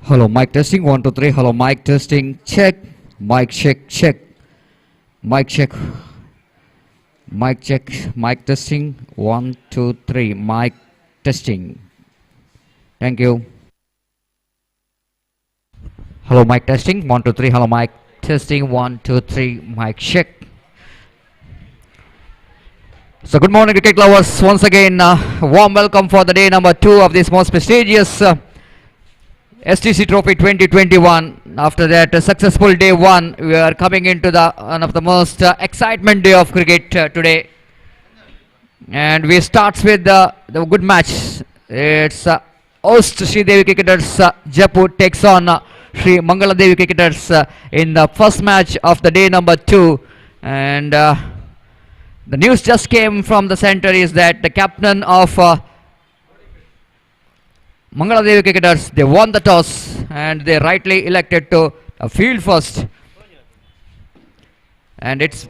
Hello, mic testing. 1, 2, 3. Hello, mic testing. Check. Mic check. Check. Mic check. Mic check. Mic testing. 1, 2, 3. Mic testing. Thank you. Hello, mic testing. 1, 2, 3. Hello, mic testing. 1, 2, 3. Mic check. So, good morning, cricket lovers. Once again, warm welcome for the day number 2 of this most prestigious STC Trophy 2021. After that successful day 1, we are coming into the one of the most excitement day of cricket today. And we start with the good match. It's host Sri Devi cricketers Jeppu takes on Sri Mangala Devi cricketers in the first match of the day number 2. And the news just came from the center is that the captain of Mangala Devi cricketers, they won the toss and they rightly elected to field first. And it's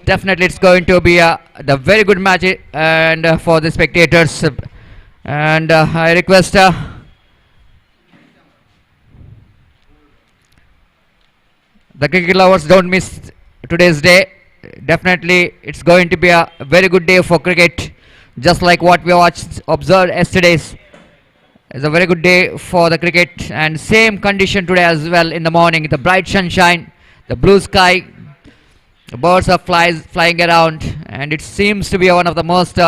going to be the very good match and for the spectators. And I request the cricket lovers, don't miss today's day. Definitely it's going to be a very good day for cricket, just like what we observed yesterday's. It's a very good day for the cricket, and same condition today as well in the morning. The bright sunshine, the blue sky, the birds are flying around, and it seems to be one of the most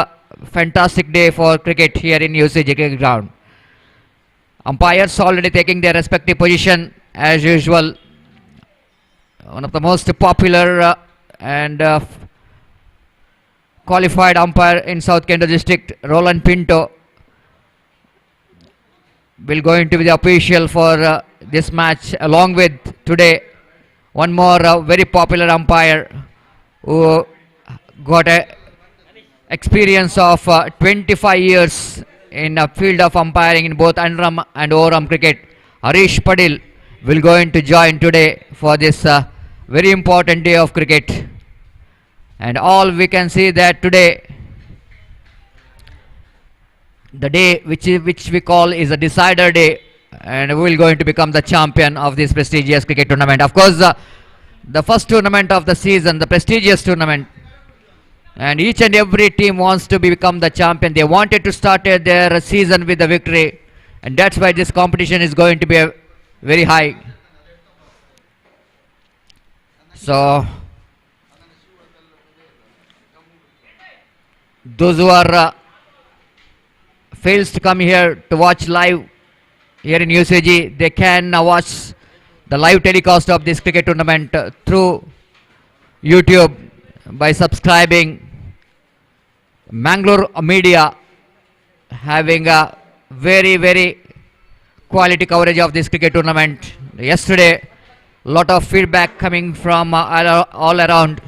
fantastic day for cricket here in UCG cricket ground. Umpires already taking their respective position as usual. One of the most popular and qualified umpire in South Kent District, Roland Pinto, will going to be the official for this match, along with today one more very popular umpire who got a experience of 25 years in a field of umpiring in both underarm and overarm cricket. Harish Padil will going to join today for this very important day of cricket. And all we can see that today, the day which we call is a decider day, and we will going to become the champion of this prestigious cricket tournament. Of course, the first tournament of the season, the prestigious tournament, and each and every team wants to become the champion. They wanted to start their season with a victory, and that's why this competition is going to be very high. So those who are fails to come here to watch live here in UCG, they can watch the live telecast of this cricket tournament through YouTube by subscribing Mangalore media, having a very quality coverage of this cricket tournament. Yesterday, lot of feedback coming from all around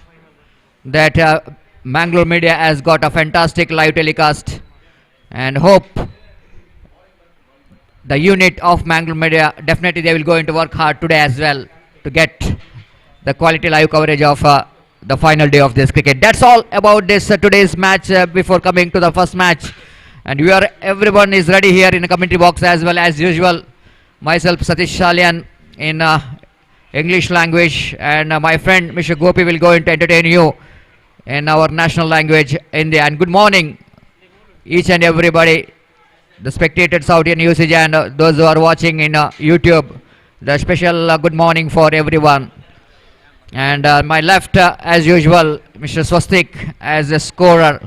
that Mangalore media has got a fantastic live telecast, and hope the unit of Mangalore media, definitely they will go into work hard today as well to get the quality live coverage of the final day of this cricket. That's all about this today's match before coming to the first match. And everyone is ready here in the commentary box as well as usual. Myself, Satish Shalian, in English language, and my friend Mr. Gopi will go into entertain you in our national language, India. And good morning each and everybody, the spectators out in UCG and those who are watching in YouTube. The special good morning for everyone. And my left, as usual, Mr. Swastik as a scorer.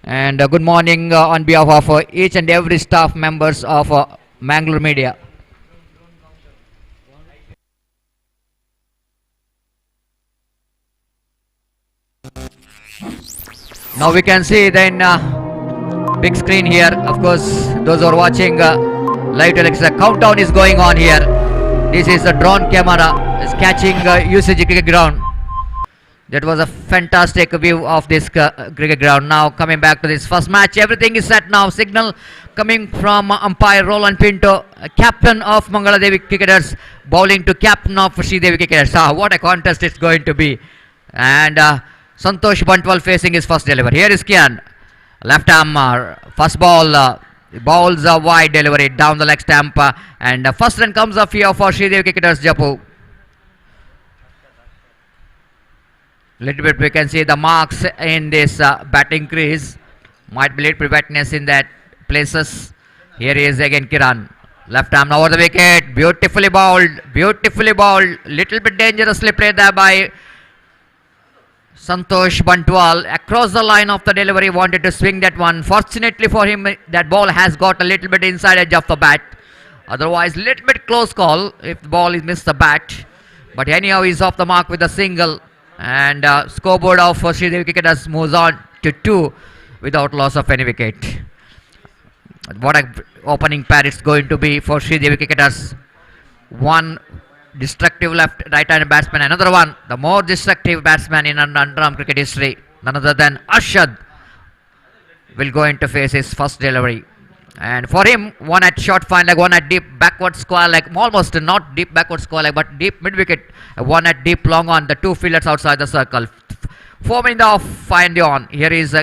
And good morning on behalf of each and every staff members of Mangalore Media. Now we can see then big screen here. Of course, those who are watching live telex, the countdown is going on here. This is a drone camera is catching UCG cricket ground. That was a fantastic view of this cricket ground. Now coming back to this first match, everything is set now. Signal coming from umpire Roland Pinto, captain of Mangala Devi cricketers, bowling to captain of Sri Devi cricketers. What a contest it's going to be. And Santosh Bantwal facing his first delivery. Here is Kian, left arm, first ball Bowls a wide delivery down the leg stamp, and first run comes up here for Sridevi cricketers Jeppu. Little bit we can see the marks in this batting crease. Might be little bit wetness in that places. Here he is again Kiran. Left arm over the wicket. Beautifully bowled. Beautifully bowled. Little bit dangerously played there by Santosh Bantwal. Across the line of the delivery. Wanted to swing that one. Fortunately for him, that ball has got a little bit inside edge of the bat. Otherwise, little bit close call if the ball is missed the bat. But anyhow, he's off the mark with a single. And scoreboard of Sridevi cricketers moves on to 2 without loss of any wicket. What a opening pair it's going to be for Sridevi cricketers. One destructive right-handed batsman, another one the more destructive batsman in underarm cricket history, none other than Arshad, will go into face his first delivery. And for him, one at short fine leg, one at deep backward square leg, almost not deep backward square leg, but deep mid wicket, one at deep long on, the 2 fielders outside the circle. Forming the off, find on. Here is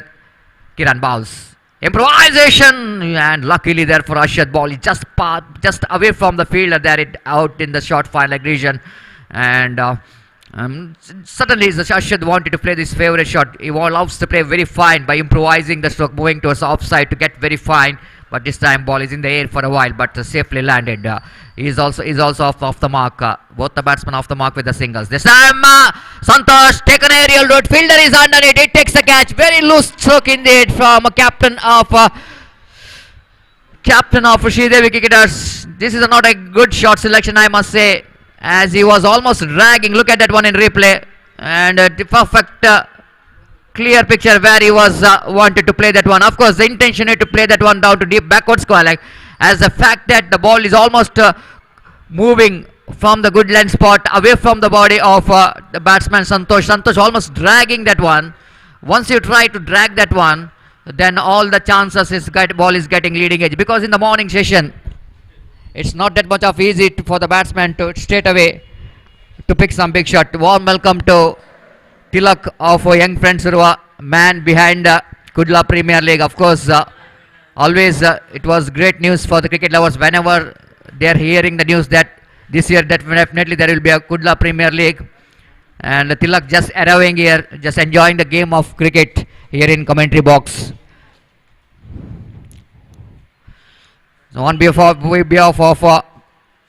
Kiran bowls. Improvisation, and luckily there for Arshad, ball is just away from the fielder there, it out in the short fine leg region. And suddenly Arshad wanted to play this favourite shot. He loves to play very fine by improvising the stroke, moving towards the offside to get very fine. But this time ball is in the air for a while, but safely landed. He's also off the mark. Both the batsmen off the mark with the singles. This time Santosh take an aerial route. Fielder is underneath. It takes the catch. Very loose stroke indeed from captain of Sridevi cricketers. This is not a good shot selection, I must say, as he was almost dragging. Look at that one in replay, and the perfect. Clear picture where he was wanted to play that one. Of course, the intention is to play that one down to deep backward square leg, as the fact that the ball is almost moving from the good length spot away from the body of the batsman Santosh. Santosh almost dragging that one. Once you try to drag that one, then all the chances is ball is getting leading edge, because in the morning session it's not that much of easy for the batsman to straight away to pick some big shot. Warm welcome to Tilak of young friends Urwa, man behind Kudla Premier League. Of course, always it was great news for the cricket lovers whenever they are hearing the news that this year definitely there will be a Kudla Premier League. And Tilak just arriving here, just enjoying the game of cricket here in commentary box. So on behalf of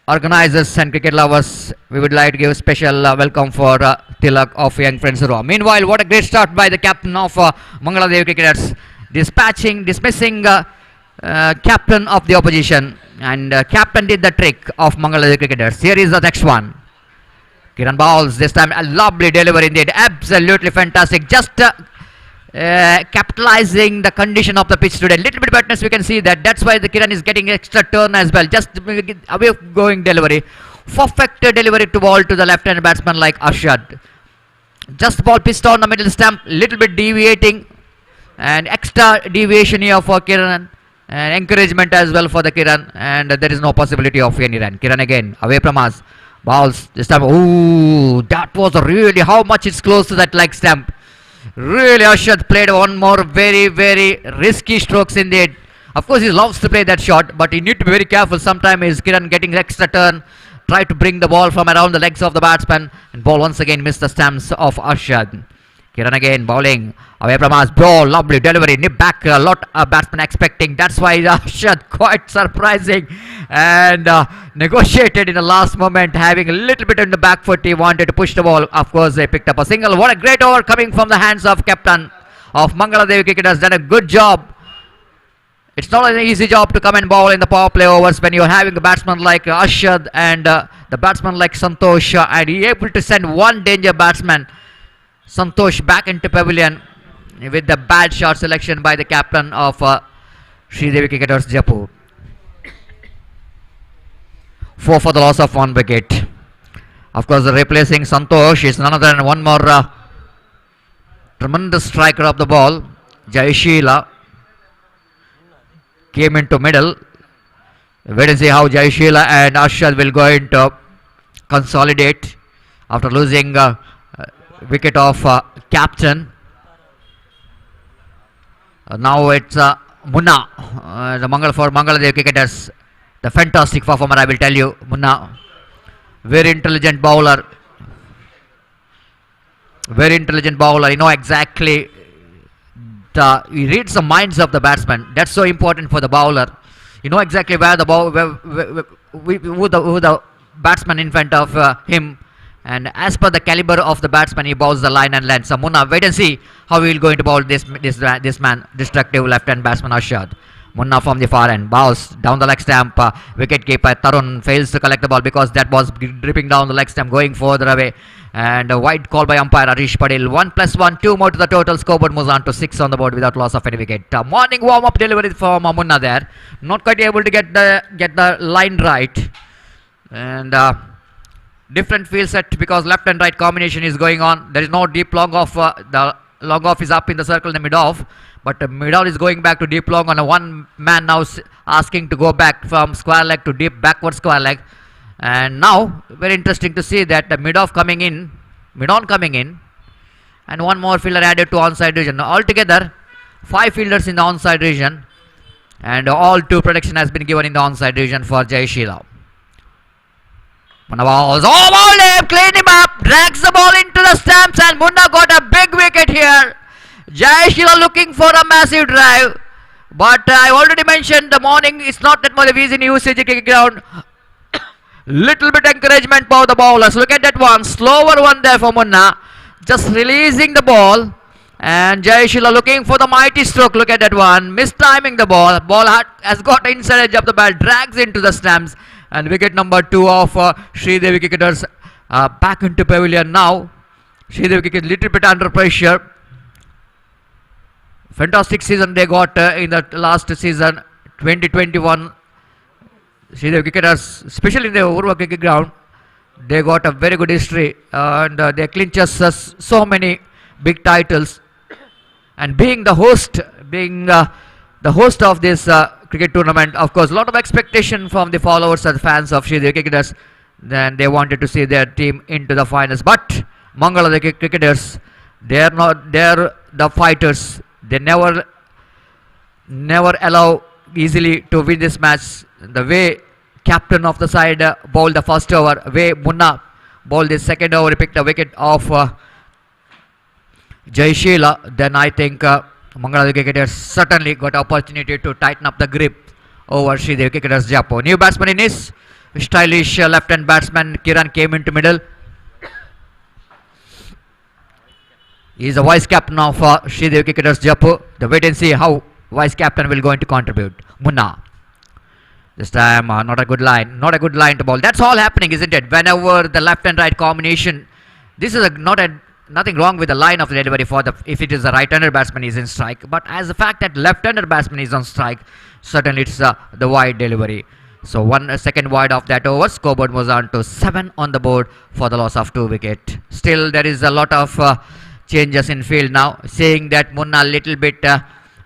organizers and cricket lovers, we would like to give a special welcome for Tilak of young friends Urwa. Meanwhile, what a great start by the captain of Mangalore Devi cricketers, dismissing captain of the opposition, and captain did the trick of Mangalore Devi cricketers. Here is the next one. Kiran bowls, this time a lovely delivery indeed, absolutely fantastic. Just capitalizing the condition of the pitch today. Little bit wetness, we can see that. That's why the Kiran is getting extra turn as well. Just away going delivery. Perfect delivery to ball to the left-handed batsman like Arshad. Just ball pitched on the middle stump. Little bit deviating. And extra deviation here for Kiran. And encouragement as well for the Kiran. And there is no possibility of any run. Kiran again away from us. Bowls this time. Ooh, that was really how much it's close to that leg stump. Really, Arshad played one more very, very risky strokes indeed. Of course, he loves to play that shot, but he need to be very careful. Sometimes is Kiran getting extra turn, try to bring the ball from around the legs of the batsman, and ball once again missed the stumps of Arshad. Kiran again bowling away from us. Bro, lovely delivery, nip back. A lot of batsmen expecting. That's why Arshad quite surprising and negotiated in the last moment, having a little bit in the back foot. He wanted to push the ball. Of course, they picked up a single. What a great over coming from the hands of captain of Mangalore Devi cricketers. Done a good job. It's not an easy job to come and bowl in the power play overs when you're having a batsman like Arshad and the batsman like Santosh, and he able to send one danger batsman Santosh back into pavilion with the bad shot selection by the captain of Sridevi cricketers Jeppu. 4 for the loss of 1 wicket. Of course, replacing Santosh is none other than one more tremendous striker of the ball. Jaishila came into middle. Wait and see how Jaishila and Arshad will go into consolidate after losing wicket of captain. Now it's Munna, the Mangala cricketers, the fantastic performer, I will tell you. Munna, very intelligent bowler, very intelligent bowler. You know exactly he reads the minds of the batsman. That's so important for the bowler. You know exactly where the ball, who the batsman in front of him, and as per the caliber of the batsman, he bowls the line and length. So Munna, wait and see how he will going to bowl this man, destructive left-hand batsman Ashad. Munna from the far end bowls down the leg stump. Wicket keeper Tarun fails to collect the ball because that was dripping down the leg stump, going further away. And a wide call by umpire Arish Patel. 1+1, 2 more to the total. Scoreboard moves on to 6 on the board without loss of any wicket. Morning warm-up delivery from Munna there. Not quite able to get the line right. And different field set because left and right combination is going on. There is no deep long off. The long off is up in the circle in the mid off. But mid off is going back to deep long on a one man now asking to go back from square leg to deep backward square leg. And now very interesting to see that the mid on coming in, and one more fielder added to onside region. Altogether 5 fielders in the onside region, and all 2 protection has been given in the onside region for Jai Sheela. Munna balls, bowled him, clean him up, drags the ball into the stumps, and Munna got a big wicket here. Jai Sheela looking for a massive drive, but I already mentioned the morning is not that much easy in UCG cricket ground. Little bit encouragement for the bowlers. Look at that one, slower one there for Munna, just releasing the ball, and Jai Sheela looking for the mighty stroke. Look at that one, mistiming the ball. Ball has got inside edge of the bat, drags into the stumps, and wicket number 2 of Sri Devi cricketers back into pavilion now. Sri Devi cricket little bit under pressure. Fantastic season they got in the last season 2021. Sri Devi cricketers, especially in the Urwa cricket ground, they got a very good history, and they clinched so many big titles. And being the host of this cricket tournament, of course, a lot of expectation from the followers and fans of Sri Devi cricketers. Then they wanted to see their team into the finals. But Mangala cricketers, they're the fighters. They never allow easily to win this match. The way captain of the side bowled the first over, way Munna bowled the second over, he picked the wicket of Jai Sheela, then I think Mangalore cricketers certainly got opportunity to tighten up the grip over Sri Devi cricketers Jeppu. New batsman in his stylish left-hand batsman Kiran came into middle. He is the vice captain of Sri Devi cricketers Jeppu. The wait and see how vice captain will going to contribute. Munna. This time not a good line to bowl. That's all happening, isn't it? Whenever the left and right combination, this is nothing wrong with the line of the delivery if it is a right-hander batsman is in strike. But as the fact that left-hander batsman is on strike, certainly it's the wide delivery. So 1 second wide of that over. Scoreboard moves on to 7 on the board for the loss of 2 wicket. Still there is a lot of changes in field now, saying that Munna little bit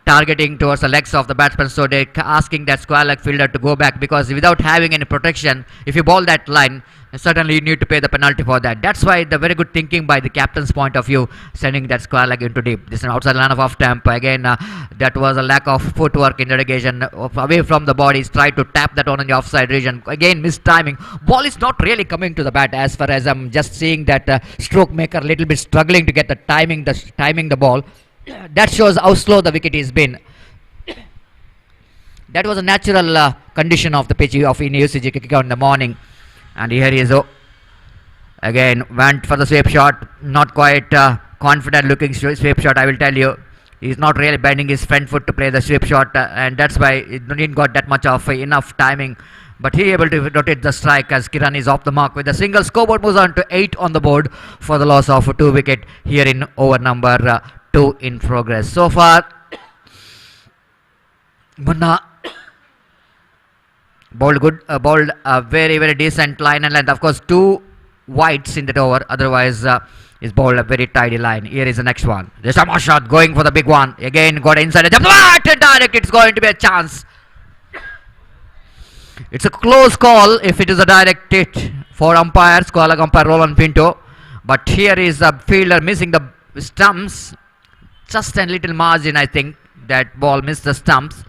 targeting towards the legs of the batsman, so they're asking that square leg fielder to go back, because without having any protection, if you bowl that line, certainly you need to pay the penalty for that. That's why the very good thinking by the captain's point of view, sending that square leg into deep. This is an outside line of off stump. Again, that was a lack of footwork in irrigation away from the bodies. Tried to tap that one in the offside region. Again, missed timing. Ball is not really coming to the bat, as far as I'm just seeing that stroke maker little bit struggling to get the timing the ball. That shows how slow the wicket has been. That was a natural condition of the pitch of in UCG cricket in the morning. And here he is. Again, went for the sweep shot. Not quite confident looking sweep shot, I will tell you. He's not really bending his front foot to play the sweep shot, and that's why he didn't got that much of enough timing. But he able to rotate the strike as Kiran is off the mark with a single. Scoreboard moves on to 8 on the board for the loss of 2 wicket here in over number 2 in progress. So far, Munna bowled a very, very decent line and length. Of course, 2 wides in that over. Otherwise, is bowled a very tidy line. Here is the next one. There's a shot going for the big one. Again, got inside. Direct. It's going to be a chance. It's a close call if it is a direct hit for umpires. Square umpire Roland Pinto. But here is a fielder missing the stumps. Just a little margin, I think. That ball missed the stumps,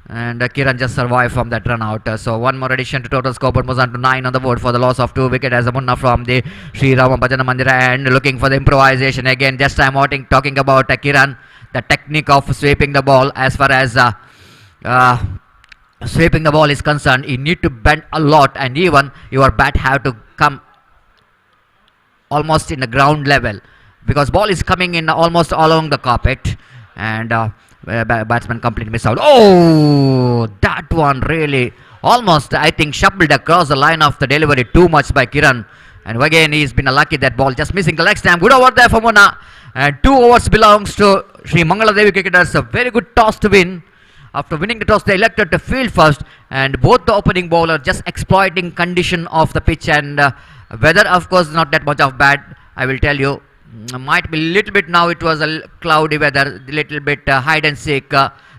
and Kiran just survived from that run out. So one more addition to total scoreboard moves on to 9 on the board for the loss of 2 wicket as a Munna from the Sri Rama Bhajana Mandira, and looking for the improvisation again. Just I'm talking about Kiran, the technique of sweeping the ball. As far as sweeping the ball is concerned, you need to bend a lot, and even your bat have to come almost in the ground level, because ball is coming in almost along the carpet, and batsman completely missed out. Oh, that one really almost, I think, shuffled across the line of the delivery too much by Kiran, and again he's been lucky that ball just missing the leg stamp. Good over there for Munna, and 2 overs belongs to Sri Mangalore Devi cricketers. A very good toss to win. After winning the toss, they elected to field first, and both the opening bowler just exploiting condition of the pitch, and weather, of course, not that much of bad. I will tell you, might be little bit now. It was a cloudy weather, little bit hide and seek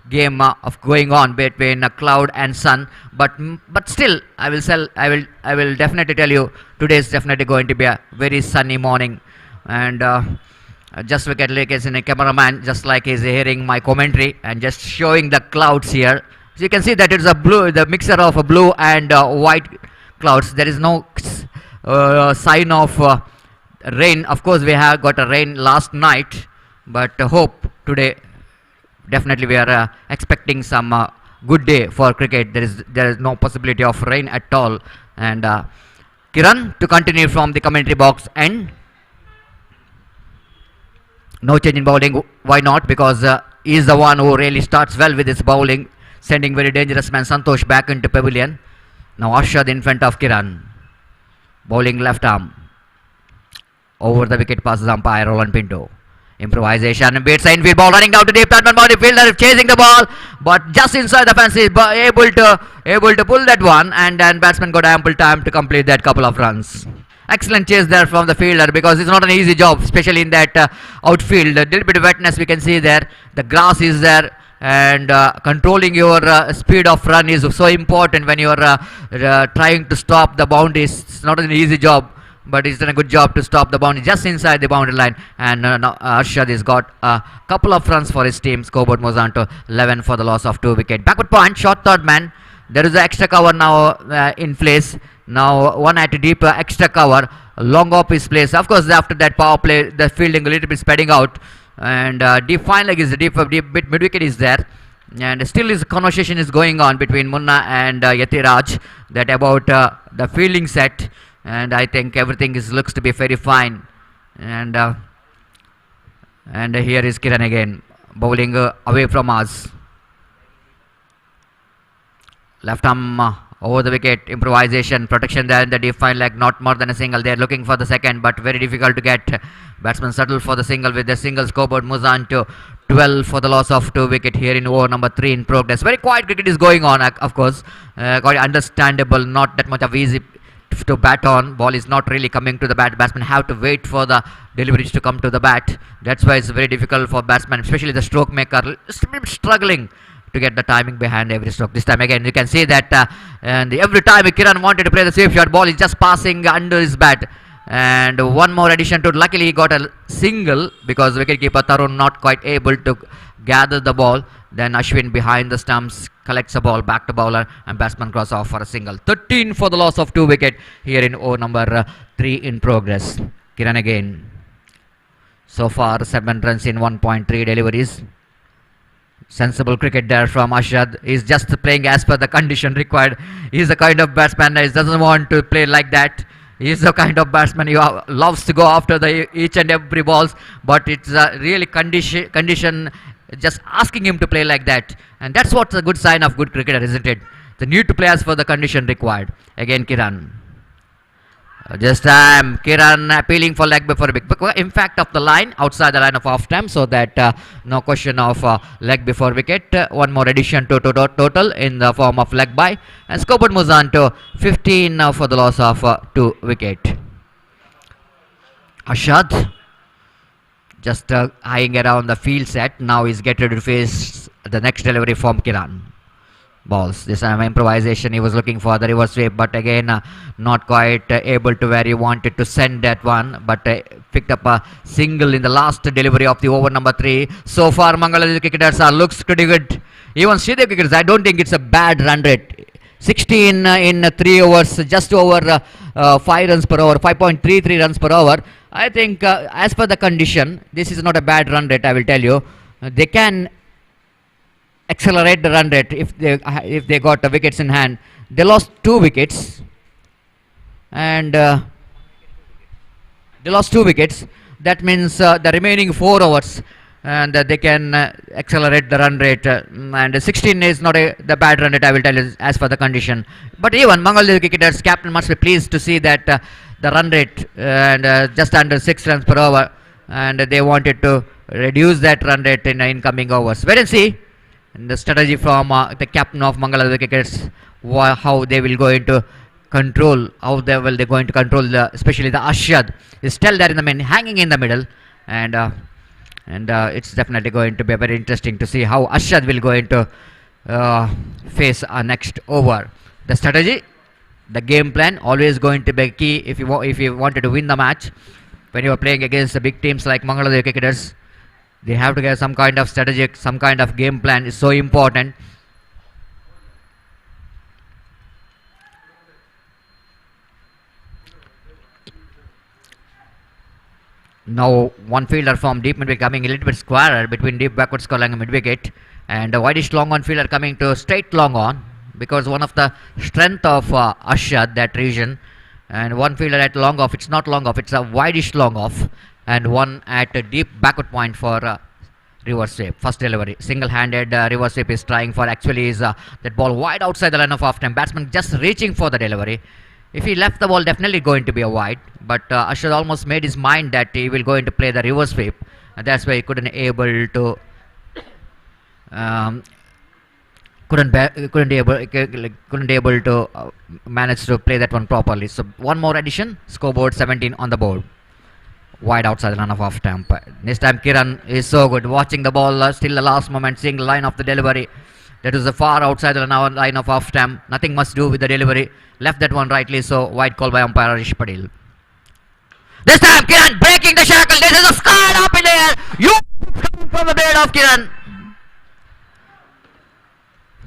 game of going on between cloud and sun. But still, I will definitely tell you, today is definitely going to be a very sunny morning, and. Just look at like as in a cameraman, just like he's hearing my commentary and just showing the clouds here. So you can see that it's a blue, the mixture of a blue and white clouds. There is no sign of rain. Of course, we have got a rain last night, but hope today definitely we are expecting some good day for cricket. There is no possibility of rain at all. And Kiran to continue from the commentary box, and no change in bowling. Why not? Because he is the one who really starts well with his bowling, sending very dangerous man Santosh back into pavilion. Now Arshad in front of Kiran, bowling left arm. Over the wicket passes umpire Roland Pinto. Improvisation, beats the infield ball, running down to deep Batman boundary, fielder chasing the ball, but just inside the fence, is able to pull that one, and then batsman got ample time to complete that couple of runs. Excellent chase there from the fielder, because it's not an easy job, especially in that outfield. A little bit of wetness we can see there. The grass is there, and controlling your speed of run is so important when you are trying to stop the boundaries. It's not an easy job, but he's done a good job to stop the boundary just inside the boundary line. And now Arshad has got a couple of runs for his team. Scoreboard moves on to 11 for the loss of 2 wicket. Backward point, short third man. There is an extra cover now in place. Now one at a deep extra cover, long off his place. Of course, after that power play, the fielding a little bit spreading out, and deep fine leg is deep bit mid wicket is there, and still his conversation is going on between Munna and Yatiraj that about the fielding set, and I think everything looks to be very fine, and here is Kiran again bowling away from us. Left arm over the wicket, improvisation, protection there in the deep fine leg, not more than a single. They are looking for the second, but very difficult to get. Batsman settle for the single with the single. Scoreboard moves on to 12 for the loss of 2 wicket here in over number 3 in progress. Very quiet cricket is going on, of course. Quite understandable, not that much of easy to bat on. Ball is not really coming to the bat. Batsmen have to wait for the deliveries to come to the bat. That's why it's very difficult for batsmen, especially the stroke maker, struggling to get the timing behind every stroke. This time again you can see that and every time Kiran wanted to play the sweep shot, ball is just passing under his bat. And one more addition to it. Luckily he got a single, because wicketkeeper Tarun not quite able to gather the ball. Then Ashwin behind the stumps collects the ball back to bowler, and batsman cross off for a single. 13 for the loss of 2 wicket here in over number 3 in progress. Kiran again. So far 7 runs in 1.3 deliveries. Sensible cricket there from Arshad. He's just playing as per the condition required. He's the kind of batsman that doesn't want to play like that. He's the kind of batsman who loves to go after the each and every balls, but it's really condition just asking him to play like that, and that's what's a good sign of good cricketer, isn't it? The need to play as per the condition required. Again Kiran. Just Kiran appealing for leg before wicket. Impact of the line outside the line of off time, so that no question of leg before wicket. One more addition to total in the form of leg by, and scoreboard moves on to 15 now for the loss of 2 wicket. Arshad just eyeing around the field set. Now he's getting ready to face the next delivery from Kiran. balls. This time improvisation, he was looking for the reverse sweep, but again not quite able to where he wanted to send that one, but picked up a single in the last delivery of the over number 3. So far Mangalore cricketers looks pretty good. Even Sridev cricketers, I don't think it's a bad run rate. 16 in 3 overs, just over 5 runs per over, 5.33 runs per hour. I think as per the condition, this is not a bad run rate, I will tell you. They can accelerate the run rate if they got the wickets in hand. They lost 2 wickets, and they lost 2 wickets. That means the remaining 4 overs, and they can accelerate the run rate. And 16 is not the bad run rate, I will tell you, as per the condition. But even Mangalore cricketers captain must be pleased to see that the run rate and just under 6 runs per hour, and they wanted to reduce that run rate in incoming overs. Wait and see. And the strategy from the captain of Mangalore cricketers, how they will go into control, how they going to control especially the Ashad is still there in the middle, hanging in the middle, and it's definitely going to be very interesting to see how Ashad will go into face our next over. The strategy, the game plan, always going to be key if you wanted to win the match. When you are playing against the big teams like Mangalore cricketers, they have to get some kind of strategic, some kind of game plan is so important. Now one fielder from deep mid-wicket coming a little bit squarer between deep backward square and mid-wicket, and a wideish long on fielder coming to straight long on, because one of the strength of Ashad, that region, and one fielder at long off, it's not long off, it's a wideish long off, and one at a deep backward point for reverse sweep. First delivery, single-handed reverse sweep is trying for, actually is that ball wide outside the line of half-time. Batsman just reaching for the delivery. If he left the ball, definitely going to be a wide, but Ashad almost made his mind that he will going to play the reverse sweep, and that's why he couldn't able to couldn't able to manage to play that one properly. So one more addition, scoreboard 17 on the board. Wide outside the line of half time. This time Kiran is so good, watching the ball still the last moment, seeing the line of the delivery. That is a far outside the line of half time. Nothing much to do with the delivery. Left that one rightly, so wide call by umpire Arish Patel. This time Kiran breaking the shackle. This is a sky up in the air. You coming from the blade of Kiran.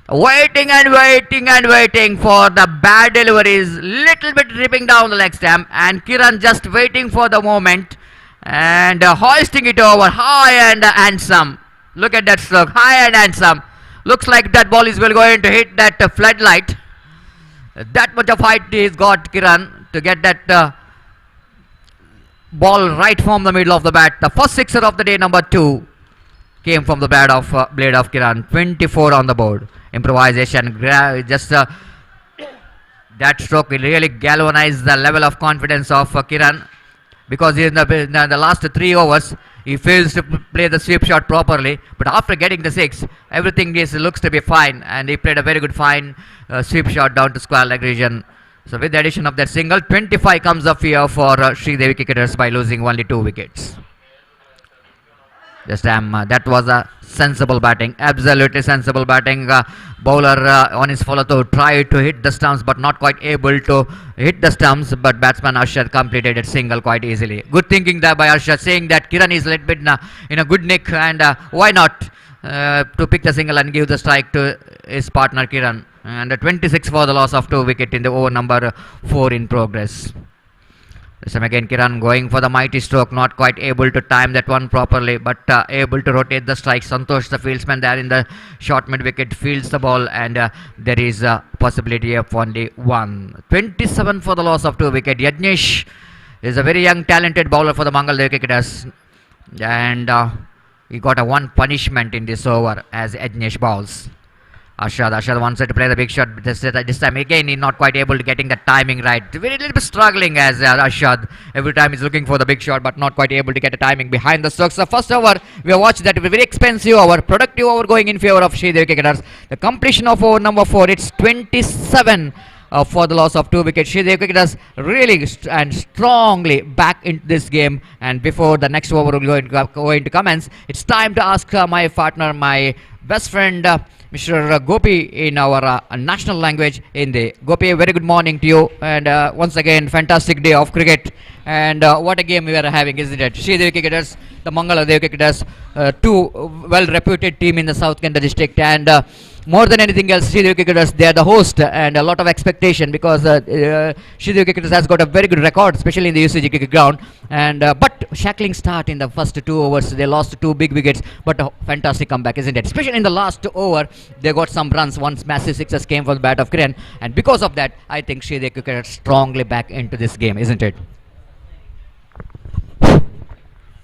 Waiting and waiting and waiting for the bad deliveries. Little bit ripping down the leg stamp, and Kiran just waiting for the moment and hoisting it over high and handsome. Look at that stroke, high and handsome. Looks like that ball is going to hit that floodlight. That much of height he's got, Kiran, to get that ball right from the middle of the bat. The first sixer of the day, number 2, came from the blade of Kiran. 24 on the board. Improvisation, just that stroke will really galvanize the level of confidence of Kiran, because in the last 3 overs he fails to play the sweep shot properly, but after getting the 6, everything looks to be fine, and he played a very good fine sweep shot down to square leg region. So with the addition of that single, 25 comes up here for Devi cricketers by losing only 2 wickets. This time that was a sensible batting, absolutely sensible batting. Bowler on his follow through tried to hit the stumps, but not quite able to hit the stumps, but batsman Arshad completed it single quite easily. Good thinking there by Arshad, saying that Kiran is a little bit in a good nick, and why not to pick the single and give the strike to his partner Kiran. And 26 for the loss of 2 wickets in the over number 4 in progress. This time again Kiran going for the mighty stroke, not quite able to time that one properly, but able to rotate the strike. Santosh, the fieldsman there in the short mid wicket, fields the ball, and there is a possibility of only 1. 27 for the loss of 2 wickets. Yajnesh is a very young talented bowler for the Mangalore cricketers, and he got a 1 punishment in this over as Yajnesh bowls. Ashad wants to play the big shot. This time again he's not quite able to getting the timing right. Very little bit struggling as Ashad. Every time he's looking for the big shot, but not quite able to get the timing behind the strokes. The first over we have watched, that very expensive over, productive over going in favor of Devi cricketers. The completion of over number 4, it's 27 for the loss of 2 wickets. Devi cricketers really and strongly back into this game, and before the next over will going to commence, it's time to ask my partner, my best friend Mr. Gopi in our national language, Hindi. Gopi, a very good morning to you, and once again, fantastic day of cricket, and what a game we are having, isn't it? Devi cricketers, the Mangalore Devi cricketers, two well-reputed team in the South Kenda district, and more than anything else, Devi cricketers, they are the host, and a lot of expectation because Devi cricketers has got a very good record, especially in the UCG cricket ground, and but shackling start in the first 2 overs, they lost 2 big wickets, but a fantastic comeback, isn't it? Especially in the last over, they got some runs once massive sixes came from the bat of Kiran, and because of that, I think Devi cricketers strongly back into this game, isn't it?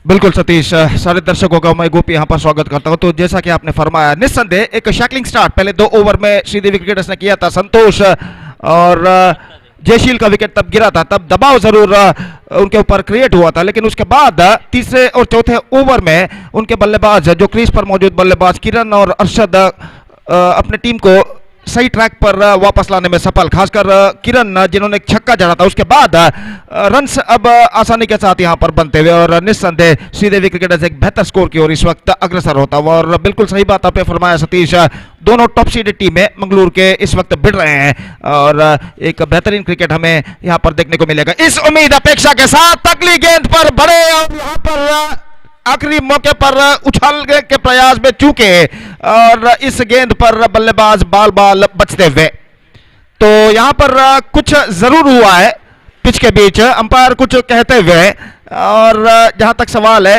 बिल्कुल सतीश, सारे दर्शकों का मैं गोपी यहाँ पर स्वागत करता हूँ। तो जैसा कि आपने फरमाया, निस्संदेह एक शैकलिंग स्टार्ट पहले 2 ओवर में श्रीदेवी क्रिकेटर्स ने किया था। संतोष और जयशील का विकेट तब गिरा था, तब दबाव जरूर उनके ऊपर क्रिएट हुआ था, लेकिन उसके बाद तीसरे और चौथे ओवर में उनके बल्लेबाज जो क्रीज पर मौजूद बल्लेबाज किरण और अरशद अपने टीम को सही ट्रैक पर वापस लाने में सफल, खासकर किरण जिन्होंने एक छक्का जड़ा था। उसके बाद रन्स अब आसानी के साथ यहां पर बनते हुए और निस्संदेह श्रीदेवी क्रिकेटर्स एक बेहतर स्कोर की ओर इस वक्त अग्रसर होता हुआ। और बिल्कुल सही बात आपने फरमाया सतीश, दोनों टॉप सीडेड टीमें मंगलूर के इस वक्त भिड़ रहे हैं और एक बेहतरीन क्रिकेट हमें यहां पर देखने को मिलेगा। इस उम्मीद अपेक्षा के साथ अगली गेंद पर बढ़े और यहां पर आखिरी मौके पर उछालने के प्रयास में चूके और इस गेंद पर बल्लेबाज बाल बाल बचते हुए। तो यहां पर कुछ जरूर हुआ है पिच के बीच, अंपायर कुछ कहते हुए, और जहां तक सवाल है,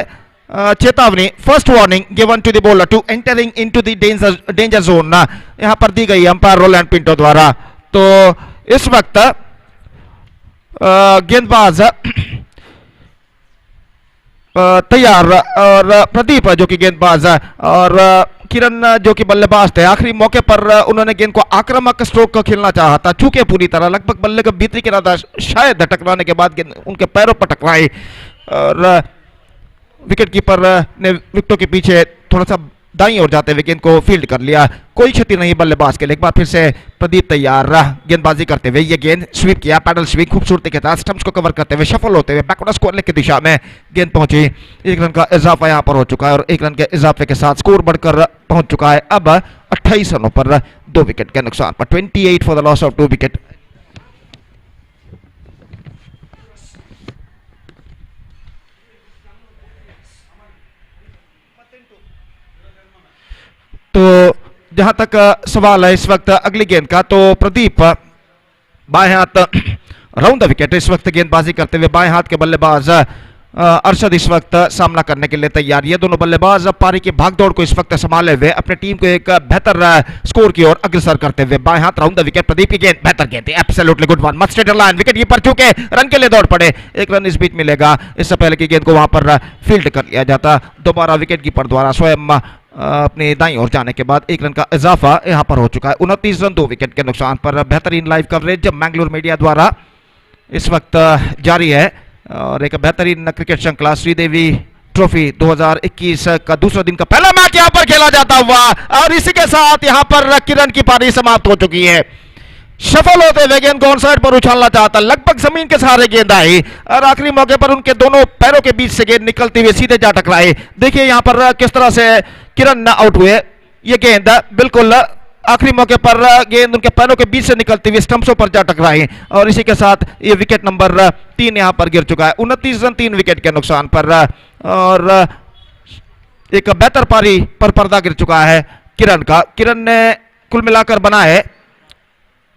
चेतावनी first warning given to the bowler to entering into the danger zone यहां पर दी गई अंपायर रोलैंड पिंटो द्वारा। तो इस वक्त गेंदबाज तैयार और प्रदीप जो कि गेंदबाज और किरण जो कि बल्लेबाज थे, आखिरी मौके पर उन्होंने गेंद को आक्रामक स्ट्रोक खेलना चाहा था, चूके पूरी तरह लगभग बल्ले का भीतरी किनारा शायद टकराने के बाद गेंद उनके पैरों पर टकराई और विकेट कीपर ने विकेटों के पीछे थोड़ा सा दाईं ओर जाते हुए गेंद को फील्ड कर लिया। कोई क्षति नहीं बल्लेबाज के लिए। एक बार फिर से प्रदीप तैयार गेंदबाजी करते हुए, ये गेंद स्वीप किया, पैडल स्वीप खूबसूरती के साथ स्टंप्स को कवर करते हुए सफल होते हुए बैकवर्ड स्कोर की दिशा में गेंद पहुंची। 1 रन का इजाफा यहां पर हो चुका है और 1 रन के इजाफे के साथ स्कोर बढ़कर पहुंच चुका है अब 28 रनों पर 2 विकेट के नुकसान पर, 28 for the loss of 2 wicket. तो जहां तक सवाल है इस वक्त अगली गेंद का, तो प्रदीप बाएं हाथ राउंड द विकेट इस वक्त गेंदबाजी करते हुए, बाएं हाथ के बल्लेबाज अरशद इस वक्त सामना करने के लिए तैयार। ये दोनों बल्लेबाज पारी की भागदौड़ को इस वक्त संभाले हुए अपने टीम को एक बेहतर स्कोर की ओर अग्रसर करते हुए। बाएं हाथ राउंड द विकेट प्रदीप की गेंद, बेहतर गेंद, absolutely good one, must straight line, wicket keeper चूके रन के लिए दौड़ पड़े। 1 रन इस बीच मिलेगा, इससे पहले की गेंद को वहां पर फील्ड कर लिया जाता। दोबारा विकेट कीपर द्वारा स्वयं अपने दाईं ओर जाने के बाद 1 रन का इजाफा यहां पर हो चुका है। 29 रन 2 विकेट के नुकसान पर। बेहतरीन लाइव कवरेज मैंगलोर मीडिया द्वारा इस वक्त जारी है और एक बेहतरीन क्रिकेट श्रृंखला श्रीदेवी ट्रॉफी 2021 का दूसरा दिन का पहला मैच यहां पर खेला जाता हुआ और इसी के साथ यहां पर किरण की पारी समाप्त हो चुकी है। सफल होते हुए गेंद को ऑन साइड पर उछालना चाहता, लगभग जमीन के सहारे गेंद आई और आखिरी मौके पर उनके दोनों पैरों के बीच से गेंद निकलती हुई सीधे जा टकराई। देखिए यहां पर किस तरह से किरण आउट हुए। ये गेंद बिल्कुल आखिरी मौके पर गेंद उनके पैरों के बीच से निकलती हुई स्टंप्सों पर जा टकराई और इसी के साथ ये विकेट नंबर 3 यहां पर गिर चुका है। 29 रन 3 विकेट के नुकसान पर और एक बेहतर पारी पर पर्दा गिर चुका है किरण का। किरण ने कुल मिलाकर बनाए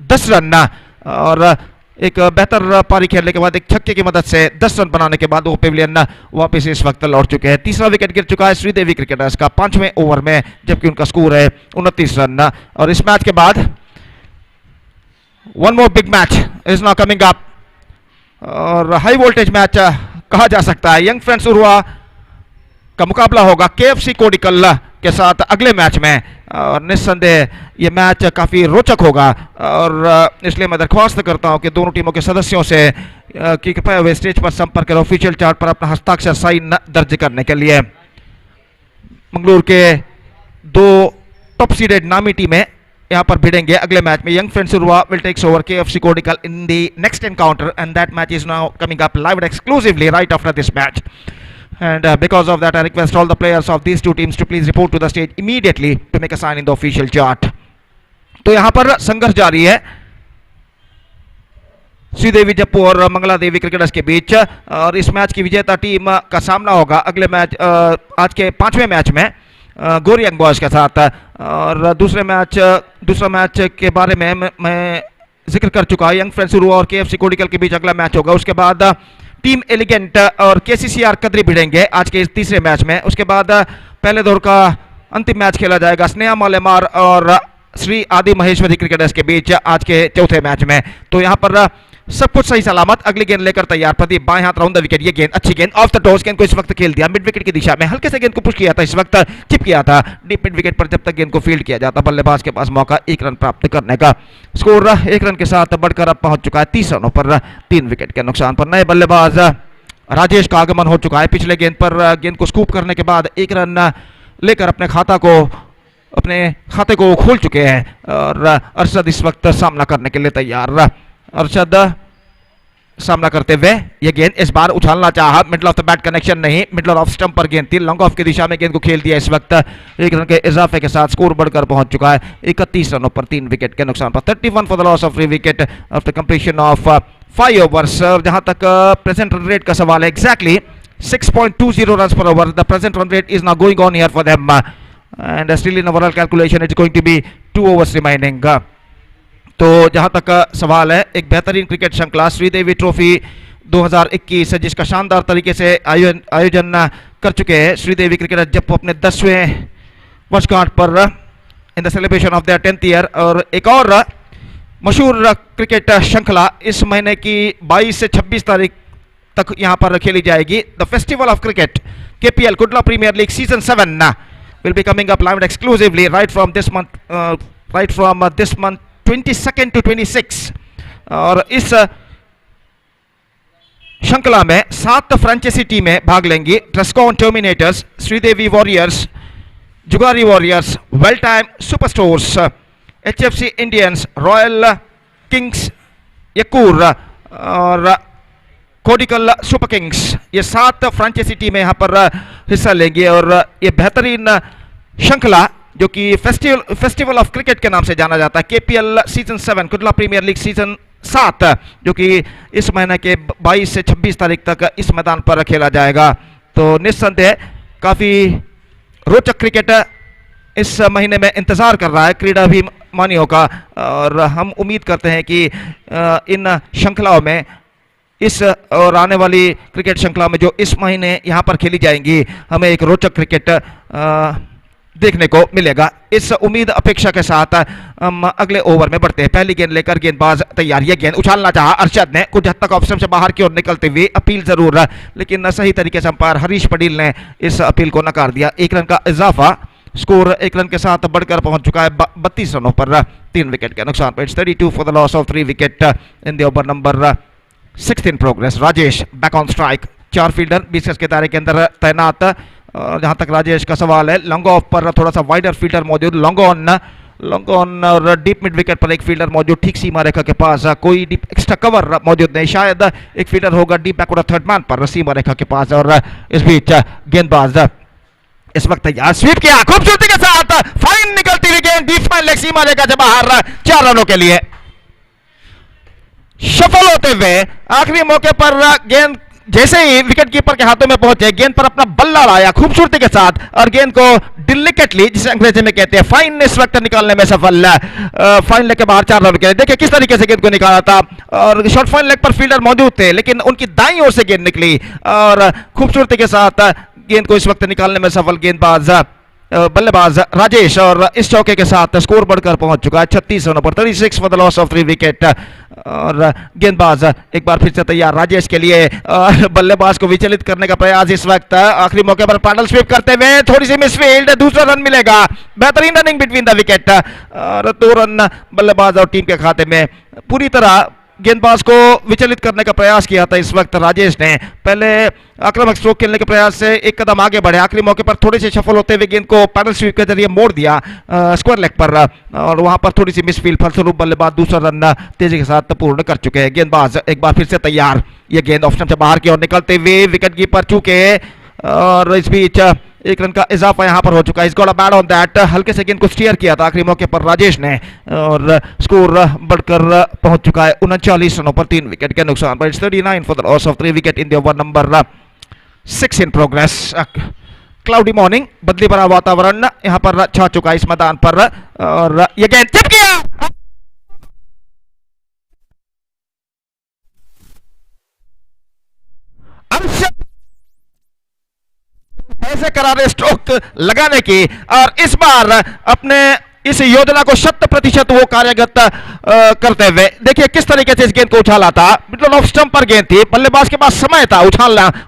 10 रन और एक बेहतर पारी खेलने के बाद एक छक्के की मदद से 10 रन बनाने के बाद वो पेविलियन वापस इस वक्त लौट चुके हैं। तीसरा विकेट गिर चुका है श्रीदेवी क्रिकेटर्स का 5वें ओवर में, जबकि उनका स्कोर है 29 रन। और इस मैच के बाद one more big match is now coming up और हाई वोल्टेज मैच कहा जा सकता है। यंग फ्रेंड्स उर्वा का मुकाबला होगा केएफसी कोडिकल के साथ अगले मैच में और निस्संदेह ये मैच काफी रोचक होगा और इसलिए मैं दरख्वास्त करता हूं कि दोनों टीमों के सदस्यों से कि कृपया वे स्टेज पर संपर्क करें ऑफिशियल चार्ट पर अपना हस्ताक्षर साइन दर्ज करने के लिए। मंगलूर के 2 टॉप सीडेड नामी टीमें यहां पर भिड़ेंगे अगले मैच में। Young friends Urwa will takes over KFC Kodikal in the next encounter and that match is now coming up live exclusively right after this match. And because of that, I request all the players of these two teams to please report to the stage immediately to make a sign in the official chart. तो यहाँ पर संघर्ष जारी है श्रीदेवी जप्पू और Mangla Devi cricketers के बीच, और इस मैच की विजेता टीम का सामना होगा अगले मैच आज के 5वें मैच में गोरी यंग बॉयज के साथ। और दूसरा मैच के बारे में मैं जिक्र कर चुका हूं, यंग फ्रेंड्स उर्वा और केएफसी कोडिकल के बीच अगला मैच होगा। उसके बाद टीम एलिगेंट और केसीसीआर कदरी भिड़ेंगे आज के इस तीसरे मैच में। उसके बाद पहले दौर का अंतिम मैच खेला जाएगा स्नेहा मालेमार और श्री आदि महेश्वरी क्रिकेटर्स के बीच आज के चौथे मैच में। तो यहाँ पर सब कुछ सही सलामत, अगली गेंद लेकर तैयार प्रदीप, बाएं हाथ राउंड द विकेट। ये गेंद अच्छी गेंद ऑफ द टॉस, गेंद को इस वक्त खेल दिया मिड विकेट की दिशा में, हल्के से गेंद को पुश किया था, इस वक्त चिप किया था डीप मिड विकेट पर। जब तक गेंद को फील्ड किया जाता बल्लेबाज के पास मौका 1 रन प्राप्त करने का। स्कोर 1 रन के साथ बढ़कर अब पहुंच चुका है 30 रनों पर 3 विकेट के नुकसान पर। नए बल्लेबाज राजेश का आगमन हो चुका है। पिछले गेंद पर गेंद को स्कूप करने के बाद 1 रन लेकर अपने खाते को खोल चुके हैं, और अरशद इस वक्त सामना करने के लिए तैयार। अरशद सामना करते हुए ये गेंद इस बार उछालना चाहा, middle of the bat connection नहीं, मिडल ऑफ स्टंप पर गेंद थी, लॉन्ग ऑफ की दिशा में गेंद को खेल दिया। इस वक्त 1 रन के इजाफे के साथ स्कोर बढ़कर पहुंच चुका है 31 रनों पर 3 विकेट के नुकसान पर। 31 for the loss of 3 wicket after completion of 5 overs. जहां तक प्रेजेंट रन रेट का सवाल है, exactly 6.20 run per over. The present run rate is now going on here for them, and still in overall calculation it's going to be 2 overs remaining. तो जहां तक सवाल है, एक बेहतरीन क्रिकेट श्रृंखला श्रीदेवी ट्रॉफी 2021 जिसका शानदार तरीके से आयोजन कर चुके हैं श्रीदेवी क्रिकेटर जप्पू अपने 10वें वर्षगांठ पर in the celebration of their 10th year. और एक और मशहूर क्रिकेट श्रृंखला इस महीने की 22 से 26 तारीख तक यहां पर खेली जाएगी। The festival of cricket KPL Kudla Premier League season 7 will be coming up live exclusively right from this month 22nd to 26। और इस श्रृंखला में 7 फ्रेंचाइजी टीमें भाग लेंगी। Truscon Terminators, Shridevi Warriors, Jugari Warriors, Well Time Superstores, HFC Indians, Royal Kings Yakur और Kodikal super Kings, ये 7 franchise टीमें यहां पर हिस्सा लेंगी। और ये बेहतरीन श्रृंखला जो कि फेस्टिवल ऑफ क्रिकेट के नाम से जाना जाता है, KPL season 7 Kudla Premier League season 7, जो कि इस महीने के 22 से 26 तारीख तक इस मैदान पर खेला जाएगा। तो निस्संदेह काफी रोचक क्रिकेट इस महीने में इंतजार कर रहा है क्रीड़ाभिमानियों का, और हम उम्मीद करते हैं कि इन श्रृंखलाओं में इस और आने वाली क्रिकेट श्रृंखला में जो इस महीने यहाँ पर खेली जाएंगी, हमें एक रोचक क्रिकेट देखने को मिलेगा। इस उम्मीद अपेक्षा के साथ हम अगले ओवर में बढ़ते हैं। पहली गेंद लेकर गेंदबाज तैयार, ये गेंद उछालना चाहा अरशद ने, कुछ हद तक ऑप्शन से बाहर की ओर निकलते हुए अपील जरूर, लेकिन सही तरीके से अंपायर हरीश पटेल ने इस अपील को नकार दिया। 1 रन का इजाफा, स्कोर 1 रन के साथ बढ़कर पहुंच चुका है 32 रनों पर 3 विकेट के नुकसान पर। It's 32 for the loss of 3 wicket in the over number 6 in progress. Rajesh back on strike, 4 fielder 20 गज के दायरे के अंदर तैनात। जहां तक राजेश का सवाल है, लॉन्ग ऑफ पर थोड़ा सा वाइडर फील्डर मौजूद, लॉन्ग ऑन और डीप मिड विकेट पर एक फील्डर मौजूद ठीक सीमा रेखा के पास, कोई डीप एक्स्ट्रा कवर मौजूद नहीं, शायद एक फील्डर होगा डीप बैकवर्ड थर्ड मैन पर सीमा रेखा के पास। और इस बीच गेंदबाज इस वक्त तैयार, स्वीप किया खूबसूरती के साथ, फाइन निकलती हुई गेंद डीप फाइन लेग सीमा रेखा से बाहर 4 रनों के लिए। सफल होते हुए आखिरी मौके पर गेंद जैसे ही विकेट कीपर के हाथों में पहुंचे, गेंद पर अपना बल्ला लाया खूबसूरती के साथ और गेंद को डिलिकेटली, जिसे अंग्रेजी में कहते हैं फाइन, इस वक्त निकालने में सफल। फाइन लेग के बाहर 4 रन के लिए। देखिए किस तरीके से गेंद को निकाला था, और शॉर्ट फाइन लेग पर फील्डर मौजूद थे, लेकिन उनकी दाईं ओर से गेंद निकली और खूबसूरती के साथ गेंद को इस वक्त निकालने में सफल गेंदबाज बल्लेबाज राजेश। और इस चौके के साथ स्कोर बढ़कर पहुंच चुका है 36 रनों पर 36 for the loss of 3 wicket. और गेंदबाज एक बार फिर से तैयार राजेश के लिए, बल्लेबाज को विचलित करने का प्रयास इस वक्त, आखिरी मौके पर पैडल स्वीप करते हुए थोड़ी सी मिसफील्ड, दूसरा रन मिलेगा, बेहतरीन रनिंग बिटवीन द विकेट और 2 रन बल्लेबाज और टीम के खाते में। पूरी तरह गेंदबाज को विचलित करने का प्रयास किया था इस वक्त राजेश ने, पहले आक्रामक स्ट्रोक खेलने के प्रयास से एक कदम आगे बढ़े, आखिरी मौके पर थोड़े से सफल होते हुए गेंद को पैडल स्वीप के जरिए मोड़ दिया स्क्वायर लेग पर, और वहां पर थोड़ी सी मिसफील्ड, फलस्वरूप बल्लेबाज दूसरा रन तेजी के साथ पूर्ण कर चुके हैं। गेंदबाज एक बार फिर से तैयार, ये गेंद ऑप्शन से बाहर की ओर निकलते हुए विकेट कीपर चूके और इस बीच एक रन का इजाफा यहां पर हो चुका है. इस got a bat on that. हल्के से गेंद को स्टीयर किया था आखिरी मौके पर राजेश ने और स्कोर बढ़कर पहुंच चुका है 39 रनों पर 3 विकेट के नुकसान पर. It's 39 for the loss of 3 wicket in the over number 6 in progress. Cloudy morning, बदली भरा वातावरण यहां पर छा चुका है इस मैदान पर और ये गेंद चिप गया. ऐसे करारे स्ट्रोक लगाने की और इस बार अपने इस योजना को 100% वो कार्यगत करते हुए देखिए किस तरीके से इस गेंद को उछाला था. मिडल ऑफ स्टंप पर गेंद थी, बल्लेबाज के पास समय था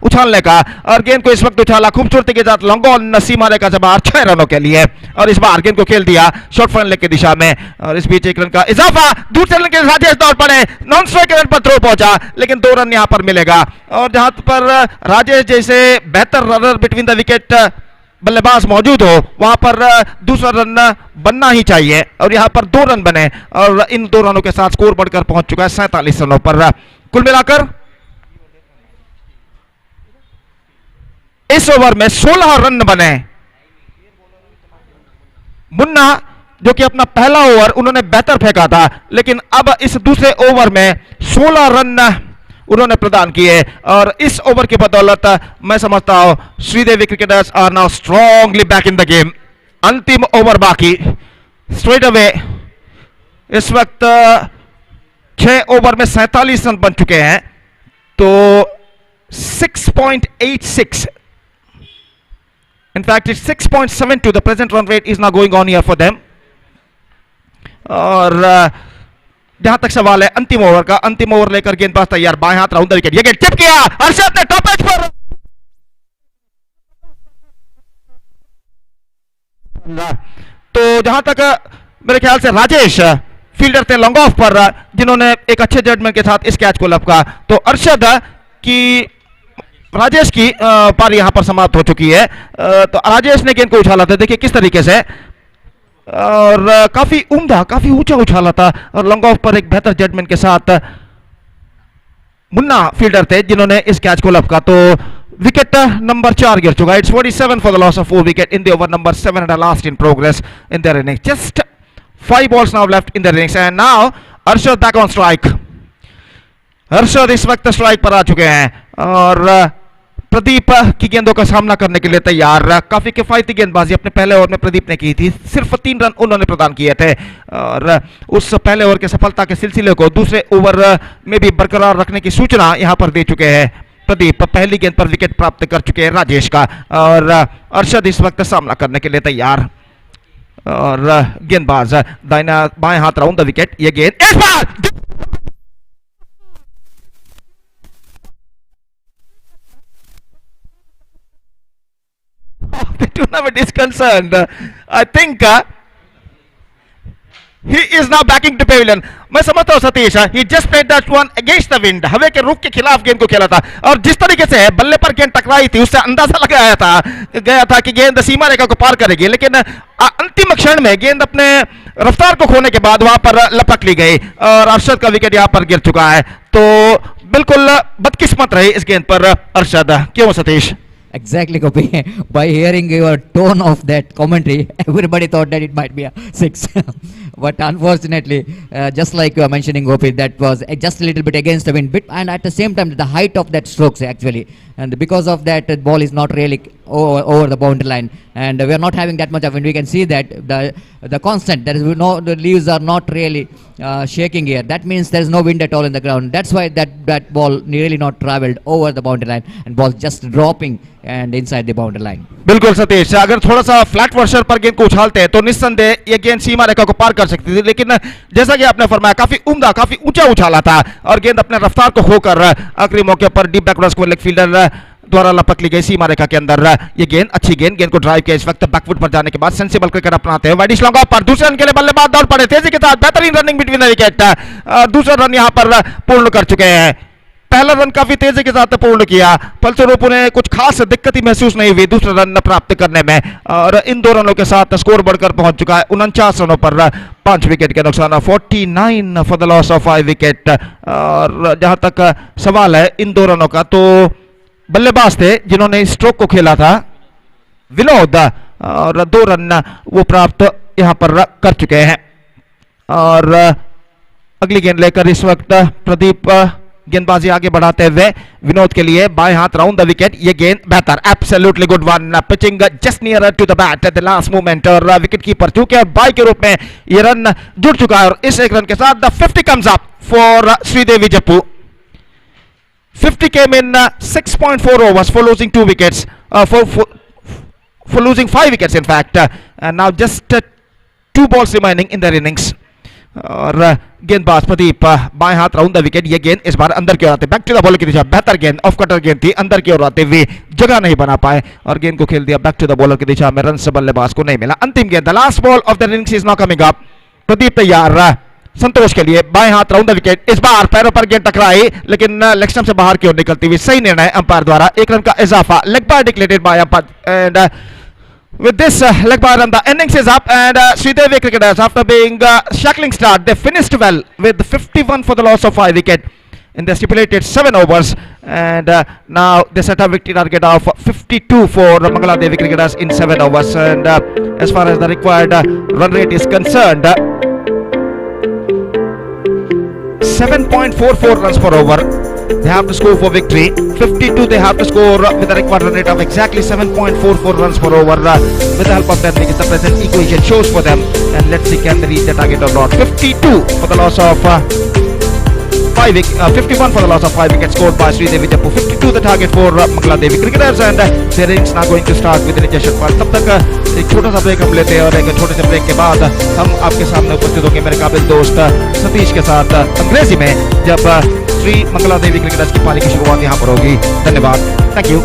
उछालने का और गेंद को इस वक्त उछाला खूबसूरती के साथ लॉन्ग ऑन सीमा रेखा से बाहर 6 रनों के लिए. और इस बार गेंद को खेल दिया शॉर्ट फ्रंट लेग की दिशा में और इस बीच 1 रन का इजाफा. दूसरे रन के राजेश दौड़ पड़े, नॉन स्ट्राइक रन पर थ्रो पहुंचा लेकिन 2 रन यहां पर मिलेगा. और जहां पर राजेश जैसे बेहतर रनर बिटवीन द विकेट बल्लेबाज मौजूद हो वहां पर दूसरा रन बनना ही चाहिए और यहां पर 2 रन बने और इन 2 रनों के साथ स्कोर बढ़कर पहुंच चुका है 47 रनों पर. कुल मिलाकर इस ओवर में 16 रन बने. मुन्ना जो कि अपना पहला ओवर उन्होंने बेहतर फेंका था लेकिन अब इस दूसरे ओवर में 16 रन उन्होंने प्रदान किए और इस ओवर की बदौलत मैं समझता हूं Sridevi cricketers are now strongly back in the game. अंतिम ओवर बाकी. स्ट्रेट अवे इस वक्त 6 ओवर में 47 रन बन चुके हैं तो 6.86 in fact it's 6.72 the present run rate is now going on here for them. और जहां तक सवाल है अंतिम ओवर का, अंतिम ओवर लेकर गेंदबाज तैयार, बाएं हाथ राउंड द विकेट. ये गेंद चिप किया, अर्शद ने टॉप एज पर तो जहां तक मेरे ख्याल से राजेश फील्डर थे लॉन्ग ऑफ पर जिन्होंने एक अच्छे जजमेंट के साथ इस कैच को लपका. तो अर्शद की राजेश की पारी यहां पर समाप्त हो चुकी है. तो राजेश ने गेंद को उछाला था, देखिए किस तरीके से और काफी उम्दा काफी ऊंचा उछाला था और लॉन्ग ऑफ पर एक बेहतर जजमेंट के साथ मुन्ना फील्डर थे जिन्होंने इस कैच को लपका. तो विकेट नंबर 4 गिर चुका है. It's 47 for the loss of 4 wicket in the over number 7 and last in progress in their innings. Just 5 balls now left in their innings and now Arshad back on strike. Arshad इस वक्त strike पर आ चुके हैं और प्रदीप की गेंदों का सामना करने के लिए तैयार. काफी किफायती गेंदबाजी अपने पहले ओवर में प्रदीप ने की थी, सिर्फ 3 रन उन्होंने प्रदान किए थे और उस पहले ओवर के सफलता के सिलसिले को दूसरे ओवर में भी बरकरार रखने की सूचना यहां पर दे चुके हैं प्रदीप. पहली गेंद पर विकेट प्राप्त कर चुके हैं राजेश का और अर्शद इस वक्त सामना करने के लिए तैयार और गेंदबाज दाहिना बाएं हाथ राउंड द विकेट. ये गेंद इस बार the tournament is concerned. I think he is now backing to pavilion. मैं समझता हूं Satish he just played that one against the wind. हवा के रुख के खिलाफ गेंद को खेला था और जिस तरीके से बल्ले पर गेंद टकराई थी उससे अंदाजा लगाया गया था कि गेंद सीमा रेखा को पार करेगी लेकिन अंतिम क्षण में गेंद अपने रफ्तार को खोने के बाद वहां पर लपक ली गई और अर्शद का विकेट यहां पर गिर चुका है. तो बिल्कुल बदकिस्मत रही इस गेंद पर अर्शद. क्यों Satish? Exactly, Gopi. By hearing your tone of that commentary, everybody thought that it might be a 6. But unfortunately, just like you are mentioning, Gopi, that was just a little bit against the wind bit, and at the same time, the height of that strokes actually, and because of that, the ball is not really over the boundary line, and we are not having that much of wind. We can see that the constant, there is no, the leaves are not really shaking here. That means there is no wind at all in the ground. That's why that ball really not traveled over the boundary line, and ball just dropping and inside the boundary line. बिल्कुल सतीश, अगर थोड़ा सा flat वर्षर पर गेंद को उछालते हैं तो निस्संदेह ये गेंद सीमा रेखा को पार कर सकती थी लेकिन जैसा कि आपने फरमाया काफी उम्दा काफी ऊंचा उछाला था और गेंद अपने रफ्तार को खोकर आखिरी मौके पर deep backward square leg fielder द्वारा लपक ली गई सीमा रेखा के अंदर. ये गेंद अच्छी गेंद को ड्राइव किया इस वक्त बैकफुट पर जाने के बाद सेंसिबल क्रिकेट अपनाते हैं. वाइडिश लॉन्ग ऑफ पर दूसरे रन के लिए बल्लेबाज दौड़ पड़े तेजी के साथ, बेहतरीन रनिंग बिटवीन द विकेट. दूसरा रन यहां पर पूर्ण कर चुके हैं. पहला रन काफी तेजी के साथ पूर्ण किया, फलस्वरूप उन्हें कुछ खास दिक्कत महसूस नहीं हुई दूसरा रन प्राप्त करने में और इन 2 रनों के साथ स्कोर बढ़कर पहुंच चुका है 49 रनों पर 5 विकेट के नुकसान. 49 for the loss of 5 wicket. और जहां तक सवाल है इन 2 रनों का तो बल्लेबाज थे जिन्होंने स्ट्रोक को खेला था, विनोद, और 2 रन वो प्राप्त यहां पर कर चुके हैं। और अगली गेंद लेकर इस वक्त प्रदीप गेंदबाजी आगे बढ़ाते हुए विनोद के लिए बाएं हाथ राउंड द विकेट। ये गेंद बेहतर, absolutely good one, pitching just near to the bat at the last moment, और विकेट कीपर चूंकि बाई के रूप में ये रन जुड़ चुका है और इस एक रन के साथ the 50 comes up for Sridevi Jappu. 50 came in 6.4 overs for losing 2 wickets, for losing 5 wickets in fact, and now just 2 balls remaining in their innings. और गेंदबाज प्रदीप बाएं हाथ राउंड द विकेट। ये गेंद इस बार अंदर की ओर आते, बैक टू द बॉल की दिशा, बेहतर गेंद, ऑफ कटर गेंद थी, अंदर की ओर आते हुए जगह नहीं बना पाए और गेंद को खेल दिया बैक टू द बॉलर की दिशा में, रन से बल्लेबाज को नहीं मिला। अंतिम गेंद, the last ball of the innings is now coming up. Pradeep तैयार संतोष के लिए, बाएं हाथ राउंड द विकेट। इस बार पैरों पर गेंद टकराई लेकिन लेग स्टंप से बाहर की ओर निकलती हुई, सही निर्णय अंपायर द्वारा, 1 रन का इजाफा, leg bye declared by umpire, and with this leg by run the innings is up, and Sridevi cricketers after being shackling start they finished well with 51 for the loss of 5 wicket in the stipulated 7 overs, and now they set a victory target of 52 for Mangala Devi cricketers in 7 overs, and as far as the required run rate is concerned, 7.44 runs per over they have to score for victory. 52 they have to score with a required run rate of exactly 7.44 runs per over, with the help of that because the present equation shows for them, and let's see can they reach the target or not. 52 for the loss of 51 for the loss of 5 wickets scored by Sridevi Jeppu. 52 the target for Mangala Devi cricketers, and their innings now going to start with an injection ball. तब तक एक छोटा सा break हम लेते हैं और एक छोटे से ब्रेक के बाद हम आपके सामने उपस्थित होंगे मेरे काबिल दोस्त सतीश के साथ अंग्रेजी में, जब श्री मंगला देवी क्रिकेटर्स की पारी की शुरुआत यहाँ पर होगी। धन्यवाद, thank you.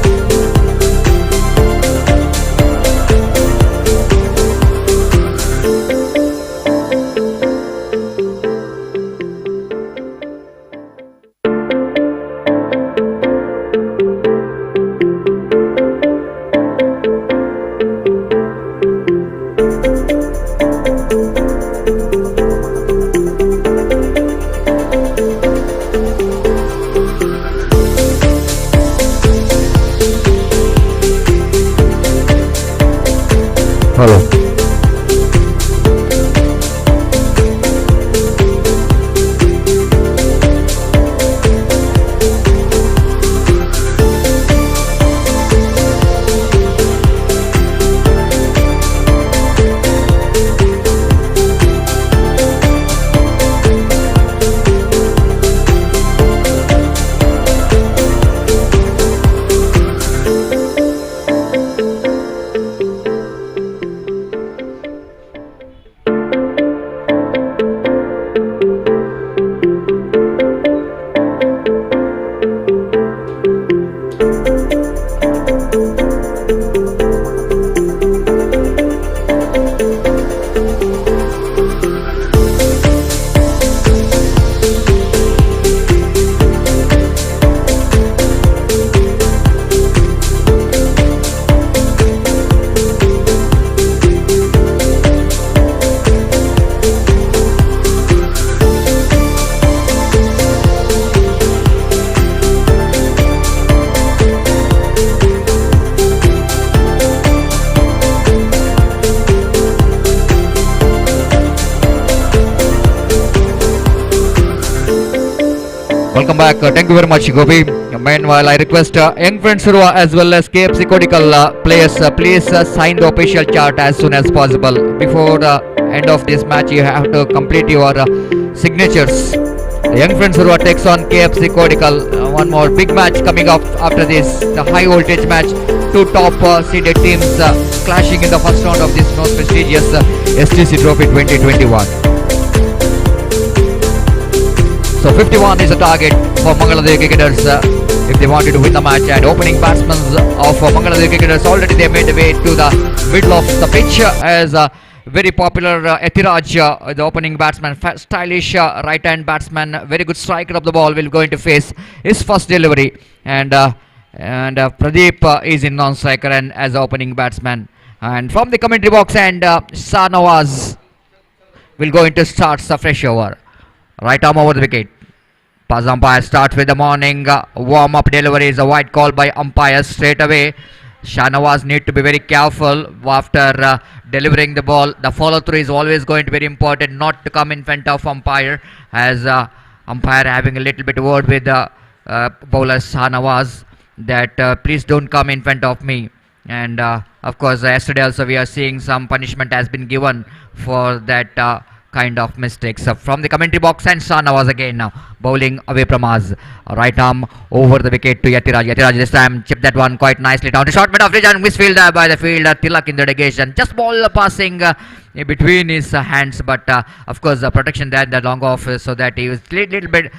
Hello, Welcome back. Thank you very much, Gopi. Meanwhile, I request young friends Urwa as well as KFC Codical players, please sign the official chart as soon as possible. Before the end of this match, you have to complete your signatures. The young friends Urwa takes on KFC Codical. One more big match coming up after this. The high voltage match. Two top seeded teams clashing in the first round of this most prestigious STC Trophy 2021. So 51 is the target for Mangala Devi cricketers if they wanted to win the match, and opening batsmen of Mangala Devi cricketers already they made their way to the middle of the pitch as very popular Etiraj, the opening batsman, stylish right hand batsman, very good striker of the ball, will going to face his first delivery, and Pradeep is in non-striker and as opening batsman, and from the commentary box, and Shah Nawaz will going to start the fresh over. Right arm over the wicket. Pass umpire starts with the morning warm-up delivery is a white call by umpire straight away. Shanawaz need to be very careful after delivering the ball. The follow-through is always going to be very important, not to come in front of umpire, as umpire having a little bit word with bowler Shanawaz that please don't come in front of me. And of course yesterday also we are seeing some punishment has been given for that kind of mistakes. From the commentary box, and Shanawaz again now bowling away from us. Right arm over the wicket to Yatiraj. Yatiraj this time chipped that one quite nicely down to short mid of region. Misfield by the fielder Tilak in the negation. Just ball passing between his hands, but of course the protection there, the long off, so that he was little bit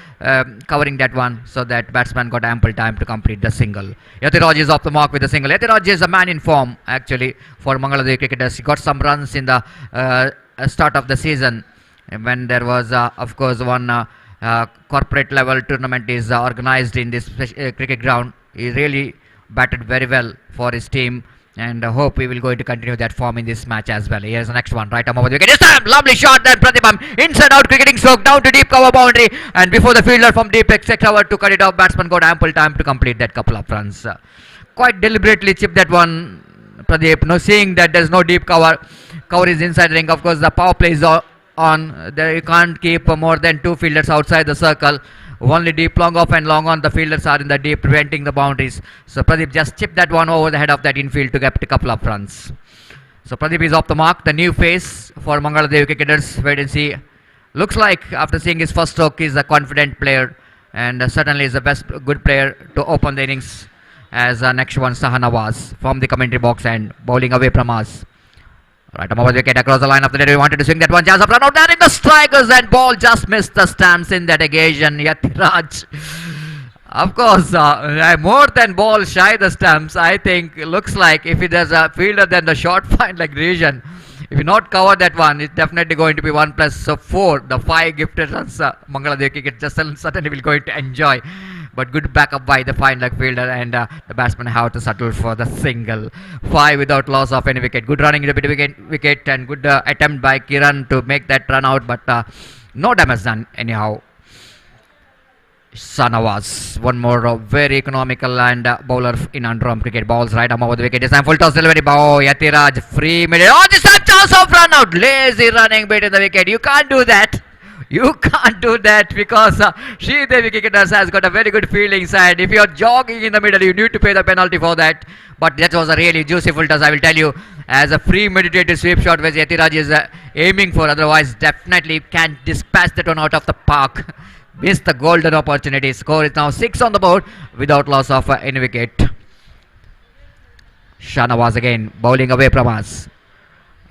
covering that one, so that batsman got ample time to complete the single. Yatiraj is off the mark with the single. Yatiraj is a man in form actually for Mangalore cricketers. He got some runs in the start of the season when there was of course one corporate level tournament is organized in this cricket ground. He really batted very well for his team, and hope we will going to continue that form in this match as well. Here's the next one, right arm over the wicket. This time, lovely shot. Then Pratibam inside out cricketing stroke down to deep cover boundary, and before the fielder from deep extra cover to cut it off, batsman got ample time to complete that couple of runs. Quite deliberately chipped that one, Pradeep. No, seeing that there's no deep cover. Cover is inside the ring. Of course, the power play is on. There you can't keep more than two fielders outside the circle. Only deep long off and long on, the fielders are in the deep, preventing the boundaries. So Pradeep just chipped that one over the head of that infield to get a couple of runs. So Pradeep is off the mark. The new face for Mangalore cricketers. Wait and see. Looks like after seeing his first stroke, he's a confident player, and certainly is the best good player to open the innings. As next one, Shanawaz from the commentary box and bowling away from us. Right, over the wicket across the line of the net. We wanted to swing that one. Chance of run out there in the strikers, and ball just missed the stamps in that occasion. Yatiraj, of course, more than ball shy the stamps. I think looks like if it is a fielder, then the short fine like region. If you not cover that one, it's definitely going to be 1 plus 4. The 5 gifted runs Mangalore cricket just certainly will going to enjoy. But good backup by the fine leg fielder, and the batsman have to settle for the single. 5 without loss of any wicket. Good running into the wicket and good attempt by Kiran to make that run out, but no damage done anyhow. Shanawaz, one more very economical and bowler in under-arm cricket. Balls right arm over the wicket. This time full toss delivery. Oh, Yatiraj free middle. Oh, this time chance of run out. Lazy running bit in the wicket. You can't do that. You can't do that because Devi cricketers has got a very good fielding side. If you're jogging in the middle, you need to pay the penalty for that. But that was a really juicy full toss, I will tell you. As a free meditated sweep shot which Yatiraj is aiming for, otherwise definitely can dispatch that one out of the park. Missed the golden opportunity. Score is now 6 on the board without loss of any wicket. Shanawaz again bowling away from us.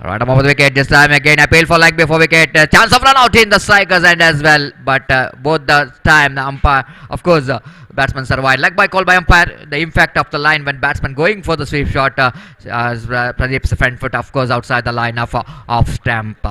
Right arm over the wicket. This time again appeal for leg before wicket. Chance of run out in the strikers end as well. But both the time the umpire, of course, batsman survived. Leg by call by umpire. The impact of the line when batsman going for the sweep shot. Pradeep's front foot, of course, outside the line of off stamp.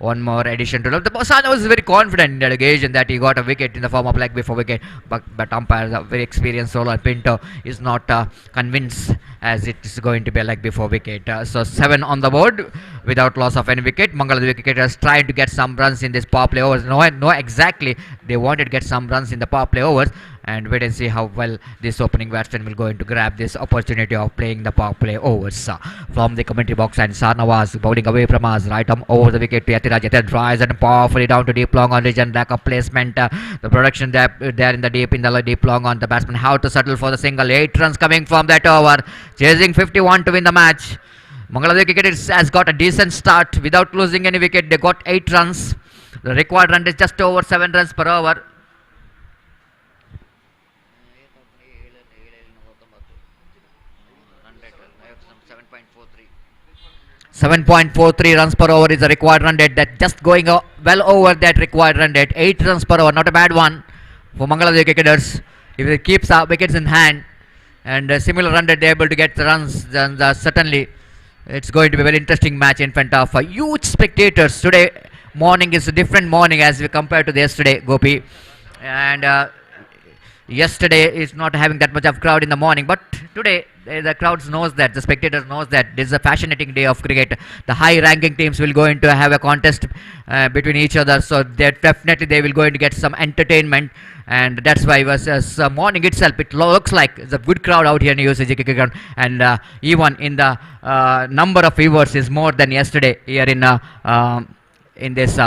One more addition to the Bosana was very confident in that occasion that he got a wicket in the form of leg before wicket. But umpire, the very experienced Roland Pinto, is not convinced as it is going to be a leg before wicket. So 7 on the board without loss of any wicket. Mangalore cricketers trying to get some runs in this power play overs. No, exactly. They wanted to get some runs in the power play overs, and wait and see how well this opening batsman will going to grab this opportunity of playing the power play overs. From the commentary box, and Shanawaz bowling away from us. Right arm over the wicket to Yatiraj. Yatiraj drives and powerfully down to deep long on region. Lack of placement. The production there in the deep long on. The batsman how to settle for the single. 8 runs coming from that over. Chasing 51 to win the match. Mangalore cricketers has got a decent start without losing any wicket. They got 8 runs. The required run is just over 7 runs per over. .43 runs per over is the required run rate. That just going well over that required run rate. 8 runs per over, not a bad one for Mangalore cricketers. If it keeps wickets in hand and a similar run rate, they're able to get the runs, then certainly it's going to be a very interesting match in front of huge spectators. Today morning is a different morning as we compare to the yesterday, Gopi. And Yesterday is not having that much of crowd in the morning, but today the crowds knows that, the spectators knows that this is a fascinating day of cricket. The high ranking teams will going to have a contest between each other, so that definitely they will going to get some entertainment, and that's why versus morning itself it looks like it's a good crowd out here in UCG cricket ground, and even in the number of viewers is more than yesterday here in this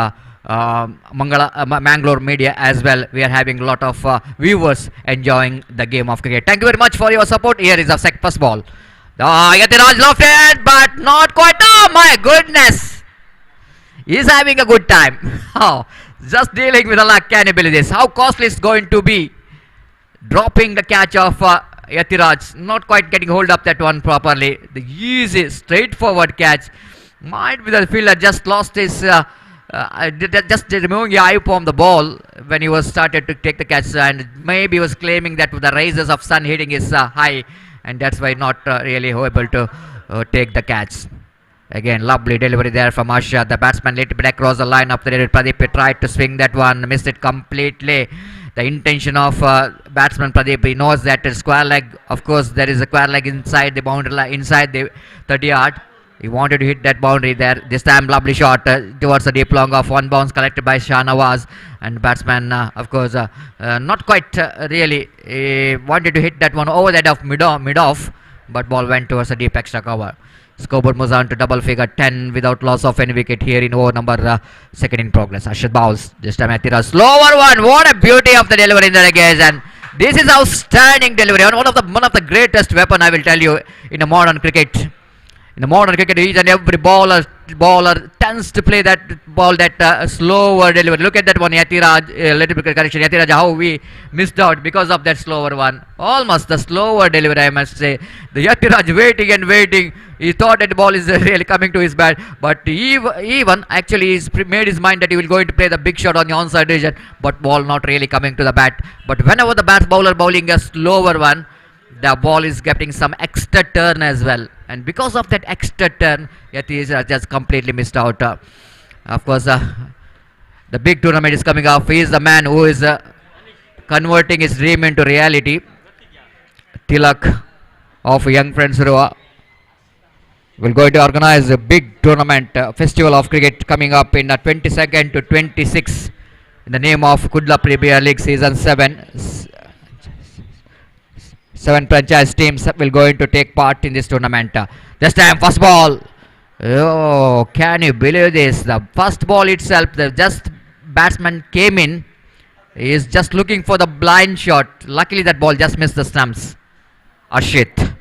Mangalore media as well. We are having a lot of viewers enjoying the game of cricket. Thank you very much for your support. Here is the first ball. Yatiraj lofted, but not quite. Oh my goodness! He's having a good time. Oh, just dealing with the luck. Can you believe this? How costly it's going to be? Dropping the catch of Yatiraj, not quite getting hold of that one properly. The easy, straightforward catch. Might be the fielder just lost his. Just removing the eye from the ball when he was started to take the catch, and maybe he was claiming that with the rays of sun hitting his high, and that's why not really able to take the catch. Again, lovely delivery there from Asha. The batsman little bit across the line up there. Pradeep tried to swing that one, missed it completely. The intention of batsman Pradeep, he knows that a square leg, of course there is a square leg inside the boundary line, inside the 30 yard. He wanted to hit that boundary there. This time lovely shot towards the deep long off. One bounce collected by Shah Nawaz. And batsman of course not quite really wanted to hit that one over that of mid off. But ball went towards the deep extra cover. Scoreboard moves on to double figure 10 without loss of any wicket here in over number second in progress. Ashad bowls. This time Atira slower one. What a beauty of the delivery in the occasion. This is outstanding delivery. One of the greatest weapon I will tell you in a modern cricket. In the modern cricket, each and every bowler tends to play that ball, that slower delivery. Look at that one, Yatiraj, little bit correction, Yatiraj, how we missed out because of that slower one. Almost the slower delivery, I must say. The Yatiraj waiting and waiting. He thought that the ball is really coming to his bat, but even actually he's made his mind that he will going to play the big shot on the onside region, but ball not really coming to the bat. But whenever the bowler bowling a slower one, the ball is getting some extra turn as well, and because of that extra turn, Yatish just completely missed out. Of course, the big tournament is coming up. He is the man who is converting his dream into reality. Tilak of Young Friends Urwa will going to organize a big tournament, festival of cricket coming up in 22nd to 26 in the name of Kudla Premier League Season 7. 7 franchise teams will going to take part in this tournament. This time first ball. Oh, can you believe this? The first ball itself, the just batsman came in. He is just looking for the blind shot. Luckily that ball just missed the stumps. Ashit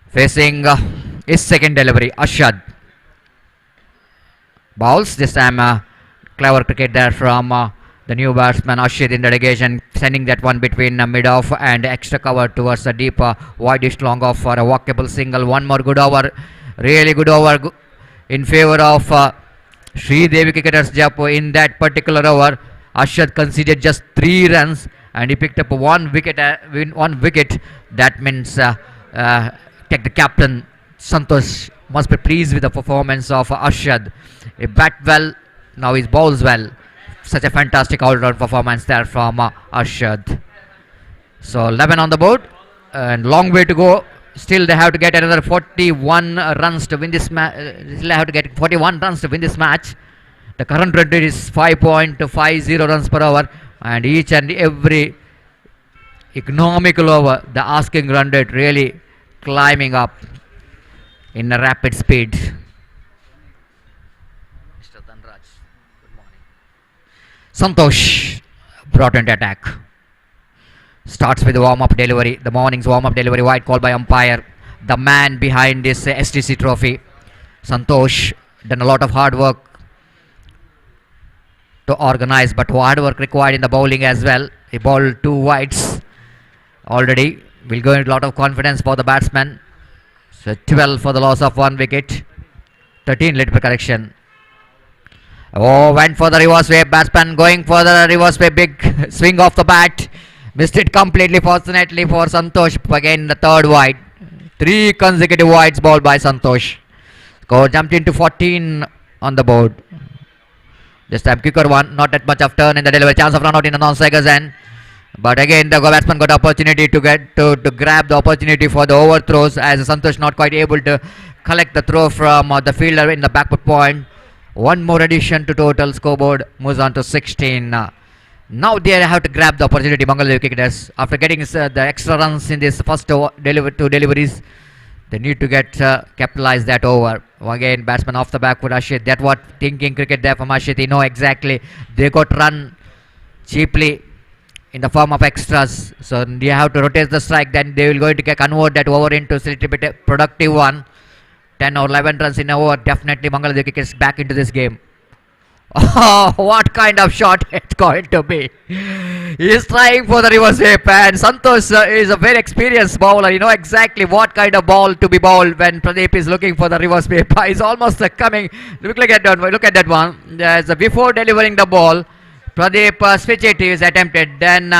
facing his second delivery. Ashad bowls. This time clever cricket there from the new batsman Ashit in the delegation, sending that one between mid off and extra cover towards the deep wideish long off for a walkable single. One more good over, really good over in favor of Sri Devi cricketers Jeppu. In that particular over, Ashit conceded just 3 runs and he picked up one wicket. That means take the captain Santosh must be pleased with the performance of Ashad. He bat well, now he bowls well. Such a fantastic all-round performance there from Ashad. So 11 on the board and long way to go. Still they have to get another 41 runs to win this match. Still have to get 41 runs to win this match. The current run rate is 5.50 runs per hour, and each and every economical over, the asking run rate really climbing up in a rapid speed. Santosh brought into attack. Starts with the warm-up delivery. The morning's warm-up delivery, wide call by umpire. The man behind this STC trophy. Santosh done a lot of hard work to organize, but hard work required in the bowling as well. He bowled 2 wides already. Will go into a lot of confidence for the batsman. So 12 for the loss of 1 wicket. 13 little correction. Oh, went for the reverse wave. Batsman going for the reverse wave. Big swing off the bat. Missed it completely, fortunately for Santosh. Again the 3rd wide. 3 consecutive wides bowled by Santosh. Score jumped into 14 on the board. This time quicker one. Not that much of turn in the delivery. Chance of run out in the non-strikers end. But again, the batsman got opportunity to get to grab the opportunity for the overthrows as Santosh not quite able to collect the throw from the fielder in the backward point. One more addition to total scoreboard moves on to 16. Now they have to grab the opportunity, Mangalore cricketers. After getting the extra runs in this first two deliveries, they need to get capitalize that over. Again, batsman off the back foot, Ashit. That what thinking cricket there from Ashit. He know exactly. They got run cheaply in the form of extras. So you have to rotate the strike. Then they will going to convert that over into a little bit productive one. 10 or 11 runs in an over. Definitely Mangalore cricketers back into this game. Oh, what kind of shot it's going to be. He is trying for the reverse whip, and Santosh is a very experienced bowler. You know exactly what kind of ball to be bowled when Pradeep is looking for the reverse whip. He's almost coming. Look at that one. Before delivering the ball, Pradeep switch it is attempted. Then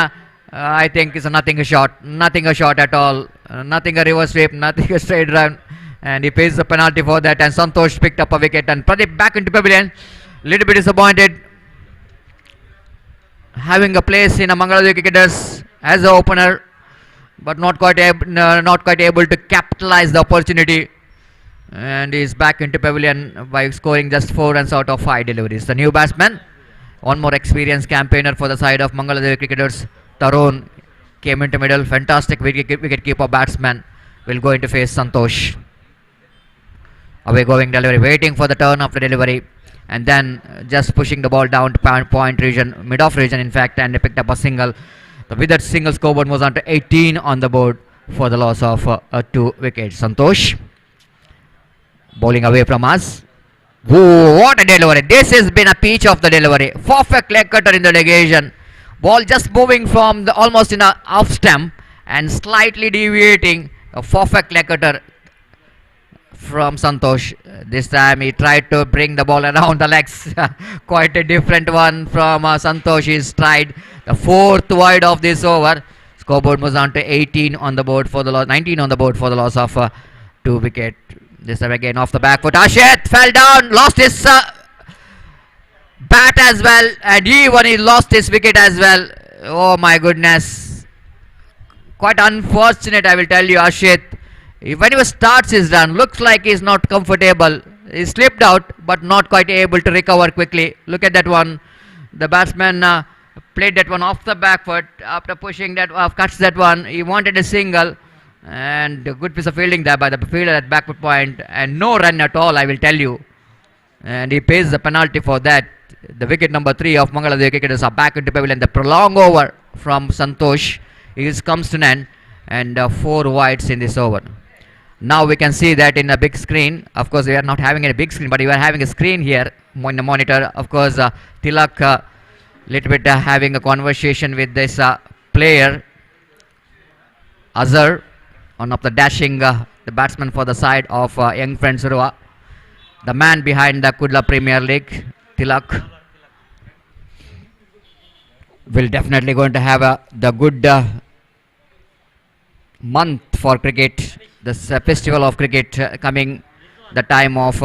I think it's nothing a shot at all. Nothing a reverse whip, nothing a straight run. And he pays the penalty for that, and Santosh picked up a wicket, and Pradeep back into pavilion. Little bit disappointed having a place in a Mangalore cricketers as an opener, but not quite able to capitalize the opportunity, and is back into pavilion by scoring just 4 runs out of 5 deliveries. The new batsman, one more experienced campaigner for the side of Mangalore cricketers, Tarun, came into middle. Fantastic wicket keeper batsman will go into face Santosh. Away going delivery, waiting for the turn of the delivery, and then just pushing the ball down to point region, mid-off region in fact, and they picked up a single. With that single, scoreboard moves on to 18 on the board for the loss of 2 wickets. Santosh bowling away from us. Whoa, what a delivery. This has been a peach of the delivery. Perfect leg cutter in the negation. Ball just moving from the almost in a off stump and slightly deviating. A perfect leg cutter from Santosh. This time he tried to bring the ball around the legs. Quite a different one from Santosh's stride. The 4th wide of this over. Scoreboard moves on to 18 on the board for the loss, 19 on the board for the loss of 2 wicket. This time again off the back foot. Ashit fell down, lost his bat as well, and even he lost his wicket as well. Oh my goodness. Quite unfortunate, I will tell you, Ashit. When he starts his run, looks like he's not comfortable. He slipped out, but not quite able to recover quickly. Look at that one. The batsman played that one off the back foot. After pushing that off, cuts that one. He wanted a single, and a good piece of fielding there by the fielder at backward point, and no run at all, I will tell you. And he pays the penalty for that. The wicket number 3 of Mangalore cricketers are back into pavilion. The prolonged over from Santosh comes to an end, and 4 wides in this over. Now we can see that in a big screen. Of course, we are not having a big screen, but we are having a screen here in the monitor. Of course, Tilak little bit having a conversation with this player, Azhar, one of the dashing the batsman for the side of young friends Urwa, the man behind the Kudla Premier League. Tilak will definitely going to have the good month for cricket. This festival of cricket coming, the time of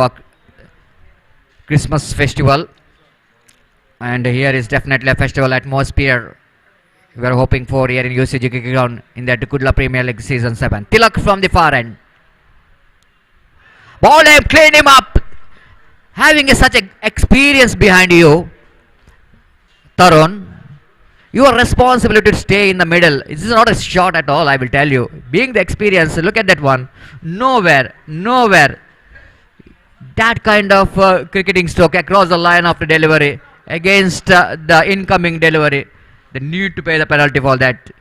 Christmas festival, and here is definitely a festival atmosphere we are hoping for here in UCG cricket ground in the Kudla Premier League season 7. Tilak from the far end, ball him, clean him up. Having such an experience behind you, Tarun, your responsibility to stay in the middle. This is not a shot at all, I will tell you. Being the experience, look at that one. Nowhere. That kind of cricketing stroke across the line of the delivery against the incoming delivery. They need to pay the penalty for that.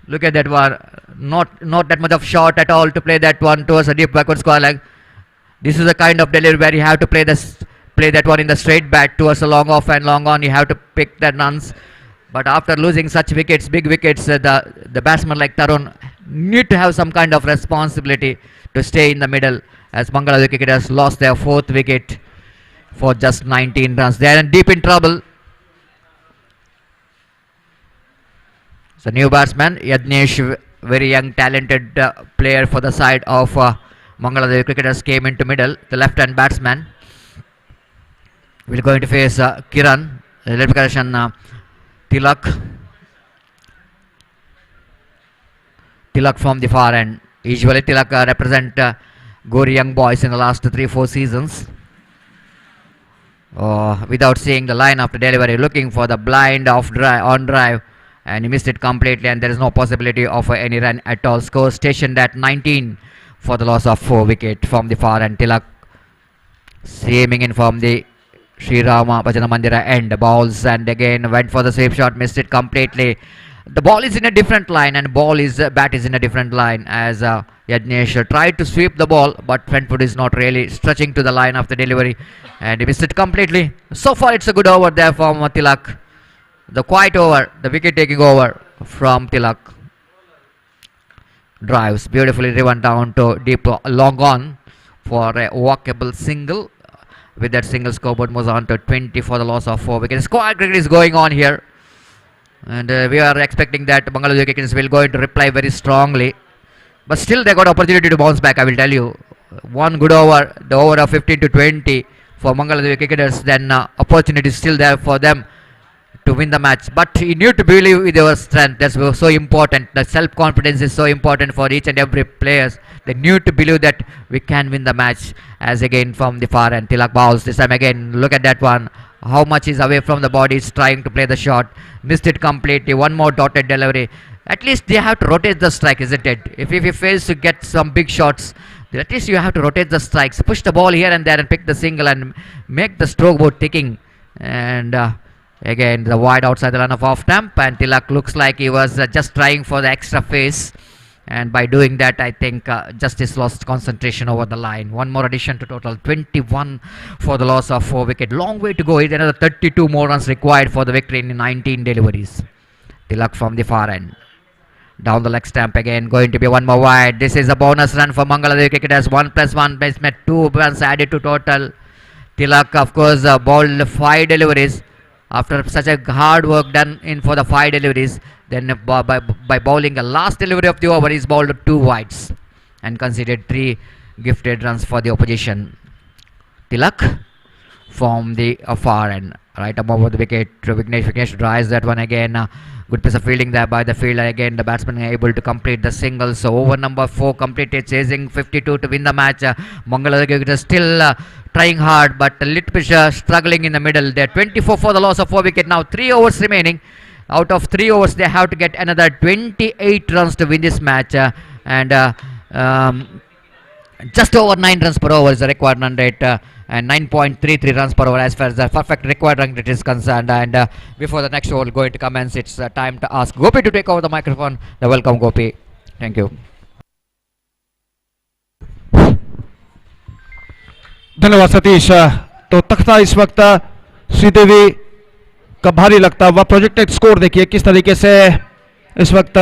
Look at that one. Not that much of shot at all to play that one towards a deep backward square leg. This is the kind of delivery where you have to play that one in the straight bat towards a long off and long on. You have to pick the runs. But after losing such wickets, big wickets, the batsman like Tarun need to have some kind of responsibility to stay in the middle, as Mangalore cricketers lost their 4th wicket for just 19 runs. They are deep in trouble. So new batsman, Yadnesh, very young, talented player for the side of Mangalore cricketers, came into middle. The left-hand batsman will going to face Kiran. Tilak Tilak from the far end. Usually Tilak represent Gori young boys in the last 3-4 seasons. Without seeing the line of the delivery, looking for the blind on drive, and he missed it completely, and there is no possibility of any run at all. Score stationed at 19 for the loss of 4 wicket from the far end. Tilak seaming in from the Sri Rama Bhajana Mandira end. Balls, and again went for the sweep shot, missed it completely. The ball is in a different line, and bat is in a different line, as Yajnesh tried to sweep the ball, but front foot is not really stretching to the line of the delivery, and he missed it completely. So far it's a good over there from Tilak. The quiet over, the wicket taking over from Tilak. Drives beautifully driven down to deep long on for a walkable single. With that single, scoreboard moves on to 20 for the loss of 4 wickets. Squad cricket is going on here, and we are expecting that Mangalore Crickets will go into reply very strongly, but still they got opportunity to bounce back. I will tell you, one good over, the over of 15 to 20 for Mangalore Cricketers, then opportunity is still there for them to win the match. But you need to believe with your strength. That's so important. The self-confidence is so important for each and every players. They need to believe that we can win the match. As again from the far end, Tilak bowls this time again. Look at that one. How much is away from the body, is trying to play the shot. Missed it completely. One more dotted delivery. At least they have to rotate the strike, isn't it? If he fails to get some big shots, at least you have to rotate the strikes. Push the ball here and there and pick the single and make the stroke board ticking. And again the wide outside the line of off stump, and Tilak looks like he was just trying for the extra face. And by doing that, I think Justice lost concentration over the line. One more addition to total 21 for the loss of 4 wicket. Long way to go. It's another 32 more runs required for the victory in 19 deliveries. Tilak from the far end. Down the leg stamp again. Going to be one more wide. This is a bonus run for Mangalore Cricketers. 1+1 base met 2 runs added to total. Tilak, of course, bowled 5 deliveries. After such a hard work done in for the 5 deliveries, then by bowling the last delivery of the over, he's bowled 2 wides and conceded 3 gifted runs for the opposition. Tilak from the far end, right above the wicket. Vignesh drives that one again. Good piece of fielding there by the fielder. Again, the batsman able to complete the single. So over number 4 completed, chasing 52 to win the match. Mangalore is still trying hard, but a little bit struggling in the middle. They're 24 for the loss of 4 wicket. Now 3 overs remaining. Out of 3 overs, they have to get another 28 runs to win this match. Just over 9 runs per over is the required run rate, and 9.33 runs per over as far as the perfect required run rate is concerned. And before the next over going to commence, it's time to ask Gopi to take over the microphone. Welcome, Gopi. Thank you. धन्यवाद सतीश। तो तख्ता इस वक्त श्रीदेवी का भारी लगता हुआ projected score देखिए किस तरीके से इस वक्त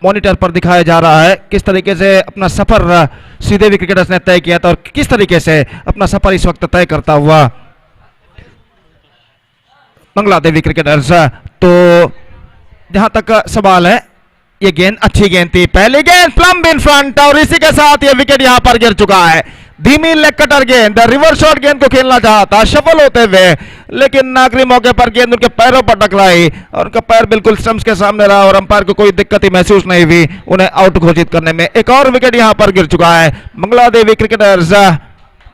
मॉनिटर पर दिखाया जा रहा है, किस तरीके से अपना सफर श्रीदेवी क्रिकेटर्स ने तय किया था और किस तरीके से अपना सफर इस वक्त तय करता हुआ मंगला देवी क्रिकेटर्स। तो जहां तक सवाल है, ये गेंद अच्छी गेंद थी, पहली गेंद प्लम्ब इन फ्रंट, और इसी के साथ ये विकेट यहां पर गिर चुका है। धीमी लेग कटर गेंद, रिवर्स शॉट गेंद को खेलना चाहता सफल होते हुए, लेकिन आखिरी मौके पर गेंद उनके पैरों पर टकराई और उनका पैर बिल्कुल स्टंप्स के सामने रहा और अंपायर को कोई दिक्कत ही महसूस नहीं हुई उन्हें आउट घोषित करने में। एक और विकेट यहां पर गिर चुका है। मंगला देवी क्रिकेटर्स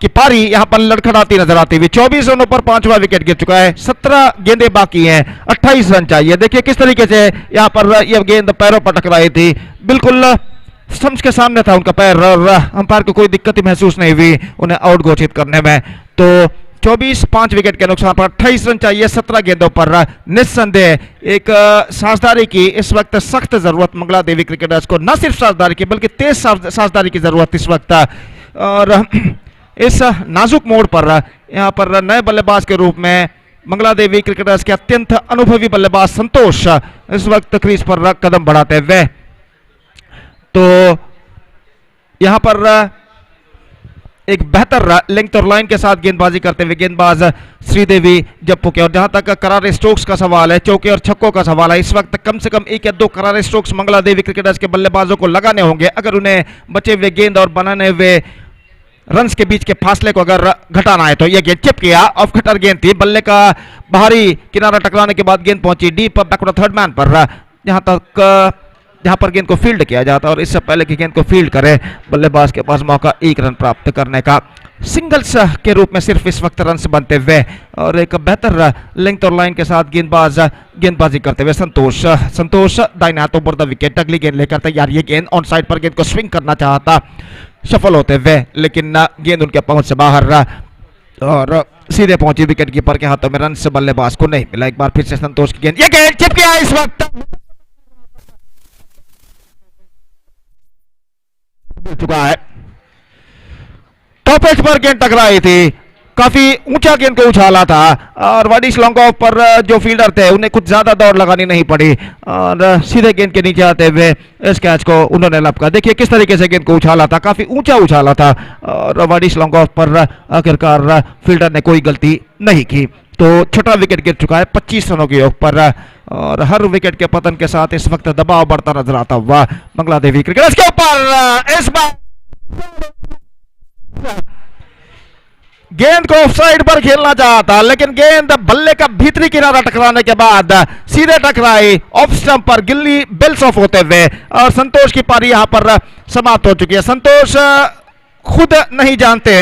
की पारी यहां पर लड़खड़ाती नजर आती हुई। 24 रनों पर 5वां विकेट गिर चुका है। 17 गेंदें बाकी हैं, 28 रन चाहिए। देखिए किस तरीके से यहां पर यह गेंद पैरों पर टकराई थी, बिल्कुल स्टंप्स के सामने था उनका पैर और अंपायर को कोई दिक्कत ही महसूस नहीं हुई उन्हें आउट घोषित करने में। तो 24 5 विकेट के नुकसान पर 28 रन चाहिए 17 गेंदों पर। निस्संदेह एक साझेदारी की इस वक्त सख्त जरूरत मंगला देवी क्रिकेटर्स को, न सिर्फ साझेदारी की बल्कि तेज साझेदारी की जरूरत इस वक्त। और इस नाजुक मोड़ पर यहां पर नए बल्लेबाज के रूप में मंगला देवी क्रिकेटर्स के अत्यंत अनुभवी बल्लेबाज संतोष इस वक्त क्रीज पर कदम बढ़ाते हुए। तो यहां पर एक बेहतर लेंथ और लाइन के साथ गेंदबाजी करते हुए गेंदबाज श्रीदेवी जप्पू के। और जहां तक करारे स्ट्रोक्स का सवाल है, चौके और छक्कों का सवाल है, इस वक्त कम से कम 1 या 2 करारे स्ट्रोक्स मंगला देवी क्रिकेटर्स के बल्लेबाजों को लगाने होंगे अगर उन्हें बचे हुए गेंद और बनाने हुए रन्स के बीच के फासले को अगर घटाना है। तो यह गेंद चिप किया, ऑफ कटर गेंद थी, बल्ले का बाहरी किनारा टकराने के बाद गेंद पहुंची डीप बैकवर्ड थर्ड मैन पर। जहां तक जहां पर गेंद को फील्ड किया जाता और इससे पहले कि गेंद को फील्ड करे बल्लेबाज के पास मौका एक रन प्राप्त करने का। सिंगल्स के रूप में सिर्फ इस वक्त रन बनते हुए और एक बेहतर लेंथ और लाइन के साथ गेंदबाजी करते हुए संतोष दाहिने हाथों पर द विकेट। अगली गेंद लेकर तैयार, ये गेंद ऑन साइड पर गेंद को स्विंग करना चाहता सफल होते हुए, लेकिन गेंद उनके पहुंच से बाहर और सीधे पहुंची विकेट कीपर के हाथों में। रन से बल्लेबाज को नहीं मिला। एक बार फिर से संतोष की गेंद, ये गेंद चिप गया इस वक्त चुका है। टॉप एज पर गेंद टकराई थी, काफी ऊंचा गेंद को उछाला था और वाइडिश लॉन्ग ऑफ पर जो फील्डर थे उन्हें कुछ ज्यादा दौड़ लगानी नहीं पड़ी और सीधे गेंद के नीचे आते हुए इस कैच को उन्होंने लपका। देखिए किस तरीके से गेंद को उछाला था, काफी ऊंचा उछाला था और वाइडिश लॉन्ग ऑफ पर आखिरकार फील्डर ने कोई गलती नहीं की। तो छठा विकेट गिर चुका है 25 रनों के योग पर और हर विकेट के पतन के साथ इस वक्त दबाव बढ़ता नजर आता हुआ मंगला देवी क्रिकेटर्स के ऊपर। इस बार गेंद को ऑफसाइड पर खेलना चाहता, लेकिन गेंद बल्ले का भीतरी किनारा टकराने के बाद सीधे टकराई ऑफ स्टंप पर, गिल्ली बेल्स ऑफ होते हुए और संतोष की पारी यहां पर समाप्त हो चुकी है। संतोष खुद नहीं जानते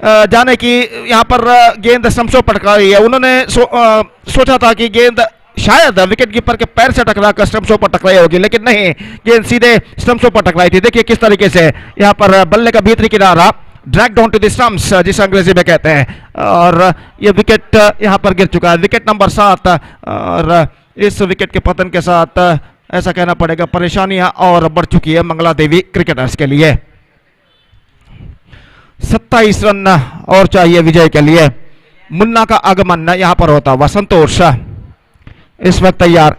जाने की यहां पर गेंद स्टंप्सों पर टकराई है। उन्होंने सोचा था कि गेंद शायद विकेट कीपर के पैर से टकरा कर स्टंप्सों पर टकराई होगी, लेकिन नहीं, गेंद सीधे स्टंप्सों पर टकराई थी। देखिए किस तरीके से यहां पर बल्ले का भीतरी किनारा drag down to the stumps जिसे अंग्रेजी में कहते हैं और ये विकेट यहां पर गिर चुका है, विकेट नंबर 7 और इस विकेट के पतन के साथ ऐसा कहना पड़ेगा परेशानियां और बढ़ चुकी है मंगला देवी क्रिकेटर्स के लिए। 27 रन और चाहिए विजय के लिए। मुन्ना का आगमन यहां पर होता हुआ, संतोष इस वक्त तैयार।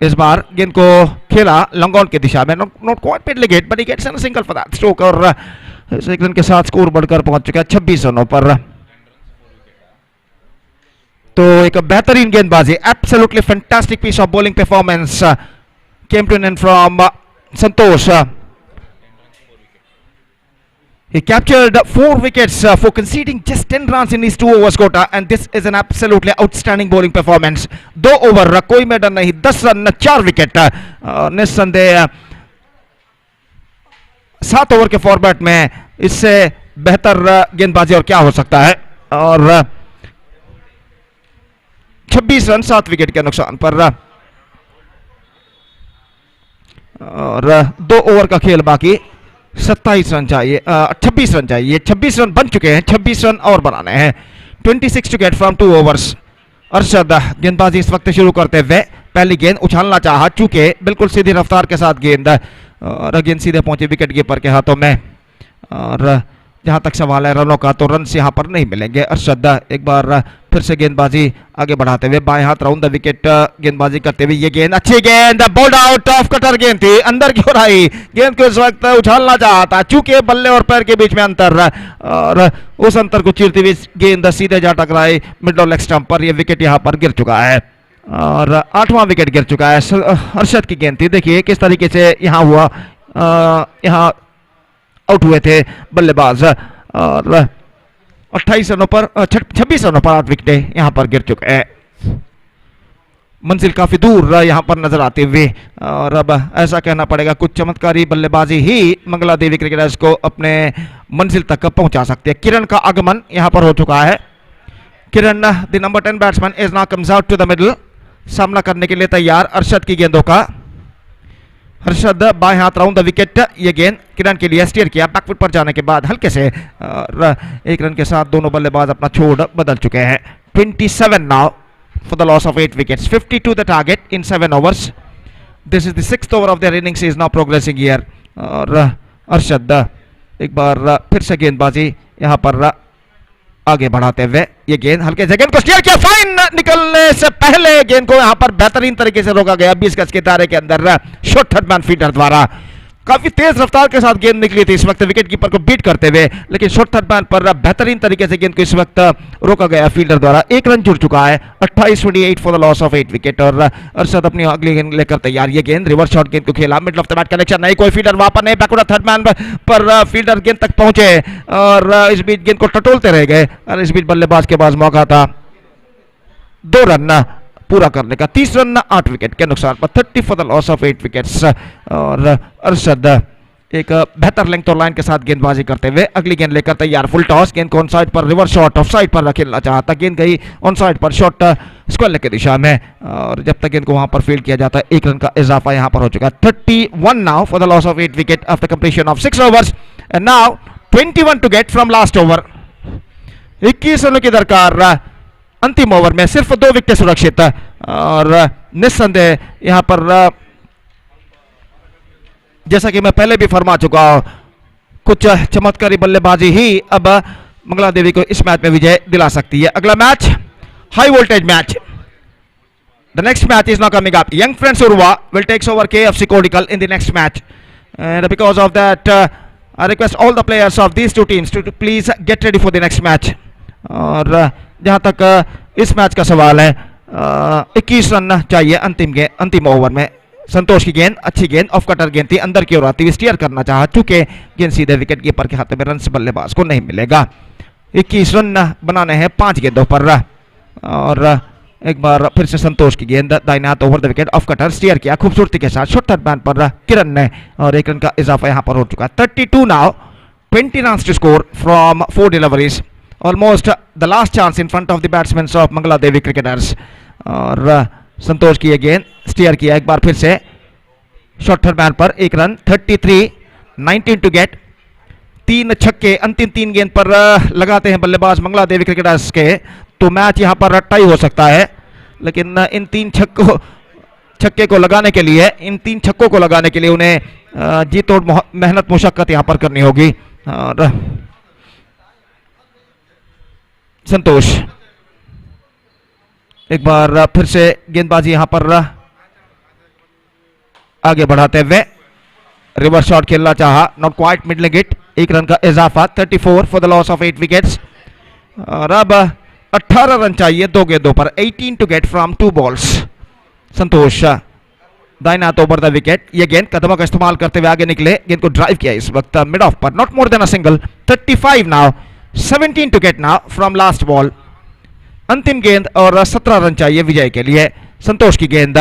इस बार गेंद को खेला लॉन्ग ऑन की दिशा में, not quite pit get but he gets a single for that stroke और एक रन के साथ स्कोर बढ़कर पहुंच चुका है 26 रनों पर। तो एक बेहतरीन गेंदबाजी, absolutely fantastic piece of bowling performance came to an end from Santosh. He captured 4 wickets for conceding just 10 runs in his 2 overs quota and this is an absolutely outstanding bowling performance। 2 over कोई medal नहीं, 10 run 4 wicket. निस्संदेह 7 over के format में इससे बेहतर गेंदबाजी और क्या हो सकता है और 26 रन 7 विकेट के नुकसान पर और 2 ओवर का खेल बाकी, 27 रन चाहिए, 26 रन चाहिए। 26 रन बन चुके हैं, 26 रन और बनाने हैं। 26 to get from 2 overs. Arshad गेंदबाजी इस वक्त शुरू करते हुए पहली गेंद उछालना चाहा, चूंकि बिल्कुल सीधी रफ्तार के साथ गेंद और गेंद सीधे पहुंची विकेट कीपर के हाथों में और जहां तक सवाल है रनों का तो रन यहां पर नहीं मिलेंगे। अरशद एक बार फिर से गेंदबाजी आगे बढ़ाते हुए बाएं हाथ राउंड द विकेट गेंदबाजी करते हुए, ये गेंद अच्छी गेंद, बोल्ड आउट ऑफ कटर गेंद थी, अंदर की ओर आई। गेंद को इस वक्त उछालना चाहता, चूंकि बल्ले और पैर के बीच में अंतर और उस अंतर को चीरती हुई गेंद सीधे जा टकराई मिड लेग स्टंप पर। यह विकेट यहां पर गिर चुका है और 8वां विकेट गिर चुका है। अरशद की गेंद थी, देखिए किस तरीके से यहां हुआ, यहां आउट हुए थे बल्लेबाज और 28 रनों पर 26 रनों पर 8 विकेटें यहां पर गिर चुके हैं। मंजिल काफी दूर यहां पर नजर आती हुई और अब ऐसा कहना पड़ेगा कुछ चमत्कारी बल्लेबाजी ही मंगला देवी क्रिकेटर्स को अपने मंजिल तक पहुंचा सकती है। किरण का आगमन यहां पर हो चुका है। Kiran the number 10 batsman is now comes out to the middle, सामना करने के लिए तैयार अरशद की गेंदों का। हर्षद बाएं हाथ राउंड द विकेट, ये गेंद किरण के लिए स्टीयर किया, बैकफुट पर जाने के बाद हल्के से एक रन के साथ दोनों बल्लेबाज अपना छोड़ बदल चुके हैं। 27 now for the loss of 8 wickets, 52 the target in 7 overs. This is the 6th over of their innings is now progressing here और हर्षद एक बार फिर से गेंदबाजी यहां पर आगे बढ़ाते हुए, ये गेंद हल्के से गेंद को स्टीयर किया, फाइन निकलने से पहले गेंद को यहां पर बेहतरीन तरीके से रोका गया 20 गज के दायरे के अंदर शॉर्ट थर्ड मैन फील्डर द्वारा। काफी तेज रफ्तार के साथ गेंद निकली थी इस वक्त विकेट कीपर को बीट करते हुए, लेकिन शॉर्ट थर्ड मैन पर बेहतरीन तरीके से गेंद को इस वक्त रोका गया फील्डर द्वारा। एक रन जुड़ चुका है, 28-28 for the loss of 8 wicket और अरशद अपनी अगली गेंद लेकर तैयार। ये गेंद रिवर्स शॉट गेंद को खेला, middle of the bat connection नहीं, कोई फील्डर वहां पर नहीं, बैकवर्ड थर्ड मैन पर फील्डर गेंद तक पहुंचे और इस बीच गेंद को टटोलते रह गए और इस बीच बल्लेबाज के पास मौका था 2 रन पूरा करने का। 30 रन 8 विकेट के नुकसान पर, 30 for the loss of 8 wickets. और अरशद एक बेहतर लेंथ और लाइन के साथ गेंदबाजी करते हुए अगली गेंद लेकर तैयार। फुल टॉस, गेंद को ऑन साइड पर, रिवर्स शॉट ऑफ साइड पर खेलना चाहता, गेंद गई ऑन साइड पर, शॉट स्क्वायर की दिशा में, और जब तक गेंद को वहां पर फील्ड किया जाता है 1 रन का इजाफा यहां पर हो चुका है। 31 now for the loss of 8 wicket after completion of 6 overs, and now 21 to get from last over. 21 रनों की दरकार अंतिम ओवर में, सिर्फ 2 विकेट सुरक्षित, और निस्संदेह यहां पर जैसा कि मैं पहले भी फरमा चुका हूं, कुछ चमत्कारी बल्लेबाजी ही अब मंगला देवी को इस मैच में विजय दिला सकती है। अगला match high voltage match. The next match is now coming up. Young Friends Urwa will takes over KFC Kodigal in the next match, and because of that, I request all the players of these two teams to please get ready for the next match. और जहां तक इस match का सवाल है, 21 run चाहिए अंतिम over में। संतोष की गेंद, अच्छी गेंद, ऑफ कटर गेंद थी, अंदर की ओर आती हुई स्टीयर करना चाहा, चूंकि गेंद सीधे विकेट कीपर के हाथ में, रन बल्लेबाज को नहीं मिलेगा। 21 रन बनाने हैं 5 गेंदों पर, और एक बार फिर से संतोष की गेंद दाहिने हाथ over the wicket, off cutter steer किया खूबसूरती के साथ, शॉर्ट थर्ड मैन पर किरण ने, और 1 रन का इजाफा यहां पर हो चुका है। 32 now, 20 run to score from 4 deliveries, almost the last chance in front of the batsman of Mangala Devi cricketers. और संतोष की यह गेंद स्टीयर किया एक बार फिर से शॉर्ट थर्ड मैन पर, 1 रन। 33, 19 to gate. 3 छक्के अंतिम 3 गेंद पर लगाते हैं बल्लेबाज मंगला देवी क्रिकेटर्स के, तो मैच यहां पर टाई हो सकता है, लेकिन इन 3 छक्के को लगाने के लिए, इन 3 छक्कों को लगाने के लिए उन्हें जी तोड़ मेहनत मुशक्कत यहां पर करनी होगी। और संतोष एक बार फिर से गेंदबाजी यहां पर आगे बढ़ाते हुए, रिवर्स शॉट खेलना चाहा, not quite middling it, 1 run का इजाफा। 34 for the loss of 8 wickets, और अब 18 रन चाहिए 2 गेंदों पर, 18 टू गेट फ्रॉम 2 बॉल्स। संतोष दाहिना हाथ ओवर द विकेट, ये गेंद कदमों का इस्तेमाल करते हुए आगे निकले, गेंद को ड्राइव किया इस वक्त मिड ऑफ पर, not more than a single. 35 now, 17 to get now from last ball. अंतिम गेंद और 17 रन चाहिए विजय के लिए। संतोष की गेंद,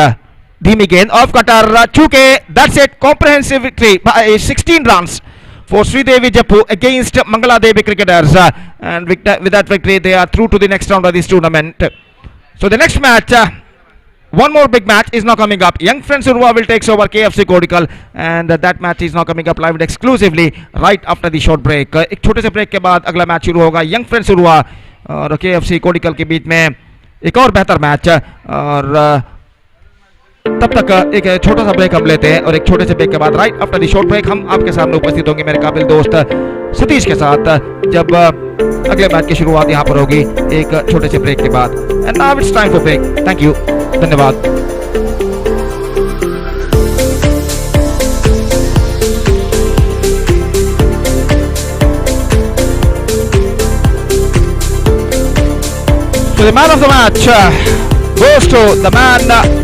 धीमी गेंद, ऑफ कटर, चूके, that's it, comprehensive victory by 16 runs for Sridevi Jeppu against Mangala Devi cricketers, and with that victory they are through to the next round of this tournament. So the next match, one more big match is now coming up. Young Friends Urwa will takes over KFC Kodigal, and that match is now coming up live and exclusively right after the short break. एक छोटे से break के बाद अगला match शुरू होगा Young Friends Urwa और KFC Kodigal के बीच में, एक और बेहतर मैच। और तब तक एक छोटा सा ब्रेक हम लेते हैं, और एक छोटे से ब्रेक के बाद right after the short break हम आपके सामने उपस्थित होंगे मेरे काबिल दोस्त सतीश के साथ, जब अगले मैच की शुरुआत यहां पर होगी एक छोटे से ब्रेक के बाद। And now it's time for break. Thank you, धन्यवाद। So the man of the match goes to the man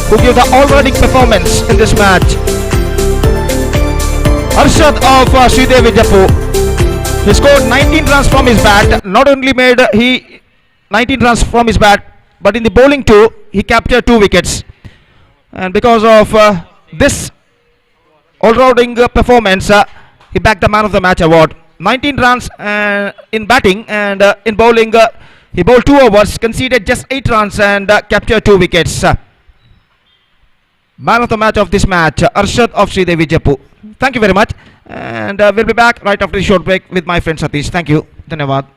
who gave the all-rounding performance in this match, Arshad of Sridevi Jeppu. He scored 19 runs from his bat. Not only made he 19 runs from his bat, but in the bowling too, he captured 2 wickets. And because of this all-rounding performance, he bagged the man of the match award. 19 runs in batting, and in bowling, he bowled 2 overs, conceded just 8 runs, and captured 2 wickets. Man of the match of this match, Arshad of Sridevi Jeppu. Thank you very much, and we'll be back right after the short break with my friend Satish. Thank you. Dhanyawad.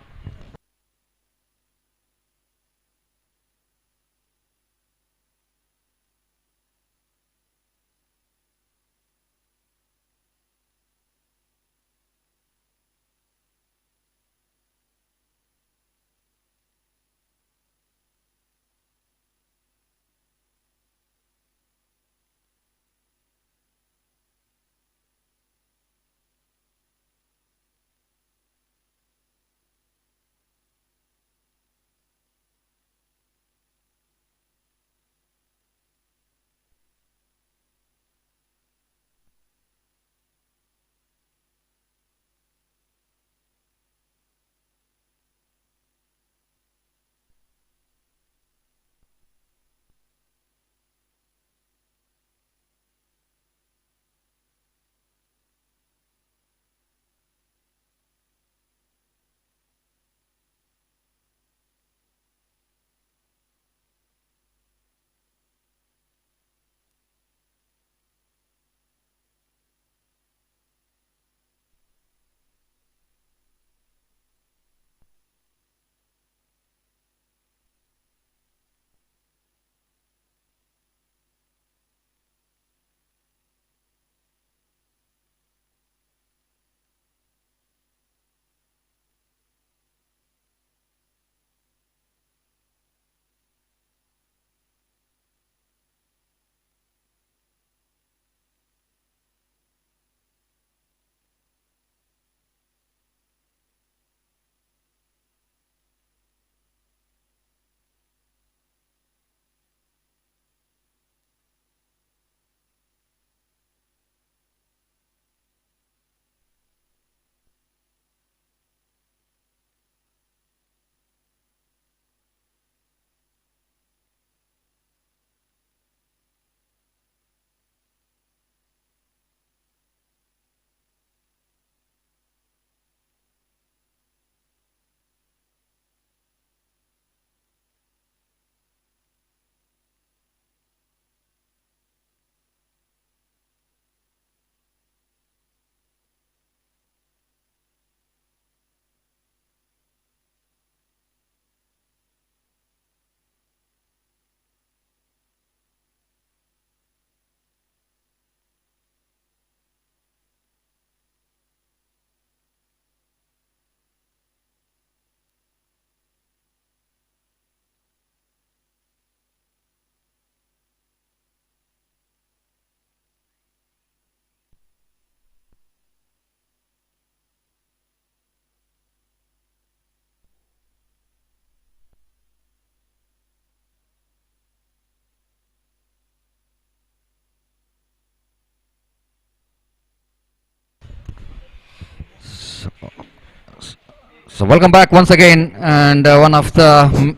So welcome back once again, and one of the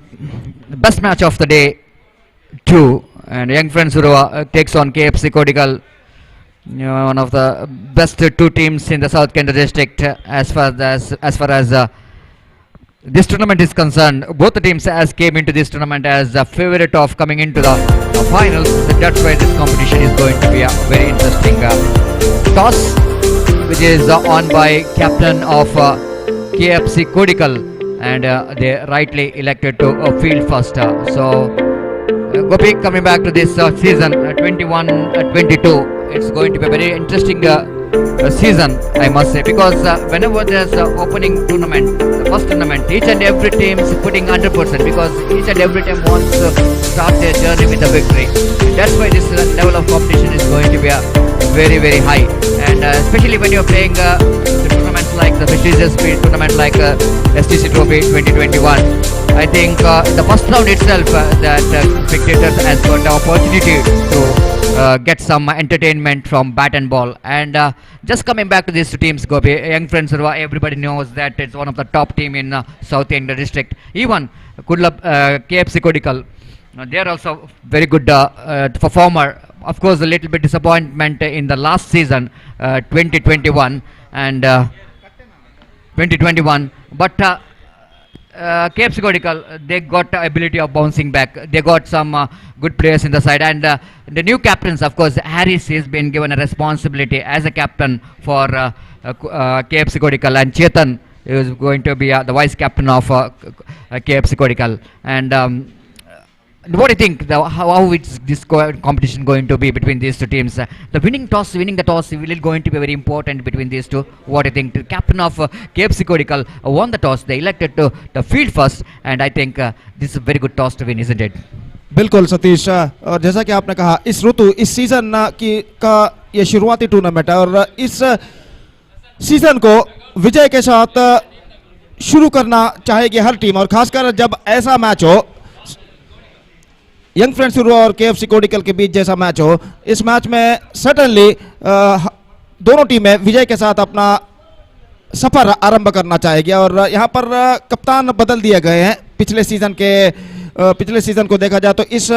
best match of the day, too. And Young Friends Urwa takes on KFC Kodigal, one of the best two teams in the South Kent district as far as this tournament is concerned. Both the teams has came into this tournament as a favorite of coming into the finals. That's why this competition is going to be a very interesting toss, which is on by captain of KFC Kodikal, and they rightly elected to field first. Gopi, coming back to this season 21-22, it's going to be a very interesting season, I must say, because whenever there's opening tournament, the first tournament, each and every team is putting 100%, because each and every team wants to start their journey with a victory. That's why this level of competition is going to be very, very high, and especially when you're playing the tournaments like the prestigious tournament like STC Trophy 2021. I think the first round itself that spectators has got the opportunity to get some entertainment from bat and ball. And just coming back to these two teams, Gopi, Young Friends Urwa, everybody knows that it's one of the top team in South Indian district. Even KFC Kodikal, they are also very good performer. Of course, a little bit disappointment in the last season, 2021 and 2021, but KFC Kodikal, they got the ability of bouncing back. They got some good players in the side, and the new captains, of course, Harris has been given a responsibility as a captain for KFC Kodikal, and Chetan is going to be the vice captain of KFC Kodikal. And what do you think? How is this competition going to be between these two teams? Winning the toss, will it going to be very important between these two? What do you think? The captain of KFC Kodikal won the toss. They elected to the field first, and I think this is a very good toss to win, isn't it? बिल्कुल सतीश, और जैसा कि आपने कहा, इस ऋतु इस season का ये शुरुआती टूर्नामेंट है, और इस सीजन को विजय के साथ शुरू करना चाहेगी हर टीम, और खासकर जब ऐसा मैच हो, यंग फ्रेंड्स उर्वा और केएफसी कोडिकल के बीच जैसा मैच हो, इस मैच में सर्टेनली दोनों टीमें विजय के साथ अपना सफर आरंभ करना चाहेगी। और यहां पर कप्तान बदल दिए गए हैं। पिछले सीजन को देखा जाए तो इस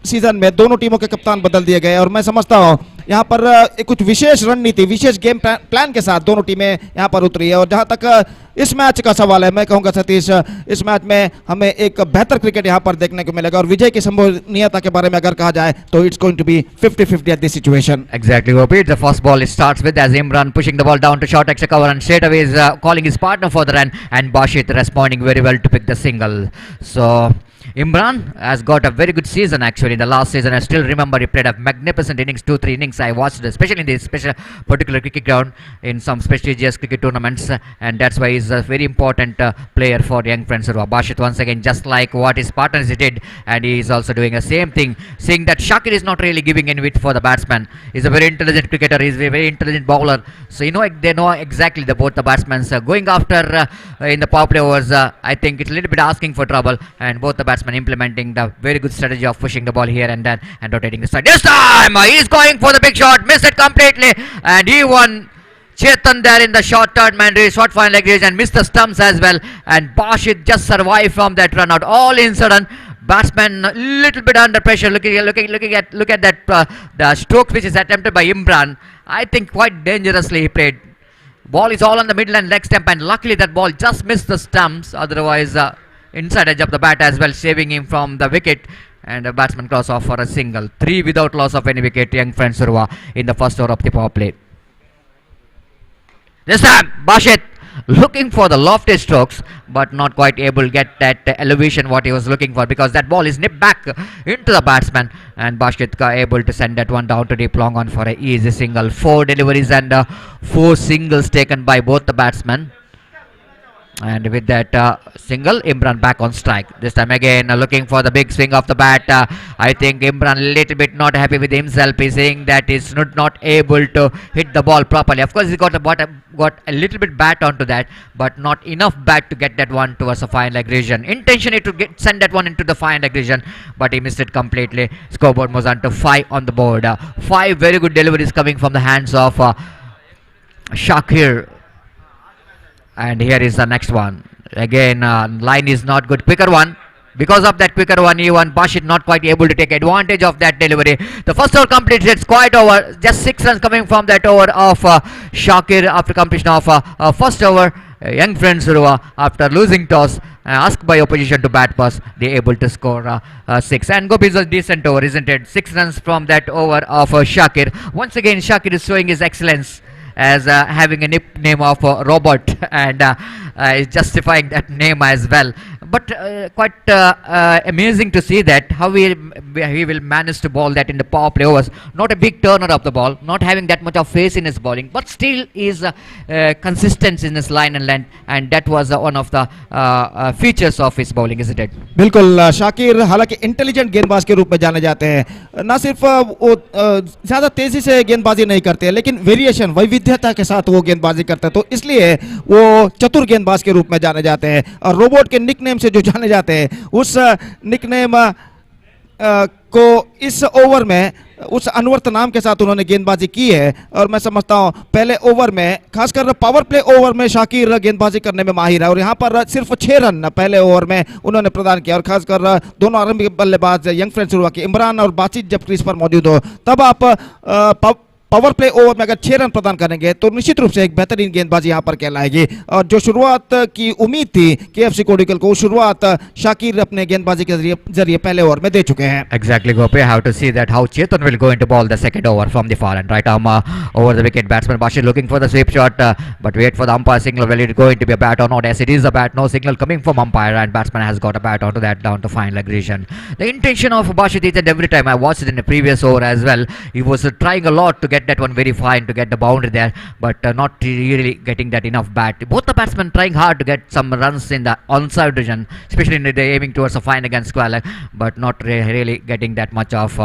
सीजन में दोनों टीमों के कप्तान बदल दिए गए, और मैं समझता हूं यहां पर कुछ विशेष रणनीति, विशेष गेम प्लान के साथ दोनों टीमें यहां पर उतरी है। और जहां तक इस मैच का सवाल है, मैं कहूंगा सतीश, इस मैच में हमें एक बेहतर क्रिकेट यहां पर देखने को मिलेगा, और विजय की संभावनीयता के बारे में अगर कहा जाए तो it's going to be 50-50 at this situation. Exactly, Gopi. The first ball starts with as Imran pushing the ball down to short extra cover, and straight away is calling his partner for the run, and Bashit responding very well to pick the single. So Imran has got a very good season actually. In the last season, I still remember he played a magnificent innings, 2-3 innings. I watched, especially in this particular cricket ground in some prestigious cricket tournaments, and that's why he's a very important player for Young Friends Urwa. Bashit once again, just like what his partners did, and he is also doing the same thing, seeing that Shakir is not really giving any width for the batsman. He's a very intelligent cricketer. He's a very intelligent bowler. So they know exactly both the batsmen going after in the power play overs. I think it's a little bit asking for trouble, and both the batsmen implementing the very good strategy of pushing the ball here and then and rotating the side. This time he's going for the big shot, missed it completely, and he won. Chetan there in the short third man race, short final leg race, and missed the stumps as well. And Bashit just survived from that run out. All in sudden, batsman a little bit under pressure. Look at that the stroke which is attempted by Imran. I think quite dangerously he played. Ball is all on the middle and leg stump, and luckily that ball just missed the stumps. Otherwise, inside edge of the bat as well, saving him from the wicket. And the batsman cross off for a single. 3 without loss of any wicket. Young Friends Urwa in the first over of the power play. This time, Bashit looking for the lofty strokes, but not quite able to get that elevation what he was looking for, because that ball is nipped back into the batsman, and Bashit able to send that one down to deep long on for an easy single. 4 deliveries and 4 singles taken by both the batsmen. And with that single, Imran back on strike. This time again looking for the big swing of the bat. I think Imran a little bit not happy with himself. He's saying that he's not able to hit the ball properly. Of course, he got a little bit bat onto that, but not enough bat to get that one towards a fine leg region. Intention to send that one into the fine leg region, but he missed it completely. Scoreboard moves on to 5 on the board. 5 very good deliveries coming from the hands of Shakir. And here is the next one. Again, line is not good. Quicker one. Because of that quicker one, even Bashit not quite able to take advantage of that delivery. The first over completed. It's quite over. Just 6 runs coming from that over of Shakir after completion of first over. Young friends Urwa, after losing toss, asked by opposition to bat pass, they able to score 6. And Gopi is a decent over, isn't it? 6 runs from that over of Shakir. Once again, Shakir is showing his excellence as having a nickname of Robot and is justifying that name as well. But quite amazing to see that how he will manage to ball that in the power play overs. Not a big turner of the ball, not having that much of face in his bowling, but still is consistent in his line and length, and that was one of the features of his bowling, isn't it? बिल्कुल शाकिर हालांकि intelligent गेंदबाज के रूप में जाने जाते हैं, ना सिर्फ वो ज्यादा तेजी से गेंदबाजी नहीं करते हैं, लेकिन वेरिएशन वैविध्यता के साथ वो गेंदबाजी करते हैं, तो इसलिए वो चतुर गेंदबाज के रूप में जाने जाते हैं. और रोबोट के निकनेम से जो जाने जाते हैं, उस निकनेम को इस ओवर में उस अनवर्त नाम के साथ उन्होंने गेंदबाजी की है. और मैं समझता हूं पहले ओवर में, खासकर पावर प्ले ओवर में शाकिर गेंदबाजी करने में माहिर है, और यहां पर सिर्फ 6 रन पहले ओवर में उन्होंने प्रदान किया. और खासकर दोनों आरंभिक बल्लेबाज यंग फ्रेंड्स हुआ कि इमरान और बातचीत जब क्रीज पर मौजूद हो, तब आप पावर प्ले ओवर में अगर 6 रन प्रदान करेंगे तो निश्चित रूप से एक बेहतरीन गेंदबाजी यहां पर कहलाएगी. और जो शुरुआत की उम्मीद थी केएफसी कोडिकल को, शुरुआत शाकिर अपने गेंदबाजी के जरिए पहले ओवर में दे चुके हैं. Exactly, Gopi. Have to see that how Chetan will go into ball the second over from the far end. Right arm over the wicket. Batsman Bashir looking for the sweep shot, but wait for the umpire signal. Will it going to be a bat or not? Yes, it is a bat. No signal coming from umpire, and batsman has got a bat onto that down to final aggression. The intention of Bashir is that every time I watched it in the previous over as well, he was trying a lot to get that one very fine, to get the boundary there, but not really getting that enough bat. Both the batsmen trying hard to get some runs in the onside region, especially in the aiming towards a fine against Squall, but not really getting that much of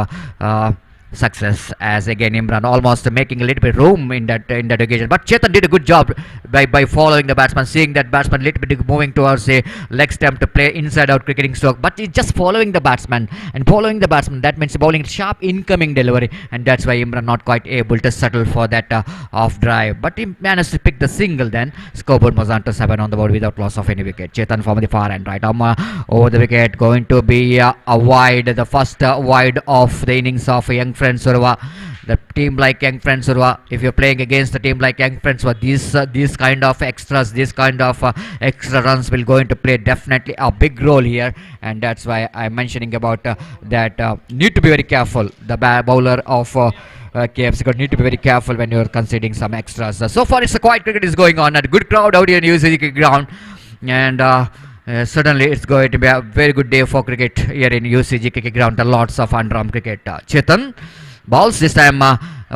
success, as again Imran almost making a little bit room in that occasion. But Chetan did a good job by following the batsman, seeing that batsman little bit moving towards a leg stump to play inside out cricketing stroke, but he's just following the batsman, and following the batsman, that means bowling sharp incoming delivery, and that's why Imran not quite able to settle for that off drive, but he managed to pick the single. Then scoreboard was on to 7 on the board without loss of any wicket. Chetan from the far end, right arm over the wicket, going to be a wide, the first wide of the innings of young friends Urwa. The team like Young Friends Urwa, if you're playing against a team like Young Friends Urwa, these kind of extras, these kind of extra runs will going to play definitely a big role here, and that's why I'm mentioning about that need to be very careful. The bowler of KFC need to be very careful when you're conceding some extras. So far it's a quiet cricket is going on, a good crowd out here in UCG ground, and certainly it's going to be a very good day for cricket here in UCG cricket ground. Lots of underarm cricket. Chetan balls this time.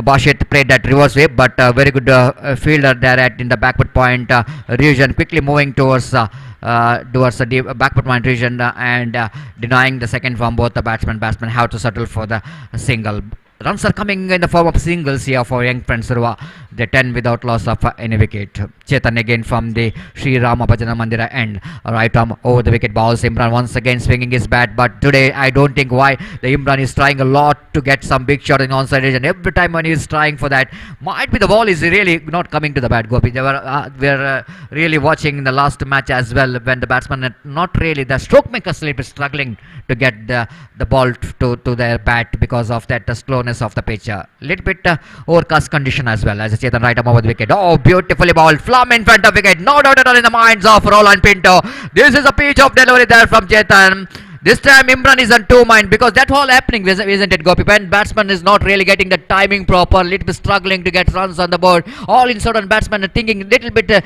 Bashit played that reverse wave, but very good fielder there in the backward point region, quickly moving towards the backward point region and denying the second from both the batsmen. Batsmen have to settle for the single. Runs are coming in the form of singles here for Young Friends Urwa. They 10 without loss of any wicket. Chetan again from the Sri Rama Bhajana Mandira end. Right arm over the wicket, balls. Imran once again swinging his bat, but today I don't think why the Imran is trying a lot to get some big shot in the onside region. Every time when he is trying for that, might be the ball is really not coming to the bat. Gopi, we were really watching in the last match as well when the batsman not really, the stroke makers will be struggling to get the ball to their bat because of that slowness of the pitch. Little bit overcast condition as well. As Chetan right arm over the wicket. Oh, beautifully bowled. Flum in front of wicket. No doubt at all in the minds of Roland Pinto. This is a pitch of delivery there from Chetan. This time Imran is on 2 mind because that's all happening, isn't it, Gopi? When batsman is not really getting the timing proper, little bit struggling to get runs on the board. All in sudden batsman are thinking a little bit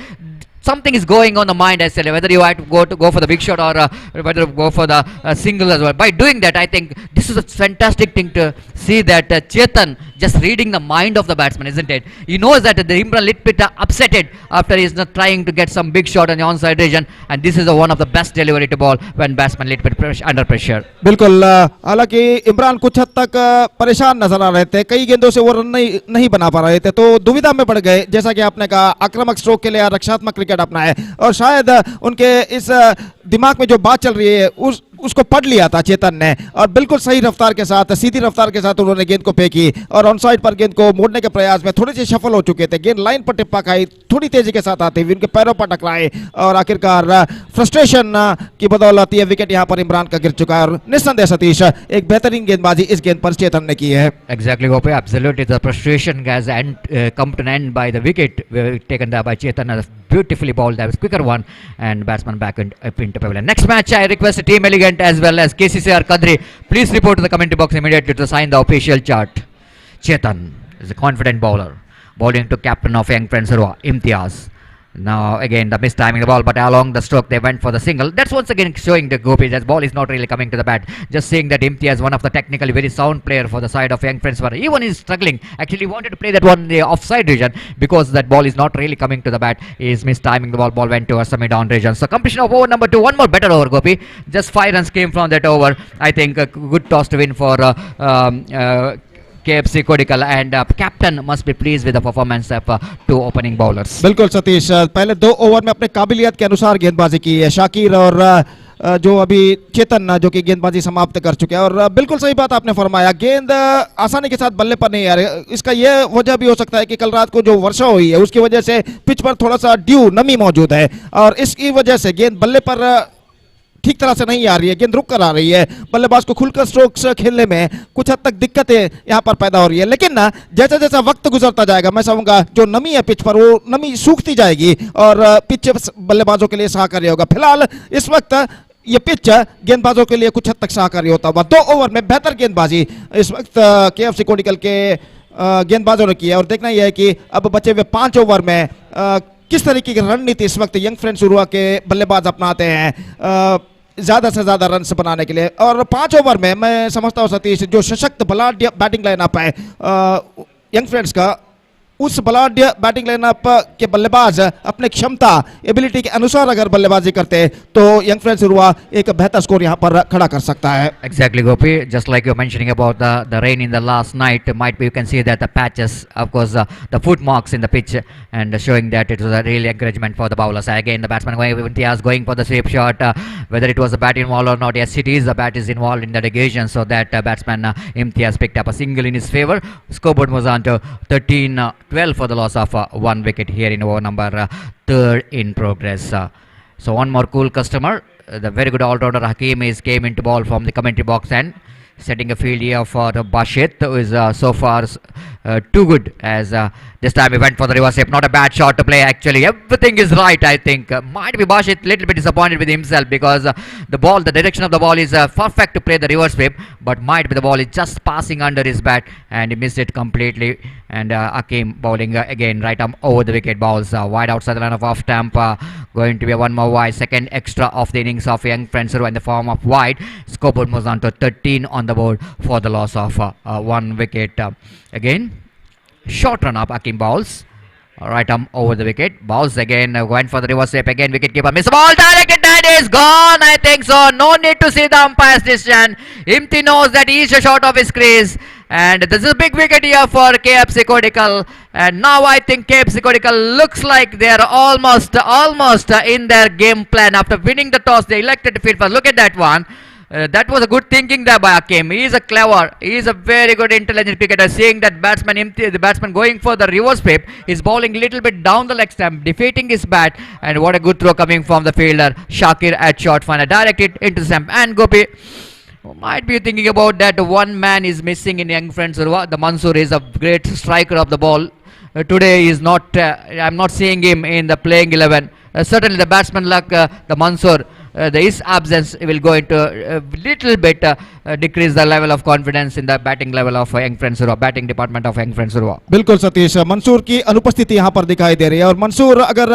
something is going on the mind as well, whether you have to go for the big shot or whether go for the single as well. By doing that, I think this is a fantastic thing to see that Chetan just reading the mind of the batsman, isn't it? He knows that the Imran little bit upsetted after he's not trying to get some big shot on the onside region, and this is one of the best delivery to ball when batsman little bit under pressure. बिल्कुल, हालांकि इमरान कुछ हद तक परेशान नजर आ रहे थे, कई गेंदों से वो रन नहीं बना पा रहे थे, तो दुविधा में पड़ गए. जैसा कि आपने कहा, आक्रामक स्ट्रोक के लिए रक्षात्मक क्रिकेट अपना है, और शायद उनके इस दिमाग में जो बात चल रही है उसको पढ़ लिया था चेतन ने और बिल्कुल सही रफ्तार के साथ, सीधी रफ्तार के साथ उन्होंने गेंद को फेंकी और ऑन साइड पर गेंद को मोड़ने के प्रयास में थोड़े से सफल हो चुके थे। गेंद लाइन पर टिप्पा खाई, थोड़ी तेजी के साथ आते हुए उनके पैरों पर टकराए और आखिरकार फ्रस्ट्रेशन की बदौलत ये विकेट यहाँ पर इमरान का गिर चुका है। और निस्संदेह सतीश एक बेहतरीन गेंदबाजी इस गेंद पर चेतन ने की है। Exactly, Gopi. Absolutely, the frustration has come to an end by the wicket taken there by Chetan. A beautifully bowled, that was quicker one, and batsman back up into pavilion. Next match, I request Team Elegant as well as KCCR Kadri. Please report to the commentary box immediately to sign the official chart. Chetan is a confident bowler, bowling to captain of young friends Urwa, Imtiaz. Now again the mistiming the ball, but along the stroke they went for the single. That's once again showing the Gopi that ball is not really coming to the bat. Just saying that Imtiaz, one of the technically very sound player for the side of young friends, were even is struggling. Actually wanted to play that one in the offside region because that ball is not really coming to the bat. He is mistiming the ball. Ball went to a semi-down region. So completion of over number 2. One more better over, Gopi. Just 5 runs came from that over. I think a good toss to win for KFC Kodikal, and captain must be pleased with the performance of 2 opening bowlers. बिल्कुल सतीश, पहले 2 over में अपने काबिलियत के अनुसार गेंदबाजी की है शाकिर और जो अभी चेतन जो कि गेंदबाजी समाप्त कर चुके हैं। और बिल्कुल सही बात आपने फरमाया, गेंद आसानी के साथ बल्ले पर नहीं आ रही। इसका यह वजह भी हो सकता है कि कल रात को जो वर्षा हुई है उसकी वजह से पिच पर थोड़ा सा ड्यू नमी मौजूद है और इसकी वजह से गेंद बल्ले पर ठीक तरह से नहीं आ रही है, गेंद रुक कर आ रही है। बल्लेबाज को खुलकर स्ट्रोक्स खेलने में कुछ हद तक दिक्कतें यहाँ पर पैदा हो रही है। लेकिन ना जैसा जैसा वक्त गुजरता जाएगा मैं समझूंगा जो नमी है पिच पर वो नमी सूखती जाएगी और पिच बल्लेबाजों के लिए सहकारी होगा। फिलहाल इस वक्त ये पिच गेंदबाजों के लिए कुछ हद तक सहकारी होता हुआ। 2 ओवर में बेहतर गेंदबाजी इस वक्त KFC कोडिकल के गेंदबाजों ने की है और देखना यह है कि अब बचे हुए 5 ओवर में किस तरीके की रणनीति इस वक्त यंग फ्रेंड्स उर्वा के बल्लेबाज अपनाते हैं ज्यादा से ज्यादा रन्स बनाने के लिए। और 5 ओवर में मैं समझता हूं सतीश जो सशक्त बलाढ्य बैटिंग लाइनअप है यंग फ्रेंड्स का, उस बलाढ्य बैटिंग लाइनअप के बल्लेबाज अपने क्षमता एबिलिटी के अनुसार अगर बल्लेबाजी करते तो यंग फ्रेंड्स उर्वा एक बेहतर स्कोर यहां पर खड़ा कर सकता है। Exactly, Gopi. Just like you're mentioning about the rain in the last night, might be you can see that the patches, of course, the foot marks in the pitch, and showing that it was a real encouragement for the bowlers. Again, the batsman going for the sweep shot. Whether it was a bat involved or not, yes, it is. The bat is involved in that occasion, so that batsman Imtiaz picked up a single in his favor. Scoreboard was on to 13-12 for the loss of 1 wicket here in over number 3rd in progress. So one more cool customer, the very good all-rounder Hakim came into ball from the commentary box and setting a field here for Bashit, who is so far too good, as this time he went for the reverse sweep. Not a bad shot to play actually. Everything is right, I think. Might be Bashit little bit disappointed with himself because the direction of the ball is perfect to play the reverse sweep, but might be the ball is just passing under his bat and he missed it completely. And Hakim bowling again right arm over the wicket, balls wide outside the line of off stump. Going to be a 1 more wide, second extra of the innings of young friends in the form of wide. Scoreboard moves on to 13 on the board for the loss of 1 wicket. Again, short run up, Hakim bowls. Right arm over the wicket. Bowls again, went for the reverse sweep again. Wicket keeper miss ball, directed, that is gone, I think so. No need to see the umpire's decision. Imti knows that he is short of his crease. And this is a big wicket here for KFC Kodikal. And now I think KFC Kodikal looks like they are almost in their game plan. After winning the toss, they elected to field first. Look at that one. That was a good thinking there by Hakim. He is a very good intelligent cricketer. Seeing that the batsman going for the reverse sweep, is bowling little bit down the leg stump, defeating his bat, and what a good throw coming from the fielder Shakir at short final, directed into the stump. And Gopi might be thinking about that one man is missing in young friends. The Mansoor is a great striker of the ball. Today is not. I'm not seeing him in the playing 11. Certainly the batsman like the Mansoor. His absence will go into a little bit decrease the level of confidence in the batting level of young friends batting department of young friends. बिल्कुल सतीश, मंसूर की अनुपस्थिति यहाँ पर दिखाई दे रही है और मंसूर अगर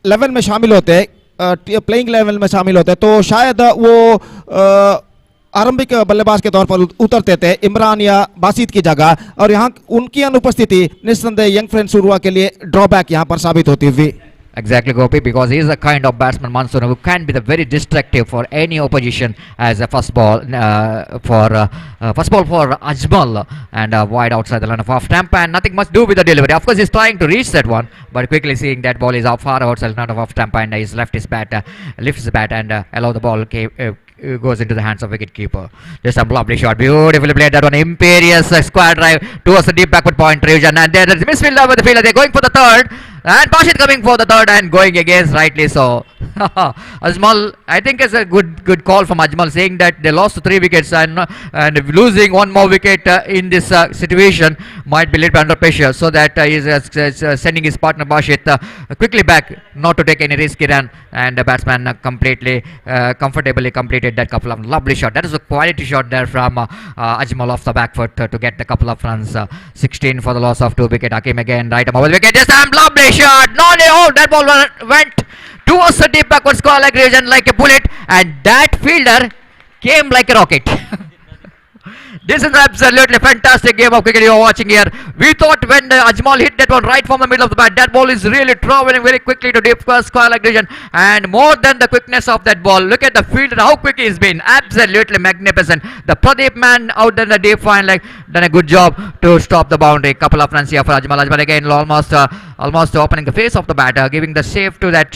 11 में शामिल होते, प्लेइंग लेवल में शामिल होते तो शायद वो आरंभिक बल्लेबाज के तौर पर उतरते थे इमरान या बासित की जगह, और यहाँ उनकी अनुपस्थिति निस्संदेह यंग फ्रेंड्स उर्वा के लिए ड्रॉबैक यहाँ पर साबित होती हुई। Exactly, Gopi, because he is a kind of batsman, Monsoon, who can be the very destructive for any opposition as a first ball for Ajmal and wide outside the line of off stump, and nothing much do with the delivery. Of course, he's trying to reach that one, but quickly seeing that ball is out far outside the line of off stump, and he's left his bat, lifts his bat, and allow the ball goes into the hands of wicket-keeper. Just a lovely shot, beautifully played that one. Imperious square drive towards the deep backward point region, and there is misfielder with the fielder. They're going for the third, and Bashit coming for the third and going against, rightly so. Ajmal, I think it's a good call from Ajmal, saying that they lost 3 wickets, and losing one more wicket in this situation might be a little bit under pressure, so that he's sending his partner Bashit quickly back, not to take any risky run, and the batsman completely comfortably completed that couple of lovely shot. That is a quality shot there from Ajmal off the back foot to get the couple of runs. 16 for the loss of 2 wicket. Hakim again right above the wicket. This time lovely shot. No, that ball went towards the deep backward square leg region like a bullet, and that fielder came like a rocket. This is absolutely fantastic game of cricket you are watching here. We thought when Ajmal hit that one right from the middle of the bat, that ball is really traveling very quickly to deep square leg region, and more than the quickness of that ball, look at the fielder, how quick he's been. Absolutely magnificent. The Pradeep man out in the deep fine leg done a good job to stop the boundary. Couple of runs here for Ajmal. Ajmal again almost opening the face of the batter, giving the save to that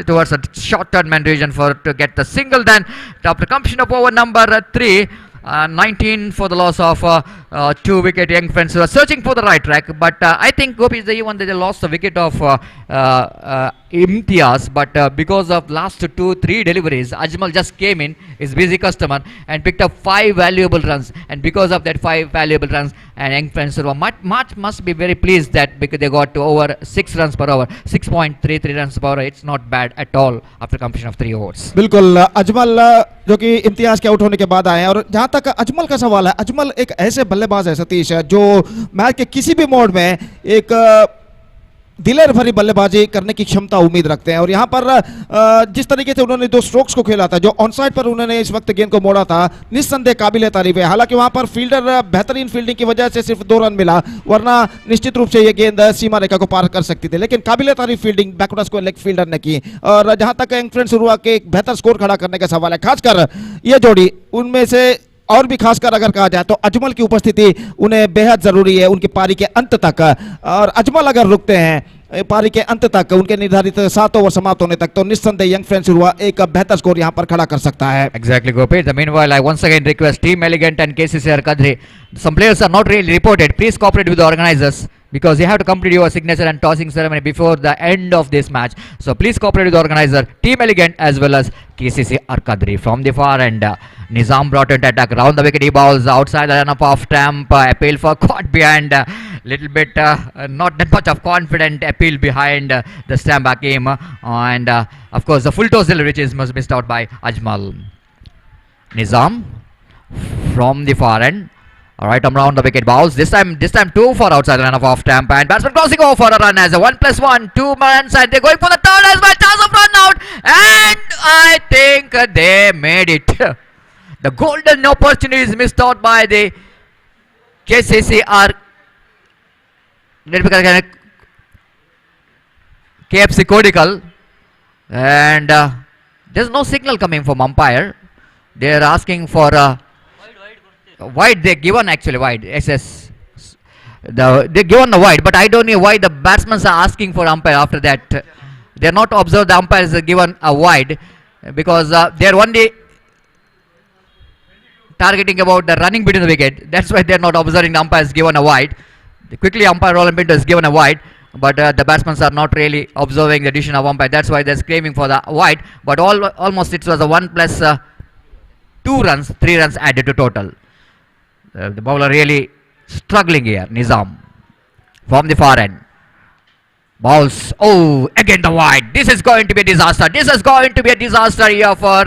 towards the short turn man region to get the single. Then after completion of over number 3. 19 for the loss of 2 wicket. Young friends who are searching for the right track, but I think Gopi is the one that they lost the wicket of Imtiaz, but because of last 2-3 deliveries, Ajmal just came in, his busy customer, and picked up 5 valuable runs, and because of that 5 valuable runs, and young friends who must be very pleased that because they got to over 6 runs per hour, 6.33 runs per hour. It's not bad at all after completion of 3 overs. बिल्कुल अजमल जो कि इम्तियाज के out होने के बाद आए हैं, और जहां तक अजमल का सवाल है, अजमल एक ऐसे बल्लेबाज है सतीश जो मैच के किसी भी मोड में एक दिलेर भरी बल्लेबाजी करने की क्षमता उम्मीद रखते हैं, और यहां पर जिस तरीके से उन्होंने 2 स्ट्रोक्स को खेला था, जो ऑन साइड पर उन्होंने इस वक्त गेंद को मोड़ा था, निस्संदेह काबिल तारीफ है। हालांकि वहां पर फील्डर बेहतरीन फील्डिंग की वजह से सिर्फ 2 रन मिला, वरना निश्चित रूप से ये गेंद सीमा रेखा को पार कर सकती थी, लेकिन काबिल तारीफ fielding backward square leg fielder ने की। और जहां तक यंग फ्रेंड्स उर्वा के एक बेहतर स्कोर खड़ा करने का सवाल है, खासकर ये जोड़ी उनमें से, और भी खासकर अगर कहा जाए तो अजमल की उपस्थिति उन्हें बेहद जरूरी है उनकी पारी के अंत तक, और अजमल अगर रुकते हैं पारी के अंत तक, उनके निर्धारित 7 ओवर समाप्त होने तक, तो निस्संदेह यंग फ्रेंड्स हुआ एक बेहतर स्कोर यहां पर खड़ा कर सकता है। Exactly, Gopi. The meanwhile, I once again request Team Elegant and KCCR Kadri. Some players are not really reported. Please cooperate with the organizers, because you have to complete your signature and tossing ceremony before the end of this match. So please cooperate with the organizer, Team Elegant, as well as KCC Arkadri. From the far end, Nizam brought into attack, round the wicket, he bowls outside the run-up off stump, appeal for caught behind, little bit not that much of confident appeal behind the stump Hakim, and of course the full toss delivery which is missed out by Ajmal. Nizam from the far end. Alright, around the wicket bowls. This time 2 for outside the run of off stump, and batsman crossing over for a run as a 1+1, 2 man inside. They're going for the third as well. Chance of run out, and I think they made it. The golden opportunity is missed out by the KCCR. KFC Codical, and there's no signal coming from umpire. They're asking for wide. They given actually wide SS. They given the wide, but I don't know why the batsmen are asking for umpire after that. They're not observed the umpire is given a wide, because they're only targeting about the running between the wicket. That's why they're not observing the umpire is given a wide. Quickly umpire Roland Pinto is given a wide, but the batsmen are not really observing the decision of umpire. That's why they're screaming for the wide, but almost it was a 1+2 runs, 3 runs added to total. The bowler really struggling here. Nizam from the far end bowls. Oh, again the wide. This is going to be a disaster. This is going to be a disaster here for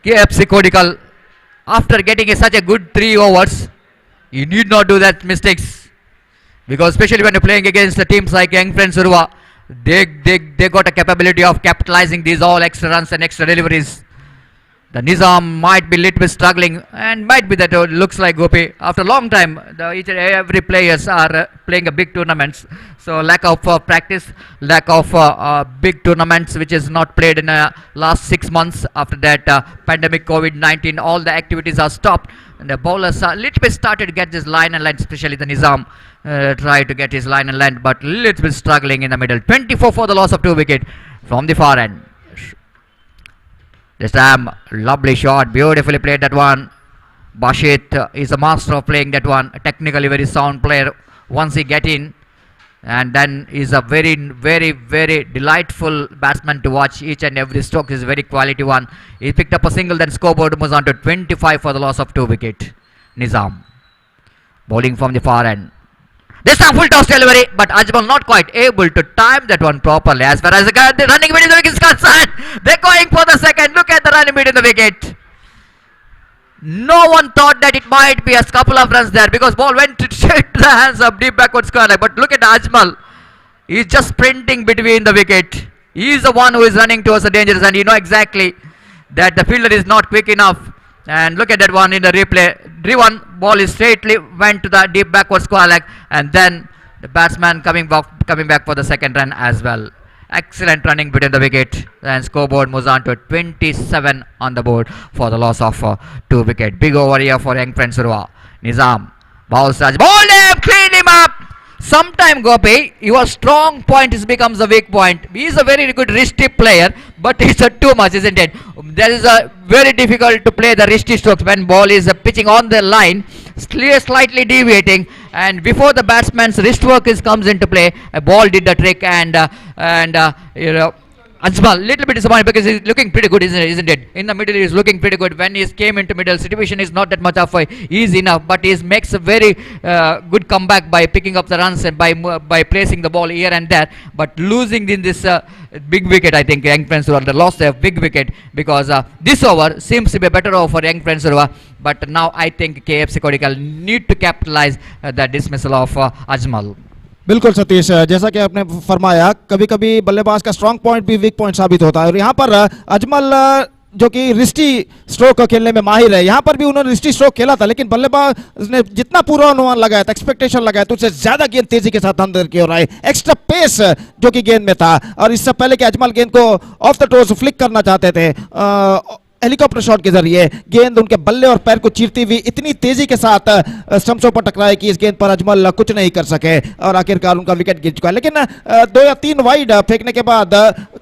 KFC Codical. After getting such a good 3 overs, you need not do that mistakes, because especially when you're playing against the teams like Young Friends Urwa, they got a capability of capitalizing these all extra runs and extra deliveries. The Nizam might be little bit struggling, and might be that looks like Gopi. After a long time, each and every players are playing a big tournaments. So lack of practice, lack of big tournaments, which is not played in last 6 months. After that, pandemic COVID-19, all the activities are stopped, and the bowlers are little bit started to get this line and line, especially the Nizam. Try to get his line and line, but little bit struggling in the middle. 24 for the loss of 2 wicket from the far end. This time, lovely shot, beautifully played that one. Bashit is a master of playing that one. Technically very sound player once he get in. And then is a very, very, very delightful batsman to watch. Each and every stroke is a very quality one. He picked up a single, then scoreboard moves on to 25 for the loss of 2 wicket. Nizam bowling from the far end. This time full toss delivery, but Ajmal not quite able to time that one properly. As far as the running mid in the wicket is concerned, they're going for the second. Look at the running mid in the wicket. No one thought that it might be a couple of runs there, because ball went straight to the hands of deep backward square. But look at Ajmal. He's just sprinting between the wicket. He's the one who is running towards the dangerous, and you know exactly that the fielder is not quick enough. And look at that one in the replay. Driven ball is straightly went to the deep backward square leg, and then the batsman coming back for the second run as well. Excellent running between the wicket, and scoreboard moves on to 27 on the board for the loss of 2 wicket. Big over here for young friend Urwa. Nizam bowls Raj, bowled him, clean him up. Sometime Gopi, your strong point becomes a weak point. He is a very good wristy player, but it's too much, isn't it? There is a very difficult to play the wristy strokes when ball is pitching on the line, slightly deviating, and before the batsman's wrist work comes into play, a ball did the trick, and you know, Ajmal little bit disappointed because he's looking pretty good, isn't it? In the middle, he's looking pretty good. When he came into middle, situation is not that much of a easy enough, but he makes a very good comeback by picking up the runs and by placing the ball here and there. But losing in this big wicket, I think young friends Urwa lost a big wicket, because this over seems to be a better over for young friends Urwa. But now I think KFC Kodikal need to capitalize the dismissal of Ajmal. बिल्कुल सतीश, जैसा कि आपने फरमाया, कभी कभी बल्लेबाज का strong point भी वीक पॉइंट साबित होता है, और यहाँ पर अजमल जो कि रिस्टी स्ट्रोक खेलने में माहिर है, यहाँ पर भी उन्होंने रिस्टी स्ट्रोक खेला था, लेकिन बल्लेबाज ने जितना पूर्वानुमान लगाया था, एक्सपेक्टेशन लगाया था, उससे ज्यादा गेंद तेजी के साथ अंदर की ओर आई, एक्स्ट्रा पेस जो कि गेंद में था। और इससे पहले कि अजमल गेंद को ऑफ द टोज फ्लिक करना चाहते थे, हेलीकॉप्टर शॉट के जरिए गेंद उनके बल्ले और पैर को चीरती हुई इतनी तेजी के साथ स्टंप्सों पर टकराई कि इस गेंद पर अजमल कुछ नहीं कर सके, और आखिरकार उनका विकेट गिर चुका है। लेकिन 2 या 3 वाइड फेंकने के बाद,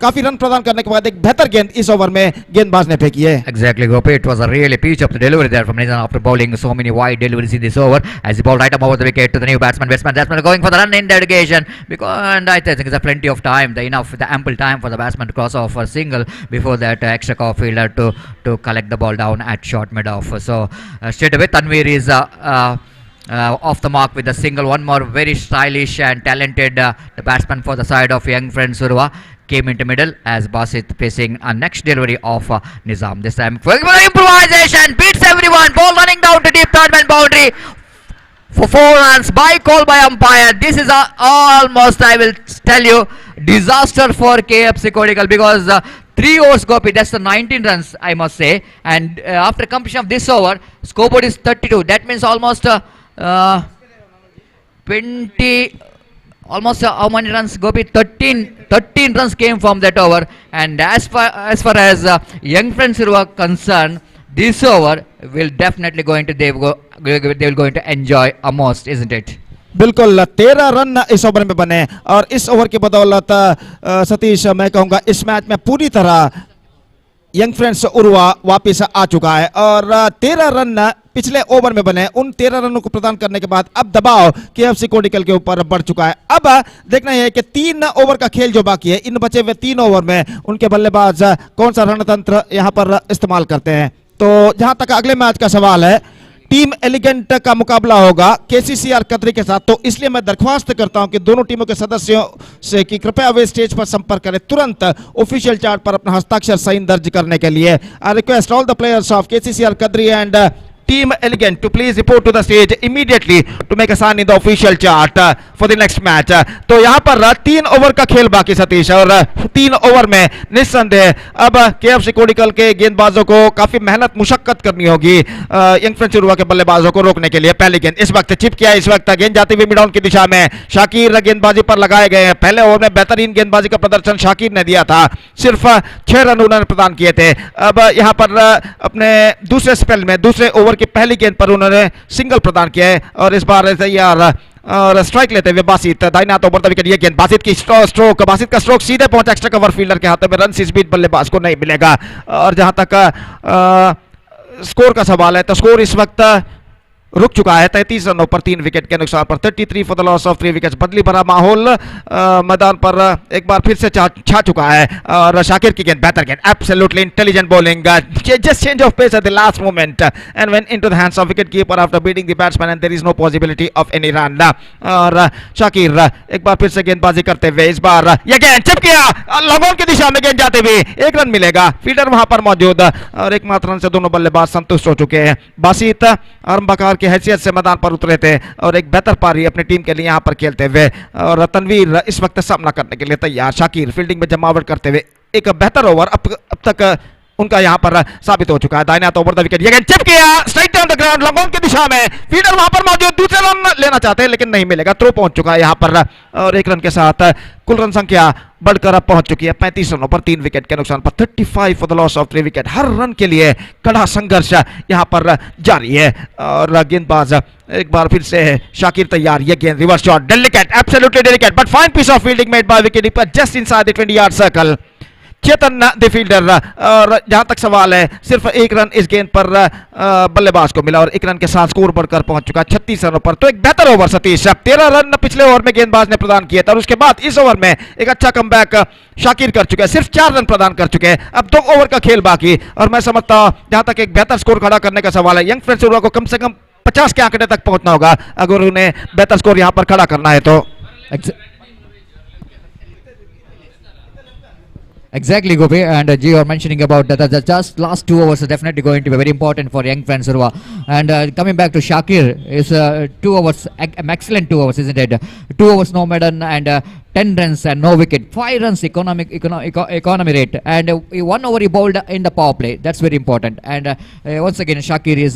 काफी रन प्रदान करने के बाद, एक बेहतर गेंद इस ओवर में गेंदबाज ने फेंकी है। Exactly, Gopi. It was a really pitch of the delivery there from Nizam after bowling so many wide deliveries in this over, as he bowled right up over the wicket to the new batsman. Batsman going for the run in the dedication, and I think there's plenty of time, the ample time for the batsman to cross off for a single before that extra cover fielder to collect the ball down at short mid off. So straight away Tanvir is off the mark with a single. One more very stylish and talented the batsman for the side of young friend Urwa came into middle, as Basit facing a next delivery of Nizam. This time improvisation, beats everyone, ball running down to deep third man boundary for 4 runs by call by umpire. This is almost, I will tell you, disaster for KFC Kodikal, because 3 overs Gopi, that's the 19 runs I must say, and after completion of this over, scoreboard is 32. That means almost 20, almost how many runs Gopi? 13 runs came from that over, and as far as young friends Urwa concerned, this over will definitely they will going to enjoy a most, isn't it? बिल्कुल 13 run इस over में बने, और इस over की बदौलत सतीश, मैं कहूंगा इस मैच में पूरी तरह यंग फ्रेंड्स उर्वा वापस आ चुका है, और 13 रन पिछले ओवर में बने। उन 13 रनों को प्रदान करने के बाद अब दबाव केएफसी कोडिकल के ऊपर बढ़ चुका है। अब देखना है कि 3 ओवर का खेल जो बाकी है, इन बचे हुए 3 ओवर में उनके बल्लेबाज कौन सा रणतंत्र यहां पर इस्तेमाल करते हैं। तो जहां तक अगले मैच का सवाल है, टीम एलिगेंट का मुकाबला होगा केसीसीआर कतरी के साथ, तो इसलिए मैं दरख्वास्त करता हूं कि दोनों टीमों के सदस्यों से कि कृपया वे स्टेज पर संपर्क करें तुरंत ऑफिशियल चार्ट पर अपना हस्ताक्षर साइन दर्ज करने के लिए। I request all the players of KCCR Katri and Team Elegant to please report to the stage immediately to make a sign in the official chart for the next match. तो यहाँ पर 3 ओवर का खेल बाकी सतीश, और 3 ओवर में निस्संदेह अब KFC कोडिकल के गेंदबाजों को काफी मेहनत मुशक्कत करनी होगी यंग फ्रेंड्स उर्वा के बल्लेबाजों को रोकने के लिए। पहली गेंद इस वक्त चिप किया, इस वक्त गेंद जाती हुई मिड ऑन की दिशा में शाकिर गेंदबाजी पर लगाए गए हैं। पहले ओवर में बेहतरीन गेंदबाजी का प्रदर्शन शाकिर ने दिया था, सिर्फ 6 रन उन्होंने प्रदान किए थे। अब यहाँ पर अपने दूसरे स्पेल में दूसरे ओवर की पहली गेंद पर उन्होंने सिंगल प्रदान किया है, और इस बार तैयार और स्ट्राइक लेते हुए बासित दाहिना हाथ ओवर द विकेट। ये गेंद बासित की स्ट्रोक, बासित का स्ट्रोक सीधे पहुंचा एक्स्ट्रा कवर फील्डर के हाथों में, रन इस बीच बल्लेबाज को नहीं मिलेगा। और जहां तक स्कोर का सवाल है तो स्कोर इस वक्त रुक चुका है 33 रनों पर 3 विकेट के नुकसान पर, 33 for the loss of 3 wickets. बदली भरा माहौल मैदान पर एक बार फिर से छा चुका है, और शाकिर की गेंद बेहतर गेंद, absolutely intelligent bowling, just change of pace at the last moment and went into the hands of wicket keeper after beating the batsman and there is no possibility of any run. और शाकिर एक बार फिर से गेंदबाजी करते हुए इस बार यह गेंद चिप किया, लॉन्ग ऑन की दिशा में गेंद जाते हुए 1 रन मिलेगा, फील्डर वहां पर मौजूद, और एकमात्र रन से दोनों बल्लेबाज संतुष्ट हो चुके हैं। बासित आरंभकार की हैसियत से मैदान पर उतरे थे और एक बेहतर पारी अपनी टीम के लिए यहां पर खेलते हुए, और तनवीर इस वक्त सामना करने के लिए तैयार। शाकिर फील्डिंग में जमावट करते हुए एक बेहतर ओवर अब तक उनका यहां पर साबित हो चुका है। दाहिने हाथ ओवर द विकेट, ये गेंद चिप किया strike down the ground, long on की दिशा में, फील्डर वहां पर मौजूद, दूसरे रन लेना चाहते हैं लेकिन नहीं मिलेगा, थ्रो पहुंच चुका है यहां पर, और 1 रन के साथ कुल रन संख्या बढ़कर अब पहुंच चुकी है 35 रनों पर 3 विकेट के नुकसान पर, 35 for the loss of 3 wicket. Her run के लिए कड़ा संघर्ष यहां पर जारी है, और गेंदबाज एक बार फिर से शाकिर तैयार, ये गेंद reverse shot, delicate, absolutely delicate but fine piece of fielding made by wicket keeper just inside the 20 yard circle. Chetan the fielder, और जहां तक सवाल है सिर्फ 1 रन इस गेंद पर बल्लेबाज को मिला, और 1 रन के साथ स्कोर बढ़कर पहुंच चुका 36 रनों पर। तो एक बेहतर ओवर सतीश, 13 रन पिछले ओवर में गेंदबाज ने प्रदान किए थे, और उसके बाद इस ओवर में एक अच्छा कमबैक शाकिर कर चुके हैं, सिर्फ 4 रन प्रदान कर चुके हैं। अब 2 ओवर का खेल बाकी, और मैं समझता हूं जहां तक एक बेहतर स्कोर खड़ा करने का सवाल है, यंग फ्रेंड्स उर्वा को कम से कम 50 के आंकड़े तक पहुंचना होगा अगर उन्हें बेहतर स्कोर यहां पर खड़ा करना है तो। Exactly, Gopi, and you are mentioning about that the just last 2 overs are definitely going to be very important for young friends Urwa. And coming back to Shakir, is 2 overs, excellent 2 overs, isn't it? 2 overs no maiden and 10 runs and no wicket, 5 runs economy rate, and 1 over he bowled in the power play. That's very important. And once again, Shakir is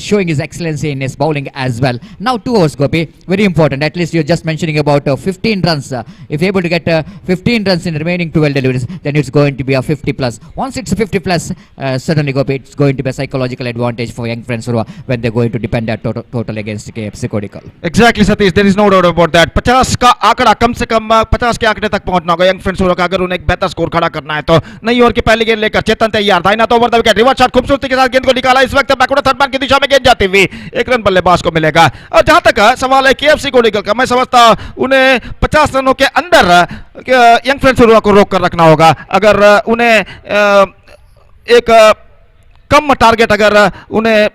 showing his excellency in his bowling as well. Now 2 overs, Gopi, very important. At least you're just mentioning about 15 runs. If you're able to get 15 runs in the remaining 12 deliveries, then it's going to be a 50 plus. Once it's a 50 plus, certainly, Gopi, it's going to be a psychological advantage for young friends Urwa when they're going to depend that total against KFC Kodikal. Exactly, Satish. There is no doubt about that. 50 का आंकड़ा कम से कम 50 के आंकड़े तक पहुंचना होगा young friends का अगर उन्हें एक बेहतर स्कोर खड़ा करना है तो। नई ओवर की पहली गेंद लेकर चेतन तैयार, दाहिना तो over the wicket, reverse shot खूबसूरती के साथ गेंद को निकाला, इस वक्त बैकवर्ड थर्ड मैन की दिशा में गेंद जाती हुई 1 रन बल्लेबाज को मिलेगा। और जहां तक सवाल है KFC कोडिकल का, मैं समझता उन्हें 50 रनों के अंदर यंग फ्रेंड्स को रोक कर रखना होगा। अगर उन्हें एक कम टारगेट अगर उन्हें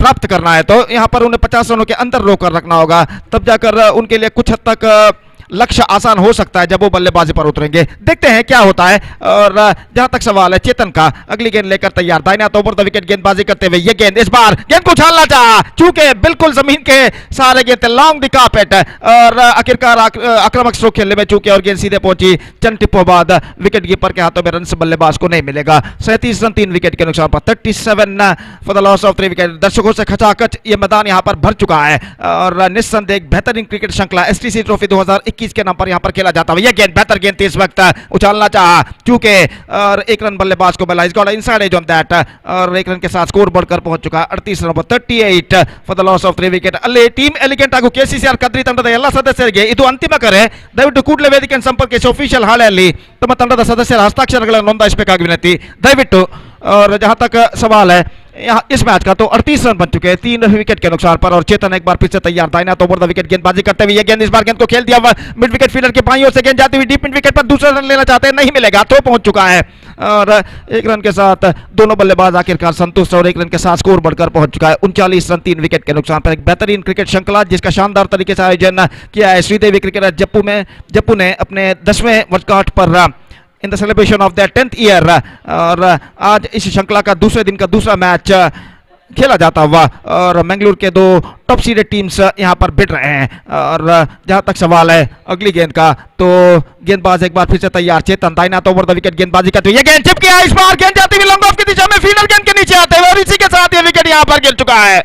प्राप्त करना है तो यहां पर उन्हें 50 रनों के अंदर रोक कर रखना होगा, तब जाकर उनके लिए कुछ हद तक लक्ष्य आसान हो सकता है जब वो बल्लेबाजी पर उतरेंगे। देखते हैं क्या होता है। और जहां तक सवाल है चेतन का, अगली गेंद लेकर तैयार, दाहिना तो ओवर द विकेट गेंदबाजी करते हुए ये गेंद, इस बार गेंद को उछालना चाहा, चूंकि बिल्कुल जमीन के सहारे गेंद लॉन्ग द कार्पेट, और आखिरकार आक्रामक स्ट्रोक खेलने में चूके और गेंद सीधे पहुंची चंद टिप्पों बाद विकेट कीपर के हाथों में रन से बल्लेबाज को नहीं मिलेगा। 37 रन 3 विकेट के नुकसान पर, 37 for the loss of 3 wicket. दर्शकों से खचाखच ये मैदान यहां पर भर चुका है, और निस्संदेह बेहतरीन क्रिकेट श्रृंखला STC ट्रॉफी 2021 के नाम पर यहां पर खेला जाता है। यह गेंद बेहतर गेंद थी, इस वक्त उछालना चाहा चूंकि, और 1 रन बल्लेबाज को मिला, is got inside edge on that, और 1 रन के साथ स्कोर बढ़कर पहुंच चुका है 38 रन पर, 38 for the loss of 3 wicket. ಅಲ್ಲಿ ಟೀಮ್ ಎಲಿಗೆಂಟ್ ಹಾಗೂ KCCR ಕದ್ರಿ ತಂಡದ ಎಲ್ಲ ಸದಸ್ಯರಿಗೆ ಇದು ಅಂತಿಮ ಕರೆ. ದಯವಿಟ್ಟು ಕೂಡಲೇ ವೇದಿಕೆಯನ್ನು ಸಂಪರ್ಕಿಸಿ ಅಫಿಷಿಯಲ್ ಹಾಳೆಯಲ್ಲಿ ತಮ್ಮ ತಂಡದ ಸದಸ್ಯರ ಹಸ್ತಾಕ್ಷರಗಳನ್ನು ನೋಂದಾಯಿಸಬೇಕಾಗಿ ವಿನಂತಿ ದಯವಿಟ್ಟು। और जहां तक सवाल है यहाँ इस मैच का तो 38 रन बन चुके हैं 3 विकेट के नुकसान पर, और चेतन एक बार फिर से तैयार, दाहिना तो ओवर द विकेट गेंदबाजी करते हुए ये गेंद, इस बार गेंद को खेल दिया मिड विकेट फील्डर के बाईं ओर से गेंद जाती हुई डीप मिड विकेट पर, दूसरा रन लेना चाहते हैं, नहीं मिलेगा, तो पहुंच चुका है। और 1 रन के साथ दोनों बल्लेबाज आखिरकार संतुष्ट, और 1 रन के साथ स्कोर बढ़कर पहुंच चुका है 39 रन 3 विकेट के नुकसान पर। एक बेहतरीन क्रिकेट श्रृंखला जिसका शानदार तरीके से आयोजन किया है श्रीदेवी क्रिकेट जप्पू ने अपने 10वें वर्षगांठ पर in the celebration of the 10th year. और आज इस श्रृंखला का दूसरे दिन का दूसरा मैच खेला जाता हुआ, और मैंगलोर के दो टॉप सीडेड टीम्स यहाँ पर भिड़ रहे हैं। और जहाँ तक सवाल है अगली गेंद का, तो गेंदबाज एक बार फिर से तैयार, चेतन दाहिना तो ओवर द विकेट गेंदबाजी करते हुए, ये गेंद चिप गया, इस बार गेंद जाती हुई लॉन्ग ऑफ की दिशा में फील्डर गेंद के नीचे आते हुए, और इसी के साथ ये विकेट यहाँ पर गिर चुका है।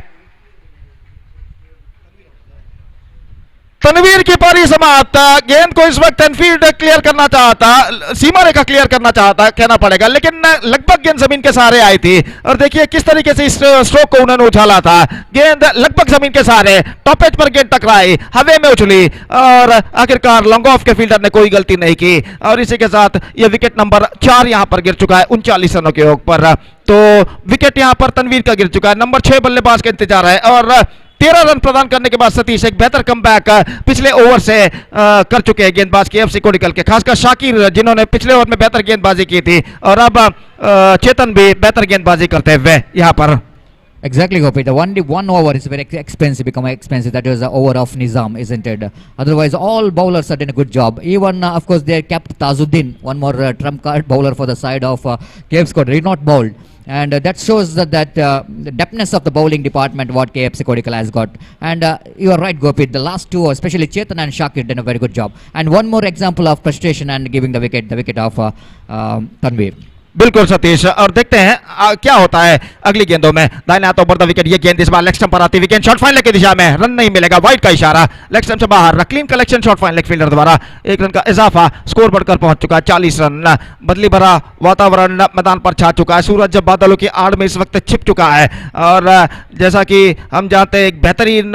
तनवीर की पारी समाप्त। गेंद को इस वक्त एनफील्ड क्लियर करना चाहता, सीमा रेखा क्लियर करना चाहता कहना पड़ेगा, लेकिन लगभग गेंद जमीन के सहारे आई थी। और देखिए किस तरीके से इस स्ट्रोक को उन्होंने उछाला था। गेंद लगभग जमीन के सहारे, टॉप एज पर गेंद टकराई, हवे में उछली, और आखिरकार लॉन्ग ऑफ के फील्डर ने कोई गलती नहीं की, और इसी के साथ यह विकेट नंबर 4 यहां पर गिर चुका है 39 रनों के योग पर। तो विकेट यहां पर तनवीर का गिर चुका है। नंबर 6 बल्लेबाज का इंतजार है, और 13 रन प्रदान करने के बाद सतीश एक बेहतर कमबैक पिछले ओवर से कर चुके हैं गेंदबाज केएफसी को निकल के, खासकर शाकिर जिन्होंने पिछले ओवर में बेहतर गेंदबाजी की थी, और अब चेतन भी बेहतर गेंदबाजी करते हुए यहाँ पर। Exactly, Gopi. The one over is very expensive, become expensive. That is the over of Nizam, isn't it? Otherwise, all bowlers are doing a good job. Even, of course, they kept Tazuddin, one more trump card bowler for the side of KFC squad. He not bowled. And that shows that the depthness of the bowling department what KFC Kodikal has got. And you are right, Gopi. The last two, especially Chetan and Shakir, did a very good job. And one more example of frustration and giving the wicket of Tanveer. बिल्कुल सतीश, और देखते हैं क्या होता है अगली गेंदों में। दाहिने हाथ ओवर द विकेट, ये गेंद इस बार लेग स्टंप पर आती, विकेट शॉट फाइन लेग की दिशा में, रन नहीं मिलेगा, वाइड का इशारा, लेग स्टंप से बाहर, clean collection shot fine leg fielder द्वारा, 1 रन का इजाफा, स्कोर बढ़कर पहुंच चुका है 40 रन। बदली भरा वातावरण मैदान पर छा चुका है, सूरज जब बादलों की आड़ में इस वक्त छिप चुका है, और जैसा कि हम जानते हैं एक बेहतरीन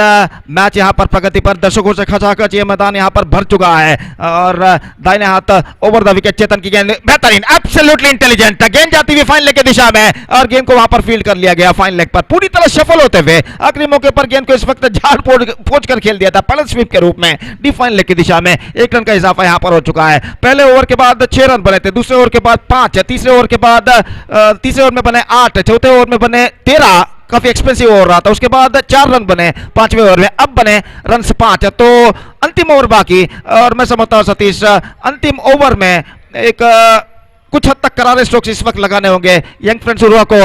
मैच यहाँ पर प्रगति पर, दर्शकों से खचाखच ये मैदान यहाँ पर भर चुका है। और दाहिने हाथ ओवर द विकेट चेतन की गेंद बेहतरीन, एब्सोल्युटली इंटेलिजेंट, गेंद जाती हुई फाइन लेग की दिशा में, और गेंद को वहां पर फील्ड कर लिया गया फाइन लेग पर, पूरी तरह सफल होते हुए। आखिरी मौके पर गेंद को इस वक्त झाड़ पोंछ कर खेल दिया था पैडल स्वीप के रूप में, डीप फाइन लेग की दिशा में। 1 रन का इजाफा यहां पर हो चुका है। पहले ओवर के बाद 6 रन बने थे, दूसरे ओवर के बाद 5, तीसरे ओवर के बाद तीसरे ओवर में बने 8, चौथे ओवर में बने 13, काफी एक्सपेंसिव ओवर रहा था। उसके बाद 4 रन बने 5वें ओवर में, अब बने रन 5, तो अंतिम ओवर बाकी। और मैं समझता हूं सतीश अंतिम ओवर में एक कुछ हद तक करारे स्ट्रोक्स इस वक्त लगाने होंगे यंग फ्रेंड्स उर्वा को,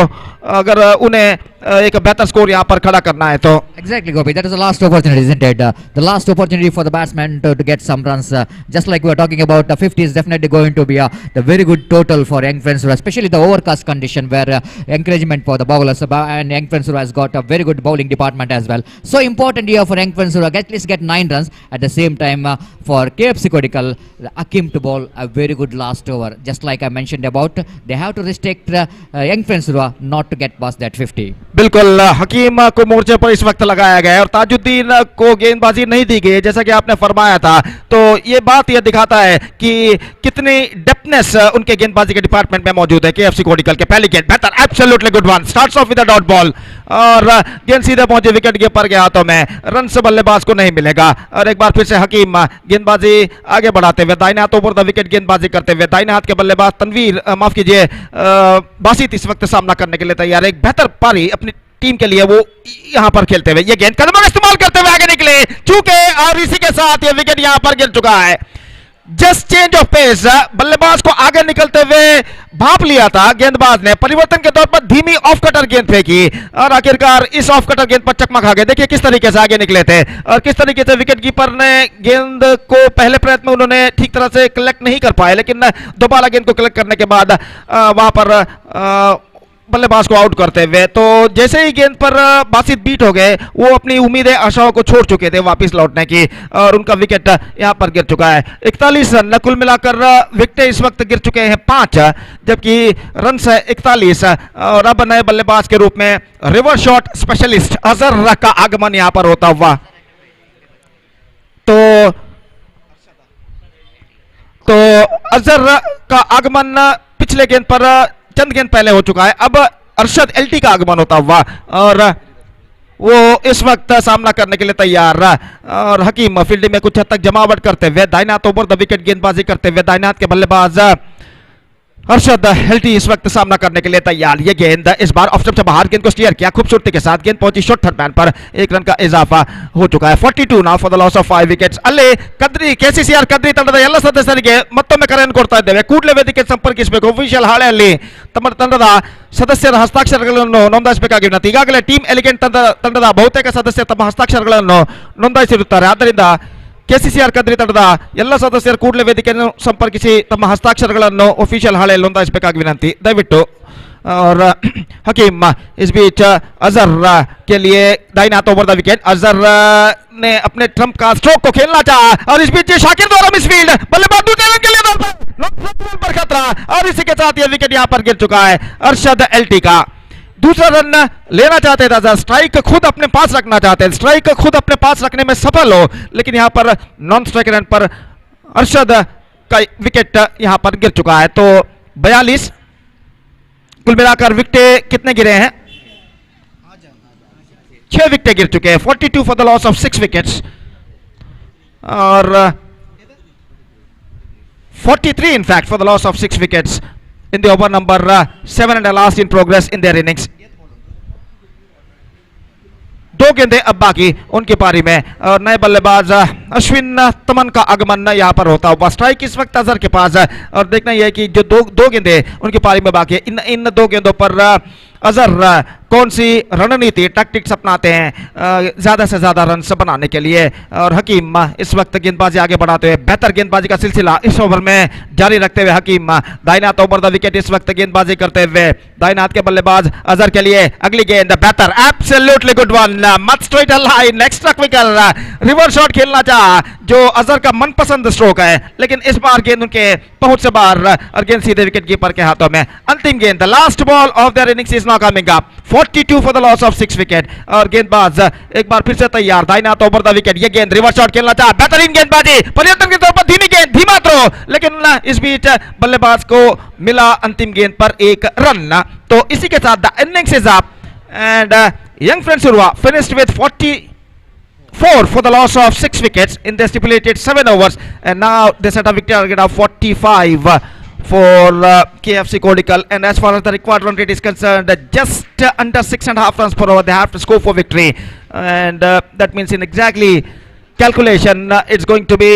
अगर उन्हें एक बेहतर स्कोर यहाँ पर खड़ा करना है तो। Exactly, Gopi. That is the last opportunity, isn't it? The last opportunity for the batsman to get some runs. Just like we were talking about, 50 is definitely going to be the very good total for young friends, especially the overcast condition where encouragement for the bowlers, and young friends has got a very good bowling department as well. So important here for young friends at least get 9 runs. At the same time, for KFC Kodikal, Akim to bowl a very good last over. Just like I mentioned about, they have to restrict young friends not to get past that 50. बिल्कुल, हकीम को मोर्चे पर इस वक्त लगाया गया है, और ताजुद्दीन को गेंदबाजी नहीं दी गई जैसा कि आपने फरमाया था। तो ये बात ये दिखाता है कि कितनी डेप्थनेस उनके गेंदबाजी के डिपार्टमेंट में मौजूद है। केएफसी कोडिकल के पहली गेंद बेहतर, absolutely good one, starts off with a dot ball, और गेंद सीधे पहुंचे विकेट कीपर के हाथों में, रन से बल्लेबाज को नहीं मिलेगा। और एक बार फिर से हकीम गेंदबाजी आगे बढ़ाते हुए, दाहिने हाथ ओवर द विकेट गेंदबाजी करते हुए, दाहिने हाथ के बल्लेबाज तनवीर, माफ कीजिए, बासित इस वक्त सामना करने के लिए तैयार है। एक बेहतर पारी अपनी टीम के लिए वो यहां पर खेलते हुए, ये गेंद कदमों का इस्तेमाल करते हुए आगे निकले, चूके, और इसी के साथ ये विकेट यहां पर गिर चुका है। जस्ट चेंज ऑफ पेस, बल्लेबाज को आगे निकलते हुए भाप लिया था गेंदबाज ने, परिवर्तन के तौर पर धीमी ऑफ कटर गेंद फेंकी, और आखिरकार इस ऑफ कटर गेंद पर चकमा खा गए। देखिए किस तरीके से आगे निकले थे, और किस तरीके से विकेट कीपर ने गेंद को पहले प्रयत्न में उन्होंने ठीक तरह से कलेक्ट नहीं कर पाए, लेकिन दोबारा गेंद को कलेक्ट करने के बाद वहां पर बल्लेबाज को आउट करते हुए, तो जैसे ही गेंद पर बासित बीट हो गए, वो अपनी उम्मीदें आशाओं को छोड़ चुके थे वापस लौटने की, और उनका विकेट यहां पर गिर चुका है। 41 रन, कुल मिलाकर विकेट इस वक्त गिर चुके हैं 5, जबकि रन है 41, और अब नए बल्लेबाज के रूप में रिवर्स शॉट स्पेशलिस्ट अजहर का आगमन यहां पर होता हुआ। तो अजहर का आगमन पिछले गेंद पर चंद गेंद पहले हो चुका है, अब अरशद एलटी का आगमन होता हुआ, और वो इस वक्त सामना करने के लिए तैयार रहा। और हकीम फील्डिंग में कुछ हद तक जमावट करते हुए, दाहिने हाथ ओवर द विकेट गेंदबाजी करते हुए, दाहिने हाथ के बल्लेबाज अरशद हेल्टी इस वक्त सामना करने के लिए तैयार। ये गेंद इस बार ऑफ स्टंप से बाहर, गेंद को स्टीयर किया खूबसूरती के साथ, गेंद पहुंची शॉर्ट थर्ड मैन पर, 1 रन का इजाफा हो चुका है। 42 now for the loss of 5 wickets. अल्ले कद्री KCCR कद्री ತಂಡದ ಎಲ್ಲ ಸದಸ್ಯರಿಗೆ ಮತ್ತೊಮ್ಮೆ ಕರೆಯನ್ನು ಕೊಡ್ತಾ ಇದ್ದೇವೆ, ಕೂಡಲೇ ವೇದಿಕೆ ಸಂಪರ್ಕಿಸಬೇಕು. ಅಫಿಷಿಯಲ್ ಹಾಳೆಯಲ್ಲಿ ತಮ್ಮ ತಂಡದ ಸದಸ್ಯರ ಹಸ್ತಾಕ್ಷರಗಳನ್ನು ನೋಂದಾಯಿಸಬೇಕಾಗಿ ವಿನಂತಿ. ಈಗಾಗಲೇ ಟೀಮ್ ಎಲಿಗೆಂಟ್ ತಂಡದ ಬಹುತೇಕ ಸದಸ್ಯರು ತಮ್ಮ ಹಸ್ತಾಕ್ಷರಗಳನ್ನು ನೋಂದಾಯಿಸಿರುತ್ತಾರೆ. ಆದ್ದರಿಂದ KCCR ಕದ್ರಿ ತಂಡದ ಎಲ್ಲ ಸದಸ್ಯರು ಕೂಡಲೇ ವೇದಿಕೆಯನ್ನು ಸಂಪರ್ಕಿಸಿ ತಮ್ಮ ಹಸ್ತಾಕ್ಷರಗಳನ್ನು ಒಫಿಷಿಯಲ್ ಹಾಳೆಯಲ್ಲಿ ನೋಂದಾಯಿಸಬೇಕಾಗಿ ವಿನಂತಿ ದಯವಿಟ್ಟು. और हकीम इस बीच अजहर के लिए दाहिने हाथ ओवर द विकेट। अजहर ने अपने ट्रम्प का स्ट्रोक को खेलना चाहा और इस बीच शाकिर द्वारा मिसफील्ड, बल्लेबाज दूसरे रन के लिए दौड़ पर खतरा और इसी के साथ यह विकेट यहां पर गिर चुका है अरशद LT का। दूसरा रन लेना चाहते थे, स्ट्राइक खुद अपने पास रखना चाहते हैं, स्ट्राइक खुद अपने पास रखने में सफल हो, लेकिन यहां पर नॉन स्ट्राइक रन पर अरशद का विकेट यहां पर गिर चुका है। तो 42 कुल मिलाकर विकेट कितने गिरे हैं? 6 विकेट गिर चुके हैं। 42 for the loss of 6 wickets और 43 in fact for the loss of 6 wickets in the over number 7 and the last in progress in their innings. 2 गेंदें अब बाकी उनकी पारी में और नए बल्लेबाज अश्विन तमन का आगमन यहां पर होता हुआ। स्ट्राइक इस वक्त अजहर के पास है और देखना यह है कि जो दो गेंदें उनकी पारी में बाकी है, इन 2 गेंदों पर अजहर कौन सी रणनीति टैक्टिक्स अपनाते हैं ज्यादा से ज्यादा रन बनाने के लिए। और हकीम इस वक्त गेंदबाजी आगे बढ़ाते हुए बेहतर गेंदबाजी का सिलसिला इस ओवर में जारी रखते हुए हकीम दाहिने हाथ ओवर द विकेट इस वक्त गेंदबाजी करते हुए दाहिने हाथ के बल्लेबाज अजहर के लिए अगली गेंद बेहतर, absolutely good one, much straight line, extra quicker, reverse shot खेलना चाहा जो अजहर का मनपसंद स्ट्रोक है, लेकिन इस बार गेंद उनके पहुंच से बाहर और गेंद सीधे विकेट कीपर के हाथों में। अंतिम गेंद, the last ball of their innings is now coming up. 42 for the loss of 6 wicket और गेंदबाज एक बार फिर से तैयार, दाहिने हाथ ओवर द विकेट। ये गेंद रिवर्स शॉट खेलना चाहा, बेहतरीन गेंदबाजी, परिवर्तन के तौर पर धीमी गेंद, धीमा थ्रो, लेकिन इस बीच बल्लेबाज को मिला अंतिम गेंद पर 1 रन। तो इसी के साथ the innings is up and young friends Urva finished with 44 for the loss of 6 wickets in the stipulated 7 overs and now they set a victory target of 45 for KFC Kodigal. And as far as the required run rate is concerned, just under 6.5 runs per over they have to score for victory, and that means in exactly calculation it's going to be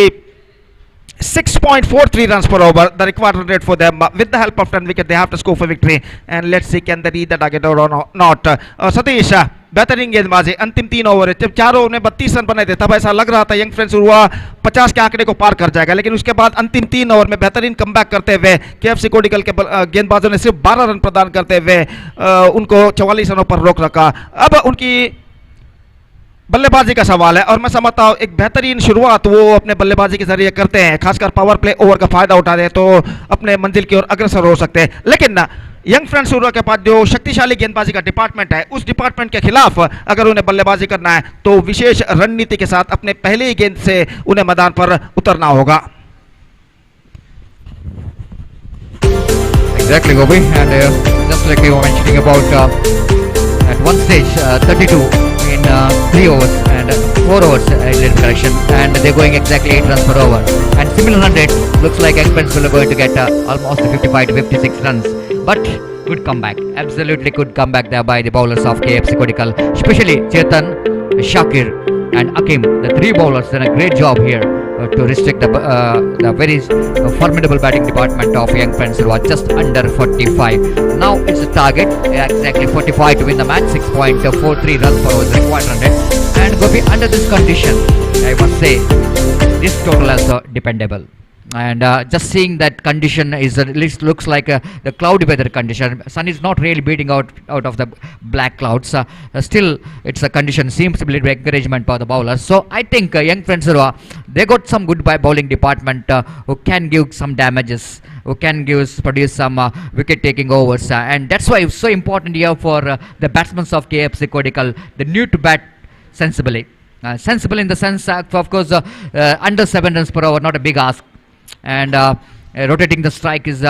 6.43 runs per over, the required run rate for them. With the help of 10 wicket they have to score for victory, and let's see can they read the target or not. Satish, बेहतरीन गेंदबाजी, अंतिम 3 over, जब 4 over में 32 run बने थे तब ऐसा लग रहा था यंग फ्रेंड्स उर्वा 50 के आंकड़े को पार कर जाएगा, लेकिन उसके बाद अंतिम 3 ओवर में बेहतरीन कमबैक करते हुए KFC कोडिगल के गेंदबाजों ने सिर्फ 12 रन प्रदान करते हुए उनको 44 रनों पर रोक रखा। अब उनकी बल्लेबाजी का सवाल है और मैं समझता हूं एक बेहतरीन शुरुआत वो अपने बल्लेबाजी के जरिए करते हैं, खासकर पावर प्ले ओवर का फायदा उठाते हैं तो अपने मंजिल की ओर अग्रसर हो सकते हैं। लेकिन यंग फ्रेंड्स उर्वा के पास जो शक्तिशाली गेंदबाजी का डिपार्टमेंट है, उस डिपार्टमेंट के खिलाफ अगर उन्हें बल्लेबाजी करना है तो विशेष रणनीति के साथ अपने पहले ही गेंद से उन्हें मैदान पर उतरना होगा। Exactly, Gobi, and just like you were mentioning about at one stage 32 in 3 overs and 4 overs in correction, and they're going exactly 8 runs per over, and similar run rate looks like Young Friends are going to get almost 55 to 56 runs, but good comeback, absolutely good comeback there by the bowlers of KFC Kodigal, especially Chetan, Shakir and Akim. The 3 bowlers done a great job here to restrict the very formidable batting department of Young Friends who are just under 45. Now it's a target exactly 45 to win the match, 6.43 runs per over the required run rate, and Gopi, under this condition I must say this total also dependable, and just seeing that condition is at least looks like the cloudy weather condition. Sun is not really beating out of the black clouds, still it's a condition seems to be little encouragement for the bowlers. So I think Young Friends they got some good bowling department who can give some damages, who can produce some wicket taking overs, and that's why it's so important here for the batsmen of KFC Kodigal. They need to bat sensibly, sensible in the sense of course under 7 runs per over, not a big ask, and rotating the strike is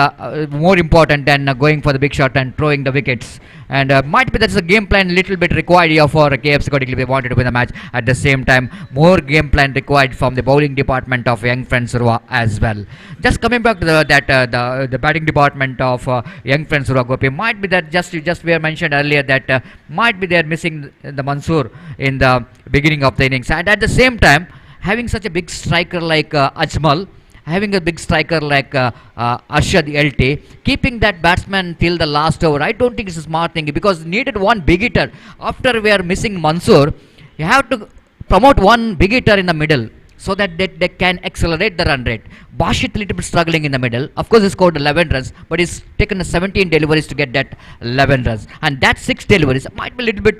more important than going for the big shot and throwing the wickets. And might be that's a game plan little bit required here for KFC Kodik if they wanted to win the match. At the same time, more game plan required from the bowling department of young friends Urwa as well. Just coming back to the batting department of young friends Urwa Gopi, might be that just we mentioned earlier that might be they're missing the Mansoor in the beginning of the innings, and at the same time having such a big striker like Ajmal, having a big striker like Arshad LT, keeping that batsman till the last over, I don't think it's a smart thing, because needed one big hitter. After we are missing Mansoor, you have to promote one big hitter in the middle so that they can accelerate the run rate. Bashit little bit struggling in the middle. Of course, he scored 11 runs, but he's taken 17 deliveries to get that 11 runs. And that 6 deliveries might be a little bit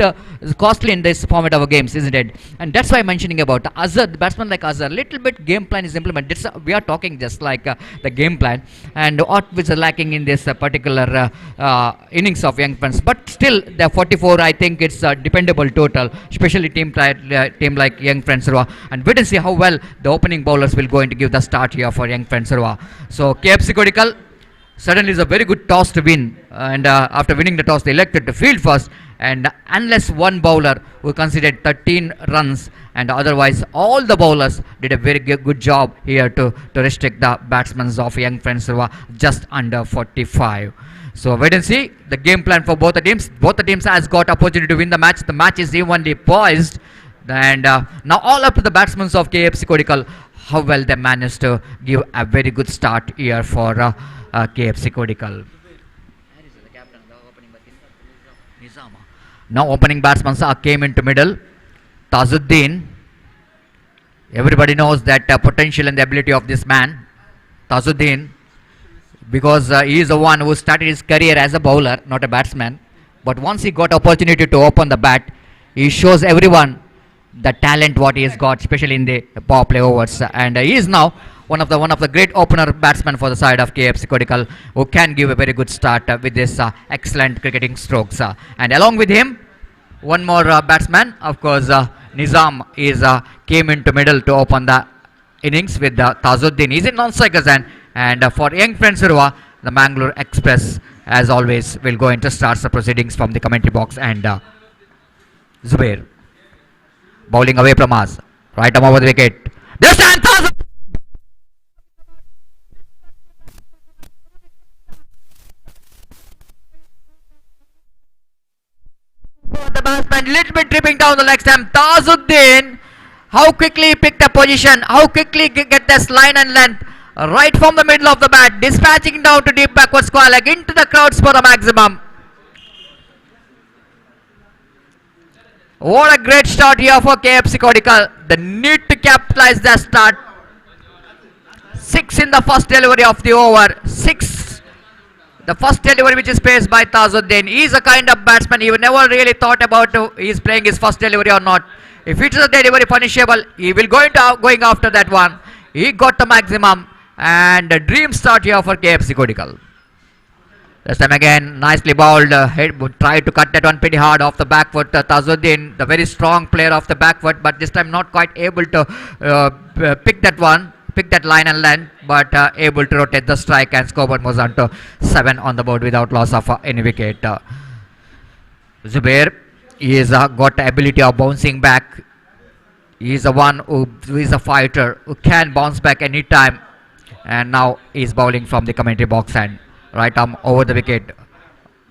costly in this format of games, isn't it? And that's why I'm mentioning about Azhar, the batsman like Azhar. Little bit game plan is implemented. We are talking just like the game plan and what was lacking in this particular innings of young friends. But still, the 44, I think it's a dependable total, especially team like young friends. And wait and see how well the opening bowlers will going to give the start here for young friends Urwa. So KFC Kodikal suddenly is a very good toss to win, and after winning the toss they elected to field first, and unless one bowler who considered 13 runs, and otherwise all the bowlers did a very good job here to restrict the batsmen of young friends Urwa just under 45. So wait and see the game plan for both the teams. Both the teams has got opportunity to win the match. The match is evenly poised, and now all up to the batsmen of KFC Kodikal, how well they managed to give a very good start here for KFC Kodikal. Now opening batsmen came into middle. Tajuddin. Everybody knows that potential and the ability of this man, Tajuddin, because he is the one who started his career as a bowler, not a batsman. But once he got opportunity to open the bat, he shows everyone the talent what he has got, especially in the power play overs, and he is now one of the great opener batsmen for the side of KFC Kodikal, who can give a very good start with this excellent cricketing strokes. And along with him, one more batsman, of course, Nizam is came into middle to open the innings with Tajuddin. He's in non-strikers, and for young friends Urwa, the Mangalore Express, as always, will go into starts the proceedings from the commentary box, and Zubair bowling away from us, right arm over the wicket. This time the batsman little bit tripping down the leg stump. Tajuddin, how quickly he picked a position, how quickly get this line and length right from the middle of the bat, dispatching down to deep backward square leg into the crowds for the maximum. What a great start here for KFC Kodikal. They need to capitalize their start. 6 in the first delivery of the over. 6. The first delivery which is paced by Tajuddin. He is a kind of batsman. He never really thought about he is playing his first delivery or not. If it is a delivery punishable, he will going after that one. He got the maximum, and a dream start here for KFC Kodikal. This time again, nicely bowled. Tried to cut that one pretty hard off the back foot. Tajuddin, the very strong player off the back foot, but this time not quite able to pick that line and length, but able to rotate the strike, and scoreboard moves on to 7 on the board without loss of any wicket. Zubair, he has got the ability of bouncing back. He is the one who is a fighter, who can bounce back anytime, and now he is bowling from the commentary box, and right arm over the wicket.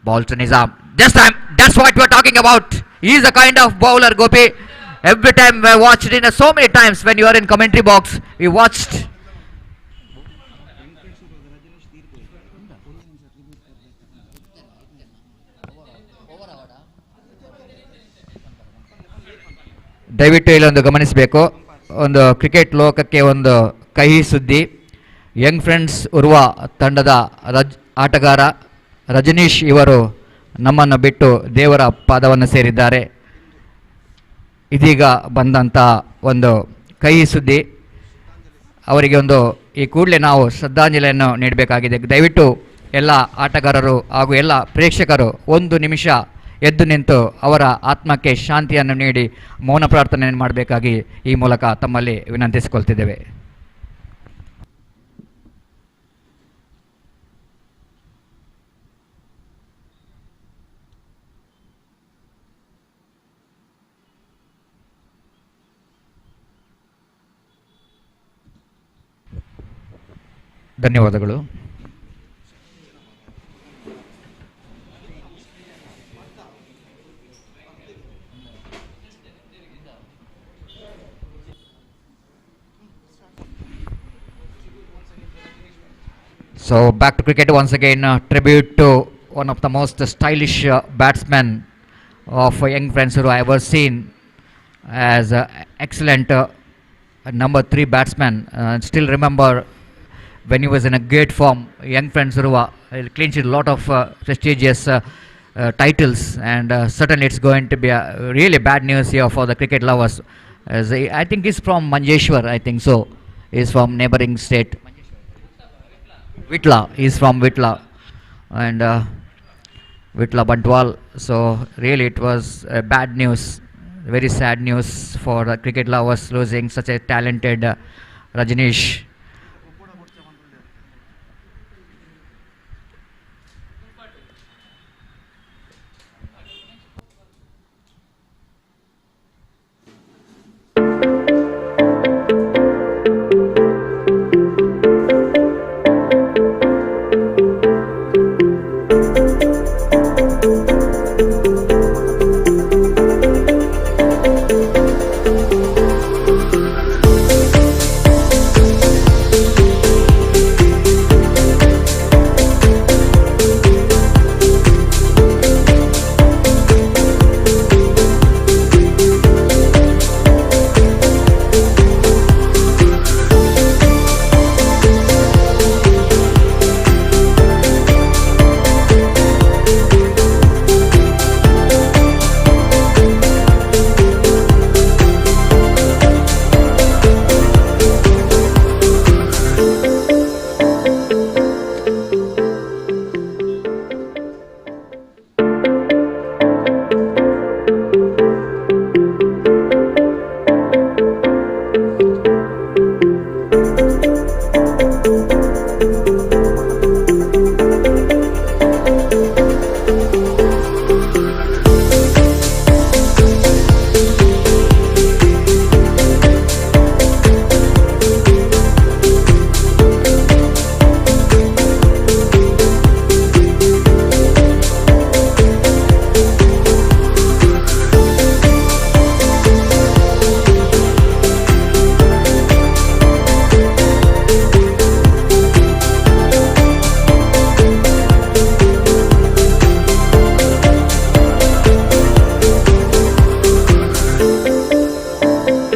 Ball to Nizam. This time, that's what we're talking about. He is a kind of bowler, Gopi. Every time we watched it so many times when you are in commentary box, we watched. ದಯವಿಟ್ಟು ಇಲ್ಲೊಂದು ಗಮನಿಸಬೇಕು, ಒಂದು cricket ಲೋಕಕ್ಕೆ ಒಂದು ಕಹಿ ಸುದ್ದಿ. Young friends Urwa ತಂಡದ ಆಟಗಾರ ರಜನೀಶ್ ಇವರು ನಮ್ಮನ್ನು ಬಿಟ್ಟು ದೇವರ ಪಾದವನ್ನು ಸೇರಿದ್ದಾರೆ. ಇದೀಗ ಬಂದಂಥ ಒಂದು ಕಹಿ ಸುದ್ದಿ. ಅವರಿಗೆ ಈ ಕೂಡಲೇ ನಾವು ಶ್ರದ್ಧಾಂಜಲಿಯನ್ನು ನೀಡಬೇಕಾಗಿದೆ. ದಯವಿಟ್ಟು ಎಲ್ಲ ಆಟಗಾರರು ಹಾಗೂ ಎಲ್ಲ ಪ್ರೇಕ್ಷಕರು ಒಂದು ನಿಮಿಷ ಎದ್ದು ನಿಂತು ಅವರ ಆತ್ಮಕ್ಕೆ ಶಾಂತಿಯನ್ನು ನೀಡಿ ಮೌನ ಪ್ರಾರ್ಥನೆಯನ್ನು ಮಾಡಬೇಕಾಗಿ ಈ ಮೂಲಕ ತಮ್ಮಲ್ಲಿ ವಿನಂತಿಸಿಕೊಳ್ತಿದ್ದೇವೆ. ಧನ್ಯವಾದಗಳು. So back to cricket once again. Tribute to one of the most stylish batsmen of young friends who I ever seen, as excellent number three batsman. Still remember when he was in a great form. Young friends Urwa clinched a lot of prestigious titles, and certainly it's going to be a really bad news here for the cricket lovers. I think he's from Manjeshwar. I think so. He's from neighboring state. Vitla. He's from Vitla, and Vitla Bantwal. So really, it was bad news, very sad news for cricket lovers losing such a talented Rajneesh.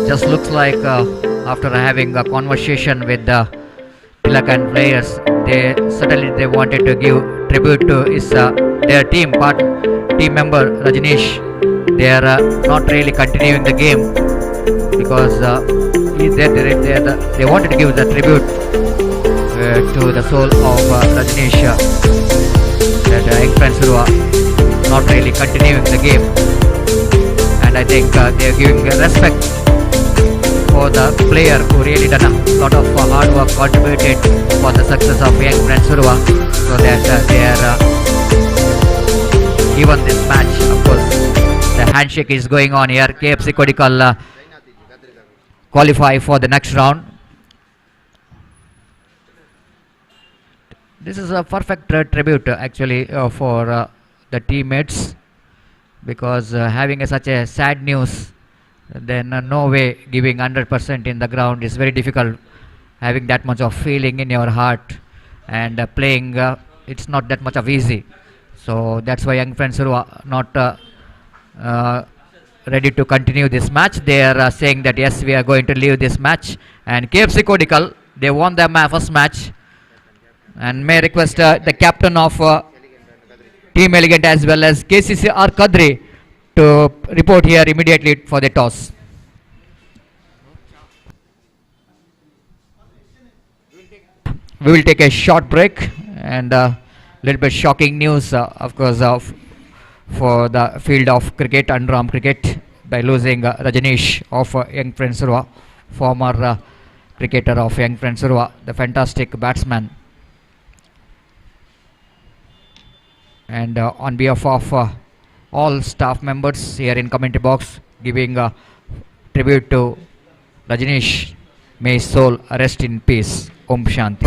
Just looks like after having a conversation with the Tilak and players, they wanted to give tribute to their team member Rajneesh. They are not really continuing the game because they wanted to give the tribute to the soul of Rajneesh. That young friends who are not really continuing the game, and I think they are giving respect for the player who really done a lot of hard work, contributed for the success of young friends Urwa, so that they are given this match. Of course, the handshake is going on here. KFC Kodikal qualify for the next round. This is a perfect tribute actually for the teammates, because having such a sad news, then no way giving 100% in the ground is very difficult. Having that much of feeling in your heart and playing, it's not that much of easy. So that's why young friends who are not ready to continue this match. They are saying that yes, we are going to leave this match. And KFC Kodikal, they won their first match. And may I request the captain of Team Elegant as well as KCCR Kadri to report here immediately for the toss. We will take a short break, and a little bit shocking news, of course, for the field of cricket, underarm cricket, by losing Rajneesh of Young Friends Urwa, former cricketer of Young Friends Urwa, the fantastic batsman. And on behalf of all staff members here in commentary box, giving tribute to Rajneesh, may his soul rest in peace. Om Shanti.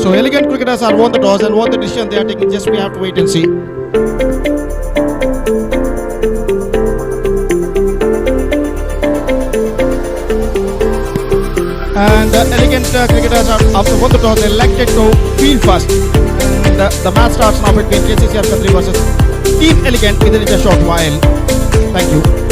So elegant cricketers are won the toss, and what the decision they are taking, just we have to wait and see. And elegant cricketers are, after won the toss, elected to field first. And the match starts now between KCCR Kadri versus Team Elegant within a short while. Thank you.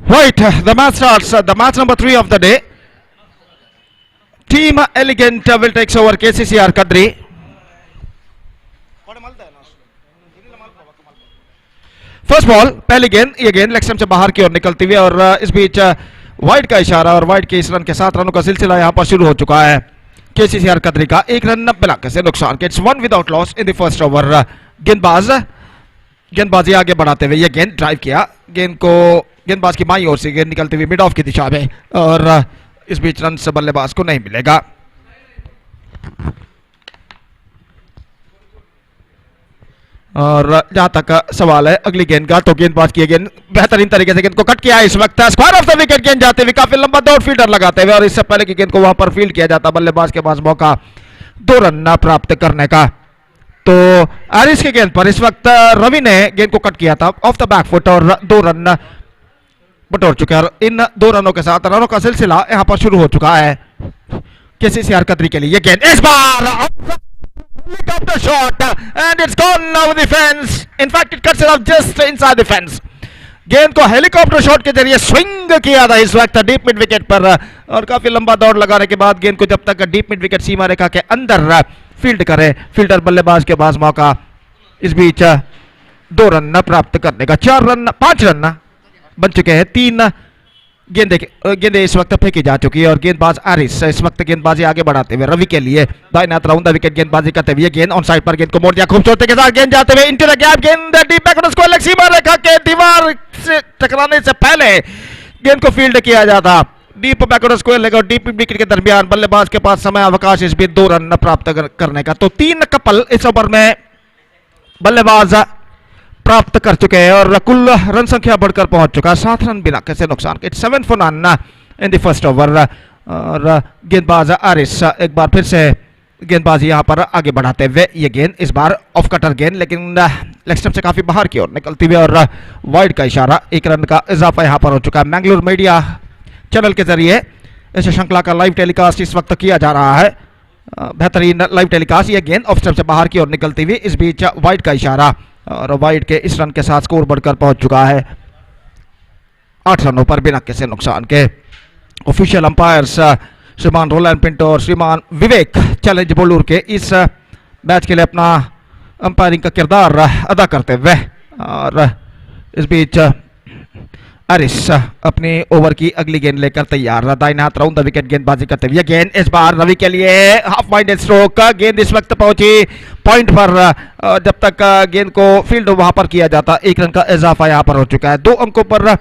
Right, the match starts. The match number 3 of the day. Team Elegant will takes over KCCR Kadri. First ball पहली गेंद, ये गेंद leg stump से बाहर की ओर निकलती हुई और इस बीच वाइड का इशारा और वाइड के इस रन के साथ रनों का सिलसिला यहां पर शुरू हो चुका है। केसीसीआर कदरी का एक रन बिलाके से नुकसान के, it's one without loss in the first over. गेंदबाजी आगे बढ़ाते हुए ये गेंद ड्राइव किया, गेंदबाज की बाईं ओर से गेंद निकलती हुई मिड ऑफ की दिशा में और इस बीच रन से बल्लेबाज को नहीं मिलेगा। और जहां तक सवाल है अगली गेंद का, तो गेंदबाज की गेंद बेहतरीन तरीके से गेंद को कट किया इस वक्त, स्क्वायर ऑफ द विकेट गेंद जाते हुए काफी लंबा दौड़ फील्डर लगाते हुए और इससे पहले की गेंद को वहां पर फील्ड किया जाता, बल्लेबाज के पास मौका 2 रन प्राप्त करने का। तो एरिस की गेंद पर इस वक्त रवि ने गेंद को कट किया था ऑफ द बैक फुट और 2 रन बटोर चुके हैं और इन 2 रनों के साथ रनों का सिलसिला यहां पर शुरू हो चुका है केसीसीआर कदरी के लिए। ये गेंद इस बार helicopter shot and it's gone over the fence. In fact, it cuts it off just inside the fence. गेंद को हेलीकॉप्टर शॉट के जरिए स्विंग किया था इस वक्त डीप मिड विकेट पर और काफी लंबा दौड़ लगाने के बाद गेंद को जब तक डीप मिड विकेट सीमा रेखा के अंदर फील्ड करे, फील्डर बल्लेबाज के पास मौका इस बीच 2 रन प्राप्त करने का। 5 रन बन चुके हैं, 3 गेंदें इस वक्त फेंकी जा चुकी है और गेंदबाज एरिस इस वक्त गेंदबाजी आगे बढ़ाते हुए रवि के लिए दाईं हाथ राउंड द विकेट गेंदबाजी करते हुए गेंद ऑन साइड पर गेंद को मोड़ दिया खूबसूरती के साथ, गेंद जाते हुए इनटू द गैप, गेंद डीप बैक स्क्वायर लेग सीमा रेखा के दीवार से टकराने से पहले गेंद को फील्ड किया जाता डीप बैकवर्ड स्क्वायर लेग और डीप विकेट के दरमियान बल्लेबाज के पास समय अवकाश इस बीच 2 रन प्राप्त करने का। तो 3 कपल इस ओवर में बल्लेबाज प्राप्त कर चुके हैं और कुल रन संख्या बढ़कर पहुंच चुका है 7 रन बिना कैसे नुकसान के, 7 for none in the first over. और गेंदबाज आरिस एक बार फिर से गेंदबाजी यहां पर आगे बढ़ाते हुए ये गेंद इस बार ऑफ कटर गेंद लेकिन लेग स्टंप से काफी बाहर की ओर निकलती हुई और वाइड का इशारा, 1 रन का इजाफा यहां पर हो चुका है। मैंगलोर मीडिया चैनल के जरिए इस श्रृंखला का लाइव टेलीकास्ट इस वक्त किया जा रहा है, बेहतरीन लाइव टेलीकास्ट। ये गेंद ऑफ स्टंप से बाहर की ओर निकलती हुई इस बीच वाइड का इशारा और वाइड के इस रन के साथ स्कोर बढ़कर पहुंच चुका है 8 रनों पर बिना किसी नुकसान के। ऑफिशियल अंपायर्स श्रीमान रोलैंड पिंटो और श्रीमान विवेक चैलेंज बोलूर के इस मैच के लिए अपना अंपायरिंग का किरदार अदा करते हुए और इस बीच एरिस अपने ओवर की अगली गेंद लेकर तैयार, दाईं हाथ राउंड द विकेट गेंदबाजी करते हुए गेंद इस बार रवि के लिए हाफ माइंडेड स्ट्रोक, गेंद इस वक्त पहुंची पॉइंट पर, जब तक गेंद को फील्ड वहां पर किया जाता 1 रन का इजाफा यहां पर हो चुका है, 2 अंकों पर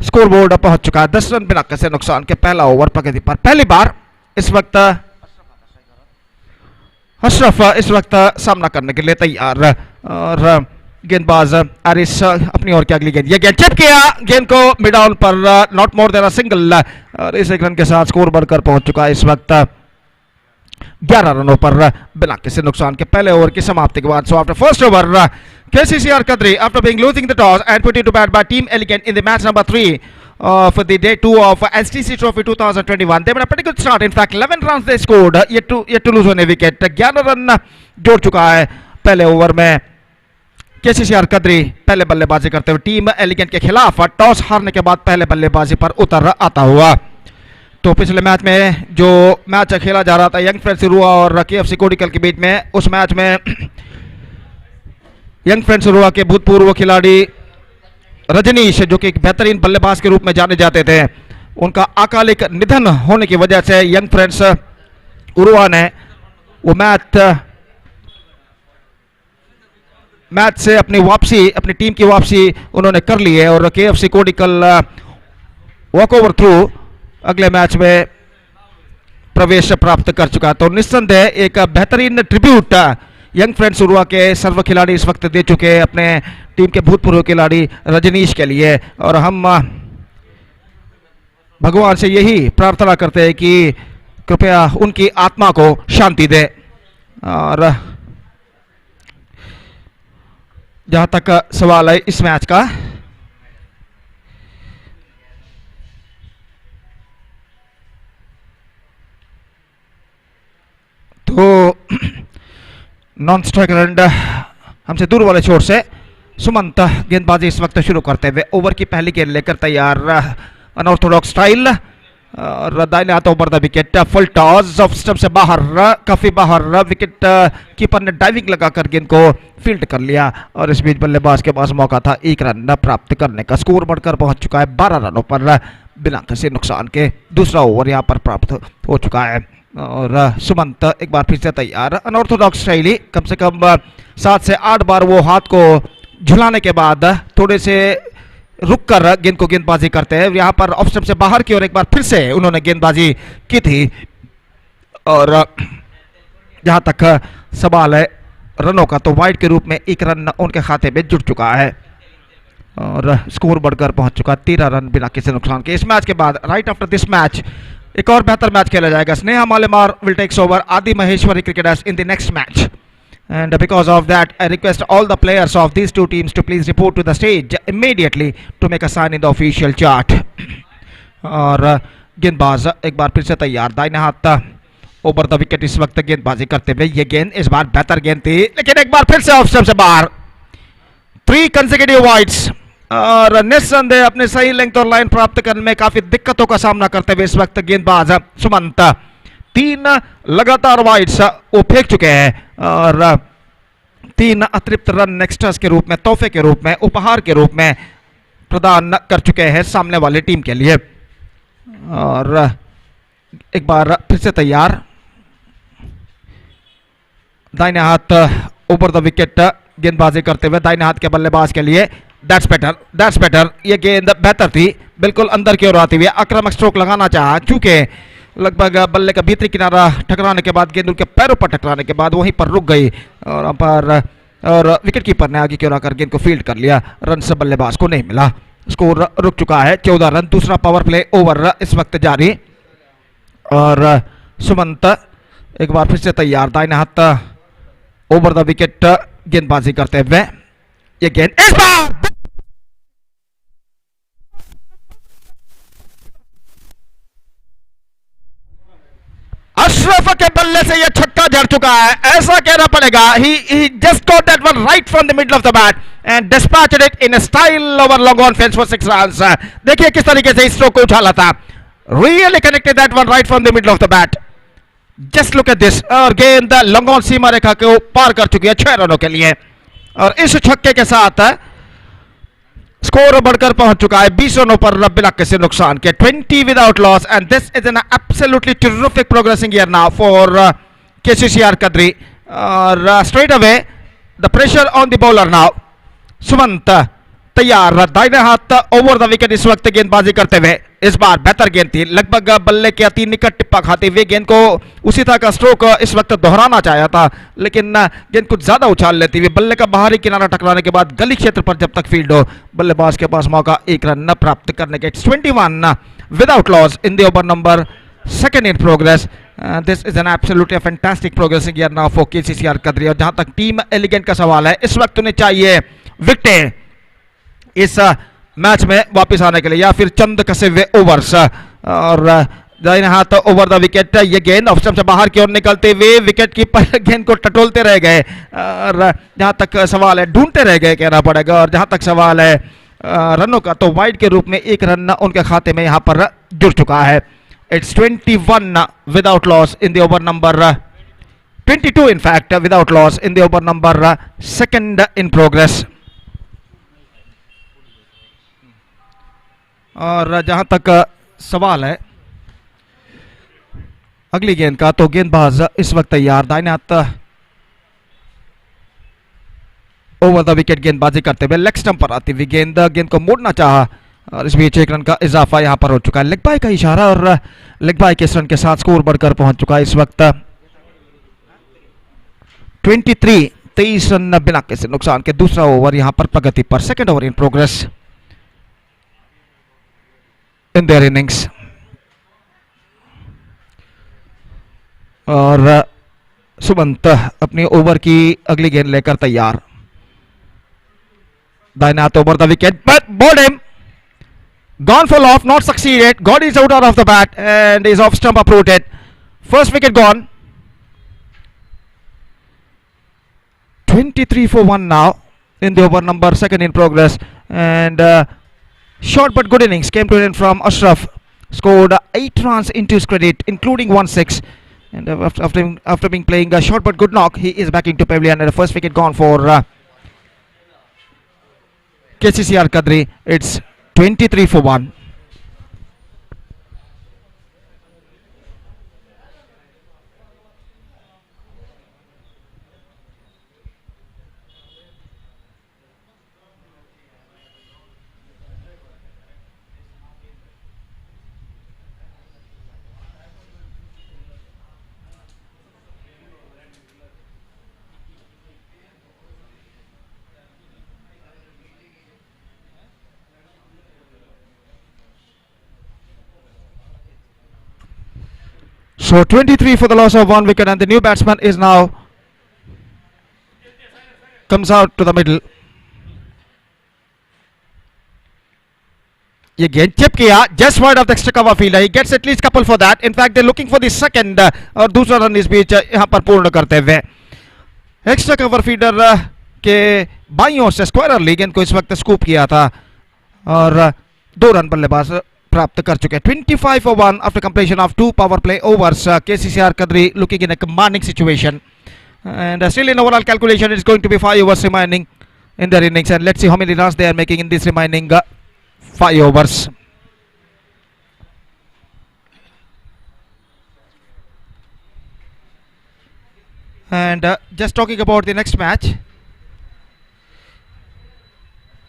स्कोर बोर्ड पहुंच चुका है, 10 रन बिना किसी नुकसान के। पहला ओवर प्रगति पर, पहली बार इस वक्त अशरफ इस वक्त सामना करने के लिए तैयार और गेंदबाज एरिस अपनी ओर की अगली गेंद, ये गेंद चिप किया, गेंद को मिड ऑन पर not more than a single और इस 1 रन के साथ स्कोर बढ़कर पहुंच चुका है इस वक्त 11 रनों पर बिना किसी नुकसान के। पहले ओवर की समाप्ति के बाद so after first over KCCR Kadri after being losing the toss and put into bat by Team Elegant in the match number 3 for the day 2 of STC Trophy 2021. They made a pretty good start. In fact, 11 runs they scored. Yet to lose one wicket. 11 run जोड़ चुका है पहले over में KCCR Kadri पहले बल्लेबाजी करते हुए team elegant के खिलाफ टॉस हारने के बाद पहले बल्लेबाजी पर उतर आता हुआ। तो पिछले मैच में जो मैच खेला जा रहा था यंग फ्रेंड्स उर्वा और KFC कोडिकल के बीच में, उस मैच में यंग फ्रेंड्स उर्वा के भूतपूर्व खिलाड़ी रजनीश जो कि एक बेहतरीन बल्लेबाज के रूप में जाने जाते थे, उनका अकालिक निधन होने की वजह से यंग फ्रेंड्स उर्वा ने वो मैच से अपनी टीम की वापसी उन्होंने कर ली है और KFC कोडिकल वॉकओवर थ्रू अगले मैच में प्रवेश प्राप्त कर चुका। तो निस्संदेह एक बेहतरीन ट्रिब्यूट यंग फ्रेंड्स उर्वा के सर्व खिलाड़ी इस वक्त दे चुके हैं अपने टीम के भूतपूर्व खिलाड़ी रजनीश के लिए और हम भगवान से यही प्रार्थना करते हैं कि कृपया उनकी आत्मा को शांति दे। और जहां तक सवाल है इस मैच का, तो नॉन स्ट्राइकर एंड हमसे दूर वाले छोर से सुमंत गेंदबाजी इस वक्त शुरू करते हुए ओवर की पहली गेंद लेकर तैयार, अनऑर्थोडॉक्स स्टाइल, और दाहिने हाथ over the wicket, full toss of stump से बाहर, काफी बाहर, विकेट कीपर ने डाइविंग लगाकर गेंद को फील्ड कर लिया और इस बीच बल्लेबाज के पास मौका था 1 रन प्राप्त करने का। स्कोर बढ़कर पहुंच चुका है 12 रनों पर बिना किसी नुकसान के। दूसरा ओवर यहां पर प्राप्त हो चुका है और सुमंत एक बार फिर से तैयार, अनऑर्थोडॉक्स शैली, कम से कम 7 से 8 बार वो हाथ को झुलाने के बाद थोड़े से रुक कर गेंद को गेंदबाजी करते हैं। यहाँ पर ऑफ स्टंप से बाहर की ओर एक बार फिर से उन्होंने गेंदबाजी की थी और जहां तक सवाल है रनों का तो वाइड के रूप में 1 रन उनके खाते में जुड़ चुका है और स्कोर बढ़कर पहुंच चुका 13 रन बिना किसी नुकसान के। इस मैच के बाद राइट आफ्टर दिस मैच एक और बेहतर मैच खेला जाएगा। स्नेहा मालेमार विल टेक्स ओवर आदि Maheshwari cricketers in the next match, and because of that I request all the players of these two teams to please report to the stage immediately to make a sign in the official chart। और गेंदबाज एक बार फिर से तैयार, दाहिने हाथ over the wicket इस वक्त गेंदबाजी करते हुए। ये गेंद इस बार बेहतर गेंद थी लेकिन एक बार फिर से ऑफ स्टंप से बाहर। 3 कंसेक्यूटिव वाइड्स और निस्संदेह अपने सही लेंथ और लाइन प्राप्त करने में काफी दिक्कतों का सामना करते हुए इस वक्त गेंदबाज सुमंत 3 लगातार वाइड्स वो फेंक चुके हैं और 3 अतिरिक्त रन एक्स्ट्रास के रूप में, तोहफे के रूप में, उपहार के रूप में प्रदान कर चुके हैं सामने वाली टीम के लिए। और एक बार फिर से तैयार, दाहिने हाथ ओवर द विकेट गेंदबाजी करते हुए दाहिने हाथ के बल्लेबाज के लिए दैट्स बेटर। ये गेंद बेहतर थी, बिल्कुल अंदर की ओर आती हुई, आक्रामक स्ट्रोक लगाना चाहा, चूंकि लगभग बल्ले का भीतरी किनारा टकराने के बाद गेंद उनके पैरों पर टकराने के बाद वहीं पर रुक गई और विकेट कीपर ने आगे की ओर आकर गेंद को फील्ड कर लिया। रन से बल्लेबाज को नहीं मिला, स्कोर रुक चुका है 14 रन। दूसरा पावर प्ले ओवर इस वक्त जारी और सुमंत एक बार फिर से तैयार, दाहिने हाथ ओवर द विकेट गेंदबाजी करते हुए। ये गेंद इस बार अशरफ के बल्ले से यह छक्का जड़ चुका है, ऐसा कहना पड़ेगा। he just got that one right from the middle of the bat and dispatched it in a style over long on fence for 6 runs। देखिए किस तरीके से इस स्ट्रोक को उछाला था, really connected that one right from the middle of the bat। just look at this, और गेंद long on सीमा रेखा को पार कर चुकी है 6 रनों के लिए और इस छक्के के साथ स्कोर बढ़कर पहुंच चुका है 20 रनों पर बिना किसी नुकसान के, 20 without loss. And this is an absolutely terrific progressing here now for KCCR Kadri. और straight away the pressure on the bowler now. Sumant तैयार, दाहिने हाथ ओवर द विकेट इस वक्त गेंदबाजी करते हुए। इस बार बेहतर गेंद थी, लगभग बल्ले के अति निकट टिप्पा खाते हुए गेंद को उसी तरह का स्ट्रोक इस वक्त दोहराना चाहा था लेकिन गेंद कुछ ज्यादा उछाल लेती हुई बल्ले का बाहरी किनारा टकराने के बाद गली क्षेत्र पर जब तक फील्ड हो बल्लेबाज के पास मौका 1 रन प्राप्त करने के। 21 without loss in the over number 2 in progress. This is an absolutely fantastic progressing here now for KCCR Kadri. और जहां तक टीम एलिगेंट का सवाल है, इस वक्त उन्हें चाहिए विकेटें इस मैच में वापस आने के लिए या फिर चंद कसे हुए ओवर्स। और दाहिने हाथ ओवर द विकेट, ये गेंद ऑफ स्टंप से बाहर की ओर निकलते हुए विकेट कीपर गेंद को टटोलते रह गए और जहां तक सवाल है ढूंढते रह गए कहना पड़ेगा। और जहां तक सवाल है रनों का तो वाइड के रूप में 1 रन उनके खाते में यहां पर जुड़ चुका है। It's 21 without loss in the over number 22 in fact without loss in the over number 2 in progress. और जहां तक सवाल है अगली गेंद का तो गेंदबाज इस वक्त तैयार, दाहिने हाथ ओवर द विकेट गेंदबाजी करते हुए लेग स्टंप पर आती हुई गेंद को मोड़ना चाहा और इस बीच 1 रन का इजाफा यहां पर हो चुका है। लेग बाय का इशारा और लेग बाय के इस रन के साथ स्कोर बढ़कर पहुंच चुका है इस वक्त 23 रन बिना किसी नुकसान के। दूसरा ओवर यहां पर प्रगति पर, 2nd over in progress in their innings। और सुमंत अपनी ओवर की अगली गेंद लेकर तैयार, दाहिने हाथ over the wicket but bowled him, gone full off, not succeeded, got his out of the bat and is off stump uprooted, first wicket gone। 23 for 1 now in the over number second in progress, and short but good innings came to an end from Ashraf. Scored 8 runs into his credit, including 1 6. And after being playing a short but good knock, he is back into pavilion, and the first wicket gone for KCCR Kadri. It's 23 for 1. So 23 for the loss of 1 wicket, and the new batsman is now comes out to the middle. ये गेंद chip किया just wide of the extra cover fielder. He gets at least couple for that. In fact, they're looking for the second और दूसरा run इस बीच यहाँ पर पूर्ण करते हुए एक्स्ट्रा कवर फील्डर के बाईं ओर से स्क्वायर ली गेंद को इस वक्त स्कूप किया था और 2 रन बल्लेबाज प्राप्त कर चुके हैं. 25 for 1 after completion of 2 power play overs. KCCR Kadri looking in a commanding situation, and still in overall calculation it's going to be 5 overs remaining in their innings, and let's see how many runs they are making in this remaining 5 overs. And just talking about the next match,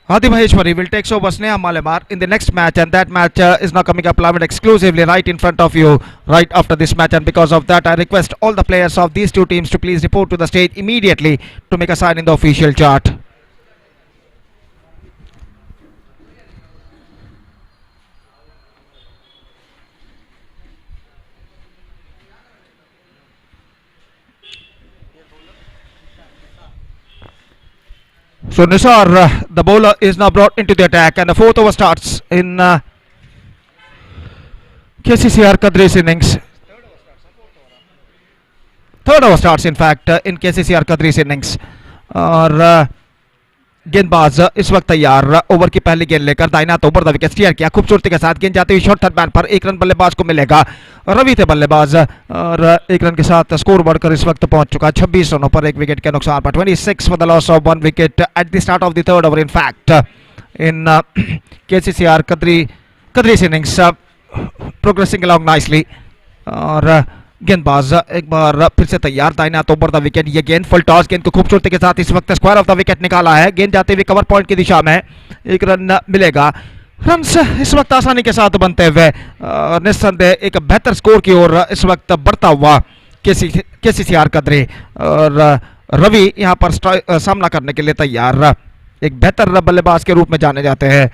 Adi Maheshwari will take over Sneha Malemar in the next match, and that match is now coming up live exclusively right in front of you right after this match. And because of that, I request all the players of these two teams to please report to the stage immediately to make a sign in the official chart. So Nisar, the bowler, is now brought into the attack, and the 4th over starts in KCCR Kadri's innings. 3rd over starts in fact in KCCR Kadri's innings. और गेंदबाज इस वक्त तैयार over की पहली गेंद लेकर दाहिना हाथ ओवर द विकेट स्टीयर किया खूबसूरती के साथ. गेंद जाती हुई शॉर्ट थर्ड मैन पर 1 रन बल्लेबाज को मिलेगा. रवि थे बल्लेबाज और 1 रन के साथ स्कोर बढ़कर इस वक्त पहुंच चुका 26 रनों पर 1 विकेट के नुकसान पर. 26 for the loss of 1 wicket at the start of the 3rd over in fact in KCCR Kadri's innings, progressing along nicely. और गेंदबाज एक बार फिर से तैयार दाहिने हाथ ओवर द विकेट. ये गेंद फुल टॉस, गेंद को खूबसूरती के साथ इस वक्त स्क्वायर ऑफ द विकेट निकाला है. गेंद जाते हुए कवर पॉइंट की दिशा में 1 रन मिलेगा. रन इस वक्त आसानी के साथ बनते हुए निस्संदेह एक बेहतर स्कोर की ओर इस वक्त बढ़ता हुआ KCCR Kadri. और रवि यहाँ पर सामना करने के लिए तैयार, एक बेहतर बल्लेबाज के रूप में जाने जाते हैं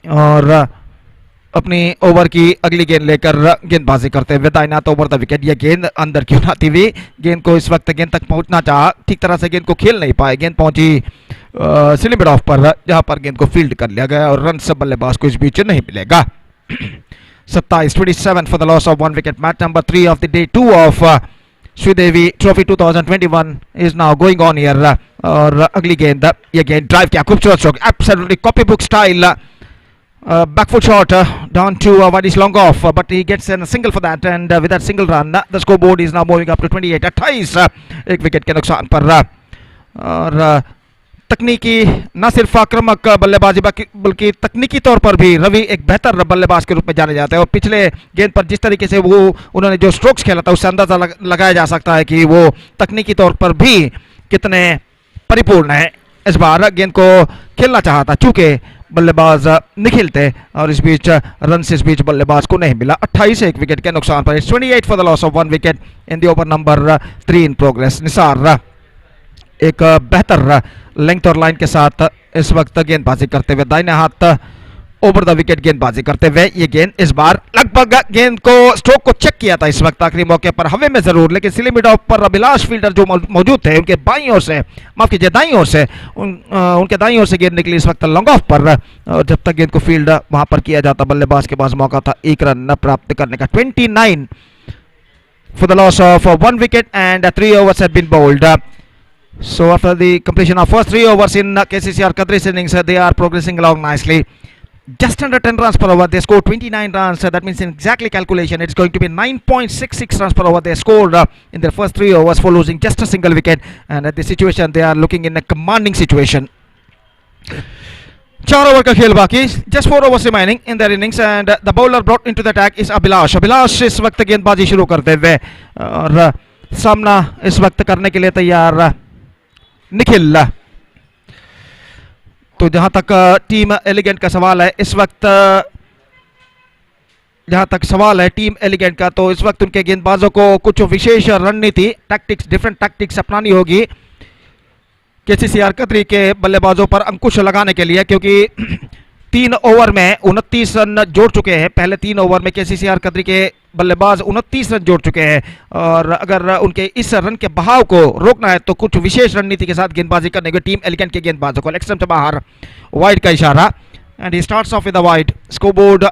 और अपनी ओवर की अगली गेंद लेकर गेंदबाजी करते हुए दाहिना हाथ ओवर द विकेट. यह गेंद अंदर क्यों ना आती हुई, गेंद को इस वक्त गेंद तक पहुंचना चाहा, ठीक तरह से गेंद को खेल नहीं पाए. गेंद पहुंची स्लिप ऑफ पर, जहां पर गेंद को फील्ड कर लिया गया और रन सब बल्लेबाज को इस बीच नहीं मिलेगा. 27 for the loss of 1 wicket. Match number 3 of the day 2 of Sridevi trophy 2021 is now going on here. और अगली गेंद, यह गेंद ड्राइव किया, खूबसूरत stroke, absolutely copy book style. Back foot shot down to what is long off, but he gets a single for that, and with that single run the scoreboard is now moving up to 28. 28 एक wicket के नुकसान पर. और तकनीकी न सिर्फ आक्रामक बल्लेबाजी बल्कि तकनीकी तौर पर भी रवि एक बेहतर बल्लेबाज के रूप में जाने जाते हैं. और पिछले गेंद पर जिस तरीके से वो उन्होंने जो स्ट्रोक्स खेला था उससे अंदाजा लगाया जा सकता है कि वो तकनीकी तौर पर भी कितने परिपूर्ण है. इस बार गेंद को खेलना चाहा था, चूंकि बल्लेबाज निखिल थे और इस बीच रन से इस बीच बल्लेबाज को नहीं मिला. 28 एक विकेट के नुकसान पर. 28 for the loss of 1 wicket in the over number 3 in progress. Nisar एक बेहतर लेंथ और लाइन के साथ इस वक्त गेंदबाजी करते हुए दाहिने हाथ ओवर द विकेट गेंदबाजी करते हुए. ये गेंद इस बार लगभग गेंद को स्ट्रोक को चेक किया था इस वक्त आखिरी मौके पर हवे में जरूर, लेकिन स्लिप मिड ऑफ पर अभिलाष फील्डर जो मौजूद थे उनके बाईं ओर से, माफ कीजिए दाईं ओर से, उनके दाईं ओर से गेंद निकली इस वक्त लॉन्ग ऑफ पर. और जब तक गेंद को फील्ड वहां पर किया जाता बल्लेबाज के पास मौका था 1 रन प्राप्त करने का. 29 for the loss of 1 wicket and 3 overs had been bowled. So after the completion of first 3 overs in KCCR Kadri's innings, they are progressing along nicely. Just under 10 runs per over, they scored 29 runs. That means in exactly calculation, it's going to be 9.66 runs per over. They scored in their first 3 overs for losing just a single wicket. And at the situation, they are looking in a commanding situation. 4 over का खेल बाकी, just 4 overs remaining in their innings, and the bowler brought into the attack is Abhilash इस वक्त गेंदबाजी शुरू करते हुए और सामना इस वक्त करने के लिए तैयार निखिल। तो जहां तक टीम एलिगेंट का सवाल है इस वक्त, जहां तक सवाल है टीम एलिगेंट का, तो इस वक्त उनके गेंदबाजों को कुछ विशेष रणनीति टैक्टिक्स, डिफरेंट टैक्टिक्स अपनानी होगी केसीसीआर कतरी के बल्लेबाजों पर अंकुश लगाने के लिए, क्योंकि 3 ओवर में 29 रन जोड़ चुके हैं। पहले 3 ओवर में केसीसीआर कतरी के बल्लेबाज 29 रन जोड़ चुके हैं और अगर उनके इस रन के बहाव को रोकना है तो कुछ विशेष रणनीति के साथ गेंदबाजी करने की टीम एलिगेंट के गेंदबाजों को। लेग स्टंप से बाहर वाइड का इशारा and he starts off with the wide. Scoreboard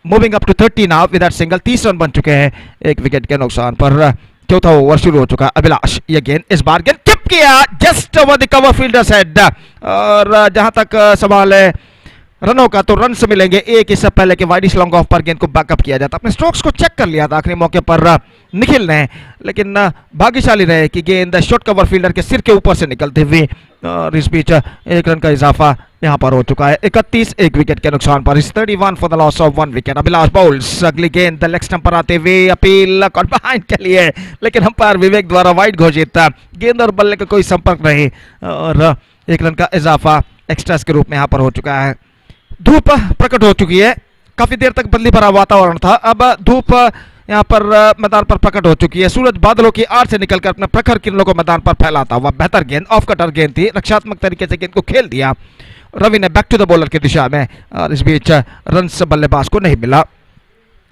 moving up to 30 now with that single. 30 run बन चुके हैं एक विकेट के नुकसान पर। चौथा ओवर शुरू हो चुका। अभिलाष ये गेंद, इस बार गेंद टिप किया just over the cover fielders head. और जहां तक सवाल है रनों का, तो रन से मिलेंगे एक, इससे पहले कि वाइडिश लॉन्ग ऑफ पर गेंद को बैकअप किया जाता। अपने स्ट्रोक्स को चेक कर लिया था आखिरी मौके पर निखिल ने, लेकिन भाग्यशाली रहे कि गेंद शॉर्ट कवर फील्डर के सिर के ऊपर से निकलते हुए और इस बीच 1 रन का इजाफा यहां पर हो चुका है। 31 एक विकेट के नुकसान पर। 31 for the loss of 1 wicket. Abhilash bowls. अगली गेंद लेग स्टंप पर आते हुए अपील कॉट बिहाइंड के लिए, लेकिन अंपायर विवेक द्वारा वाइड घोषित। गेंद और बल्ले का कोई संपर्क नहीं और 1 रन का इजाफा एक्स्ट्रास के रूप में यहां पर हो चुका है। धूप प्रकट हो चुकी है। काफी देर तक बदली भरा वातावरण था, अब धूप यहां पर मैदान पर प्रकट हो चुकी है। सूरज बादलों की आड़ से निकलकर अपने प्रखर किरणों को मैदान पर फैलाता हुआ। बेहतर गेंद, ऑफ कटर गेंद थी, रक्षात्मक तरीके से गेंद को खेल दिया रवि ने बैक टू द बॉलर की दिशा में और इस बीच रन बल्लेबाज को नहीं मिला।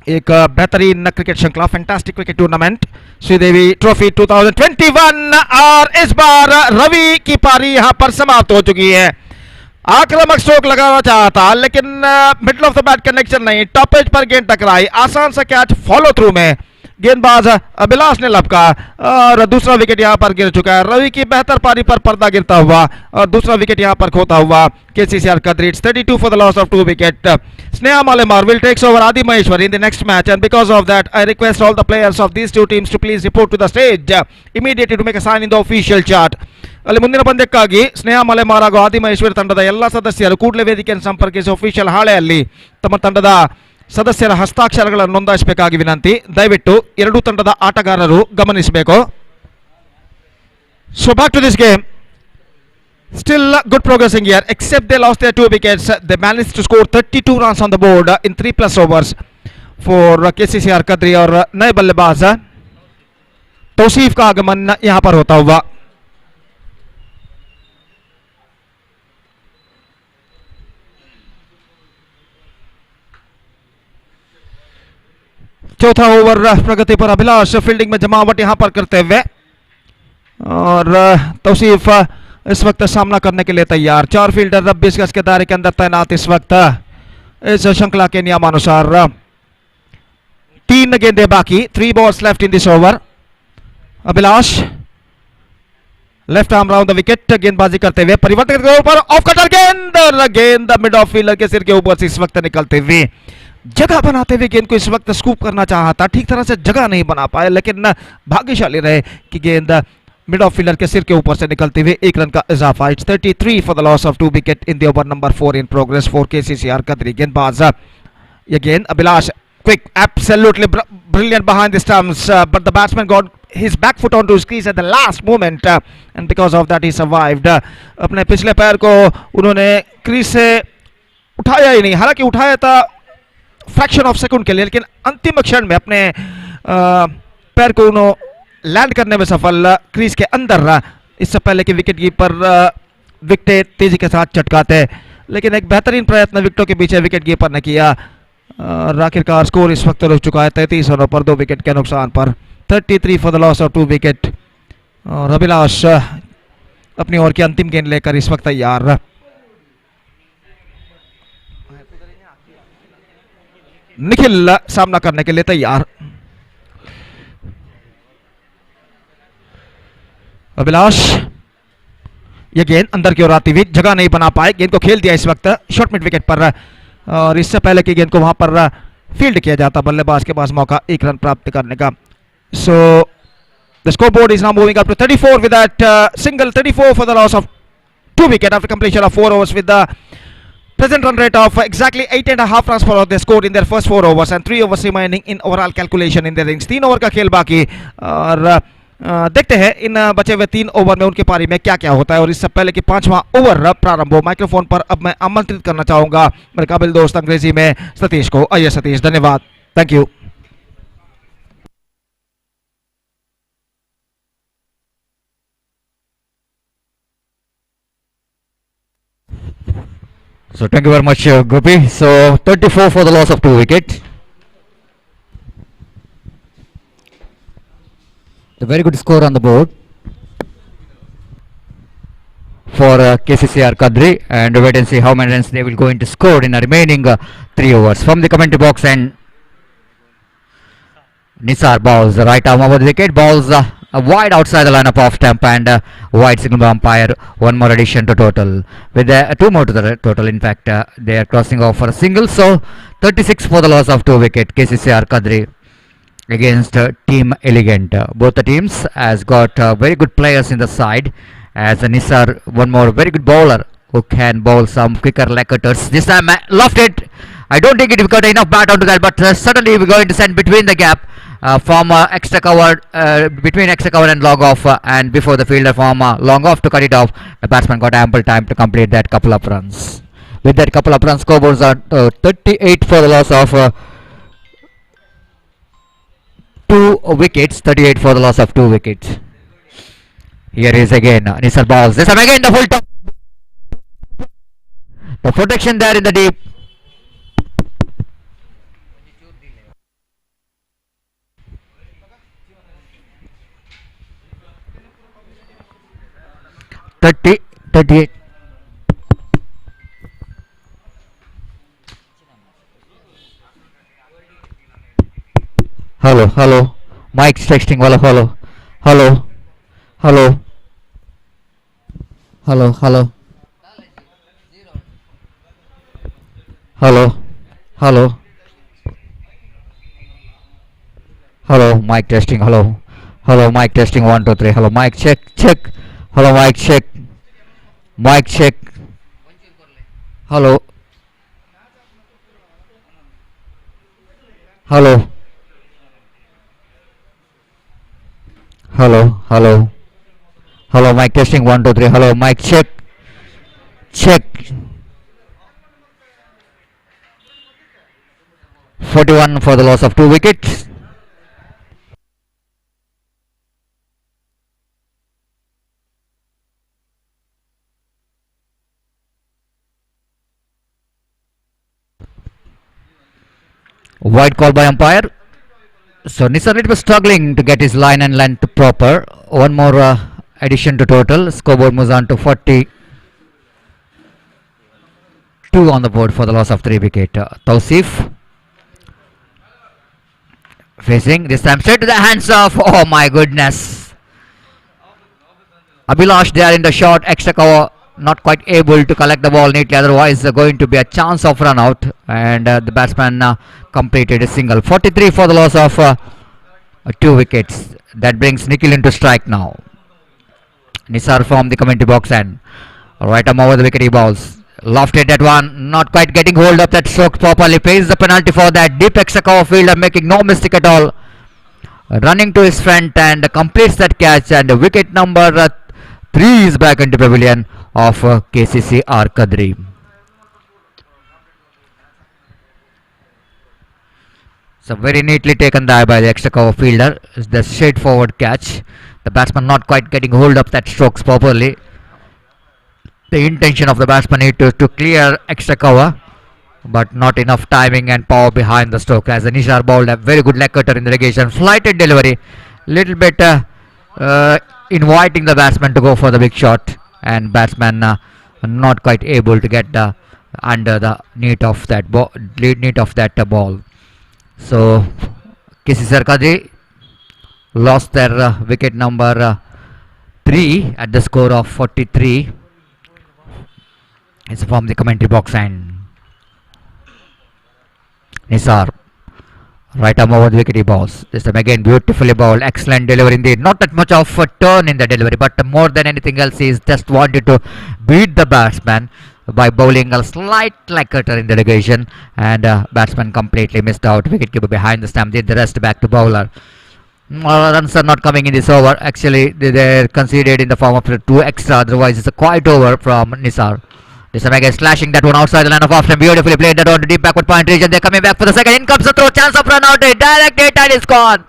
एक बेहतरीन क्रिकेट श्रृंखला, fantastic cricket tournament Sridevi trophy 2021 और इस बार रवि की पारी यहां पर समाप्त हो चुकी है। आक्रामक स्ट्रोक लगाना चाहा था लेकिन middle of the bat connection नहीं, टॉप एज पर गेंद टकराई। आसान सा कैच फॉलो थ्रू में गेंदबाज अभिलाष ने लपका और दूसरा विकेट यहां पर गिर चुका है। रवि की बेहतर पारी पर पर्दा गिरता हुआ और दूसरा विकेट यहां पर खोता हुआ KCCR Katri. 32 for the loss of 2 wicket. Sneha Malemar will takes over Adi Maheshwari in the next match, and because of that I request all the players of these two teams to please report to the stage immediately to make a sign in the official chart. ಅಲ್ಲಿ ಮುಂದಿನ ಪಂದ್ಯಕ್ಕಾಗಿ ಸ್ನೇಹ ಮಲೆಮಾರ್ ಹಾಗೂ ಆದಿ ಮಹೇಶ್ವರಿ ತಂಡದ ಎಲ್ಲ ಸದಸ್ಯರು ಕೂಡಲೇ ವೇದಿಕೆಯನ್ನು ಸಂಪರ್ಕಿಸಿ official ಹಾಳೆಯಲ್ಲಿ ತಮ್ಮ ತಂಡದ ಸದಸ್ಯರ ಹಸ್ತಾಕ್ಷರಗಳನ್ನು ನೋಂದಾಯಿಸಬೇಕಾಗಿ ವಿನಂತಿ. ದಯವಿಟ್ಟು ಎರಡೂ ತಂಡದ ಆಟಗಾರರು ಗಮನಿಸಬೇಕು. So back to this game. Still good progressing here, except they lost their 2 wickets. They managed to score 32 runs on the board in 3+ overs for KCCR Kadri और नए बल्लेबाज तौसीफ का आगमन यहां पर होता हुआ। चौथा ओवर प्रगति पर अभिलाष फील्डिंग में जमावट यहां पर करते हुए और तौसीफ इस वक्त सामना करने के लिए तैयार। 4 फील्डर 20 गज के दायरे के अंदर तैनात इस वक्त इस श्रृंखला के नियमानुसार। 3 गेंदें बाकी, 3 balls left in this over. Abhilash left arm round the wicket गेंदबाजी करते हुए परिवर्तन के ऊपर ऑफ कटर गेंद और गेंद मिड ऑफ फील्डर के सिर के ऊपर से इस वक्त निकलते हुए जगह बनाते हुए गेंद को इस वक्त स्कूप करना चाहा था, ठीक तरह से जगह नहीं बना पाए, लेकिन भाग्यशाली रहे कि गेंद मिड ऑफ फील्डर के सिर के ऊपर से निकलते हुए 1 रन का इजाफा। It's 33 for the loss of 2 wicket in the over number 4 in progress for KCCR Katri. गेंदबाज ये गेंद Abhilash quick, absolutely brilliant behind the stumps, but the batsman got his back foot onto his crease at the last moment, and because of that he survived. अपने पिछले पैर को उन्होंने crease से उठाया ही नहीं, हालांकि उठाया था फ्रैक्शन ऑफ सेकंड के लिए, लेकिन अंतिम क्षण में अपने पैर को उन्होंने लैंड करने में सफल क्रीज के अंदर। इससे पहले कि विकेट कीपर विकेट तेजी के साथ चटकाते, लेकिन एक बेहतरीन प्रयत्न विकेटों के पीछे विकेट कीपर ने किया। आखिरकार स्कोर इस वक्त रुक चुका है 33 रनों पर 2 विकेट के नुकसान पर। 33 for the loss of 2 wicket और अभिलाष अपनी ओर की अंतिम गेंद लेकर इस वक्त तैयार। निखिल सामना करने के लिए तैयार। अभिलाष ये गेंद अंदर की ओर आती हुई जगह नहीं बना पाए, गेंद को खेल दिया इस वक्त शॉर्ट मिड विकेट पर, और इससे पहले की गेंद को वहां पर फील्ड किया जाता बल्लेबाज के पास मौका एक रन प्राप्त करने का. So the scoreboard is now moving up to 34 with that single, 34 for the loss of 2 wicket after completion of 4 overs with the present run rate of exactly 8.5 runs for they scored in their first 4 overs and 3 overs remaining in overall calculation in their innings. 3 over का खेल बाकी, और देखते हैं इन बचे हुए 3 over में उनकी पारी में क्या क्या होता है. और इससे पहले कि 5वां ओवर प्रारंभ हो, माइक्रोफोन पर अब मैं आमंत्रित करना चाहूंगा मेरे काबिल दोस्त अंग्रेजी में सतीश को. आइए सतीश, धन्यवाद, thank you. So thank you very much, Gopi. So 34 for the loss of 2 wickets. A very good score on the board for KCCR Kadri, and wait and see how many runs they will go into score in the remaining 3 overs. From the commentary box, and Nisar balls the right arm over the wicket, balls wide outside the lineup of stump, and wide signal by umpire. One more addition to total, with 2 more to the total. In fact, they are crossing off for a single. So 36 for the loss of 2 wicket. KCCR Kadri against Team Elegant. Both the teams has got very good players in the side. As Nisar, one more very good bowler who can bowl some quicker leg cutters. This time lofted. I don't think it got enough bat onto that, but suddenly we're going to send between the gap. From extra cover, between extra cover and long off, and before the fielder from long off to cut it off, the batsman got ample time to complete that couple of runs. With that couple of runs, scoreboards are 38 for the loss of 2 wickets. 38 for the loss of 2 wickets. Here is again Nisar balls. This time again the full top. The protection there in the deep. Thirty, 38. Hello, hello. Mike's texting. Hello, hello, hello, hello, hello, hello, hello, hello, hello. Mike testing. Hello, hello. Mike testing. 1 2 3. Hello, Mike check, check. Hello, Mike check. Mike check. Hello. Hello. Hello. Hello. Hello, Mike testing. 1 2 3. Hello, Mike check. Check. 41 for the loss of 2 wickets. Wide call by umpire. So Nisar was struggling to get his line and length proper. One more addition to total. Scoreboard moves on to 42 on the board for the loss of 3 wicket. Tausif facing this time straight to the hands of, oh my goodness, Abhilash there in the short extra cover, not quite able to collect the ball neatly, otherwise going to be a chance of run out, and the batsman completed a single. 43 for the loss of 2 wickets. That brings Nikhil into strike now. Nisar from the commentary box, and right arm over the wicket he balls. Lofted that one, not quite getting hold of that stroke properly. Pays the penalty for that. Deep extra cover fielder making no mistake at all. Running to his front and completes that catch, and wicket number 3 is back into pavilion of KCCR Kadri. So very neatly taken there by the extra cover fielder. It's the straightforward catch. The batsman not quite getting hold of that strokes properly. The intention of the batsman is to clear extra cover, but not enough timing and power behind the stroke, as Nisar bowled a very good leg cutter in the negation. Flighted delivery, little bit inviting the batsman to go for the big shot, and batsman not quite able to get under the net of that ball. So KCCR Kadri lost their wicket number 3 at the score of 43. It's from the commentary box and Nisar. Right arm over the wicket he balls. This time again beautifully bowled. Excellent delivery indeed. Not that much of a turn in the delivery, but more than anything else, he just wanted to beat the batsman by bowling a slight cutter in the negation, and batsman completely missed out. Wicketkeeper behind the stump did the rest back to bowler. Runs are not coming in this over. Actually, they're conceded in the form of 2 extra. Otherwise, it's a quiet over from Nisar. This time again slashing that one outside the line of off time. Beautifully played that on to deep backward point region. They're coming back for the second. In comes the throw. Chance of run out. Direct hit and it's gone.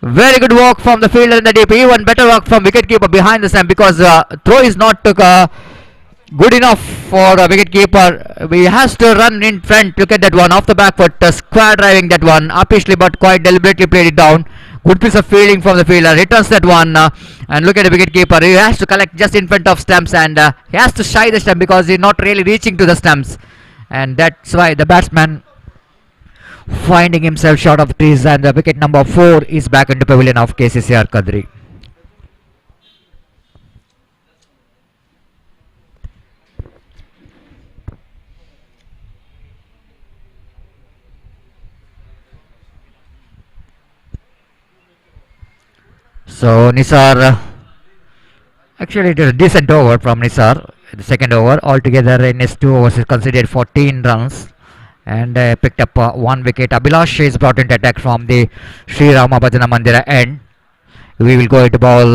Very good work from the fielder in the deep. Even better work from wicketkeeper behind the stump, because throw is not good enough for a wicketkeeper. He has to run in front. Look at that one off the back foot. Square driving that one. Uppishly but quite deliberately played it down. Good piece of fielding from the fielder. Returns that one. And look at the wicketkeeper. He has to collect just in front of stumps, and he has to shy the stump because he's not really reaching to the stumps. And that's why the batsman finding himself short of the trees, and the wicket number 4 is back into pavilion of KCCR Kadri. So Nisar, actually it is a decent over from Nisar. The second over altogether in his 2 overs is considered 14 runs, and picked up 1 wicket. Abhilash is brought into attack from the Sri Rama Bhajana Mandira end. We will go into ball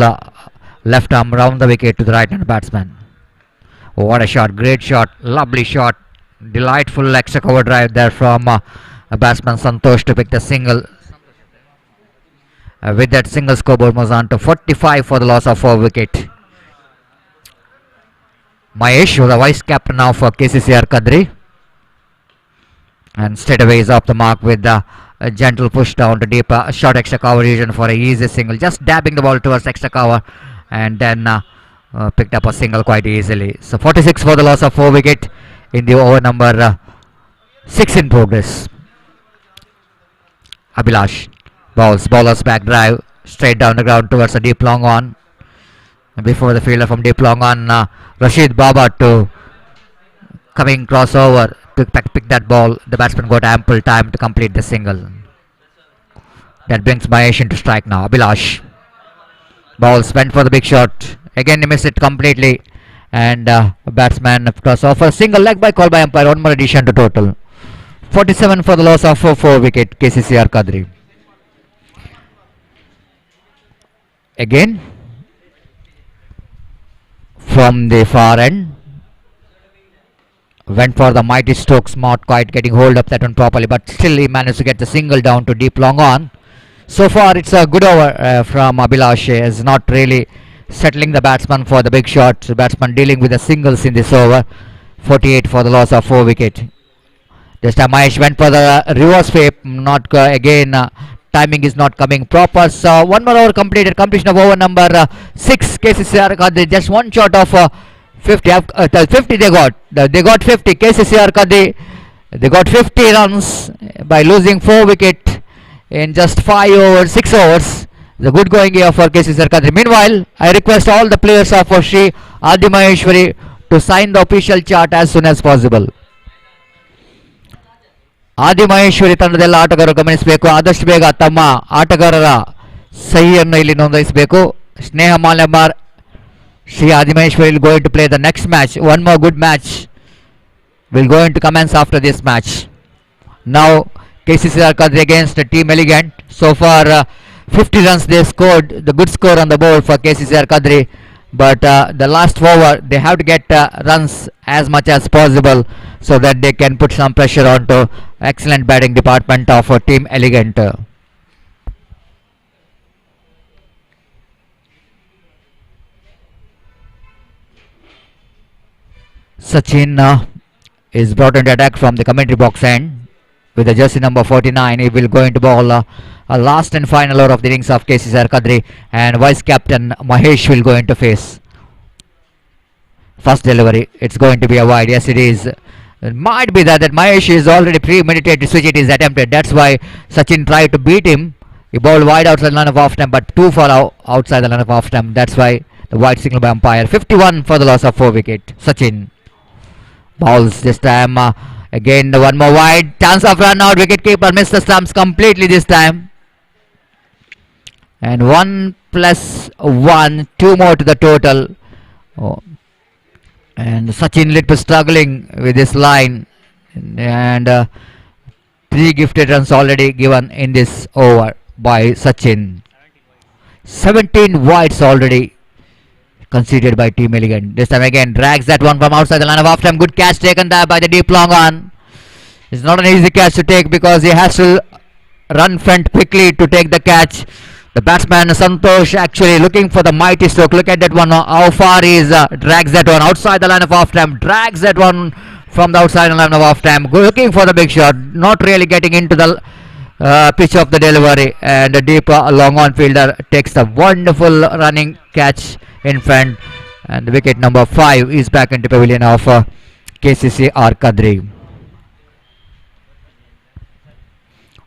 left arm round the wicket to the right hand batsman. What a shot, great shot, lovely shot, delightful extra cover drive there from batsman Santosh to pick the single. With that single, scoreboard moves on to 45 for the loss of 4 wicket. Mahesh, the vice captain now for KCCR Kadri, and straight away is off the mark with a gentle push down to deep, short extra cover region for a easy single, just dabbing the ball towards extra cover, and then picked up a single quite easily. So 46 for the loss of 4 wicket in the over number 6 in progress. Abhilash bowler's back drive straight down the ground towards a deep long on. Before the fielder from deep long on, Rashid Baba to coming crossover to pick that ball. The batsman got ample time to complete the single. That brings Mahesh into strike now. Abhilash bowls, went for the big shot. Again he missed it completely, and batsman crossover. Single leg by call by umpire. 1 more addition to total. 47 for the loss of 4 wicket KCCR Kadri. Again from the far end, went for the mighty Stokes, not quite getting hold of that one properly, but still he managed to get the single down to deep long on. So far it's a good over from Abhilash. Is not really settling the batsman for the big shot. The batsman dealing with the singles in this over. 48 for the loss of 4 wicket. This time Mahesh went for the reverse sweep. Not again. Timing is not coming proper. So 1 more over completed. Completion of over number 6. KCCR Kadri just 1 short of 50. 50 they got. They got 50. KCCR Kadri, they got 50 runs by losing 4 wicket in just 5 overs, 6 overs. The good going here for KCCR Kadri. Meanwhile, I request all the players of Sri Adi Maheshwari to sign the official chart as soon as possible. ಆದಿ ಮಹೇಶ್ವರಿ ತಂಡದೆಲ್ಲ ಆಟಗಾರರು ಗಮನಿಸಬೇಕು. ಆದಷ್ಟು ಬೇಗ ತಮ್ಮ ಆಟಗಾರರ ಸಹಿಯನ್ನು ಇಲ್ಲಿ ನೋಂದಾಯಿಸಬೇಕು. ಸ್ನೇಹ ಮಾಲೆಮಾರ್, Sri Adi Maheshwari will going to play the next match. 1 more good match will going to commence after this match. Now KCCR Kadri against Team Elegant. So far 50 runs they scored. The good score on the board for KCCR Kadri, but the last over they have to get runs as much as possible so that they can put some pressure onto excellent batting department of Team Elegant. Sachin is brought into attack from the commentary box end with the jersey number 49. He will go into ball a last and final over of the innings of KCCR Kadri, and vice captain Mahesh will go into face. First delivery, it's going to be a wide. Yes, it is. It might be that Mahesh is already premeditated switch. It is attempted. That's why Sachin tried to beat him. He bowled wide outside the line of off time, but too far outside the line of off time. That's why The white signal by umpire. 51 for the loss of 4 wicket. Sachin. Bowls this time. Again, one more wide. Chance of run out. Wicket keeper missed the stumps completely this time. And 1 plus 1. 2 more to the total. Oh. And Sachin little struggling with this line. And 3 gifted runs already given in this over by Sachin. 17 wides already conceded by Team Elegant. This time again drags that one from outside the line of off time. Good catch taken there by the deep long on. It's not an easy catch to take because he has to run front quickly to take the catch. The batsman Santosh actually looking for the mighty stroke. Look at that one, how far he is, drags that one outside the line of off time. Drags that one from the outside line of off time. Looking for the big shot. Not really getting into the pitch of the delivery. And the deep long on fielder takes the wonderful running catch in front. And the wicket number 5 is back into pavilion of KCC R. Kadri.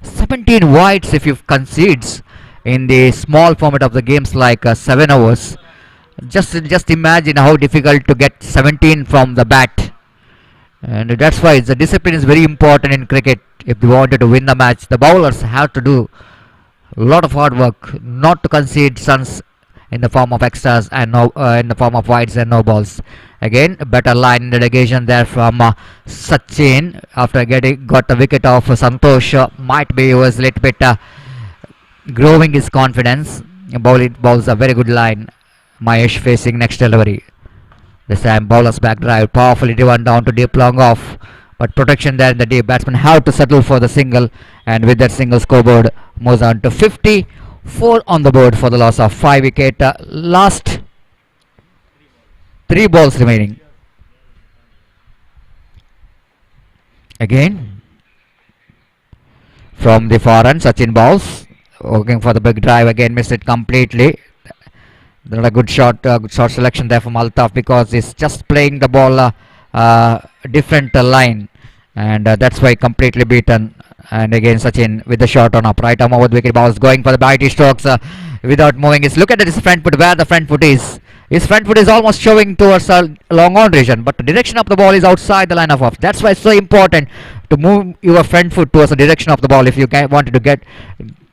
17 wides if you concedes in the small format of the games like 7 overs. Just imagine how difficult to get 17 from the bat. And that's why the discipline is very important in cricket. If they wanted to win the match, the bowlers have to do a lot of hard work not to concede runs in the form of extras and no, in the form of wides and no balls. Again, a better line in the negation there from Sachin after got the wicket of Santosh. Might be he was a little bit growing his confidence. Bowls a very good line. Mahesh facing next delivery. This time bowler's back drive powerfully driven down to deep long off, but protection there in the deep. Batsman have to settle for the single, and with that single scoreboard moves on to 54 on the board for the loss of 5 wicket. Last 3 balls remaining. Again from the far end, Sachin bowls, working for the big drive. Again missed it completely. Not a good shot selection there from Altaf because he's just playing the ball different line, and that's why completely beaten. And again Sachin with the shot on up, right arm over the wicket. Bowls going for the mighty strokes without moving his. Look at his front foot, where the front foot is. His front foot is almost showing towards a long on region, but the direction of the ball is outside the line of off. That's why it's so important to move your front foot towards the direction of the ball if you wanted to get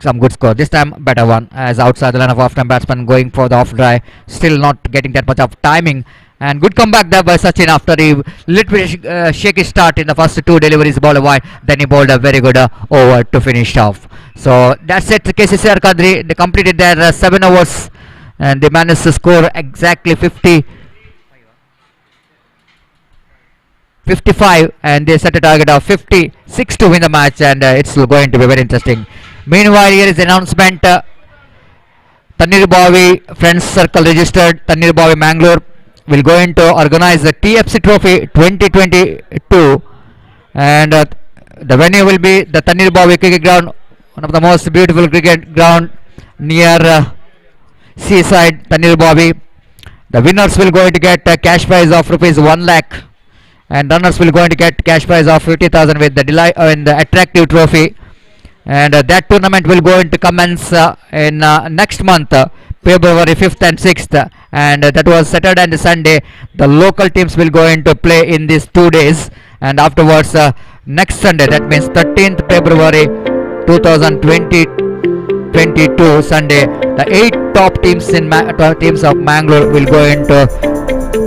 some good score. This time better one as outside the line of off time. Batsman going for the off drive, still not getting that much of timing. And good comeback there by Sachin after he little bit shaky start in the first 2 deliveries, ball wide. Then he bowled a very good over to finish off. So that's it. KCC R. Kadri, they completed their 7 overs and they managed to score exactly 55, and they set a target of 56 to win the match, and it's going to be very interesting. Meanwhile, here is the announcement. Tanir Bavi Friends Circle registered. Tanir Bavi Mangalore will going to organize the TFC Trophy 2022, and the venue will be the Tanir Bavi Cricket Ground, one of the most beautiful cricket ground near seaside Tanir Bavi. The winners will going to get a cash prize of rupees 1 lakh, and runners will going to get cash prize of 50,000 with the the attractive trophy. And that tournament will go into commence in next month, February 5th and 6th, and that was Saturday and Sunday. The local teams will go into play in these 2 days, and afterwards next Sunday, that means 13th February 2022 Sunday, the 8 top teams in teams of Mangalore will go into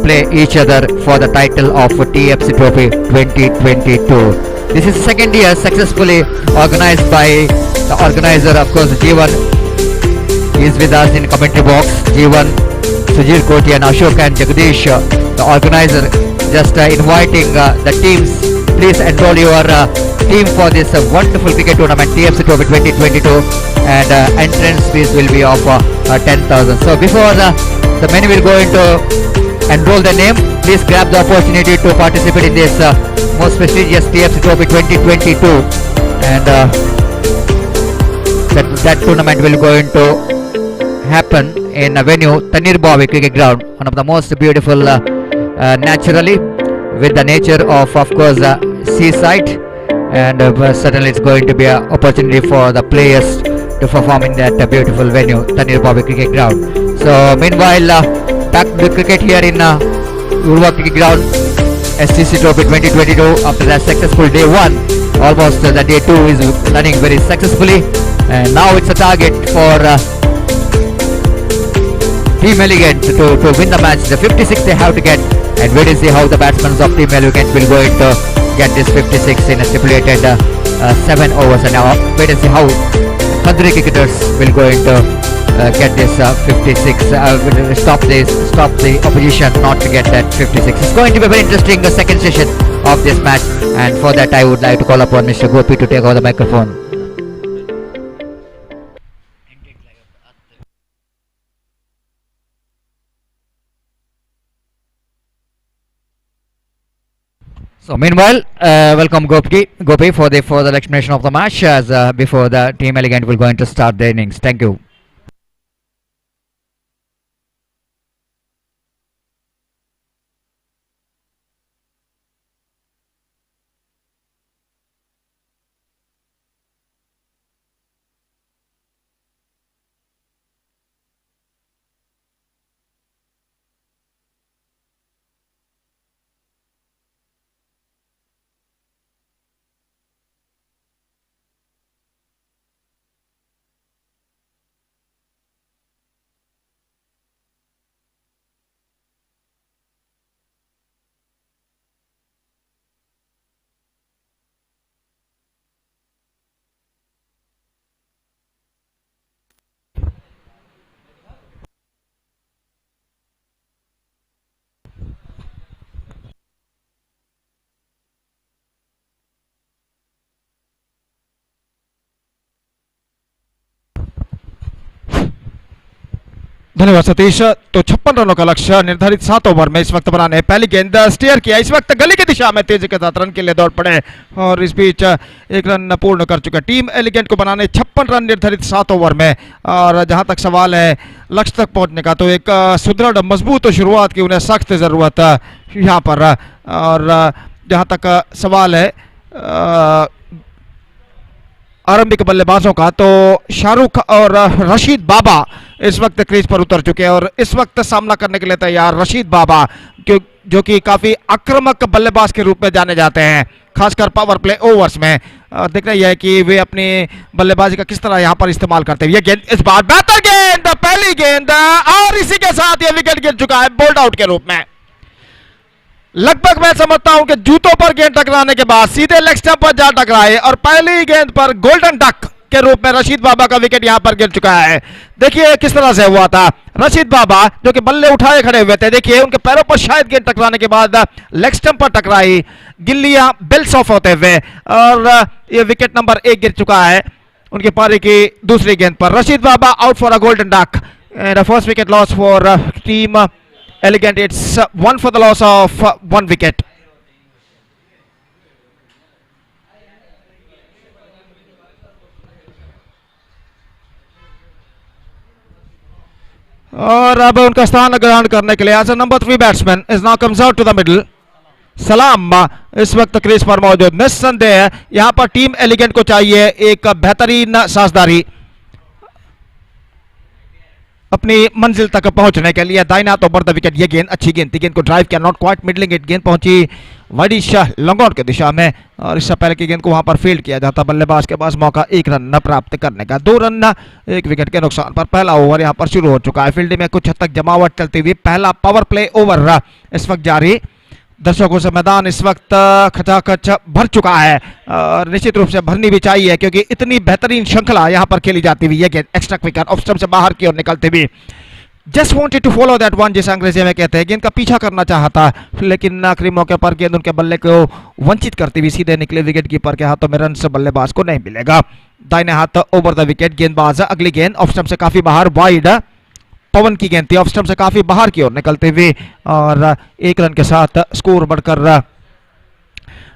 play each other for the title of TFC Trophy 2022. This is the second year successfully organized by the organizer. Of course, Jeevan is with us in commentary box. Jeevan, Sujir Koti and Ashok and Jagdish, the organizer, just inviting the teams. Please enroll your team for this wonderful cricket tournament TFC Trophy 2022, and entrance fees will be of 10,000. So before the many will go into enroll the name, please grab the opportunity to participate in this most prestigious TFC Trophy 2022, and that tournament will go into happen in a venue Tanir Bavi Cricket Ground, one of the most beautiful naturally, with the nature of course seaside, and certainly it's going to be an opportunity for the players to perform in that beautiful venue Tanir Bavi Cricket Ground. So meanwhile back to the cricket here in Urwa Cricket Ground, SCC Trophy 2022. After that successful day 1, almost the day 2 is running very successfully, and now it's a target for Team Elegant to win the match. The 56 they have to get, and wait and see how the batsmen of Team Elegant will go into get this 56 in a stipulated 7 overs. And now wait and see how country cricketers will go into get this 56, stop the opposition not to get that 56. It's going to be a very interesting second session of this match, and for that I would like to call upon Mr. Gopi to take over the microphone. So meanwhile, welcome Gopi for the further explanation of the match as before the Team Elegant will going to start the innings. Thank you. धन्यवाद सतीश। तो 56 रनों का लक्ष्य निर्धारित 7 over में इस वक्त बनाने पहली गेंद स्टेयर किया, इस वक्त गली की दिशा में तेजी के साथ रन के लिए दौड़ पड़े और इस बीच एक रन पूर्ण कर चुका टीम एलिगेंट को बनाने 56 रन निर्धारित 7 ओवर में। और जहां तक सवाल है लक्ष्य तक पहुंचने का, तो एक सुदृढ़ मजबूत शुरुआत की उन्हें सख्त जरूरत यहां पर। और जहां तक सवाल है आरंभिक बल्लेबाजों का, तो शाहरुख और रशीद बाबा इस वक्त क्रीज पर उतर चुके हैं और इस वक्त सामना करने के लिए तैयार रशीद बाबा, जो कि काफी आक्रामक बल्लेबाज के रूप में जाने जाते हैं, खासकर पावर प्ले ओवर्स में। देखना यह है कि वे अपनी बल्लेबाजी का किस तरह यहां पर इस्तेमाल करते हैं। ये गेंद इस बार बेहतर गेंद, पहली गेंद, और इसी के साथ ये विकेट गिर चुका है बोल्ड आउट के रूप में। लगभग मैं समझता हूं कि जूतों पर गेंद टकराने के बाद सीधे लेग स्टंप पर जा टकराए और पहली गेंद पर गोल्डन डक के रूप में रशीद बाबा का विकेट यहां पर गिर चुका है। देखिए किस तरह से हुआ था। रशीद बाबा जो कि बल्ले उठाए खड़े हुए थे, देखिए उनके पैरों पर शायद गेंद टकराने के बाद लेग स्टंप पर टकराई, गिल्लियां बेल्स ऑफ होते हुए, और ये विकेट नंबर 1 गिर चुका है उनकी पारी की दूसरी गेंद पर। Rashid Baba out for a golden duck and first wicket loss for team Elegant. It's 1 for the loss of 1 wicket. और अब उनका स्थान ग्रहण करने के लिए as number 3 batsman is now comes out to the middle. सलाम इस वक्त क्रीज पर मौजूद। निस्संदेह यहां पर टीम एलिगेंट को चाहिए एक बेहतरीन साझेदारी अपनी मंजिल तक पहुंचने के लिए। दाहिना तो ओवर द विकेट, ये गेंद अच्छी गेंद थी, गेंद को ड्राइव किया, नॉट क्वाइट मिडलिंग इट, गेंद पहुंची वाइडी शाह लॉन्ग की दिशा में और इससे पहले की गेंद को वहां पर फील्ड किया जाता। बल्लेबाज के पास मौका 1 रन न प्राप्त करने का, 2 रन 1 विकेट के नुकसान पर पहला ओवर यहां पर शुरू हो चुका है। फील्डिंग में कुछ हद तक जमावट चलती हुई पहला पावर प्ले ओवर इस वक्त जारी। दर्शकों से मैदान इस वक्त खचाखच भर चुका है और निश्चित रूप से भरनी भी चाहिए क्योंकि इतनी बेहतरीन श्रृंखला यहां पर खेली जाती हुई। ये गेंद एक्स्ट्रा क्विकर ऑफ स्टंप से बाहर की ओर निकलती हुई, just wanted to follow that one, जिसे अंग्रेजी में कहते हैं। गेंद का पीछा करना चाहता लेकिन आखिरी मौके पर गेंद उनके बल्ले को वंचित करती हुई सीधे निकले विकेट कीपर के हाथों में। रन से बल्लेबाज को नहीं मिलेगा। दाहिने हाथ ओवर द विकेट, गेंदबाज अगली गेंद ऑफ स्टंप से काफी बाहर, वाइड पवन की गेंद थी, ऑफ स्टंप से काफी बाहर की ओर निकलते हुए और 1 रन के साथ स्कोर बढ़कर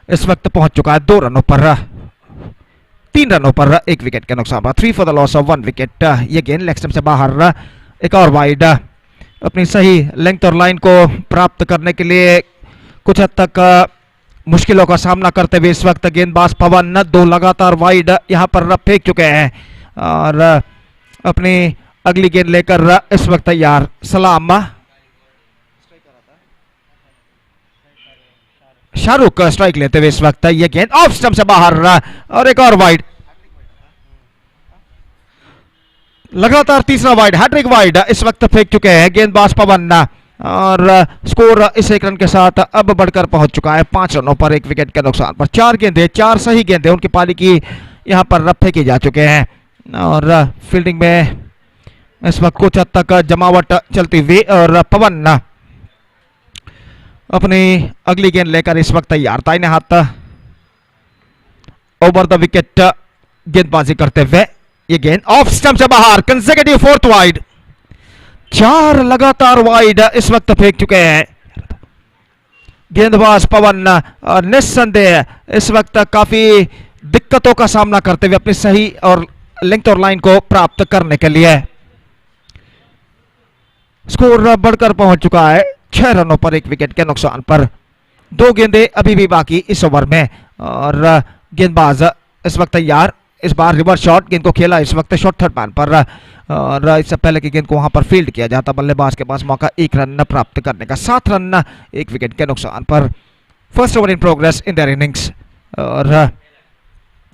इस वक्त पहुंच चुका है 2 रनों पर, 3 रनों पर 1 विकेट के नुकसान पर। 3 for the loss of 1 wicket. ये गेंद लेग स्टंप से बाहर, एक और वाइड। अपनी सही लेंथ और लाइन को प्राप्त करने के लिए कुछ हद तक मुश्किलों का सामना करते हुए इस वक्त गेंदबाज पवन 2 लगातार वाइड यहां पर फेंक चुके हैं और अपनी अगली गेंद लेकर इस वक्त तैयार। सलाम शाहरुख स्ट्राइक लेते हुए इस वक्त ये गेंद ऑफ स्टंप से बाहर और एक और वाइड, लगातार तीसरा वाइड, हैट्रिक वाइड इस वक्त फेंक चुके हैं गेंदबाज पवन और स्कोर इस एक रन के साथ अब बढ़कर पहुंच चुका है 5 रनों पर 1 विकेट के नुकसान पर। 4 गेंदें, 4 सही गेंदें उनकी पारी की यहां पर रफ्ते की जा चुके हैं और फील्डिंग में इस वक्त कुछ हद तक जमावट चलती हुई और पवन अपनी अगली गेंद लेकर इस वक्त तैयार, दाहिने हाथ ओवर द विकेट गेंदबाजी करते हुए ये गेंद ऑफ स्टंप से बाहर, कंसेक्यूटिव 4th वाइड, 4 लगातार वाइड इस वक्त फेंक चुके हैं गेंदबाज पवन और निस्संदेह इस वक्त काफी दिक्कतों का सामना करते हुए अपनी सही और लेंथ और लाइन को प्राप्त करने के लिए। स्कोर बढ़कर पहुंच चुका है 6 रनों पर 1 विकेट के नुकसान पर। 2 गेंदें अभी भी बाकी इस ओवर में और गेंदबाज इस वक्त तैयार, इस बार रिवर्स शॉट गेंद को खेला इस वक्त शॉर्ट थर्ड मैन पर और इससे पहले की गेंद को वहां पर फील्ड किया जाता, बल्लेबाज के पास मौका 1 रन प्राप्त करने का। 7 रन 1 विकेट के नुकसान पर। First over in progress in their innings और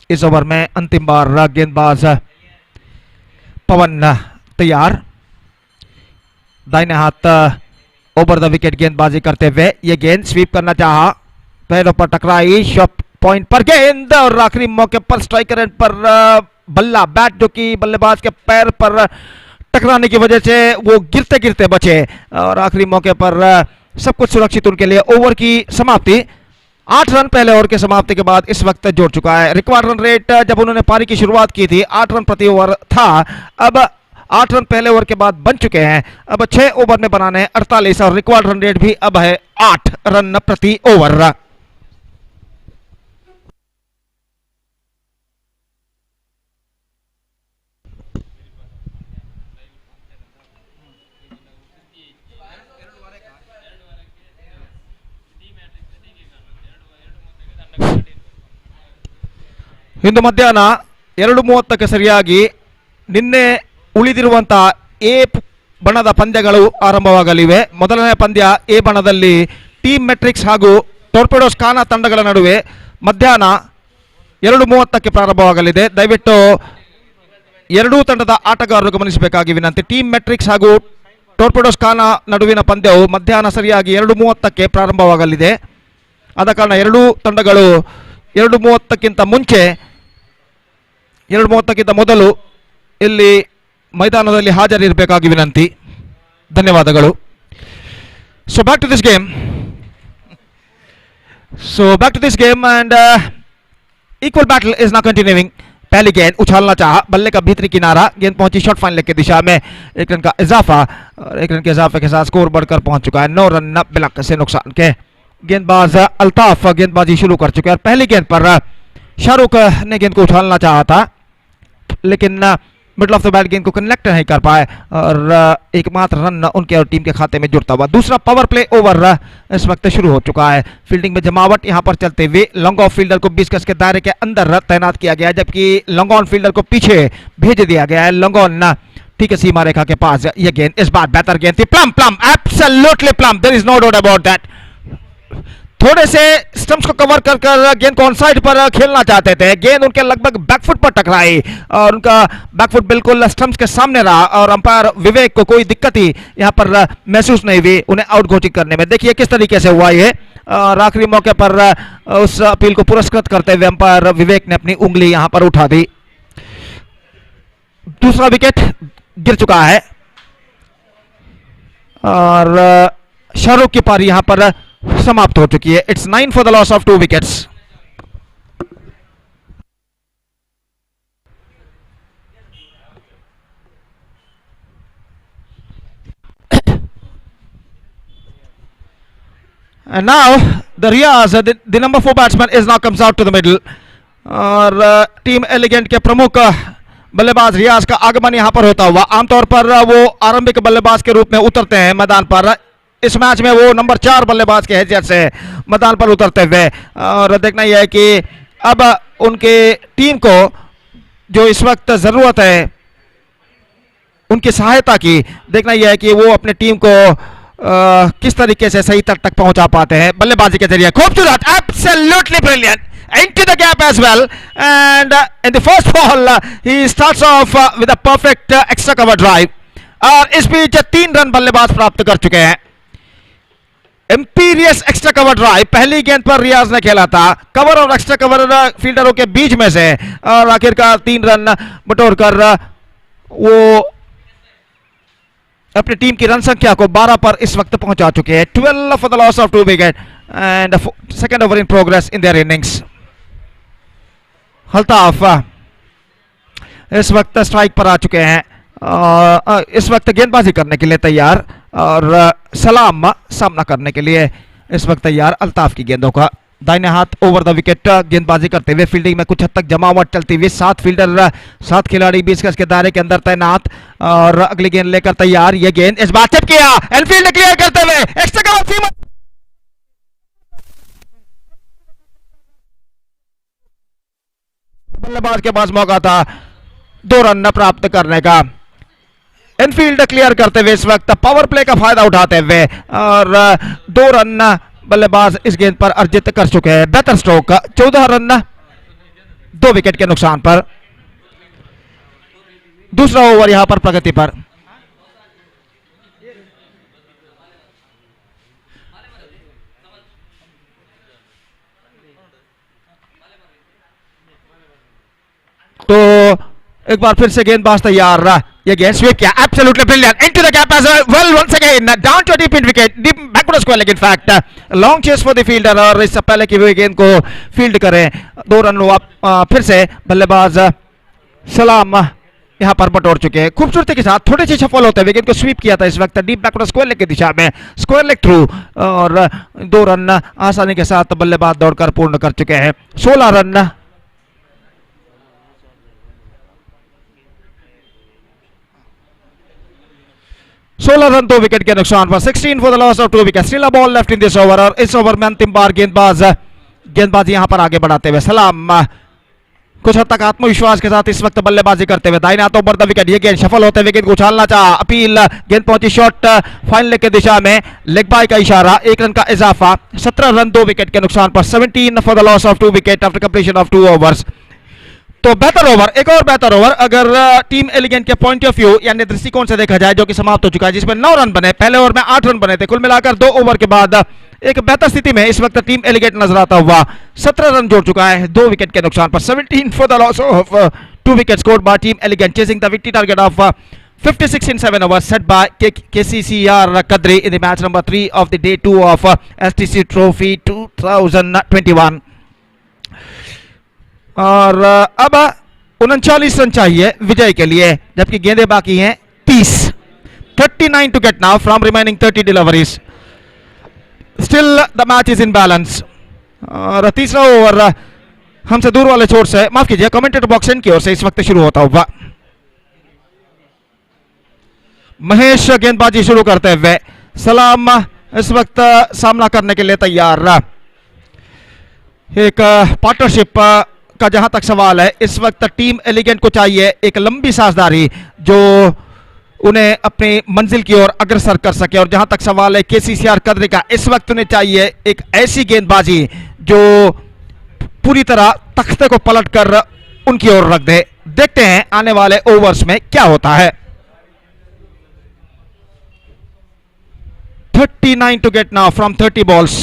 इस ओवर में अंतिम बार गेंदबाज पवन तैयार, दाहिने हाथ ओवर द विकेट गेंदबाजी करते हुए ये गेंद स्वीप करना चाहा, पैरों पर टकराई, शॉट पॉइंट पर गेंद और आखिरी मौके पर स्ट्राइकर एंड पर बल्ला, बैट जो कि बल्लेबाज के पैर पर टकराने की वजह से वो गिरते गिरते बचे और आखिरी मौके पर सब कुछ सुरक्षित उनके लिए। ओवर की समाप्ति 8 रन पहले ओवर के समाप्ति के बाद इस वक्त जोड़ चुका है। रिक्वायर्ड रन रेट जब उन्होंने पारी की शुरुआत की थी 8 रन प्रति ओवर था, अब 8 रन पहले ओवर के बाद बन चुके हैं, अब 6 ओवर में बनाने 48 और रिक्वायर्ड रन रेट भी अब है 8 रन प्रति ओवर। ಇಂದು ಮಧ್ಯಾಹ್ನ 2:30ಕ್ಕೆ ಸರಿಯಾಗಿ ನಿನ್ನೆ ಉಳಿದಿರುವಂತಹ ಎ ಬಣದ ಪಂದ್ಯಗಳು ಆರಂಭವಾಗಲಿವೆ. ಮೊದಲನೇ ಪಂದ್ಯ ಎ ಬಣದಲ್ಲಿ ಟೀಮ್ ಮೆಟ್ರಿಕ್ಸ್ ಹಾಗೂ ಟೋರ್ಪೆಡೋಸ್ ಖಾನಾ ತಂಡಗಳ ನಡುವೆ ಮಧ್ಯಾಹ್ನ 2:30ಕ್ಕೆ ಪ್ರಾರಂಭವಾಗಲಿದೆ. ದಯವಿಟ್ಟು ಎರಡೂ ತಂಡದ ಆಟಗಾರರು ಗಮನಿಸಬೇಕಾಗಿ ವಿನಂತಿ. ಟೀಮ್ ಮೆಟ್ರಿಕ್ಸ್ ಹಾಗೂ ಟೋರ್ಪೆಡೋಸ್ ಖಾನಾ ನಡುವಿನ ಪಂದ್ಯವು ಮಧ್ಯಾಹ್ನ ಸರಿಯಾಗಿ 2:30ಕ್ಕೆ ಪ್ರಾರಂಭವಾಗಲಿದೆ. ಆದ ಕಾರಣ ಎರಡೂ ತಂಡಗಳು 2:30ಕ್ಕಿಂತ ಮುಂಚೆ 2:30ಕ್ಕಿಂತ ಮೊದಲು ಇಲ್ಲಿ ಮೈದಾನದಲ್ಲಿ ಹಾಜರಿರಬೇಕಾಗಿ ವಿನಂತಿ. ಧನ್ಯವಾದಗಳು. So back to this game and equal battle is now continuing. पहली गेंद उछालना चाहा, बल्ले का भीतरी किनारा, गेंद पहुंची शॉर्ट फाइनल की दिशा में, 1 रन का इजाफा और 1 रन के इजाफे के साथ स्कोर बढ़कर पहुंच चुका है 9 रन बिना से नुकसान के। गेंदबाज अल्ताफ गेंदबाजी शुरू कर चुके हैं। पहली गेंद पर शाहरुख ने गेंद को उछालना चाहा था लेकिन मिडल ऑफ द बैट गेंद को कनेक्ट नहीं कर पाए और एकमात्र रन उनके और टीम के खाते में जुड़ता हुआ। दूसरा पावर प्ले ओवर इस वक्त शुरू हो चुका है। फील्डिंग में जमावट यहां पर चलते हुए लॉन्ग ऑफ फील्डर को 20 गज के दायरे के अंदर तैनात किया गया है, जबकि लॉन्ग ऑन फील्डर को पीछे भेज दिया गया है। लॉन्ग ऑन ठीक है सीमा रेखा के पास। यह गेंद इस बार बेहतर गेंद थी, plum plum, absolutely plum, there is no doubt about that. थोड़े से स्टंप्स को कवर कर गेंद को ऑन साइड पर खेलना चाहते थे, गेंद उनके लगभग बैकफुट पर टकराई और उनका बैकफुट बिल्कुल स्टंप्स के सामने रहा और अंपायर विवेक को कोई दिक्कत ही यहां पर महसूस नहीं हुई उन्हें आउट घोषित करने में। देखिए किस तरीके से हुआ ये और आखिरी मौके पर उस अपील को पुरस्कृत करते हुए अंपायर विवेक ने अपनी उंगली यहां पर उठा दी। दूसरा विकेट गिर चुका है और शाहरुख की पारी यहां पर समाप्त हो चुकी है। It's 9 for the loss of 2 wickets. And now the Riaz, the number 4 batsman is now comes out to the middle और टीम एलिगेंट के प्रमुख बल्लेबाज रियाज का आगमन यहां पर होता हुआ। आमतौर पर वो आरंभिक बल्लेबाज के रूप में उतरते हैं मैदान पर। इस मैच में वो नंबर 4 बल्लेबाज के हैसियत से मैदान पर उतरते हुए और देखना यह है कि अब उनके टीम को जो इस वक्त जरूरत है उनकी सहायता की, देखना यह है कि वो अपने टीम को किस तरीके से सही तट तक पहुंचा पाते हैं बल्लेबाजी के जरिए। खूबसूरत, absolutely brilliant, into the gap as well, and in the first ball he starts off with a perfect extra cover drive, और इस बीच 3 रन बल्लेबाज प्राप्त कर चुके हैं। एम्पीरियस एक्स्ट्रा कवर ड्राइव पहली गेंद पर रियाज ने खेला था, कवर और एक्स्ट्रा कवर फील्डरों के बीच में से, और आखिरकार 3 रन बटोर कर वो अपनी टीम की रन संख्या को 12 पर इस वक्त पहुंचा चुके हैं। 12 for the loss of 2 wicket and second over in progress in their innings. Altaf इस वक्त स्ट्राइक पर आ चुके हैं, इस वक्त गेंदबाजी करने के लिए तैयार, और सलाम सामना करने के लिए इस वक्त तैयार अल्ताफ की गेंदों का। दाहिने हाथ ओवर द विकेट गेंदबाजी करते हुए, फील्डिंग में कुछ हद तक जमावट चलती हुई, 7 फील्डर 7 खिलाड़ी 20 गज के दायरे के अंदर तैनात, और अगली गेंद लेकर तैयार। ये गेंद इस बार चिप किया, एनफील्ड क्लियर करते हुए एक्स्ट्रा कवर सीमा, बल्लेबाज के पास मौका था 2 रन प्राप्त करने का। इनफील्ड क्लियर करते हुए इस वक्त पावर प्ले का फायदा उठाते हुए, और 2 रन बल्लेबाज इस गेंद पर अर्जित कर चुके हैं। बेहतर स्ट्रोक, 14 रन 2 विकेट के नुकसान पर। दूसरा ओवर यहां पर प्रगति पर। तो एक बार फिर से गेंदबाज तैयार, ये गेंद स्वीप किया, absolutely brilliant, into the gap as well, once again down to deep in wicket, deep backward square leg, in fact long chase for the fielder, और इससे पहले कि वो गेंद को फील्ड करें 2 रन फिर से बल्लेबाज सलाम यहां पर बटोर चुके हैं। खूबसूरती के साथ थोड़े से सफल होते हुए गेंद को स्वीप किया था इस वक्त डीप बैकवर्ड स्क्वायर लेग की दिशा में, स्क्वायर लेग थ्रू, और 2 रन आसानी के साथ बल्लेबाज दौड़कर पूर्ण कर चुके हैं। 16 रन 16 रन 2 विकेट के नुकसान पर। 16 for the loss of 2 wicket. Still a ball left in this over, और इस ओवर में अंतिम बार गेंदबाजी यहां पर आगे बढ़ाते हुए सलाम कुछ हद तक आत्मविश्वास के साथ इस वक्त बल्लेबाजी करते हुए दाहिने हाथों पर द विकेट। ये गेंद सफल होते हुए गेंद को उछालना चाहा, अपील, गेंद पहुंची शॉट फाइनल लेग की दिशा में, लेग बाय का इशारा, 1 रन का इजाफा। 17 रन 2 विकेट के नुकसान पर। 17 for the loss of 2 wicket after completion of 2 overs. तो बेहतर ओवर, एक और बेहतर ओवर अगर टीम एलिगेंट के पॉइंट ऑफ व्यू यानी दृष्टिकोण से देखा जाए, जो कि समाप्त हो चुका है, जिसमें 9 रन बने, पहले ओवर में 8 रन बने थे। कुल मिलाकर 2 ओवर के बाद एक बेहतर स्थिति में इस वक्त टीम एलिगेंट नजर आता हुआ 17 रन जोड़ चुका है 2 विकेट के नुकसान पर। 17 for the loss of 2 wicket scored by team elegant, chasing the victory target of 56 in 7 overs set by KCCR Kadri in the match number 3 of the day 2 of STC Trophy 2021। और अब 39 run चाहिए विजय के लिए, जबकि गेंदें बाकी हैं 30। 39 to get now from remaining 30 deliveries. Still the match is in balance। और तीसरा ओवर हमसे दूर वाले छोर से, माफ कीजिए, कमेंटेटर बॉक्स की ओर से इस वक्त शुरू होता हुआ। महेश गेंदबाजी शुरू करते हुए, सलाम इस वक्त सामना करने के लिए तैयार। एक पार्टनरशिप का जहां तक सवाल है, इस वक्त टीम एलिगेंट को चाहिए एक लंबी साझेदारी जो उन्हें अपनी मंजिल की ओर अग्रसर कर सके। और जहां तक सवाल है केसीसीआर कदरी का, इस वक्त उन्हें चाहिए एक ऐसी गेंदबाजी जो पूरी तरह तख्ते को पलट कर उनकी ओर रख दे। देखते हैं आने वाले ओवर्स में क्या होता है। 39 to get now from 30 balls।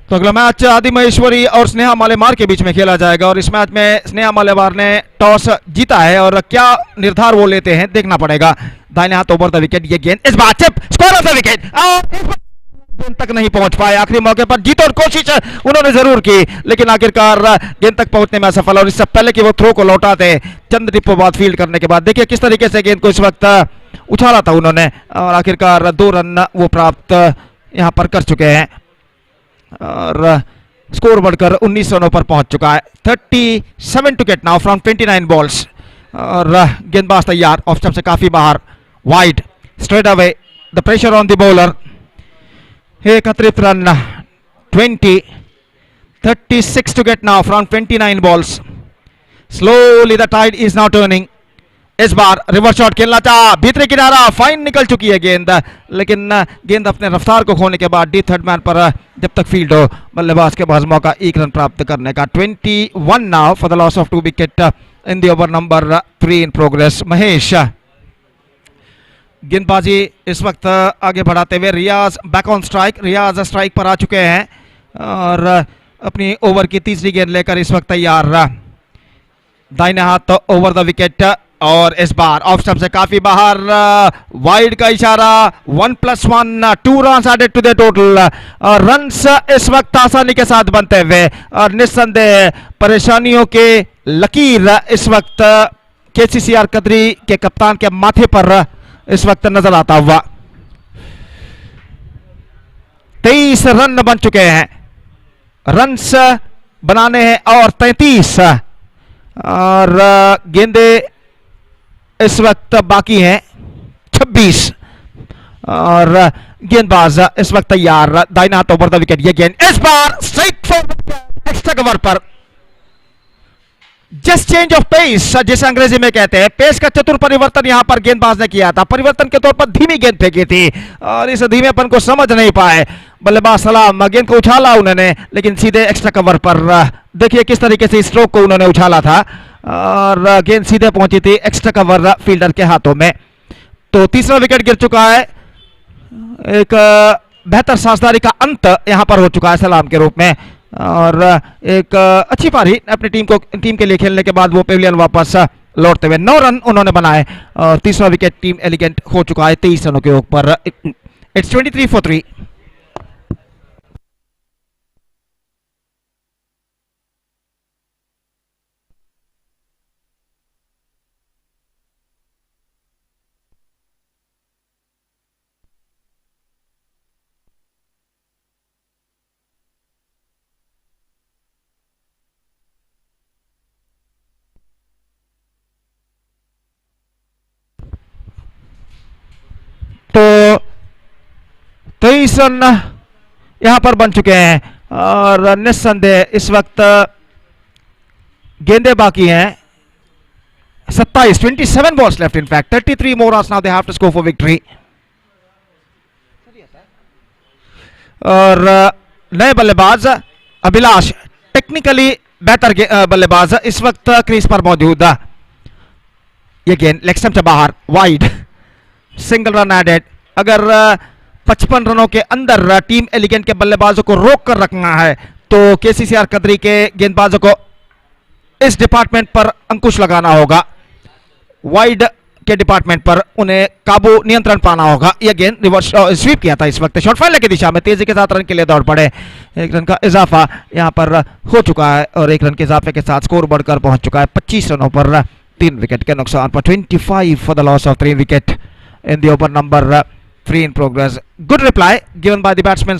तो अगला मैच आदि महेश्वरी और स्नेहा मालेमार के बीच में खेला जाएगा, और इस मैच में स्नेहा मालेमार ने टॉस जीता है, और क्या निर्धार वो लेते हैं देखना पड़ेगा। दाहिने हाथ ओवर द विकेट, ये गेंद इस बार chip, score off the wicket, गेंद तक नहीं पहुंच पाए। आखिरी मौके पर जीत और कोशिश उन्होंने जरूर की, लेकिन आखिरकार गेंद तक पहुंचने में असफल। और इससे पहले कि वो थ्रो को लौटाते चंद टिप्पों बाद फील्ड करने के बाद, देखिए किस तरीके से गेंद को इस वक्त उछाला था उन्होंने, और आखिरकार 2 रन वो प्राप्त यहां पर कर चुके हैं, और स्कोर बढ़कर 19 रनों पर पहुंच चुका है। 37 to get now from 29 balls. और गेंदबाज तैयार, ऑफ स्टंप से काफी बाहर, wide, straight away, the pressure on the bowler. एक अतिरिक्त run 20। 36 to get now from 29 balls. Slowly the tide is now turning. इस बार रिवर्स शॉट खेलना चाहा, भीतरी किनारा, फाइन निकल चुकी है गेंद, लेकिन गेंद अपने रफ्तार को खोने के बाद डी थर्ड मैन पर जब तक फील्ड हो बल्लेबाज के पास मौका 1 रन प्राप्त करने का। 21 now for the loss of 2 wicket in the over number 3 in progress. Mahesh गेंदबाजी इस वक्त आगे बढ़ाते हुए, Riyaz back on strike, Riyaz strike पर आ चुके हैं और अपनी ओवर की तीसरी गेंद लेकर इस वक्त तैयार। दाहिने हाथ ओवर द विकेट और इस बार ऑफ स्टंप से काफी बाहर, वाइड का इशारा, 1+1, 2 run added to the total. Runs इस वक्त आसानी के साथ बनते हुए और निस्संदेह परेशानियों के लकीर इस वक्त केसीसीआर कदरी के कप्तान के माथे पर इस वक्त नजर आता हुआ। 23 रन बन चुके हैं, रन्स बनाने हैं और 33 और गेंदे इस वक्त बाकी हैं 26 और गेंदबाज इस वक्त तैयार। दाहिना हाथ ओवर द विकेट, ये गेंद इस बार स्ट्राइक फॉर एक्स्ट्रा कवर पर। जस्ट चेंज ऑफ पेस जिसे अंग्रेजी में कहते हैं, पेस का चतुर परिवर्तन यहां पर गेंदबाज ने किया था। परिवर्तन के तौर पर धीमी गेंद फेंकी थी और इस धीमेपन को समझ नहीं पाए बल्लेबाज सलाम। गेंद को उछाला उन्होंने लेकिन सीधे एक्स्ट्रा कवर पर। देखिए किस तरीके से स्ट्रोक को उन्होंने उछाला था और गेंद सीधे पहुंची थी एक्स्ट्रा कवर फील्डर के हाथों में। तो तीसरा विकेट गिर चुका है, एक बेहतर साझेदारी का अंत यहां पर हो चुका है सलाम के रूप में और एक अच्छी पारी अपनी टीम के लिए खेलने के बाद वो पेविलियन वापस लौटते हुए 9 रन उन्होंने बनाए और तीसरा विकेट टीम एलिगेंट हो चुका है 23 रनों के ऊपर। It's 23 for 3। तो 23 रन यहां पर बन चुके हैं और निस्संदेह इस वक्त गेंदे बाकी हैं 27, 27 balls left in fact, 33 more runs now they have to score for victory। और नए बल्लेबाज अभिलाष, टेक्निकली बेहतर बल्लेबाज इस वक्त क्रीज पर मौजूद। ये गेंद लेग स्टंप से बाहर, वाइड, सिंगल रन एडेड। अगर 55 रनों के अंदर टीम एलिगेंट के बल्लेबाजों को रोक कर रखना है तो केसीसीआर कदरी के गेंदबाजों को इस डिपार्टमेंट पर अंकुश लगाना होगा, वाइड के डिपार्टमेंट पर उन्हें काबू नियंत्रण पाना होगा। यह गेंद रिवर्स स्वीप किया था इस वक्त, शॉर्ट फाइलर की दिशा में तेजी के साथ रन के लिए दौड़ पड़े। 1 रन का इजाफा यहां पर हो चुका है और 1 रन के इजाफे के साथ स्कोर बढ़कर पहुंच चुका है 25 रनों पर 3 विकेट के नुकसान पर। 25 for the loss of 3 wicket in the over number 3 in progress। Good reply given by the batsmen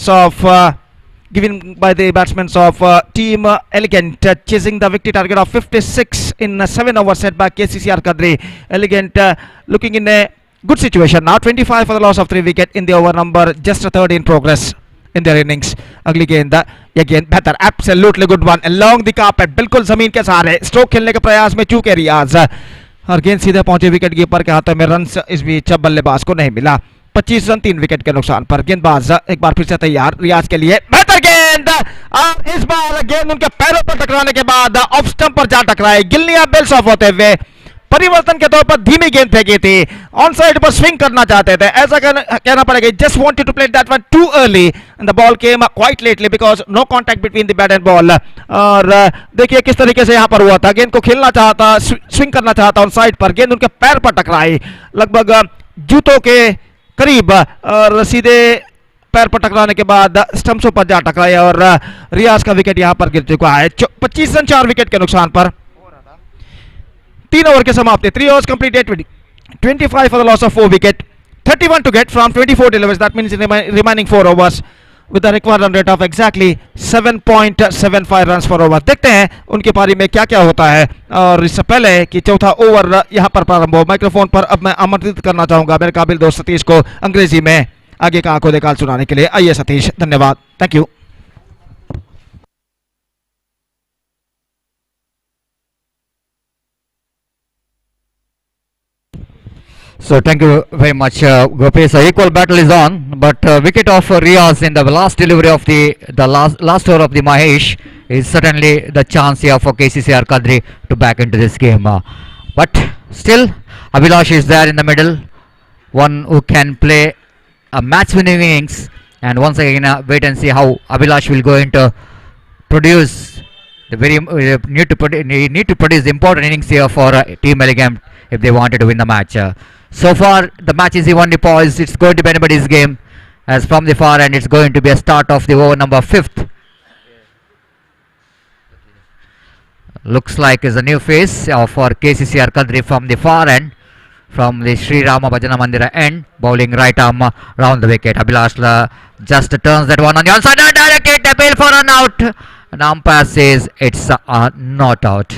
of team Elegant, chasing the victory target of 56 in 7 overs set by KCCR Kadri। Elegant looking in a good situation now, 25 for the loss of 3 wicket in the over number just a third in progress in their innings। अगली गेंद, यह गेंद बेहतर, absolutely good one along the carpet, बिल्कुल जमीन के सहारे stroke खेलने के प्रयास में चूके रियाज और गेंद सीधे पहुंचे विकेट कीपर के हाथों में। रन इस बीच बल्लेबाज को नहीं मिला। 25 रन 3 विकेट के नुकसान पर। गेंदबाज एक बार फिर से तैयार रियाज के लिए, बेहतर गेंद और इस बार गेंद उनके पैरों पर टकराने के बाद ऑफ स्टंप पर जा टकराई। गिल्लियां बेल्स ऑफ होते हुए परिवर्तन के तौर पर धीमी गेंद फेंकी थी, ऑन साइड पर स्विंग करना चाहते थे, ऐसा कहना पड़ेगा। Just wanted to play that one too early and the ball came quite lately because no contact between the bat and ball. और देखिए किस तरीके से यहां पर हुआ था, गेंद को खेलना चाहता, स्विंग करना चाहता ऑन साइड पर, गेंद उनके पैर पर टकराई लगभग जूतों के करीब और सीधे पैर पर टकराने के बाद स्टंप्सों पर जा टकराई और रियाज का विकेट यहां पर गिर चुका है। 25 रन 4 विकेट के नुकसान पर। 3 ओवर के समाप्ति, 3 overs completed, 25 for the loss of 4 wicket, 31 to get from 24 deliveries, that means remaining 4 overs with a required run rate of exactly 7.75 runs per over। देखते हैं उनकी पारी में क्या क्या होता है और इससे पहले कि चौथा ओवर यहां पर प्रारंभ हो, माइक्रोफोन पर अब मैं आमंत्रित करना चाहूंगा मेरे काबिल दोस्त सतीश को अंग्रेजी में आगे का आंखों देखा सुनाने के लिए। आइए सतीश, धन्यवाद, thank you. So thank you very much, Gopi. So equal battle is on, but wicket of Riaz in the last delivery of the last over of the Mahesh is certainly the chance here for KCCR Kadri to back into this game. But still, Abhilash is there in the middle, one who can play a match-winning innings. And once again, wait and see how Abhilash will go into produce the very need to produce the important innings here for Team Elegant if they wanted to win the match. So far, the match is evenly poised. It's going to be anybody's game. As from the far end, it's going to be a start of the over number fifth. Looks like is a new face for KCCR Kadri from the far end, from the Sri Rama Bhajana Mandira end, bowling right arm round the wicket. Abhilash just turns that one on the onside and direct the bail for an out. And umpire says it's not out.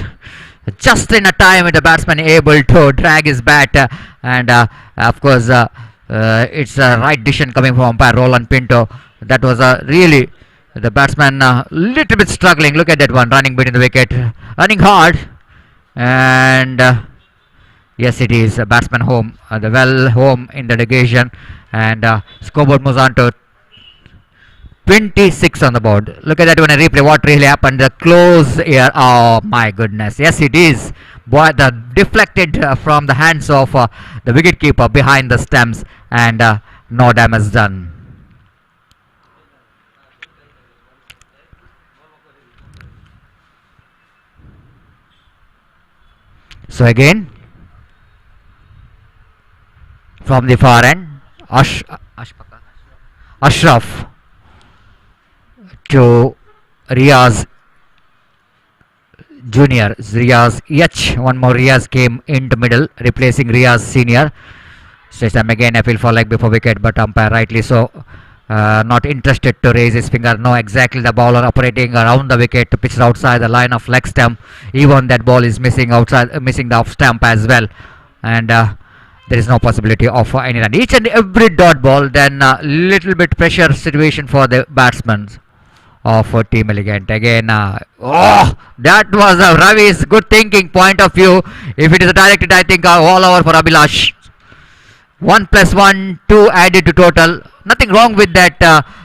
Just in a time with the batsman able to drag his bat, and of course it's a right decision coming from umpire Roland Pinto. That was really the batsman little bit struggling. Look at that one running between the wicket, running hard, and yes, it is a batsman home, the well home in the negation, and scoreboard moves on to 26 on the board. Look at that one, a replay. What really happened? The close here. Oh my goodness. Yes, it is. Boy, the deflected from the hands of the wicketkeeper behind the stumps, and no damage done. So again, from the far end, Ashraf to Riaz Junior, Riaz H. One more Riaz came into middle, replacing Riaz Senior. This time again appeal for leg before wicket, but umpire rightly so not interested to raise his finger. No, exactly the bowler operating around the wicket to pitch it outside the line of leg stump. Even that ball is missing outside, missing the off stump as well, and there is no possibility of any run. Each and every dot ball, then little bit pressure situation for the batsmen of Team Elegant. Again, oh, that was Ravi's good thinking point of view. If it is directed, I think all over for Abhilash. 1 + 1, 2 added to total. Nothing wrong with that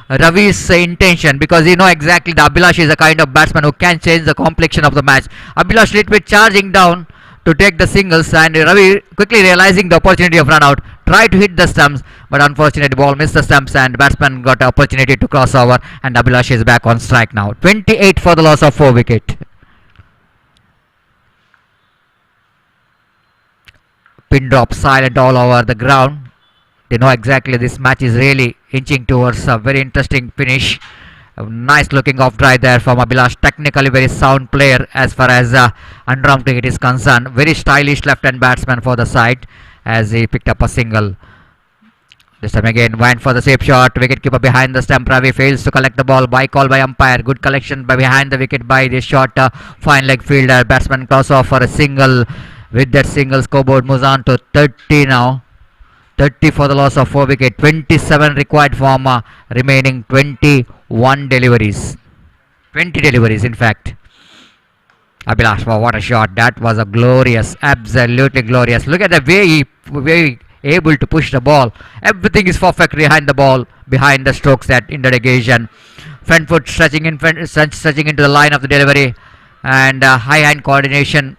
Ravi's intention, because you know exactly the Abhilash is a kind of batsman who can change the complexion of the match. Abhilash little bit charging down to take the singles, and Ravi quickly realizing the opportunity of run out, tried to hit the stumps, but unfortunately ball missed the stumps and batsman got the opportunity to cross over, and Abhilash is back on strike now. 28 for the loss of 4 wicket. Pin drop silent all over the ground. They know exactly this match is really inching towards a very interesting finish. A nice looking off drive there from Abhilash. Technically very sound player as far as underarm cricket is concerned. Very stylish left-hand batsman for the side as he picked up a single. This time again went for the safe shot. Wicketkeeper behind the stump. Ravi fails to collect the ball. By call by umpire. Good collection by behind the wicket by the short fine leg fielder. Batsman cross off for a single. With that single, scoreboard moves on to 30 now. 30 for the loss of 4 wicket. 27 required from remaining 21 deliveries. 20 deliveries in fact. Abhilash, wow, what a shot. That was a glorious, absolutely glorious. Look at the way he able to push the ball. Everything is perfect behind the ball, behind the strokes that in the negation. Front foot stretching into the line of the delivery, and high hand coordination.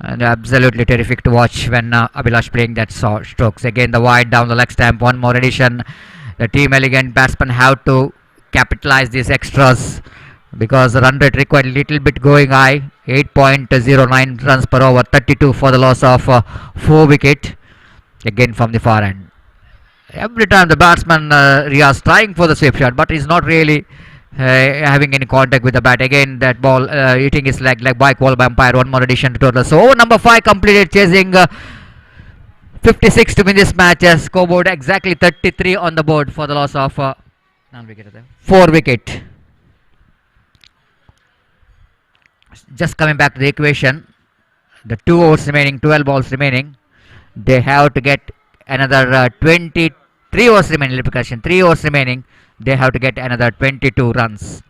And absolutely terrific to watch when Abhilash playing that strokes. Again the wide down the leg stamp. One more addition. The Team Elegant batsmen have to capitalize these extras, because the run rate required a little bit going high. 8.09 runs per over. 32 for the loss of 4 wicket. Again from the far end. Every time the batsman Riaz trying for the sweep shot, but he's not really having any contact with the bat. Again that ball hitting his leg by call by umpire. One more addition to total. So over number 5 completed, chasing 56 to win this match. Scoreboard exactly 33 on the board for the loss of 4 wicket. Just coming back to the equation, the 2 overs remaining, 12 balls remaining. They have to get another 23 overs remaining. 3 overs remaining. They have to get another 22 runs.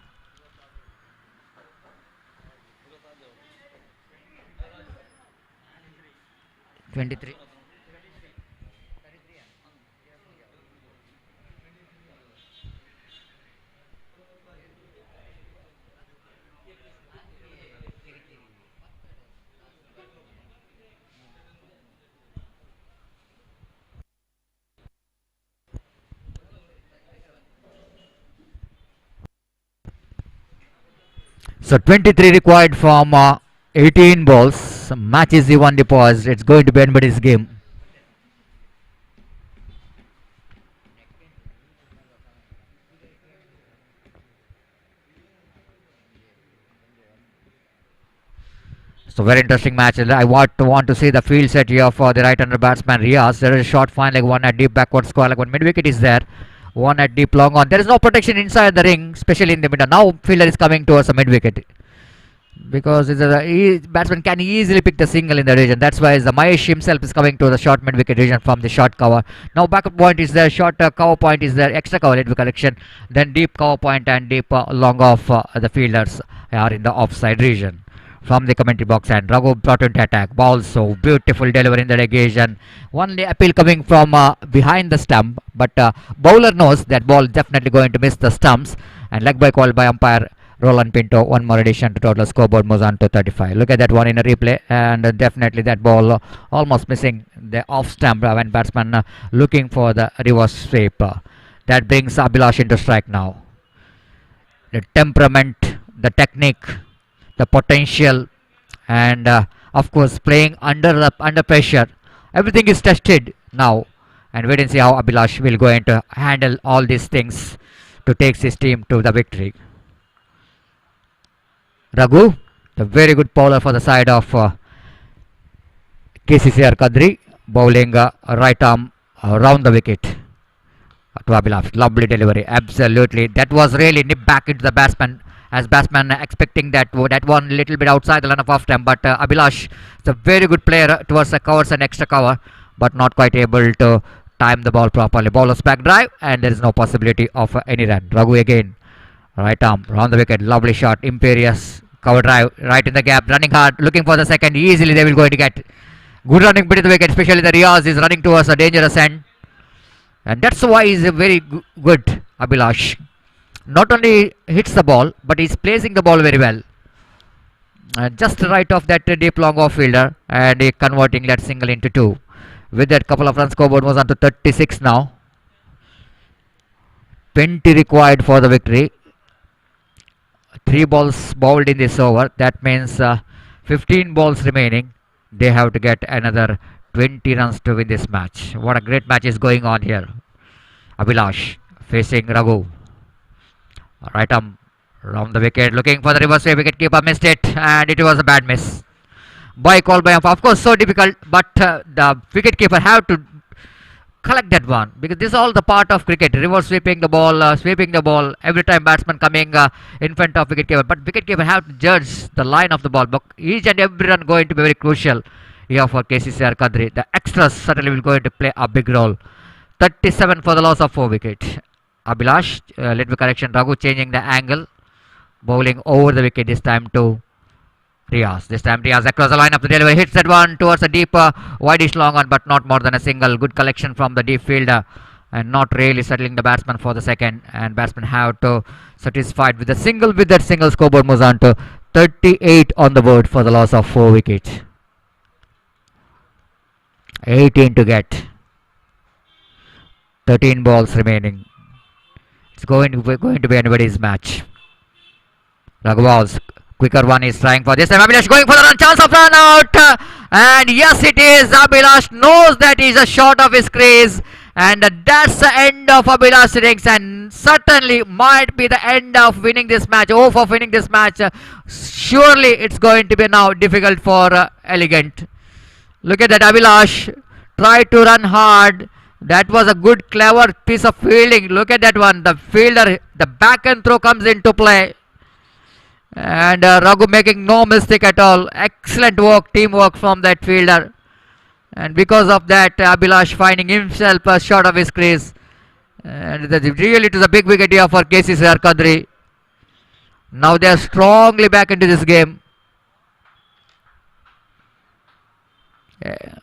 So 23 required from 18 balls. Match is even deposed. It's going to be anybody's game. So very interesting match. I want to see the field set here for the right-hander batsman Riaz. There is a short fine like one at deep backward square, like one mid wicket is there. One at deep long on. There is no protection inside the ring, especially in the middle. Now fielder is coming towards the mid wicket because batsman can easily pick the single in the region. That's why the Mahesh himself is coming to the short mid wicket region from the short cover. Now backup point is there, short cover point is there, extra cover let collection, then deep cover point and deep long off the fielders are in the offside region. From the commentary box, and Raghu brought into attack. Ball, so beautiful delivery in the occasion. One appeal coming from behind the stump, but bowler knows that ball definitely going to miss the stumps. And leg by called by umpire Roland Pinto. One more addition to total scoreboard moves on to 35. Look at that one in a replay, and definitely that ball almost missing the off stump when batsman looking for the reverse sweep. That brings Abhilash into strike now. The temperament, the technique, the potential, and of course playing under pressure, everything is tested now, and wait and see how Abhilash will going to handle all these things to take his team to the victory. Raghu, the very good bowler for the side of KCCR Kadri, bowling right arm around the wicket to Abhilash. Lovely delivery, absolutely. That was really nipped back into the batsman, as batsman expecting that one little bit outside the line of off time, but Abhilash is a very good player towards the covers and extra cover, but not quite able to time the ball properly. Bowler's back drive, and there is no possibility of any run. Raghu again, right arm round the wicket, lovely shot, imperious cover drive right in the gap, running hard, looking for the second. Easily they will going to get good running bit of the wicket, especially the Riaz is running towards a dangerous end, and that's why he's a very good Abhilash. Not only hits the ball, but he's placing the ball very well. Just right off that deep long off fielder, and converting that single into two. With that, couple of runs, scoreboard was on to 36 now. 20 required for the victory. 3 balls bowled in this over. That means 15 balls remaining. They have to get another 20 runs to win this match. What a great match is going on here. Abhilash facing Raghu. Right arm round the wicket, looking for the reverse sweep. Wicket keeper missed it, and it was a bad miss. By call by umpire. Of course, so difficult, but the wicket keeper have to collect that one, because this is all the part of cricket. Reverse sweeping the ball every time batsman coming in front of wicket keeper. But wicket keeper have to judge the line of the ball. But each and every run going to be very crucial here for KCCR Kadri. The extras certainly will going to play a big role. 37 for the loss of 4 wickets. Abhilash, little correction, Raghu changing the angle, bowling over the wicket this time to Riaz. This time Riaz across the line of the delivery, hits that one towards a deep wideish long on, but not more than a single. Good collection from the deep fielder, and not really settling the batsman for the second, and batsman have to satisfied with the single. With that single, scoreboard moves on to 38 on the board for the loss of 4 wickets. 18 to get. 13 balls remaining. It's going to be anybody's match. Raghuval's quicker one is trying for this time. Abhilash going for the run, chance of run out, and yes it is. Abhilash knows that he's a short of his crease, and that's the end of Abhilash innings, and certainly might be the end of winning this match. Oh, for winning this match, surely it's going to be now difficult for Elegant. Look at that, Abhilash tried to run hard. That was a good, clever piece of fielding. Look at that one. The fielder, the back and throw comes into play. And Raghu making no mistake at all. Excellent work, teamwork from that fielder. And because of that, Abhilash finding himself short of his crease. And really it is a big wicket here for KCCR Kadri. Now they are strongly back into this game. Yeah.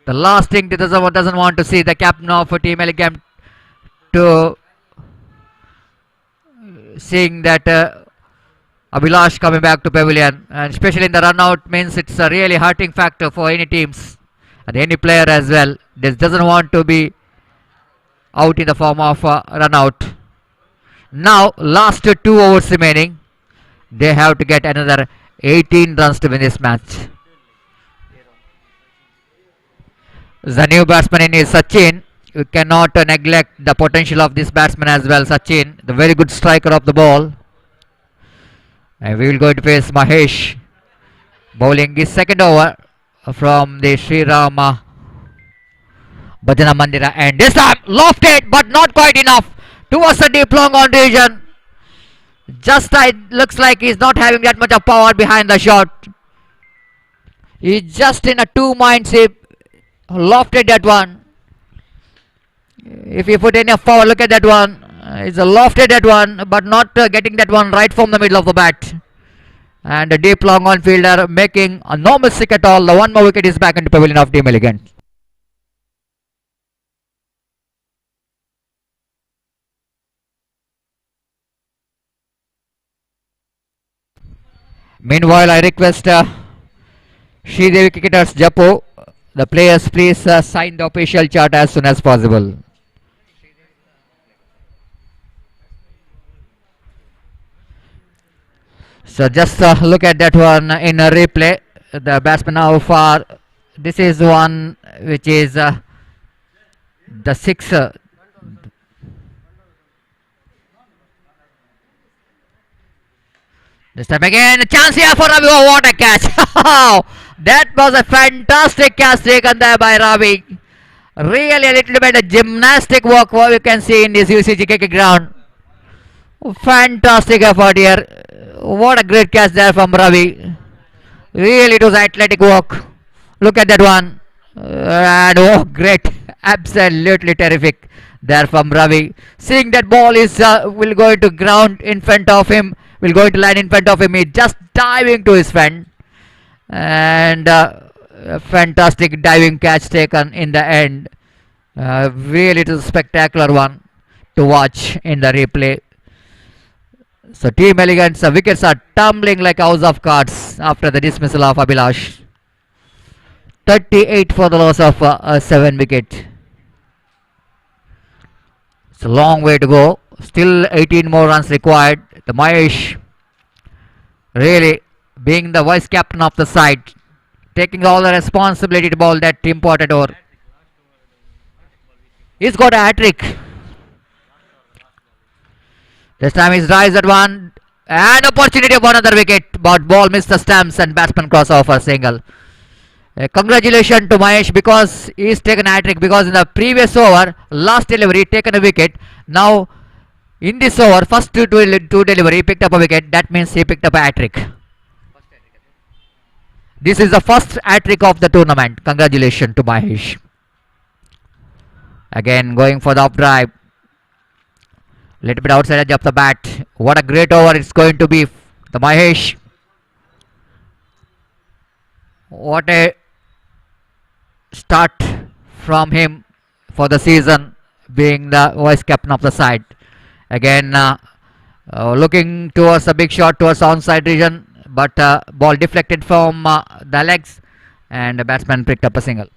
The last thing that doesn't want to see the captain of Team Elegant to seeing that Abhilash coming back to pavilion, and especially in the run out means it's a really hurting factor for any teams and any player as well. This doesn't want to be out in the form of run out. Now last 2 overs remaining. They have to get another 18 runs to win this match. The new batsman is Sachin. You cannot neglect the potential of this batsman as well. Sachin, the very good striker of the ball. And we will go to face Mahesh. Bowling his second over from the Sri Rama Bhajana Mandira. And this time lofted but not quite enough towards the deep long on region. Just it looks like he's not having that much of power behind the shot. He's just in a two minds. He lofted that one. If you put enough power, look at that one. It's a lofted that one, but not getting that one right from the middle of the bat. And a deep long on fielder making no mistake at all. The one more wicket is back in the pavilion of Team Elegant. Meanwhile, I request Sri Devi cricketers Jeppu, the players please sign the official chart as soon as possible. So just look at that one in a replay. The batsman how far. This is one which is the sixer. This time again, a chance here for Ravi. Oh, what a catch! That was a fantastic catch taken there by Ravi. Really a little bit of gymnastic work what you can see in this UCG cricket ground. Fantastic effort here. What a great catch there from Ravi. Really it was athletic work. Look at that one. And oh, great. Absolutely terrific there from Ravi. Seeing that ball is will go into ground in front of him. Will go into line in front of him. He just diving to his friend. And a fantastic diving catch taken in the end. Really it is a spectacular one to watch in the replay. So Team Elegant's wickets are tumbling like a house of cards after the dismissal of Abhilash. 38 for the loss of 7 wicket. It's a long way to go. Still 18 more runs required. The Mahesh really being the vice captain of the side, taking all the responsibility to bowl that important over. He's got a hat-trick. This time he's drives at one. And opportunity of another wicket. But ball missed the stumps and batsman cross off for a single. Congratulations to Mahesh because he's taken a hat-trick, because in the previous over, last delivery, taken a wicket. Now in this over, first two delivery, he picked up a wicket. That means he picked up a hat-trick. This is the first hat-trick of the tournament. Congratulations to Mahesh. Again going for the off drive. Little bit outside edge of the bat. What a great over it's going to be. The Mahesh. What a start from him for the season, being the vice captain of the side. Again looking towards a big shot towards onside region, but ball deflected from the legs and the batsman picked up a single.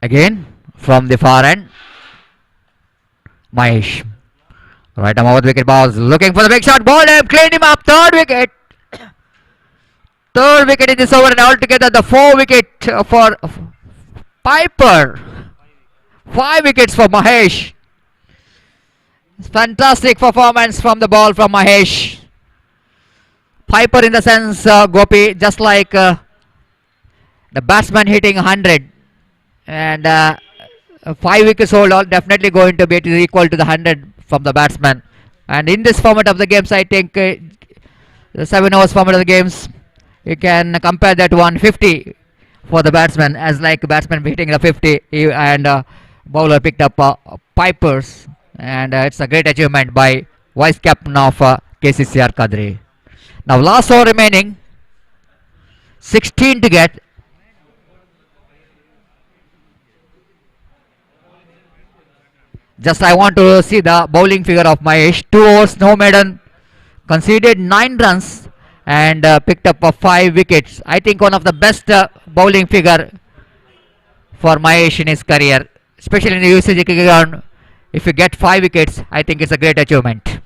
Again from the far end, Mahesh. Right arm over the wicket, balls looking for the big shot. Ball him, cleaned him up. Third wicket. Third wicket in this over, and altogether the 4 wicket for Piper. 5 wickets for Mahesh. Fantastic performance from the ball from Mahesh. Piper in the sense, Gopi, just like the batsman hitting 100. And 5 wickets hold all definitely going to be equal to the 100 from the batsman. And in this format of the games, I think the 7 overs format of the games, you can compare that 150 for the batsman, as like batsman hitting the 50 and bowler picked up Pipers. And it's a great achievement by vice captain of KCCR Kadri. Now last over remaining, 16 to get. Just I want to see the bowling figure of Mahesh. 2 overs, no maiden, conceded 9 runs and picked up 5 wickets. I think one of the best bowling figure for Mahesh in his career, especially in the UCG cricket ground. If you get 5 wickets, I think it's a great achievement.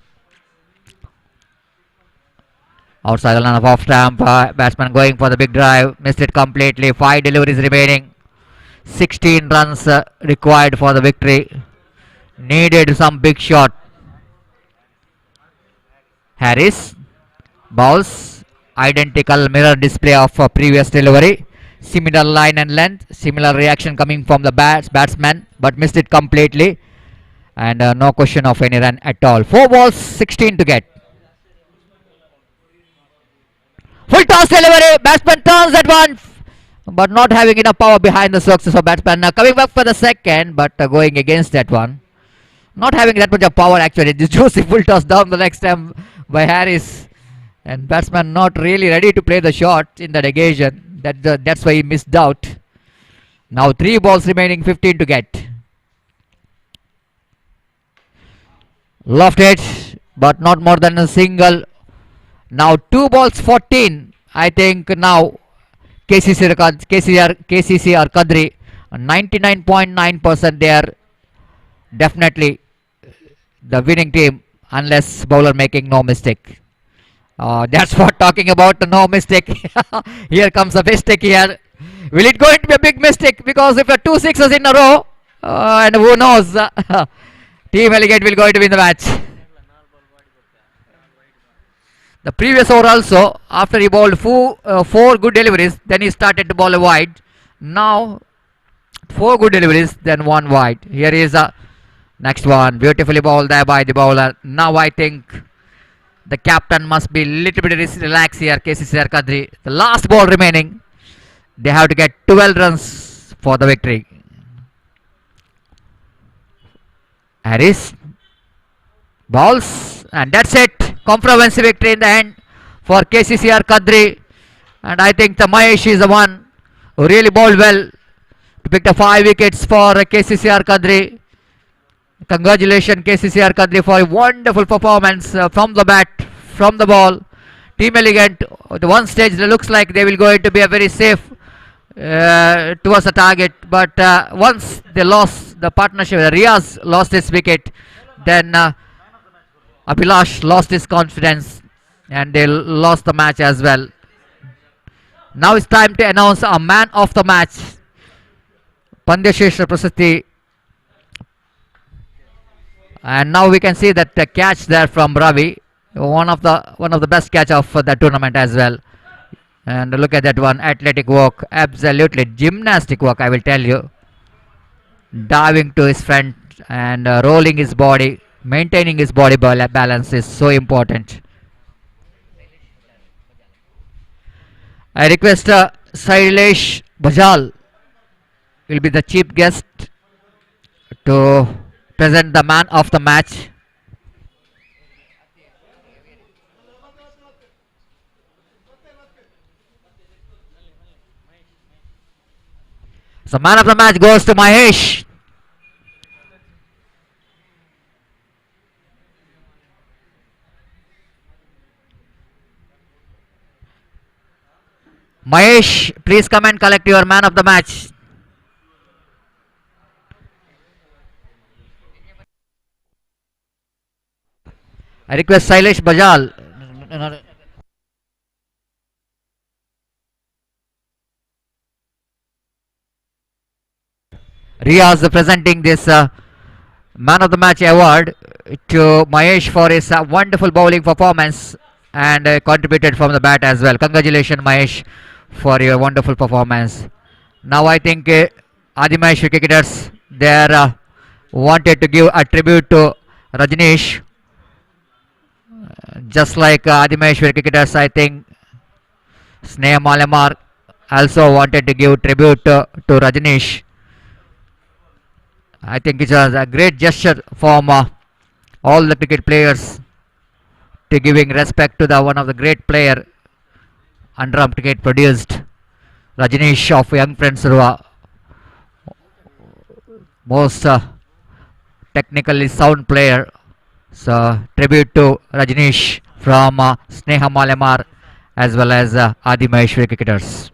Outside the line of off stamp, batsman going for the big drive, missed it completely. 5 deliveries remaining, 16 runs required for the victory. Needed some big shot. Harris bowls, identical mirror display of previous delivery. Similar line and length, similar reaction coming from the batsman, but missed it completely. And no question of any run at all. 4 balls, 16 to get. Full toss delivery. Batsman turns that one, but not having enough power behind the circus. So batsman coming back for the second, but going against that one. Not having that much of power actually. This juicy full toss down the leg stump by Harris, and batsman not really ready to play the shot in that occasion. That's why he missed out. Now 3 balls remaining, 15 to get. Left it, but not more than a single. Now 2 balls, 14. I think now KCC or Kadri, 99.9% they are definitely the winning team unless bowler making no mistake. That's what talking about, no mistake. Here comes a mistake here. Will it going to be a big mistake? Because if you 2 sixes in a row, and who knows, Team Elegant will going to win the match. The previous over also, after he bowled 4 good deliveries, then he started to bowl a wide. Now 4 good deliveries, then 1 wide. Here is a next one, beautifully bowled there by the bowler. Now I think the captain must be little bit relaxed here, KCCR Kadri. The last ball remaining, they have to get 12 runs for the victory. Harris balls, and that's it. Comprehensive victory in the end for KCCR Kadri. And I think the Mahesh is the one who really bowled well to pick the 5 wickets for KCCR Kadri. Congratulations KCCR Kadri for a wonderful performance from the bat, from the ball. Team Elegant, at one stage it looks like they will going to be a very safe towards the target, but once they lost the partnership, Riaz lost his wicket, then Abhilash lost his confidence and they lost the match as well. Now it's time to announce a man of the match. Pandyashesha Prasasti. And now we can see that the catch there from Ravi, one of the best catch of the tournament as well. And look at that one, athletic work, absolutely gymnastic work, I will tell you. Diving to his front and rolling his body, maintaining his body balance is so important. I request Sailesh Bajal will be the chief guest to present the man of the match. So man of the match goes to Mahesh. Mahesh, please come and collect your man of the match. I request Sailesh Bajal. Riaz presenting this man of the match award to Mahesh for his wonderful bowling performance and contributed from the bat as well. Congratulations Mahesh for your wonderful performance. Now I think Adimahesh cricketers, they are wanted to give a tribute to Rajneesh. Just like Adimeshwar cricketers, I think Sneha Malamar also wanted to give tribute to Rajneesh. I think it was a great gesture from all the cricket players to giving respect to the one of the great player under cricket produced, Rajneesh of Young Friends Urwa. Most technically sound player. So tribute to Rajneesh from Sneha Malamar as well as Adi Maheshwari cricketers.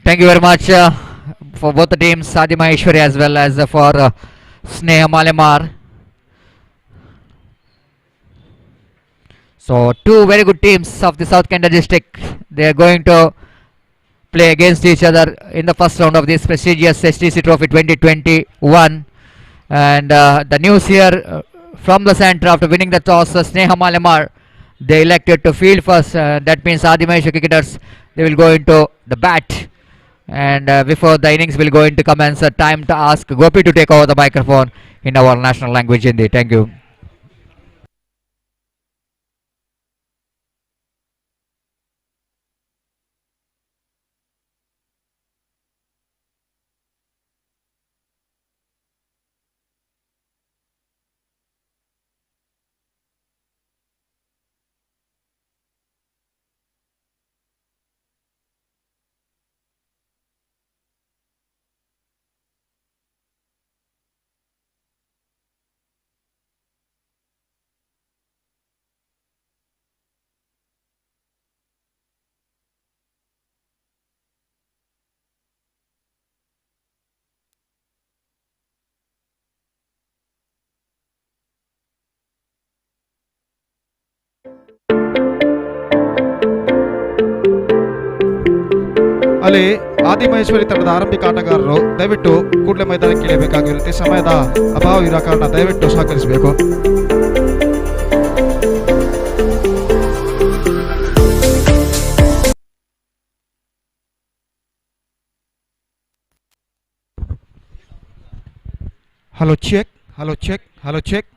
Thank you very much for both the teams, Adi Maheshwari as well as for Sneha Malemar. So two very good teams of the South Canada district. They are going to play against each other in the first round of this prestigious STC Trophy 2021. And the news here from the center after winning the toss, Sneha Malemar, they elected to field first. That means Adi Maheshwari cricketers, they will go into the bat. And before the innings will go into commence, time to ask Gopi to take over the microphone in our national language Hindi. Thank you. ಅಲ್ಲಿ ಆದಿ ಮಹೇಶ್ವರಿ ತಂಡದ ಆರಂಭಿಕ ಆಟಗಾರರು ದಯವಿಟ್ಟು ಕೂಡಲೇ ಮೈದಾನಕ್ಕೆ ಇಳಿಯಬೇಕಾಗಿರುತ್ತೆ. ಸಮಯದ ಅಭಾವ ಇರೋ ಕಾರಣ ದಯವಿಟ್ಟು ಸಹಕರಿಸಬೇಕು. Hello check, hello check, hello check,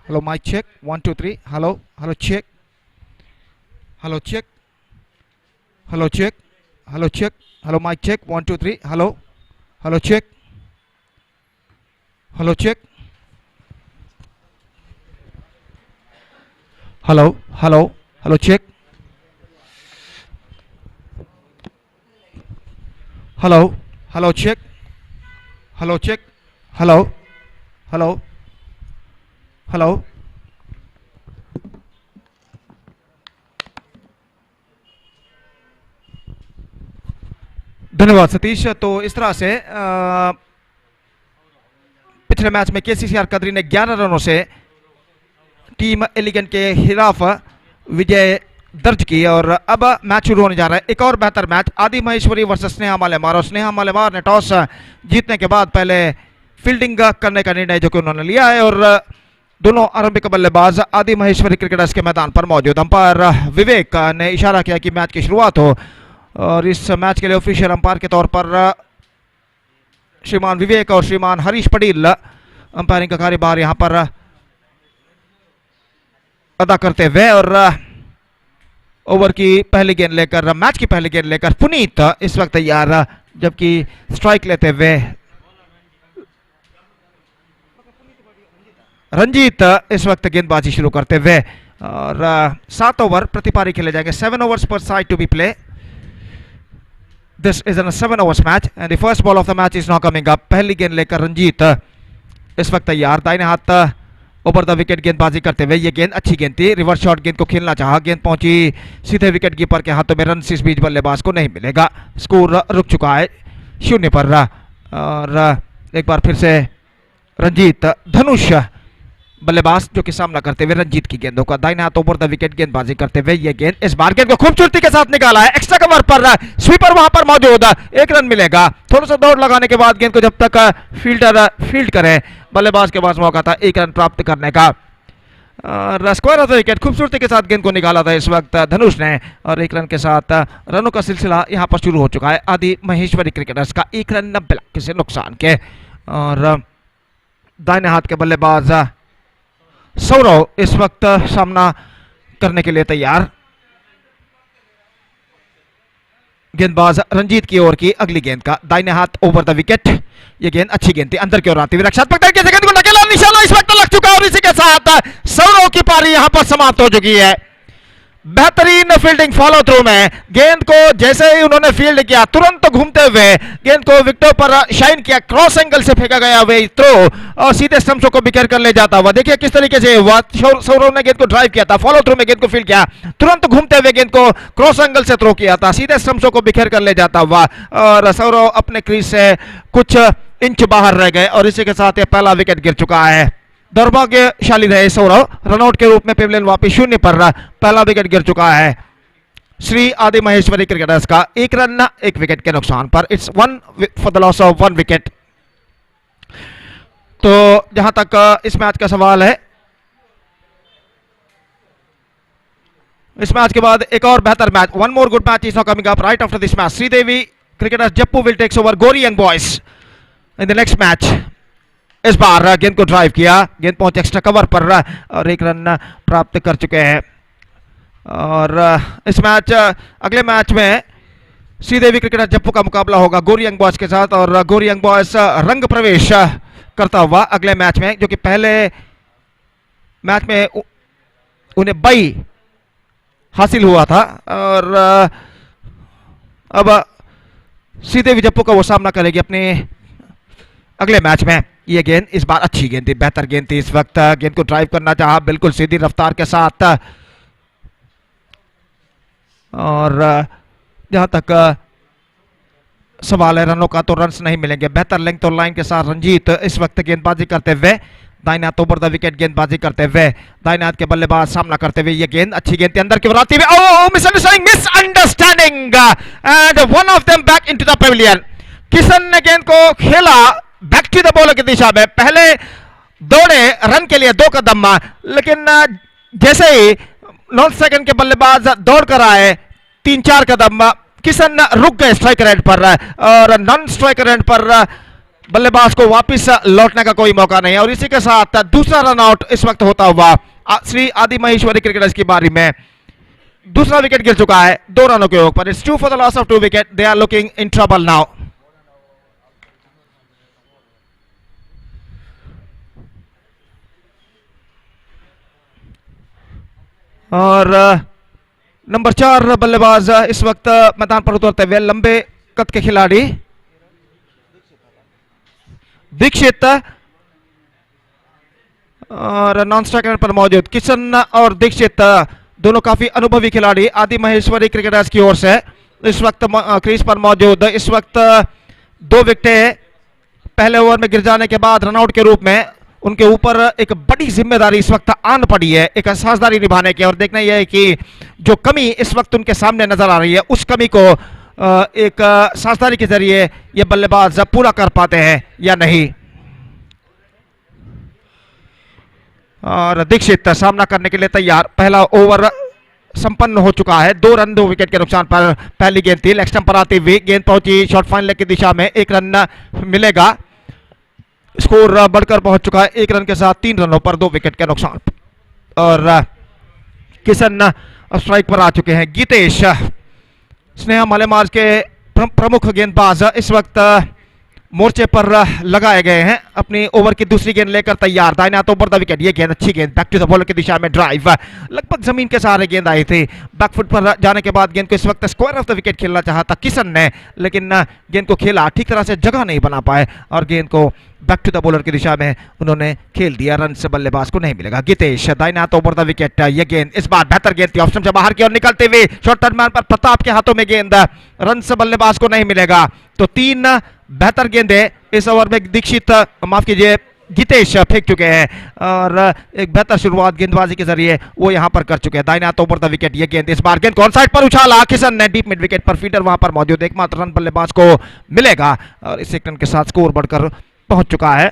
hello my check 1 2 3 hello, hello check, hello check, hello check, hello check, hello my check 1 2 3 hello, hello check, hello check, hello, hello, hello check, hello, hello check, hello check, hello, hello, hello. धन्यवाद सतीश। तो इस तरह से पिछले match में केसीसीआर कदरी ने 11 रनों से टीम एलिगेंट के खिलाफ विजय दर्ज की और अब मैच शुरू होने जा रहा है। एक और बेहतर मैच आदि महेश्वरी वर्सेस स्नेहा मालेमार, और स्नेहा मालेमार ने टॉस जीतने के बाद पहले फील्डिंग करने का निर्णय जो कि उन्होंने लिया है, और दोनों आरंभिक बल्लेबाज आदि महेश्वरी क्रिकेटर्स के मैदान पर मौजूद। अंपायर विवेक ने इशारा किया कि मैच की शुरुआत हो, और इस मैच के लिए ऑफिशियल अंपायर के तौर पर श्रीमान विवेक और श्रीमान हरीश पटेल अंपायरिंग का कार्यभार यहां पर अदा करते हुए, और ओवर की पहली गेंद लेकर, मैच की पहली गेंद लेकर पुनीत इस वक्त तैयार, जबकि स्ट्राइक लेते हुए रंजीत इस वक्त गेंदबाजी शुरू करते हुए, और 7 ओवर प्रति पारी खेले जाएंगे। 7 overs per side to be play. This is a 7 overs match and the first ball of the match is now coming up. पहली गेंद लेकर रंजीत इस वक्त तैयार, दाहिने हाथ ओवर द विकेट गेंदबाजी करते हुए। ये गेंद अच्छी गेंद थी, रिवर्स शॉट गेंद को खेलना चाहा, गेंद पहुंची सीधे विकेट कीपर के हाथों में, रन इस बीच बल्लेबाज को नहीं मिलेगा। स्कोर रुक चुका है 0 पर, और एक बार फिर से रंजीत धनुष बल्लेबाज जो कि सामना करते हुए रंजीत की गेंदों का, दाहिने हाथ ओवर द विकेट गेंदबाजी करते हुए। ये गेंद इस बार गेंद को खूबसूरती के साथ निकाला है, एक्स्ट्रा कवर पर स्वीपर वहां पर मौजूद, 1 रन मिलेगा। थोड़ा सा दौड़ लगाने के बाद गेंद को जब तक फील्डर फील्ड करे, बल्लेबाज के पास मौका था 1 रन प्राप्त करने का। स्क्वायर ऑफ द विकेट खूबसूरती के साथ गेंद को निकाला था इस वक्त धनुष ने, और 1 रन के साथ रनों का सिलसिला यहां पर शुरू हो चुका है आदि महेश्वरी क्रिकेटर्स का। 1 रन 90 लाख से नुकसान के, और दाहिने हाथ के बल्लेबाज सौरव इस वक्त सामना करने के लिए तैयार। गेंदबाज रंजीत की ओर की अगली गेंद का, दाहिने हाथ ओवर द विकेट। ये गेंद अच्छी गेंद थी, अंदर की ओर आती हुई रक्षात्मक तरीके से गेंद को निशाना इस वक्त लग चुका है, और इसी के साथ सौरव की पारी यहां पर समाप्त हो चुकी है। बेहतरीन फील्डिंग फॉलो थ्रू में, गेंद को जैसे ही उन्होंने फील्ड किया तुरंत घूमते हुए गेंद को विकेटों पर शाइन किया, क्रॉस एंगल से फेंका गया वे थ्रो और सीधे स्टंप्स को बिखेर कर ले जाता हुआ। देखिए किस तरीके से सौरव ने गेंद को ड्राइव किया था, फॉलो थ्रू में गेंद को फील्ड किया, तुरंत घूमते हुए गेंद को क्रॉस एंगल से थ्रो किया था, सीधे स्टंप्स को बिखेर कर ले जाता हुआ और सौरव अपने क्रीज से कुछ इंच बाहर रह गए और इसी के साथ ये पहला विकेट गिर चुका है। दुर्भाग्यशाली रहे सौरव, रनआउट के रूप में पेवलियन वापस 0 पर पहला विकेट गिर चुका है। श्री आदि महेश्वरी क्रिकेटर्स का 1 रन 1 विकेट के नुकसान पर, it's 1 for the loss of 1 wicket. तो जहां तक इस मैच का सवाल है, इस मैच के बाद एक और बेहतर match, one more good match is now coming up right after this match. Shridevi Cricketers Jappu will takes over Gori young Boys in the next match. इस बार गेंद को ड्राइव किया, गेंद पहुंच एक्स्ट्रा कवर पर और 1 रन प्राप्त कर चुके हैं। और इस मैच अगले मैच में श्रीदेवी क्रिकेटर जप्पू का मुकाबला होगा गोरी यंग बॉयज के साथ और गोरी यंग बॉयज रंग प्रवेश करता हुआ अगले मैच में, जो कि पहले मैच में उन्हें बई हासिल हुआ था और अब श्रीदेवी जप्पू का वो सामना करेगी अपने अगले मैच में। ये गेंद इस बार अच्छी गेंद थी, बेहतर गेंद थी, इस वक्त गेंद को ड्राइव करना चाहा बिल्कुल सीधी रफ्तार के साथ और जहां तक सवाल है रनों का तो रन्स नहीं मिलेंगे। बेहतर लेंथ और लाइन के साथ रंजीत इस वक्त गेंदबाजी करते हुए, दाहिने हाथ ओवर द विकेट गेंदबाजी करते हुए, दाहिने हाथ के बल्लेबाज सामना करते हुए, ये गेंद अच्छी गेंद थी अंदर की ओर आती हुई, oh misunderstanding and one of them back into the pavilion. Kishan ने गेंद को खेला बैक टू द बॉलर की दिशा में, पहले दौड़े रन के लिए 2 कदम, लेकिन जैसे ही 9 सेकंड के बल्लेबाज दौड़ कर आए 3-4 कदम, किशन रुक गए स्ट्राइक रेंज पर और नॉन स्ट्राइक रेंज पर बल्लेबाज को वापस लौटने का कोई मौका नहीं है और इसी के साथ दूसरा रन आउट इस वक्त होता हुआ श्री आदि महेश्वरी क्रिकेटर्स की बारी में दूसरा विकेट गिर चुका है 2 रनों के ऊपर। It's 2 for the loss of 2 wicket, they are looking in trouble now. और नंबर 4 बल्लेबाज इस वक्त मैदान पर उतरते हुए लंबे कद के खिलाड़ी दीक्षित और नॉन स्ट्राइकर पर मौजूद किशन और दीक्षित दोनों काफी अनुभवी खिलाड़ी आदि महेश्वरी क्रिकेटर्स की ओर से इस वक्त क्रीज पर मौजूद। इस वक्त 2 विकेटें पहले ओवर में गिर जाने के बाद रनआउट के रूप में उनके ऊपर एक बड़ी जिम्मेदारी इस वक्त आन पड़ी है, एक साझेदारी निभाने की, और देखना यह है कि जो कमी इस वक्त उनके सामने नजर आ रही है उस कमी को एक साझेदारी के जरिए ये बल्लेबाज पूरा कर पाते हैं या नहीं। और दीक्षित सामना करने के लिए तैयार, पहला ओवर संपन्न हो चुका है, 2 रन 2 विकेट के नुकसान पर। पहली गेंद थी लेग स्टंप पर आती हुई, गेंद पहुंची शॉर्ट फाइन लेग की दिशा में, 1 रन मिलेगा, स्कोर बढ़कर पहुंच चुका है 1 रन के साथ 3 रनों पर 2 विकेट के नुकसान। और किशन स्ट्राइक पर आ चुके हैं। गीतेश स्नेहा मलेमार्ज के प्रमुख गेंदबाज इस वक्त मोर्चे पर लगाए गए हैं, अपनी ओवर की दूसरी गेंद लेकर तैयार, दाहिने हाथ ओवर द विकेट, ये गेंद अच्छी गेंद बैक टू द बॉलर की दिशा में, ड्राइव लगभग जमीन के सहारे गेंद आई थी, बैकफुट पर जाने के बाद गेंद को इस वक्त स्क्वायर ऑफ द विकेट खेलना चाहा था किशन ने, लेकिन गेंद को खेला ठीक तरह से जगह नहीं बना पाए और गेंद को बैक टू द बॉलर की दिशा में उन्होंने खेल दिया, रन से बल्लेबाज को नहीं मिलेगा। गीतेश दाहिने हाथ ओवर द विकेट, ये गेंद इस बार बेहतर गेंद थी, ऑप्शन से बाहर की ओर निकलते हुए शॉर्ट टर्न पर प्रताप के हाथों में गेंद, रन से बल्लेबाज को नहीं मिलेगा। तो 3 बेहतर गेंदें इस ओवर में दीक्षित माफ कीजिए गीतेश फेंक चुके हैं और एक बेहतर शुरुआत गेंदबाजी के जरिए वो यहां पर कर चुके हैं। दाहिने हाथ ओवर द विकेट, ये गेंद इस बार गेंद को ऑन साइड पर उछाला, किशन ने डीप मिड विकेट पर, फीडर वहां पर मौजूद, एकमात्र रन बल्लेबाज को मिलेगा और इस 1 रन के साथ स्कोर बढ़कर पहुंच चुका है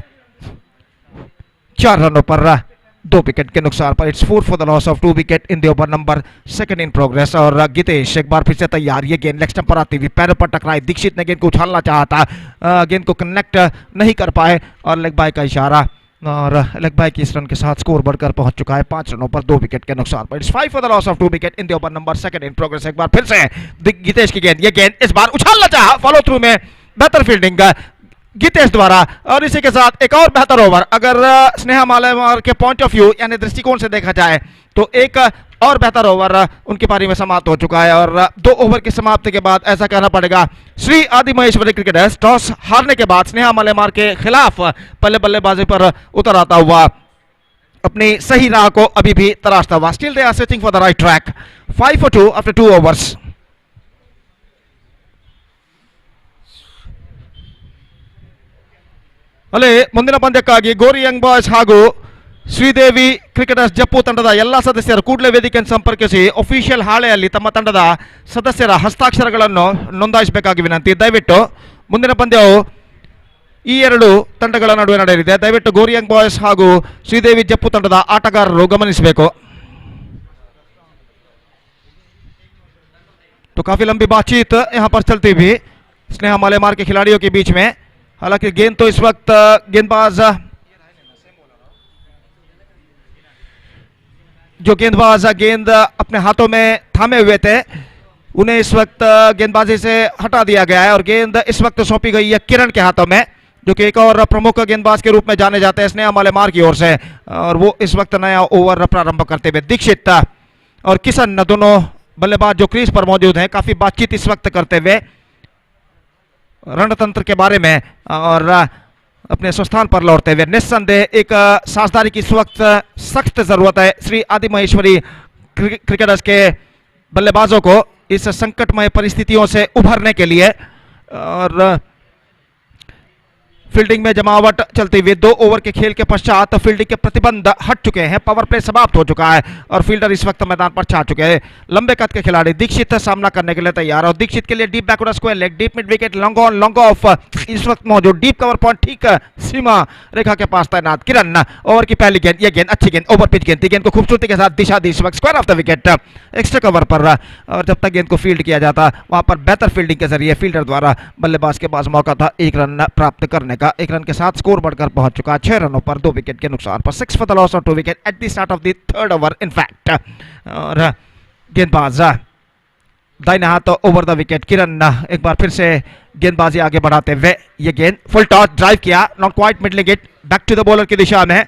4 रनों पर 2 विकेट के नुकसान पर। It's 4 for the loss of 2 wicket in the over number 2 in progress. और गीतेश एक बार फिर से तैयार, ये गेंद लेग स्टंप पर आती हुई पैरों पर टकराई, दीक्षित ने गेंद को उछालना चाहा था, गेंद को कनेक्ट नहीं कर पाए और लेग बाय का इशारा, और लेग बाय की इस रन के साथ स्कोर बढ़कर पहुंच चुका है 5 रनों पर 2 विकेट के नुकसान पर। It's 5 for the loss of 2 wicket in the over number 2 in progress. एक बार फिर से गीतेश की गेंद, ये गेंद इस बार उछालना चाहा, फॉलो थ्रू में बेहतर फील्डिंग, गीतेश द्वारा। और इसी के साथ एक और बेहतर ओवर अगर स्नेहा मालेमार के पॉइंट ऑफ व्यू यानी दृष्टिकोण से देखा जाए तो एक और बेहतर ओवर उनकी पारी में समाप्त हो चुका है। और 2 ओवर की समाप्ति के बाद ऐसा कहना पड़ेगा श्री आदि महेश्वरी क्रिकेटर्स टॉस हारने के बाद स्नेहा मालेमार के खिलाफ पहले बल्लेबाजी पर उतर आता हुआ अपनी सही राह को अभी भी तलाशता हुआ। Still they are searching for the right track. 5 for 2 after 2 overs। ಅಲ್ಲೇ ಮುಂದಿನ ಪಂದ್ಯಕ್ಕಾಗಿ ಗೋರಿ ಯಂಗ್ ಬಾಯ್ಸ್ ಹಾಗೂ ಶ್ರೀದೇವಿ ಕ್ರಿಕೆಟರ್ಸ್ ಜಪ್ಪು ತಂಡದ ಎಲ್ಲ ಸದಸ್ಯರು ಕೂಡಲೇ ವೇದಿಕೆಯನ್ನು ಸಂಪರ್ಕಿಸಿ ಅಫಿಷಿಯಲ್ ಹಾಳೆಯಲ್ಲಿ ತಮ್ಮ ತಂಡದ ಸದಸ್ಯರ ಹಸ್ತಾಕ್ಷರಗಳನ್ನು ನೋಂದಾಯಿಸಬೇಕಾಗಿ ವಿನಂತಿ। ದಯವಿಟ್ಟು ಮುಂದಿನ ಪಂದ್ಯವು ಈ 2 ತಂಡಗಳ ನಡುವೆ ನಡೆಯಲಿದೆ। ದಯವಿಟ್ಟು ಗೋರಿ ಯಂಗ್ ಬಾಯ್ಸ್ ಹಾಗೂ ಶ್ರೀದೇವಿ ಜಪ್ಪು ತಂಡದ ಆಟಗಾರರು ಗಮನಿಸಬೇಕು। तो काफी लंबी बातचीत यहां पर चलती हुई स्नेहा मालेमार के खिलाड़ियों के बीच में। हालांकि गेंद तो इस वक्त गेंदबाज जो गेंदबाज गेंद अपने हाथों में थामे हुए थे उन्हें इस वक्त गेंदबाजी से हटा दिया गया है और गेंद इस वक्त सौंपी गई है किरण के हाथों में, जो कि एक और प्रमुख गेंदबाज के रूप में जाने जाते हैं स्नेहा मालेमार की ओर से। और वो इस वक्त नया ओवर प्रारंभ करते हुए दीक्षित और किशन दोनों बल्लेबाज जो क्रीज पर मौजूद हैं काफी बातचीत इस वक्त करते हुए रणतंत्र के बारे में और अपने स्वस्थान पर लौटते हुए। निस्संदेह एक साझेदारी की इस वक्त सख्त जरूरत है श्री आदि महेश्वरी क्रिकेटर्स के बल्लेबाजों को इस संकटमय परिस्थितियों से उभरने के लिए। और फील्डिंग में जमावट चलती हुई 2 ओवर के खेल के पश्चात फील्डिंग के प्रतिबंध हट चुके हैं। पावर प्ले समाप्त हो चुका है और फील्डर इस वक्त मैदान पर छा चुके हैं। लंबे कद के खिलाड़ी दीक्षित सामना करने के लिए तैयार और दीक्षित के लिए deep backward square leg, deep mid wicket, long on long off इस वक्त मौजूद। डीप कवर पॉइंट ठीक सीमा रेखा के पास तैनात। किरण ओवर की पहली गेंद, ये गेंद अच्छी गेंद, ओवर पिच गेंद, गेंद को खूबसूरती के साथ दिशा दी इस वक्त square of the wicket extra cover पर। और जब तक गेंद को फील्ड किया जाता वहां पर बेहतर फील्डिंग के जरिए फील्डर द्वारा बल्लेबाज के पास मौका था 1 रन प्राप्त करने का। 1 रन के साथ स्कोर बढ़कर पहुंच चुका 6 रनों पर 2 विकेट के नुकसान पर। 6 for the loss of 2 wicket at the start of the 3rd over in fact। और गेंदबाज दाहिने हाथ ओवर द विकेट किरण एक बार फिर से गेंदबाजी आगे बढ़ाते हुए ये गेंद फुल टॉस ड्राइव किया, not quite middling it back to the bowler की दिशा में।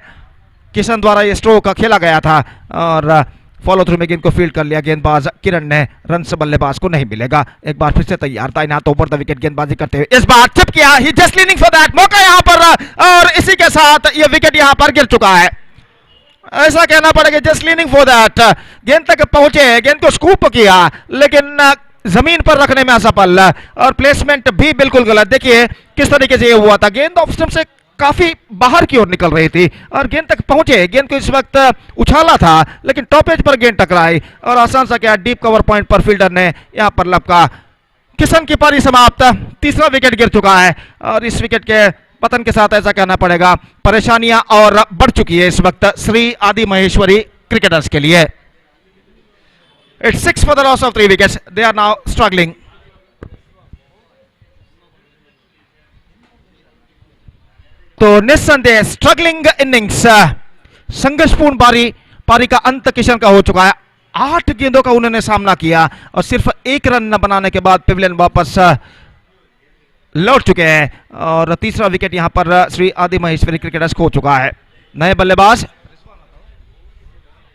किशन द्वारा ये स्ट्रोक खेला गया था और फॉलो थ्रू में गेंद को फील्ड कर लिया गेंदबाज किरण ने। रन से बल्लेबाज को नहीं मिलेगा। एक बार फिर से तैयार दाहिने हाथ ओवर द विकेट गेंदबाजी करते हुए इस बार चिप किया, ही जस्ट लीनिंग फॉर दैट, मौका यहां पर और इसी के साथ ये विकेट यहां पर गिर चुका है। ऐसा कहना पड़ेगा जस्ट लीनिंग फॉर दैट। गेंद तक पहुंचे, गेंद को स्कूप किया लेकिन जमीन पर रखने में असफल और प्लेसमेंट भी बिल्कुल गलत। देखिए किस तरीके से ये हुआ था, गेंद ऑफ स्टंप से काफी बाहर की ओर निकल रही थी और गेंद तक पहुंचे, गेंद को इस वक्त उछाला था लेकिन टॉप एज पर गेंद टकराई और आसान सा क्या डीप कवर पॉइंट पर फील्डर ने यहां पर लपका। किशन की पारी समाप्त, 3रा विकेट गिर चुका है और इस विकेट के पतन के साथ ऐसा कहना पड़ेगा परेशानियां और बढ़ चुकी है इस वक्त श्री आदि महेश्वरी क्रिकेटर्स के लिए। It's 6 for the loss of 3 wickets. They are now struggling. तो निस्संदेह स्ट्रगलिंग इनिंग्स, संघर्षपूर्ण पारी का अंत किशन का हो चुका है। 8 गेंदों का उन्होंने सामना किया और सिर्फ 1 रन बनाने के बाद पेविलियन वापस लौट चुके हैं और 3रा विकेट यहां पर श्री आदि महेश्वरी क्रिकेटर्स खो चुका है। नए बल्लेबाज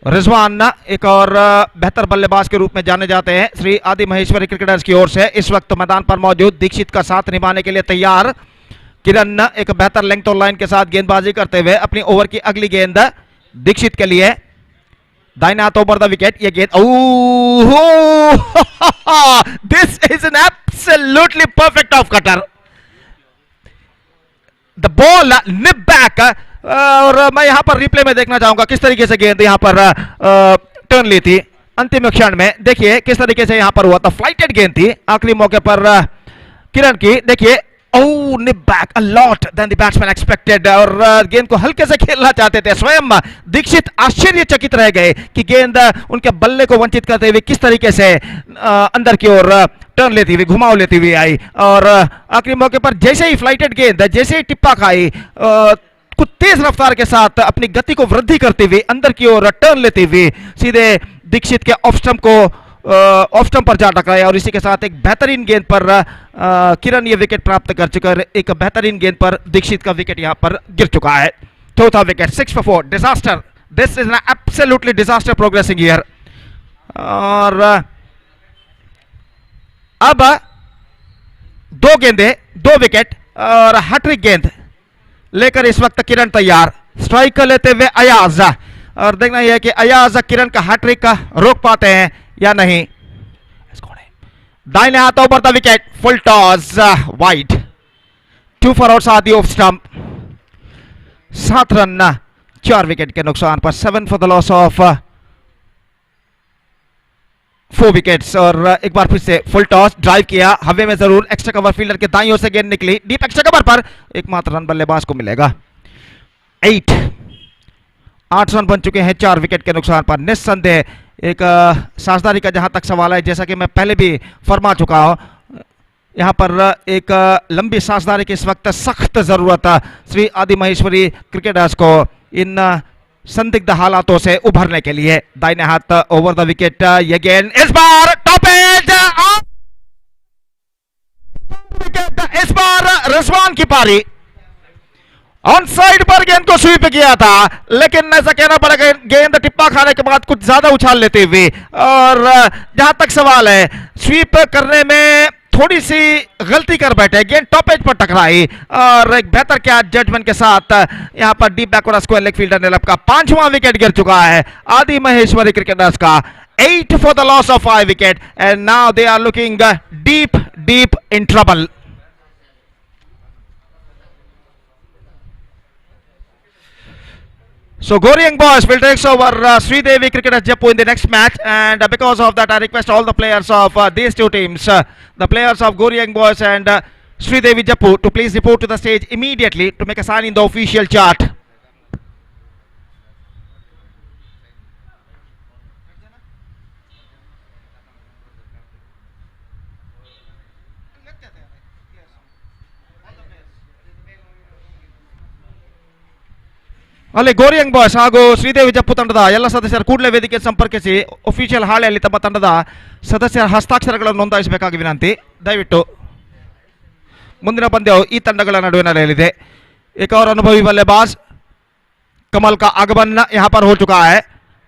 रिजवान एक और बेहतर बल्लेबाज के रूप में जाने जाते हैं श्री आदि महेश्वरी क्रिकेटर्स की ओर से। इस वक्त मैदान पर मौजूद दीक्षित का साथ निभाने के लिए तैयार। किरण एक बेहतर लेंथ और लाइन के साथ गेंदबाजी करते हुए अपनी ओवर की अगली गेंद दीक्षित के लिए दाहिने हाथ ओवर द विकेट। ये गेंद this is an absolutely perfect off cutter, the ball nib back. और मैं यहां पर रिप्ले में देखना चाहूंगा किस तरीके से गेंद यहां पर टर्न ली थी अंतिम क्षण में। देखिए किस तरीके से यहां पर हुआ था, फ्लाइटेड गेंद थी आखिरी मौके पर किरण की। देखिए nip back a lot than the batsman expected और गेंद को हल्के से खेलना चाहते थे। स्वयं दीक्षित आश्चर्यचकित रह गए कि गेंद उनके बल्ले को वंचित करते हुए किस तरीके से अंदर की ओर टर्न लेती हुई, घुमाव लेती हुई आई और आखिरी मौके पर जैसे ही फ्लाइटेड गेंद जैसे ही टिप्पा खाई कुछ तेज रफ्तार के साथ अपनी गति को वृद्धि करते हुए अंदर की ओर टर्न लेते हुए सीधे दीक्षित के ऑफ स्टंप को ऑफ स्टंप पर जा टकराया और इसी के साथ एक बेहतरीन गेंद पर किरण ये विकेट प्राप्त कर चुका है। एक बेहतरीन गेंद पर दीक्षित का विकेट यहां पर गिर चुका है। चौथा wicket 6 for 4 disaster. This is an absolutely disaster progressing here. और अब 2 गेंदे 2 विकेट और हैट्रिक गेंद लेकर इस वक्त किरण तैयार। स्ट्राइक लेते हुए अयाज और देखना यह है कि अयाज किरण का हैट्रिक का रोक पाते हैं या नहीं। दाहिने हाथों पर the wicket full toss wide 2 for out आदि ऑफ स्टंप। 7 रन 4 विकेट के नुकसान पर 7 for the loss of 4 wickets. और एक बार फिर से फुल टॉस ड्राइव किया हवे में जरूर। एक्स्ट्रा कवर फील्डर के दाईं ओर से गेंद निकली डीप एक्स्ट्रा कवर पर एकमात्र रन बल्लेबाज को मिलेगा। 8 रन बन चुके हैं 4 विकेट के नुकसान पर। निस्संदेह एक साझेदारी का जहां तक सवाल है, जैसा कि मैं पहले भी फरमा चुका हूं, यहां पर एक लंबी साझेदारी की इस वक्त सख्त जरूरत है श्री आदि महेश्वरी क्रिकेटर्स को इन संदिग्ध हालातों से उभरने के लिए। दाहिने हाथ ओवर द विकेट ये गेंद इस बार टॉप एज विकेट। इस बार रिजवान की पारी। ऑन साइड पर गेंद को स्वीप किया था, लेकिन ऐसा कहना पड़ेगा गेंद टिप्पा खाने के बाद कुछ ज्यादा उछाल लेते हुए। और जहां तक सवाल है, स्वीप करने में थोड़ी सी गलती कर बैठे, गेंद टॉप एज पर टकराई और एक बेहतर कैच जजमेंट के साथ यहां पर deep backward square leg fielder ने का 5वां विकेट गिर चुका है आदि महेश्वरी क्रिकेटर्स का। 8 for the loss of 5 wicket and now they are looking deep in trouble. So Goryang boys will take over Sri Devi cricket at Jeppu in the next match, and because of that I request all the players of these two teams, the players of Goryang boys and Sri Devi Jeppu, to please report to the stage immediately to make a sign in the official chart. ಅಲ್ಲಿ ಗೋರಿಯಂಗ್ boys ಹಾಗೂ ಶ್ರೀದೇವಿ ಜಪ್ಪು ತಂಡದ ಎಲ್ಲ ಸದಸ್ಯರು ಕೂಡಲೇ ವೇದಿಕೆ ಸಂಪರ್ಕಿಸಿ official ಹಾಳೆಯಲ್ಲಿ ತಮ್ಮ ತಂಡದ ಸದಸ್ಯರ ಹಸ್ತಾಕ್ಷರಗಳನ್ನು ನೋಂದಾಯಿಸಬೇಕಾಗಿ ವಿನಂತಿ. ದಯವಿಟ್ಟು ಮುಂದಿನ ಪಂದ್ಯವು ಈ ತಂಡಗಳ ನಡುವೆ ನಡೆಯಲಿದೆ. एक और अनुभवी बल्लेबाज कमल का आगमन यहां पर हो चुका है।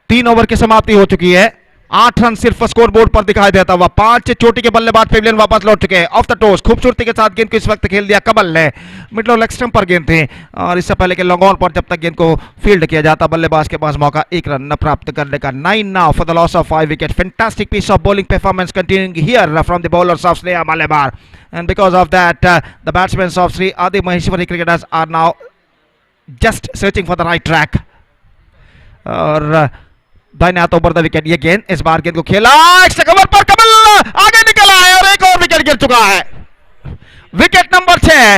3 ओवर की समाप्ति हो चुकी है। 8 रन सिर्फ स्कोर बोर्ड पर दिखाई देता हुआ। 5 चोटी के बल्लेबाज पेविलियन वापस लौट चुके हैं। ऑफ द टोस खूबसूरती के साथ गेंद को इस वक्त खेल दिया कमल ने। मिडल लेग स्टंप पर गेंद थी और इससे पहले के लॉन्ग ऑन पर जब तक गेंद को फील्ड किया जाता बल्लेबाज के पास मौका 1 रन प्राप्त करने का। 9 now for the loss of 5 wicket. Fantastic piece of bowling performance continuing here from the bowlers of Sneha Malebar, and because of that the batsmen of Sri Adi Maheshwari cricketers are now just searching for the right track. और दाहिने हाथ over the wicket ये गेंद इस बार गेंद को खेला एक्स्ट्रा कवर पर कमल आगे निकला है और एक और विकेट गिर चुका है। Wicket number 6।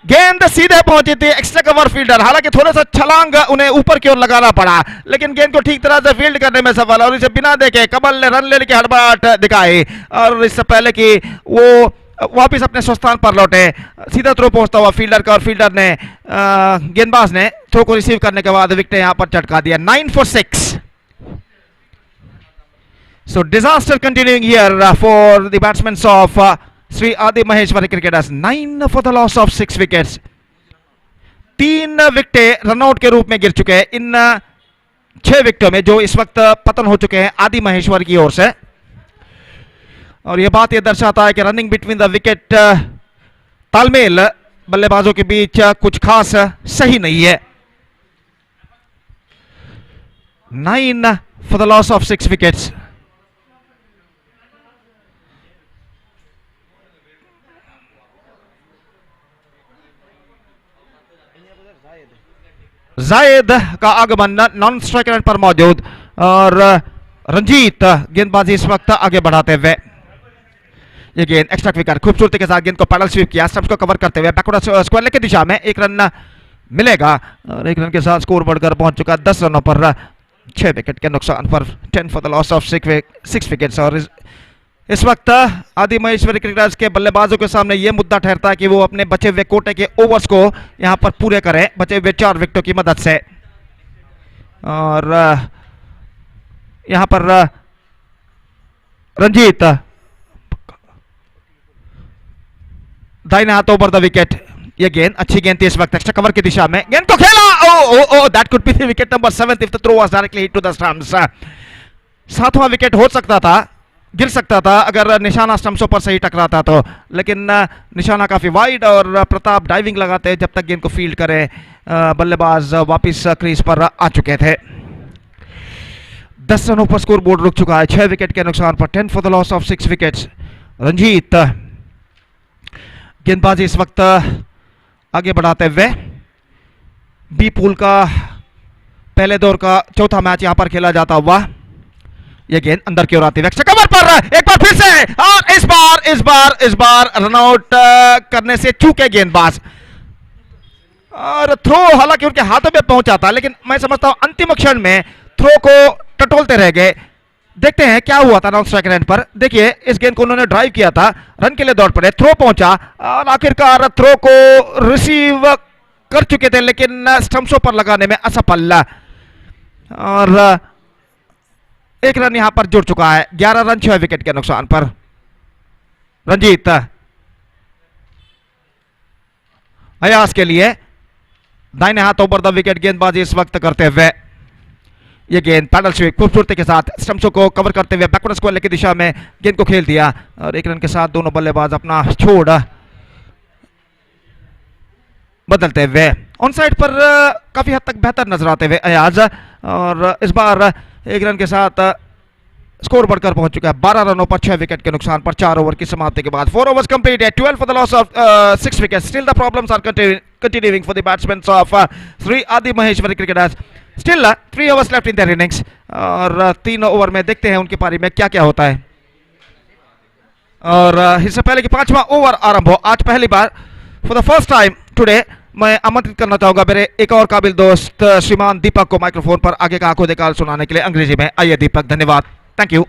गेंद सीधे पहुंची थी एक्स्ट्रा कवर फील्डर, हालांकि थोड़ा सा छलांग उन्हें ऊपर की ओर लगाना पड़ा, लेकिन गेंद को ठीक तरह से फील्ड करने में सफल और इसे बिना देखे कमल ने रन लेने की हड़बड़ाहट दिखाई। और इससे पहले कि वो वापिस अपने स्थान पर लौटे, सीधा थ्रो पहुंचता हुआ फील्डर का और फील्डर ने गेंदबाज ने थ्रो को रिसीव करने के बाद विकेट यहां पर चटका दिया। 9 for 6। So disaster continuing here for the batsmen of Sri Adi Maheshwari cricketers. 9 for the loss of 6 wickets. 3 wicket runout के रूप में गिर चुके हैं इन 6 विकेटों में जो इस वक्त पतन हो चुके हैं आदि महेश्वर की ओर से। और यह बात यह दर्शाता है कि रनिंग बिटवीन द विकेट तालमेल बल्लेबाजों के बीच कुछ खास सही नहीं है। 9 for the loss of 6 wickets. जायद का आगमन नॉन स्ट्राइक एंड पर मौजूद और रंजीत गेंदबाजी इस वक्त आगे बढ़ाते हुए। ये गेंद एक्स्ट्रा विकेट खूबसूरती के साथ गेंद को पैडल स्वीप किया, स्टंप्स को कवर करते हुए बैकवर्ड स्क्वायर लेग की दिशा में 1 रन मिलेगा और 1 रन के साथ स्कोर बढ़कर पहुंच चुका 10 रनों पर 6 विकेट के नुकसान पर। 10 for the loss of 6 wickets. और इस वक्त आदि महेश्वरी क्रिकेटर्स के बल्लेबाजों के सामने यह मुद्दा ठहरता है कि वो अपने बचे हुए कोटे के ओवर्स को यहां पर पूरे करें बचे हुए 4 विकेटों की मदद से। और यहां पर रंजीत दाहिने हाथों पर द विकेट. ये गेंद अच्छी गेंद थी इस वक्त एक्स्ट्रा कवर की दिशा में गेंद को खेला. Oh oh oh that could be the wicket number 7 if the throw was directly hit to the stumps. सातवां विकेट हो सकता था, गिर सकता था अगर निशाना स्टंप्सों पर सही टकराता तो, लेकिन निशाना काफी वाइड और प्रताप डाइविंग लगाते जब तक गेंद को फील्ड करे. बल्लेबाज वापिस क्रीज पर आ चुके थे. 10 रनों पर स्कोर बोर्ड रुक चुका है 6 विकेट के नुकसान पर. 10 for the loss of 6 wickets. Ranjit गेंदबाजी इस वक्त आगे बढ़ाते हुए. बी पूल का पहले दौर का चौथा मैच यहां पर खेला जाता हुआ. यह गेंद अंदर की ओर आती है एक्स्ट्रा कवर पर एक बार फिर से, और इस बार रनआउट करने से चूके गेंदबाज. और थ्रो हालांकि उनके हाथों में पहुंचा था, लेकिन मैं समझता हूं अंतिम क्षण में थ्रो को टटोलते रह गए. देखते हैं क्या हुआ था नॉन स्ट्राइक एंड पर. देखिए इस गेंद को उन्होंने ड्राइव किया था, रन के लिए दौड़ पड़े, थ्रो पहुंचा और आखिरकार थ्रो को रिसीव कर चुके थे लेकिन स्टंप्सों पर लगाने में असफल. और एक रन यहां पर जुड़ चुका है. 11 रन 6 विकेट के नुकसान पर. रंजीत अयास के लिए दाहिने हाथों पर द विकेट गेंदबाजी इस वक्त करते हुए. यह गेंद पैडल स्वीप खूबसूरती के साथ स्टंप्सों को कवर करते हुए बैकवर्ड स्क्वायर की दिशा में गेंद को खेल दिया और एक रन के साथ दोनों बल्लेबाज अपना छोड़ बदलते हुए. ऑन साइड पर काफी हद तक बेहतर नजर आते हुए अयाज. और इस बार एक रन के साथ स्कोर बढ़कर पहुंच चुका है 12 रनों पर 6 विकेट के नुकसान पर. 4 ओवर की समाप्ति के बाद 4 overs completed. 12 for the loss of 6 wickets. Still the problems are continuing for the batsmen of Sri Adi Maheshwari cricketers. Still 3 overs left in their innings. और 3 ओवर में देखते हैं उनकी पारी में क्या क्या होता है. और इससे पहले कि 5वां ओवर आरंभ हो, आज पहली बार for the first time today मैं आमंत्रित करना चाहूंगा मेरे एक और काबिल दोस्त श्रीमान दीपक को माइक्रोफोन पर आगे का आंखों देखा सुनाने के लिए अंग्रेजी में. आइए दीपक, धन्यवाद. Thank you.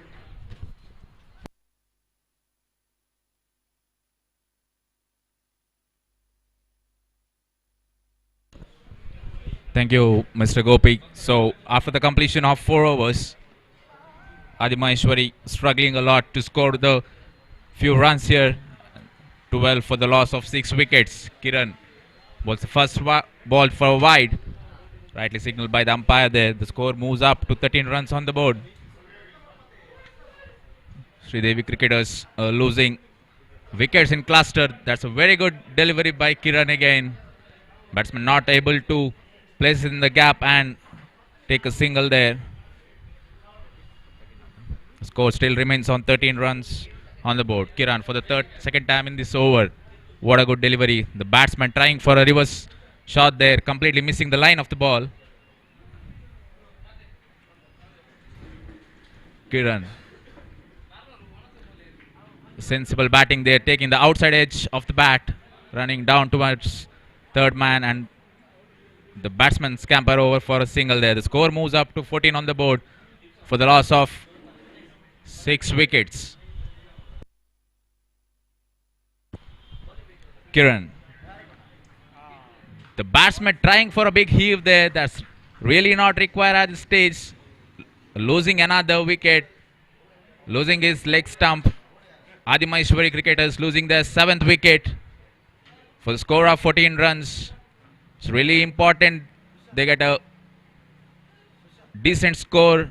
Thank you, Mr. Gopi. So, after the completion of 4 overs, Adi Maheshwari struggling a lot to score the few runs here. 12 for the loss of 6 wickets. Kiran bowls the first ball for a wide. Rightly signaled by the umpire there. The score moves up to 13 runs on the board. Sri Devi cricketers losing wickets in cluster. That's a very good delivery by Kiran again. Batsman not able to place it in the gap and take a single there. The score still remains on 13 runs on the board. Kiran for the second time in this over. What a good delivery. The batsman trying for a reverse shot there, completely missing the line of the ball. Kiran. Sensible batting there, taking the outside edge of the bat, running down towards third man, and the batsman scamper over for a single there. The score moves up to 14 on the board for the loss of 6 wickets. Kiran. The batsman trying for a big heave there. That's really not required at this stage. Losing another wicket. Losing his leg stump. Adi Maheshwari cricketers losing their 7th wicket for the score of 14 runs. It's really important they get a decent score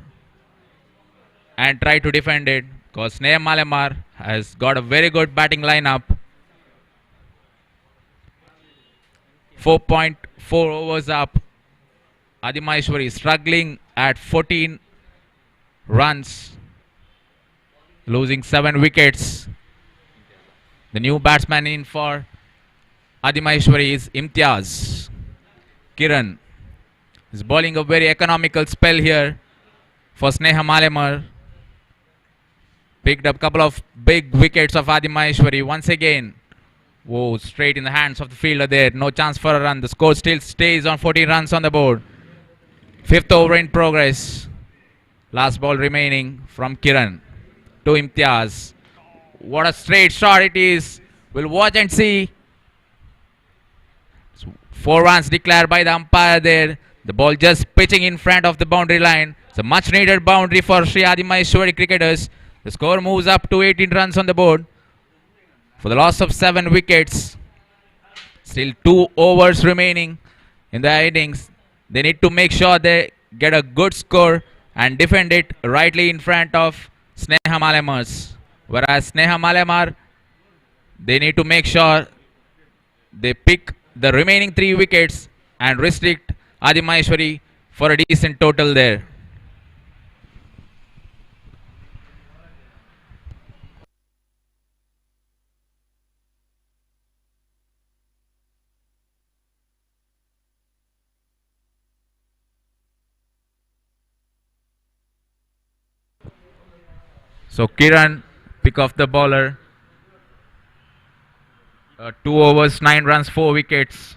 and try to defend it, because Sneha Malamar has got a very good batting lineup. 4.4 overs up. Adi Maheshwari struggling at 14 runs, losing 7 wickets. The new batsman in for Adi Maheshwari is Imtiaz. Kiran is bowling a very economical spell here for Sneha Malamar. Picked up a couple of big wickets of Adi Maheshwari once again. Whoa, straight in the hands of the fielder there. No chance for a run. The score still stays on 14 runs on the board. 5th over in progress. Last ball remaining from Kiran to Imtiaz. What a straight shot it is. We'll watch and see. 4 runs declared by the umpire there. The ball just pitching in front of the boundary line. It's a much needed boundary for Sri Adi Maheshwari cricketers. The score moves up to 18 runs on the board for the loss of 7 wickets. Still 2 overs remaining in the innings. They need to make sure they get a good score and defend it rightly in front of Sneha Malemars. Whereas Sneha Malemar, they need to make sure they pick the remaining 3 wickets and restrict Adi Maheshwari for a decent total there. So Kiran, pick off the bowler. 2 overs, 9 runs, 4 wickets.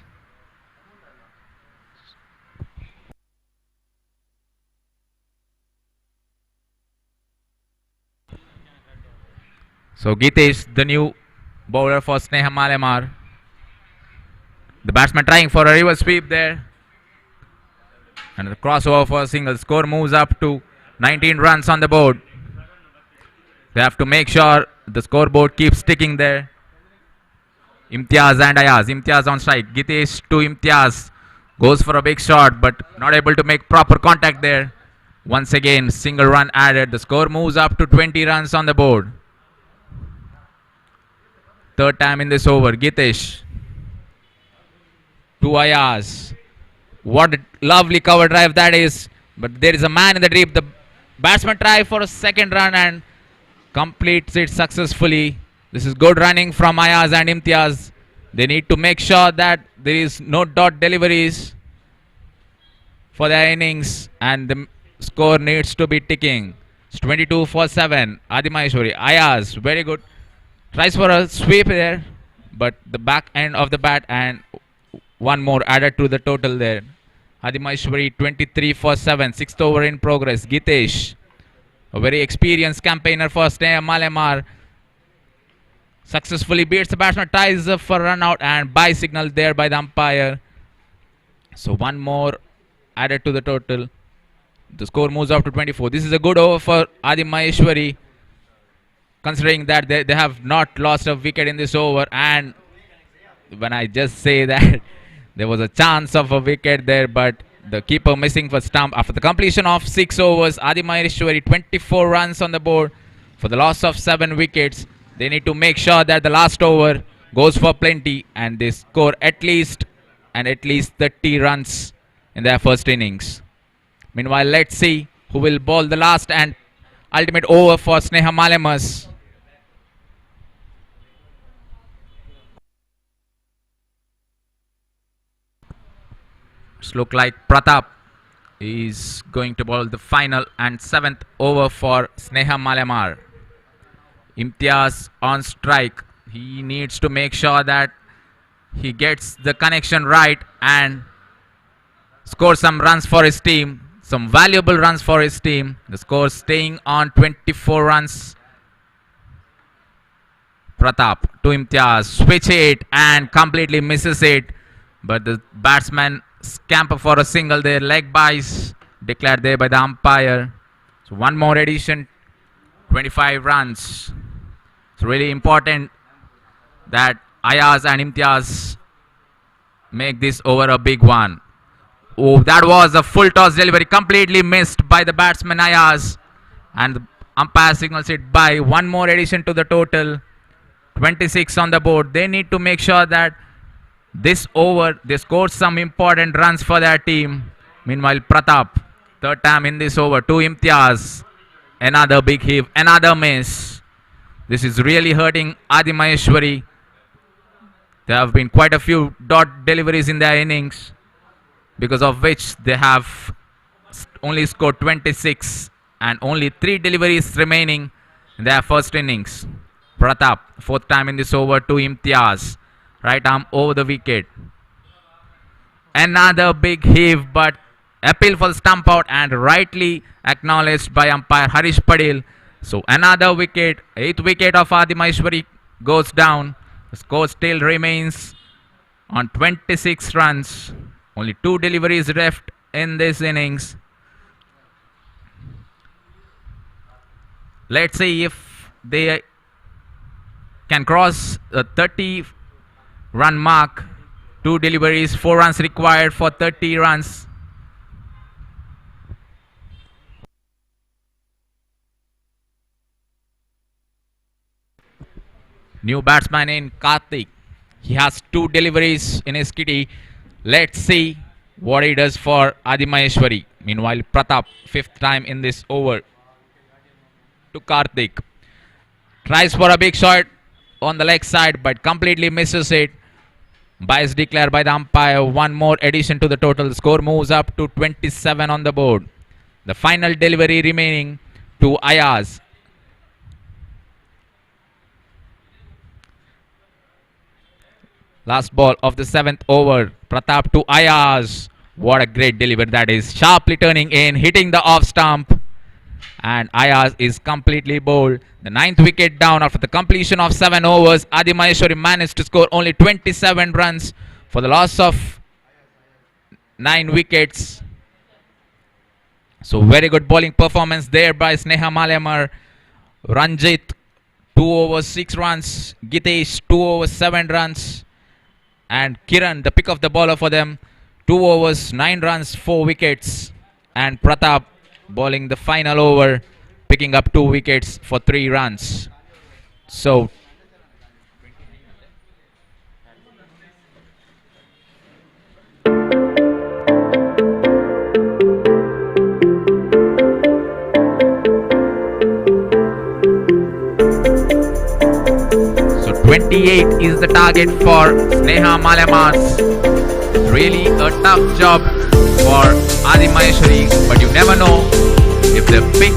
So Gitesh, the new bowler for Sneha Malemar. The batsman trying for a reverse sweep there. And the crossover for a single. Score moves up to 19 runs on the board. They have to make sure the scoreboard keeps ticking there. Imtiaz and Ayaz. Imtiaz on strike. Gitesh to Imtiaz. Goes for a big shot but not able to make proper contact there. Once again, single run added. The score moves up to 20 runs on the board. Third time in this over. Gitesh to Ayaz. What a lovely cover drive that is. But there is a man in the deep. The batsman tries for a second run and completes it successfully. This is good running from Ayaz and Imtiaz. They need to make sure that there is no dot deliveries for their innings and the score needs to be ticking. It's 22 for 7. Adi Maheshwari. Ayaz, very good. Tries for a sweep there, but the back end of the bat and one more added to the total there. Adi Maheshwari 23 for 7. 6th over in progress. Gitesh, a very experienced campaigner for Sneha Malemar, successfully beats the batsman, ties up for run out and bye signal there by the umpire. So one more added to the total. The score moves up to 24. This is a good over for Adi Maheshwari, considering that they have not lost a wicket in this over. And when I just say that there was a chance of a wicket there, but the keeper missing for stump. After the completion of 6 overs, Adi Maheshwari 24 runs on the board for the loss of 7 wickets. They need to make sure that the last over goes for plenty and they score at least 30 runs in their first innings. Meanwhile, let's see who will bowl the last and ultimate over for Sneha Malemars. It's look like Pratap is going to bowl the final and 7th over for Sneha Malemar. Imtiaz on strike. He needs to make sure that he gets the connection right and score some runs for his team. Some valuable runs for his team. The score staying on 24 runs. Pratap to Imtiaz. Switch it and completely misses it. But the batsman scamper for a single there. Leg byes declared there by the umpire. So one more addition. 25 runs. It's really important that Ayaz and Imtiaz make this over a big one. Oh, that was a full toss delivery, completely missed by the batsman Ayaz, and the umpire signals it by. One more addition to the total. 26 on the board. They need to make sure that this over they score some important runs for their team. Meanwhile, Pratap, third time in this over, to Imtiaz. Another big heave, another miss. This is really hurting Adi Maheshwari. There have been quite a few dot deliveries in their innings, because of which they have only scored 26 and only 3 deliveries remaining in their first innings. Pratap, fourth time in this over, to Imtiaz. Right arm over the wicket. Another big heave, but appeal for the stump out and rightly acknowledged by umpire Harish Padil. So another wicket, 8th wicket of Adi Maheshwari goes down. The score still remains on 26 runs. Only 2 deliveries left in this innings. Let's see if they can cross the 30 run mark. Two deliveries, 4 runs required for 30 runs. New batsman in Karthik. He has two deliveries in his kitty. Let's see what he does for Adimaheshwari. Meanwhile, Pratap, fifth time in this over to Karthik. Tries for a big shot on the leg side but completely misses it. Bias declared by the umpire. One more addition to the total. The score moves up to 27 on the board. The final delivery remaining to Ayaz. Last ball of the seventh over. Pratap to Ayaz. What a great delivery that is. Sharply turning in, hitting the off stump. And Ayaz is completely bowled. The ninth wicket down after the completion of 7 overs. Adi Maheshwari managed to score only 27 runs for the loss of 9 wickets. So very good bowling performance there by Sneha Malamar. Ranjit 2 overs 6 runs. Gitesh 2 overs 7 runs. And Kiran, the pick of the bowler for them, 2 overs 9 runs 4 wickets. And Pratap bowling the final over, picking up 2 wickets for 3 runs. So so 28 is the target for Sneha Malamars. Really a tough job for Adi Maheshwari, but you never know, if they pick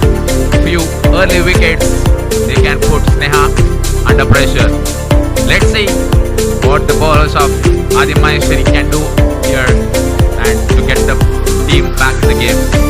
few early wickets, they can put Sneha under pressure. Let's see what the bowlers of Adi Maheshwari can do here and to get the team back in the game.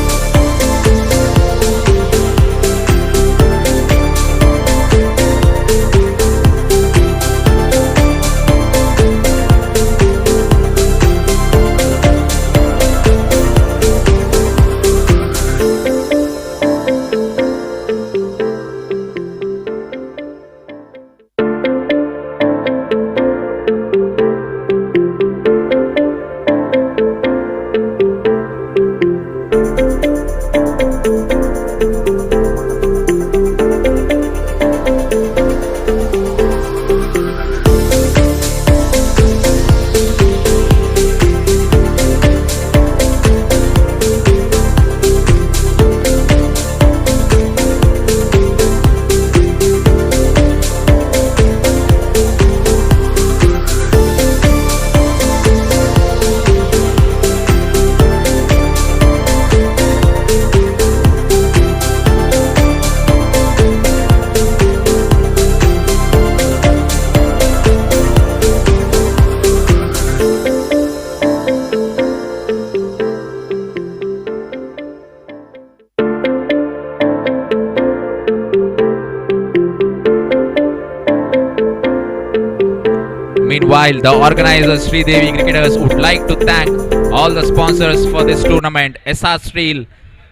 Meanwhile, the organizers Sri Devi cricketers would like to thank all the sponsors for this tournament: SR Steel,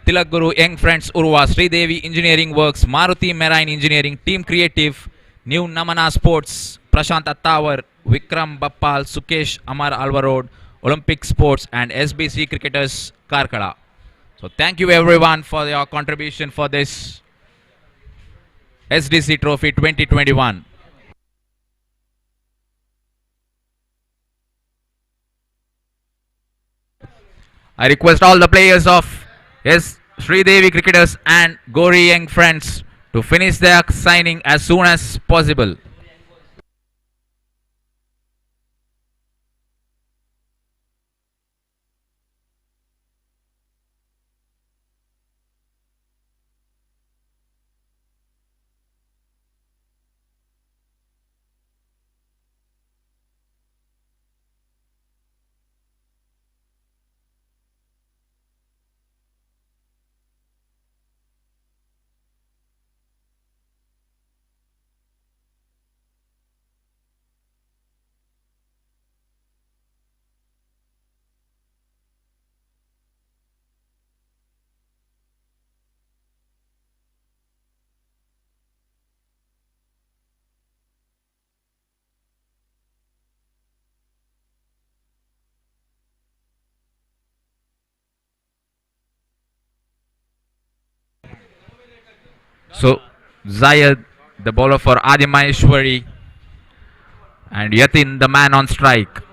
Tilak Guru, Young Friends Urwa, Sri Devi Engineering Works, Maruti Marine Engineering, Team Creative, New Namana Sports, Prashant Attawar, Vikram Bappal, Sukesh Amar Alva Road, Olympic Sports, and SBC Cricketers Karkala. So thank you everyone for your contribution for this SDC Trophy 2021. I request all the players of Sri Devi cricketers and Gori Young Friends to finish their signing as soon as possible. So Zayed, the bowler for Adimaheshwari, and Yatin, the man on strike.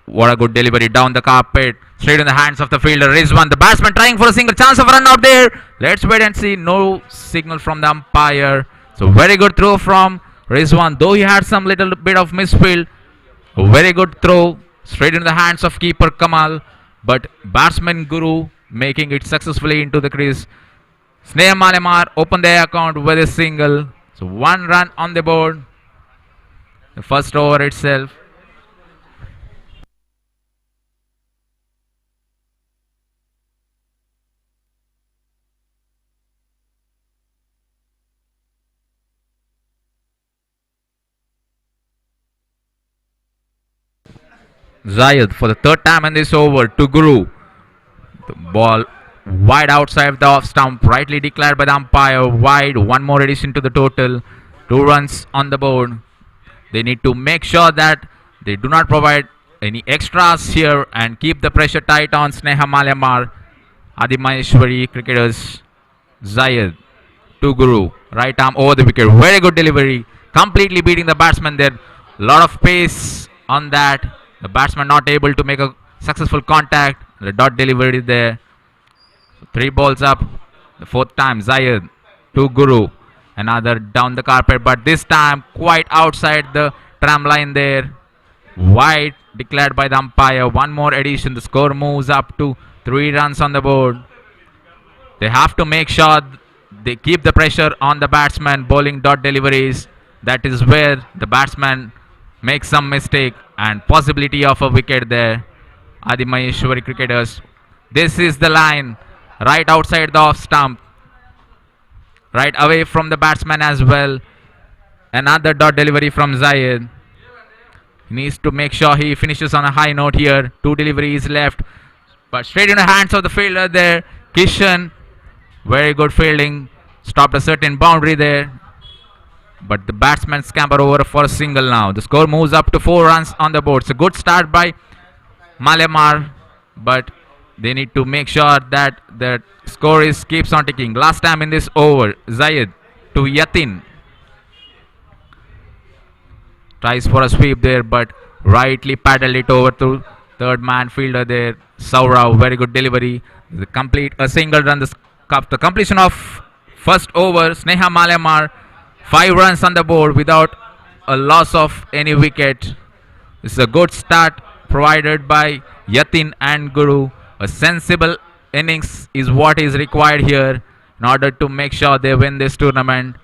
What a good delivery down the carpet, straight in the hands of the fielder. Rizwan, the batsman, trying for a single, chance of a run out there. Let's wait and see. No signal from the umpire. So very good throw from Rizwan, though he had some little bit of misfield. A very good throw, straight in the hands of keeper Kamal, but batsman Guru making it successfully into the crease. Sneha Malemar opened their account with a single. So one run on the board. The first over itself. Zayed for the third time in this over to Guru. The ball wide outside the off stump, rightly declared by the umpire. Wide, one more addition to the total. 2 runs on the board. They need to make sure that they do not provide any extras here and keep the pressure tight on Sneha Malemar. Adimaheshwari cricketers. Zayed to Guru. Right arm over the wicket. Very good delivery. Completely beating the batsman there. Lot of pace on that. The batsman not able to make a successful contact. The dot delivery there. So 3 balls up. The fourth time Zayed to Guru. Another down the carpet, but this time quite outside the tram line there. Wide declared by the umpire. One more addition. The score moves up to 3 runs on the board. They have to make sure they keep the pressure on the batsman bowling dot deliveries. That is where the batsman makes some mistake and possibility of a wicket there. Adimaheshwari cricketers. This is the line right outside the off stump. Right away from the batsman as well. Another dot delivery from Zayed. He needs to make sure he finishes on a high note here. 2 deliveries left. But straight in the hands of the fielder there. Kishan. Very good fielding. Stopped a certain boundary there. But the batsman scamper over for a single now. The score moves up to 4 runs on the board. It's a good start by Malemar. But they need to make sure that the score is keeps on ticking. Last time in this over, Zayed to Yatin. Tries for a sweep there, but rightly paddled it over to third man fielder there. Saurav, very good delivery. A single run. The completion of first over, Sneha Malemar. 5 runs on the board without a loss of any wicket. This is a good start provided by Yatin and Guru. A sensible innings is what is required here in order to make sure they win this tournament.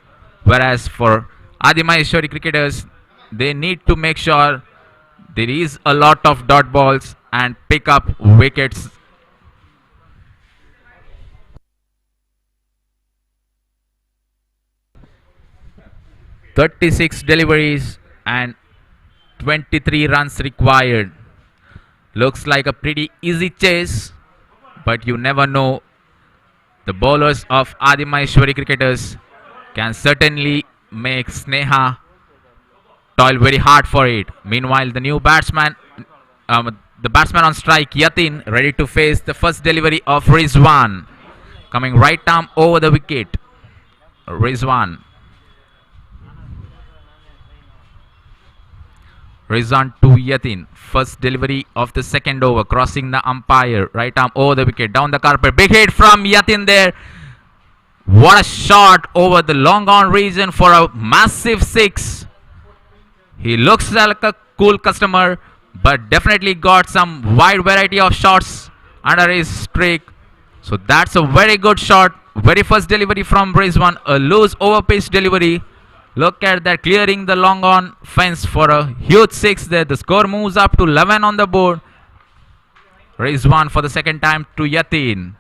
Whereas for Adimaheshwari cricketers, they need to make sure there is a lot of dot balls and pick up wickets. "36 deliveries and 23 runs required." Looks like a pretty easy chase, but you never know. The bowlers of Adimaheshwari cricketers can certainly make Sneha toil very hard for it. Meanwhile, the batsman on strike, Yatin, ready to face the first delivery of Rizwan. Coming right arm over the wicket. Rizwan to Yatin. First delivery of the second over, crossing the umpire. Right arm over the wicket, down the carpet. Big hit from Yatin there. What a shot over the long on region for a massive 6. He looks like a cool customer, but definitely got some wide variety of shots under his streak. So that's a very good shot. Very first delivery from Rizwan. A loose over pitch delivery. Look at that, clearing the long on fence for a huge 6 there. The score moves up to 11 on the board. Rizwan for the second time to Yatin.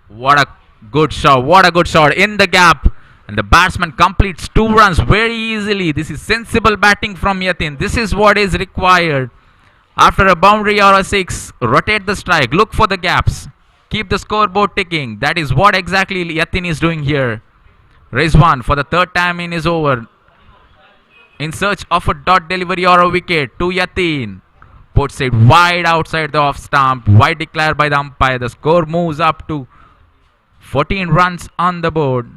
What a good shot. What a good shot in the gap. And the batsman completes 2 runs very easily. This is sensible batting from Yatin. This is what is required. After a boundary or a 6, rotate the strike. Look for the gaps. Keep the scoreboard ticking. That is what exactly Yatin is doing here. Rizwan for the third time in his over, in search of a dot delivery or a wicket to Yatin. Puts it wide outside the off stump. Wide declared by the umpire. The score moves up to 14 runs on the board.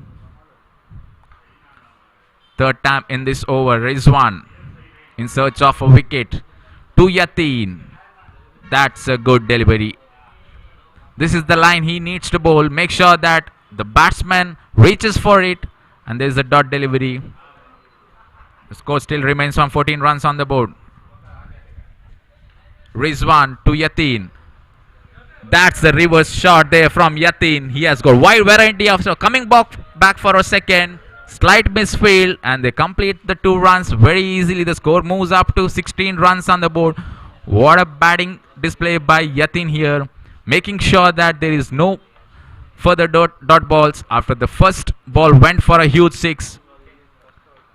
Third time in this over. Rizwan in search of a wicket to Yatin. That's a good delivery. This is the line he needs to bowl. Make sure that the batsman reaches for it, and there's a dot delivery. The score still remains on 14 runs on the board. Rizwan to Yatin. That's the reverse shot there from Yatin. He has got wide variety of, so coming back for a second. Slight misfield, and they complete the 2 runs very easily. The score moves up to 16 runs on the board. What a batting display by Yatin here, making sure that there is no further dot balls. After the first ball went for a huge 6,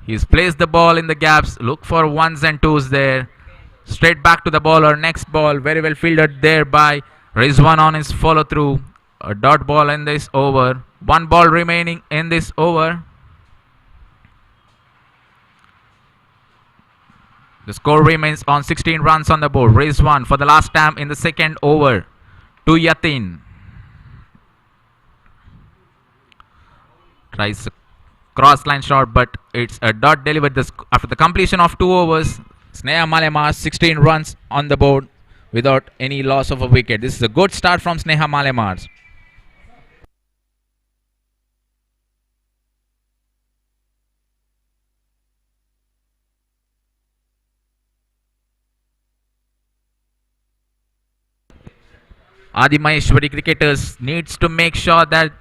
he's placed the ball in the gaps. Look for 1s and 2s there. Straight back to the bowler. Next ball, very well fielded there by Rizwan on his follow through. A dot ball in this over. 1 ball remaining in this over. The score remains on 16 runs on the board. Rizwan for the last time in the second over to Yatin. Tries a cross line shot, but it's a dot delivered. After the completion of 2 overs, Sneha Malemar 16 runs on the board without any loss of a wicket. This is a good start from Sneha Malemar. Adi Maheshwari cricketers needs to make sure that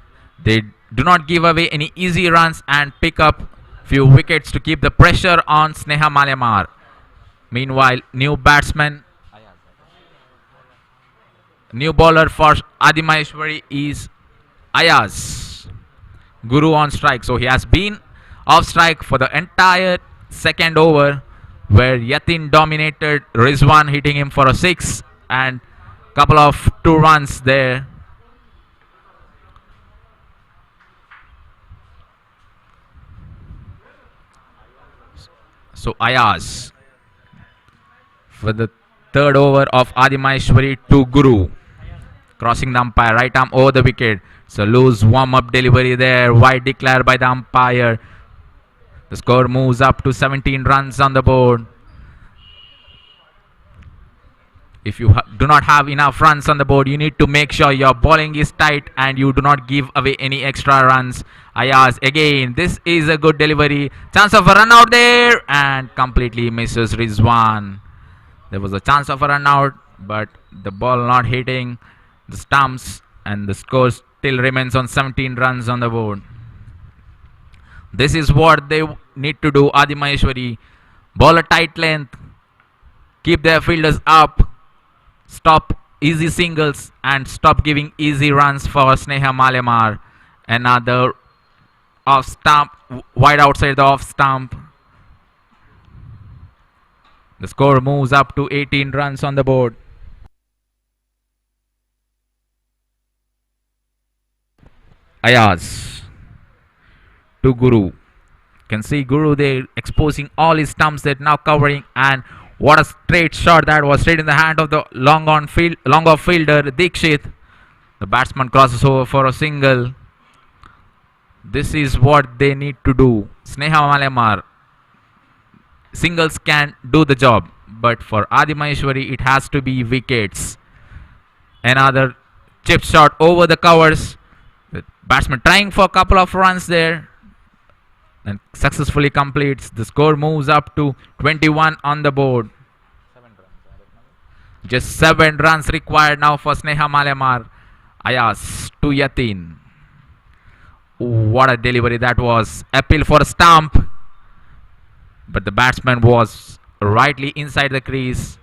they do not give away any easy runs and pick up few wickets to keep the pressure on Sneha Malemar. Meanwhile, new bowler for Adi Maheshwari is Ayaz. Guru on strike. So he has been off strike for the entire second over, where Yatin dominated Rizwan, hitting him for a 6 and couple of 2 runs there. So Ayaz for the third over of Adi Maheshwari to Guru, crossing the umpire, right arm over the wicket. So loose warm-up delivery there, wide declared by the umpire. The score moves up to 17 runs on the board. If you do not have enough runs on the board, you need to make sure your bowling is tight and you do not give away any extra runs. Ayaz again, this is a good delivery. Chance of a run out there, and completely misses Rizwan. There was a chance of a run out, but the ball not hitting the stumps, and the score still remains on 17 runs on the board. This is what they need to do. Adi Maheshwari, bowl a tight length, keep their fielders up, stop easy singles, and stop giving easy runs for Sneha Malemar. Another off stump, wide outside the off stump. The score moves up to 18 runs on the board. Ayaz to Guru. Can see Guru there exposing all his stumps that now covering, and what a straight shot that was, straight in the hand of the long off fielder Dikshit. The batsman crosses over for a single. This is what they need to do. Sneha Malemar, singles can do the job, but for Adi Maheshwari it has to be wickets. Another chip shot over the covers. The batsman trying for a couple of runs there and successfully completes. The score moves up to 21 on the board. Just 7 runs required now for Sneha Malemar. Ayaz to Yatin. What a delivery that was. Appeal for a stump, but the batsman was rightly inside the crease.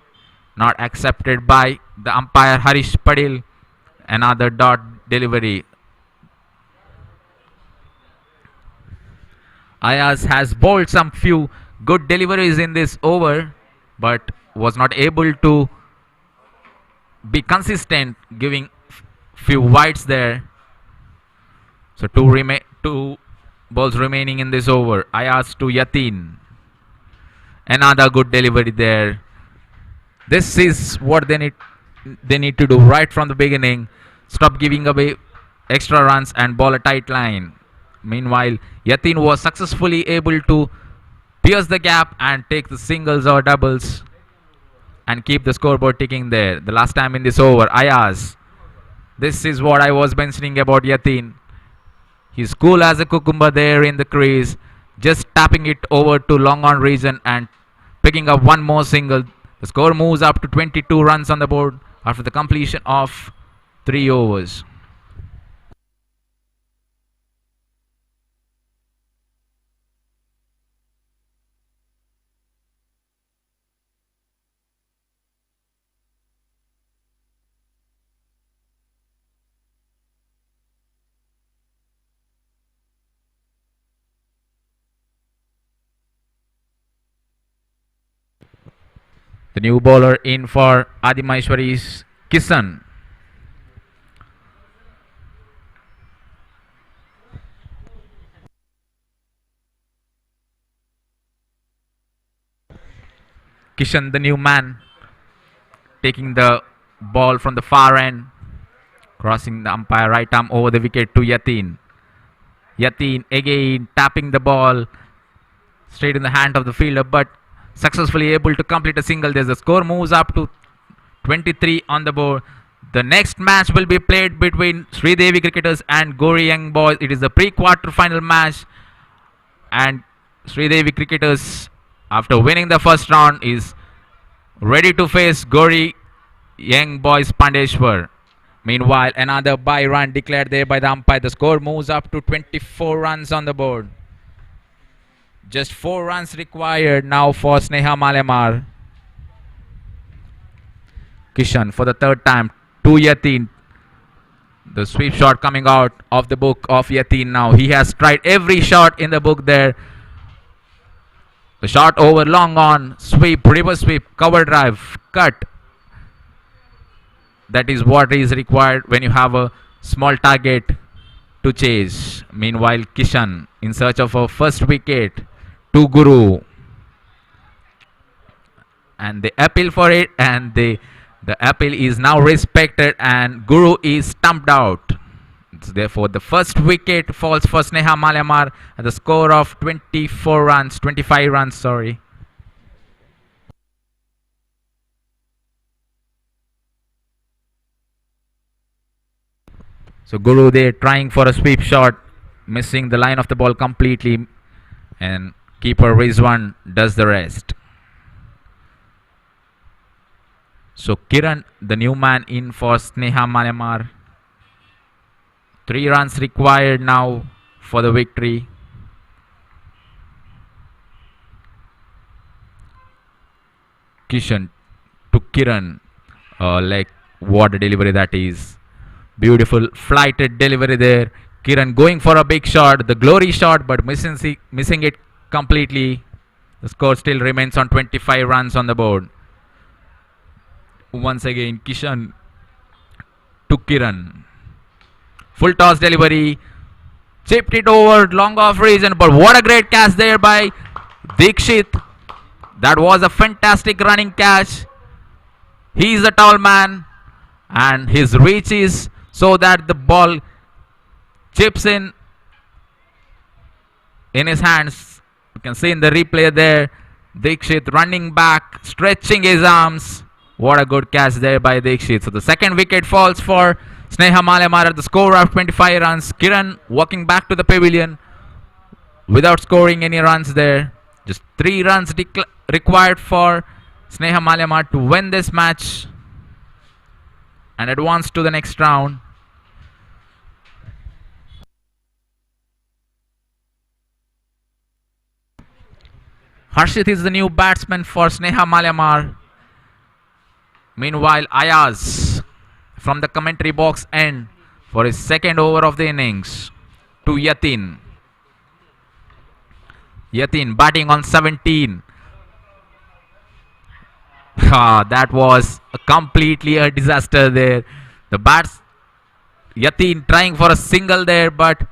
Not accepted by the umpire Harish Padil. Another dot delivery. Ayaz has bowled some few good deliveries in this over, but was not able to be consistent, giving few wides there. So two balls remaining in this over. Ayaz to Yatin. Another good delivery there. This is what they need to do right from the beginning. Stop giving away extra runs and ball a tight line. Meanwhile, Yatin was successfully able to pierce the gap and take the singles or doubles and keep the scoreboard ticking there. The last time in this over, Ayaz. This is what I was mentioning about Yatin. He's cool as a cucumber there in the crease, just tapping it over to long on region and picking up one more single. The score moves up to 22 runs on the board after the completion of 3 overs. The new bowler in for Adimaishwari is Kisan. Kishan, the new man, taking the ball from the far end, crossing the umpire right arm over the wicket to Yatin. Yatin again tapping the ball straight in the hand of the fielder, but successfully able to complete a single. There's the score moves up to 23 on the board. The next match will be played between Sri Devi cricketers and Gori Young Boys. It is the pre-quarter final match, and Sri Devi cricketers, after winning the first round, is ready to face Gori Young Boys Pandeshwar. Meanwhile, another bye run declared there by the umpire. The score moves up to 24 runs on the board. Just 4 runs required now for Sneha Malemar. Kishan for the third time to Yatin. The sweep shot coming out of the book of Yatin now. He has tried every shot in the book there. The shot over long on, sweep, reverse sweep, cover drive, cut. That is what is required when you have a small target to chase. Meanwhile, Kishan in search of a first wicket to Guru. And they appeal for it, and the appeal is now respected, and Guru is stumped out. Therefore, the first wicket falls for Sneha Malemar at the score of 25 runs, sorry. So Guru there trying for a sweep shot, missing the line of the ball completely, and keeper Rizwan does the rest. So Kiran, the new man in for Sneha Malemar. 3 runs required now for the victory. Kishan to Kiran. Like what a delivery that is. Beautiful flighted delivery there. Kiran going for a big shot, the glory shot, but missing it completely. The score still remains on 25 runs on the board. Once again, Kishan to Kiran. Full toss delivery. Chipped it over, long off region, but what a great catch there by Dikshit. That was a fantastic running catch. He is a tall man, and his reach is so that the ball chips in his hands. You can see in the replay there, Dikshit running back, stretching his arms. What a good catch there by Dikshit. So the second wicket falls for Sneha Malemar at the score of 25 runs. Kiran walking back to the pavilion without scoring any runs there. Just 3 runs required for Sneha Malemar to win this match and advance to the next round. Harshit is the new batsman for Sneha Malemar. Meanwhile, Ayaz from the commentary box end for his second over of the innings to Yatin. Yatin batting on 17. That was completely a disaster there. The bats, Yatin trying for a single there, but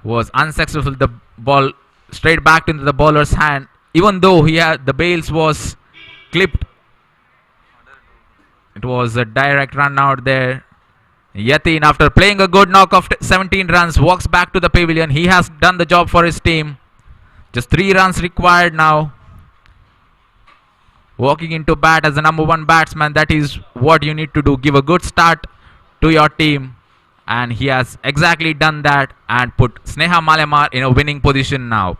was unsuccessful. The ball straight back into the bowler's hand, even though he had the bails was clipped. It was a direct run out there. Yatin, after playing a good knock of 17 runs, walks back to the pavilion. He has done the job for his team. Just 3 runs required now. Walking into bat as the number 1 batsman, that is what you need to do. Give a good start to your team. And he has exactly done that and put Sneha Malemar in a winning position now.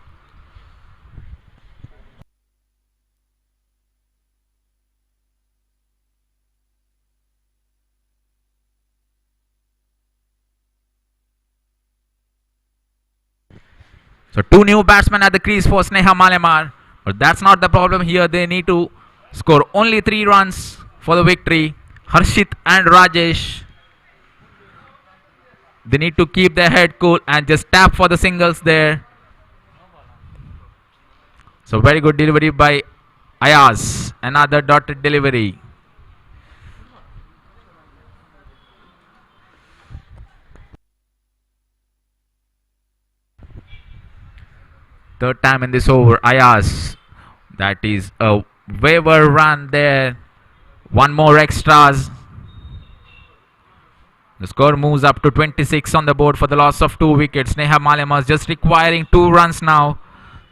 So 2 new batsmen at the crease for Sneha Malemar. But that's not the problem here. They need to score only 3 runs for the victory. Harshit and Rajesh. They need to keep their head cool and just tap for the singles there. So very good delivery by Ayaz. Another dotted delivery. Third time in this over, Ayaz. That is a waiver run there. 1 more extras. The score moves up to 26 on the board for the loss of 2 wickets. Sneha Malemar is just requiring 2 runs now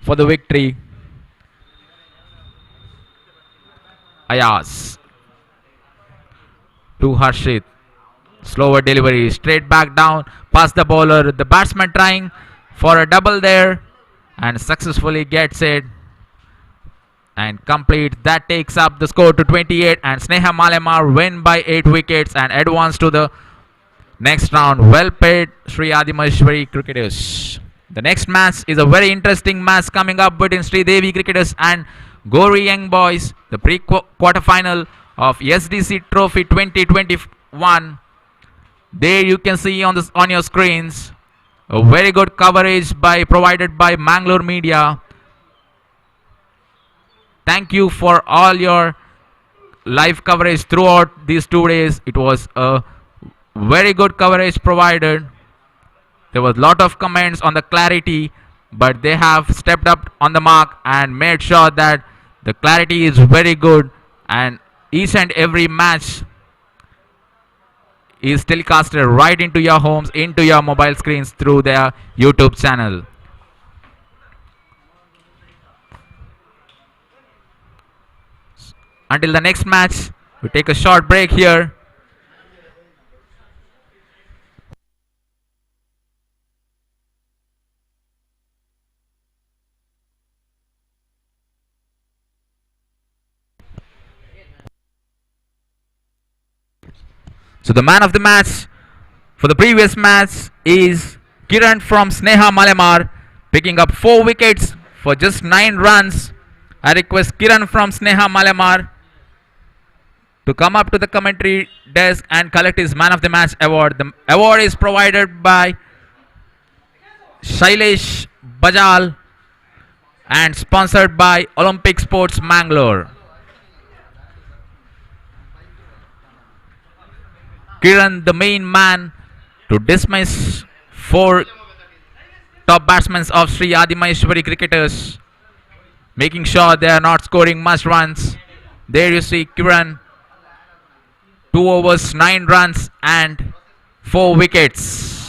for the victory. Ayaz to Harshit. Slower delivery, straight back down, past the bowler. The batsman trying for a double there and successfully gets it and complete. That takes up the score to 28 and Sneha Malemar win by 8 wickets and advance to the next round. Well played, Sri Adimashwari cricketers. The next match is a very interesting match coming up between Sri Devi cricketers and Gori Young Boys, the pre-quarter-final of SDC Trophy 2021. There you can see on your screens a very good coverage provided by Mangalore media. Thank you for all your live coverage throughout these 2 days. It was a very good coverage provided. There was a lot of comments on the clarity, but they have stepped up on the mark and made sure that the clarity is very good and each and every match is telecasted right into your homes, into your mobile screens through their YouTube channel. Until the next match, we take a short break here. So the man of the match for the previous match is Kiran from Sneha Malemar, picking up 4 wickets for just 9 runs. I request Kiran from Sneha Malemar to come up to the commentary desk and collect his man of the match award. The award is provided by Shailesh Bajal and sponsored by Olympic Sports Mangalore. Kiran, the main man, to dismiss 4 top batsmen of Sri Adimashwari cricketers, making sure they are not scoring much runs. There you see Kiran, 2 overs, 9 runs and 4 wickets.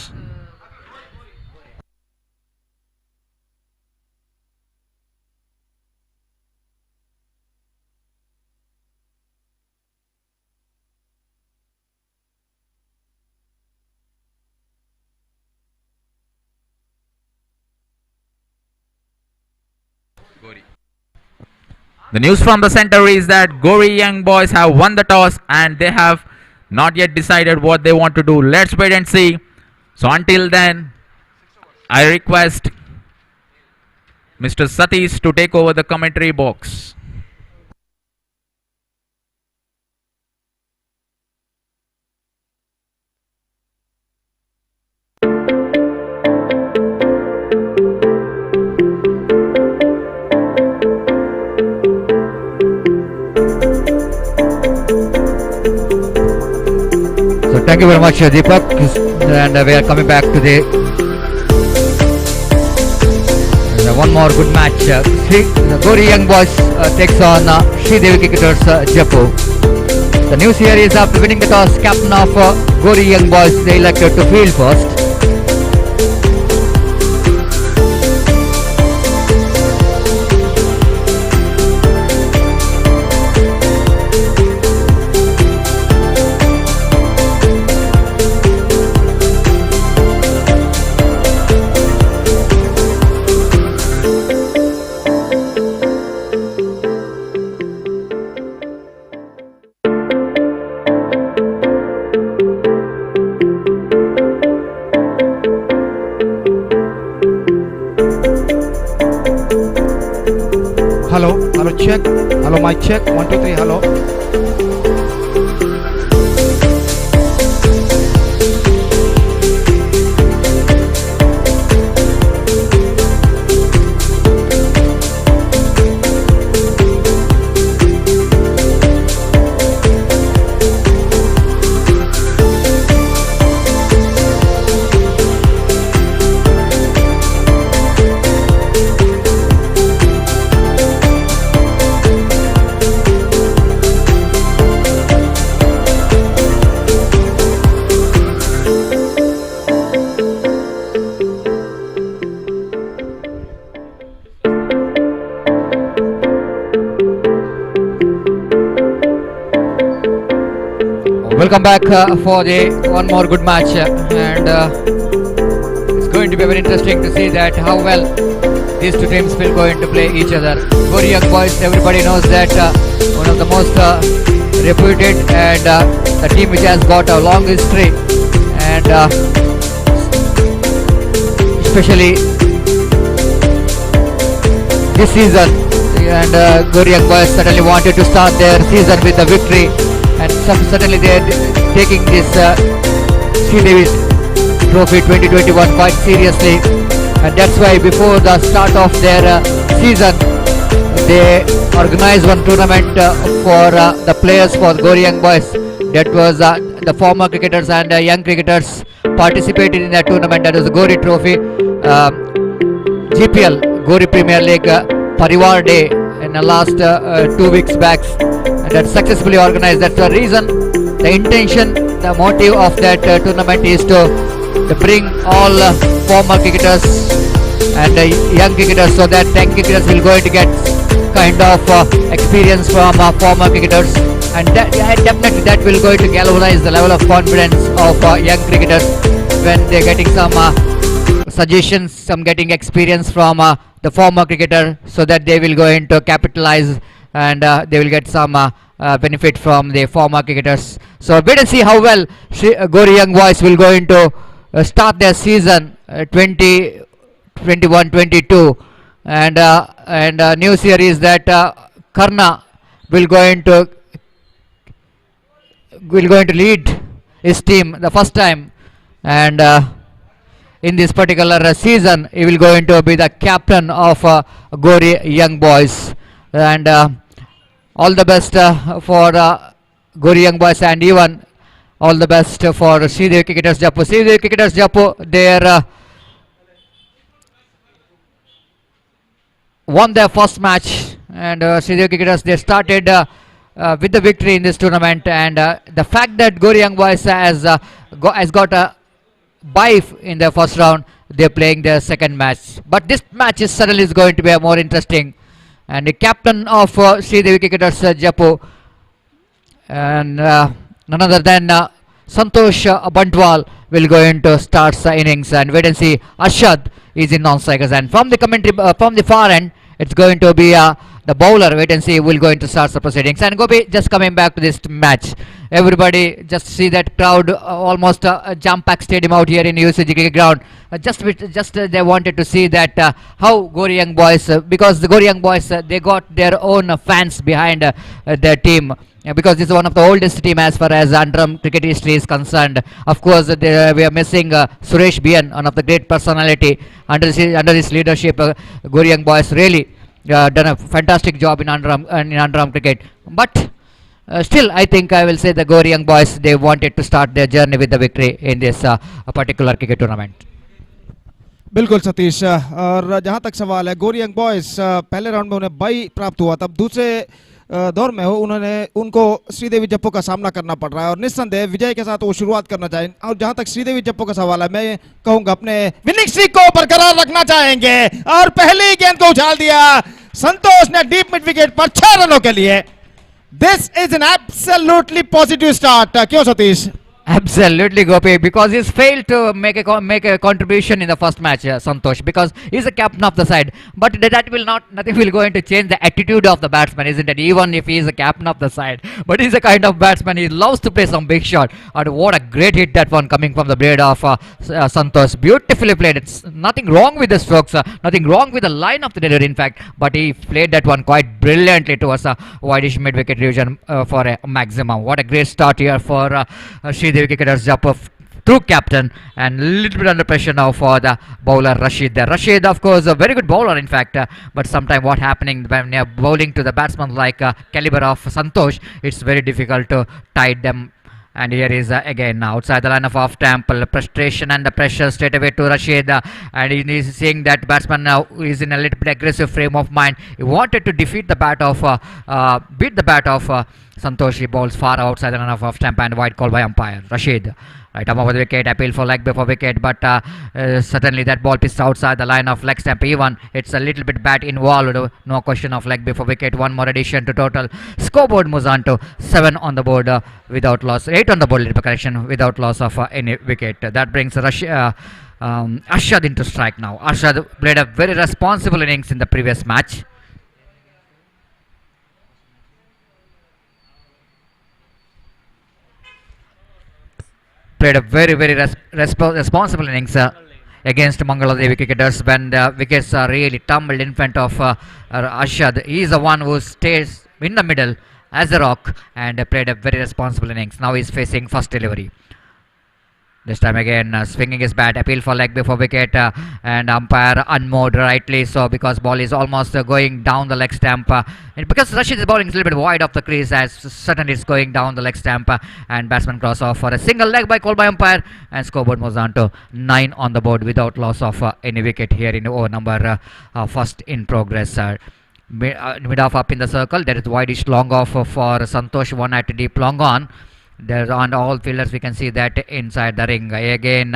The news from the center is that Gori Young Boys have won the toss and they have not yet decided what they want to do. Let's wait and see. So until then, I request Mr. Satish to take over the commentary box. Thank you very much, Deepak. And we are coming back to the one more good match. The Gori Young Boys takes on Sri Devi cricketers Jeppu. The news here is after winning the toss, captain of Gori Young Boys, they elected to field first. Hello, check. Hello, mic check. 1, 2, 3, hello. Welcome back for the one more good match, and it's going to be very interesting to see that how well these two teams will going to play each other. Gori Young Boys, everybody knows that one of the most reputed and the team which has got a long history, and especially this season, and Gori Young Boys certainly wanted to start their season with a victory, and certainly they are taking this Devi Trophy 2021 quite seriously, and that's why before the start of their season they organized one tournament for the players for Gori Young Boys. That was the former cricketers and young cricketers participated in that tournament. That was the Gori Trophy, GPL Gori Premier League Parivar Day in the last 2 weeks back, and that's successfully organized. That's the reason, the intention, the motive of that tournament is to bring all former cricketers and young cricketers, so that young cricketers will going to get kind of experience from former cricketers, and definitely that will going to galvanize the level of confidence of young cricketers when they're getting some suggestions, some getting experience from the former cricketer, so that they will going to capitalize and they will get some benefit from the former cricketers. So wait and see how well Gori Young Boys will going to start their season 2021-22, and new series that Karna will going to lead his team the first time, and in this particular season he will going to be the captain of Gori Young Boys, and all the best for Gori Young Boys, and even all the best for Devi Cricketers Jeppu. Devi Cricketers Jeppu, they won their first match, and Devi Cricketers, they started with the victory in this tournament, and the fact that Gori Young Boys has got a bye in their first round, they're playing their second match, but this match is certainly going to be a more interesting, and the captain of Devi Cricketers Jeppu, and none other than Santosh Bantwal will go into start the innings, and wait and see. Arshad is in non-strikers, and from the commentary from the far end it's going to be the bowler. Wait and see, will going to start the proceedings. And Gopi, just coming back to this match, everybody just see that crowd, almost a jam-packed stadium out here in UCG cricket ground. Just they wanted to see that how Gori Young Boys, because the Gori Young Boys they got their own fans behind their team. Because this is one of the oldest team as far as Andhram cricket history is concerned. Of course, we are missing Suresh Bian, one of the great personality. Under his leadership, Gori Young Boys really done a fantastic job in Andhram cricket. But still, I think I will say the Gori Young Boys, they wanted to start their journey with the victory in this particular cricket tournament. बिल्कुल सतीश, और जहां तक सवाल है, गोरी young boys पहले round में उन्हें बाई प्राप्त हुआ, तब दूसरे दौर में हो उन्होंने उनको श्रीदेवी जप्पू का सामना करना पड़ रहा है और निस्संदेह विजय के साथ वो शुरुआत करना चाहें। और जहां तक श्रीदेवी जप्पू का सवाल है, मैं कहूंगा अपने विनिंग स्ट्रीक को बरकरार रखना चाहेंगे और पहले ही गेंद को उछाल दिया संतोष ने डीप मिड विकेट पर 6 रनों के लिए। This is an absolutely positive start. क्यों Satish? Absolutely, Gopi, because he's failed to make a contribution in the first match, Santosh, because he's the captain of the side. But that will not, nothing will going to change the attitude of the batsman, isn't it? Even if he is the captain of the side, but he's a kind of batsman. He loves to play some big shot. And what a great hit that one coming from the blade of Santosh. Beautifully played. It's nothing wrong with the strokes, nothing wrong with the line of the delivery, in fact. But he played that one quite brilliantly towards a wideish mid-wicket region for a maximum. What a great start here for Sri Devi cricketers. Jeppu through captain and little bit under pressure now for the bowler Rashid there. Rashid, of course, a very good bowler, in fact, but sometimes what happening when you're bowling to the batsman like caliber of Santosh, it's very difficult to tide them. And here is again outside the line of off temple, frustration and the pressure straight away to Rashid, and he is seeing that batsman now is in a little bit aggressive frame of mind. He wanted to defeat the bat of beat the bat of Santosh. He bowls far outside the line of off temple and wide call by umpire Rashid. Right above the wicket, appeal for leg before wicket, but certainly that ball pitched outside the line of leg stump. Even it's a little bit bat involved, no question of leg before wicket. One more addition to total scoreboard moves on to 7 on the board without loss, 8 on the board, little correction, without loss of any wicket. That brings Arshad into strike now. Arshad played a very responsible innings in the previous match. Played a very responsible innings against Mangalore Devi cricketers when the wickets are really tumbled in front of Arshad. He is the one who stays in the middle as a rock and played a very responsible innings. Now he is facing first delivery. This time again swinging his bat, appeal for leg before wicket, and umpire unmoored rightly so, because ball is almost going down the leg stump, and because Rashid is bowling a little bit wide of the crease, as certainly it's going down the leg stump, and batsman cross off for a single leg by call by umpire, and scoreboard moves on to 9 on the board without loss of any wicket here in over number first in progress. Mid off up in the circle, there is wideish long off for Santosh, one at deep long on. There on all fielders we can see that inside the ring again,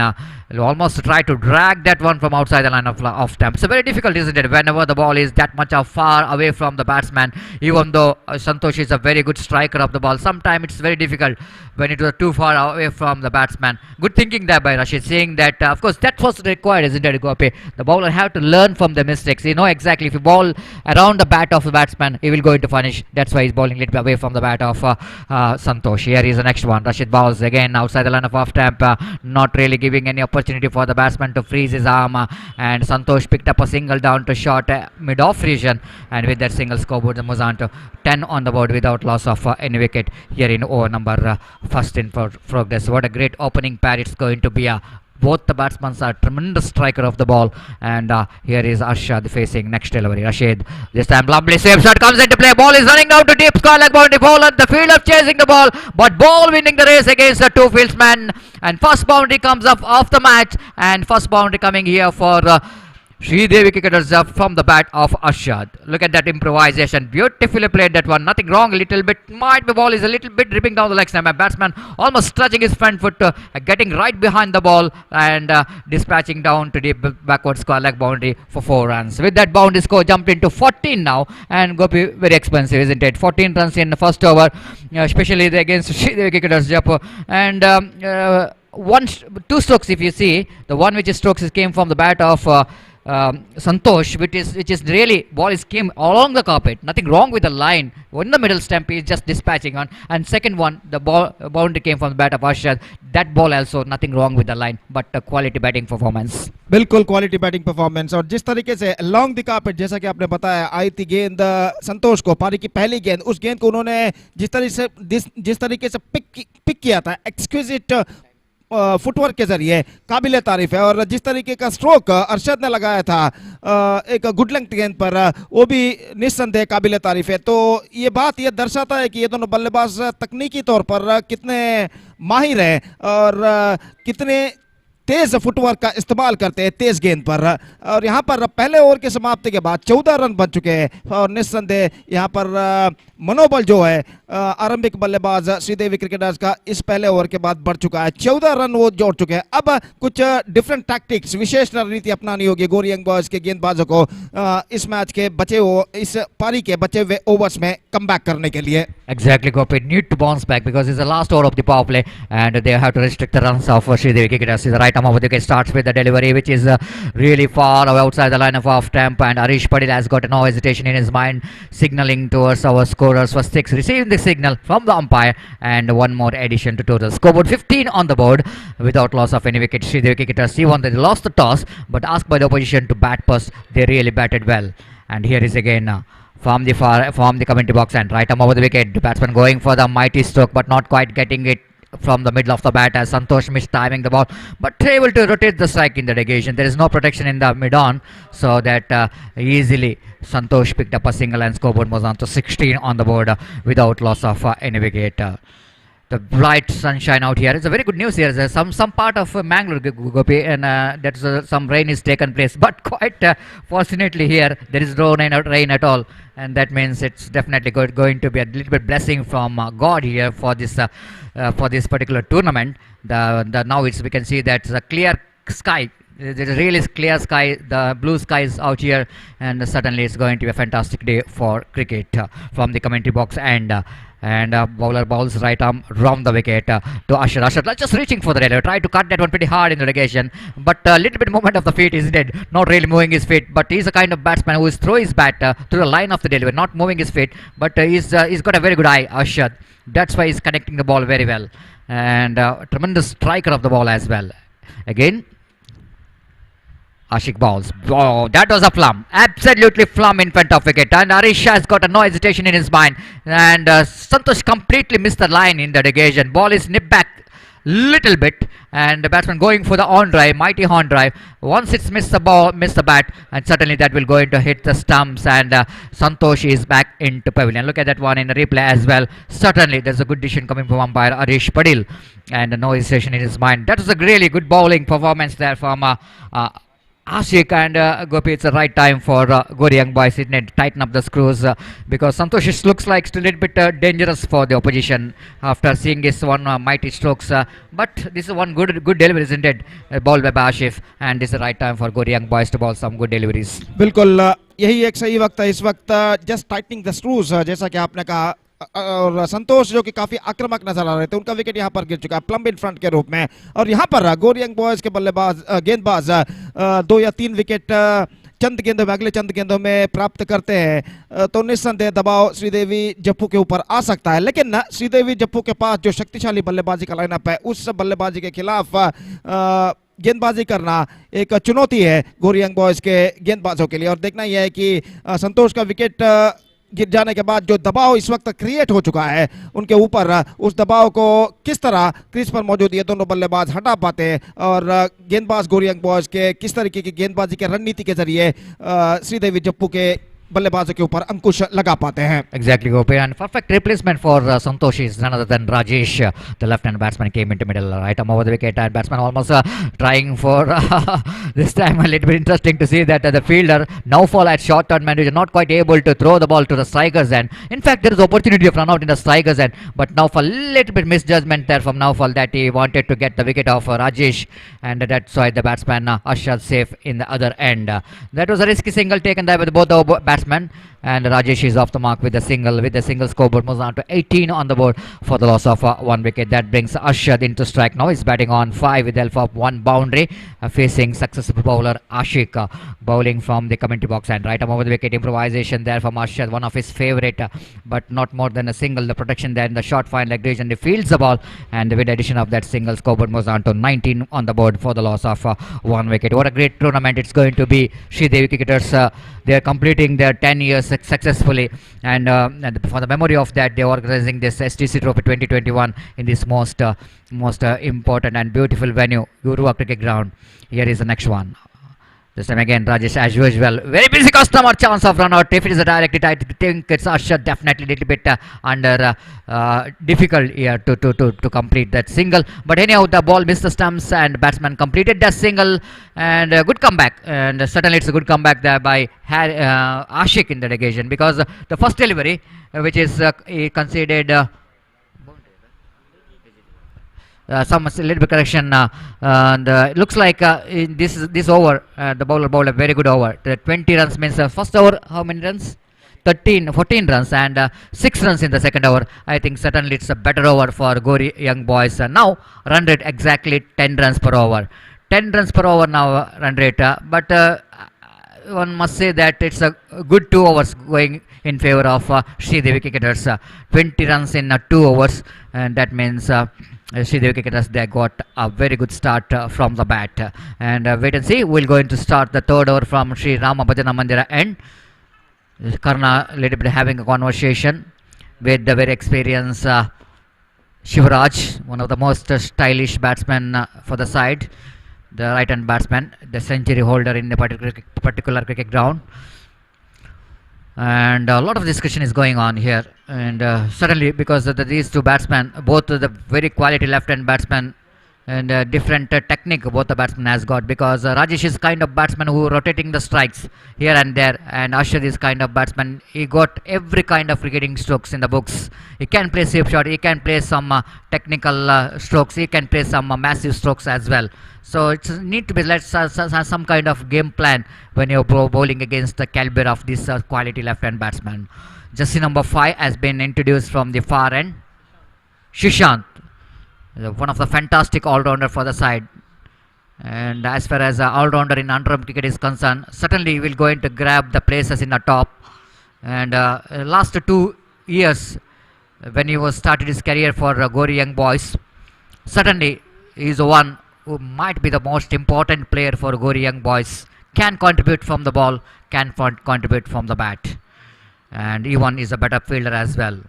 almost try to drag that one from outside the line of off stump. It's very difficult, isn't it, whenever the ball is that much far away from the batsman. Even though Santosh is a very good striker of the ball, sometimes it's very difficult when it was too far away from the batsman. Good thinking there by Rashid, saying that of course that was required, isn't it, Gopi? The bowler have to learn from the mistakes. You know exactly, if you bowl around the bat of the batsman, he will go into finish. That's why he's bowling a little bit away from the bat of Santosh. Here is the next one. Rashid bowls again outside the line of off stump, not really giving any opportunity for the batsman to freeze his arm, and Santosh picked up a single down to short mid off region, and with that single scoreboard moves on to 10 on the board without loss of any wicket here in over number first in progress. What a great opening pair it's going to be. Both the batsmen are tremendous striker of the ball, and here is Arshad facing next delivery. Rashid, this time lovely save shot comes into play. Ball is running down to deep square leg boundary. Bowler, the fielder chasing the ball, but ball winning the race against the two fieldsmen. And first boundary comes up off the match, and first boundary coming here for Sri Devi cricketers from the bat of Arshad. Look at that improvisation. Beautifully played that one. Nothing wrong. A little bit. Might be ball is a little bit dripping down the leg stump. Batsman almost stretching his front foot, getting right behind the ball and dispatching down to the backward square leg boundary for 4 runs. With that boundary score jumped into 14 now, and Gopi, very expensive, isn't it? 14 runs in the first over, especially against Sri Devi cricketers, Jeppu. And two strokes, if you see, the one which is strokes came from the bat of Santosh, which is really ball is came along the carpet. Nothing wrong with the line. In the middle stump is just dispatching on, and second one the ball boundary came from the bat of Arshad. That ball also nothing wrong with the line, but a quality batting performance. बिल्कुल quality batting performance. और जिस तरीके से long the carpet, जैसा कि आपने बताया, आई थी गेंद संतोष को, पारी की पहली गेंद, उस गेंद को उन्होंने जिस तरीके से पिक किया था, एक्सक्विजिट फुटवर्क के जरिए, काबिल तारीफ है। और जिस तरीके का स्ट्रोक अरशद ने लगाया था एक गुड लेंथ गेंद पर, वो भी निस्संदेह काबिल तारीफ है। तो ये बात ये दर्शाता है कि ये दोनों बल्लेबाज तकनीकी तौर पर कितने माहिर हैं और कितने तेज फुटवर्क का इस्तेमाल करते हैं तेज गेंद पर। और यहाँ पर पहले ओवर की समाप्ति के बाद 14 रन बन चुके हैं और निस्संदेह यहाँ पर मनोबल जो है आरंभिक बल्लेबाज श्रीदेवी क्रिकेटर्स का इस पहले ओवर के बाद बढ़ चुका है। 14 रन वो जोड़ चुके हैं। अब कुछ डिफरेंट टैक्टिक्स, विशेष रणनीति अपनानी होगी गोरी यंग बॉयज के गेंदबाजों को इस मैच के इस पारी के बचे हुए ओवर्स में कमबैक करने के लिए। Exactly, Gopi need to bounce back because it's the last over of the power play and they have to restrict the runs of Sridevi cricketers. The right arm of the wicket starts with the delivery which is really far away outside the line of off temp, and Arish Padil has got no hesitation in his mind, signaling towards our scorers for 6, receiving the signal from the umpire, and one more addition to total scoreboard. 15 on the board without loss of any wicket. Sridevi cricketers, even they lost the toss but asked by the opposition to bat first, they really batted well. And here is again from the commentary box, and right arm over the wicket. The batsman going for the mighty stroke but not quite getting it from the middle of the bat as Santosh missed timing the ball but able to rotate the strike in the negation. There is no protection in the mid-on, so that easily Santosh picked up a single and scoreboard was on to 16 on the board without loss of any wicket. The bright sunshine out here. It's a very good news here. There's some part of Mangalore, Gopi, and that's some rain is taken place. But quite fortunately here, there is no rain at all, and that means it's definitely going to be a little bit blessing from God here for this particular tournament. Now we can see that the clear sky. There's a really clear sky, the blue skies out here, and certainly it's going to be a fantastic day for cricket from the commentary box. And bowler bowls right arm round the wicket to Asher. Asher just reaching for the delivery, tried to cut that one pretty hard in the relegation, but a little bit movement of the feet, isn't it? Not really moving his feet, but he's a kind of batsman who is throw his bat to the line of the delivery, not moving his feet, but he's got a very good eye, Asher. That's why he's connecting the ball very well, and tremendous striker of the ball as well. Again, Ashik balls. Oh, that was a flum. Absolutely flum in front of wicket. And Arisha has got no hesitation in his mind. And Santosh completely missed the line in the occasion. Ball is nipped back little bit. And the batsman going for the on drive, mighty on drive. Once it's missed the ball, missed the bat, and certainly that will going to hit the stumps. And Santosh is back into pavilion. Look at that one in the replay as well. Certainly there's a good decision coming from umpire Arish Padil. And no hesitation in his mind. That was a really good bowling performance there from Ashik, and Gopi, it's the right time for Gori Young Boys, isn't it? Tighten up the screws because Santosh looks like still a little bit dangerous for the opposition after seeing his one mighty strokes. But this is one good delivery, isn't it? Ball by Ashif, and this is the right time for Gori Young Boys to bowl some good deliveries. बिल्कुल यही एक सही वक्त है इस वक्त just tightening the screws जैसा कि आपने कहा। और संतोष जो कि काफी आक्रामक नजर आ रहे थे, उनका विकेट यहां पर गिर चुका है प्लम्ब इन फ्रंट के रूप में। और यहां पर गोरी यंग बॉयज के बल्लेबाज गेंदबाज 2 या 3 विकेट चंद गेंदों में, अगले चंद गेंदों में प्राप्त करते हैं तो निस्संदेह दबाव श्रीदेवी जप्पू के ऊपर आ सकता है। लेकिन श्रीदेवी जप्पू के पास जो शक्तिशाली बल्लेबाजी का लाइनअप है, उस बल्लेबाजी के खिलाफ गेंदबाजी करना एक चुनौती है गोरी यंग बॉयज के गेंदबाजों के लिए। और देखना यह है कि संतोष का विकेट गिर जाने के बाद जो दबाव इस वक्त क्रिएट हो चुका है उनके ऊपर, उस दबाव को किस तरह क्रीज पर मौजूद ये दोनों बल्लेबाज हटा पाते हैं और गेंदबाज गोरी यंग बॉयज के किस तरीके की गेंदबाजी के रणनीति के जरिए श्रीदेवी जप्पू के बल्लेबाजों के ऊपर अंकुश लगा पाते हैं। Exactly, Gopi, and perfect replacement for Santosh is none other than Rajesh. The left-hand batsman came into middle, right arm over the wicket, and batsman almost trying for this time a little bit interesting to see that the fielder Naufal at short turn man is not quite able to throw the ball to the strikers end. In fact, there is opportunity of run out in the strikers end, but Naufal little bit misjudgment there from Naufal that he wanted to get the wicket of Rajesh, and that's why the batsman Ashad safe in the other end. That was a risky single taken there with both the batsmen. And Rajesh is off the mark with a single scoreboard moves on to 18 on the board for the loss of 1 wicket. That brings Ashad into strike. Now he's batting on 5 with the help of 1 boundary, facing successful bowler Ashik, bowling from the commentary box, and right arm over the wicket. Improvisation there from Ashad, one of his favourite, but not more than a single. The protection there in the short fine leg region, he fields the ball, and with the addition of that single, scoreboard moves on to 19 on the board for the loss of 1 wicket. What a great tournament it's going to be. Sridevi cricketers, they are completing their 10 years successfully, and for the memory of that, they are organizing this STC Trophy 2021 in this most important and beautiful venue, Urwa cricket ground. Here is the next one. This time again, Rajesh, as usual, very busy customer. Chance of run out. If it is a direct hit, I think it's Asher definitely a little bit under difficult here to complete that single. But anyhow, the ball missed the stumps and batsman completed that single, and good comeback. And certainly it's a good comeback there by Ashik in that occasion, because the first delivery, which is he conceded. Some little bit correction, and it looks like in this over, the bowler bowled a very good over. The 20 runs means first over how many runs? 14 runs, and 6 runs in the second over. I think certainly it's a better over for Gori young boys. Now run rate exactly 10 runs per over. 10 runs per over now run rate, but one must say that it's a good 2 overs going in favor of Sri Devi cricketers. 20 runs in 2 overs, and that means Sri Devi cricketers, they got a very good start from the bat. And wait and see, we're going to start the third over from Sri Rama Bhajana Mandira end. Karna a little bit having a conversation with the very experienced Shivaraj, one of the most stylish batsmen for the side, the right hand batsman, the century holder in the particular cricket ground. And a lot of discussion is going on here, and certainly because of these two batsmen, both the very quality left hand batsmen, and different technique both the batsmen has got, because Rajesh is kind of batsman who rotating the strikes here and there, and Ashar is kind of batsman, he got every kind of cricketing strokes in the books. He can play safe shot, he can play some technical strokes, he can play some massive strokes as well. So it's need to be some kind of game plan when you're bowling against the caliber of this quality left hand batsman. Jersey number 5 has been introduced from the far end, Shishant, one of the fantastic all-rounder for the side. And as far as all-rounder in under-arm cricket is concerned, certainly he will going to grab the places in the top. And last 2 years, when he was started his career for Gori young boys, certainly he is the one who might be the most important player for Gori young boys. Can contribute from the ball, can contribute from the bat, and even is a better fielder as well.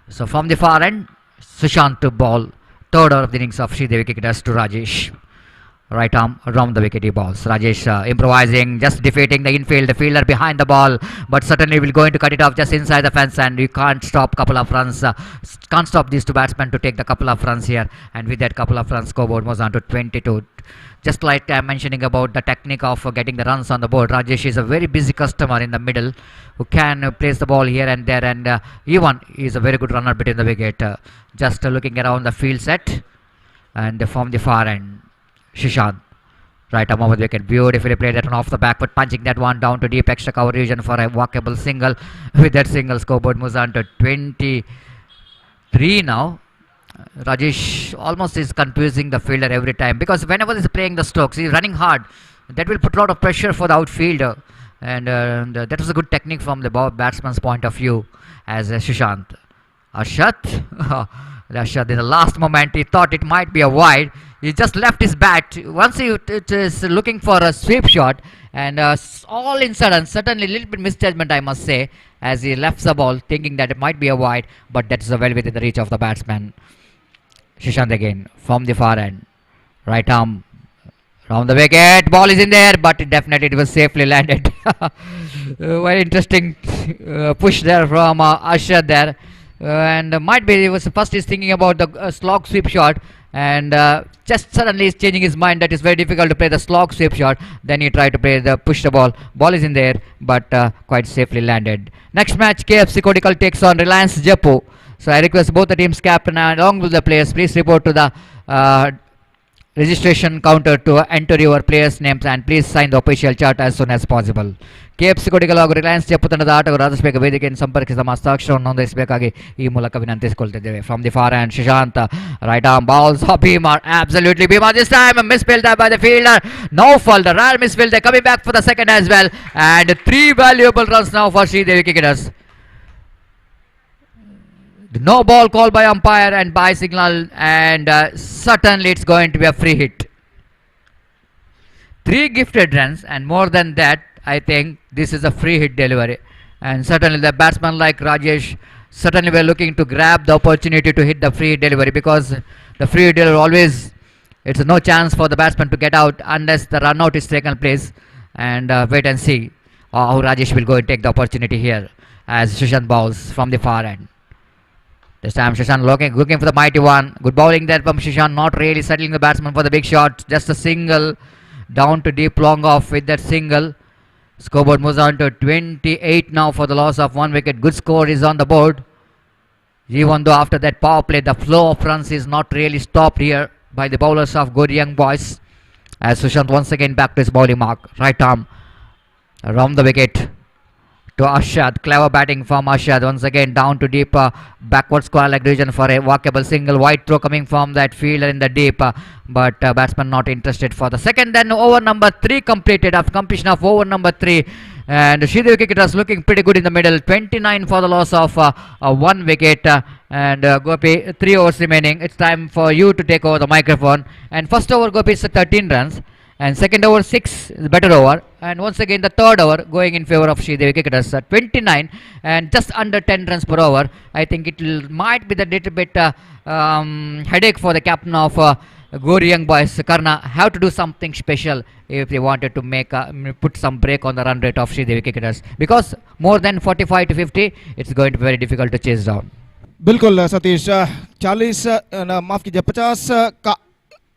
So from the far end, Sushant to ball, third over of the innings of Sri Devi cricketers to Rajesh. Right arm around the wicket he balls. Rajesh improvising, just defeating the infield, the fielder behind the ball, but certainly will going to cut it off just inside the fence, and you can't stop couple of runs. Can't stop these two batsmen to take the couple of runs here, and with that couple of runs, scoreboard was on to 22. Just like I'm mentioning about the technique of getting the runs on the board, Rajesh is a very busy customer in the middle who can place the ball here and there, and even is a very good runner between the wicket. Just looking around the field set, and from the far end, Shishant, right arm over the wicket, beautifully played that one off the back foot, punching that one down to deep extra cover region for a walkable single. With that single, scoreboard moves on to 23 now. Rajesh almost is confusing the fielder every time, because whenever he's playing the strokes, he's running hard. That will put a lot of pressure for the outfielder, and that was a good technique from the batsman's point of view. As Shishant, Arshat, Arshat in the last moment he thought it might be a wide. He just left his bat. Once he is looking for a sweep shot, and all in sudden, certainly a little bit misjudgment I must say, as he left the ball thinking that it might be a wide, but that's well within the reach of the batsman. Shishant again from the far end, right arm round the wicket, ball is in there, but it was safely landed. Very interesting push there from Ashar there, and might be he was first is thinking about the slog sweep shot, and just suddenly is changing his mind that it's very difficult to play the slog sweep shot. Then he tried to play the push the ball is in there, but quite safely landed. Next match, KFC Kodikkal takes on Reliance Jeppu. So I request both the teams captain and along with the players, please report to the registration counter to enter your players names, and please sign the official chart as soon as possible. KFC Kodikkal ಹಾಗೂ ರಿಲಯನ್ಸ್ ಜಪ್ಪು ತಂಡದ ಆಟಗಾರರು ಆದಷ್ಟು ವೇದಿಕೆಯನ್ನು ಸಂಪರ್ಕಿಸಿದ ಹಸ್ತಾಕ್ಷರವನ್ನು ನೋಂದಾಯಿಸಬೇಕಾಗಿ ಈ ಮೂಲಕ ವಿನಂತಿಸಿಕೊಳ್ತಿದ್ದೇವೆ. From the far end, Shishant, right arm balls, Bhima, absolutely Bhima this time, a misfield by the fielder, no fault, the rare misfield, they're coming back for the second as well, and 3 valuable runs now for Sri Devi cricketers. No ball called by umpire and by signal, and certainly it's going to be a free hit. 3 gifted runs, and more than that, I think this is a free hit delivery, and certainly the batsman like Rajesh certainly were looking to grab the opportunity to hit the free hit delivery, because the free hit delivery always, it's no chance for the batsman to get out unless the run out is taken place, and wait and see how Rajesh will go and take the opportunity here as Sushant bowls from the far end. This time Sushant looking for the mighty one. Good bowling there from Sushant, not really settling the batsman for the big shot. Just a single down to deep, long off with that single. Scoreboard moves on to 28 now for the loss of 1 wicket. Good score is on the board. Even though after that power play the flow of runs is not really stopped here by the bowlers of good young boys. As Sushant once again back to his bowling mark. Right arm around the wicket to Ashad. Clever batting from Ashad. Once again down to deep backward square leg region for a walkable single. Wide throw coming from that fielder in the deep. But batsman not interested for the second. Then over number 3 completed after completion of over number 3. And Sridevi cricketers looking pretty good in the middle. 29 for the loss of 1 wicket. And Gopi, 3 overs remaining. It's time for you to take over the microphone. And first over Gopi is 13 runs. And second over 6 is better over. And once again the third over going in favor of Sridevi cricketers. 29 and just under 10 runs per over. I think it might be the little bit headache for the captain of Gori young boys. Karna have to do something special if they wanted to make put some break on the run rate of Sridevi cricketers, because more than 45 to 50 it's going to be very difficult to chase down. बिल्कुल सतीश 40 माफ कीजिए 50 का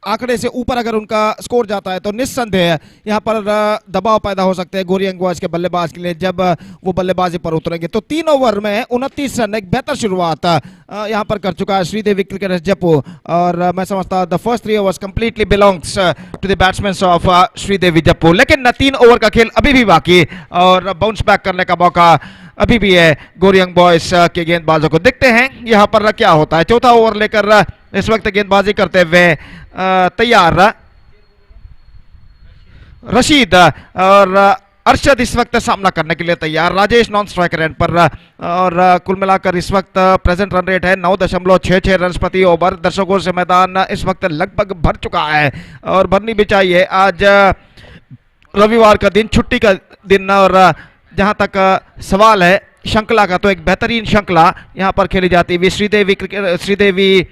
आंकड़े से ऊपर अगर उनका score जाता है तो निस्संदेह यहाँ पर दबाव पैदा हो सकते हैं गोरी यंग बॉयज के बल्लेबाज के लिए जब वो बल्लेबाजी पर उतरेंगे। तो 3 ओवर में 29 रन, एक बेहतर शुरुआत यहाँ पर कर चुका है श्रीदेवी क्रिकेटर्स जयपुर। और मैं समझता हूँ the first 3 overs completely belongs to the batsman of Sridevi Jaipur. लेकिन 3 ओवर का खेल अभी भी बाकी और बाउंस बैक करने का मौका अभी भी है गोरी यंग बॉयज के गेंदबाजों को। देखते हैं यहाँ पर क्या होता है। चौथा ओवर लेकर इस वक्त गेंदबाजी करते हुए तैयार रशीद और अरशद इस वक्त सामना करने के लिए तैयार। राजेश नॉन स्ट्राइकर एंड पर और कुल मिलाकर इस वक्त प्रेजेंट रन रेट है 9.66 रन प्रति ओवर। दर्शकों से मैदान इस वक्त लगभग भर चुका है और भरनी भी चाहिए। आज रविवार का दिन, छुट्टी का दिन, और जहां तक सवाल है श्रृंखला का तो एक बेहतरीन श्रृंखला यहां पर खेली जाती है श्रीदेवी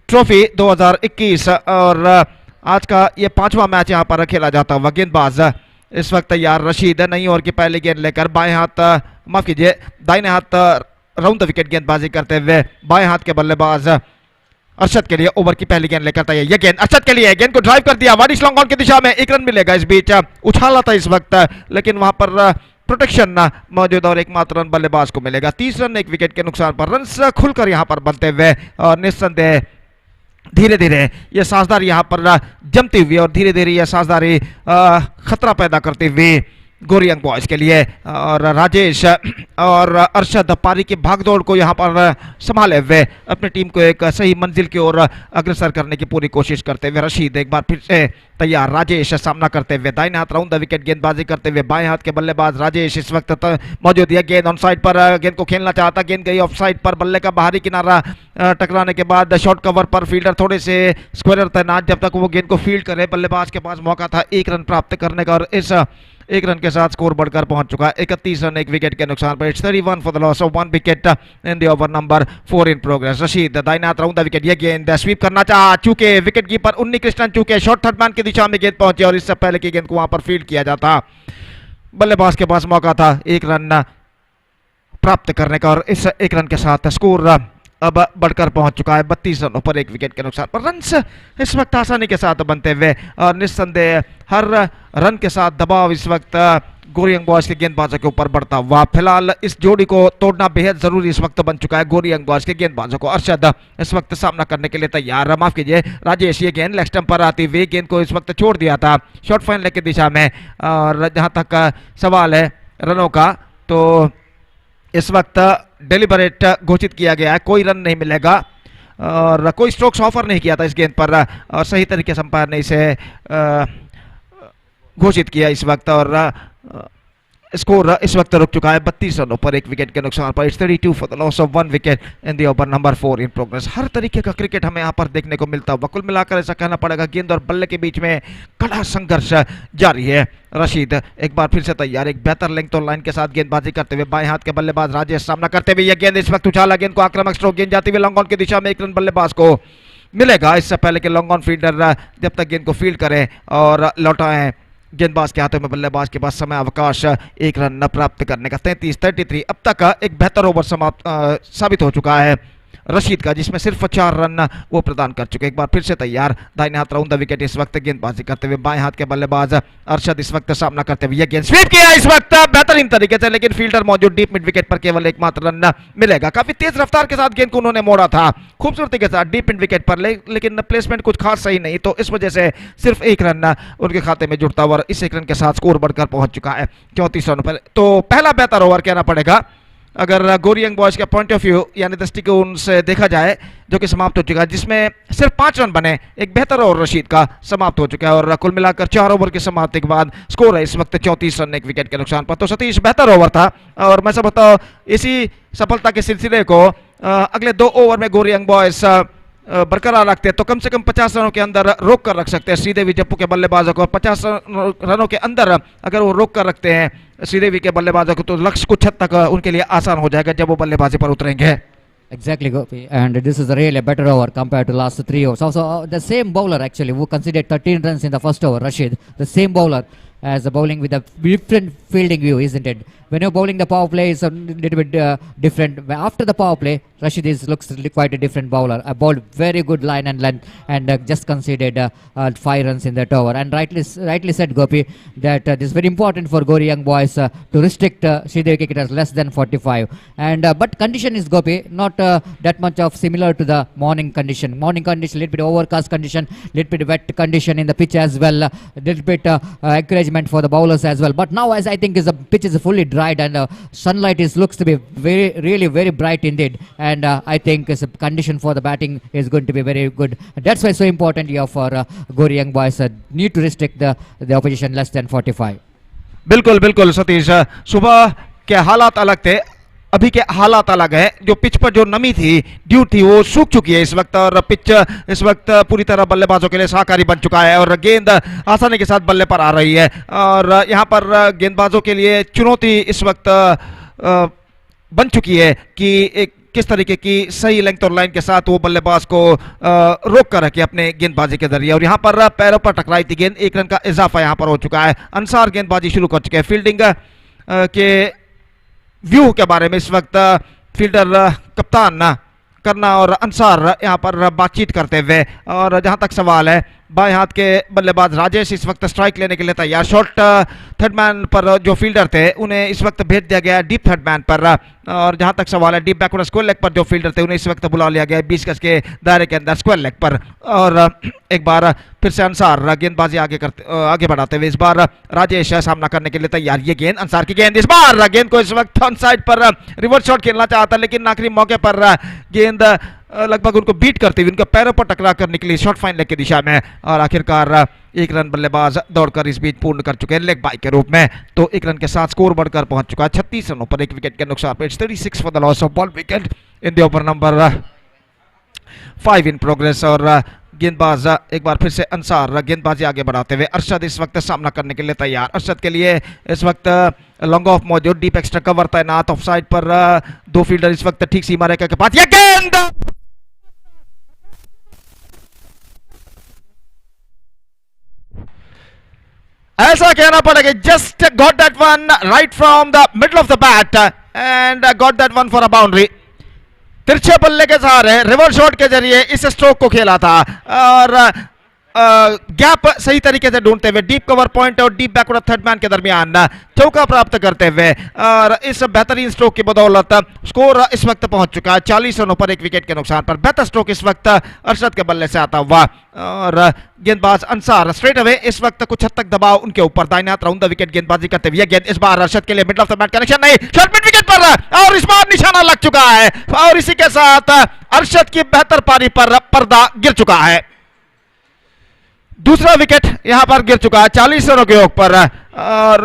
ट्रॉफी 2021 और आज का ये 5वां मैच यहां पर खेला जाता हुआ। गेंदबाज इस वक्त तैयार रशीद नई ओवर की पहली गेंद लेकर बाएं हाथ माफ कीजिए दाहिने हाथ राउंड द विकेट गेंदबाजी करते हुए बाएं हाथ के बल्लेबाज अरशद के लिए ओवर की पहली गेंद लेकर तैयार। ये गेंद अरशद के लिए, गेंद को ड्राइव कर दिया वाइड लॉन्ग ऑन की दिशा में। 1 रन मिलेगा। इस बीच उछाला था इस वक्त लेकिन वहां पर प्रोटेक्शन मौजूद और एकमात्र रन बल्लेबाज को मिलेगा। 30 रन 1 विकेट के नुकसान पर रन खुलकर यहां पर बनते हुए और निस्संदेह धीरे धीरे ये साझेदारी यहां पर जमती हुई और धीरे धीरे ये साझेदारी खतरा पैदा करती हुई गोरी यंग बॉयज के लिए। और राजेश और अरशद पारी की भागदौड़ को यहां पर संभाले हुए अपनी टीम को एक सही मंजिल की ओर अग्रसर करने की पूरी कोशिश करते हुए रशीद एक बार फिर से तैयार। राजेश सामना करते हुए दाहिने हाथ राउंड द विकेट गेंदबाजी करते हुए बाएं हाथ के बल्लेबाज राजेश इस वक्त मौजूद है। गेंद ऑन साइड पर, गेंद को खेलना चाहता, गेंद गई ऑफ साइड पर। बल्ले का बाहरी किनारा टकराने के बाद शॉर्ट कवर पर फील्डर थोड़े से स्क्वायर तैनात जब तक वो गेंद को फील्ड करे। बल्लेबाज के पास मौका था 1 रन प्राप्त करने का और इस 1 रन के साथ स्कोर बढ़कर पहुंच चुका है 31 रन 1 विकेट के नुकसान पर। It's 31 for the loss of 1 wicket in the over number 4 in progress. Rashid दाहिने हाथ राउंड द विकेट, ये गेंद स्वीप करना चाहा, चूके विकेट कीपर उन्नी कृष्णन चूके शॉर्ट थर्ड मैन की दिशा में गेंद पहुंची और इससे पहले की गेंद को वहां पर फील्ड किया जाता। बल्लेबाज के पास मौका था 1 रन प्राप्त करने का और इस 1 रन के साथ स्कोर अब बढ़कर पहुंच चुका है 32 रनों पर 1 विकेट के नुकसान पर। रन्स इस वक्त आसानी के साथ बनते हुए और निस्संदेह हर रन के साथ दबाव इस वक्त गोरी यंग बॉयज के गेंदबाजों के ऊपर बढ़ता हुआ। फिलहाल इस जोड़ी को तोड़ना बेहद जरूरी इस वक्त बन चुका है गोरी यंग बॉयज के गेंदबाजों को। अरशद इस वक्त सामना करने के लिए तैयार, माफ कीजिए राजेश। ये गेंद लेग स्टंप पर आती हुई गेंद को इस वक्त छोड़ दिया था शॉर्ट फाइन लेग की दिशा में। और जहां तक सवाल है रनों का तो इस वक्त डेलिबरेट घोषित किया गया है, कोई रन नहीं मिलेगा और कोई स्ट्रोक्स ऑफर नहीं किया था इस गेंद पर और सही तरीके से अंपायर ने इसे घोषित किया इस वक्त। और स्कोर इस वक्त रुक चुका है 32 रनों पर 1 विकेट के नुकसान पर। It's 32 for the loss of 1 wicket in the over number 4 in progress. हर तरीके का क्रिकेट हमें यहाँ पर देखने को मिलता हुआ। कुल मिलाकर ऐसा कहना पड़ेगा गेंद और बल्ले के बीच में कड़ा संघर्ष जारी है। रशीद एक बार फिर से तैयार, एक बेहतर लेंथ और लाइन के साथ गेंदबाजी करते हुए बाएं हाथ के बल्लेबाज राजेश सामना करते हुए। यह गेंद इस वक्त उछाला, गेंद को आक्रामक स्ट्रोक, गेंद जाती हुई लॉन्ग ऑन की दिशा में। 1 रन बल्लेबाज को मिलेगा इससे पहले कि लॉन्ग ऑन फील्डर जब तक गेंद को फील्ड करें और लौटाएं गेंदबाज के हाथों में बल्लेबाज के पास समय अवकाश एक रन प्राप्त करने का। 33-33 अब तक एक बेहतर ओवर साबित हो चुका है रशीद का, जिसमें सिर्फ 4 रन वो प्रदान कर चुके। एक बार फिर से तैयार दाहिने हाथ राउंड द विकेट इस वक्त गेंदबाजी करते हुए। बाएं हाथ के बल्लेबाज अरशद इस वक्त सामना करते हुए। गेंद स्वीप किया इस वक्त बेहतरीन तरीके से, लेकिन फील्डर मौजूद डीप मिड विकेट पर केवल एकमात्र रन मिलेगा। काफी तेज रफ्तार के साथ गेंद को उन्होंने मोड़ा था खूबसूरती के साथ डीप मिड विकेट पर, लेकिन प्लेसमेंट कुछ खास सही नहीं, तो इस वजह से सिर्फ 1 रन उनके खाते में जुड़ता हुआ इस 1 रन के साथ स्कोर बढ़कर पहुंच चुका है 34 रनों पर। तो पहला बेहतर ओवर कहना पड़ेगा अगर गोरी यंग बॉयज का पॉइंट ऑफ व्यू यानी दृष्टिकोण से देखा जाए, जो कि समाप्त हो चुका है, जिसमें सिर्फ 5 रन बने। एक बेहतर ओवर रशीद का समाप्त हो चुका है और कुल मिलाकर 4 ओवर की समाप्ति के बाद स्कोर है इस वक्त 34 रन 1 विकेट के नुकसान पर। तो सतीश बेहतर ओवर था और मैं समझता हूँ इसी सफलता के सिलसिले को अगले 2 ओवर में गोरी यंग बॉयज बरकरार रखते हैं तो कम से कम 50 रनों के अंदर रोक कर रख सकते हैं श्रीदेवी जप्पू के बल्लेबाजों को। 50 रनों के अंदर अगर वो रोक कर रखते हैं श्रीदेवी के बल्लेबाजों को तो लक्ष्य कुछ हद तक उनके लिए आसान हो जाएगा जब वो बल्लेबाजी पर उतरेंगे। Exactly, Gopi. And this is really a better over compared to last 3 overs. Also, the same bowler actually who conceded 13 runs in the first over, Rashid, the same bowler as a bowling with a different fielding view, isn't it? When you're bowling the power play is a little bit different. After the power play, Rashid looks quite a different bowler. A bowled very good line and length and just conceded 5 runs in that over. And rightly said, Gopi, that this is very important for Gori young boys to restrict Sridevi cricketers less than 45. And but condition is, Gopi, not that much of similar to the morning condition. Morning condition, little bit overcast condition, little bit wet condition in the pitch as well. Little bit encouragement for the bowlers as well. But now, as I think, is the pitch is fully dried and sunlight looks to be very bright indeed. And I think a condition for the batting is going to be very good. That's why it's so important here for Gori young boys need to restrict the opposition less than 45. बिल्कुल बिल्कुल सतीश, सुबह के हालात अलग थे, अभी के हालात अलग है। जो पिच पर जो नमी थी, ड्यू थी, वो सूख चुकी है इस वक्त और पिच इस वक्त पूरी तरह बल्लेबाजों के लिए सहकारी बन चुका है और गेंद आसानी के साथ बल्ले पर आ रही है और यहाँ पर गेंदबाजों के लिए चुनौती इस वक्त बन चुकी है कि एक किस तरीके की सही लेंथ और लाइन के साथ वो बल्लेबाज को रोक कर रखे अपने गेंदबाजी के जरिए। और यहाँ पर पैरों पर टकराई थी गेंद, 1 रन का इजाफा यहाँ पर हो चुका है। अंसार गेंदबाजी शुरू कर चुके हैं। फील्डिंग के व्यू के बारे में इस वक्त फील्डर कप्तान करना और अंसार यहाँ पर बातचीत करते हुए। और जहाँ तक सवाल है, बाएं हाथ के बल्लेबाज राजेश इस वक्त स्ट्राइक लेने के लिए तैयार। शॉर्ट थर्ड मैन पर जो फील्डर थे उन्हें इस वक्त भेज दिया गया डीप थर्ड मैन पर और जहां तक सवाल है डीप बैकवर्ड स्क्वायर लेग पर जो फील्डर थे उन्हें इस वक्त बुला लिया गया 20 गज के दायरे के अंदर स्क्वायर लेग पर। और एक बार फिर से अंसार गेंदबाजी आगे बढ़ाते हुए इस बार राजेश सामना करने के लिए तैयार। ये गेंद अंसार की गेंद, इस बार गेंद को इस वक्त ऑन साइड पर रिवर्स शॉट खेलना चाहता लेकिन आखिरी मौके पर गेंद लगभग उनको बीट करते हुए उनके पैरों पर टकरा कर निकली शॉर्ट फाइन लेग की दिशा में और आखिरकार 1 रन बल्लेबाज दौड़कर इस बीच पूर्ण कर चुके हैं लेग बाई के रूप में। तो 1 रन के साथ स्कोर बढ़कर पहुंच चुका है 36 रनों पर 1 विकेट के नुकसान पर। 36 for the loss of ball wicket in the over number 5 in progress. और गेंदबाज एक बार फिर से अंसार गेंदबाजी आगे बढ़ाते हुए। अरशद इस वक्त सामना करने के लिए तैयार। अरशद के लिए इस वक्त लॉन्ग ऑफ मौजूद, डीप एक्स्ट्रा कवर तैनात। ऑफ साइड पर 2 फील्डर इस वक्त ठीक सीमा रेखा के पास। यह गेंद ऐसा कहना पड़ेगा, just got that one right from the middle of the bat and got that one for a boundary. तिरछे बल्ले के सहारे रिवर्स शॉट के जरिए इस स्ट्रोक को खेला था और गैप सही तरीके से ढूंढते हुए डीप कवर पॉइंट और डीप बैकवर्ड थर्ड मैन के दरमियान चौका प्राप्त करते हुए और इस बेहतरीन स्ट्रोक की बदौलत स्कोर इस वक्त पहुंच चुका है 40 रनों पर 1 विकेट के नुकसान पर। बेहतर स्ट्रोक इस वक्त अरशद के बल्ले से आता हुआ और गेंदबाज अंसार स्ट्रेट अवे इस वक्त कुछ हद तक दबाव उनके ऊपर दाहिने हाथ राउंड द विकेट गेंदबाजी करते हुए। गेंद इस बार अरशद के लिए middle of the bat connection नहीं, शॉर्ट मिड विकेट पर और इस बार निशाना लग चुका है और इसी के साथ अरशद की बेहतर पारी पर पर्दा गिर चुका है। दूसरा विकेट यहां पर गिर चुका है 40 रनों के योग पर और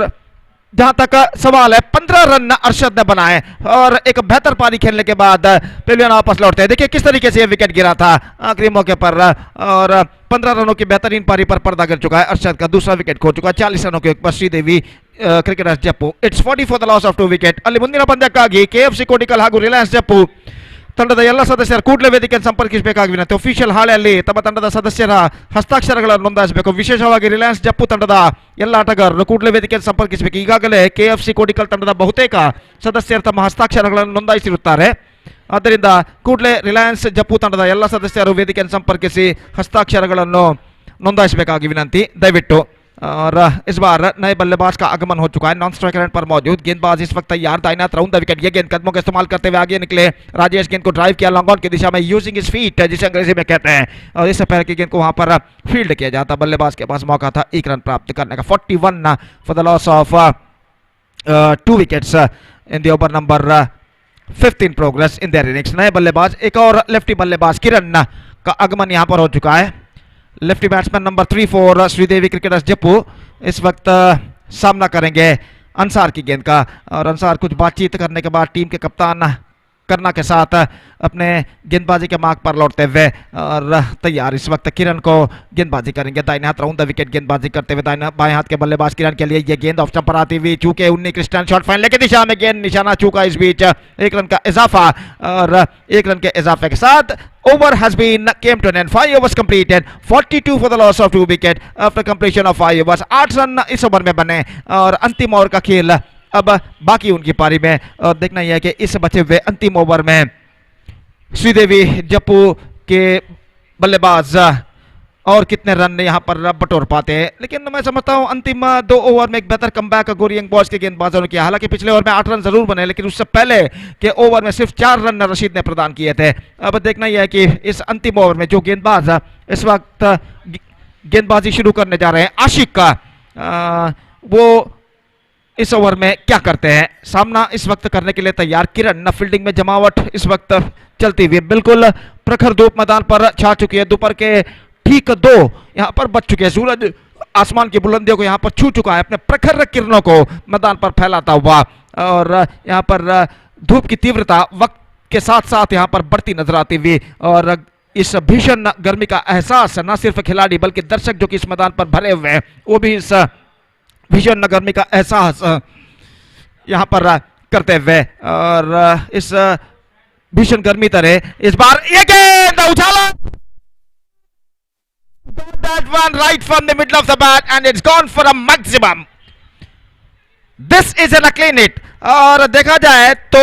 जहां तक सवाल है 15 रन अरशद ने बनाए और एक बेहतर पारी खेलने के बाद पहले वापस लौटते हैं। देखिए किस तरीके से यह विकेट गिरा था आखिरी मौके पर और 15 रनों की बेहतरीन पारी पर पर्दा गिर चुका है। अरशद का दूसरा विकेट खो चुका है 40 रनों के योग पर Sridevi Cricketers Jappu. It's 40 for the loss of 2 wicket. ಅಲ್ಲಿ ಮುಂದಿನ ಪಂದ್ಯಕ್ಕಾಗಿ KFC ಕೋಟಿಕಲ್ ಹಾಗೂ ರಿಲಯನ್ಸ್ ಜಪ್ಪು ತಂಡದ ಎಲ್ಲ ಸದಸ್ಯರು ಕೂಡಲೇ ವೇದಿಕೆಯನ್ನು ಸಂಪರ್ಕಿಸಬೇಕಾಗಿ ವಿನಂತಿ. ಒಫಿಷಿಯಲ್ ಹಾಳೆಯಲ್ಲಿ ತಮ್ಮ ತಂಡದ ಸದಸ್ಯರ ಹಸ್ತಾಕ್ಷರಗಳನ್ನು ನೋಂದಾಯಿಸಬೇಕು. ವಿಶೇಷವಾಗಿ ರಿಲಯನ್ಸ್ ಜಪ್ಪು ತಂಡದ ಎಲ್ಲ ಆಟಗಾರರು ಕೂಡಲೇ ವೇದಿಕೆಯನ್ನು ಸಂಪರ್ಕಿಸಬೇಕು. ಈಗಾಗಲೇ KFC ಕೋಡಿಕಲ್ ತಂಡದ ಬಹುತೇಕ ಸದಸ್ಯರು ತಮ್ಮ ಹಸ್ತಾಕ್ಷರಗಳನ್ನು ನೋಂದಾಯಿಸಿರುತ್ತಾರೆ. ಆದ್ದರಿಂದ ಕೂಡಲೇ ರಿಲಯನ್ಸ್ ಜಪ್ಪು ತಂಡದ ಎಲ್ಲ ಸದಸ್ಯರು ವೇದಿಕೆಯನ್ನು ಸಂಪರ್ಕಿಸಿ ಹಸ್ತಾಕ್ಷರಗಳನ್ನು नोंदाइशಬೇಕಾಗಿ विनंती दयविಟ್ಟು. और इस बार नए बल्लेबाज का आगमन हो चुका है. नॉन स्ट्राइकर एंड पर मौजूद गेंदबाज इस वक्त तैयार. दाहिना राउंड द विकेट. ये गेंद कदमों का इस्तेमाल करते हुए आगे निकले. राजेश गेंद को ड्राइव किया लॉन्ग ऑन की दिशा में यूजिंग हिज फीट जिसे अंग्रेजी में कहते हैं. और इससे पहले की गेंद को वहां पर फील्ड किया जाता. बल्लेबाज के पास मौका था 1 रन प्राप्त करने का. 41 for the loss of 2 wickets in the over number 5 in progress in their innings. नए बल्लेबाज एक और लेफ्टी बल्लेबाज किरण का आगमन यहां पर हो चुका है. Lefty batsman number 3 for Sridevi Cricketers Jappu इस वक्त सामना करेंगे अंसार की गेंद का. और अंसार कुछ बातचीत करने के बाद टीम के कप्तान करना के साथ अपने गेंदबाजी के मार्ग पर लौटते हुए और तैयार. इस वक्त किरण को गेंदबाजी करेंगे. दाहिने हाथ राउंड द विकेट गेंदबाजी करते हुए दाहिने बाएं हाथ के बल्लेबाज किरण के लिए ये गेंद ऑफ स्टंप पर आती हुई चूके 19 क्रिस्टियन शॉट फाइनल की दिशा में गेंद निशाना चूका. इस बीच 1 रन का इजाफा और 1 रन के इजाफे के साथ over has been came to an end. 5 overs completed. 42 for the loss of 2 wicket after completion of 5 overs. 8 run इस ओवर में बने और अंतिम ओवर का खेल अब बाकी उनकी पारी में. और देखना यह है कि इस बचे हुए अंतिम ओवर में श्रीदेवी जप्पू के बल्लेबाज और कितने रन यहां पर बटोर पाते हैं. लेकिन मैं समझता हूं अंतिम 2 ओवर में एक बेहतर कमबैक गोरियंग बॉयज के गेंदबाजों ने किया. हालांकि पिछले ओवर में 8 रन जरूर बने लेकिन उससे पहले के ओवर में सिर्फ 4 रन रशीद ने प्रदान किए थे. अब देखना यह है कि इस अंतिम ओवर में जो गेंदबाज इस वक्त गेंदबाजी शुरू करने जा रहे हैं आशिक का वो इस ओवर में क्या करते हैं. सामना इस वक्त करने के लिए तैयार किरण. फील्डिंग में जमावट इस वक्त चलती हुई. बिल्कुल प्रखर धूप मैदान पर छा चुकी है. दोपहर के ठीक 2 यहां पर बच चुके हैं. सूरज आसमान की बुलंदियों को यहां पर छू चुका है अपने प्रखर किरणों को मैदान पर फैलाता हुआ. और यहां पर धूप की तीव्रता वक्त के साथ साथ यहां पर बढ़ती नजर आती हुई. और इस भीषण गर्मी का एहसास न सिर्फ खिलाड़ी बल्कि दर्शक जो कि इस मैदान पर भरे हुए हैं वो भी इस भीषण गर्मी का एहसास यहां पर करते हुए. और इस भीषण गर्मी तरह इस बार ये गेंद उछाला. That one right from the middle of the bat and it's gone for a maximum. This is an clean hit. और देखा जाए तो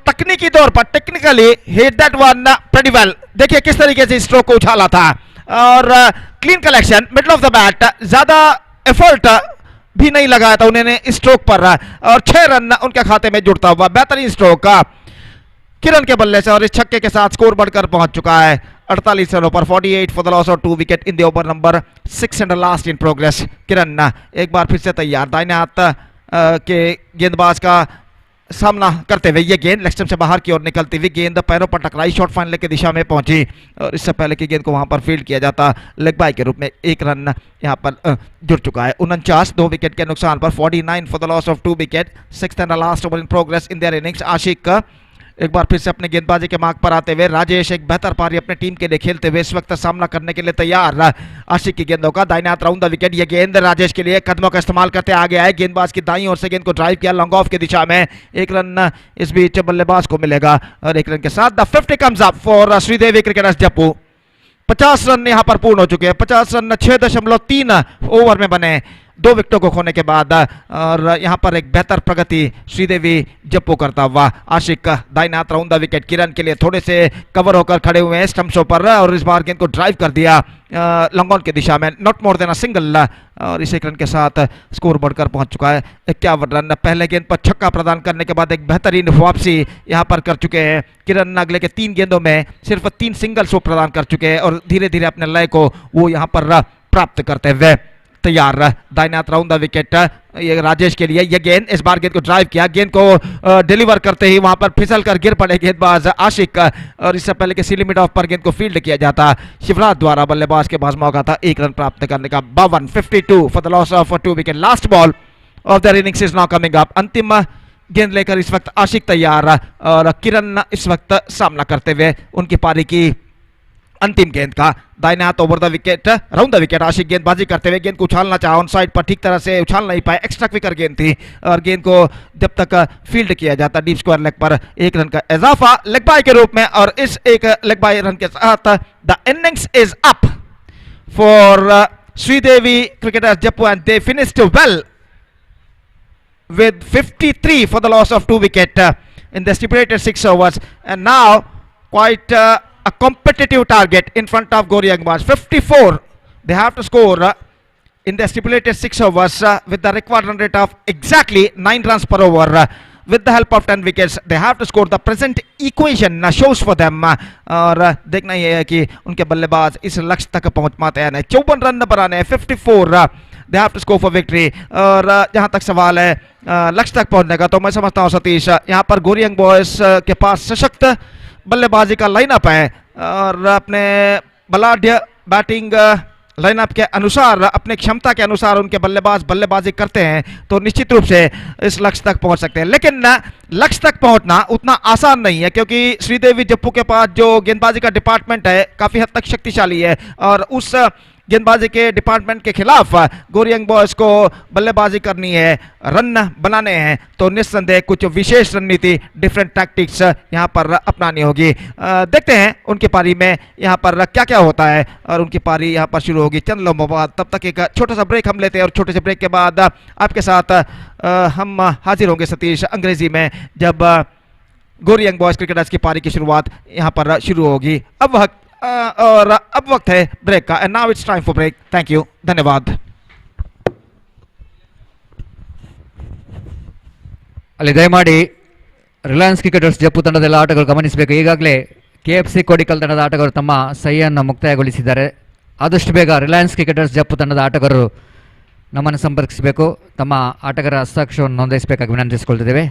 तकनीकी तौर पर technically hit that one pretty well. देखिए किस तरीके से स्ट्रोक को उछाला था. और clean collection middle of the bat. ज्यादा एफर्ट भी नहीं लगाया था उन्होंने स्ट्रोक पर. और 6 रन उनके खाते में जुड़ता हुआ बेहतरीन स्ट्रोक का किरण के बल्ले से. और इस छक्के के साथ स्कोर बढ़कर पहुंच चुका है 48 रनों पर. 48 for the loss of 2 wicket in the over number 6 and last in progress. Kiran एक बार फिर से तैयार. दाहिने हाथ के गेंदबाज का सामना करते हुए ये गेंद लेग स्टंप से बाहर की ओर निकलती हुई गेंद पैरों पर टकराई. शॉर्ट फाइनल की दिशा में पहुंची और इससे पहले की गेंद को वहां पर फील्ड किया जाता. लेग बाय के रूप में 1 रन यहां पर जुड़ चुका है. 49 2 विकेट के नुकसान पर. 49 for the loss of 2 wicket. 6th and last over in progress in their innings. Ashiq एक बार फिर से अपने गेंदबाजी के मार्ग पर आते हुए. राजेश एक बेहतर पारी अपने टीम के लिए खेलते हुए इस वक्त सामना करने के लिए तैयार. आशिक की गेंदों का दाहिने हाथ राउंड द विकेट. ये गेंद राजेश के लिए कदमों का इस्तेमाल करते आगे आए. गेंदबाज की दाईं ओर से गेंद को ड्राइव किया लॉन्ग ऑफ की दिशा में. 1 रन इस बीच बल्लेबाज को मिलेगा. और 1 रन के साथ the 50 comes up for Sridevi Cricketers Jappu. 50 run यहां पर पूर्ण हो चुके हैं. 50 रन 6.3 ओवर में बने 2 विकेटों को खोने के बाद. और यहां पर एक बेहतर प्रगति श्रीदेवी जप्पू करता हुआ. आशिक दाहिने हाथ राउंड द विकेट. किरण के लिए थोड़े से कवर होकर खड़े हुए हैं स्टंप्सों पर. और इस बार गेंद को ड्राइव कर दिया लॉन्ग ऑन की दिशा में. Not more than a single. और इस 1 रन के साथ स्कोर बढ़कर पहुंच चुका है 51 रन. पहले गेंद पर छक्का प्रदान करने के बाद एक बेहतरीन वापसी यहां पर कर चुके हैं किरण. अगले के 3 गेंदों में सिर्फ 3 सिंगल्स वो प्रदान कर चुके हैं और धीरे धीरे अपने लय को वो यहां पर प्राप्त करते हुए तैयार. दाहिने हाथ राउंड द विकेट. ये राजेश के लिए ये गेंद. इस बार गेंद को ड्राइव किया. गेंद को डिलीवर करते ही वहां पर फिसल कर गिर पड़े गेंदबाज आशिक. और इससे पहले के लिमिट ऑफ पर गेंद को फील्ड किया जाता शिवराज द्वारा. बल्लेबाज के पास मौका था 1 रन प्राप्त करने का. 52 52 for the loss of 2 wicket. Last ball of the innings is now coming up. अंतिम गेंद लेकर इस वक्त आशिक तैयार. और किरण इस वक्त सामना करते हुए उनकी पारी की अंतिम गेंद का दाहिने हाथ over the wicket round the wicket Ashiq गेंदबाजी करते हुए गेंद को उछालना चाहा ऑन साइड पर ठीक तरह से उछाल नहीं पाए एक्स्ट्रा क्विकर गेंद थी और गेंद को जब तक फील्ड किया जाता डीप स्क्वायर लेग पर एक रन का इजाफा लेग बाय के रूप में और इस एक लेग बाय रन के साथ the innings is up for Sridevi Cricketers Jappu and they finished well with 53 for the loss of 2 wicket in the stipulated 6 overs and now quite a competitive target in front of Gauri Young Boys. 54 they have to score in the stipulated 6 overs with the required run rate of exactly 9 runs per over. With the help of 10 wickets they have to score. The present equation shows for them और देखना ये है कि उनके बल्लेबाज इस लक्ष्य तक पहुंच पाते हैं. 54 रन बनाने 54 they have to score for victory. और जहां तक सवाल है लक्ष्य तक पहुंचने का तो मैं समझता हूं सतीश यहां पर गौरी यंग बॉयज के पास सशक्त बल्लेबाजी का लाइनअप है और अपने बलाढ्य बैटिंग लाइनअप के अनुसार अपने क्षमता के अनुसार उनके बल्लेबाज बल्लेबाजी करते हैं तो निश्चित रूप से इस लक्ष्य तक पहुंच सकते हैं. लेकिन लक्ष्य तक पहुंचना उतना आसान नहीं है क्योंकि श्रीदेवी जप्पू के पास जो गेंदबाजी का डिपार्टमेंट है काफी हद तक शक्तिशाली है और उस गेंदबाजी के डिपार्टमेंट के खिलाफ गौरी यंग बॉयज को बल्लेबाजी करनी है रन बनाने हैं तो निस्संदेह कुछ विशेष रणनीति डिफरेंट टैक्टिक्स यहां पर अपनानी होगी. देखते हैं उनकी पारी में यहां पर क्या क्या होता है और उनकी पारी यहां पर शुरू होगी चंद लम्हों बाद. तब तक एक छोटा सा ब्रेक हम लेते हैं और छोटे से ब्रेक के बाद आपके साथ हम हाजिर होंगे सतीश अंग्रेजी में जब गौरी यंग बॉयज क्रिकेटर्स की पारी की शुरुआत यहां पर शुरू होगी. और अब वक्त है ब्रेक का end now it's time for break. Thank you धन्यवाद. ಅಲ್ಲಿ ದಯಮಾಡಿ ರಿಲಯನ್ಸ್ ಕ್ರಿಕೆಟರ್ಸ್ ಜಪ್ಪು ತಂಡದ ಎಲ್ಲ ಆಟಗಾರರು ಗಮನಿಸಬೇಕು. ಈಗಾಗಲೇ KFC ಕೋಡಿಕಲ್ ತಂಡದ ಆಟಗಾರರು ತಮ್ಮ ಸಹಿಯನ್ನು ಮುಕ್ತಾಯಗೊಳಿಸಿದ್ದಾರೆ. ಆದಷ್ಟು ಬೇಗ ರಿಲಯನ್ಸ್ ಕ್ರಿಕೆಟರ್ಸ್ ಜಪ್ಪು ತಂಡದ ಆಟಗಾರರು ನಮ್ಮನ್ನು ಸಂಪರ್ಕಿಸಬೇಕು. ತಮ್ಮ ಆಟಗಾರ ಹಸ್ತಾಕ್ಷರವನ್ನು ನೋಂದಾಯಿಸಬೇಕಾಗಿ ವಿನಂತಿಸಿಕೊಳ್ತಿದ್ದೇವೆ.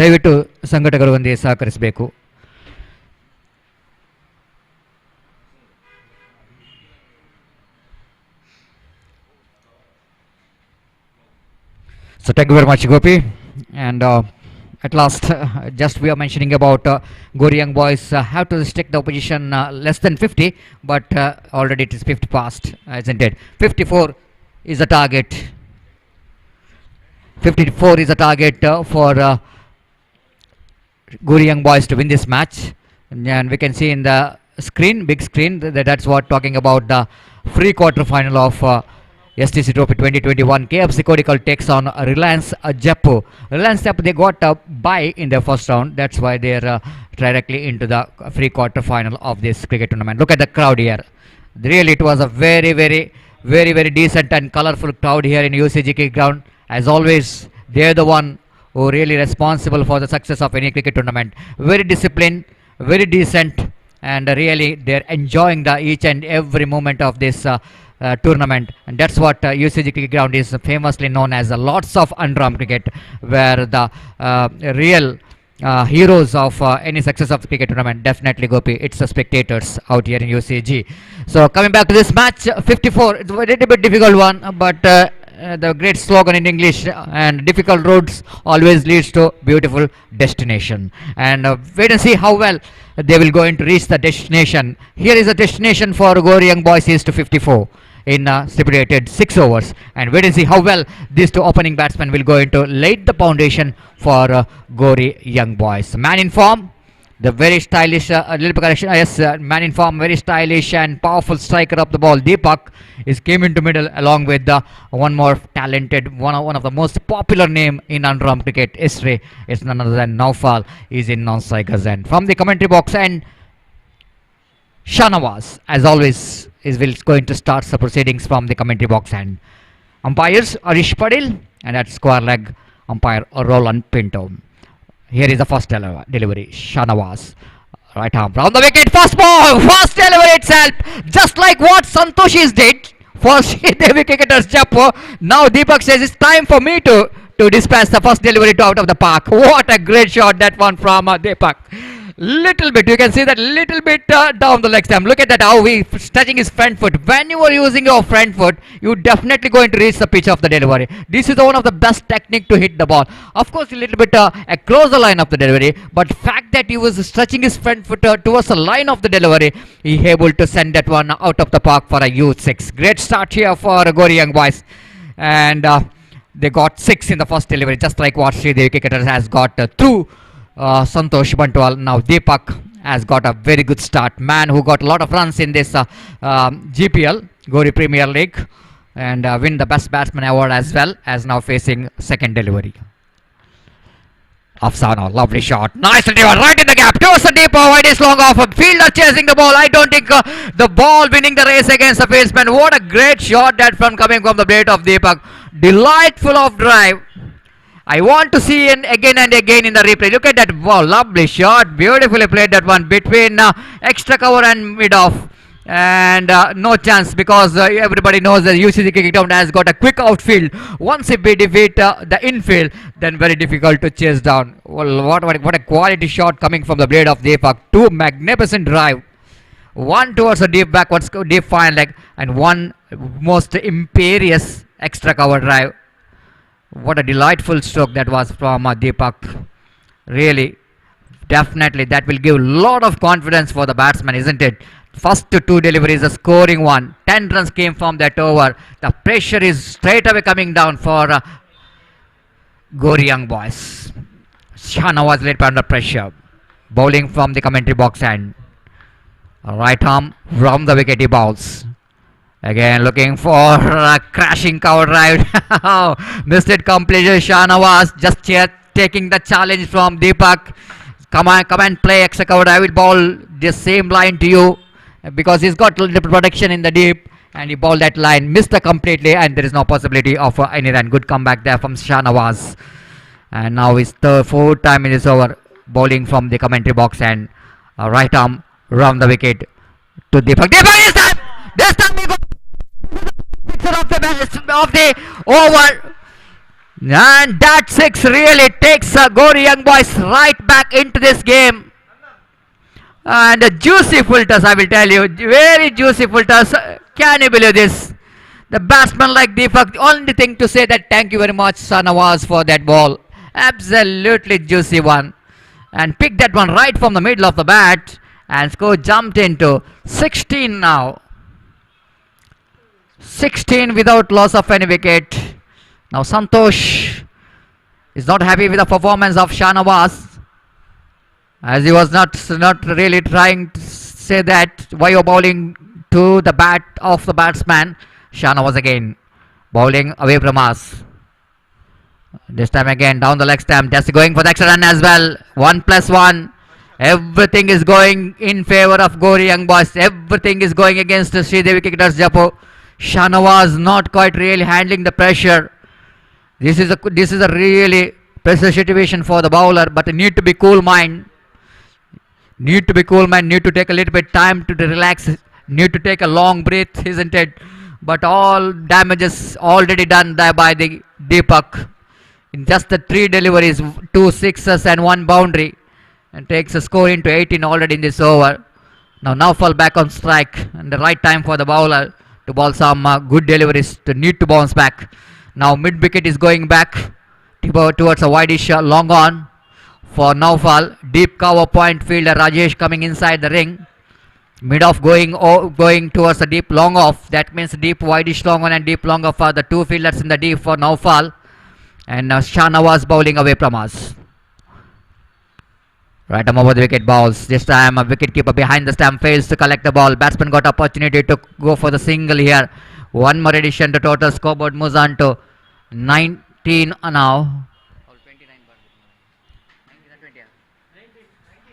ದಯವಿಟ್ಟು ಸಂಘಟಕರೊಂದಿಗೆ ಸಹಕರಿಸಬೇಕು. So thank you very much, Gopi. And at last, just we are mentioning about Gauri Young Boys have to restrict the opposition less than 50, but already it is 50 past, isn't it? 54 is the target. 54 is the target for Gauri Young Boys to win this match. And we can see in the screen, big screen, that's what talking about the free quarter final of STC Trophy 2021. KFC Kodikal takes on Reliance Jeppu. Reliance Jeppu, they got a bye in their first round. That's why they're directly into the free quarter final of this cricket tournament. Look at the crowd here. Really, it was a very decent and colorful crowd here in UCG ground. As always, they're the one who really responsible for the success of any cricket tournament. Very disciplined, very decent, and really they're enjoying the each and every moment of this tournament, and that's what UCG cricket ground is famously known as. Lots of underarm cricket where the real heroes of any success of the cricket tournament definitely Gopi, it's the spectators out here in UCG. So coming back to this match, 54, it's a little bit difficult one, but the great slogan in English, and difficult roads always leads to beautiful destination. And wait and see how well they will going to reach the destination. Here is the destination for Gauri Young Boys is to 54 in stipulated 6 overs, and wait and see how well these two opening batsmen will go into lay the foundation for Gauri Young Boys. Man in form, the very stylish, little correction, yes, man in form, very stylish and powerful striker of the ball. Deepak is came into middle along with one more talented, one of the most popular name in underarm cricket history. It's none other than Naufal. Is in non-strikers end. From the commentary box, and Shanawaz, as always, is going to start the proceedings from the commentary box, and umpires Arish Padil and at square leg umpire Roland Pinto. Here is the first delivery. Shanawaz, right arm round the wicket, first ball, first delivery itself, just like what Santoshis did for Devi cricketers Jeppu. Now Deepak says it's time for me to dispatch the first delivery to out of the park. What a great shot that one from Deepak. Little bit, you can see that little bit down the leg stamp. Look at that, how he stretching his front foot. When you are using your front foot, you definitely going to reach the pitch of the delivery. This is one of the best technique to hit the ball. Of course, a little bit across the line of the delivery, but fact that he was stretching his front foot towards the line of the delivery, he able to send that one out of the park for a huge six. Great start here for Gori Young Boys, and they got six in the first delivery, just like what Devi Cricketers has got through Santosh Bantwal. Now Deepak has got a very good start. Man who got a lot of runs in this GPL, Gori Premier League, and win the best batsman award as well, as now facing second delivery. Afsana, lovely shot. Nice delivery right in the gap. Towards the deep over. It is long off. Fielder chasing the ball. I don't think the ball winning the race against the batsman. What a great shot that from coming from the blade of Deepak. Delightful of drive. I want to see it again and again in the replay. Look at that ball. Lovely shot. Beautifully played that one between extra cover and mid off. And no chance, because everybody knows that UCC Cricket Ground has got a quick outfield. Once if we defeat the infield, then very difficult to chase down. Well, what a quality shot coming from the blade of Deepak. Two magnificent drive. One towards the deep backwards, deep fine leg, and one most imperious extra cover drive. What a delightful stroke that was from Deepak. Really, definitely that will give a lot of confidence for the batsman, isn't it? First two deliveries, a scoring one. 10 runs came from that over. The pressure is straight away coming down for Gori Young Boys. Shana was laid under pressure. Bowling from the commentary box and right arm from the wicket he bowls. Again looking for a crashing cover drive. Missed it completely. Shana was just taking the challenge from Deepak. Come and play extra cover. I will bowl the same line to you, because he's got a little protection in the deep, and he bowled that line, missed it completely, and there is no possibility of any run. Good comeback there from Shahnawaz. And now it's the fourth time in this over, bowling from the commentary box and right arm round the wicket to Deepak. Deepak this time he got of the over. And that six really takes Gori Young Boys right back into this game. And juicy full toss, I will tell you. Very juicy full toss. Can you believe this? The batsman like Deepak, the only thing to say that thank you very much, Sanawaz, for that ball. Absolutely juicy one. And picked that one right from the middle of the bat. And score jumped into 16 now. 16 without loss of any wicket. Now Santosh is not happy with the performance of Shahnawaz, as he was not really trying to say that why you're bowling to the bat of the batsman. Shahnawaz again bowling away from us. This time again down the leg stamp, just going for the extra run as well. 1+1. Everything is going in favor of Gori Young Boys. Everything is going against the Devi Cricketers Jeppu. Shahnawaz not quite really handling the pressure. This is a really pressure situation for the bowler, but need to be cool mind. Need to be cool mind. Need to take a little bit time to relax. Need to take a long breath, isn't it? But all damages already done there by the Deepak. In just the 3 deliveries, 2 sixes and 1 boundary, and takes a score into 18 already in this over. Now fall back on strike, and the right time for the bowler to bowl some good deliveries to need to bounce back. Now mid wicket is going back towards a wideish long on for Naufal. Deep cover point fielder Rajesh coming inside the ring. Mid off going towards the deep long off. That means deep wideish long on and deep long off are the 2 fielders in the deep for Naufal. And Shahnawaz bowling away from us. Right arm over the wicket bowls. This time a wicket keeper behind the stump fails to collect the ball. Batsman got opportunity to go for the single here. One more addition to total scoreboard moves on to 19 now.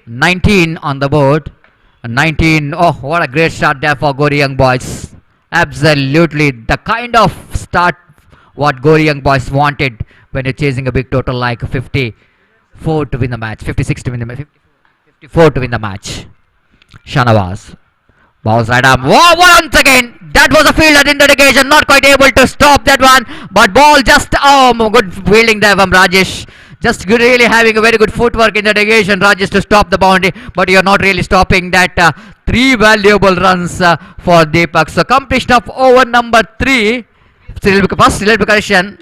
19 on the board. 19. Oh, what a great start there for Gori Young Boys. Absolutely the kind of start what Gori Young Boys wanted when you're chasing a big total like 54 to win the match. 56 to win the match. 54 to win the match. Shahnawaz. Bowls right arm. Whoa, once again. That was a fielder in dedication. Not quite able to stop that one. But ball just, good fielding there from Rajesh. Just really having a very good footwork in the negation, Rajesh, to stop the boundary, but you're not really stopping that. Three valuable runs for Deepak. So completion of over number 3. First, little bit correction.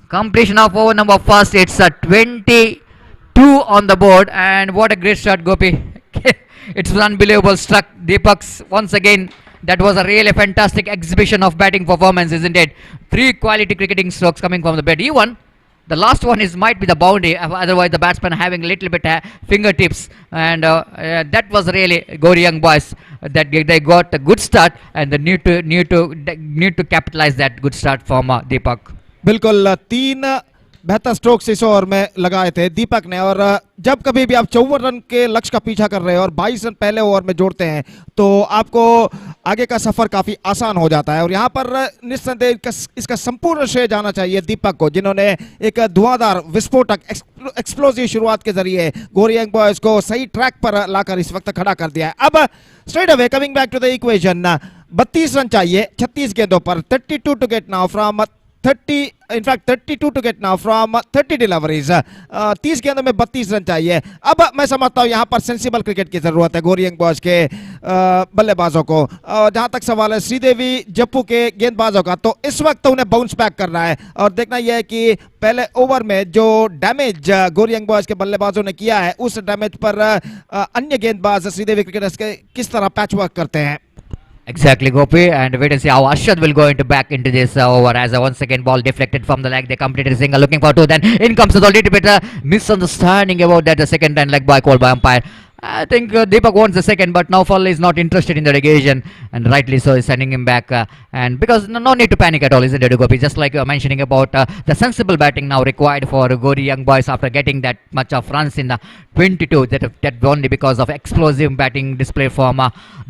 Completion of over number first. It's 22 on the board, and what a great shot, Gopi. It's unbelievable. Struck Deepak's once again. That was a really fantastic exhibition of batting performance, isn't it? 3 quality cricketing strokes coming from the bat. Even the last one is might be the boundary. Otherwise, the batsman having a little bit fingertips, and that was really Gori young boys that they got a good start, and they need to capitalize that good start from Deepak. बिल्कुल 3 बेहतर strokes इस over में लगाए थे दीपक ने। और जब कभी भी आप 54 रन के लक्ष्य का पीछा कर रहे हैं और 22 रन पहले ओवर में जोड़ते हैं तो आपको आगे का सफर काफी आसान हो जाता है। और यहाँ पर निस्संदेह इसका संपूर्ण श्रेय जाना चाहिए दीपक को, जिन्होंने एक धुआंधार विस्फोटक एक्सप्लोसिव शुरुआत के जरिए गोरी यंग बॉयज को सही ट्रैक पर लाकर इस वक्त खड़ा कर दिया है। अब straight away coming back to the equation, 32 run चाहिए 36 गेंदों पर, 32 to get now from 30, in fact 32 to get now from 30 deliveries. 30 गेंदों में 32 रन चाहिए। अब मैं समझता हूँ यहाँ पर सेंसिबल क्रिकेट की जरूरत है गोरी यंग बॉयज के बल्लेबाजों को। जहाँ तक सवाल है श्रीदेवी जप्पू के गेंदबाजों का, तो इस वक्त उन्हें बाउंस बैक करना है और देखना यह है कि पहले ओवर में जो डैमेज गोरी यंग बॉयज के बल्लेबाजों ने किया है उस डैमेज पर अन्य गेंदबाज श्रीदेवी क्रिकेटर्स के किस तरह पैच वर्क करते हैं। Exactly, Gopi, and wait and see how Arshad will go into back into this over as a once again ball deflected from the leg. They completed a single, looking for 2. Then in comes a little bit misunderstanding about that. The second and leg by called by umpire. I think Deepak wants the second, but Naufal is not interested in the negation, and rightly so, is sending him back. And because no need to panic at all, isn't it, Gopi? Just like you were mentioning about the sensible batting now required for Gori young boys after getting that much of runs in the 22. That only because of explosive batting display from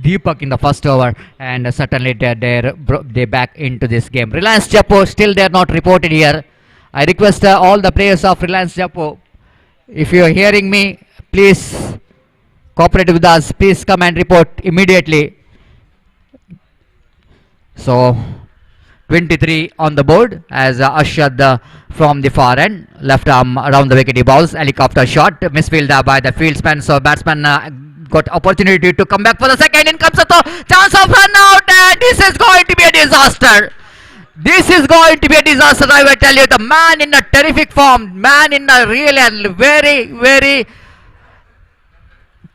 Deepak in the first over, and certainly they back into this game. Reliance Jeppu still they are not reported here. I request all the players of Reliance Jeppu, if you are hearing me, please cooperate with us. Please come and report immediately. So 23 on the board as Arshad from the far end, left arm around the wicket, he bowls helicopter shot, misfield by the fieldsman. So batsman got opportunity to come back for the second. In comes the chance of run out, and this is going to be a disaster. This is going to be a disaster, I will tell you. The man in a terrific form, man in a real and very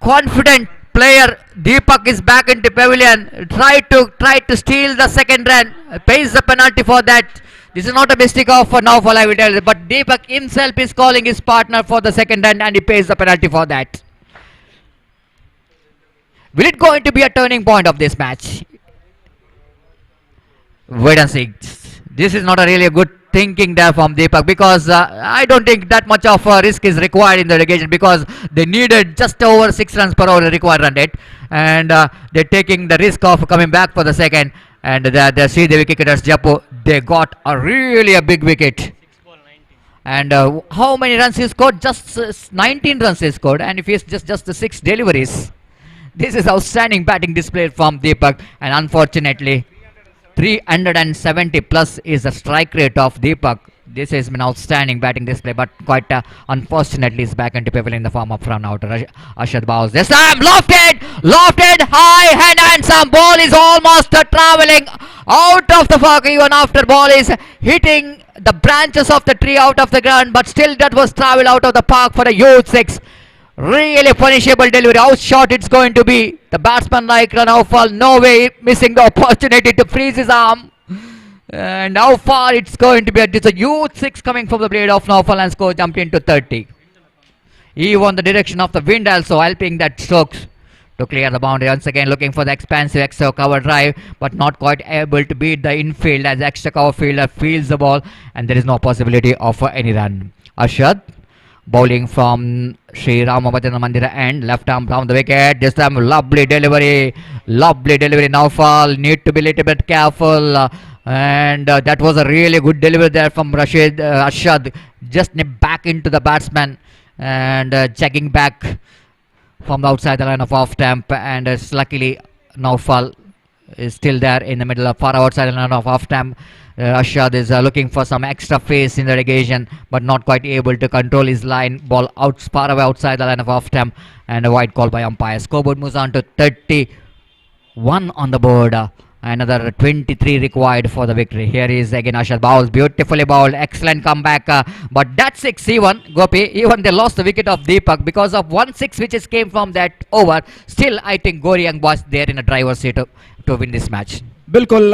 confident player, Deepak is back into pavilion. Try to steal the second run, pays the penalty for that. This is not a mistake of Naufal, I will tell you, but Deepak himself is calling his partner for the second run and he pays the penalty for that. Will it going to be a turning point of this match? Wait and see. This is not a really good thinking there from Deepak, because I don't think that much of risk is required in the relegation, because they needed just over 6 runs per hour required run rate, and they're taking the risk of coming back for the second. And the Sridevi cricketers Jeppu, they got a really big wicket. And how many runs he scored? Just 19 runs he scored, and if he's just the 6 deliveries. This is outstanding batting display from Deepak, and unfortunately 370 plus is the strike rate of Deepak. This has been outstanding batting display, but quite unfortunately is back into pavilion in the form of run out. Arshad bows this time, lofted high, and some ball is almost traveling out of the park even after ball is hitting the branches of the tree out of the ground, but still that was travel out of the park for a huge 6. Really punishable delivery. How short it's going to be? The batsman like Naufal, no way, missing the opportunity to freeze his arm. And how far it's going to be? It's a huge 6 coming from the blade of Naufal, and score jumped into 30. Even the direction of the wind also helping that strokes to clear the boundary. Once again looking for the expansive extra cover drive, but not quite able to beat the infield as extra cover fielder fields the ball, and there is no possibility of any run. Arshad bowling from Sri Ramabhadra Mandira end, left arm down the wicket. This time lovely delivery. Naufal need to be a little bit careful, and that was a really good delivery there from Arshad. Just back into the batsman, and checking back from the outside the line of off stamp, and luckily Naufal is still there in the middle of far outside the line of half time. Ashad is looking for some extra pace in the relegation, but not quite able to control his line. Ball out far away outside the line of half time, and a wide call by umpire. Scoreboard moves on to 31 on the board. Another 23 required for the victory. Here is again Ashad bowls, beautifully bowled, excellent comeback. But that's 6 even, Gopi. Even they lost the wicket of Deepak because of 1-6 which is came from that over. Still, I think Gori Young Boys there in a driver's seat to win this match. बिल्कुल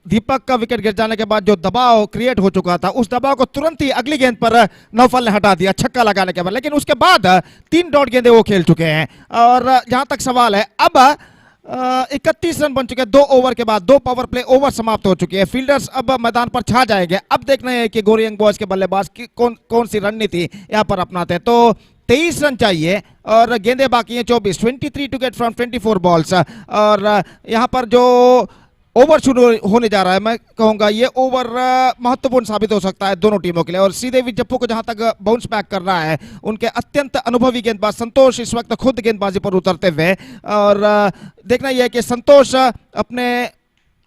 दीपक का wicket गिर जाने के बाद जो दबाव create हो चुका था उस दबाव को तुरंत ही अगली गेंद पर नौफल ने हटा दिया छक्का लगाने के बाद, लेकिन उसके बाद 3 डॉट गेंदें वो खेल चुके हैं। और जहां तक सवाल है, अब 31 रन बन चुके हैं 2 ओवर के बाद, 2 पावर प्ले ओवर समाप्त हो चुके हैं। फील्डर्स अब मैदान पर छा जाएंगे। अब देखना है कि गोरी यंग बॉयज के बल्लेबाज की कौन सी रणनीति यहां पर अपनाते हैं। तो 23 रन चाहिए और गेंदें बाकी हैं 24, 23 टू गेट फ्रॉम 24 बॉल्स। और यहां पर जो ओवर शुरू होने जा रहा है, मैं कहूंगा ये ओवर महत्वपूर्ण साबित हो सकता है दोनों टीमों के लिए। और श्रीदेवी जप्पू को जहां तक बाउंस बैक कर रहा है, उनके अत्यंत अनुभवी गेंदबाज संतोष इस वक्त खुद गेंदबाजी पर उतरते हुए। और देखना यह है कि संतोष अपने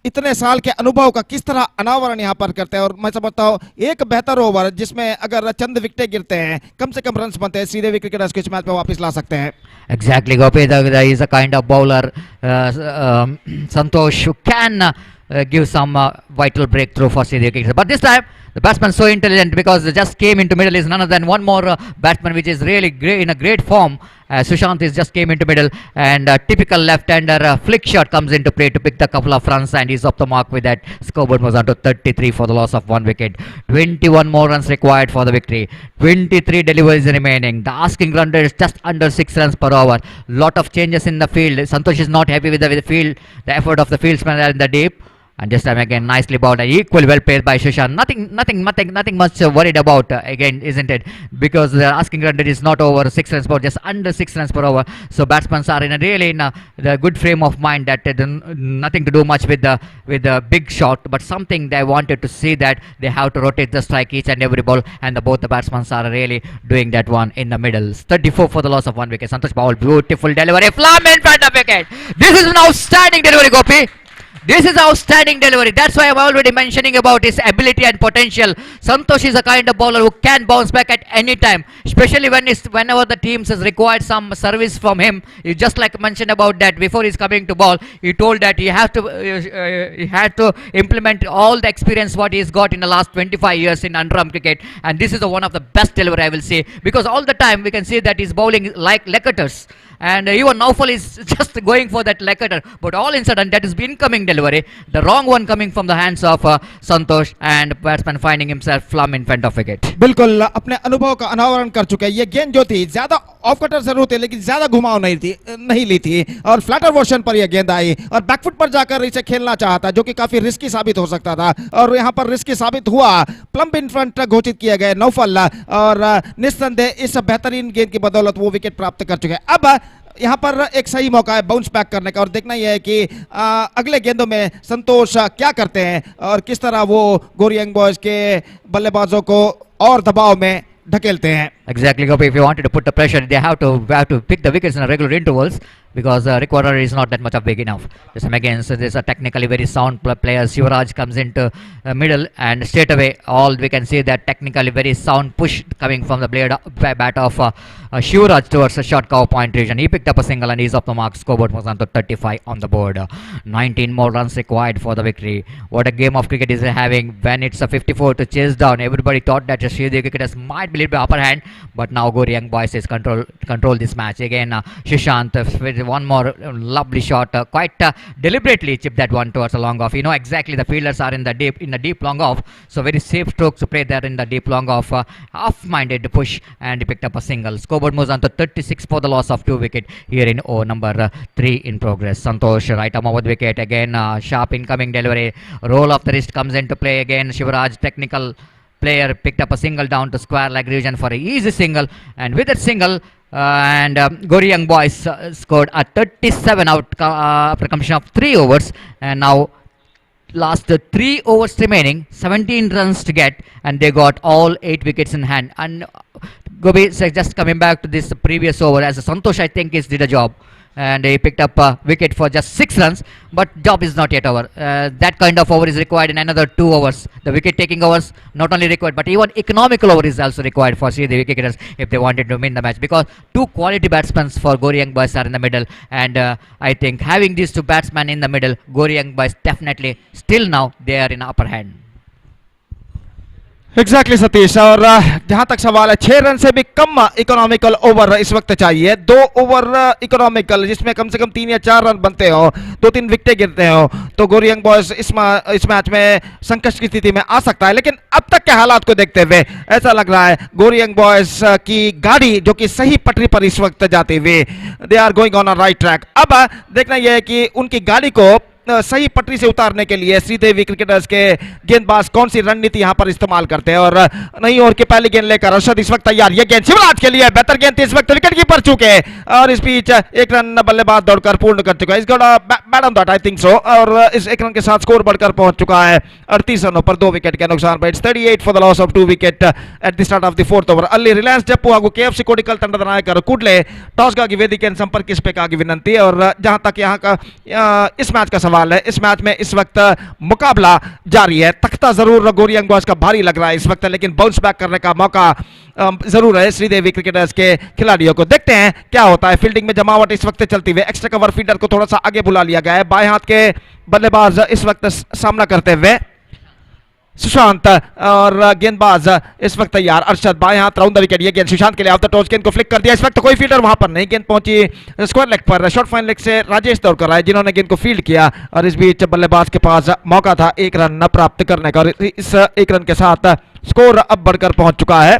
इतने साल के अनुभव का किस तरह अनावरण यहां पर करते हैं। और मैं समझता हूं एक बेहतर ओवर जिसमें अगर चंद विकेटें गिरते हैं, कम से कम रन्स बनते हैं, श्रीदेवी क्रिकेटर्स को इस मैच में वापस ला सकते हैं। Exactly, Gopi. There is a kind of bowler, Santosh, who can give some vital breakthrough for Sri Lanka. But this time, the batsman so intelligent because they just came into middle is none other than one more batsman which is really great, in a great form. Sushant is just came into middle, and typical left-hander flick shot comes into play to pick the couple of runs, and he's off the mark with that. Scoreboard was on to 33 for the loss of 1 wicket. 21 more runs required for the victory. 23 deliveries remaining. The asking run rate is just under 6 runs per over. Lot of changes in the field. Santosh is not happy with the field, the effort of the fieldsman there in the deep. And this time again nicely bowled and equally well played by Sushant. Nothing much worried about again, isn't it? Because the asking run rate is not over 6 runs per, just under 6 runs per over. So batsmen are in a really the good frame of mind that nothing to do much with the big shot, but something they wanted to see that they have to rotate the strike each and every ball, and both the batsmen are really doing that one in the middle. 34 for the loss of 1 wicket. Santosh bowled, beautiful delivery, flam in front of wicket. This is an outstanding delivery, Gopi. This is outstanding delivery. That's why I'm already mentioning about his ability and potential. Santosh is a kind of bowler who can bounce back at any time, especially whenever the teams has required some service from him. He just like mentioned about that before he's coming to ball. He told that he had to implement all the experience what he's got in the last 25 years in underarm cricket, and this is one of the best delivery I will say, because all the time we can see that he's bowling like lecators. And even Naufal is just going for that leccator, but all in sudden that is incoming delivery, the wrong one coming from the hands of Santosh, and batsman finding himself flum in front of wicket. बिल्कुल अपने अनुभव का अनावरण कर चुके हैं। ये गेंद जो थी ज्यादा ऑफ कटर जरूर थी, लेकिन ज्यादा घुमाव नहीं ली थी और फ्लैटर वर्जन पर यह गेंद आई और बैकफुट पर जाकर इसे खेलना चाहता, जो कि काफी रिस्की साबित हो सकता था, और यहाँ पर रिस्की साबित हुआ। प्लम्प इन फ्रंट घोषित किया गया नौफल, और निस्संदेह इस बेहतरीन गेंद की बदौलत वो विकेट प्राप्त कर चुके हैं। अब यहाँ पर एक सही मौका है बाउंस बैक करने का, और देखना यह है कि अगले गेंदों में संतोष क्या करते हैं और किस तरह वो गोरी यंग बॉयज के बल्लेबाजों को और दबाव में ढकेलते हैं। Exactly, Gopi. If you wanted to put the pressure, they have to pick the wickets in a regular intervals, because recorder is not that much of big enough. This time again, so there's a technically very sound player. Shivraj comes into middle, and straight away all we can see that technically very sound push coming from the bat of Shivraj towards the short cover point region. He picked up a single and he's off the mark. Scoreboard was on to 35 on the board. 19 more runs required for the victory. What a game of cricket is having when it's a 54 to chase down. Everybody thought that the Sri cricketers might be a little bit upper hand, but now Gori Young Boys is control this match. Again, Sushant with one more lovely shot, quite deliberately chipped that one towards a long off. You know exactly the fielders are in the deep long off, so very safe strokes to play there in the deep long off. Half-minded push, and he picked up a single. Scoreboard moves on to 36 for the loss of 2 wicket here in number 3 in progress. Santosh right arm over the wicket again. Sharp incoming delivery. Roll of the wrist comes into play again. Shivraj, technical player, picked up a single down to square leg region for an easy single, and with that single Gori Young Boys scored a 37 out after completion of 3 overs, and now last 3 overs remaining, 17 runs to get, and they got all 8 wickets in hand. And Gobi, just coming back to this previous over, as Santosh I think did a job. and he picked up a wicket for just 6 runs. But job is not yet over. That kind of over is required in another 2 overs. The wicket taking overs not only required, but even economical over is also required for Sri Devi cricketers if they wanted to win the match, because two quality batsmen for Gori Young Boys are in the middle, and I think having these two batsmen in the middle, Gori Young Boys definitely still now they are in upper hand. Exactly Satish, और जहां तक सवाल है 6 run से भी कम economical over इस वक्त चाहिए। 2 ओवर इकोनॉमिकल जिसमें कम से कम 3 या 4 रन बनते हो, 2-3 विकेटें गिरते हो, तो गोरी यंग बॉयज इस मैच में संकट की स्थिति में आ सकता है। लेकिन अब तक के हालात को देखते हुए ऐसा लग रहा है गोरी यंग बॉयज की गाड़ी जो कि सही पटरी पर इस वक्त जाते हुए, they are going on a right track. अब देखना यह है कि उनकी गाड़ी को सही पटरी से उतारने के लिए श्रीदेवी क्रिकेटर्स के गेंदबाज कौन सी रणनीति यहां पर इस्तेमाल करते हैं। और नहीं और की पहली गेंद लेकर अरशद इस वक्त तैयार। ये गेंद शिवराज के लिए बेहतर गेंद थी, इस वक्त विकेट कीपर चुके और इस बीच 1 रन बल्लेबाज दौड़कर पूर्ण कर चुका है। इस bat on that I think सो, और इस 1 रन के साथ स्कोर बढ़कर पहुंच चुका है 38 रनों पर 2 विकेट के नुकसान पर। It's 38 for the loss of 2 wicket at the start of the 4th over. ಅಲ್ಲಿ ರಿಲಯನ್ಸ್ ಜಪ್ಪು ಹಾಗೂ ಕೆಎಫ್ಸಿ ಕೋಡಿಕಲ್ ತಂಡದ ನಾಯಕರು ಕೂಡಲೇ ಟಾಸ್ಗಾಗಿ ವೇದಿಕೆಯನ್ನು ಸಂಪರ್ಕಿಸಬೇಕಾಗಿ ವಿನಂತಿ. और जहां तक यहां का इस मैच का सवाल है, इस मैच में इस वक्त मुकाबला जारी है। तख्ता जरूर गोरी यंग बॉयज का भारी लग रहा है इस वक्त, लेकिन बाउंस बैक करने का मौका जरूर है श्रीदेवी क्रिकेटर्स के खिलाड़ियों को। देखते हैं क्या होता है। फील्डिंग में जमावट इस वक्त चलती हुई, एक्स्ट्रा कवर फील्डर को थोड़ा सा आगे बुला लिया गया है। बाएं हाथ के बल्लेबाज इस वक्त सामना करते हुए सुशांत, और गेंदबाज इस वक्त तैयार अरशद। बाएं हाथ राउंड द विकेट, ये गेंद सुशांत के लिए ऑफ द टॉस, गेंद को फ्लिक कर दिया। इस वक्त कोई फील्डर वहां पर नहीं, गेंद पहुंची स्क्वायर लेग पर। शॉर्ट फाइन लेग से राजेश दौड़कर आए जिन्होंने गेंद को फील्ड किया, और इस बीच बल्लेबाज के पास मौका था 1 रन प्राप्त करने का, और इस 1 रन के साथ स्कोर अब बढ़कर पहुंच चुका है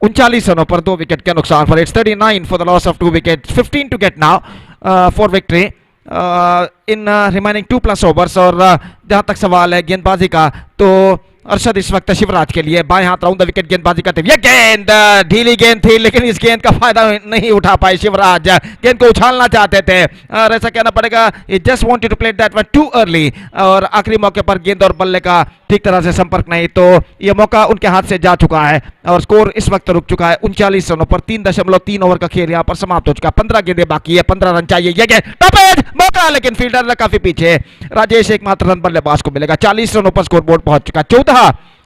39 रनों पर 2 विकेट के नुकसान पर। It's 39 for the loss of 2 wicket, 15 to get now for victory in remaining 2+ overs. और जहां तक सवाल है गेंदबाजी का, तो अरशद इस वक्त शिवराज के लिए बाएं हाथ राउंड द विकेट गेंदबाजी करते हुए। ये गेंद ढीली गेंद थी, लेकिन इस गेंद का फायदा नहीं उठा पाए शिवराज। गेंद को उछालना चाहते थे, और ऐसा कहना पड़ेगा ही just wanted to play that one too early, और आखिरी मौके पर गेंद और बल्ले का ठीक तरह से संपर्क नहीं, तो यह मौका उनके हाथ से जा चुका है, और स्कोर इस वक्त रुक चुका है 39 रनों पर। 3.3 ओवर का खेल यहां पर समाप्त हो चुका है। 15 गेंदें बाकी है, 15 रन चाहिए। ये गेंद टॉप एज मौका, लेकिन फील्डर काफी पीछे। राजेश एकमात्र रन बल्लेबाज को मिलेगा। 40 रनों पर स्कोर बोर्ड पहुंच चुका है। 14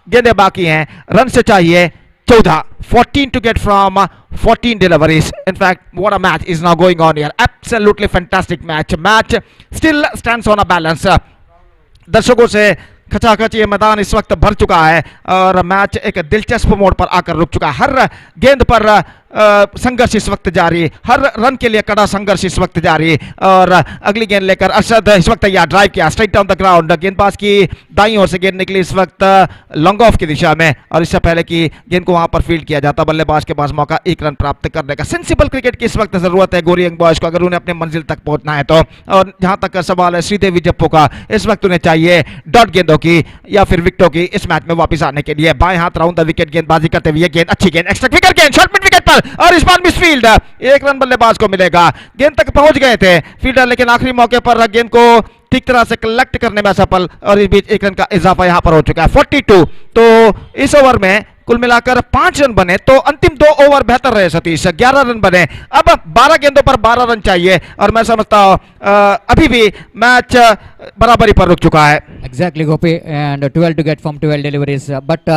गेंदें बाकी हैं, रन से चाहिए 14. 14 to get from 14 deliveries. In fact, what a match is now going on here. Absolutely fantastic match. Match still stands on a balance. दर्शकों से खचाखच ये मैदान इस वक्त भर चुका है, और मैच एक दिलचस्प मोड़ पर आकर रुक चुका है। हर गेंद पर संघर्ष इस वक्त जारी, हर रन के लिए कड़ा संघर्ष इस वक्त जारी। और अगली गेंद लेकर अरशद इस वक्त तैयार, ड्राइव किया स्ट्राइट डाउन द ग्राउंड। गेंदबाज की दाईं ओर से गेंद निकली इस वक्त लॉन्ग ऑफ की दिशा में, और इससे पहले कि गेंद को वहां पर फील्ड किया जाता, बल्लेबाज के पास मौका 1 रन प्राप्त करने का। सेंसिबल क्रिकेट की इस वक्त जरूरत है गोरी यंग बॉयज को, अगर उन्हें अपने मंजिल तक पहुंचना है तो। और जहां तक सवाल है श्रीदेवी जप्पू का, इस वक्त उन्हें चाहिए डॉट गेंदों की या फिर विकेटों की इस मैच में वापस आने के लिए। बाएं हाथ राउंड द विकेट गेंदबाजी करते हुए गेंद, अच्छी गेंद, एक्स्ट्रा विकेट गेंद, शॉर्ट मिड विकेट पर, और इस बार मिसफील्ड। 1 रन बल्लेबाज को मिलेगा। गेंद तक पहुंच गए थे फील्डर, लेकिन आखिरी मौके पर गेंद को ठीक तरह से कलेक्ट करने में असफल, और इस बीच 1 रन का इजाफा यहां पर हो चुका है 42। तो इस ओवर में कुल मिलाकर 5 रन बने, तो अंतिम 2 ओवर बेहतर रहे सतीश, 11 रन बने। अब 12 गेंदों पर 12 रन चाहिए, और मैं समझता हूं अभी भी मैच बराबरी पर रुक चुका है। Exactly, Gopi, and 12 to get from 12 deliveries. But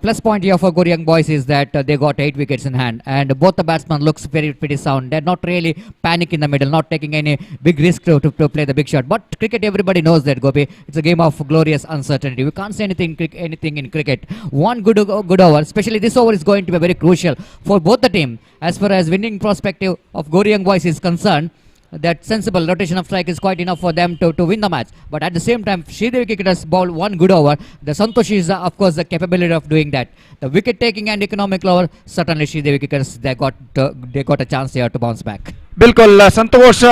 plus point here for Gori Young Boys is that they got 8 wickets in hand, and both the batsmen looks pretty sound. They're not really panic in the middle, not taking any big risk to play the big shot. But cricket, everybody knows that, Gopi. It's a game of glorious uncertainty. We can't say anything in cricket. One good over, especially this over, is going to be very crucial for both the team. As far as winning perspective of Gori Young Boys is concerned, that sensible rotation of strike is quite enough for them to win the match. But at the same time, Sridevi cricketers bowl one good over. The Santosh is of course the capability of doing that. The wicket taking and economical over, certainly Sridevi cricketers they got a chance here to bounce back. बिल्कुल, संतोष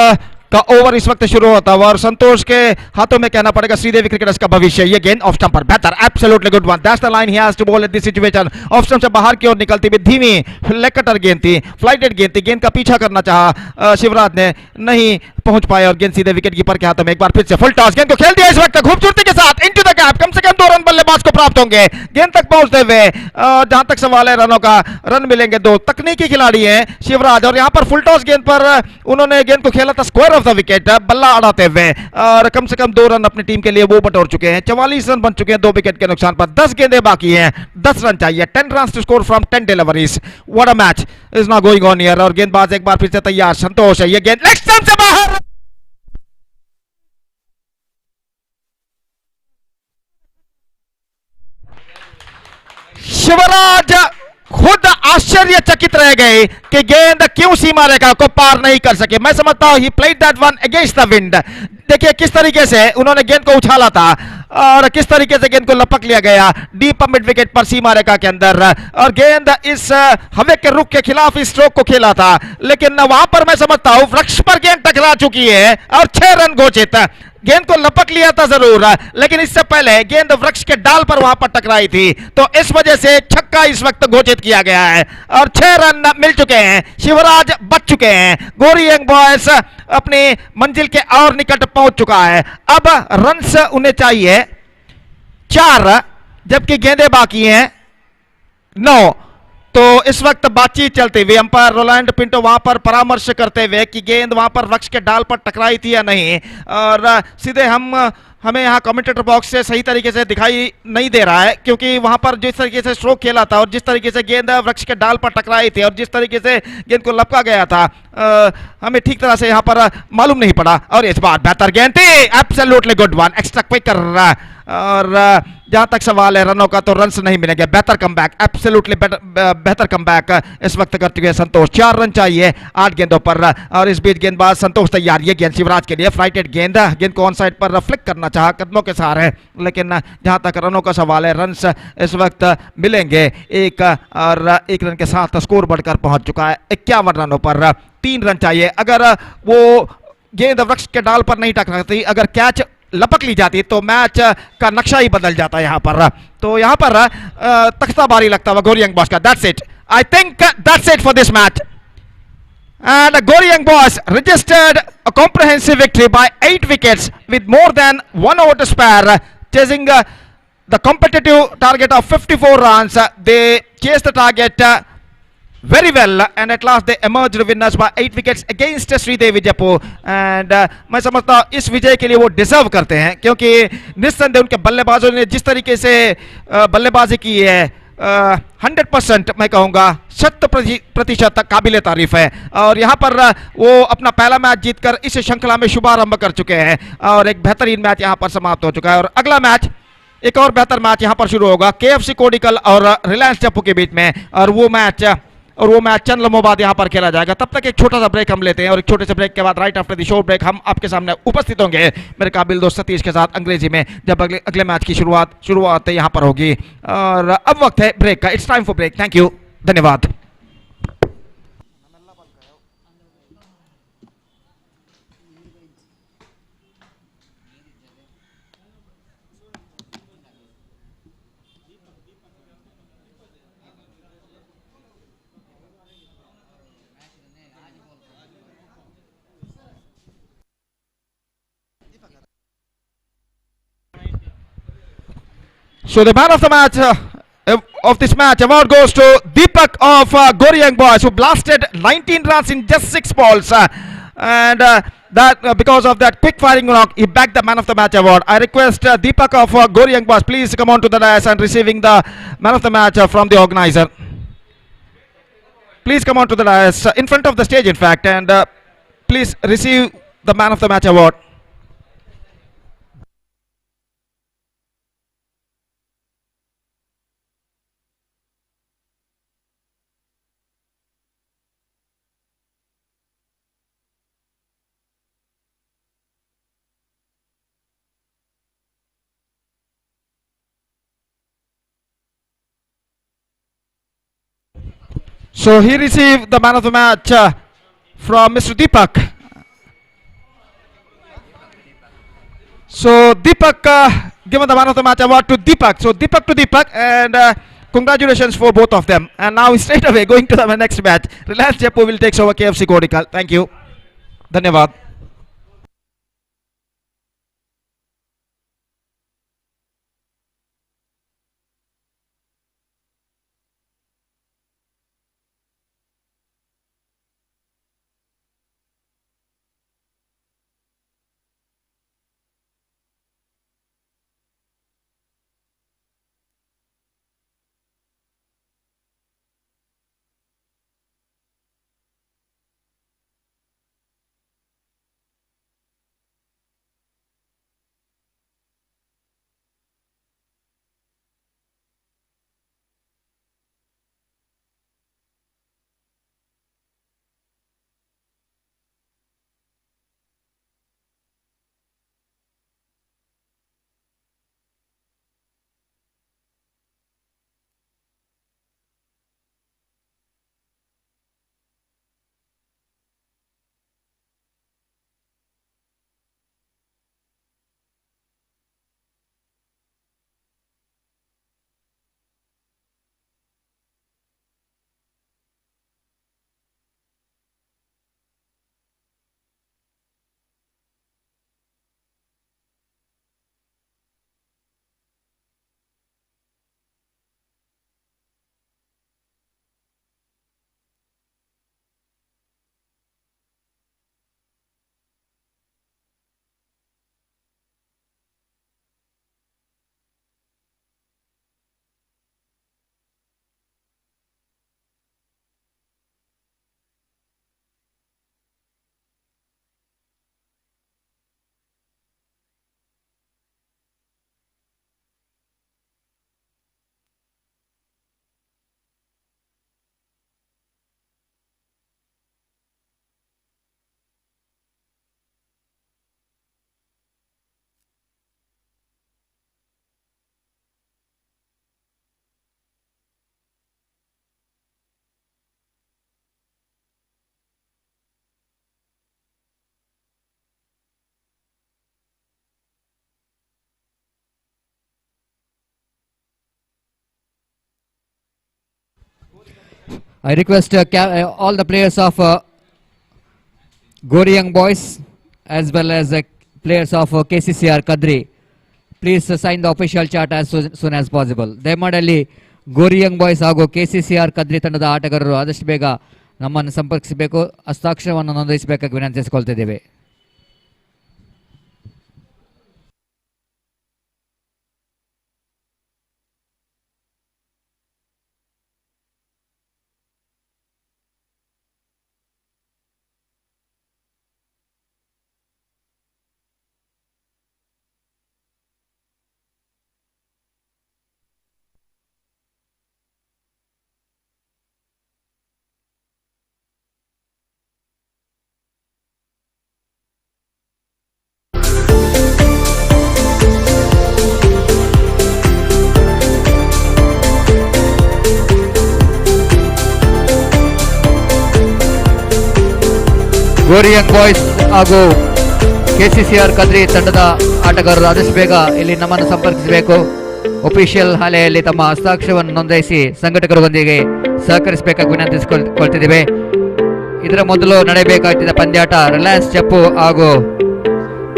का over इस वक्त शुरू होता हुआ, और संतोष के हाथों में कहना पड़ेगा श्रीदेवी क्रिकेटर्स का भविष्य। ये गेंद ऑफ स्टंप पर बेहतर, absolutely good one, that's the line he has to bowl at this situation. Off stump से बाहर की ओर निकलती हुई धीमी लेग कटर गेंद थी, फ्लाइटेड गेंद थी, गेंद का पीछा करना चाहा शिवराज ने, नहीं पहुंच पाए, और गेंद सीधे विकेट कीपर के हाथों में। एक बार फिर से फुल टॉस, गेंद को खेल दिया इस वक्त खूबसूरती के साथ इनटू द गैप। कम से कम 2 रन बल्लेबाज को प्राप्त समाप्त होंगे गेंद तक पहुंचते हुए। जहां तक सवाल है रनों का, रन मिलेंगे दो। तकनीकी खिलाड़ी हैं शिवराज और यहां पर फुल टॉस गेंद पर उन्होंने गेंद को खेला था स्क्वायर ऑफ द विकेट, बल्ला अड़ाते हुए, और कम से कम 2 रन अपनी टीम के लिए वो बटोर चुके हैं। 44 रन बन चुके हैं 2 विकेट के नुकसान पर। 10 गेंदें बाकी हैं, 10 रन चाहिए। 10 run to score from 10 deliveries. What a match is not going on here. और गेंदबाज एक बार फिर से तैयार, संतोष है, ये गेंद लेग स्टंप से बाहर। शिवराज खुद आश्चर्यचकित रह गए कि गेंद क्यों सीमा रेखा को पार नहीं कर सके। मैं समझता हूं he played that one against the wind. देखिए किस तरीके से उन्होंने गेंद को उछाला था और किस तरीके से गेंद को लपक लिया गया डीप मिड विकेट पर सीमा रेखा के अंदर। और गेंद इस हवे के रुख के खिलाफ इस स्ट्रोक को खेला था, लेकिन वहां पर मैं समझता हूं वृक्ष पर गेंद टकरा चुकी है और 6 रन घोषित। गेंद को लपक लिया था जरूर, लेकिन इससे पहले गेंद वृक्ष के डाल पर वहां पर टकराई थी, तो इस वजह से छक्का इस वक्त घोषित किया गया है और 6 रन मिल चुके हैं। शिवराज बच चुके हैं। गोरी यंग बॉयज अपनी मंजिल के और निकट पहुंच चुका है। अब रन्स उन्हें चाहिए 4, जबकि गेंदें बाकी हैं 9। तो इस वक्त बातचीत चलती हुई, अंपायर रोलैंड पिंटो वहां पर परामर्श करते हुए कि गेंद वहां पर वृक्ष के डाल पर टकराई थी या नहीं। और सीधे हमें यहाँ कमेंटेटर बॉक्स से सही तरीके से दिखाई नहीं दे रहा है, क्योंकि वहां पर जिस तरीके से स्ट्रोक खेला था और जिस तरीके से गेंद वृक्ष के डाल पर टकराई थी और जिस तरीके से गेंद को लपका गया था, हमें ठीक तरह से यहाँ पर मालूम नहीं पड़ा। और इस बार बेहतर गेंद थी, absolutely good one, extra quicker. और जहां तक सवाल है रनों का, तो रन्स नहीं मिलेंगे। बेहतर कमबैक, एब्सोल्युटली बेहतर कमबैक इस वक्त कर चुके हैं संतोष। 4 रन चाहिए 8 गेंदों पर। और इस बीच गेंदबाज संतोष तैयार, ये गेंद शिवराज के लिए फ्लाइटेड गेंद को ऑन साइड पर फ्लिक करना चाहा कदमों के सहारे, लेकिन जहां तक रनों का सवाल है रन्स इस वक्त मिलेंगे 1 और 1 रन के साथ स्कोर बढ़कर पहुंच चुका है 51 रनों पर। 3 रन चाहिए। अगर वो गेंद वृक्ष के डाल पर नहीं टकराती, अगर कैच लपक ली जाती, तो मैच का नक्शा ही बदल जाता यहां पर। तो यहां पर तख्ताबारी लगता हुआ गोरी यंग बॉयज का। That's it, I think that's it for this match. And Gori Young Boys registered a comprehensive victory by 8 wickets with more than 1 over to spare, chasing the competitive target of 54 runs. They chased the target very well, and at last they emerged winners by 8 wickets against Devi Jeppu. And मैं समझता हूँ इस विजय के लिए वो deserve करते हैं, क्योंकि निस्संदेह उनके बल्लेबाजों ने जिस तरीके से बल्लेबाजी की है 100% मैं कहूंगा 100% काबिल तारीफ है। और यहाँ पर वो अपना पहला मैच जीतकर इस श्रृंखला में शुभारंभ कर चुके हैं और एक बेहतरीन मैच यहाँ पर समाप्त हो चुका है। और अगला मैच, एक और बेहतर मैच यहाँ पर शुरू होगा KFC कोडिकल और रिलायंस जप्पू के बीच में, और वो मैच चंद लम्हों बाद यहाँ पर खेला जाएगा। तब तक एक छोटा सा ब्रेक हम लेते हैं, और एक छोटे से ब्रेक के बाद right after the show break हम आपके सामने उपस्थित होंगे मेरे काबिल दोस्त सतीश के साथ अंग्रेजी में, जब अगले मैच की शुरुआत यहाँ पर होगी। और अब वक्त है ब्रेक का। It's time for break. Thank you, धन्यवाद। So the man of the match of this match award goes to Deepak of Gori Young Boys, who blasted 19 runs in just 6 balls, and that because of that quick firing knock, he bagged the man of the match award. I request Deepak of Gori Young Boys, please come on to the dais and receiving the man of the match from the organizer. Please come on to the dais in front of the stage, in fact, and please receive the man of the match award. So he received the man of the match from Mr. Deepak. So Deepak given the man of the match award to Deepak. So Deepak to Deepak, and congratulations for both of them. And now straight away going to the next match, Reliance Jeppu will take over KFC Kodikal. Thank you. Dhanyavad. I request all the players of Gori Young Boys as well as players of KCCR Kadri, please sign the official chart as soon as possible. ದಯಮಾಡಿ ಗೋರಿ Young boys ಹಾಗೂ KCCR Kadri ತಂಡದ ಆಟಗಾರರು ಆದಷ್ಟು ಬೇಗ ನಮ್ಮನ್ನು ಸಂಪರ್ಕಿಸಬೇಕು, ಹಸ್ತಾಕ್ಷರವನ್ನು ನೋಂದಾಯಿಸಬೇಕಾಗಿ ವಿನಂತಿಸಿಕೊಳ್ತಿದ್ದೇವೆ. ಗೋರಿ Young boys ಹಾಗೂ KCCR Kadri ತಂಡದ ಆಟಗಾರರು ಆದಷ್ಟು ಬೇಗ ಇಲ್ಲಿ ನಮ್ಮನ್ನು ಸಂಪರ್ಕಿಸಬೇಕು. ಒಫಿಷಿಯಲ್ ಹಾಲೆಯಲ್ಲಿ ತಮ್ಮ ಹಸ್ತಾಕ್ಷರವನ್ನು ನೋಂದಾಯಿಸಿ ಸಂಘಟಕರೊಂದಿಗೆ ಸಹಕರಿಸಬೇಕಾಗಿ ವಿನಂತಿಸಿಕೊಳ್ತಿದ್ದೇವೆ. ಇದರ ಮೊದಲು ನಡೆಯಬೇಕಾಗಿದ್ದ ಪಂದ್ಯಾಟ ರಿಲಯನ್ಸ್ ಜಪ್ಪು ಹಾಗೂ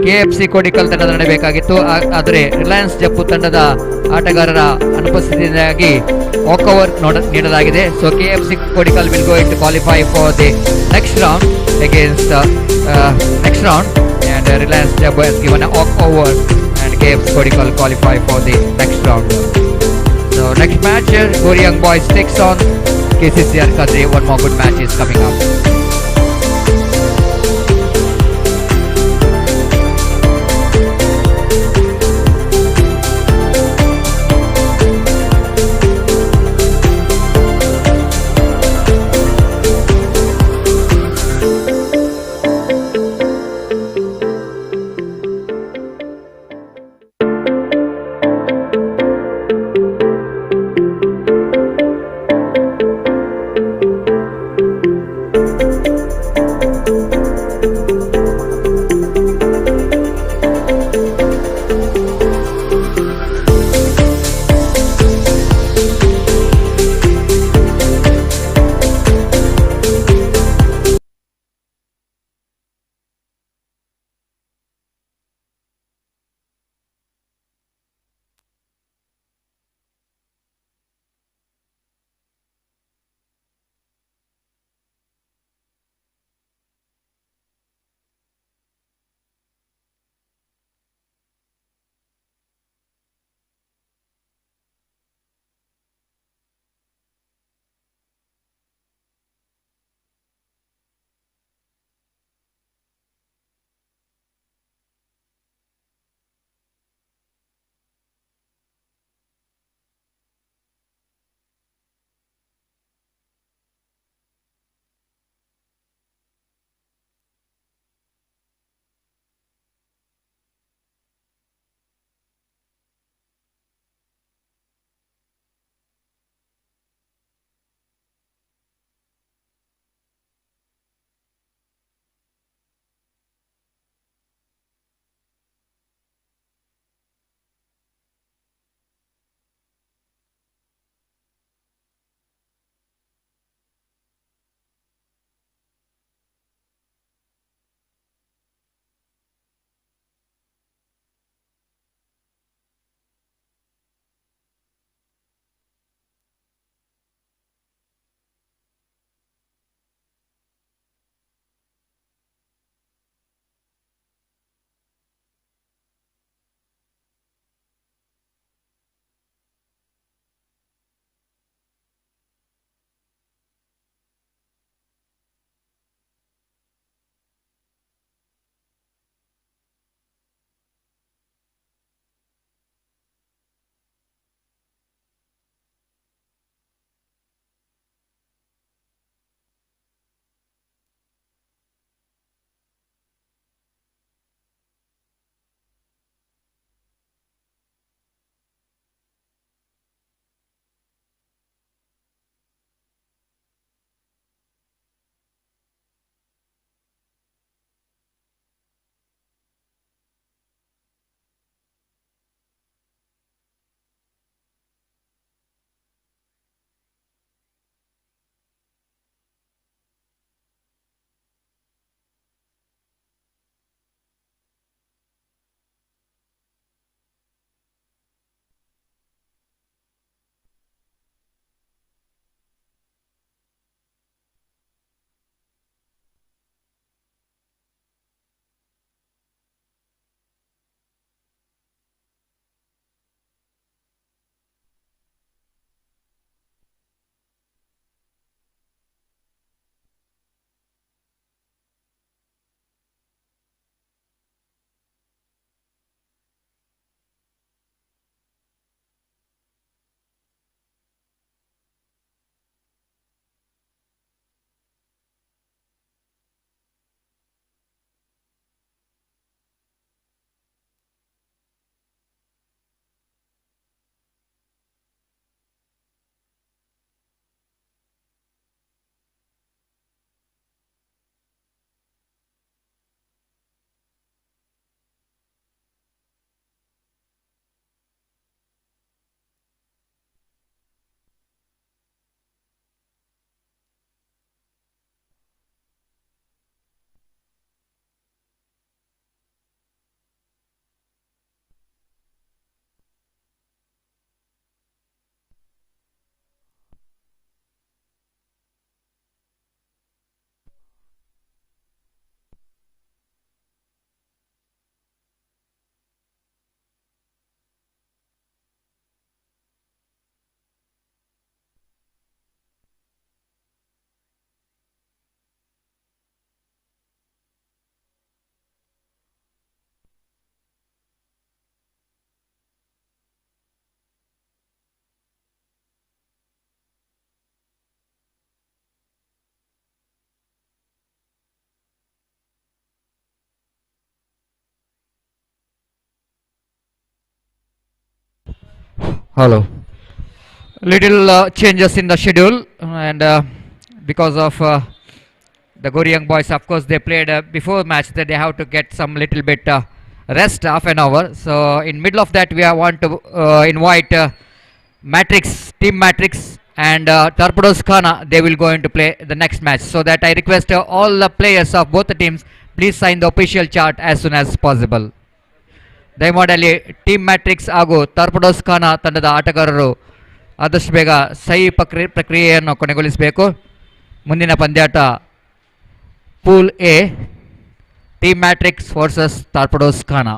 KFC ಕೋಡಿಕಲ್ ತಂಡದ ನಡೆಯಬೇಕಾಗಿತ್ತು. ಆದರೆ ರಿಲಯನ್ಸ್ ಜಪ್ಪು ತಂಡದ ಆಟಗಾರರ ಅನುಪಸ್ಥಿತಿಯಿಂದಾಗಿ ವಾಕ್ ಓವರ್ ನೀಡಲಾಗಿದೆ. So KFC Kodikal will go to qualify for the next round against next round, and Reliance Jeppu has given a walk over and KFC Kodikal qualify for the next round. So next match here, Gori Young Boys takes on KCCR Kadri. One more good match is coming up. Hello. Little changes in the schedule, and because of the Gori young boys, of course, they played before match that they have to get some little bit rest, half an hour. So in middle of that, we want to invite Matrix, Team Matrix, and Torpedoes Khana. They will go into play the next match. So that I request all the players of both the teams, please sign the official chart as soon as possible. ದಯಮಾಡಿ team matrix ಹಾಗೂ Torpedoes ಖಾನ ತಂಡದ ಆಟಗಾರರು ಆದಷ್ಟು ಬೇಗ ಸಹಿ ಪ್ರಕ್ರಿಯೆಯನ್ನು ಕೊನೆಗೊಳಿಸಬೇಕು. ಮುಂದಿನ ಪಂದ್ಯಾಟ pool A, Team Matrix versus Torpedoes Khana.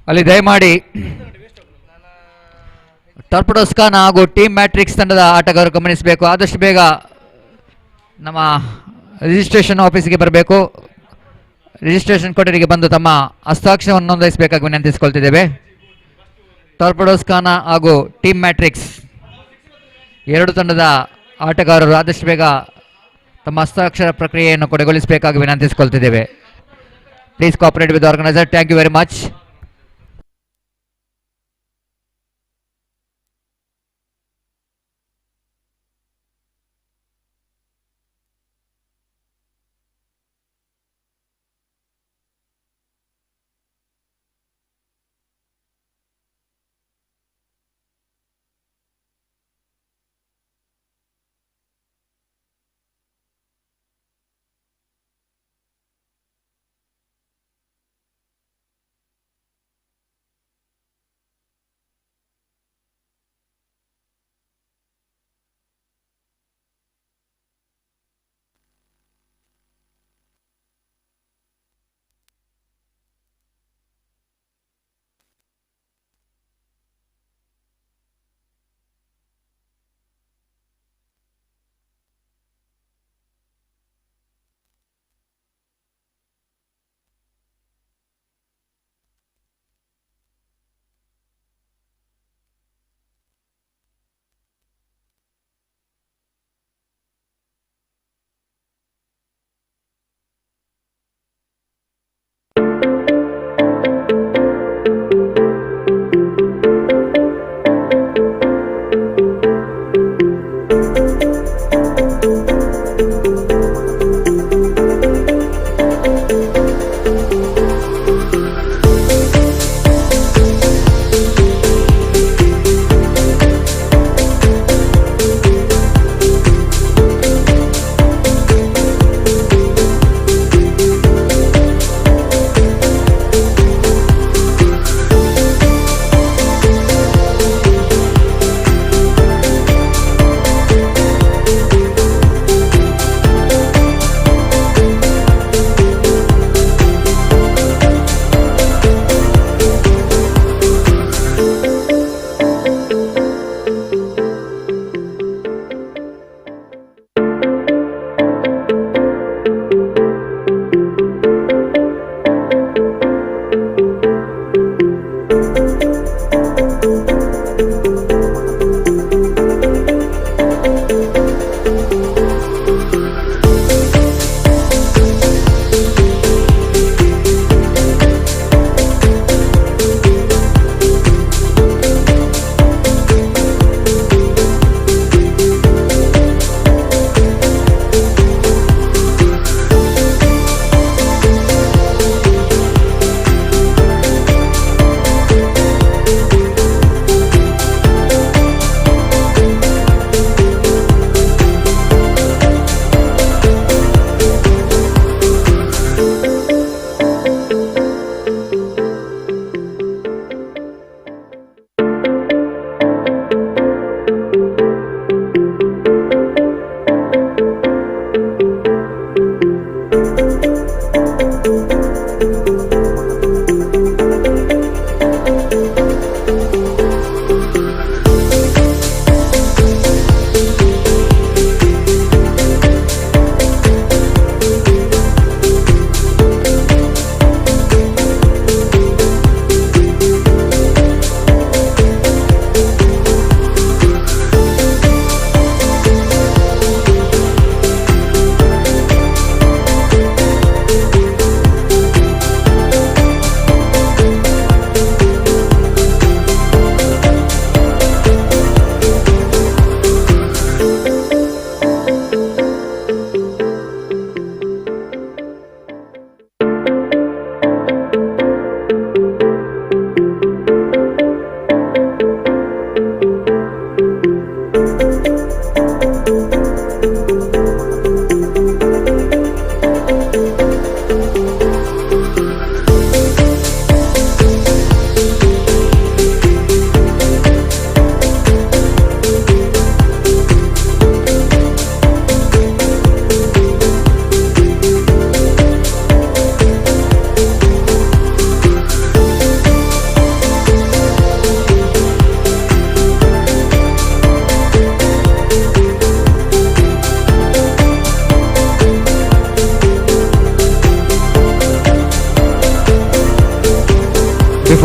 ಅಲ್ಲಿ ದಯಮಾಡಿ ಟಾರ್ಪಡೋಸ್ ಖಾನ ಹಾಗೂ ಟೀಮ್ ಮ್ಯಾಟ್ರಿಕ್ಸ್ ತಂಡದ ಆಟಗಾರರು ಗಮನಿಸಬೇಕು. ಆದಷ್ಟು ಬೇಗ ನಮ್ಮ ರಿಜಿಸ್ಟ್ರೇಷನ್ ಆಫೀಸಿಗೆ ಬರಬೇಕು. ರಿಜಿಸ್ಟ್ರೇಷನ್ ಕೊಠಡಿಗೆ ಬಂದು ತಮ್ಮ ಹಸ್ತಾಕ್ಷರವನ್ನು ನೋಂದಾಯಿಸಬೇಕಾಗಿ ವಿನಂತಿಸಿಕೊಳ್ತಿದ್ದೇವೆ. ಟಾರ್ಪಡೋಸ್ ಖಾನ ಹಾಗೂ ಟೀಮ್ ಮ್ಯಾಟ್ರಿಕ್ಸ್ ಎರಡು ತಂಡದ ಆಟಗಾರರು ಆದಷ್ಟು ಬೇಗ ತಮ್ಮ ಹಸ್ತಾಕ್ಷರ ಪ್ರಕ್ರಿಯೆಯನ್ನು ಕೊನೆಗೊಳಿಸಬೇಕಾಗಿ ವಿನಂತಿಸಿಕೊಳ್ತಿದ್ದೇವೆ. Please cooperate with organiser. Thank you very much.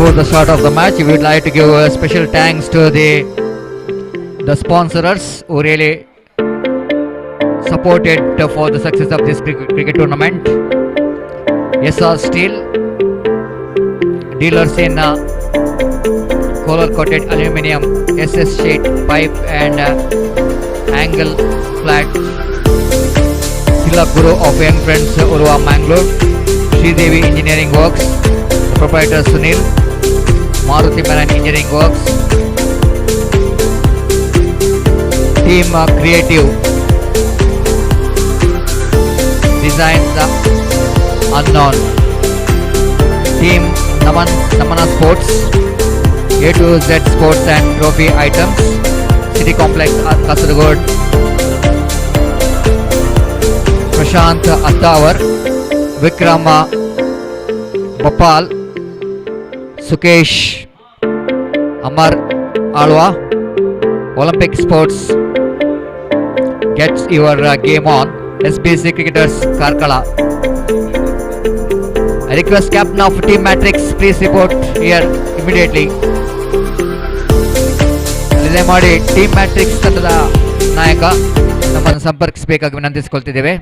before the start of the match, we would like to give special thanks to the sponsors who really supported for the success of this cricket tournament. SR Steel, dealers in color coated aluminium, SS sheet pipe and angle flat. Sila Guru of Young Friends Urwa Mangalore, Sri Devi Engineering Works, the proprietor Sunil, Maruti Maran Engineering Works, Team Creative Design the Unknown, Team Namana Sports, A to Z Sports and Trophy Items, City Complex Kasaragod, Prashant Attawar, Vikram Bhopal, Sukesh Amar Alwa, Olympic Sports gets your game on, SBC Cricketers Karkala. I request captain of Team Matrix, please report here immediately. ಅಲ್ಲದೆ ಮಾಡಿ team matrix ತಂಡದ ನಾಯಕ ನಮ್ಮನ್ನು ಸಂಪರ್ಕಿಸಬೇಕಾಗಿ ವಿನಂತಿಸಿಕೊಳ್ತಿದ್ದೇವೆ.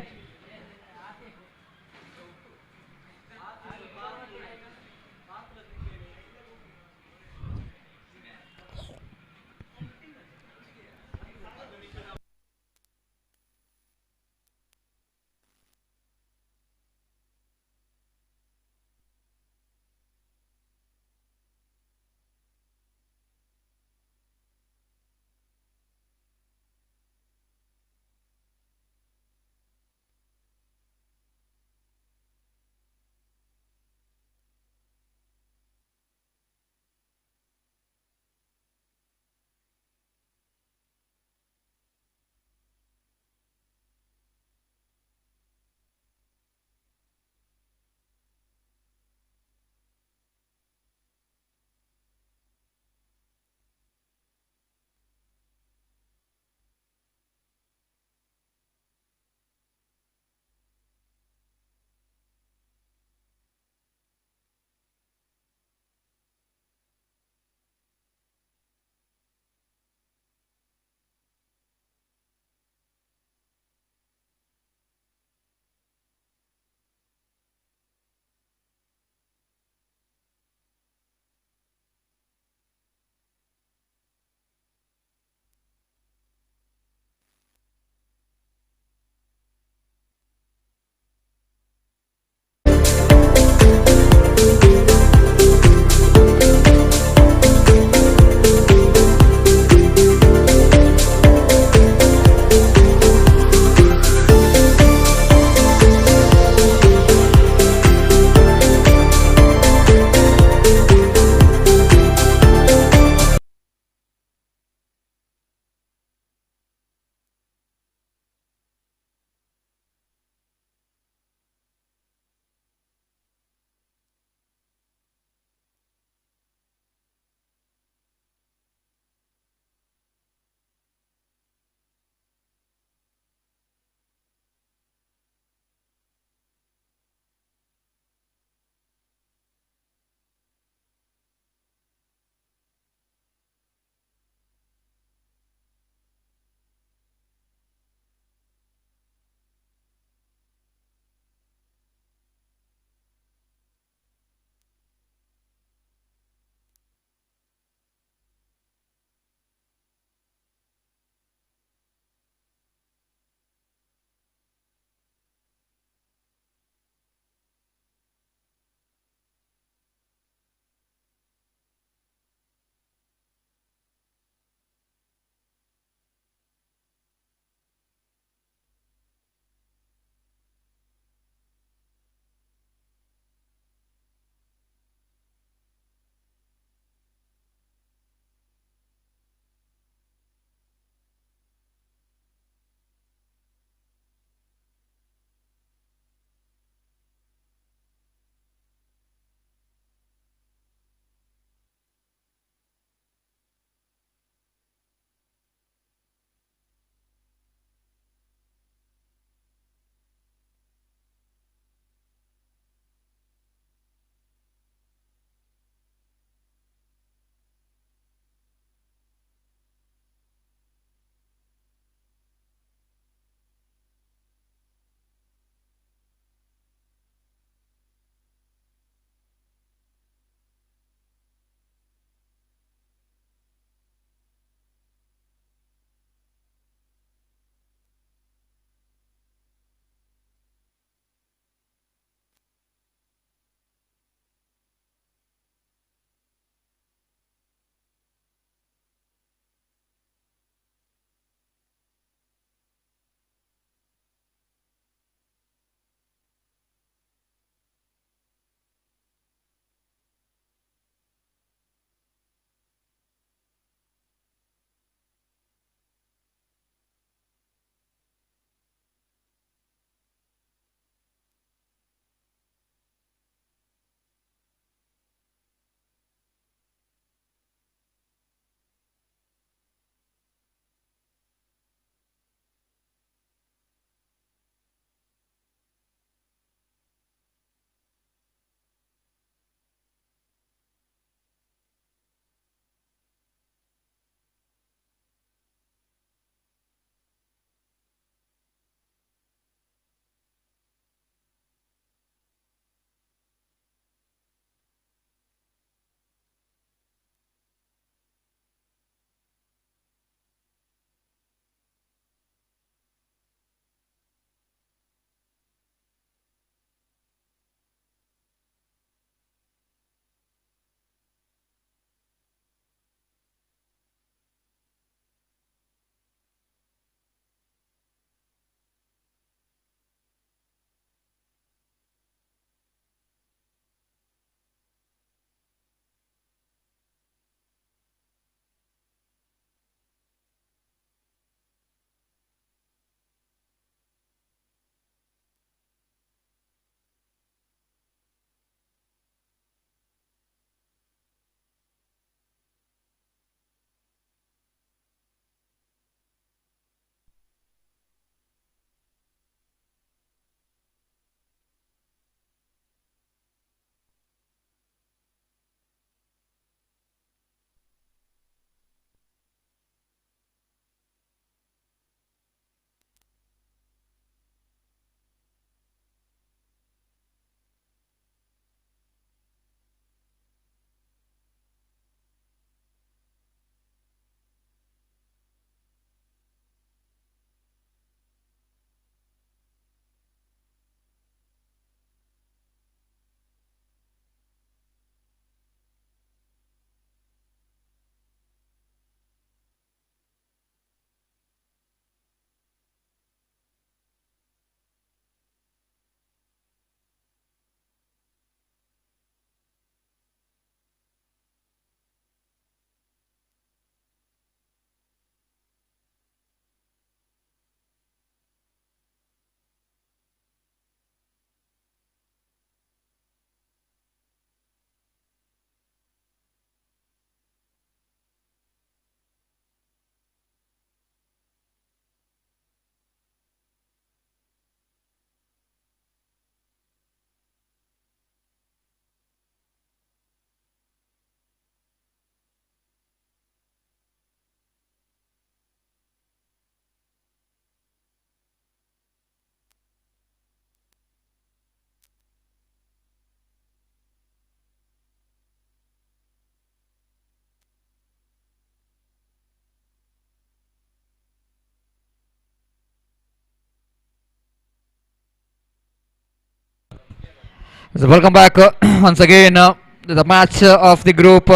So welcome back once again to the match of the group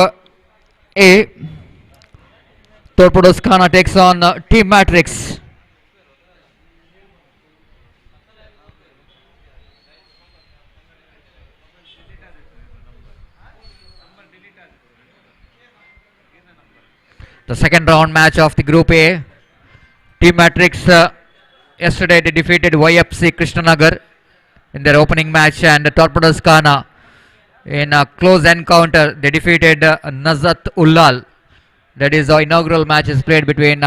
A. Torpedoes Khana takes on Team Matrix. The second round match of the group A. Team Matrix yesterday they defeated YFC Krishnanagar in their opening match, and Torpedoes Khana in a close encounter they defeated Nazat Ullal. That is the inaugural match is played between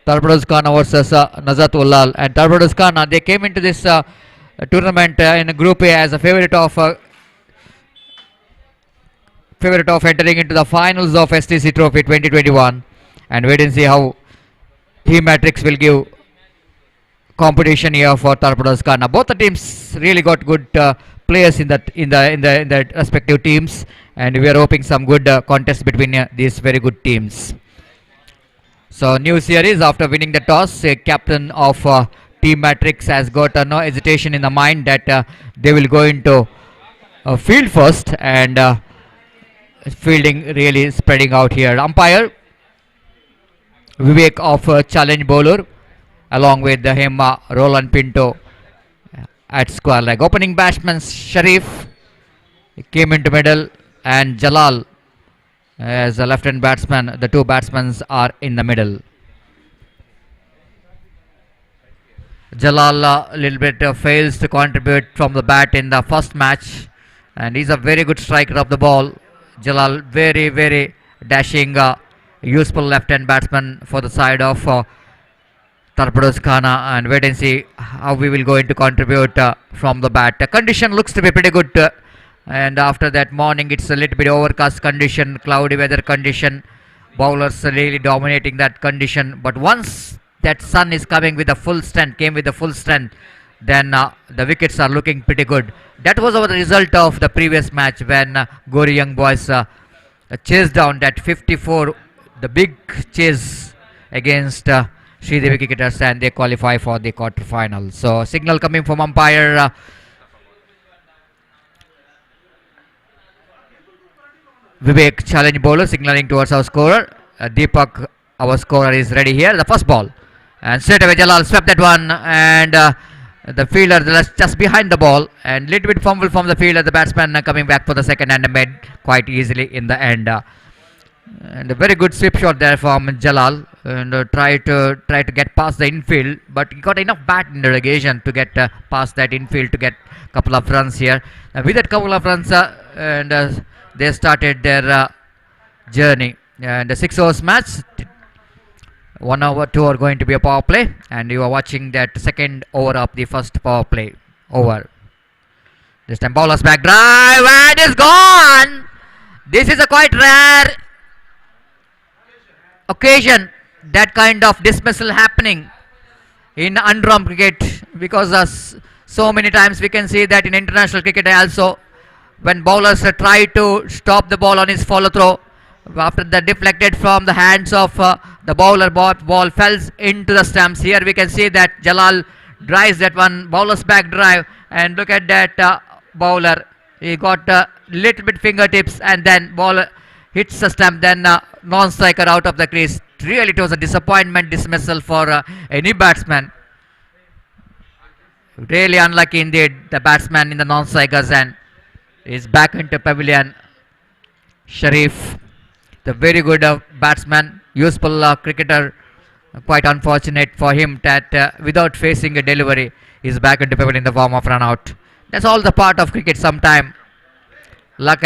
Torpedoes Khana versus Nazat Ullal, and Torpedoes Khana they came into this tournament in Group A as a favorite of entering into the finals of STC Trophy 2021, and wait and see how Team Matrix will give competition here for Torpedoes Khana. Both the teams really got good players in the respective teams, and we are hoping some good contest between these very good teams. So news here is after winning the toss, captain of Team Matrix has got no hesitation in the mind that they will go into field first, and fielding really spreading out here. Umpire Vivek of challenge bowler, along with him Roland Pinto at square leg. Opening batsman Sharif came into middle, and Jalal as a left-hand batsman. The two batsmen are in the middle. Jalal a little bit fails to contribute from the bat in the first match, and he's a very good striker of the ball. Jalal very dashing useful left-hand batsman for the side of Torpedoes Khana, and wait and see how we will go into contribute from the bat. The condition looks to be pretty good, and after that morning it's a little bit overcast condition, cloudy weather condition, bowlers really dominating that condition, but once that sun is coming with the full strength, then the wickets are looking pretty good. That was the result of the previous match when Gori Young Boys chased down that 54, the big chase against Devi cricketers, and they qualify for the quarter-final. So signal coming from umpire Vivek, challenge bowler, signaling towards our scorer. Deepak, our scorer, is ready here. The first ball, and straight away Jalal swept that one, and the fielder just behind the ball, and little bit fumble from the fielder. The batsman coming back for the second and made quite easily in the end. And a very good sweep shot there from Jalal, and try to get past the infield, but he got enough bat in the negation to get past that infield to get couple of runs here. With that couple of runs, and they started their journey. And the 6 overs match, 1 over 2 are going to be a power play, and you are watching that second over of the first power play over. This time bowler's back drive, and is gone. This is a quite rare occasion, that kind of dismissal happening in undrawn cricket, because so many times we can see that in international cricket also, when bowlers try to stop the ball on his follow throw, after the deflected from the hands of the bowler, ball falls into the stumps. Here we can see that Jalal drives that one, bowler's back drive, and look at that bowler, he got a little bit fingertips, and then ball hits the stump, then non-striker out of the crease. Really, it was a disappointment dismissal for any batsman. Really unlucky indeed, the batsman in the non-strikers, and is back into pavilion. Sharif, the very good batsman, useful cricketer. Quite unfortunate for him that without facing a delivery, is back into pavilion in the form of run out. That's all the part of cricket. Sometime luck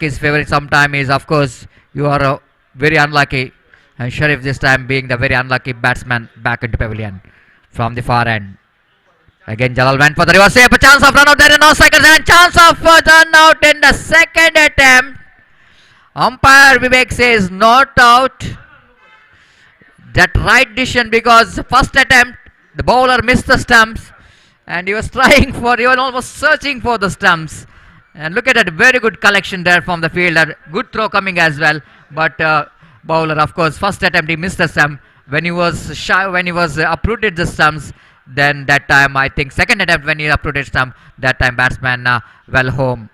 is favorite. Sometime is, of course, you are very unlucky, and Sharif this time being the very unlucky batsman, back into pavilion from the far end. Again Jalal went for the reverse save, a chance of run out there in no seconds, and chance of run out in the second attempt. Umpire Vivek says not out. That right decision, because first attempt the bowler missed the stumps, and he was trying for, he was almost searching for the stumps. And look at that, very good collection there from the fielder. Good throw coming as well, but bowler, of course, first attempt he missed the stump. when he was shy, when he was uprooted the stumps, then that time I think second attempt when he uprooted stump, that time batsman well home.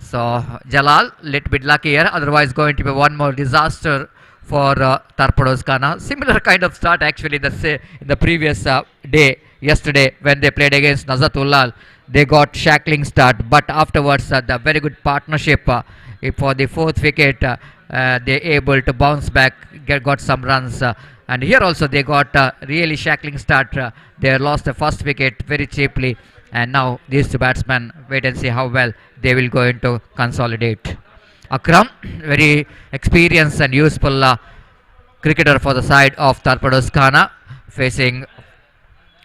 So Jalal, little bit lucky here. Otherwise, going to be one more disaster for Torpedoes Kana. Similar kind of start actually in the previous day, yesterday when they played against Nazatullah. They got shackling start, but afterwards the very good partnership for the fourth wicket. They able to bounce back, got some runs, and here also they got really shackling start. They lost the first wicket very cheaply, and now these two batsmen wait and see how well they will go into consolidate. Akram, very experienced and useful cricketer for the side of Torpedoes Khana, facing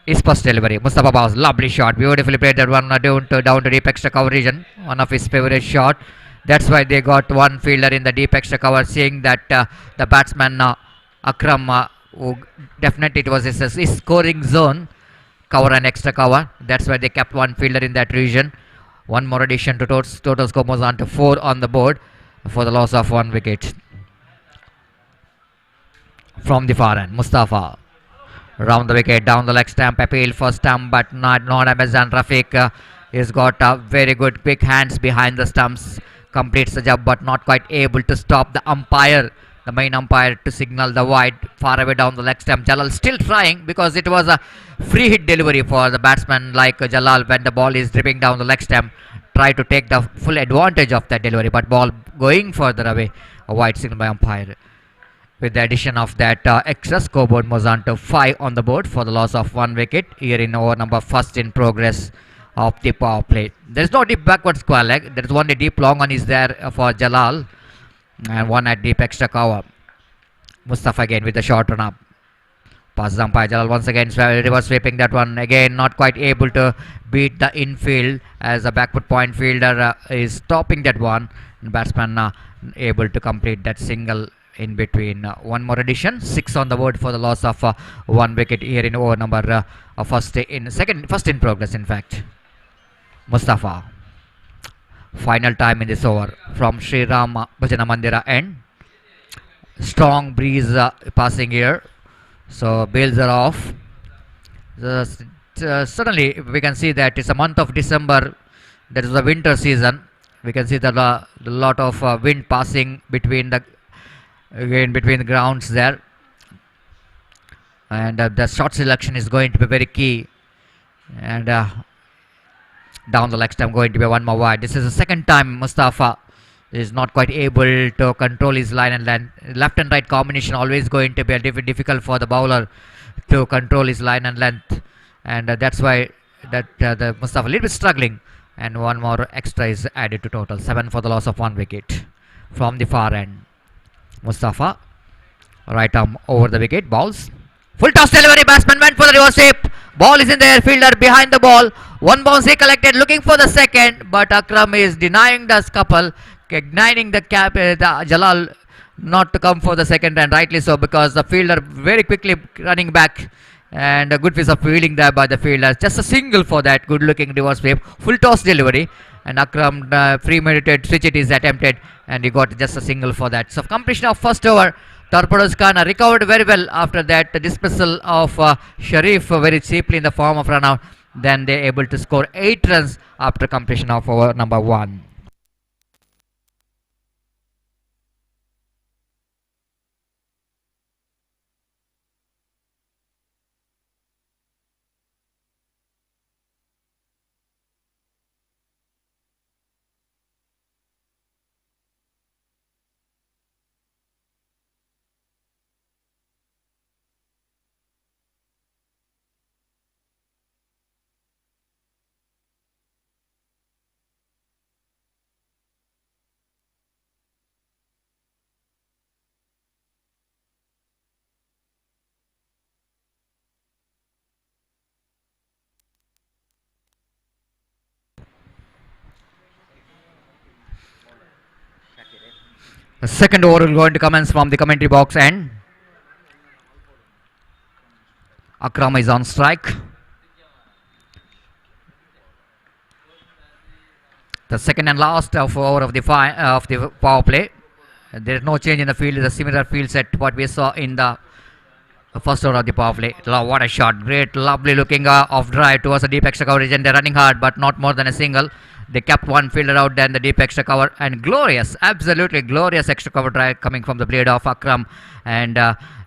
his first delivery. Mustafa Baus, lovely shot, beautifully played that one down to deep extra cover region, one of his favorite shot. That's why they got one fielder in the deep extra cover, seeing that the batsman Akram, who definitely it was his scoring zone, cover and extra cover. That's why they kept one fielder in that region. One more addition to total score moves on to 4 on the board for the loss of 1 wicket. From the far end, Mustafa round the wicket, down the leg stump, appeal for stump, but not Amazon. Rafiq has got very good quick hands behind the stumps, completes the job, but not quite able to stop the umpire, the main umpire, to signal the wide far away down the leg stump. Jalal still trying, because it was a free hit delivery for the batsman like Jalal. When the ball is dripping down the leg stump, try to take the full advantage of that delivery, but ball going further away, a wide signal by umpire. With the addition of that extra, scoreboard moves on to 5 on the board for the loss of 1 wicket here in over number first in progress of the power play. There is no deep backward square leg. There is one deep long one is there for Jalal, and one at deep extra cover. Mustafa again with the short run up. Passes umpire. Jalal once again reverse sweeping that one. Again not quite able to beat the infield, as a backward point fielder is stopping that one. And batsman able to complete that single in between. One more addition, 6 on the board for the loss of 1 wicket here in over number first in progress in fact. Mustafa, final time in this over from Sri Ram Bhajana Mandira end. Strong breeze passing here, so bails are off. Suddenly we can see that it's a month of December, that is the winter season. We can see that a lot of wind passing between the grounds there, and the shot selection is going to be very key. And down the leg stump going to be one more wide. This is the second time Mustafa is not quite able to control his line and length. Left and right combination always going to be difficult for the bowler to control his line and length, and that's why that the Mustafa a little bit struggling. And one more extra is added to total 7 for the loss of 1 wicket. From the far end, Mustafa, right arm over the wicket, balls. Full toss delivery, batsman went for the reverse sweep. Ball is in the air, fielder behind the ball. One bounce he collected, looking for the second, but Akram is denying the couple, denying the Jalal not to come for the second, and rightly so, because the fielder very quickly running back, and a good piece of fielding there by the fielder. Just a single for that good looking reverse sweep. Full toss delivery, and Akram premeditated switch it is attempted, and he got just a single for that. So completion of first over. Torpedoes Khana recovered very well after that dismissal of Sharif very cheaply in the form of run out. Then they able to score 8 runs after completion of over number 1. The second over will going to commence from the commentary box end. Akram is on strike. The second and last over of the power play. There is no change in the field. It's a similar field set what we saw in the First over of the power play. What a shot. Great, lovely looking off drive towards the deep extra coverage, and they're running hard, but not more than a single. They kept one fielder out, then the deep extra cover, and glorious, absolutely glorious extra cover drive coming from the blade of Akram, and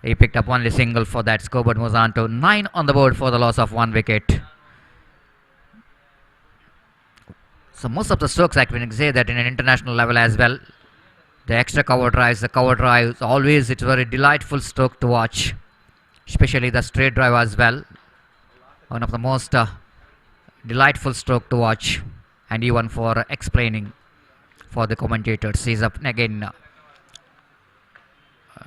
he picked up only single for that. Scoreboard moves on to 9 on the board for the loss of 1 wicket. So most of the strokes, I can say that in an international level as well, the extra cover drives, the cover drives, always it's a very delightful stroke to watch, especially the straight drive as well. One of the most delightful stroke to watch, and even for explaining for the commentators. He's up again.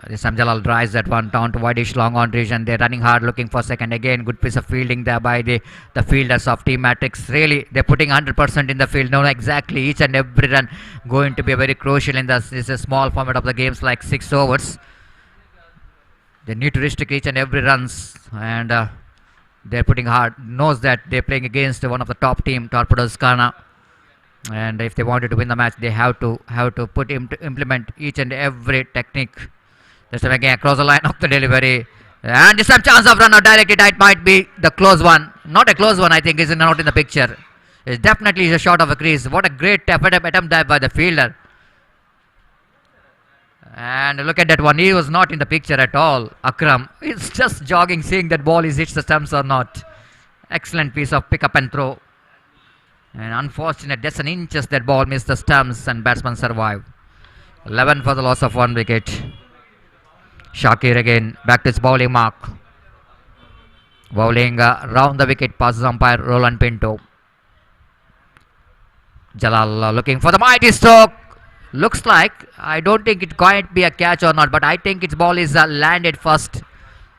Samjalal drives that one down to wideish long on reach, and they're running hard looking for second. Again, good piece of fielding there by the fielders of Team Matrix. Really, they're putting 100% in the field. Know exactly each and every run going to be very crucial in this is a small format of the games like 6 overs. They need to restrict each and every runs, and they're putting hard. Knows that they're playing against one of the top team, Torpedoes Ghana, and if they wanted to win the match, they have to put him to implement each and every technique. This time again across the line of the delivery, and this time chance of run out directed. It might be the close one, not a close one. I think is not in the picture. It's definitely a short of a crease. What a great attempt there by the fielder. And look at that one. He was not in the picture at all. Akram is just jogging, seeing that ball is hits the stumps or not. Excellent piece of pick up and throw. And unfortunate, just an inches that ball missed the stumps and batsman survived. 11 for the loss of 1 wicket. Shakir again back to his bowling mark. Bowling round the wicket passes umpire Roland Pinto. Jalal looking for the mighty stroke. Looks like, I don't think it might be a catch or not, but I think its ball is landed first,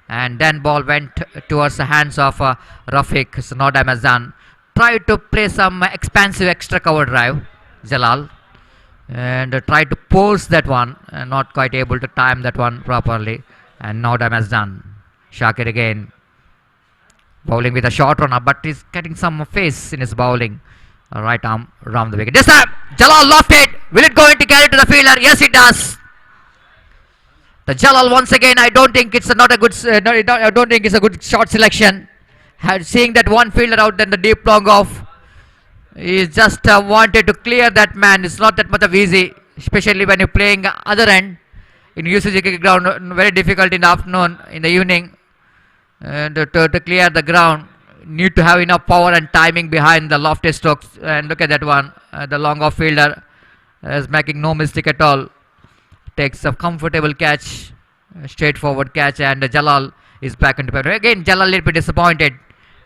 and then ball went towards the hands of Rafiq. So no damage done. Tried to play some expansive extra cover drive, Jalal, and tried to pulse that one, and not quite able to time that one properly, and no damage done. Shakir again bowling with a short runner, but he's getting some face in his bowling. Right arm round the wicket. This time Jalal lofted. Will it go into carry to the fielder? Yes, it does. The Jalal once again. I don't think it's not a good. I don't think it's a good shot selection. Seeing that one fielder out, then the deep long off. He just wanted to clear that man. It's not that much of easy, especially when you're playing other end in UCG cricket ground. Very difficult in the afternoon, in the evening, and to clear the ground. Need to have enough power and timing behind the lofty strokes. And look at that one. The long off fielder is making no mistake at all. Takes a comfortable catch, straightforward catch, and Jalal is back into play. Again, Jalal a little bit disappointed,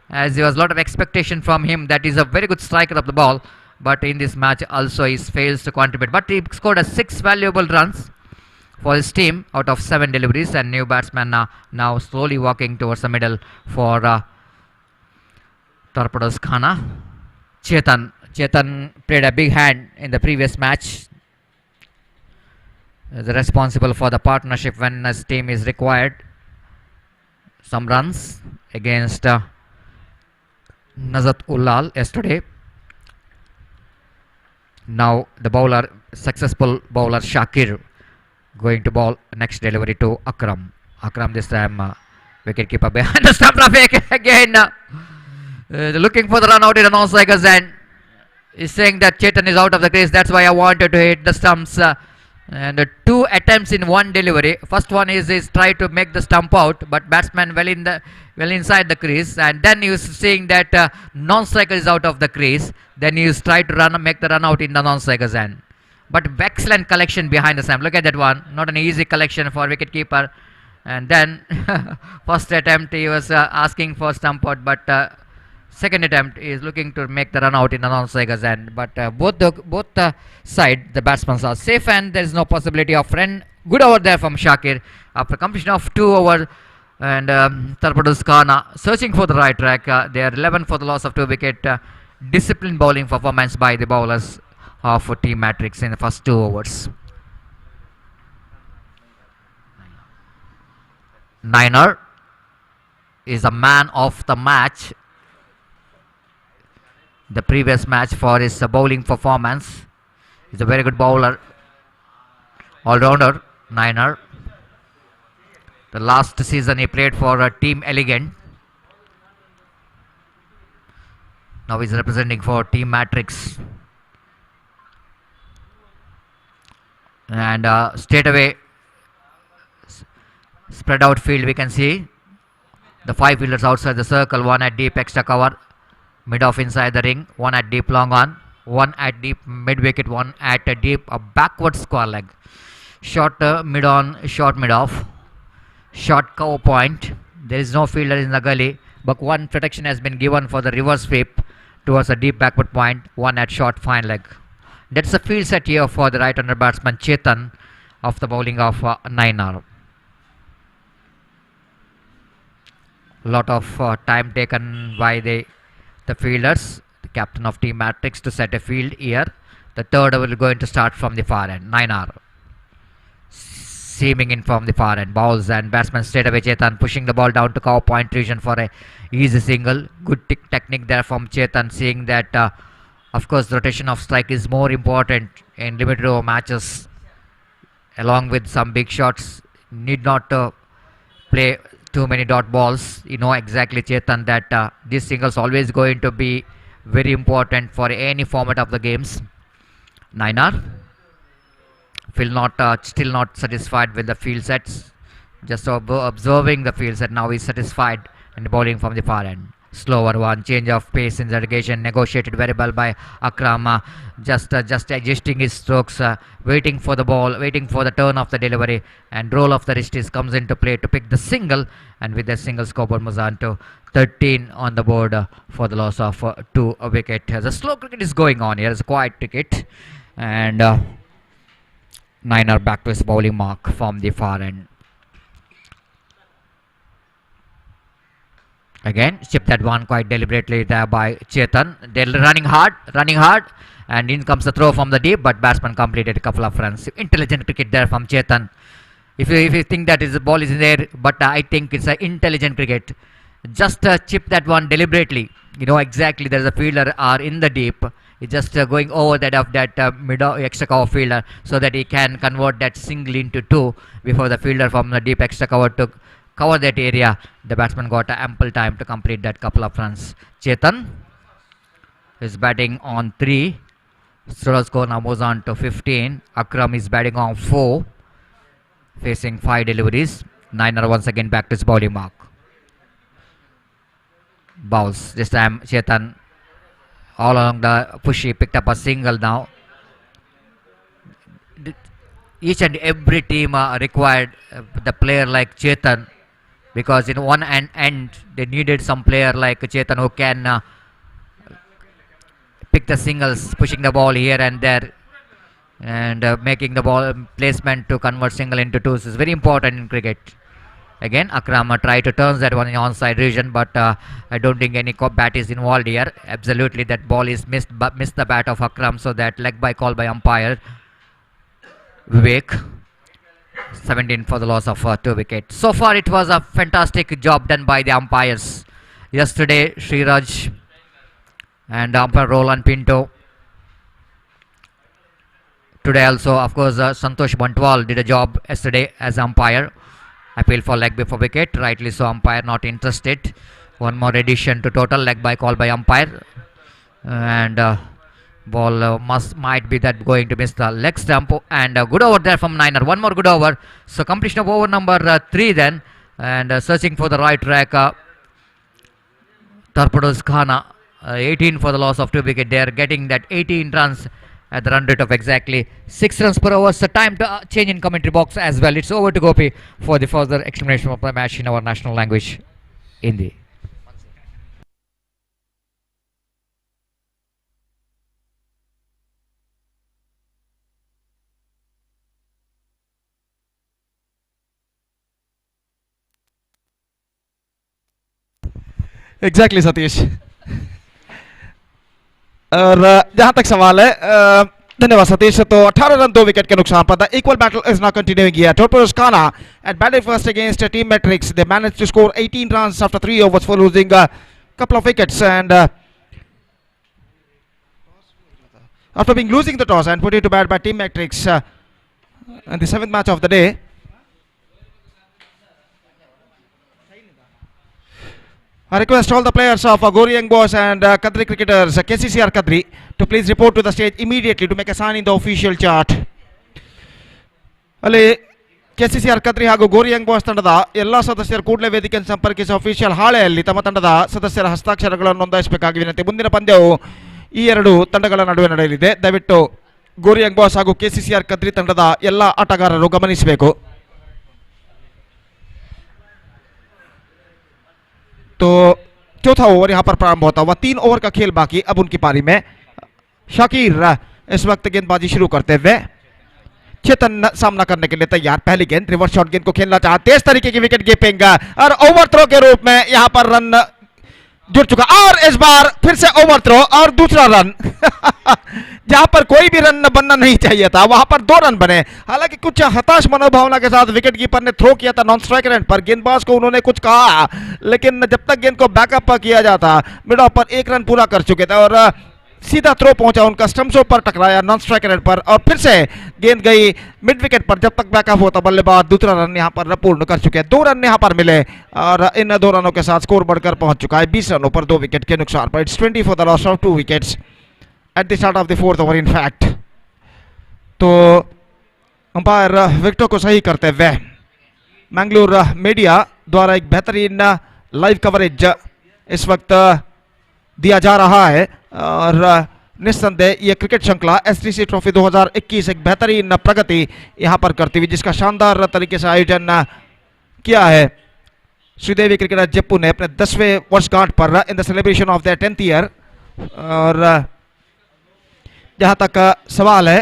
as there was a lot of expectation from him that he's a very good striker of the ball. But in this match also he fails to contribute. But he scored 6 valuable runs for his team out of 7 deliveries, and new batsman now slowly walking towards the middle for Torpedoes Ghana. Chetan played a big hand in the previous match. Is responsible for the partnership when his team is required. Some runs against Nazat Ullal yesterday. Now the bowler, successful bowler Shakir, going to bowl next delivery to Akram. Akram this time wicket keeper behind the stump. Rafiq again. Looking for the run out in the non-strikers end. He's saying that Chetan is out of the crease. That's why I wanted to hit the stumps. And 2 attempts in 1 delivery. First one is try to make the stump out, but batsman well inside the crease. And then he was seeing that non-striker is out of the crease. Then he was try to make the run out in the non-strikers end. But excellent collection behind the stump. Look at that one. Not an easy collection for wicket keeper. And then first attempt he was asking for stump out, but second attempt is looking to make the run out in the non-strikers end. But both side the batsmen are safe, and there is no possibility of run. Good over there from Shakir after completion of 2 overs. And Torpedoes Ghana searching for the right track. They are 11 for the loss of 2 wicket. Disciplined bowling performance by the bowlers of Team Matrix in the first 2 overs. Niner is a man of the match. The previous match for his bowling performance. He's a very good bowler, all-rounder. Niner The last season he played for Team Elegant. Now he's representing for Team Matrix. And straight away, spread out field, we can see the 5 fielders outside the circle, 1 at deep extra cover, mid off inside the ring, 1 at deep long on, 1 at deep mid wicket, 1 at a deep backward square leg. Short mid on, short mid off, short cover point. There is no fielder in the gully, but 1 protection has been given for the reverse sweep towards a deep backward point, 1 at short fine leg. That's a field set here for the right-hander batsman Chetan of the bowling of 9 Lot of time taken by the fielders, the captain of Team Matrix, to set a field here. The third over will going to start from the far end. 9 seaming in from the far end. Balls and batsman straight away. Chetan pushing the ball down to cover point region for a easy single. Good technique there from Chetan, seeing that of course the rotation of strike is more important in limited over matches. Along with some big shots, need not play too many dot balls. You know exactly, Chetan, that this singles always going to be very important for any format of the games. 9 still not satisfied with the field sets, just observing the field set. Now he's satisfied and bowling from the far end. Slower one, change of pace in the dedication, negotiated very well by Akram, just adjusting his strokes, waiting for the ball, waiting for the turn of the delivery, and roll of the wristies comes into play to pick the single, and with the single scoreboard moves on to 13 on the board for the loss of 2 wicket. The slow cricket is going on here, it's a quiet cricket, and 9 back to his bowling mark from the far end. Again, chip that one quite deliberately there by Chetan. They're running hard, and in comes the throw from the deep, but batsman completed a couple of runs. Intelligent cricket there from Chetan. If you think that the ball is in there, but I think it's an intelligent cricket. Just chip that one deliberately. You know exactly there's a fielder are in the deep. He's just going over that of that mid extra cover fielder so that he can convert that single into 2 before the fielder from the deep extra cover to cover that area. The batsman got ample time to complete that couple of runs. Chetan is batting on 3. Total score now moves on to 15. Akram is batting on 4, facing 5 deliveries. 9 once again back to his bowling mark. Bowls. This time Chetan all along the push, he picked up a single now. Each and every team required the player like Chetan, because in one end they needed some player like Chetan who can pick the singles, pushing the ball here and there, and making the ball placement to convert single into 2s is very important in cricket. Again, Akram tried to turn that one in onside region, but I don't think any bat is involved here. Absolutely, that ball is missed the bat of Akram, so that leg by call by umpire Vivek. 17 for the loss of 2 wickets. So far it was a fantastic job done by the umpires. Yesterday Sriraj and umpire Roland Pinto. Today also, of course, Santosh Bantwal did a job yesterday as umpire. Appeal for leg before wicket, rightly so, umpire not interested. One more addition to total, leg by call by umpire, and ball might be that going to miss the leg stump, and good over there from 9. One more good over, so completion of over number 3 then, and searching for the right track. Torpedoes Khana, 18 for the loss of 2 wicket. They are getting that 18 runs at the run rate of exactly 6 runs per over. So time to change in commentary box as well. It's over to Gopi for the further explanation of the match in our national language, Hindi. Exactly Satish. और जहां तक सवाल है, धन्यवाद सतीश। तो 18 run 2 wicket के नुकसान पर। The equal battle is now continuing here. Torpedoes Khana and batted first against Team Matrix. They managed to score 18 runs after 3 overs for losing a couple of wickets, and after being losing the toss and put it to bat by Team Matrix in the 7th match of the day. I request all the players of Gori Young Boys and Kadri cricketers, KCCR Kadri, to please report to the stage immediately to make a sign in the official chart. Ali KCCR Kadri ಹಾಗೂ ಗೋರಿ Young boys ತಂಡದ ಎಲ್ಲಾ ಸದಸ್ಯರು ಕೂಡಲೇ ವೇದಿಕೆಯನ್ನು ಸಂಪರ್ಕಿಸಿ official ಹಾಳೆಯಲ್ಲಿ ತಮ್ಮ ತಂಡದ ಸದಸ್ಯರ ಹಸ್ತಾಕ್ಷರಗಳನ್ನು ನೋಂದಾಯಿಸಬೇಕಾಗಿ ವಿನಂತಿ. ಮುಂದಿನ ಪಂದ್ಯವು ಈ ಎರಡು ತಂಡಗಳ ನಡುವೆ ನಡೆಯಲಿದೆ. ದಯವಿಟ್ಟು ಗೋರಿ ಯಂಗ್ ಬಾಯ್ಸ್ ಹಾಗೂ KCCR ಕದ್ರಿ ತಂಡದ ಎಲ್ಲಾ ಆಟಗಾರರು ಗಮನಿಸಬೇಕು. तो चौथा ओवर यहां पर प्रारंभ होता हुआ, 3 ओवर का खेल बाकी. अब उनकी पारी में शाकिर इस वक्त गेंदबाजी शुरू करते हुए, चेतन सामना करने के लिए तैयार. पहली गेंद रिवर्स शॉट गेंद को खेलना चाहते, तेज तरीके की विकेट कीपिंग और ओवर थ्रो के रूप में यहां पर रन जुड़ चुका और इस बार फिर से ओवर थ्रो और दूसरा रन. जहां पर कोई भी रन बनना नहीं चाहिए था वहां पर 2 रन बने. हालांकि कुछ हताश मनोभावना के साथ विकेट कीपर ने थ्रो किया था नॉन स्ट्राइक एंड पर. गेंदबाज को उन्होंने कुछ कहा, लेकिन जब तक गेंद को बैकअप किया जाता, मिड ऑफ पर 1 रन पूरा कर चुके थे और सीधा थ्रो पहुंचा उनका, स्टंप्सों पर टकराया नॉन स्ट्राइक रेट पर और फिर से गेंद गई मिड विकेट पर. जब तक बैकअप होता बल्लेबाज दूसरा रन यहां पर पूर्ण कर चुके हैं. 2 रन यहां पर मिले और इन 2 रनों के साथ स्कोर बढ़कर पहुंच चुका है 20 रनों पर 2 विकेट के नुकसान पर. It's 20 for the loss of 2 wickets at the start of the 4th over in fact. तो अंपायर विकेटों को सही करते हुए मैंगलोर मीडिया द्वारा एक बेहतरीन लाइव कवरेज इस वक्त दिया जा रहा है और निस्संदेह ये क्रिकेट श्रृंखला STC ट्रॉफी 2021 एक बेहतरीन प्रगति यहां पर करती हुई, जिसका शानदार तरीके से आयोजन किया है श्रीदेवी क्रिकेटर जेप्पू ने अपने 10वें वर्षगांठ पर in the celebration of the 10th year. और जहां तक सवाल है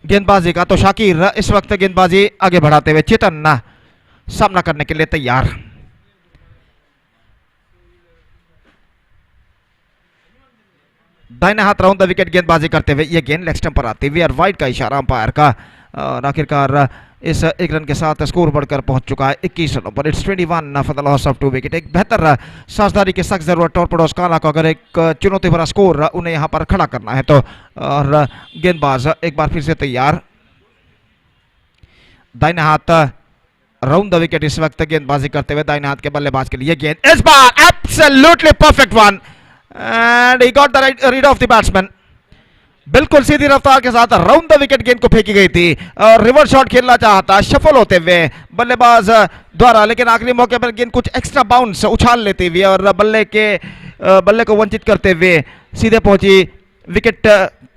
गेंदबाजी का, तो शाकिर इस वक्त गेंदबाजी आगे बढ़ाते हुए, चेतन सामना करने के लिए तैयार. दाहिने हाथ राउंड द विकेट गेंदबाजी करते हुए ये गेंद लेग स्टंप पर आती हुई और वाइड का इशारा अंपायर का. और आखिरकार इस 1 रन के साथ स्कोर बढ़कर पहुंच चुका है 21 रनों पर. It's 21 for the loss of 2 wicket. एक बेहतर साझेदारी की सख्त जरूरत टॉर्पेडोज काला को, अगर एक चुनौती भरा स्कोर उन्हें यहां पर खड़ा करना है तो. और गेंदबाज एक बार फिर से तैयार. दाहिने हाथ राउंड द विकेट इस वक्त गेंदबाजी करते हुए दाहिने हाथ के बल्लेबाज के लिए गेंद इस बार absolutely perfect one and he got the read of the batsman. बिल्कुल सीधी रफ्तार के साथ राउंड द विकेट गेंद को फेंकी गई थी और रिवर्स शॉट खेलना चाहता शफल होते हुए बल्लेबाज द्वारा, लेकिन आखिरी मौके पर गेंद कुछ एक्स्ट्रा बाउंस उछाल लेती हुई और बल्ले को वंचित करते हुए सीधे पहुंची विकेट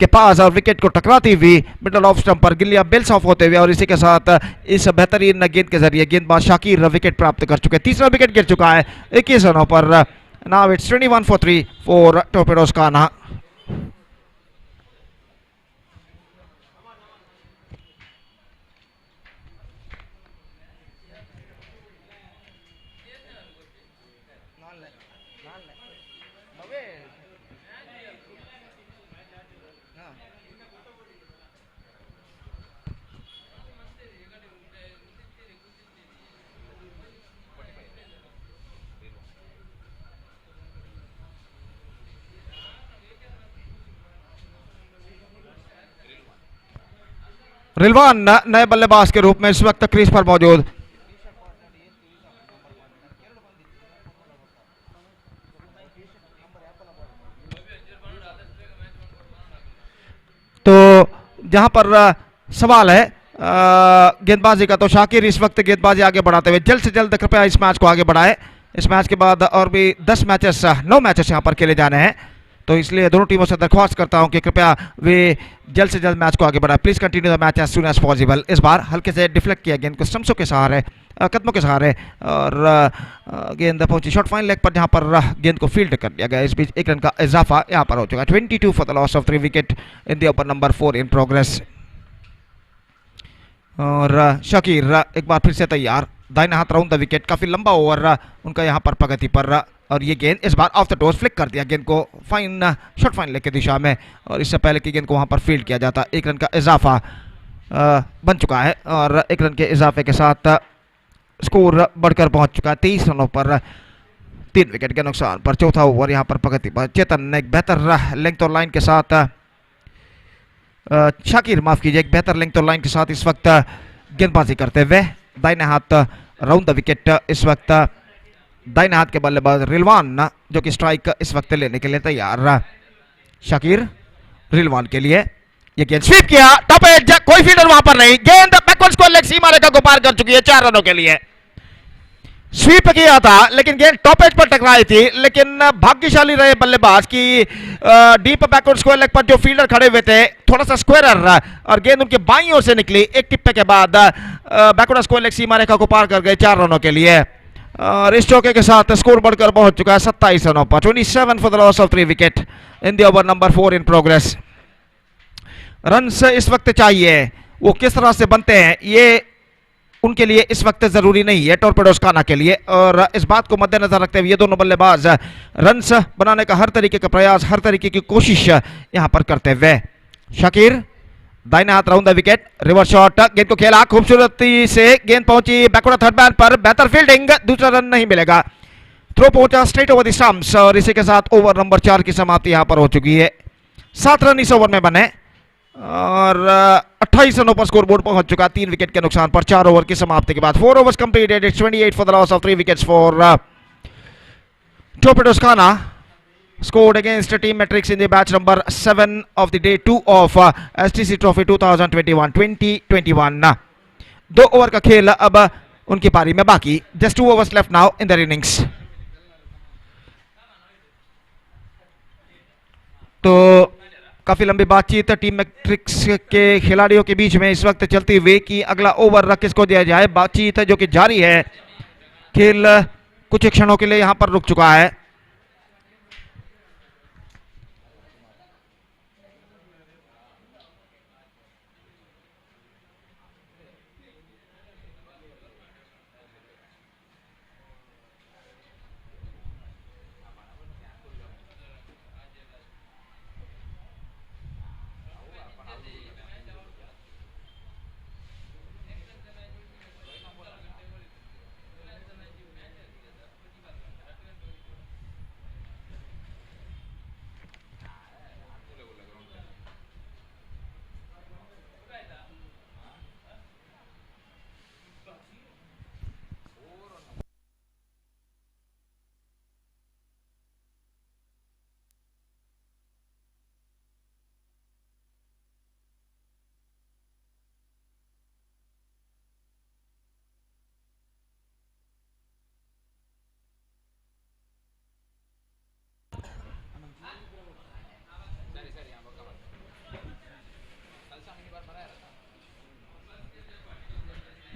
के पास और विकेट को टकराती हुई मिडल ऑफ स्टंप पर गिल्लियां बेल्स ऑफ होते हुए. और इसी के साथ इस बेहतरीन गेंद के जरिए गेंदबाज शाकिर विकेट प्राप्त कर चुके. तीसरा विकेट गिर चुका है 21 रनों पर. Now it's 21 for 3 for Torpedoes Kanha. Rilwan नए बल्लेबाज के रूप में इस वक्त क्रीज पर मौजूद. तो जहां पर सवाल है गेंदबाजी का, तो शाकिर इस वक्त गेंदबाजी आगे बढ़ाते हुए जल्द से जल्द कृपया इस मैच को आगे बढ़ाए. इस मैच के बाद और भी 9 मैचेस यहां पर खेले जाने हैं, तो इसलिए दोनों टीमों से दरख्वास्त करता हूं कि कृपया वे जल्द से जल्द मैच को आगे बढ़ाएं. Please continue the match as soon as possible. इस बार हल्के से डिफ्लेक्ट किया गेंद को स्टंप्सों के सहारे, कदमों के सहारे और गेंद पहुंची शॉर्ट फाइन लेग पर, जहां पर गेंद को फील्ड कर लिया गया. इस बीच 1 रन का इजाफा यहां पर हो चुका है. 22 for the loss of 3 wicket in the over number 4 in progress. और शाकिर एक बार फिर से तैयार. दाहिने हाथ राउंड द विकेट. काफी लंबा ओवर उनका यहां पर प्रगति पर. और ये गेंद इस बार ऑफ द टोस फ्लिक कर दिया गेंद को फाइन शॉर्ट फाइन लेग की दिशा में, और इससे पहले की गेंद को वहां पर फील्ड किया जाता. 1 रन का इजाफा बन चुका है और 1 रन के इजाफे के साथ स्कोर बढ़कर पहुंच चुका है 23 रनों पर 3 विकेट के नुकसान पर. चौथा ओवर यहां पर प्रगति पर. चेतन ने एक बेहतर लेंथ और लाइन के साथ, शाकिर माफ कीजिए, एक बेहतर लेंथ और लाइन के साथ इस वक्त गेंदबाजी करते हुए दाहिने हाथ राउंड द विकेट इस वक्त दाहिने हाथ के बल्लेबाज रिलवान जो कि स्ट्राइक इस वक्त लेने के लिए तैयार। शाकिर रिलवान के लिए ये गेंद स्वीप किया, टॉप एज, कोई फील्डर वहां पर नहीं, गेंद बैकवर्ड स्क्वायर लेग सीमा रेखा को पार कर चुकी है 4 रनों के लिए। स्वीप किया था लेकिन गेंद टॉप एज पर टकराई थी, लेकिन भाग्यशाली रहे बल्लेबाज की डीप बैकवर्ड स्क्वायर लेग पर जो फील्डर खड़े हुए थे थोड़ा सा स्क्वायर और गेंद उनके बाईं ओर से निकली, एक टिप्पे के बाद बैकवर्ड स्क्वायर लेग सीमा रेखा को पार कर गए 4 रनों के लिए। और इस चौके के साथ स्कोर बढ़कर पहुंच चुका है 27 रनों पर। 27 for the loss of 3 wicket in the over number 4 in progress. Run इस वक्त चाहिए, वो किस तरह से बनते हैं ये उनके लिए इस वक्त जरूरी नहीं है, टॉर्पेडोज खाना के लिए। और इस बात को मद्देनजर रखते हुए ये दोनों बल्लेबाज रन्स बनाने का हर तरीके का प्रयास, हर तरीके की कोशिश यहां पर करते हुए। शाकिर दाहिने हाथ round the wicket, reverse shot, गेंद को खेला खूबसूरती से, गेंद पहुंची बैकवर्ड थर्ड मैन पर, बेहतर फील्डिंग, दूसरा रन नहीं मिलेगा। थ्रो पहुंचा स्ट्रेट ओवर द स्टंप्स और इसी के साथ ओवर नंबर 4 की समाप्ति यहां पर हो चुकी है। 7 रन इस ओवर में बने और 28 रनों पर स्कोर बोर्ड पहुंच चुका 3 विकेट के नुकसान पर 4 ओवर की समाप्ति के बाद। 4 overs completed, it's 28 for the loss of 3 wickets for Torpedoes Khana scored against team metrics in the batch number 7 of the day 2 of STC Trophy 2021-2021। 2 over का खेल अब उनकी पारी में बाकी, just 2 overs left now in their innings। तो काफी लंबी बातचीत टीम मैट्रिक्स के खिलाड़ियों के बीच में इस वक्त चलती हुई कि अगला ओवर किसको दिया जाए। बातचीत जो कि जारी है, खेल कुछ क्षणों के लिए यहां पर रुक चुका है।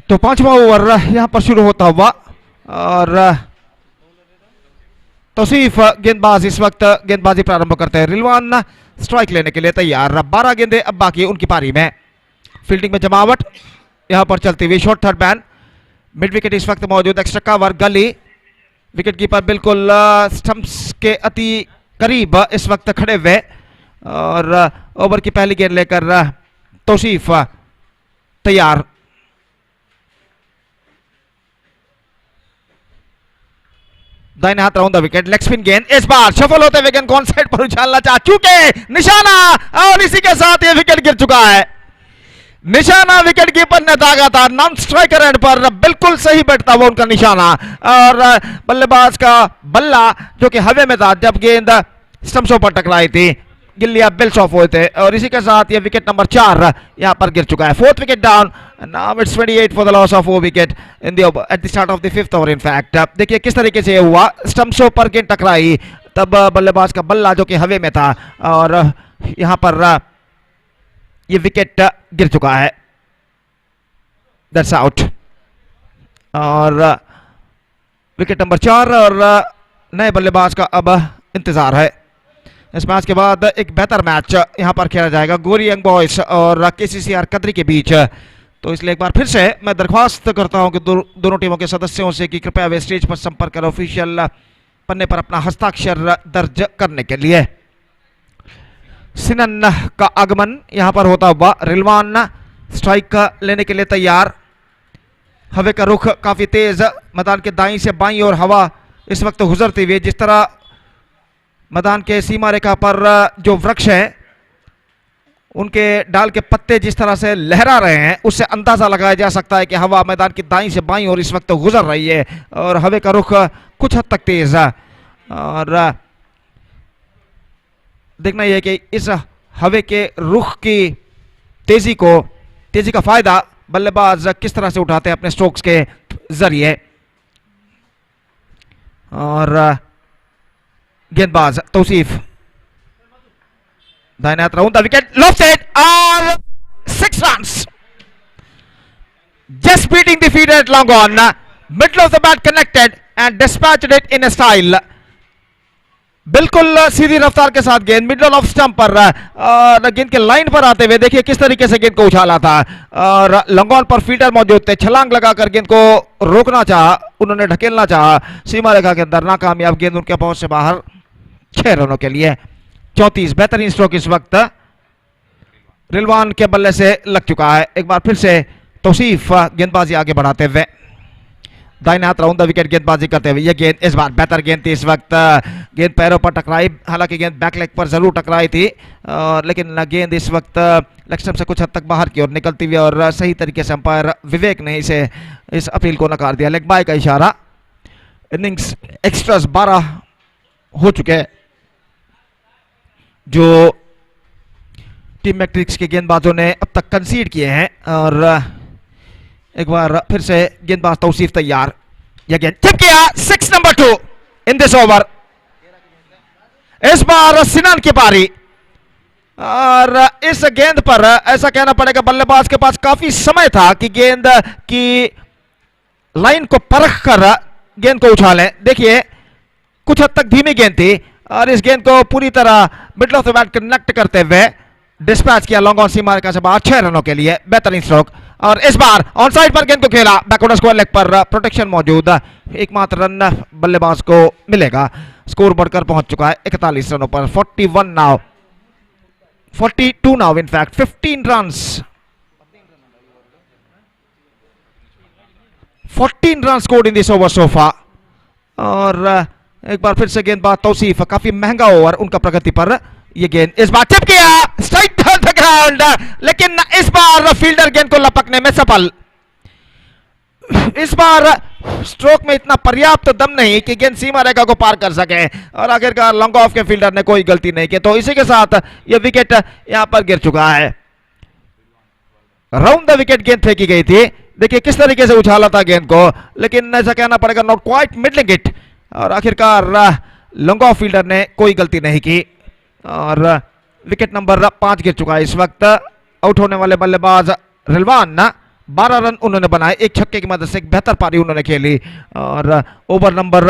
तो 5वां ओवर यहां पर शुरू होता हुआ और तौसीफ गेंदबाज इस वक्त गेंदबाजी प्रारंभ करते हैं। रिलवान स्ट्राइक लेने के लिए तैयार, 12 गेंदें अब बाकी उनकी पारी में। फील्डिंग में जमावट यहां पर चलती हुई, short third man, mid wicket इस वक्त मौजूद, एक्स्ट्रा कवर, गली, विकेट कीपर बिल्कुल स्टंप्स के अति करीब इस वक्त खड़े हुए और ओवर की पहली गेंद लेकर तौसीफ तैयार। दाहिने हाथ round the wicket, leg spin गेंद, इस बार सफल होते हुए गेंद कौन साइड पर उछालना चाह चुके, निशाना, और इसी के साथ ये विकेट गिर चुका है। निशाना विकेट कीपर ने दागा था, नॉन स्ट्राइकर एंड पर बिल्कुल सही बैठता हुआ उनका निशाना और बल्लेबाज का बल्ला जो कि हवा में था जब गेंद स्टंप्सों पर टकराई थी, गिल्लियां बिल्स ऑफ हुए थे और इसी के साथ ये विकेट नंबर 4 यहां पर गिर चुका है। 4th wicket down, now it's 28 for the loss of 4 wicket in the at the start of the 5th over. In fact देखिए किस तरीके से हुआ, स्टंप्सों पर गेंद टकराई, तब बल्लेबाज का बल्ला जो कि हवा में था और यहां पर ये विकेट गिर चुका है, दैट्स आउट। और विकेट नंबर 4 और नए बल्लेबाज का अब इंतजार है। इस मैच के बाद एक बेहतर मैच यहां पर खेला जाएगा गोरी यंग बॉयज और केसीसीआर कदरी के बीच। तो इसलिए एक बार फिर से मैं दरख्वास्त करता हूं कि दोनों टीमों के सदस्यों से कि कृपया वे स्टेज पर संपर्क करें ऑफिशियल पन्ने पर अपना हस्ताक्षर दर्ज करने के लिए। सिनन का आगमन यहां पर होता हुआ, रिलवान स्ट्राइक लेने के लिए तैयार। हवा का रुख काफी तेज, मैदान के दाईं से बाईं और हवा इस वक्त गुजरती हुई, जिस तरह मैदान के सीमा रेखा पर जो वृक्ष है उनके डाल के पत्ते जिस तरह से लहरा रहे हैं उससे अंदाजा लगाया जा सकता है कि हवा मैदान की दाईं से बाईं और इस वक्त गुजर रही है और हवा का रुख कुछ हद तक तेज है। और देखना यह है कि इस हवा के रुख की तेजी का फायदा बल्लेबाज किस तरह से उठाते हैं अपने स्ट्रोक्स के जरिए। और गेंदबाज तौसीफ दाहिने हाथ राउंड द विकेट lofted और 6 runs, just beating the fielder at long on, middle of the bat connected and dispatched it in a style। बिल्कुल सीधी रफ्तार के साथ गेंद मिडल ऑफ स्टंप पर और गेंद के लाइन पर आते हुए देखिए किस तरीके से गेंद को उछाला था और लॉन्ग ऑन पर फील्डर मौजूद थे, छलांग लगाकर गेंद को रोकना चाहा, उन्होंने ढकेलना चाहा, सीमा रेखा के अंदर नाकामयाब, गेंद उनके पहुंच से बाहर 6 रनों के लिए। 34 बेहतरीन स्ट्रोक इस वक्त रिलवान के बल्ले से लग चुका है। एक बार फिर से तौसीफ गेंदबाजी आगे बढ़ाते हुए दाहिने हाथ राउंड द विकेट गेंदबाजी करते हुए। यह गेंद इस बार बेहतर गेंद थी, इस वक्त गेंद पैरों पर टकराई, हालांकि गेंद बैक लेग पर जरूर टकराई थी लेकिन गेंद इस वक्त लेग स्टंप से कुछ हद तक बाहर की ओर निकलती हुई और सही तरीके से अंपायर विवेक ने इस अपील को नकार दिया। लेग बाय का इशारा। इनिंग्स एक्स्ट्रास 12 हो चुके हैं जो टीम मैट्रिक्स के गेंदबाजों ने अब तक कंसीड किए हैं। और एक बार फिर से गेंदबाज तौसीफ तैयार, यह गेंद टिप किया, 6 नंबर 2 इन दिस ओवर। इस बार सिनान की पारी और इस गेंद पर ऐसा कहना पड़ेगा बल्लेबाज के पास काफी समय था कि गेंद की लाइन को परख कर गेंद को उछालें। देखिए कुछ हद तक धीमी गेंद थी और इस गेंद को पूरी तरह middle of the bat connect करते हुए डिस्पैच किया लॉन्ग ऑन सीमा रेखा से बाहर 6 रनों के लिए। बेहतरीन स्ट्रोक और इस बार ऑन साइड पर गेंद को खेला, बैकवर्ड स्क्वायर लेग पर प्रोटेक्शन मौजूद, एकमात्र रन बल्लेबाज को मिलेगा। स्कोर बढ़कर पहुंच चुका है 41 रनों पर। 41 now, 42 now in fact, 15 runs, 14 run scored in this over so far. और एक बार फिर से गेंदबाज तौसीफ, काफी महंगा ओवर उनका प्रगति पर। ये गेंद इस बार टिप किया, स्ट्राइक डाउन द ग्राउंड, लेकिन इस बार फील्डर गेंद को लपकने में सफल। इस बार स्ट्रोक में इतना पर्याप्त दम नहीं कि गेंद सीमा रेखा को पार कर सके और आखिरकार लॉन्ग ऑफ के फील्डर ने कोई गलती नहीं की, तो इसी के साथ यह विकेट यहां पर गिर चुका है। राउंड द विकेट गेंद फेंकी गई थी, देखिए किस तरीके से उछाला था गेंद को, लेकिन ऐसा कहना पड़ेगा नॉट क्वाइट मिडलिंग इट और आखिरकार लॉन्ग ऑफ फील्डर ने कोई गलती नहीं की और विकेट नंबर 5 गिर चुका है इस वक्त। आउट होने वाले बल्लेबाज रिलवान 12 रन उन्होंने बनाए, एक छक्के की मदद से एक बेहतर पारी उन्होंने खेली और ओवर नंबर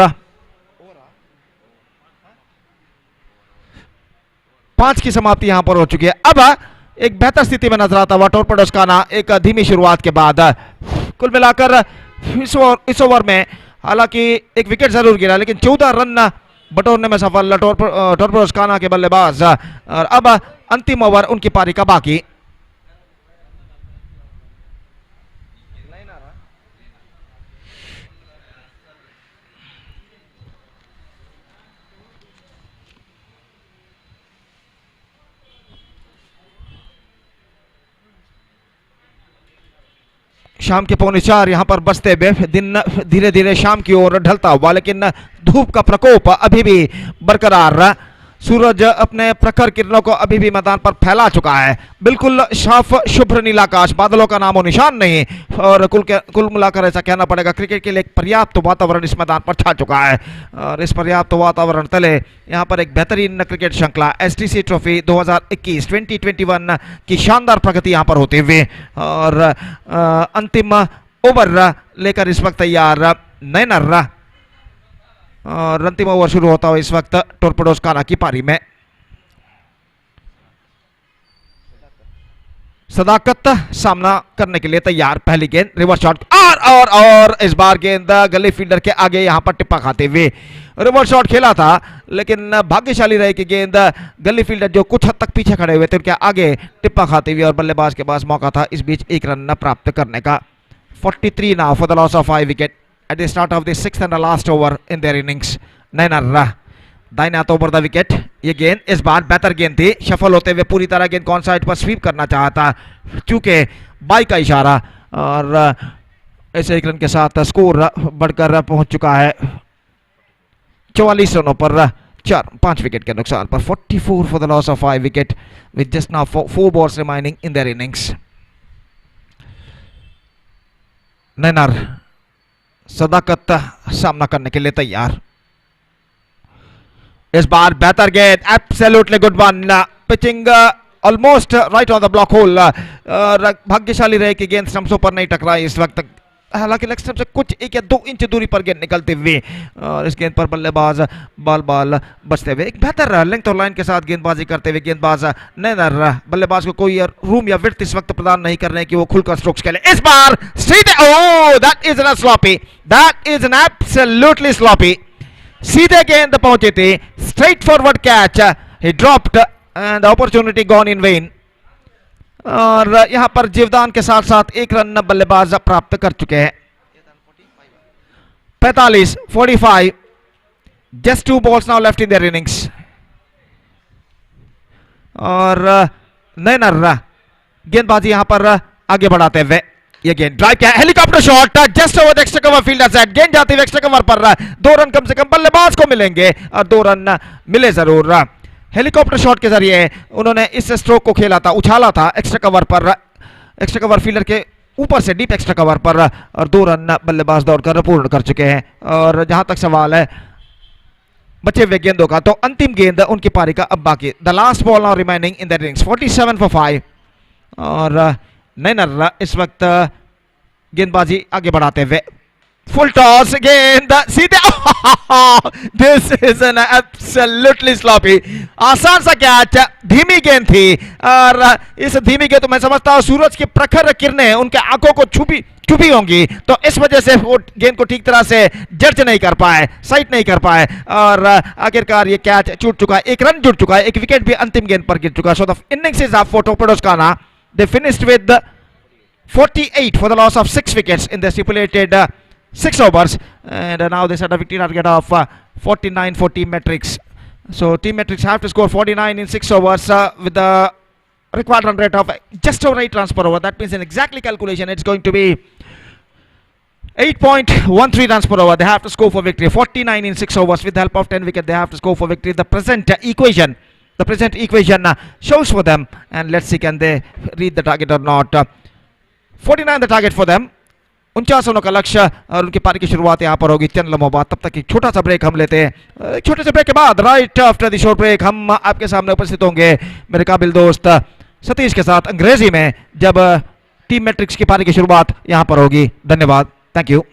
5 की समाप्ति यहां पर हो चुकी है। अब एक बेहतर स्थिति में नजर आता हुआ टॉर्पेडोस काना एक धीमी शुरुआत के बाद। कुल मिलाकर इस ओवर में हालांकि एक विकेट जरूर गिरा लेकिन 14 रन बटोरने में सफल टॉर्पेडोस काना के बल्लेबाज। और अब अंतिम ओवर उनकी पारी का बाकी। शाम के 3:45 यहां पर बसते हुए दिन धीरे धीरे शाम की ओर ढलता हुआ, लेकिन धूप का प्रकोप अभी भी बरकरार। सूरज अपने प्रखर किरणों को अभी भी मैदान पर फैला चुका है। बिल्कुल साफ शुभ्र नीला आकाश, बादलों का नामो निशान नहीं और कुल मिलाकर ऐसा कहना पड़ेगा क्रिकेट के लिए एक पर्याप्त वातावरण इस मैदान पर छा चुका है। और इस पर्याप्त वातावरण तले यहां पर एक बेहतरीन क्रिकेट श्रृंखला एसटीसी ट्रॉफी 2021 की शानदार प्रगति यहां पर होते हुए और अंतिम ओवर लेकर इस वक्त तैयार नैनर और अंतिम ओवर शुरू होता हुआ इस वक्त टॉर्पेडोस काना की पारी में। सदाकत सामना करने के लिए तैयार। पहली गेंद रिवर्स शॉट और इस बार गेंद गली फील्डर के आगे यहां पर टिप्पा खाते हुए रिवर्स शॉट खेला था, लेकिन भाग्यशाली रहे कि गेंद गली फील्डर जो कुछ हद तक पीछे खड़े हुए थे उनके आगे टिप्पा खाते हुए और बल्लेबाज के पास मौका था इस बीच एक रन प्राप्त करने का। 43 now for the loss of 5 wicket at the start of the 6th and the last over in their innings. Nainarra दाहिने हाथ ओवर द विकेट ये गेंद इस बार बेहतर गेंद थी, सफल होते हुए पूरी तरह गेंद कौन साइड पर स्वीप करना चाहता, चूंकि बाई का इशारा, और ऐसे एक रन के साथ स्कोर बढ़कर पहुंच चुका है 44 रनों पर 5 विकेट के नुकसान पर। 44 for the loss of 5 wicket with just now 4 balls remaining in their innings. Nainar Sadaqat सामना करने के लिए तैयार। इस बार बेहतर गेंद, absolutely good one, pitching almost right on the block hole. भाग्यशाली रहे कि गेंद स्टंप्सों पर नहीं टकराई इस वक्त, हालांकि लेग स्टंप से कुछ 1 या 2 इंच दूरी पर गेंद निकलते हुए, और इस गेंद पर बल्लेबाज बाल बचते हुए, एक बेहतर लेंथ और लाइन के साथ गेंदबाजी करते हुए गेंदबाज नैनर बल्लेबाज को कोई रूम या विड्थ इस वक्त प्रदान नहीं कर रहे हैं कि वो खुलकर स्ट्रोक्स खेले। इस बार सीधे, oh that is an sloppy, that is an absolutely sloppy. सीधे गेंद पहुंचे थे, straight forward catch, he dropped and opportunity gone in when. और यहां पर जीवदान के साथ साथ 1 रन बल्लेबाज प्राप्त कर चुके हैं। 45 just 2 balls now left in their innings. और नैनर गेंदबाजी यहां पर आगे बढ़ाते हुए, ये गेंद ड्राइव किया, helicopter shot just over the extra cover fielder set, गेंद जाती हुई एक्स्ट्रा कवर पर 2 रन कम से कम बल्लेबाज को मिलेंगे, और 2 रन मिले जरूर। हेलीकॉप्टर शॉट के जरिए उन्होंने इस स्ट्रोक को खेला था, उछाला था एक्स्ट्रा कवर पर, एक्स्ट्रा कवर फील्डर के ऊपर से डीप एक्स्ट्रा कवर पर, और 2 रन बल्लेबाज दौड़कर पूर्ण कर चुके हैं। और जहां तक सवाल है बचे हुए गेंदों का, तो अंतिम गेंद उनकी पारी का अब बाकी, the last ball now remaining in the innings, 47 for 5। और नैनर इस वक्त गेंदबाजी आगे बढ़ाते हुए, फुल टॉस, गेंद सीधे, this is an absolutely sloppy. आसान सा कैच, धीमी गेंद थी, और इस धीमी गेंद तो मैं समझता हूं सूरज की प्रखर किरणें उनके आंखों को छुपी होंगी, तो इस वजह से वो गेंद को ठीक तरह से जज नहीं कर पाए, साइट नहीं कर पाए, और आखिरकार ये कैच छूट चुका है, 1 रन जुड़ चुका है, 1 विकेट भी अंतिम गेंद पर गिर चुका है। So the innings is up for Torpedoes Kana, they finished with 48 for the loss of 6 wickets in the stipulated 6 overs, and now they set a victory target of 49 for Team Metrics. So Team Metrics have to score 49 in 6 overs with the required run rate of just over 8 runs per over. That means in exactly calculation it's going to be 8.13 runs per over. They have to score for victory. 49 in 6 overs with the help of 10 wickets. They have to score for victory. The present equation shows for them, and let's see can they read the target or not. 49 the target for them, 49 रनों का लक्ष्य, और उनकी पारी की शुरुआत यहां पर होगी चंद लम्हों बाद। तब तक एक छोटा सा ब्रेक हम लेते हैं। एक छोटे से ब्रेक के बाद right after the short break हम आपके सामने उपस्थित होंगे मेरे काबिल दोस्त सतीश के साथ अंग्रेजी में, जब टीम मैट्रिक्स की पारी की शुरुआत यहां पर होगी। धन्यवाद, thank you.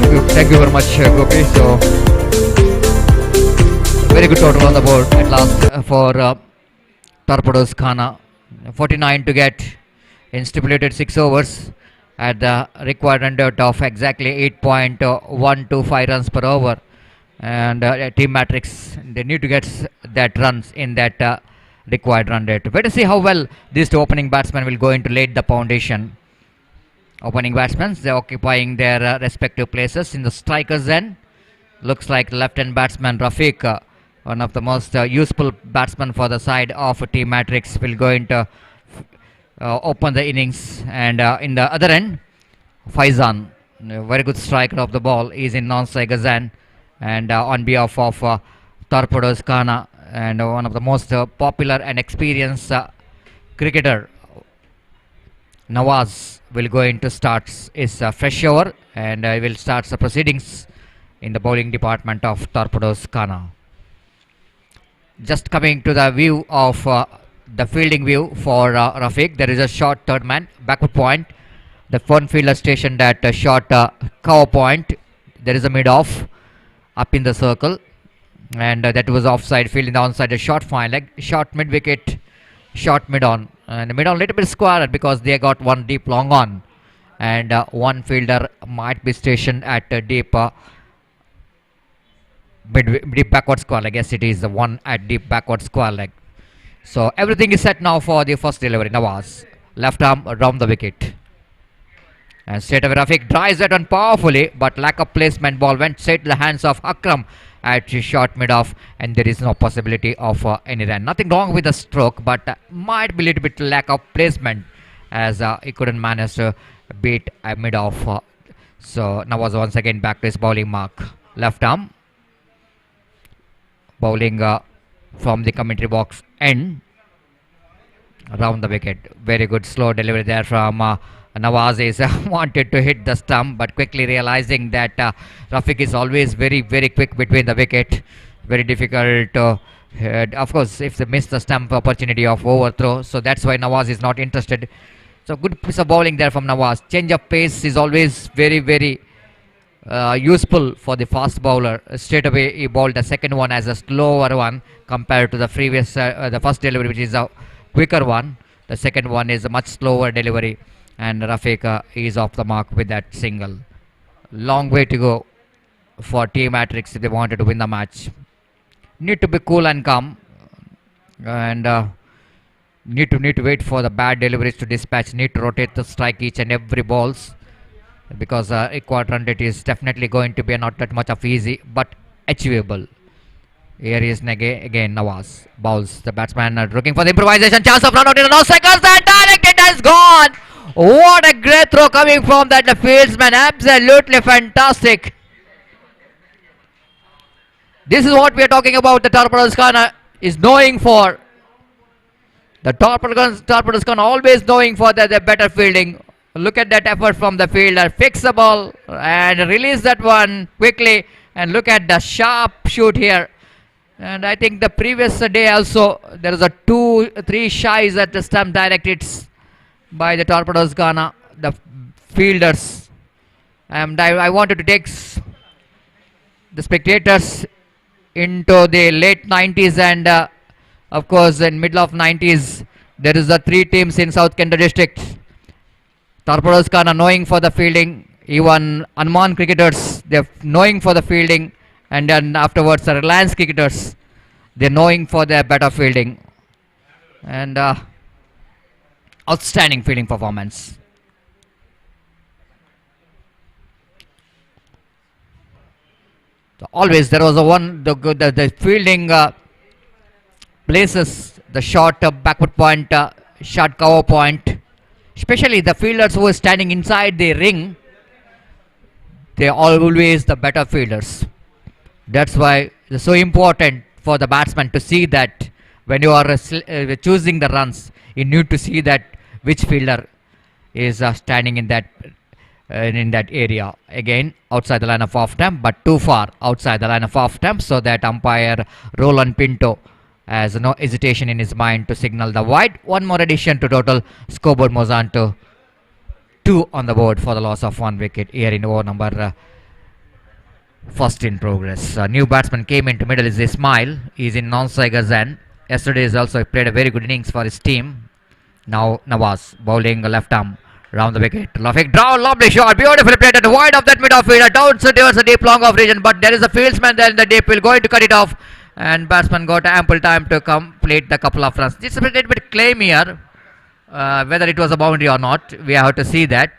Thank you very much, Gopi. So, very good total on the board at last for Torpedoes Khana. 49 to get in stipulated 6 overs at the required run rate of exactly 8.125 runs per over. And Team Matrix, they need to get that runs in that required run rate. Wait to see how well these two opening batsmen will go into lay the foundation. Opening batsmen, they're occupying their respective places in the strikers end. Looks like left-hand batsman Rafiq, one of the most useful batsmen for the side of Team Matrix, will go into open the innings. And in the other end, Faizan, a very good striker of the ball, is in non-strikers end. And on behalf of Torpedoes Khana, and one of the most popular and experienced cricketer, Nawaz will go into starts his fresh over, and will start the proceedings in the bowling department of Torpedoes Khana. Just coming to the view of the fielding view for Rafiq, there is a short third man backward point. The one fielder stationed at short cover point. There is a mid off up in the circle, and that was offside, fielding the onside, a short fine leg, short mid wicket, short mid on, and mid on little bit square because they got one deep long on, and one fielder might be stationed at deep deep backward square leg. Yes, it is the one at deep backward square leg. So everything is set now for the first delivery. Nawaz, left arm around the wicket. And straight away Rafiq drives that one powerfully, but lack of placement, ball went straight to the hands of Akram at short mid off, and there is no possibility of any run. Nothing wrong with the stroke, but might be a little bit lack of placement as he couldn't manage to beat mid off. So Nawaz once again back to his bowling mark. Left arm bowling from the commentary box end around the wicket. Very good slow delivery there from Nawaz. Is wanted to hit the stump, but quickly realizing that Rafiq is always very quick between the wicket. Very difficult to of course if they miss the stump opportunity of overthrow, so that's why Nawaz is not interested. So good piece of bowling there from Nawaz. Change of pace is always very useful for the fast bowler. Straight away he bowled the second one as a slower one compared to the previous the first delivery, which is a quicker one. The second one is a much slower delivery, and Rafiq is off the mark with that single. Long way to go for Team Matrix if they wanted to win the match. Need to be cool and calm, and need to wait for the bad deliveries to dispatch. Need to rotate the strike each and every balls, because a quadrant it is definitely going to be not that much of easy, but achievable. Here is again Nawaz bowls. The batsman looking for the improvisation chance of run out in no seconds. That directed has gone. What a great throw coming from that the fieldsman. Absolutely fantastic. This is what we are talking about. The Torpedoes Khana is knowing for. The Torpedoes Khana always knowing for the better fielding. Look at that effort from the fielder. Fix the ball and release that one quickly. And look at the sharp shoot here. And I think the previous day also there was a 2-3 shies at the stump directed by the Torpedoes Khana, the fielders. And I wanted to take the spectators into the late 90s, and of course in middle of 90s there is the 3 teams in South Kenda district. Torpedoes Khana knowing for the fielding, even Anman cricketers they're knowing for the fielding, and then afterwards the Reliance cricketers they're knowing for their better fielding, and outstanding fielding performance. So always there was the fielding places, the short backward point, short cover point, especially the fielders who are standing inside the ring, they are always the better fielders. That's why it's so important for the batsman to see that when you are choosing the runs, you need to see that which fielder is standing in that area. Again outside the line of off stump, but too far outside the line of off stump, so that umpire Roland Pinto has no hesitation in his mind to signal the wide. One more addition to total scoreboard moves on to 2 on the board for the loss of 1 wicket here in over number First in progress. A new batsman came into middle is Ismail. He's in non-strikers end. Yesterday he's also played a very good innings for his team. Now Nawaz bowling left arm round the wicket. Rafiq down, lovely shot, beautifully played at the wide of that mid off field. Down towards the deep long off region, but there is a fieldsman there in the deep. Will going to cut it off, and batsman got ample time to complete the couple of runs. It's a little bit claim here. Whether it was a boundary or not, we have to see that.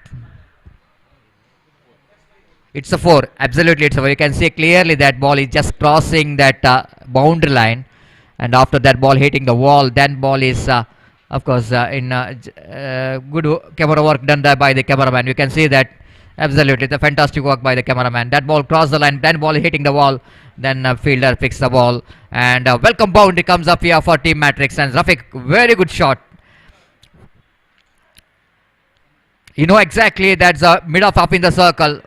It's a 4. Absolutely, it's a 4. You can see clearly that ball is just crossing that boundary line, and after that ball hitting the wall, then ball is, of course, in good camera work done by the cameraman. You can see that absolutely the fantastic work by the cameraman. That ball crossed the line, then ball hitting the wall, then fielder picks the ball, and welcome boundary comes up here for Team Matrix. And Rafiq, very good shot. You know exactly that's a mid off up in the circle.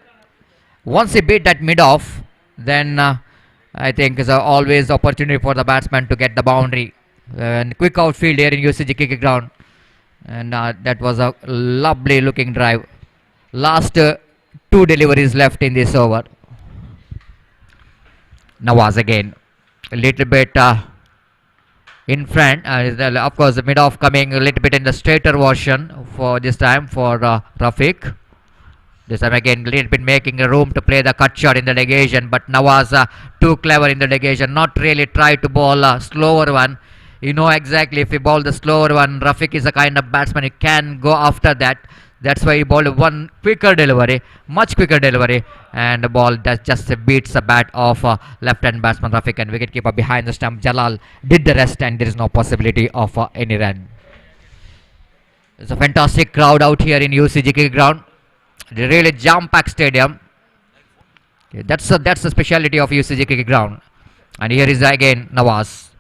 Once he beat that mid off, then I think is always opportunity for the batsman to get the boundary. And quick outfield here in UCG cricket ground, and that was a lovely looking drive. Last 2 deliveries left in this over. Nawaz again, a little bit in front. Of course, the mid off coming a little bit in the straighter version for this time for Rafiq. This time again, a little bit making a room to play the cut shot in the negation, but Nawaz too clever in the negation. Not really try to bowl a slower one. You know exactly if he bowl the slower one, Rafiq is a kind of batsman who can go after that. That's why he bowled one quicker delivery, much quicker delivery, and the ball that just beats the bat of left-hand batsman Rafiq, and wicketkeeper behind the stump Jalal did the rest, and there is no possibility of any run. It's a fantastic crowd out here in UCG cricket ground. The really jam-packed stadium. That's the speciality of UCG cricket ground. And here is again Nawaz.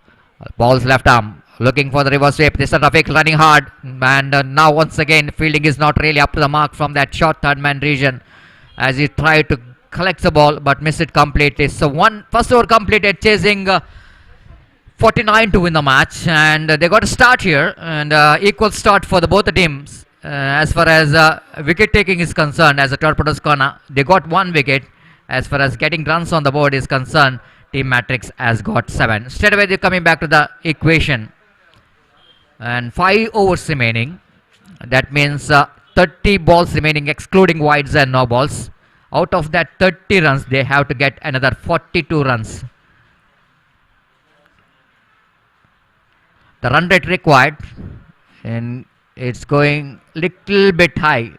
Ball's left arm, looking for the reverse sweep. This is Rafiq running hard, and now once again fielding is not really up to the mark from that short third man region as he tried to collect the ball but missed it completely. So first over completed, chasing 49 to win the match, and they got a start here, and equal start for both the teams. As far as wicket taking is concerned, as a Torpedoes corner, they got 1 wicket. As far as getting runs on the board is concerned, Team Matrix has got 7. Straight away they're coming back to the equation, and 5 overs remaining. That means 30 balls remaining, excluding wides and no balls. Out of that 30 runs, they have to get another 42 runs. The run rate required, and it's going little bit high,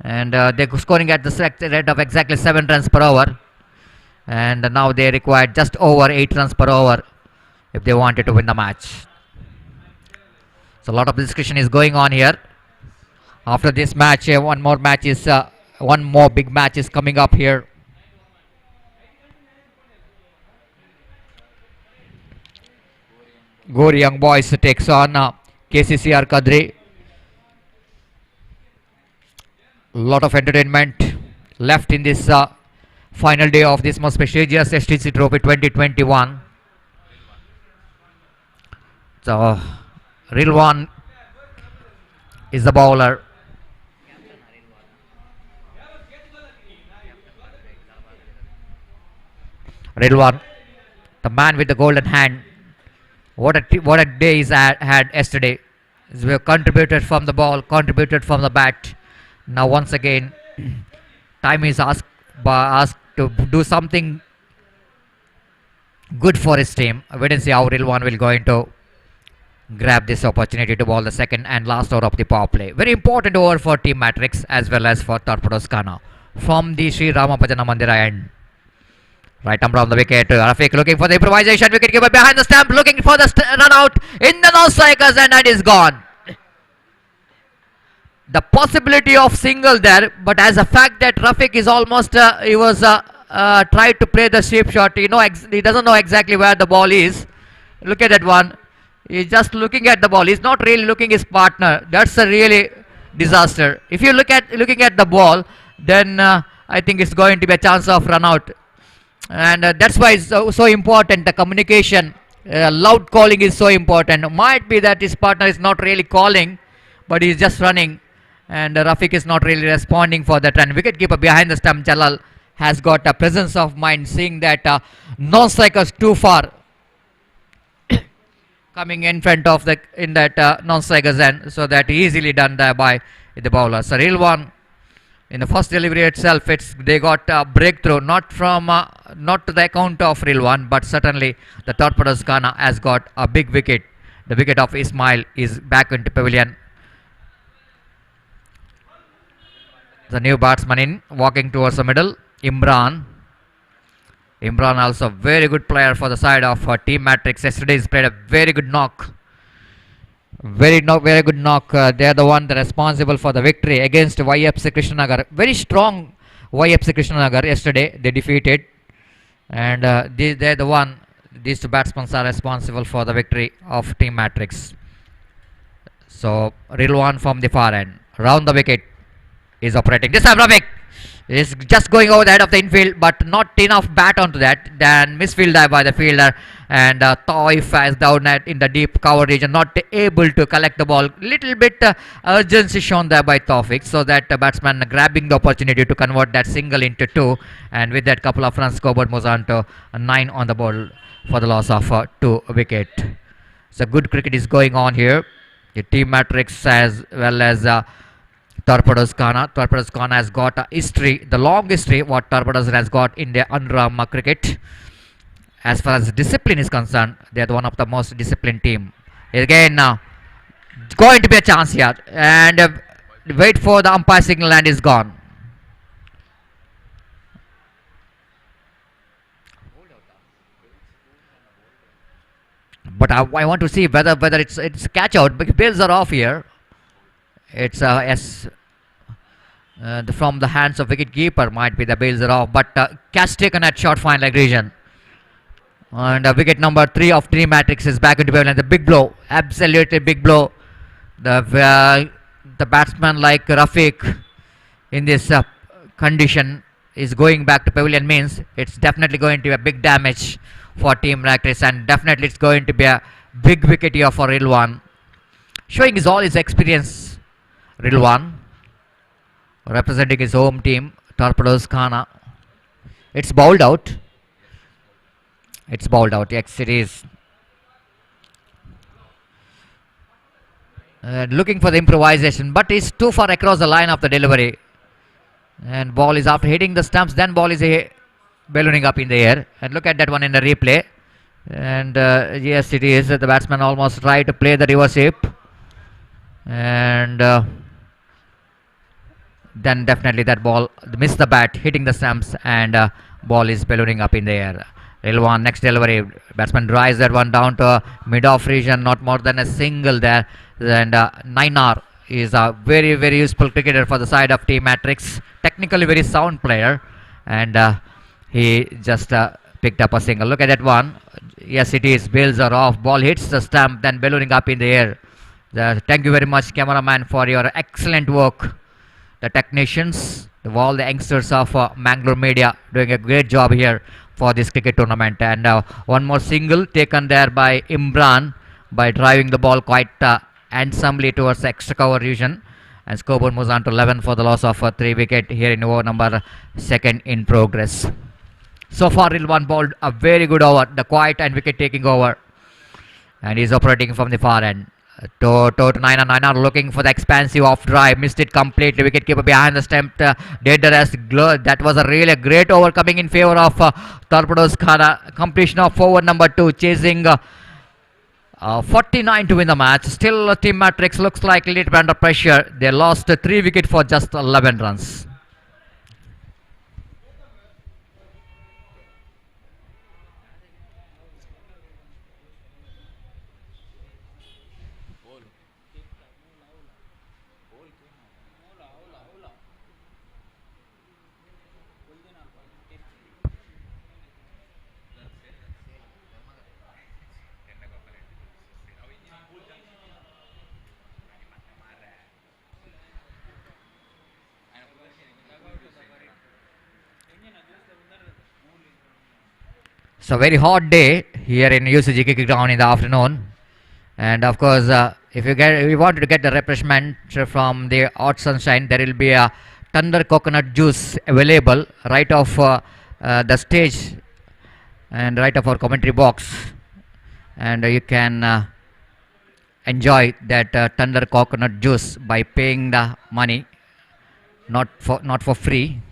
and they're scoring at the rate of exactly 7 runs per over, and now they require just over 8 runs per over if they wanted to win the match. So a lot of discussion is going on here. After this match, one more big match is coming up here. Gori Young Boys takes on KCCR Kadri. Lot of entertainment left in this final day of this most prestigious STC Trophy 2021. So Rilwan is the bowler. Rilwan, the man with the golden hand. What a day he's had yesterday. We have contributed from the ball, contributed from the bat. Now once again, time is asked to do something good for his team. Wait and see how Rilwan will going to grab this opportunity to bowl the second and last over of the power play. Very important over for Team Matrix as well as for Torpedoes Kana from the Sri Ramapajana Mandira end. Right arm round the wicket. Rafiq looking for the improvisation. Wicketkeeper behind the stump, looking for the run out in the non-strikers, and that is gone. The possibility of single there, but as a fact that Rafiq is almost he was tried to play the shape shot. He doesn't know exactly where the ball is. Look at that one. He's just looking at the ball. He's not really looking his partner. That's a really disaster. If you looking at the ball, then I think it's going to be a chance of run out. And that's why it's so important. The communication, loud calling is so important. Might be that his partner is not really calling, but he's just running, and Rafiq is not really responding for that run. Wicketkeeper behind the stump Jalal has got a presence of mind, seeing that non-strikers too far coming in front of the in that non-strikers end, so that easily done there by the bowler. So real one in the first delivery itself, it's they got a breakthrough, not to the account of real one, but certainly the Torpedoes Ghana has got a big wicket. The wicket of Ismail is back into pavilion. The new batsman in, walking towards the middle, Imran. Imran also very good player for the side of Team Matrix. Yesterday he's played a very good knock. Very good knock. They are the one that responsible for the victory against YFC Krishnanagar. Very strong YFC Krishnanagar yesterday. They defeated. And they're the one, these two batsmen are responsible for the victory of Team Matrix. So Rilwan from the far end. Round the wicket is operating. This time Rafiq is just going over the head of the infield, but not enough bat onto that. Then misfield dive by the fielder, and Taif has down in the deep cover region, not able to collect the ball. Little bit urgency shown there by Taufik, so that batsman grabbing the opportunity to convert that single into two, and with that couple of runs, scoreboard moves on to 9 on the board for the loss of 2 wicket. So good cricket is going on here. The Team Matrix as well as Torpedoes Ghana. Torpedoes Ghana has got a history, the long history what Torpedoes has got in their under-arm cricket. As far as discipline is concerned, they are one of the most disciplined team. Again, going to be a chance here, and wait for the umpire signal, and is gone. But I want to see whether it's catch out, because bails are off here. It's from the hands of wicket keeper, might be the bails are off, but catch taken at short fine leg region. And wicket number 3 of Team Matrix is back into pavilion. The big blow, absolutely big blow. The batsman like Rafiq in this condition is going back to pavilion, means it's definitely going to be a big damage for Team Matrix, and definitely it's going to be a big wicket here for Rilwan, showing his all his experience. Rilwan representing his home team, Torpedoes Ghana. It's bowled out. It's bowled out. Yes, it is. Looking for the improvisation, but he's too far across the line of the delivery. And ball is after hitting the stumps, then ball is ballooning up in the air. And look at that one in the replay. And yes, it is. The batsman almost tried to play the reverse hip. And then definitely that ball missed the bat, hitting the stumps, and ball is ballooning up in the air. Rilwan, next delivery, batsman drives that one down to mid-off region, not more than a single there. And Nainar is a very useful cricketer for the side of Team Matrix, technically very sound player, and he just picked up a single. Look at that one. Yes, it is. Bails are off. Ball hits the stump, then ballooning up in the air. Thank you very much, cameraman, for your excellent work. The technicians, all the youngsters of Mangalore media doing a great job here for this cricket tournament. And one more single taken there by Imran by driving the ball quite handsomely towards the extra cover region, and scoreboard moves on to 11 for the loss of 3 wicket here in over number 2 in progress. So far Rilwan bowled a very good over, the quiet and wicket taking over, and he's operating from the far end. To Nainar looking for the expansive off drive, missed it completely. Wicket keeper behind the stump did the rest. That was a really great over coming in favor of Torpedoes Ghana. Completion of over number 2, chasing 49 to win the match. Still Team Matrix looks like a little bit under pressure. They lost 3 wickets for just 11 runs. It's a very hot day here in UCG Cricket Ground in the afternoon, and of course if you wanted to get the refreshment from the hot sunshine, there will be a Thunder coconut juice available right off the stage and right off our commentary box, and you can enjoy that Thunder coconut juice by paying the money, not for free.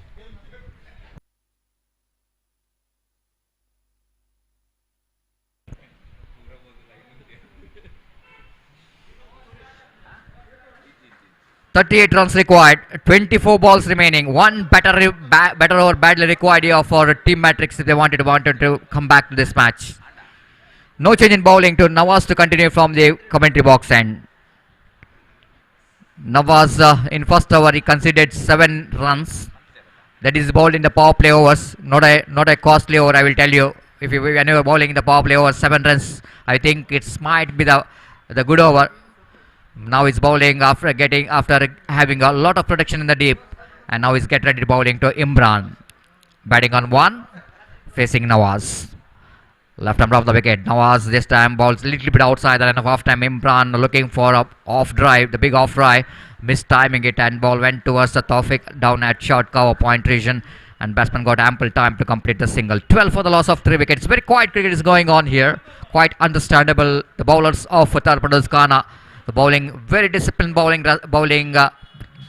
"38 runs required, 24 balls remaining, one better over badly required here for Team Matrix if they wanted to come back to this match. No change in bowling to Nawaz to continue from the commentary box end. Nawaz in first over he conceded 7 runs. That is bowled in the power play overs, not a costly over, I will tell you. If you when you are bowling in the power play over 7 runs, I think it might be the good over. Now he's bowling after having a lot of protection in the deep, and now he's get ready to bowling to Imran. Batting on 1, facing Nawaz. Left arm off the wicket. Nawaz this time bowls a little bit outside the line of off time. Imran looking for a off drive, the big off drive, mistiming it, and ball went towards the Tawfiq down at short cover point region, and batsman got ample time to complete the single. 12 for the loss of 3 wickets. Very quiet cricket is going on here. Quite understandable. The bowlers of Tarpados Ghana, the bowling, very disciplined bowling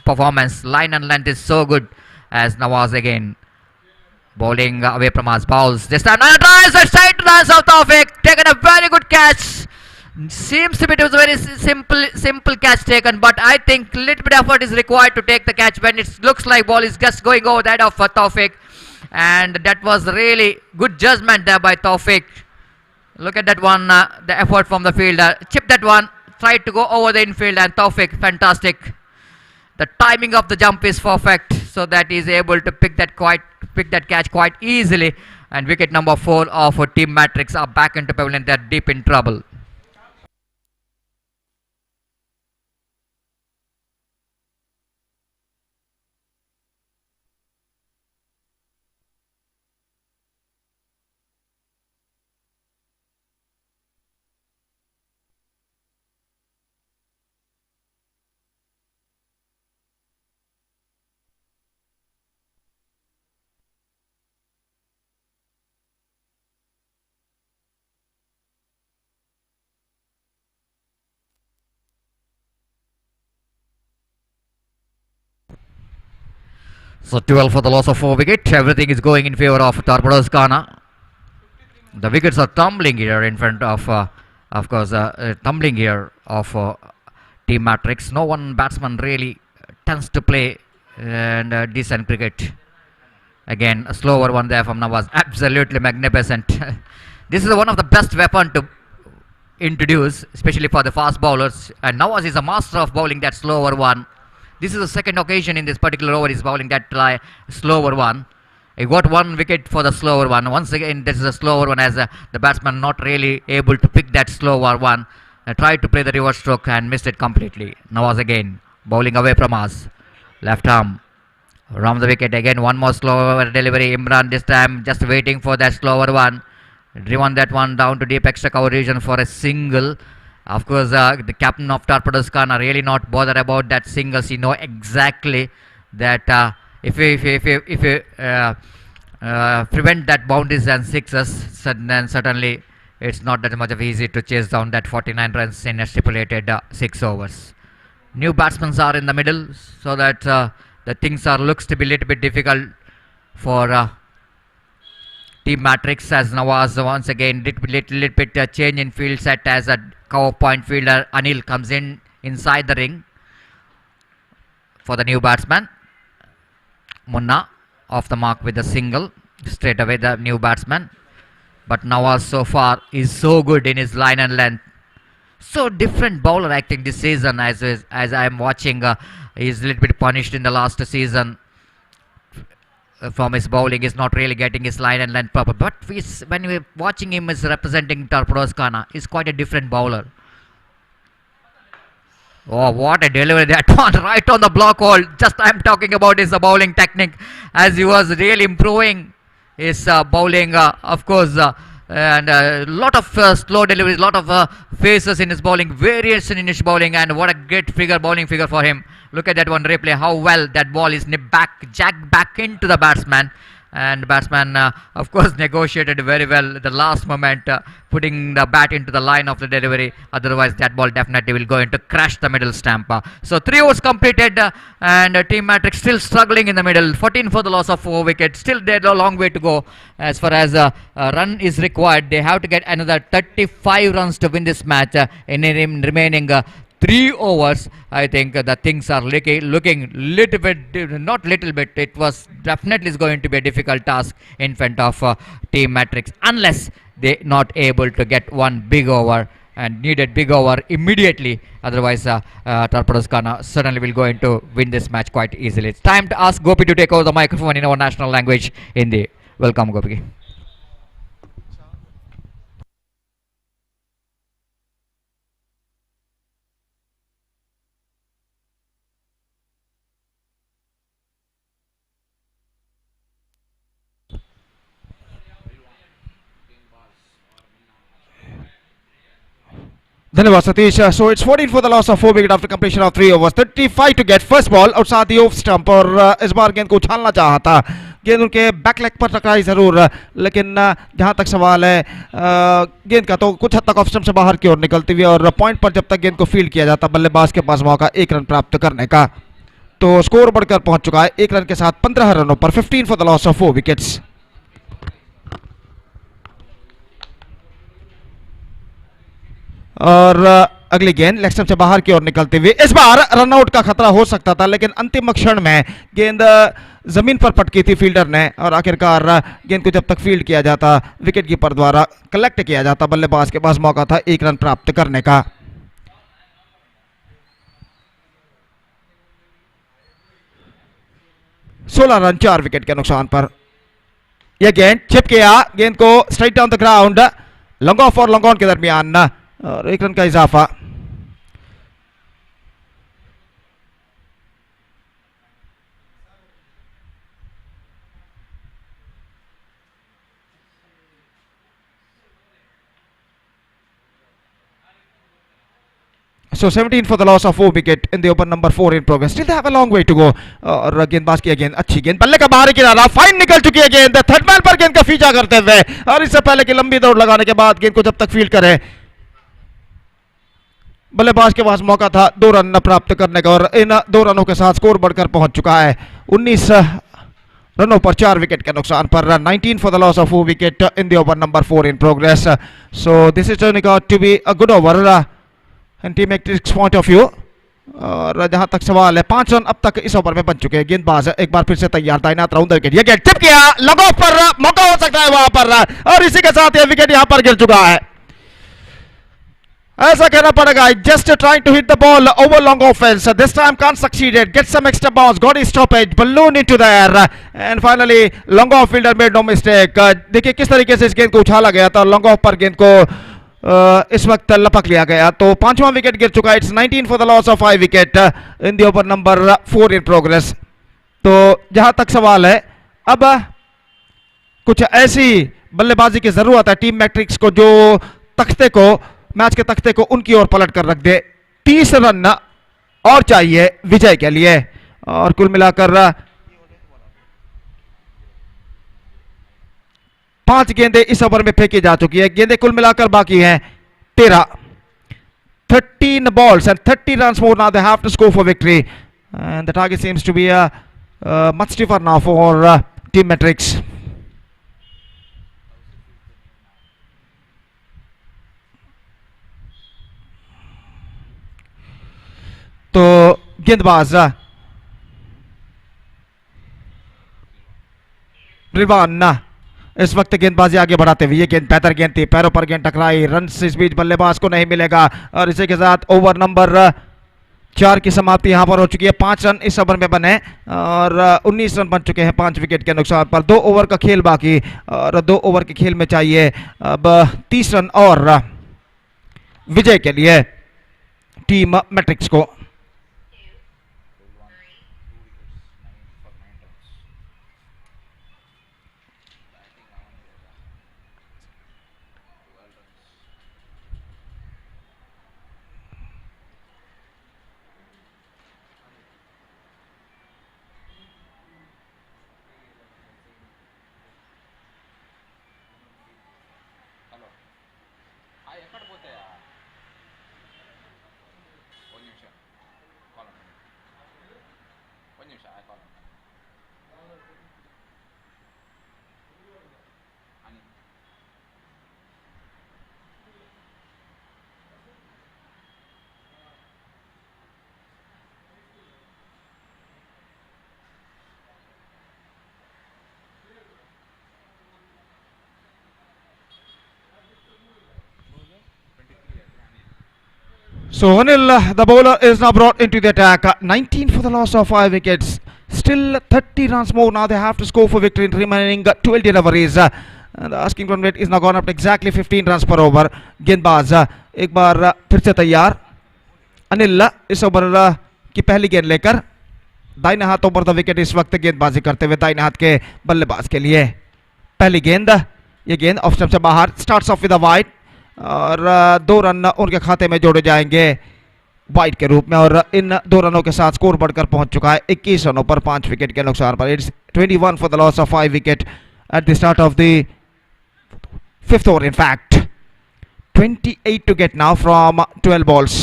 performance. Line and length is so good as Nawaz again bowling away from us. Bowls this time. Another tries a straight to the South Tawfiq. Taken a very good catch. Seems to be it was a very simple catch taken, but I think little bit effort is required to take the catch when it looks like ball is just going over the head of Tawfiq, and that was really good judgment there by Tawfiq. Look at that one, the effort from the fielder. Chip that one, tried to go over the infield, and Tawfiq, fantastic. The timing of the jump is perfect, so that he is able to pick that catch quite easily. And wicket number 4 of Team Matrix are back into pavilion. They're deep in trouble. So 12 for the loss of 4 wickets. Everything is going in favor of Tarpados Ghana. The wickets are tumbling here in front of course, tumbling here of Team Matrix. No one batsman really tends to play and decent cricket. Again, a slower one there from Nawaz. Absolutely magnificent. This is one of the best weapon to introduce, especially for the fast bowlers. And Nawaz is a master of bowling that slower one. This is the second occasion in this particular over he's bowling that slower one. He got 1 wicket for the slower one. Once again, this is a slower one as the batsman not really able to pick that slower one. Tried to play the reverse stroke and missed it completely. Nawaz again bowling away from us. Left arm around the wicket again. One more slower delivery. Imran this time just waiting for that slower one. Driven that one down to deep extra cover region for a single. Of course, the captain of Tarpados Ghana really not bothered about that singles. He know exactly that if you prevent that boundaries and sixes, then certainly it's not that much of easy to chase down that 49 runs in a stipulated 6 overs. New batsmen are in the middle, so that the things looks to be a little bit difficult for Team Matrix, as Nawaz once again little bit change in field set as a cover point fielder Anil comes inside the ring for the new batsman. Munna off the mark with a single. Straight away the new batsman. But Nawaz so far is so good in his line and length. So different bowler acting this season as I am watching. He's a little bit punished in the last season from his bowling. Is not really getting his line and length proper. But when we're watching him as representing Tarpados Ghana, he's quite a different bowler. Oh, what a delivery that one, right on the block hole. Just I'm talking about his bowling technique, as he was really improving his bowling, of course, and a lot of slow deliveries, lot of phases in his bowling, variation in his bowling, and what a great bowling figure for him. Look at that one replay. How well that ball is jacked back into the batsman. And the batsman, of course, negotiated very well the last moment, putting the bat into the line of the delivery. Otherwise, that ball definitely will go into crash the middle stamp. So 3 overs completed, and Team Matrix still struggling in the middle. 14 for the loss of 4 wickets. Still, there's a long way to go as far as a run is required. They have to get another 35 runs to win this match in the remaining 3 overs. I think the things are looking little bit, not little bit. It was definitely is going to be a difficult task in front of Team Matrix unless they not able to get one big over and needed big over immediately. Otherwise, Torpedoes Kana certainly will going to win this match quite easily. It's time to ask Gopi to take over the microphone in our national language, Hindi. Welcome, Gopi. धन्यवाद Satish. So it's 14 for the loss of 4 wicket after completion of 3 overs. 35 to get first ball outside the off stump और इस बार गेंद को उछालना चाहा था. गेंद उनके बैक लेग पर टकराई जरूर, लेकिन जहां तक सवाल है गेंद का तो कुछ हद तक ऑफ स्टंप से बाहर की ओर निकलती हुई, और पॉइंट पर जब तक गेंद को फील्ड किया जाता बल्लेबाज के पास मौका 1 रन प्राप्त करने का. तो स्कोर बढ़कर पहुंच चुका है 1 रन के साथ 15 रनों पर. 15 for the loss of 4 wickets. और अगली गेंद लेग स्टंप से बाहर की ओर निकलते हुए इस बार रनआउट का खतरा हो सकता था, लेकिन अंतिम क्षण में गेंद जमीन पर पटकी थी फील्डर ने, और आखिरकार गेंद को जब तक फील्ड किया जाता विकेट कीपर द्वारा कलेक्ट किया जाता बल्लेबाज के पास मौका था 1 रन प्राप्त करने का. सोलह रन 4 विकेट के नुकसान पर. यह गेंद चिप गया, गेंद को straight down the ground, long off और लॉन्ग ऑन के दरमियान और 1 रन का इजाफा. So 17 for the loss of 4 wicket in the over number 4 in progress. Still they have a long way to go. और गेंदबाज की गेंद अच्छी गेंद, बल्ले का बाहरी किनारा, फाइन निकल चुकी है गेंद थर्ड मैन पर गेंद का फीचा करते हुए, और इससे पहले कि लंबी दौड़ लगाने के बाद गेंद को जब तक फील्ड करे बल्लेबाज के पास मौका था 2 रन प्राप्त करने का, और इन 2 रनों के साथ स्कोर बढ़कर पहुंच चुका है 19 रनों पर 4 विकेट के नुकसान पर. 19 for the loss of 4 wicket in the over number 4 in progress. So this is turning out to be a good over and Team Matrix point of view. और जहां तक सवाल है 5 रन अब तक इस ओवर में बन चुके हैं. गेंदबाज एक बार फिर से तैयार, तैनात राउंड द विकेट. ये गेंद टिप किया, लॉन्ग ऑफ पर मौका हो सकता है वहां पर, और इसी के साथ ये विकेट यहां पर गिर चुका है. ऐसा कहना पड़ेगा, just trying to hit the ball over long offense. This time can't succeeded. Get some extra bounce, got his stoppage, balloon into the air, and finally long off fielder made no mistake. देखिए किस तरीके से इस गेंद को उछाला गया था, long off पर गेंद को इस वक्त लपक लिया गया. तो 5वां विकेट गिर चुका है. It's 19 for the loss of 5 wicket in the over number 4 in progress. तो जहां तक सवाल है अब कुछ ऐसी बल्लेबाजी की जरूरत है टीम मैट्रिक्स को जो तख्ते को, मैच के तख्ते को उनकी ओर पलट कर रख दे. 30 रन और चाहिए विजय के लिए, और कुल मिलाकर 5 गेंदें इस ओवर में फेंकी जा चुकी है. गेंदें कुल मिलाकर बाकी हैं 13. 13 balls and 30 runs more now they have to score for victory, and the target seems to be much stiffer now for Team Matrix. तो गेंदबाज रिवान इस वक्त गेंदबाजी आगे बढ़ाते हुए, ये गेंद बेहतर गेंद थी, पैरों पर गेंद टकराई, रन इस बीच बल्लेबाज को नहीं मिलेगा, और इसी के साथ ओवर नंबर 4 की समाप्ति यहां पर हो चुकी है. 5 रन इस ओवर में बने और 19 रन बन चुके हैं 5 विकेट के नुकसान पर. 2 ओवर का खेल बाकी, और 2 ओवर के खेल में चाहिए अब 30 रन और विजय के लिए टीम मैट्रिक्स को. So Anil, the bowler, is now brought into the attack. 19 for the loss of 5 wickets. Still 30 runs more. Now they have to score for victory in remaining 12 deliveries. And the asking run rate is now gone up to exactly 15 runs per over. गेंदबाज एक बार फिर से तैयार. अनिल इस over की पहली गेंद लेकर दाहिने हाथ ओवर द विकेट इस वक्त गेंदबाजी करते हुए दाहिने हाथ के बल्लेबाज के लिए. पहली गेंद, ये गेंद ऑफ स्टंप से बाहर. Starts off with a wide और 2 रन उनके खाते में जोड़े जाएंगे वाइड के रूप में. और इन 2 रनों के साथ स्कोर बढ़कर पहुंच चुका है 21 रनों पर 5 विकेट के नुकसान पर. It's 21 for the loss of 5 wicket at the start of the 5th over. In fact, 28 to get now from 12 balls.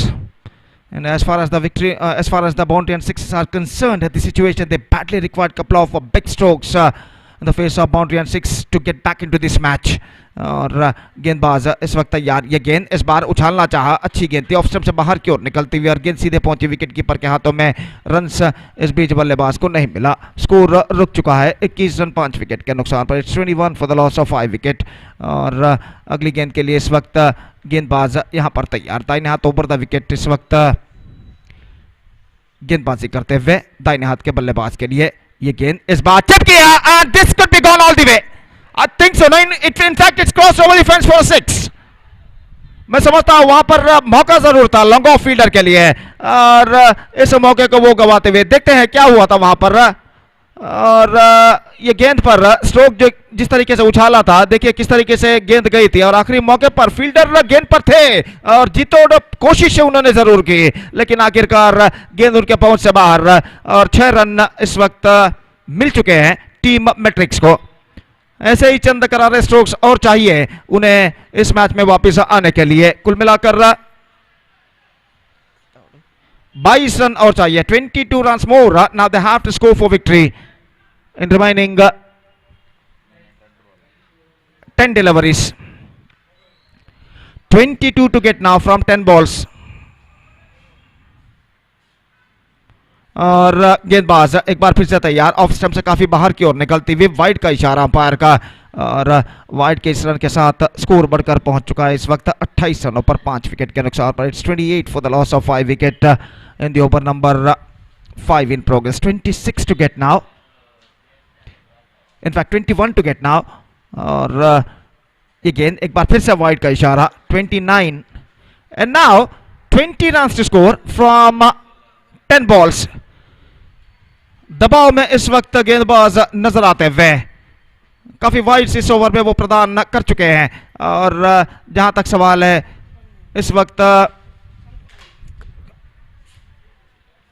And as far as the victory, as far as the boundary and sixes are concerned, at the situation they badly required couple of big strokes in the face of boundary and six to get back into this match. और गेंदबाज इस वक्त तैयार. ये गेंद इस बार उछालना चाहा, अच्छी गेंद थी, ऑफ स्टंप से बाहर की ओर निकलती हुई और गेंद सीधे पहुंची विकेट कीपर के हाथों में. रन्स इस बीच बल्लेबाज को नहीं मिला. स्कोर रुक चुका है 21 रन 5 विकेट के नुकसान पर. It's 21 for the loss of 5 wicket. और अगली गेंद के लिए इस वक्त गेंदबाज यहां पर तैयार. दाहिने हाथ ओवर द विकेट इस वक्त गेंदबाजी करते हुए दाहिने हाथ के बल्लेबाज के लिए. ये गेंद इस बार चिप किया and this could be gone all the way. I think so. In fact, it's crossed over the fence for a 6. मैं समझता हूं वहां पर मौका जरूर था लॉन्ग ऑफ फील्डर के लिए और इस मौके को वो गवाते हुए. देखते हैं क्या हुआ था वहां पर. और ये गेंद पर स्ट्रोक जो जिस तरीके से उछाला था, देखिए किस तरीके से गेंद गई थी. और आखिरी मौके पर फील्डर गेंद पर थे और जीतोड़ कोशिश उन्होंने जरूर की, लेकिन आखिरकार गेंद उनके पहुंच से बाहर. और 6 रन इस वक्त मिल चुके हैं टीम मैट्रिक्स को. ऐसे ही चंद करारे स्ट्रोक्स और चाहिए उन्हें इस मैच में वापस आने के लिए. कुल मिलाकर 22 रन और चाहिए. 22 runs more. Now they have to score for victory in remaining 10 deliveries. 22 to get now from 10 balls. और गेंदबाज एक बार फिर से तैयार. ऑफ स्टंप से काफी बाहर की ओर निकलती हुई वाइड का इशारा अंपायर का. और वाइड के इस रन के साथ स्कोर बढ़कर पहुंच चुका है इस वक्त 28 रनों पर 5 विकेट के नुकसान पर. It's 28 for the loss of 5 wicket in the over number 5 in progress. 26 to get now. In fact 21 to get now. और ये गेंद एक बार फिर से वाइड का इशारा. 29 and now 20 runs to score from 10 balls. दबाव में इस वक्त गेंदबाज नजर आते हुए. काफी वाइड इस ओवर में वो प्रदान कर चुके हैं. और जहां तक सवाल है इस वक्त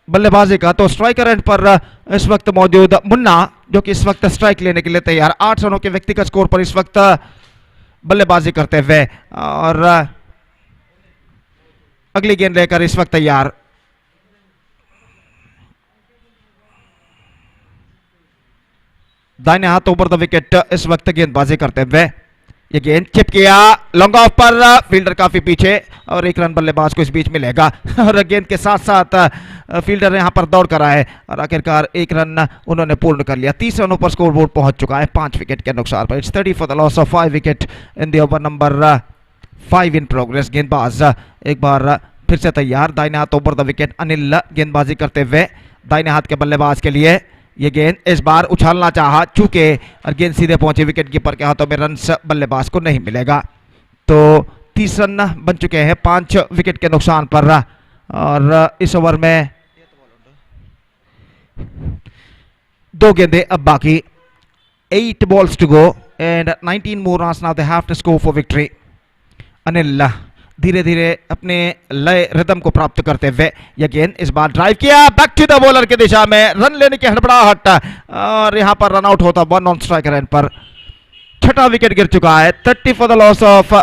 बल्लेबाजी का, तो स्ट्राइकर एंड पर इस वक्त मौजूद मुन्ना जो कि इस वक्त स्ट्राइक लेने के लिए तैयार. 8 रनों के व्यक्तिगत स्कोर पर इस वक्त बल्लेबाजी करते हुए. और अगली गेंद लेकर इस वक्त तैयार. दाहिने हाथ ओवर द विकेट इस वक्त गेंदबाजी करते हुए. ये गेंद चिप किया लॉन्ग ऑफ पर. फील्डर काफी पीछे और 1 रन बल्लेबाज को इस बीच मिलेगा. और गेंद के साथ साथ फील्डर यहां पर दौड़ कर आए और आखिरकार 1 रन उन्होंने पूर्ण कर लिया. 30 रनों पर स्कोर बोर्ड पहुंच चुका है 5 विकेट के नुकसान पर. It's 30 for the loss of 5 wicket in the over number 5 in progress. गेंदबाज एक बार फिर से तैयार. दाहिने हाथ ओवर द विकेट अनिल गेंदबाजी करते हुए दाहिने हाथ के बल्लेबाज के लिए. ये गेंद इस बार उछालना चाहा चूके और गेंद सीधे पहुंचे विकेट कीपर के हाथों में. रन्स बल्लेबाज को नहीं मिलेगा. तो 30 रन बन चुके हैं 5 विकेट के नुकसान पर. और इस ओवर में 2 गेंदें अब बाकी. 8 balls to go and 19 more runs now they have to score for victory. Anil धीरे धीरे अपने लय रिदम को प्राप्त करते हुए यह गेंद इस बार ड्राइव किया बैक टू द बॉलर की दिशा में. रन लेने की हड़बड़ाहट और यहां पर रन आउट होता 1 ऑन स्ट्राइकर एंड पर. 6ठा विकेट गिर चुका है. 30 for the loss of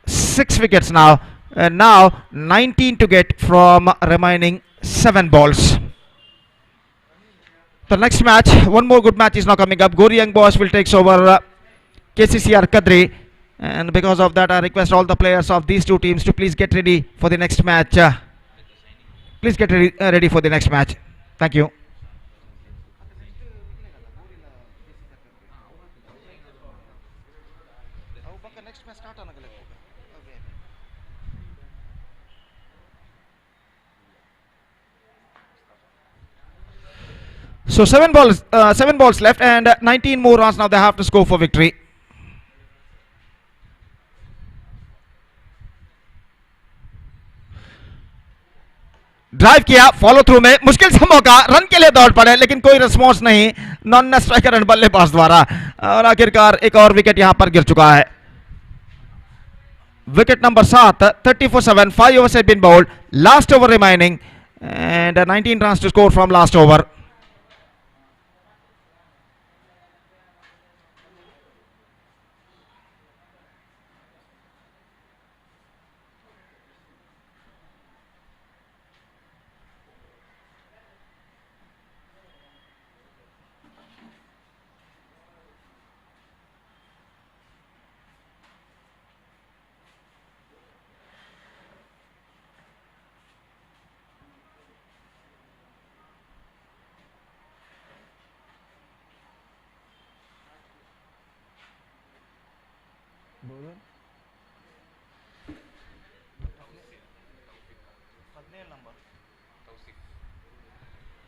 6 wickets now. Now 19 to get from remaining 7 balls. The next match, one more good match is now coming up. Gori Young Boys will take over KCCR Kadri. And because of that, I request all the players of these two teams to please get ready for the next match. Please get ready for the next match. Thank you. So 7 balls left, and 19 more runs now they have to score for victory. Drive किया, follow through में मुश्किल से मौका, run के लिए दौड़ पड़े लेकिन कोई रिस्पॉन्स नहीं नॉन स्ट्राइकर एंड बल्लेबाज द्वारा, और आखिरकार एक और विकेट यहां पर गिर चुका है. Wicket number 7, 30 for 7, 5 overs have been bowled, last over remaining, and 19 runs to score from last over.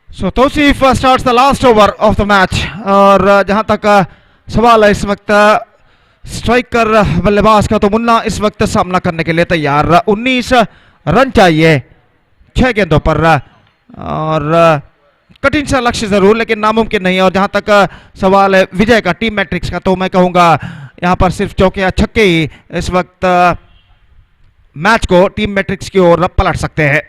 So Tausif starts the last over of the match, और जहां तक सवाल है इस वक्त स्ट्राइकर बल्लेबाज का, तो मुन्ना इस वक्त सामना करने के लिए तैयार. 19 रन चाहिए 6 गेंदों पर, और कठिन सा लक्ष्य जरूर लेकिन नामुमकिन नहीं. और जहां तक सवाल है विजय का, टीम मैट्रिक्स का, तो मैं कहूंगा यहां पर सिर्फ चौके या छक्के ही इस वक्त मैच को टीम मैट्रिक्स की ओर पलट सकते हैं.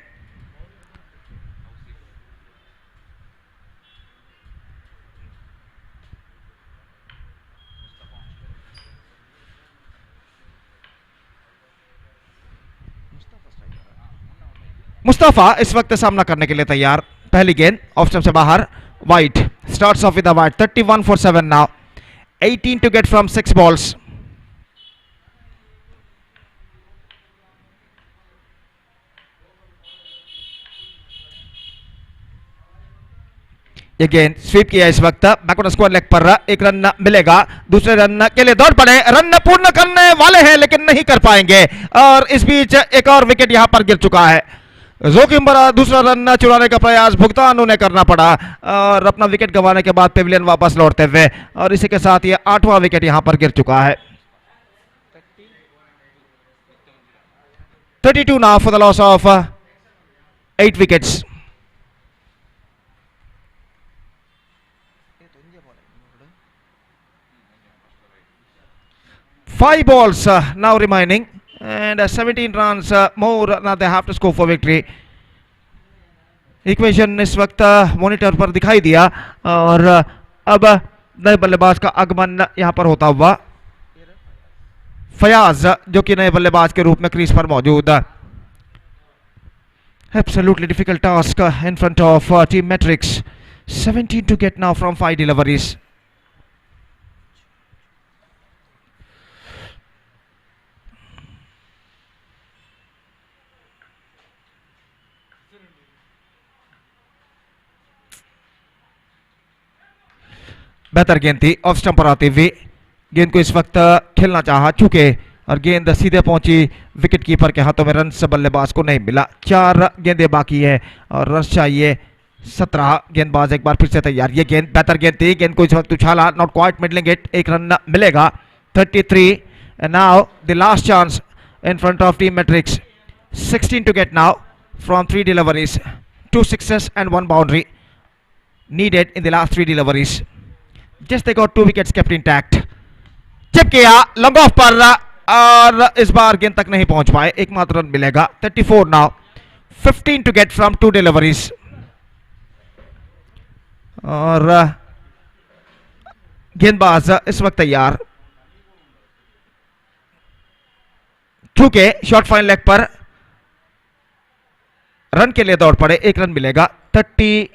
मुस्तफा इस वक्त सामना करने के लिए तैयार. पहली गेंद ऑफ स्टंप से बाहर, wide. Starts off with a wide. 31 for 7 now, 18 to get from 6 balls. ये गेंद स्वीप किया इस वक्त बैकवर्ड स्क्वायर लेग पर, एक रन मिलेगा. दूसरे रन के लिए दौड़ पड़े, रन पूर्ण करने वाले हैं लेकिन नहीं कर पाएंगे, और इस बीच एक और विकेट यहां पर गिर चुका है. जोखिम भरा दूसरा रन चुराने का प्रयास, भुगतान उन्हें करना पड़ा, और अपना विकेट गंवाने के बाद पेविलियन वापस लौटते हुए, और इसी के साथ ये 8वां विकेट यहां पर गिर चुका है. 32 now for the loss of 8 wickets. 5 balls now remaining, and 17 runs more now they have to score for victory. Equation इस वक्त मॉनिटर पर दिखाई दिया, और अब नए बल्लेबाज का आगमन यहां पर होता हुआ. फयाज जो कि नए बल्लेबाज के रूप में क्रीज पर मौजूद. Absolutely difficult task in front of team metrics. 17 to get now from 5 deliveries. बेहतर गेंद थी ऑफ स्टंप पर आते हुए, गेंद को इस वक्त खेलना चाहा चूके, और गेंद सीधे पहुंची विकेट कीपर के हाथों में. रन से बल्लेबाज को नहीं मिला. 4 गेंदें बाकी है और रन चाहिए 17. गेंदबाज एक बार फिर से तैयार. ये गेंद बेहतर गेंद थी, गेंद को इस वक्त उछाला, नॉट क्वाइट मिडलिंग इट, एक रन मिलेगा. 33 and now the last chance in front of team matrix. 16 to get now from 3 deliveries. 2 sixes and 1 boundary needed in the last 3 deliveries. Just they got 2 wickets kept intact. Chip किया long off पर, और इस बार गेंद तक नहीं पहुंच पाए, एकमात्र रन मिलेगा. 34 now, 15 to get from 2 deliveries. और गेंदबाज इस वक्त तैयार, चूंकि शॉर्ट फाइन लेग पर रन के लिए दौड़ पड़े, एक रन मिलेगा. 30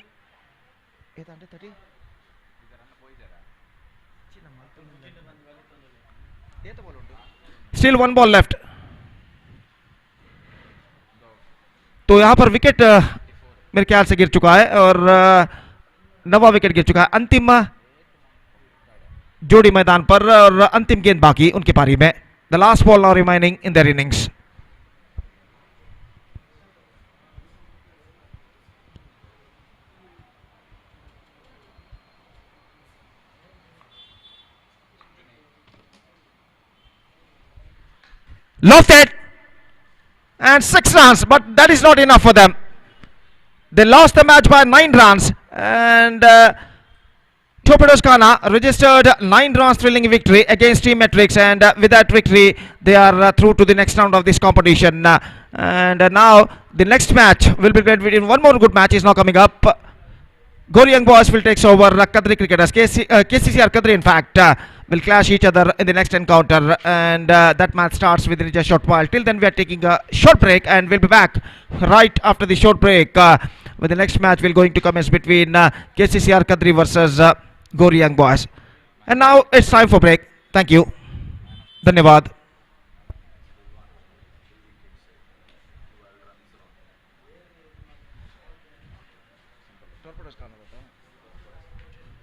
स्टिल 1 बॉल लेफ्ट. तो यहां पर विकेट मेरे ख्याल से गिर चुका है, और 9वां विकेट गिर चुका है. अंतिम जोड़ी मैदान पर और अंतिम गेंद बाकी उनकी पारी में. The last ball now remaining in their innings. Lofted and 6 runs, but that is not enough for them. They lost the match by 9 runs, and Torpedoes Ghana registered 9 runs thrilling victory against Team Metrics, and with that victory they are through to the next round of this competition. Now the next match will be played between one more good match is now coming up. Gori Young Boys will take over Kadri Cricketers. KCCR Kadri, in fact, will clash each other in the next encounter, and that match starts within just a short while. Till then, we are taking a short break, and we'll be back right after the short break with the next match will going to commence between KCCR Kadri versus Gori Young Boys. And now it's time for break. Thank you. Dhanyavad.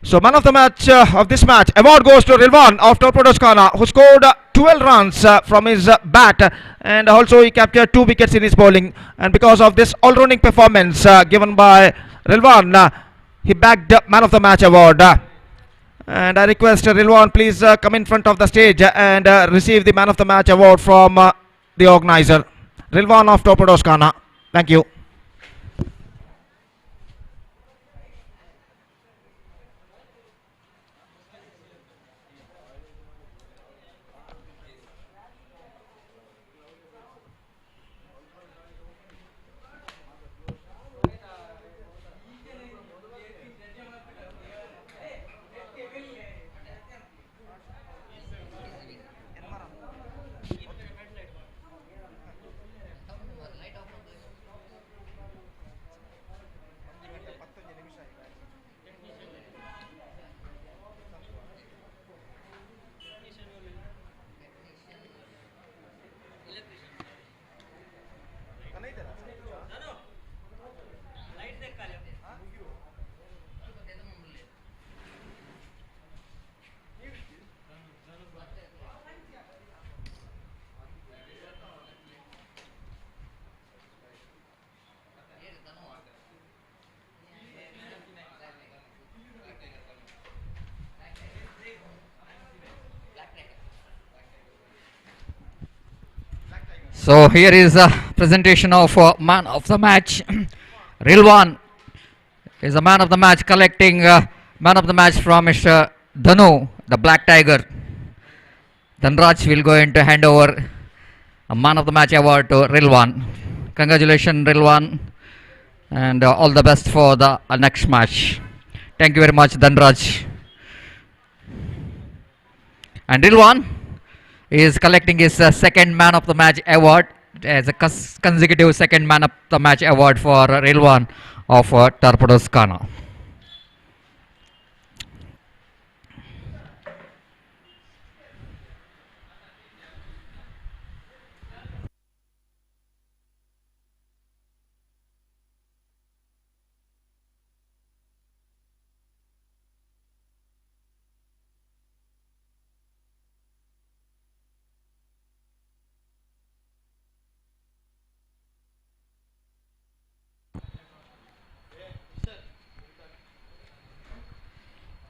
So man of the match of this match award goes to Rilwan of Torpedoes Ghana, who scored 12 runs from his bat, and also he captured 2 wickets in his bowling, and because of this all-rounding performance given by Rilwan, he bagged man of the match award. And I request Rilwan please come in front of the stage and receive the man of the match award from the organizer. Rilwan of Torpedoes Ghana. Thank you. So here is a presentation of man of the match. Rilwan is a man of the match, collecting man of the match from Mr. Dhanu, the Black Tiger. Dhanraj will going to hand over a man of the match award to Rilwan. Congratulations, Rilwan, and all the best for the next match. Thank you very much, Dhanraj. And Rilwan is collecting his second man of the match award, as a consecutive second man of the match award for Rilwan of Torpedoes Ghana.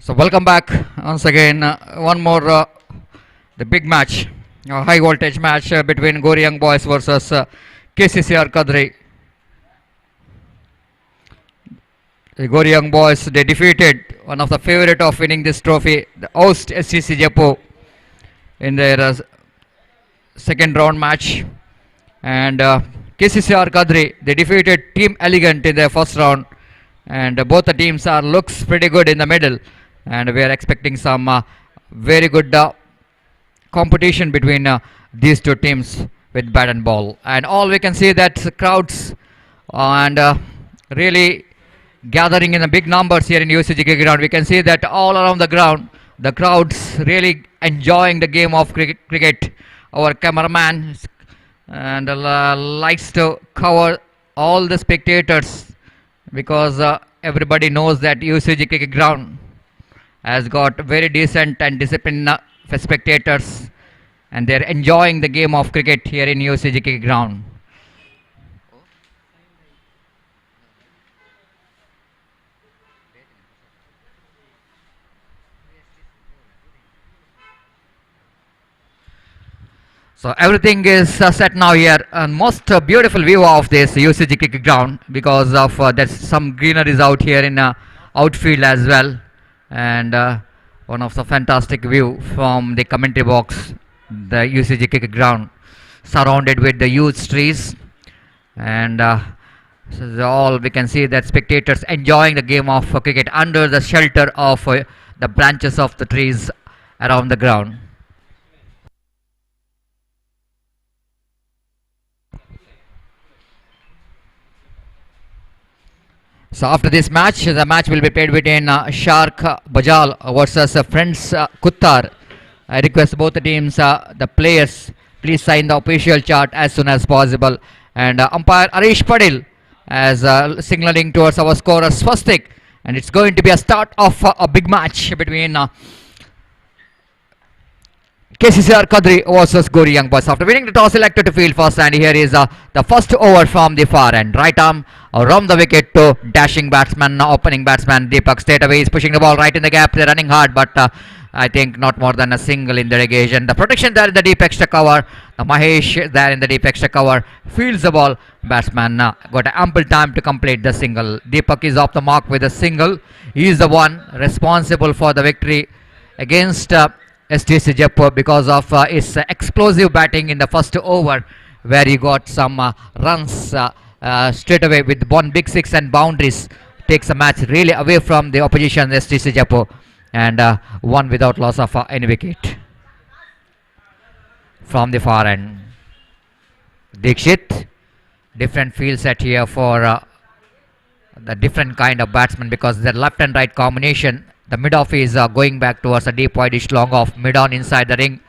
So welcome back once again. One more the big match, a high voltage match between Gori Young Boys versus KCCR Kadri. The Gori Young Boys, they defeated one of the favorite of winning this trophy, the host SCC Jeppu, in their second round match, and KCCR Kadri, they defeated Team Elegant in their first round, and both the teams are looks pretty good in the middle, and we are expecting some very good competition between these two teams with bat and ball. And all we can see that crowds and really gathering in the big numbers here in UCG ground. We can see that all around the ground the crowds really enjoying the game of cricket. Our cameraman and likes to cover all the spectators, because everybody knows that UCG cricket ground has got very decent and disciplined spectators, and they're enjoying the game of cricket here in UCG cricket ground. So everything is set now here, and most beautiful view of this UCG cricket ground because of there's some greeneries out here in outfield as well, and one of the fantastic view from the commentary box, the UCG cricket ground, surrounded with the huge trees, and so all we can see that spectators enjoying the game of cricket under the shelter of the branches of the trees around the ground. So after this match, the match will be played between Shark Bajal versus Friends Kuttar. I request both the teams, the players, please sign the official chart as soon as possible. And umpire Arish Padil as signaling towards our scorer Swastik. And it's going to be a start of a big match between KCCR Kadri versus Gori Young Boys. After winning the toss, selected to field first, and here is the first over from the far end. Right arm around the wicket to dashing batsman, opening batsman Deepak. Straight away is pushing the ball right in the gap. They're running hard, but I think not more than a single in the irrigation. The protection there in the deep extra cover. The Mahesh there in the deep extra cover fields the ball. Batsman got ample time to complete the single. Deepak is off the mark with a single. He is the one responsible for the victory against STC Jeppu because of his explosive batting in the first over, where he got some runs straight away with one big six and boundaries. Takes a match really away from the opposition STC Jeppu, and won without loss of any wicket. From the far end, Dikshit, different field set here for the different kind of batsman because the left and right combination. The mid-off is going back towards a deep wide-ish long off, mid-on inside the ring.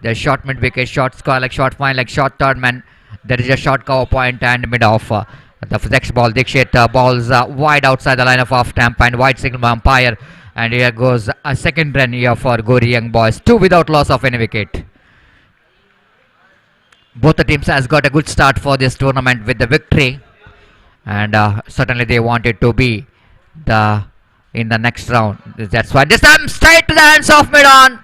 There's short mid-wicket, short square like short fine like short third man. There is a short cover point and mid-off. The next ball, Dikshit balls wide outside the line of off stamp and wide signal by umpire. And here goes a second run here for Gori Young Boys. 2 without loss of any wicket. Both the teams has got a good start for this tournament with the victory. And certainly they wanted to be in the next round. That's why this time straight to the hands of mid-on.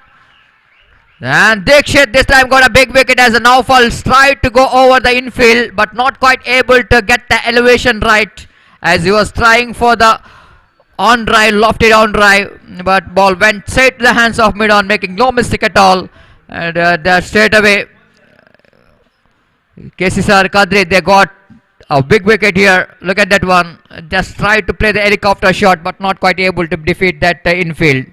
And Dikshit this time got a big wicket as a Naufal tried to go over the infield but not quite able to get the elevation right as he was trying for the on drive, lofted on drive, but ball went straight to the hands of mid-on, making no mistake at all. And there straight away KCCR Kadri, they got a big wicket here. Look at that one. Just tried to play the helicopter shot but not quite able to defeat that infield.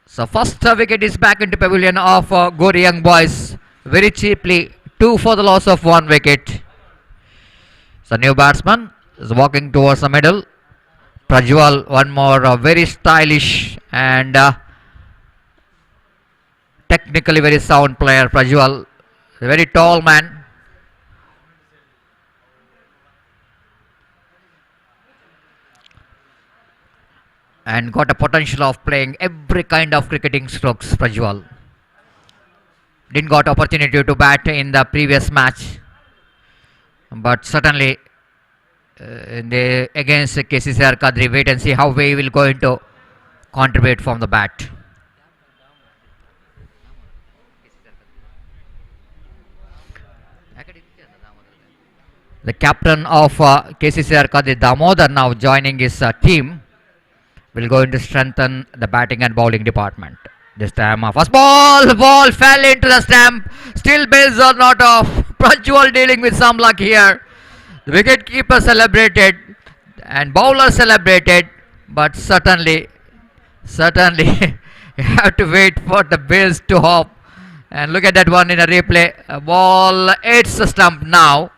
So first wicket is back into pavilion of Gori Young Boys. Very cheaply. 2 for the loss of 1 wicket. So new batsman is walking towards the middle. Prajwal, one more very stylish and technically very sound player. Prajwal, a very tall man. And got a potential of playing every kind of cricketing strokes, Prajwal. Didn't got opportunity to bat in the previous match, but certainly against KCCR Kadri, wait and see how he will going to contribute from the bat. The captain of KCCR Kadri, Damodar, now joining his team, will going to strengthen the batting and bowling department. This time first ball fell into the stump. Still bails are not off. Prajwal dealing with some luck here. The wicket keeper celebrated and bowler celebrated, but certainly you have to wait for the bails to hop. And look at that one in a replay. A ball hits the stump now.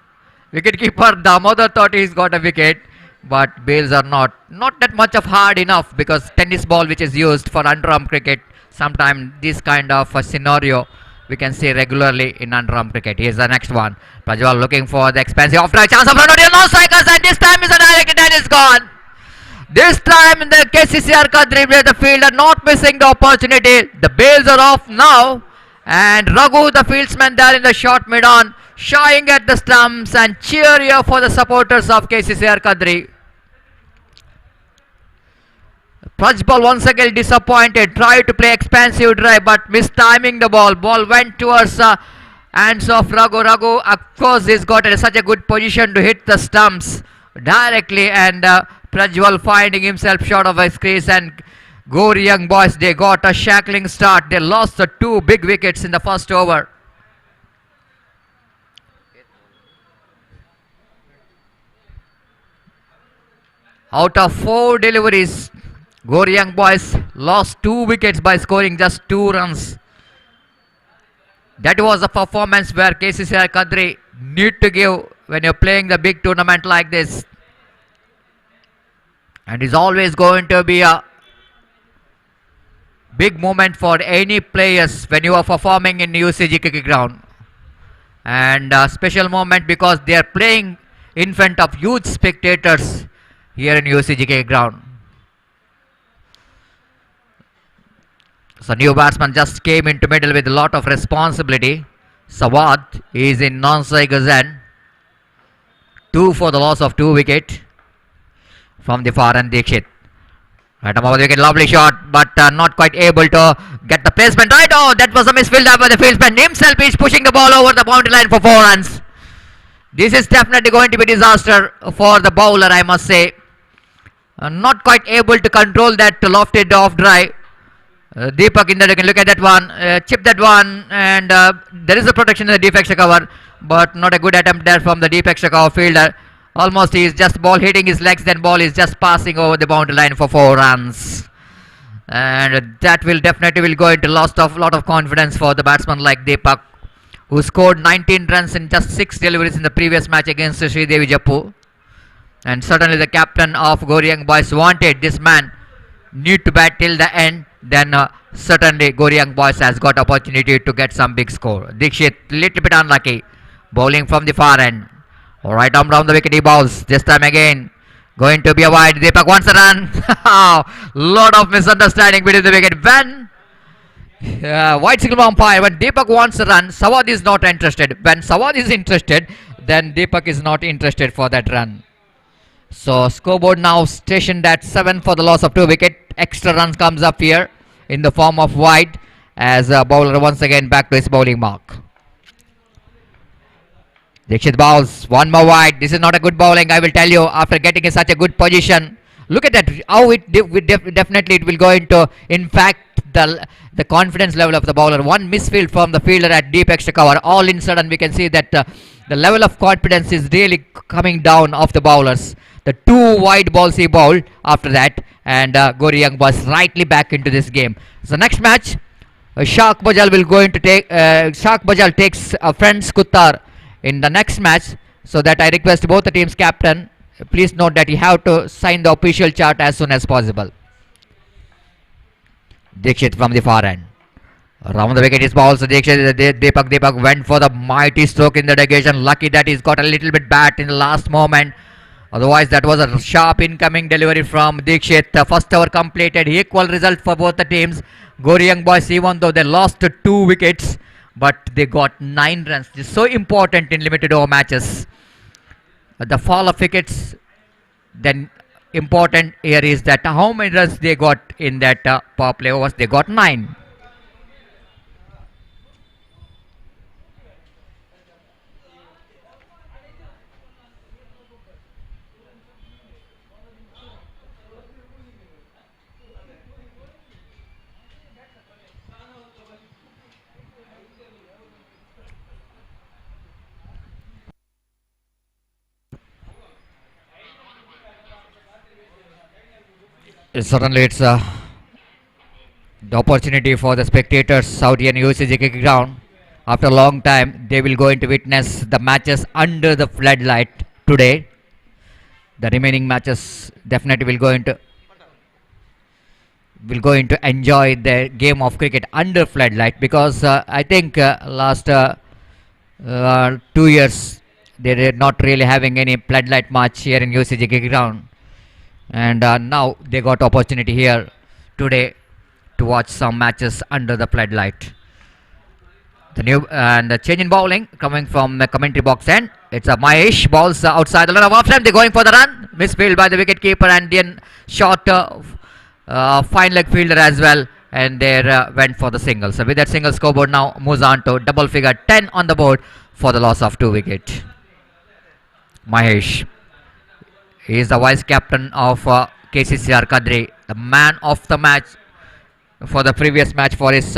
Wicket keeper Damodar thought he's got a wicket, but bails are not that much of hard enough because tennis ball which is used for underarm cricket. Sometimes this kind of a scenario we can see regularly in underarm cricket. Here's the next one. Prajwal looking for the expensive off drive chance of run out. No strikers, and this time is a direct and is gone. This time in the KCCR Kadri where the fielder not missing the opportunity. The bails are off now, and Raghu, the fieldsman there in the short mid-on, shying at the stumps, and cheer here for the supporters of KCCR Kadri. First ball once again disappointed. Tried to play expansive drive but mistiming the ball. Ball went towards hands of Raghu. Raghu, of course, he's got such a good position to hit the stumps directly, and Prajwal finding himself short of his crease, and Gori young boys, they got a shackling start. They lost the 2 big wickets in the first over. Out of 4 deliveries, Gori young boys lost 2 wickets by scoring just 2 runs. That was a performance where KCCR Kadri need to give when you're playing the big tournament like this. And it's always going to be a big moment for any players when you are performing in UCG cricket ground. And a special moment because they are playing in front of huge spectators here in UCG cricket ground. So new batsman just came into middle with a lot of responsibility. Sawad is in non-strike zone. 2 for the loss of 2 wicket from the far end. Dikshit. Right above the wicket, lovely shot, but not quite able to get the placement right. Oh, that was a misfield by the fieldsman himself. Is pushing the ball over the boundary line for 4 runs. This is definitely going to be disaster for the bowler, I must say. Not quite able to control that lofted off drive. Deepak in the look at that one, chip that one, and there is a protection in the deep extra cover, but not a good attempt there from the deep extra cover fielder. Almost he is just ball hitting his legs, then ball is just passing over the boundary line for 4 runs. And that will definitely go into lost of lot of confidence for the batsman like Deepak, who scored 19 runs in just 6 deliveries in the previous match against Devi Jeppu. And certainly the captain of Gori young boys wanted this man need to bat till the end. Then certainly Gori young boys has got opportunity to get some big score. Dikshit little bit unlucky, bowling from the far end. Right arm round the wicket he bowls. This time again going to be a wide. Deepak wants a run. Lot of misunderstanding between the wicket. When wide signal umpire, when Deepak wants a run, Sawad is not interested. When Sawad is interested, then Deepak is not interested for that run. So scoreboard now stationed at 7 for the loss of 2 wicket. Extra runs comes up here in the form of wide as a bowler once again back to his bowling mark. Dikshit bowls, 1 more wide. This is not a good bowling, I will tell you, after getting in such a good position. Look at that, how definitely it will go into, in fact, the confidence level of the bowler. 1 misfield from the fielder at deep extra cover. All in sudden we can see that the level of confidence is really coming down of the bowlers. The 2 wide balls he bowled after that, and Gori young was rightly back into this game. So next match, Shak Bajal will go into take. Shak Bajal takes Friends Kuttar in the next match. So that I request both the teams' captain, please note that you have to sign the official chart as soon as possible. Dikshit from the far end. Around the wicket is ball. So Deepak went for the mighty stroke in the negation. Lucky that he's got a little bit bat in the last moment. Otherwise, that was a sharp incoming delivery from Dikshit. The first over completed. Equal result for both the teams. Gori young boys, even though they lost 2 wickets, but they got 9 runs. This is so important in limited over matches. The fall of wickets, then important here is that how many runs they got in that power play overs. They got 9. Certainly it's the opportunity for the spectators out here in UCG cricket ground. After a long time, they will going to witness the matches under the floodlight today. The remaining matches definitely will going to enjoy the game of cricket under floodlight, because I think last 2 years they are not really having any floodlight match here in UCG cricket ground. And now they got opportunity here today to watch some matches under the floodlight. The new and the change in bowling coming from the commentary box end. It's a Mahesh balls outside the line of off time. They're going for the run. Misfield by the wicket keeper, and then short fine leg fielder as well, and there went for the single. So with that single scoreboard now moves on to double figure 10 on the board for the loss of 2 wicket. Mahesh, he is the vice captain of KCCR Kadri, the man of the match for the previous match for his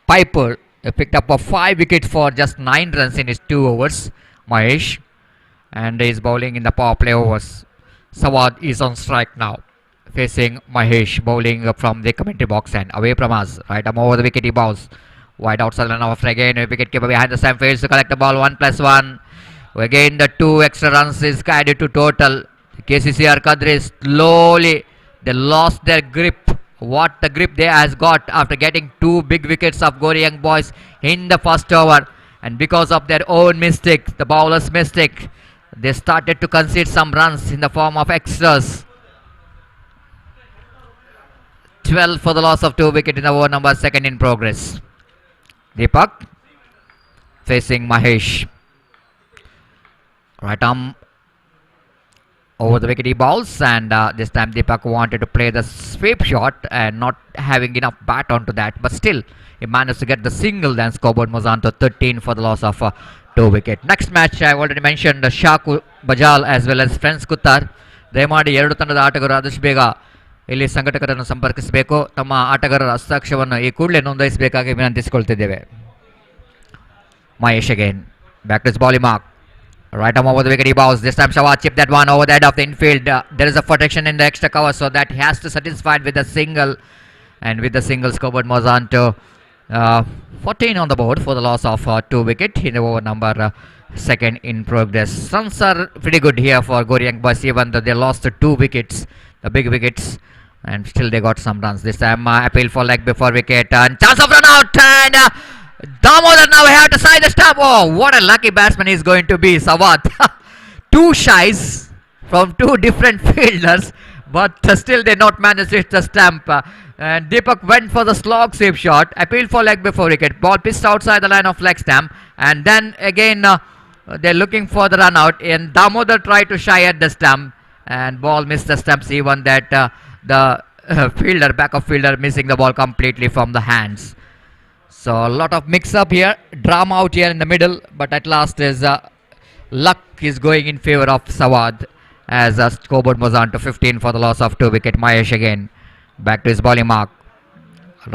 Piper. He picked up a 5 wicket for just 9 runs in his 2 overs. Mahesh, and he is bowling in the power play overs. Sawad is on strike now, facing Mahesh, bowling from the commentary box and away from us. Right arm over the wicket, he bows wide outside and off again. Wicket keeper behind the same fails to collect the ball. 1+1. Again, the 2 extra runs is added to total. KCCR Kadri slowly they lost their grip. What the grip they has got after getting 2 big wickets of Gori Young Boys in the first over, and because of their own mistake, the bowler's mistake, they started to concede some runs in the form of extras. 12 for the loss of 2 wicket in the over number, second in progress. Deepak facing Mahesh. Right arm over the wicket he bowls, and this time Deepak wanted to play the sweep shot and not having enough bat onto that, but still he managed to get the single. Then scoreboard moves on to 13 for the loss of 2 wicket. Next match I already mentioned Shaku Bajal as well as Friends Kuttar. ದಯಮಾಡಿ ಎರಡು ತಂಡದ ಆಟಗಾರರು ಆದಷ್ಟು ಬೇಗ ಇಲ್ಲಿ ಸಂಘಟಕರನ್ನು ಸಂಪರ್ಕಿಸಬೇಕು. ತಮ್ಮ ಆಟಗಾರರ ಹಸ್ತಾಕ್ಷರವನ್ನು ಈ ಕೂಡಲೇ ನೋಂದಾಯಿಸಬೇಕಾಗಿ ವಿನಂತಿಸಿಕೊಳ್ತಿದ್ದೇವೆ. Mahesh again, back to his bowling mark. Right arm over the wicket he bows. This time Shawad chipped that one over the head of the infield. There is a protection in the extra cover, so that he has to satisfied with a single, and with the single scoreboard moves on to 14 on the board for the loss of 2 wicket in the over number second in progress. Runs are pretty good here for Gori Young Boys, even though they lost 2 wickets, the big wickets, and still they got some runs. This time appeal for leg before wicket, and chance of run out, and Damodar now have to side the stump. Oh, what a lucky batsman he's going to be, Sawat. 2 shies from 2 different fielders, but still they not managed to hit the stump. And Deepak went for the slog sweep shot, appealed for leg before wicket, ball pitched outside the line of leg stump, and then again they're looking for the run out, and Damodar tried to shy at the stump, and ball missed the stumps, even that the fielder, backup fielder, missing the ball completely from the hands. So a lot of mix-up here, drama out here in the middle, but at last is luck is going in favor of Sawad as scoreboard moves on to 15 for the loss of 2 wicket. Mahesh again, back to his bowling mark.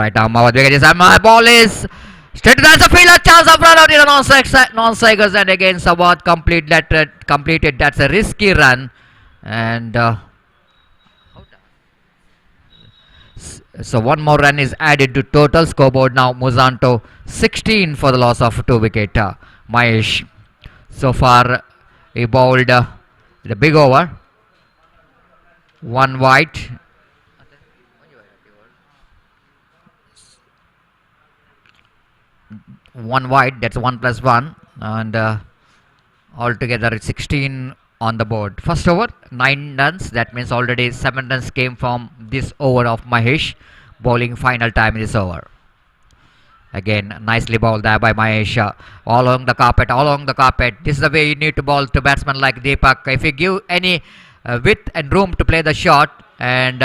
Right arm over the wicket, my ball is straight to the fielder, chance of run out in the non-strikers, and again Sawad completed. That's a risky run, and so one more run is added to total. Scoreboard now moves on to 16 for the loss of 2 wicket. Mahesh, so far he bowled the big over, 1 wide. That's 1+1, and altogether it's 16 on the board. First over 9 runs, that means already 7 runs came from this over of Mahesh, bowling final time in this over. Again nicely bowled there by Mahesh, all along the carpet. This is the way you need to bowl to batsmen like Deepak. If you give any width and room to play the shot, and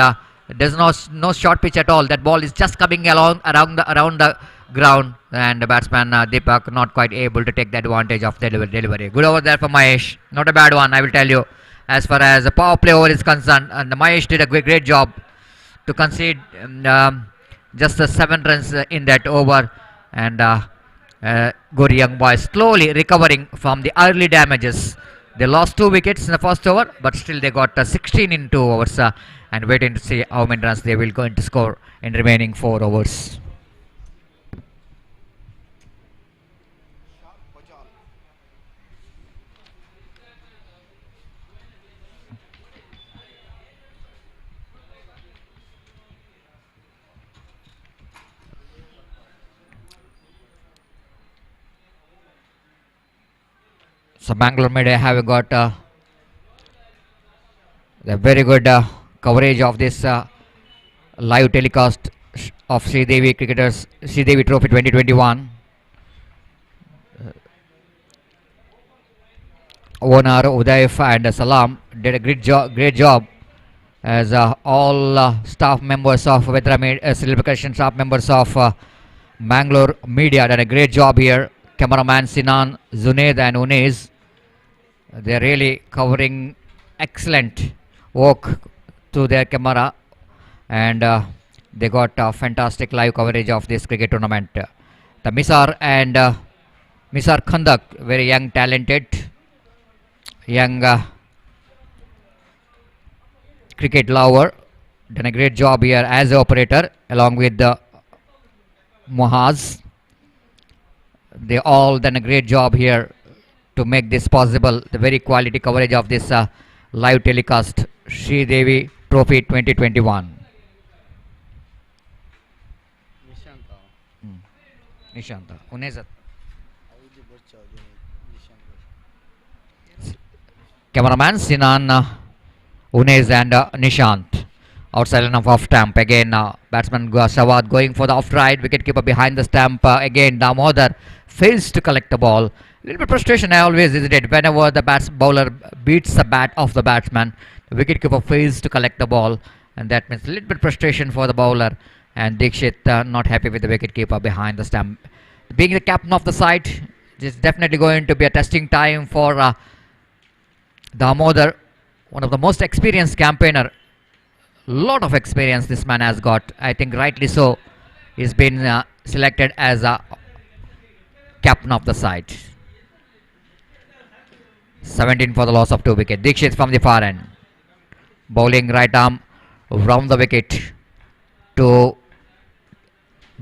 there's no short pitch at all, that ball is just coming along around the ground, and the batsman Deepak not quite able to take the advantage of the delivery. Good over there for Mahesh, not a bad one, I will tell you. As far as the power play over is concerned, and Mahesh did a great job to concede just 7 runs in that over, and Gori Young Boys slowly recovering from the early damages. They lost 2 wickets in the first over, but still they got 16 in 2 overs, and waiting to see how many runs they will going to score in remaining 4 overs. So Mangalore media have got the very good coverage of this live telecast of Devi Trophy 2021. Owner Uday and Salam did a great job as all staff members of celebration staff members of Mangalore media done a great job here. Cameraman Sinan, Zunaid and Unez, they're really covering excellent work to their camera, and they got fantastic live coverage of this cricket tournament. The Misar and Misar Khandak, very young, talented, young cricket lover, done a great job here as the operator along with the Mohaz. They all done a great job here to make this possible. The very quality coverage of this live telecast, Sri Devi Trophy 2021. Nishanta, Unezat. Cameraman Sinan, Unez and Nishant. Outside line of off stamp. Again, batsman Sawad going for the off right. Wicketkeeper behind the stamp. Again, Damodar fails to collect the ball. A little bit frustration always, isn't it? Whenever the bowler beats the bat of the batsman, the wicketkeeper fails to collect the ball, and that means a little bit frustration for the bowler. And Dikshit not happy with the wicketkeeper behind the stump. Being the captain of the side, this is definitely going to be a testing time for Damodar, one of the most experienced campaigner. Lot of experience this man has got. I think rightly so. He's been selected as a captain of the side. 17 for the loss of 2 wickets. Dikshit from the far end, bowling right arm round the wicket to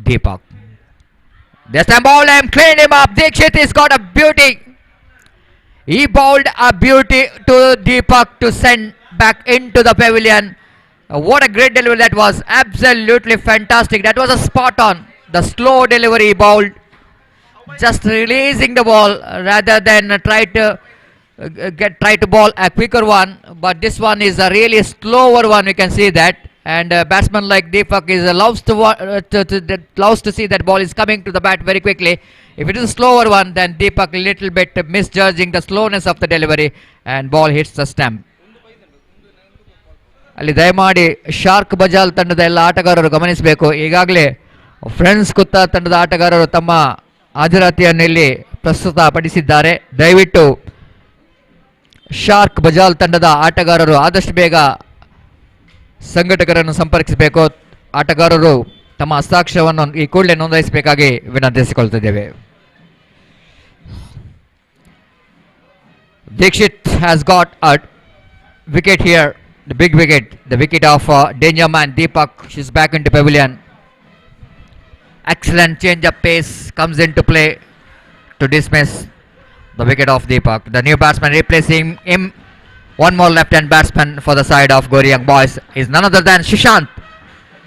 Deepak. This time bowled him, cleaned him up. Dikshit has got a beauty. He bowled a beauty to Deepak to send back into the pavilion. What a great delivery that was. Absolutely fantastic. That was a spot on. The slow delivery he bowled, just releasing the ball rather than try to bowl a quicker one. But this one is a really slower one. We can see that. And batsman like Deepak is loves to see that ball is coming to the bat very quickly. If it is a slower one, then Deepak little bit misjudging the slowness of the delivery, and ball hits the stump. ಅಲ್ಲಿ ದಯಮಾಡಿ shark Bajal ತಂಡದ ಎಲ್ಲ ಆಟಗಾರರು ಗಮನಿಸಬೇಕು. ಈಗಾಗಲೇ friends ಕುತ್ತ ತಂಡದ ಆಟಗಾರರು ತಮ್ಮ ಹಾಜರಾತಿಯನ್ನು ಇಲ್ಲಿ ಪ್ರಸ್ತುತಪಡಿಸಿದ್ದಾರೆ. ದಯವಿಟ್ಟು ಶಾರ್ಕ್ ಬಜಾಲ್ ತಂಡದ ಆಟಗಾರರು ಆದಷ್ಟು ಬೇಗ ಸಂಘಟಕರನ್ನು ಸಂಪರ್ಕಿಸಬೇಕು. ಆಟಗಾರರು ತಮ್ಮ ಹಸ್ತಾಕ್ಷರವನ್ನು ಈ ಕೂಡಲೇ ನೋಂದಾಯಿಸಬೇಕಾಗಿ ವಿನಂತಿಸಿಕೊಳ್ತಿದ್ದೇವೆ. Dikshit has got a wicket here, the big wicket, the wicket of danger man Deepak. She's back into pavilion. Excellent change of pace comes into play to dismiss the wicket of Deepak. The new batsman replacing him, one more left-hand batsman for the side of Goriyang boys, is none other than Shishant,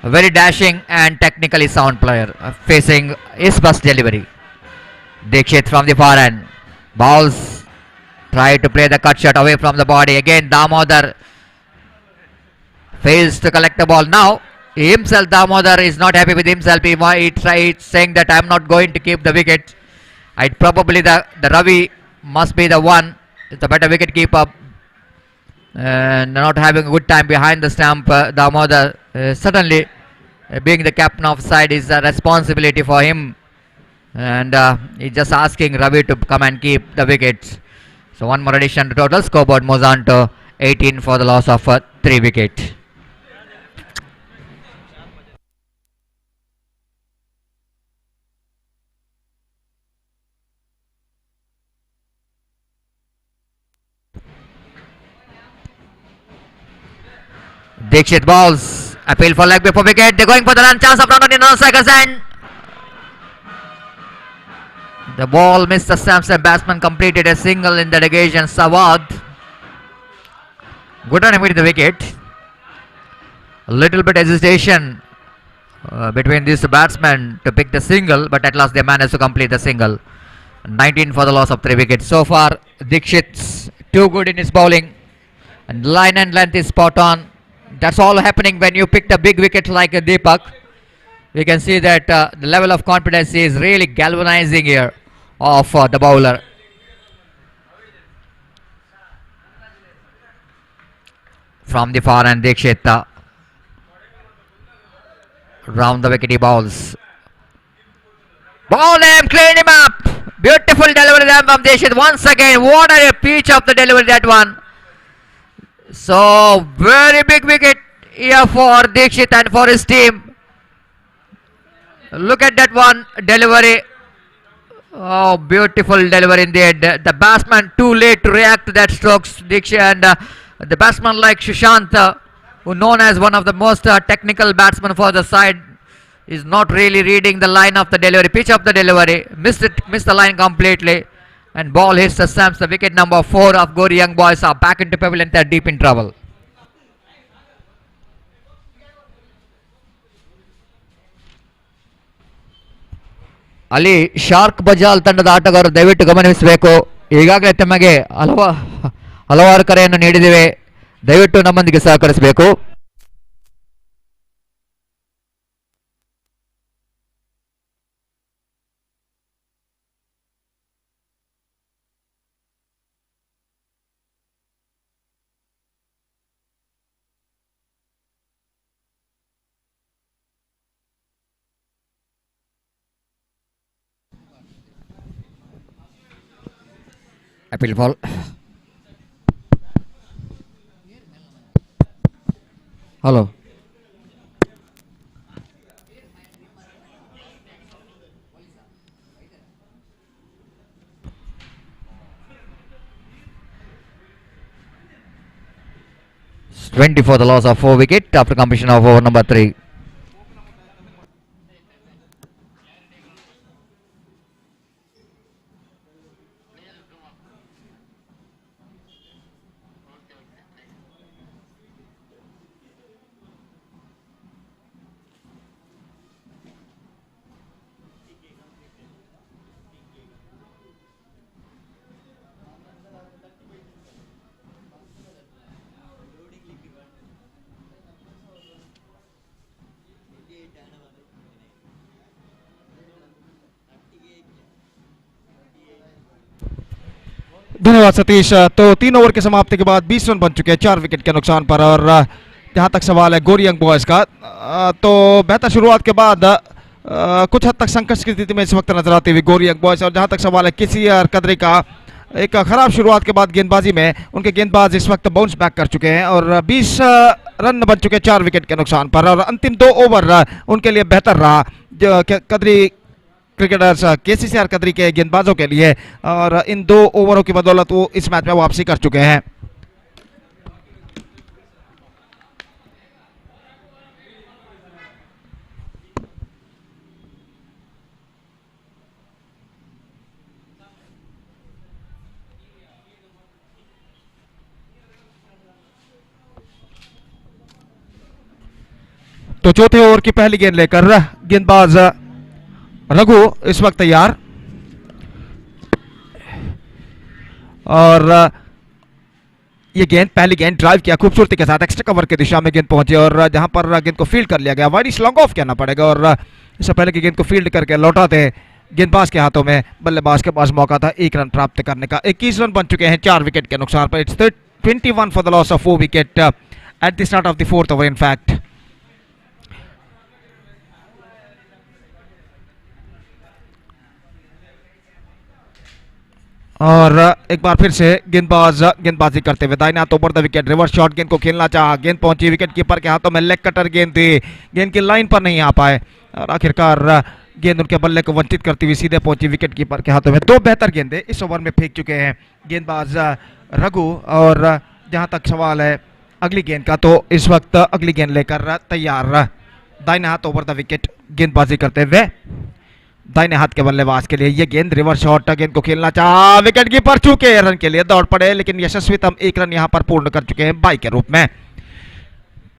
a very dashing and technically sound player, facing his first delivery. Dikshit from the far end, bowls, try to play the cut shot away from the body. Again Damodar fails to collect the ball. Now himself, Damodar is not happy with himself. He tried saying that I am not going to keep the wicket. Probably the Ravi must be the one, the better wicket keeper, not having a good time behind the stump. Damodar certainly being the captain of side is a responsibility for him, and he's just asking Ravi to come and keep the wickets. So one more addition to total scoreboard moves on to 18 for the loss of 3 wickets. Dikshit balls, appeal for leg before wicket. They're going for the run, chance of run on in another seconds, and the ball missed the stumps and batsman completed a single in the negation. Sawad, good on him with the wicket. A little bit hesitation between these two batsmen to pick the single, but at last they managed to complete the single. 19 for the loss of 3 wickets. So far Dikshit's too good in his bowling, and line and length is spot on. That's all happening when you pick the big wicket like a Deepak. We can see that the level of confidence is really galvanizing here of the bowler. from the far end. Dikshit round the wicket he bowls. Ball him, clean him up. Beautiful delivery there from Dikshit once again. What a pitch of the delivery that one. So very big wicket here for Dikshit and for his team. Look at that one delivery. Oh, beautiful delivery indeed. The batsman too late to react to that strokes. Dikshit and the batsman like Sushant, who known as one of the most technical batsmen for the side, is not really reading the line of the delivery, pitch of the delivery. Missed the line completely. And ball hits the stumps. The wicket number 4 of Gori Young Boys are back into pavilion. They're deep in trouble. ಅಲ್ಲಿ shark Bajal ತಂಡದ ಆಟಗಾರರು ದಯವಿಟ್ಟು ಗಮನಿಸಬೇಕು. ಈಗಾಗಲೇ ತಮಗೆ ಹಲವಾರು ಕರೆಯನ್ನು ನೀಡಿದ್ದೇವೆ. ದಯವಿಟ್ಟು ನಮ್ಮೊಂದಿಗೆ ಸಹಕರಿಸಬೇಕು. Appeal ball. Hello. It's 20 for the loss of 4 wicket after completion of over number 3. धन्यवाद सतीश। तो 3 ओवर के समाप्ति के बाद 20 रन बन चुके हैं 4 विकेट के नुकसान पर। और जहां तक सवाल है गोरी यंग बॉयज का, तो बेहतर शुरुआत के बाद कुछ हद तक संकट की स्थिति में इस वक्त नजर आती हुई गोरी यंग बॉयज। और जहां तक सवाल है किसी कदरी का एक खराब शुरुआत के बाद गेंदबाजी में उनके गेंदबाज इस वक्त बाउंस बैक कर चुके हैं और 20 रन बन चुके 4 विकेट के नुकसान पर। और अंतिम 2 ओवर उनके लिए बेहतर रहा जो कदरी क्रिकेटर्स केसीसीआर कदरी के गेंदबाजों के लिए। और इन 2 ओवरों की बदौलत वो इस मैच में वापसी कर चुके हैं। तो चौथे ओवर की पहली गेंद लेकर गेंदबाज रघु इस वक्त तैयार। और ये गेंद पहली गेंद ड्राइव किया खूबसूरती के साथ, एक्स्ट्रा कवर की दिशा में गेंद पहुंची और जहां पर गेंद को फील्ड कर लिया गया। वाइड लॉन्ग ऑफ कहना पड़ेगा। और इससे पहले की गेंद को फील्ड करके लौटाते गेंदबाज के हाथों में बल्लेबाज के पास मौका था 1 रन प्राप्त करने का। 21 रन बन चुके हैं 4 विकेट के नुकसान पर। It's 21 for the loss of 4 wicket at the start of the 4th over in fact. और एक बार फिर से गेंदबाजी करते हुए दाहिने हाथ over the wicket reverse shot गेंद को खेलना चाहा, गेंद पहुंची विकेट कीपर के हाथों में, लेग कटर गेंद थी, गेंद की लाइन पर नहीं आ पाए और आखिरकार गेंद उनके बल्ले को वंचित करती हुई सीधे पहुंची विकेट कीपर के हाथों में। 2 बेहतर गेंदें इस ओवर में फेंक चुके हैं गेंदबाज रघु। और जहां तक सवाल है अगली गेंद का, तो इस वक्त अगली गेंद लेकर तैयार दाहिने हाथ ओवर द विकेट गेंदबाजी करते हुए दाहिने हाथ के बल्लेबाज के लिए ये गेंद रिवर्स शॉट, गेंद को खेलना चाहा, विकेट कीपर चूके रन के लिए दौड़ पड़े लेकिन यशस्वीतम 1 रन यहां पर पूर्ण कर चुके हैं 22 के रूप में।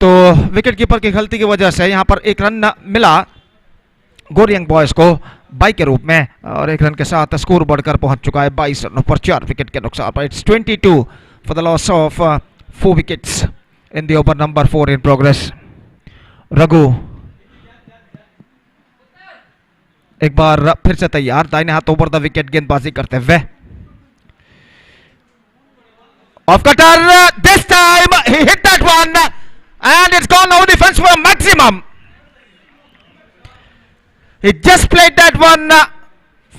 तो विकेट कीपर की गलती की वजह से यहां पर 1 रन मिला गोरी यंग बॉयज को 22 के रूप में और 1 रन के साथ स्कोर बढ़कर पहुंच चुका है 22 रनों पर 4 विकेट के नुकसान पर। It's 22 for the loss of 4 wickets in the over number 4 in progress. Raghu एक बार फिर से तैयार दाहिने हाथ ओवर द विकेट गेंदबाजी करते हुए। Off cutter this time he hit that one, and it's gone over the fence for a maximum. He just played that one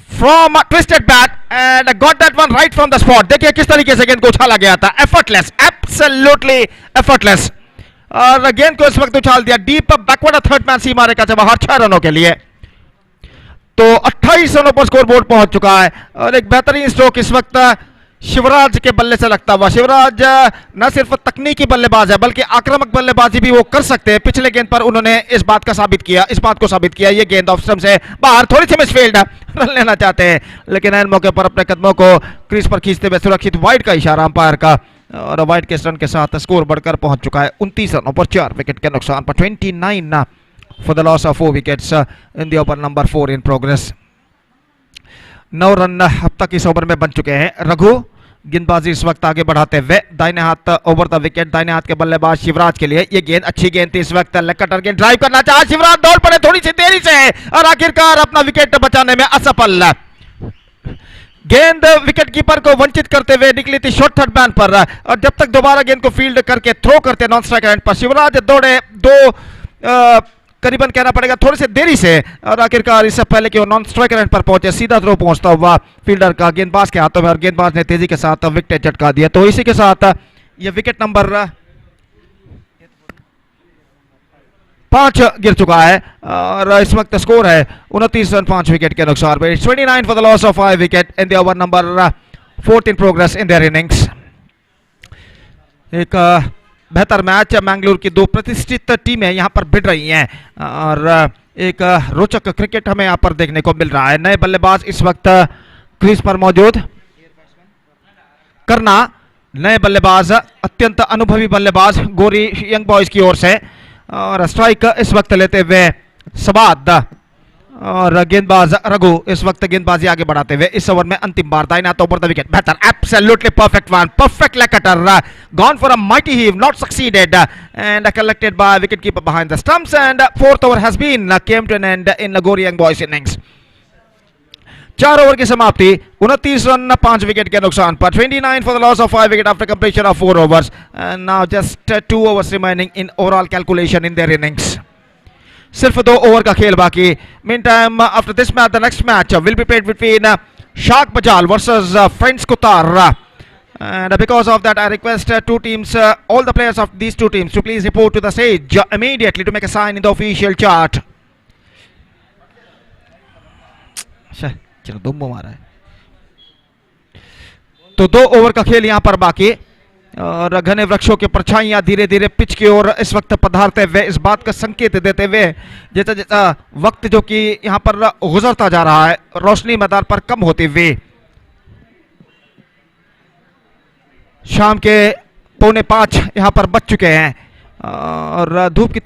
from a twisted bat and got that one right from the spot. देखिए किस तरीके से गेंद को उछाला गया था, effortless, absolutely effortless. और गेंद को इस वक्त उछाल दिया डीप बैकवर्ड थर्ड मैन सीमा रेखा से बाहर 6 रनों के लिए. तो 28 रनों पर स्कोर बोर्ड पहुंच चुका है और एक बेहतरीन स्ट्रोक इस वक्त शिवराज के बल्ले से लगता हुआ. शिवराज न सिर्फ तकनीकी बल्लेबाज है बल्कि आक्रामक बल्लेबाजी भी वो कर सकते हैं. पिछले गेंद पर उन्होंने इस बात को साबित किया. ये गेंद ऑफ स्टंप से बाहर, थोड़ी सी मिसफील्ड, रन लेना चाहते हैं लेकिन ऐन मौके पर अपने कदमों को क्रीज पर खींचते हुए सुरक्षित वाइड का इशारा अंपायर का, और वाइड के रन के साथ स्कोर बढ़कर पहुंच चुका है 29 रनों पर 4 विकेट के नुकसान पर. 29 for the loss of 4 wickets in the over number 4 in progress. 9 run अब तक इस ओवर में बन चुके हैं. रघु गेंदबाजी इस वक्त आगे बढ़ाते हुए दाहिने हाथ ओवर द विकेट, दाहिने हाथ के बल्लेबाज शिवराज के लिए. ये गेंद अच्छी गेंद थी इस वक्त, लेग कटर गेंद ड्राइव करना चाहा शिवराज, दौड़ पड़े थोड़ी सी देरी से और आखिरकार अपना विकेट बचाने में असफल. गेंद विकेट कीपर को वंचित करते हुए निकली थी शॉर्ट थर्ड मैन पर, और जब तक दोबारा गेंद को फील्ड करके थ्रो करते नॉन स्ट्राइक एंड पर शिवराज दौड़े दो करीबन कहना पड़ेगा थोड़ी सी देरी से, और आखिरकार इससे पहले कि वो नॉन स्ट्राइक एंड पर पहुंचे सीधा थ्रो पहुंचता हुआ फील्डर का गेंदबाज के हाथों में, और गेंदबाज ने तेजी के साथ विकेट झटका दिया. तो इसी के साथ ये विकेट नंबर 5 गिर चुका है और इस वक्त स्कोर है 29 रन 5 विकेट के नुकसान पर. 29 for the loss of 5 wicket in the over number 4 in progress in their innings. एक बेहतर मैच मैंगलोर की दो प्रतिष्ठित टीमें यहां पर भिड़ रही हैं और एक रोचक क्रिकेट हमें यहां पर देखने को मिल रहा है. नए बल्लेबाज इस वक्त क्रीज पर मौजूद. करना नए बल्लेबाज, अत्यंत अनुभवी बल्लेबाज गोरी यंग बॉयज की ओर से, और स्ट्राइक इस वक्त लेते हुए सवाद, और गेंदबाज रघु इस वक्त गेंदबाजी आगे बढ़ाते हुए इस ओवर में अंतिम बार दाहिना तो ओवर द विकेट. बेहतर, absolutely perfect one, perfect leg cutter, gone for a mighty heave, not succeeded and collected by wicket keeper behind the stumps, and fourth over has been came to an end in गोरी young boys innings. 4 over की समाप्ति 29 run 5 wicket के नुकसान पर. 29 for the loss of 5 wicket after completion of 4 overs, and now just 2 overs remaining in overall calculation in their innings. सिर्फ 2 over का खेल बाकी. Meantime after this match the next match will be played between Shark Bajal versus Friends Kutar, and because of that I request two teams, all the players of these two teams to please report to the stage immediately to make a sign in the official chart. चलो दुम्बो मारा है. तो 2 over का खेल यहां पर बाकी और घने वृक्षों के परछाइयां धीरे धीरे पिच की ओर इस वक्त पधारते हुए इस बात का संकेत देते हुए जैसा जैसा वक्त जो कि यहां पर गुजरता जा रहा है, रोशनी मैदान पर कम होती हुई शाम के 4:45 यहां पर बज चुके हैं और धूप की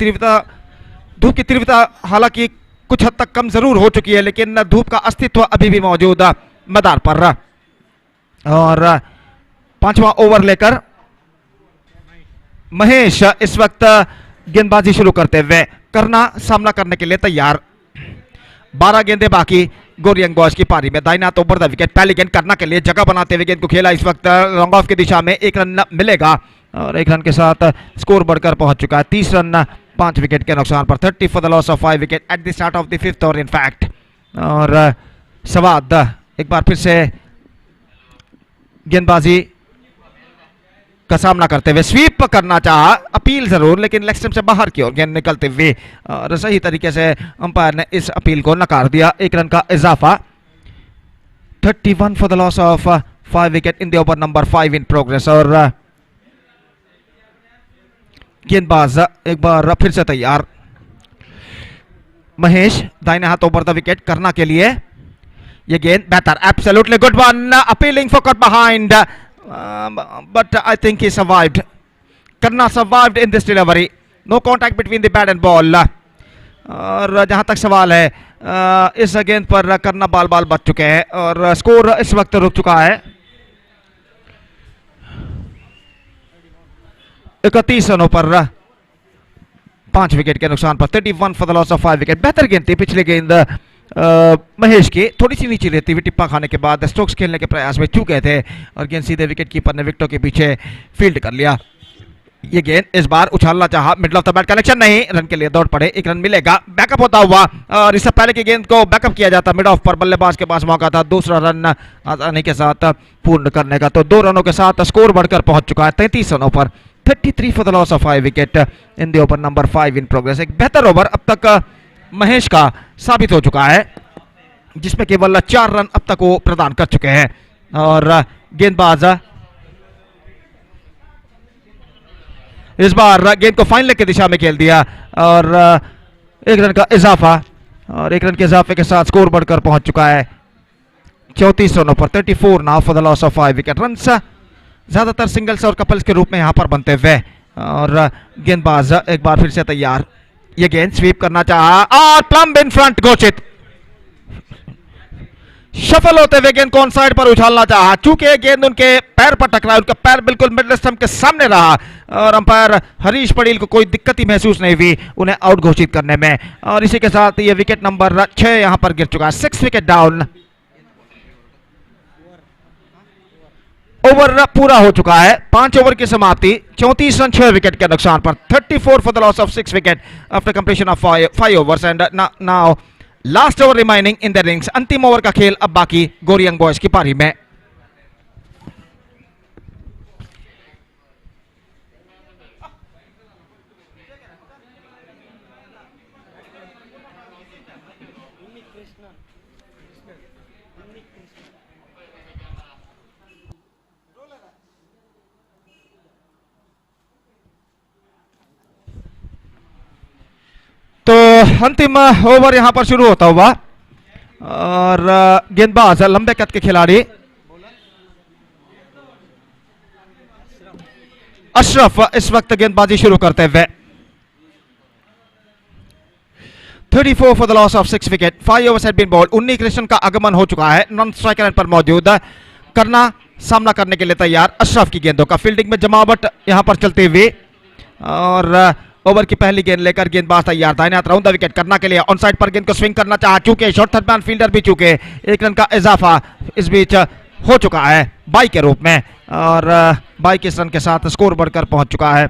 तीव्रता हालांकि कुछ हद तक कम जरूर हो चुकी है, लेकिन धूप का अस्तित्व अभी भी मौजूद मैदान पर. और 5वां ओवर लेकर महेश इस वक्त गेंदबाजी शुरू करते हुए करना सामना करने के लिए तैयार. 12 गेंदें बाकी गोरी यंग बॉयज की पारी में. दाहिना तो ओवर द विकेट, पहली गेंद करना के लिए जगह बनाते हुए गेंद को खेला. इस वक्त लॉन्ग ऑफ की दिशा में 1 रन मिलेगा और 1 रन के साथ स्कोर बढ़कर पहुंच चुका है 30 रन 5 विकेट के नुकसान पर. 30 for the loss of 5 wicket at the start of the 5th over in fact. और सवाद एक बार फिर से गेंदबाजी का सामना करते हुए स्वीप करना चाहा, अपील जरूर, लेकिन लेग स्टंप से बाहर की ओर गेंद निकलते हुए और सही तरीके से अंपायर ने इस अपील को नकार दिया. 1 रन का इजाफा. 31 for the loss of 5 wicket in the over number 5 in progress. और गेंदबाज एक बार फिर से तैयार. महेश दाहिने हाथ ओवर द विकेट करना के लिए. ये गेंद बेहतर, absolutely good one, appealing for cut behind, but I think he survived. Karna survived in this delivery. No contact between the bat and ball. और जहां तक सवाल है इस गेंद पर करना बाल बच चुके हैं और स्कोर इस वक्त रुक चुका है 31 रनों पर 5 विकेट के नुकसान पर. 31 for the loss of 5 wicket. बेहतर गेंद थी पिछली गेंद महेश की, थोड़ी सी नीचे रहती हुई टिप्पा खाने के बाद स्ट्रोक्स खेलने के प्रयास में चूक गए थे और गेंद सीधे विकेट कीपर ने विकेटों के पीछे फील्ड कर लिया. ये गेंद इस बार उछालना चाहा, middle of the bat connection नहीं, रन के लिए दौड़ पड़े, एक रन मिलेगा। बैकअप होता हुआ और इससे पहले की गेंद को बैकअप किया जाता, मिड ऑफ पर बल्लेबाज के पास मौका था दूसरा रन आसानी के साथ पूर्ण करने का, तो 2 रनों के साथ स्कोर बढ़कर पहुंच चुका है 33 रनों पर। 33 for the loss of 5 wicket in the over number 5 in progress. एक बेहतर ओवर अब तक महेश का साबित हो चुका है, जिसमें केवल 4 रन अब तक वो प्रदान कर चुके हैं। और गेंदबाज इस बार गेंद को फाइन लेग की दिशा में खेल दिया और 1 रन का इजाफा, और 1 रन के इजाफे के साथ स्कोर बढ़कर पहुंच चुका है 34 रनों पर। 34 now for the loss of 5 wicket. Run ज्यादातर सिंगल्स और कपल्स के रूप में यहां पर बनते हुए, और गेंदबाज एक बार फिर से तैयार, ये गेंद स्वीप करना चाहा और प्लम्ब इन फ्रंट घोषित, सफल होते हुए गेंद को ऑन साइड पर उछालना चाहा, चूंकि गेंद उनके पैर पर टकराया, उनका पैर बिल्कुल मिडल स्टंप के सामने रहा और अंपायर हरीश पटेल को कोई दिक्कत ही महसूस नहीं हुई उन्हें आउट घोषित करने में। और इसी के साथ ये विकेट नंबर 6 यहां पर गिर चुका है। 6 विकेट डाउन। ओवर पूरा हो चुका है, 5 ओवर की समाप्ति, 34 रन 6 विकेट के नुकसान पर। 34 for the loss of 6 wicket after completion of 5 overs and now last over remaining in the innings. अंतिम ओवर का खेल अब बाकी गोरियंग बॉयज की पारी में। तो अंतिम ओवर यहां पर शुरू होता हुआ और गेंदबाज लंबे कद के खिलाड़ी अशरफ इस वक्त गेंदबाजी शुरू करते हुए। 34 for the loss of 6 wicket. 5 overs had been bowled. Unni Krishna का आगमन हो चुका है, नॉन स्ट्राइकर पर मौजूद, करना सामना करने के लिए तैयार अशरफ की गेंदों का। फील्डिंग में जमावट यहां पर चलते हुए और ओवर की पहली गेंद लेकर गेंदबाज तैयार, दाहिने हाथ राउंड द विकेट करना के लिए ऑन साइड पर गेंद को स्विंग करना चाहा, चूंकि शॉर्ट थर्ड मैन फील्डर भी चूके 1 रन का इजाफा इस बीच हो चुका है बाई के रूप में, और 22 रन के साथ स्कोर बढ़कर पहुंच चुका है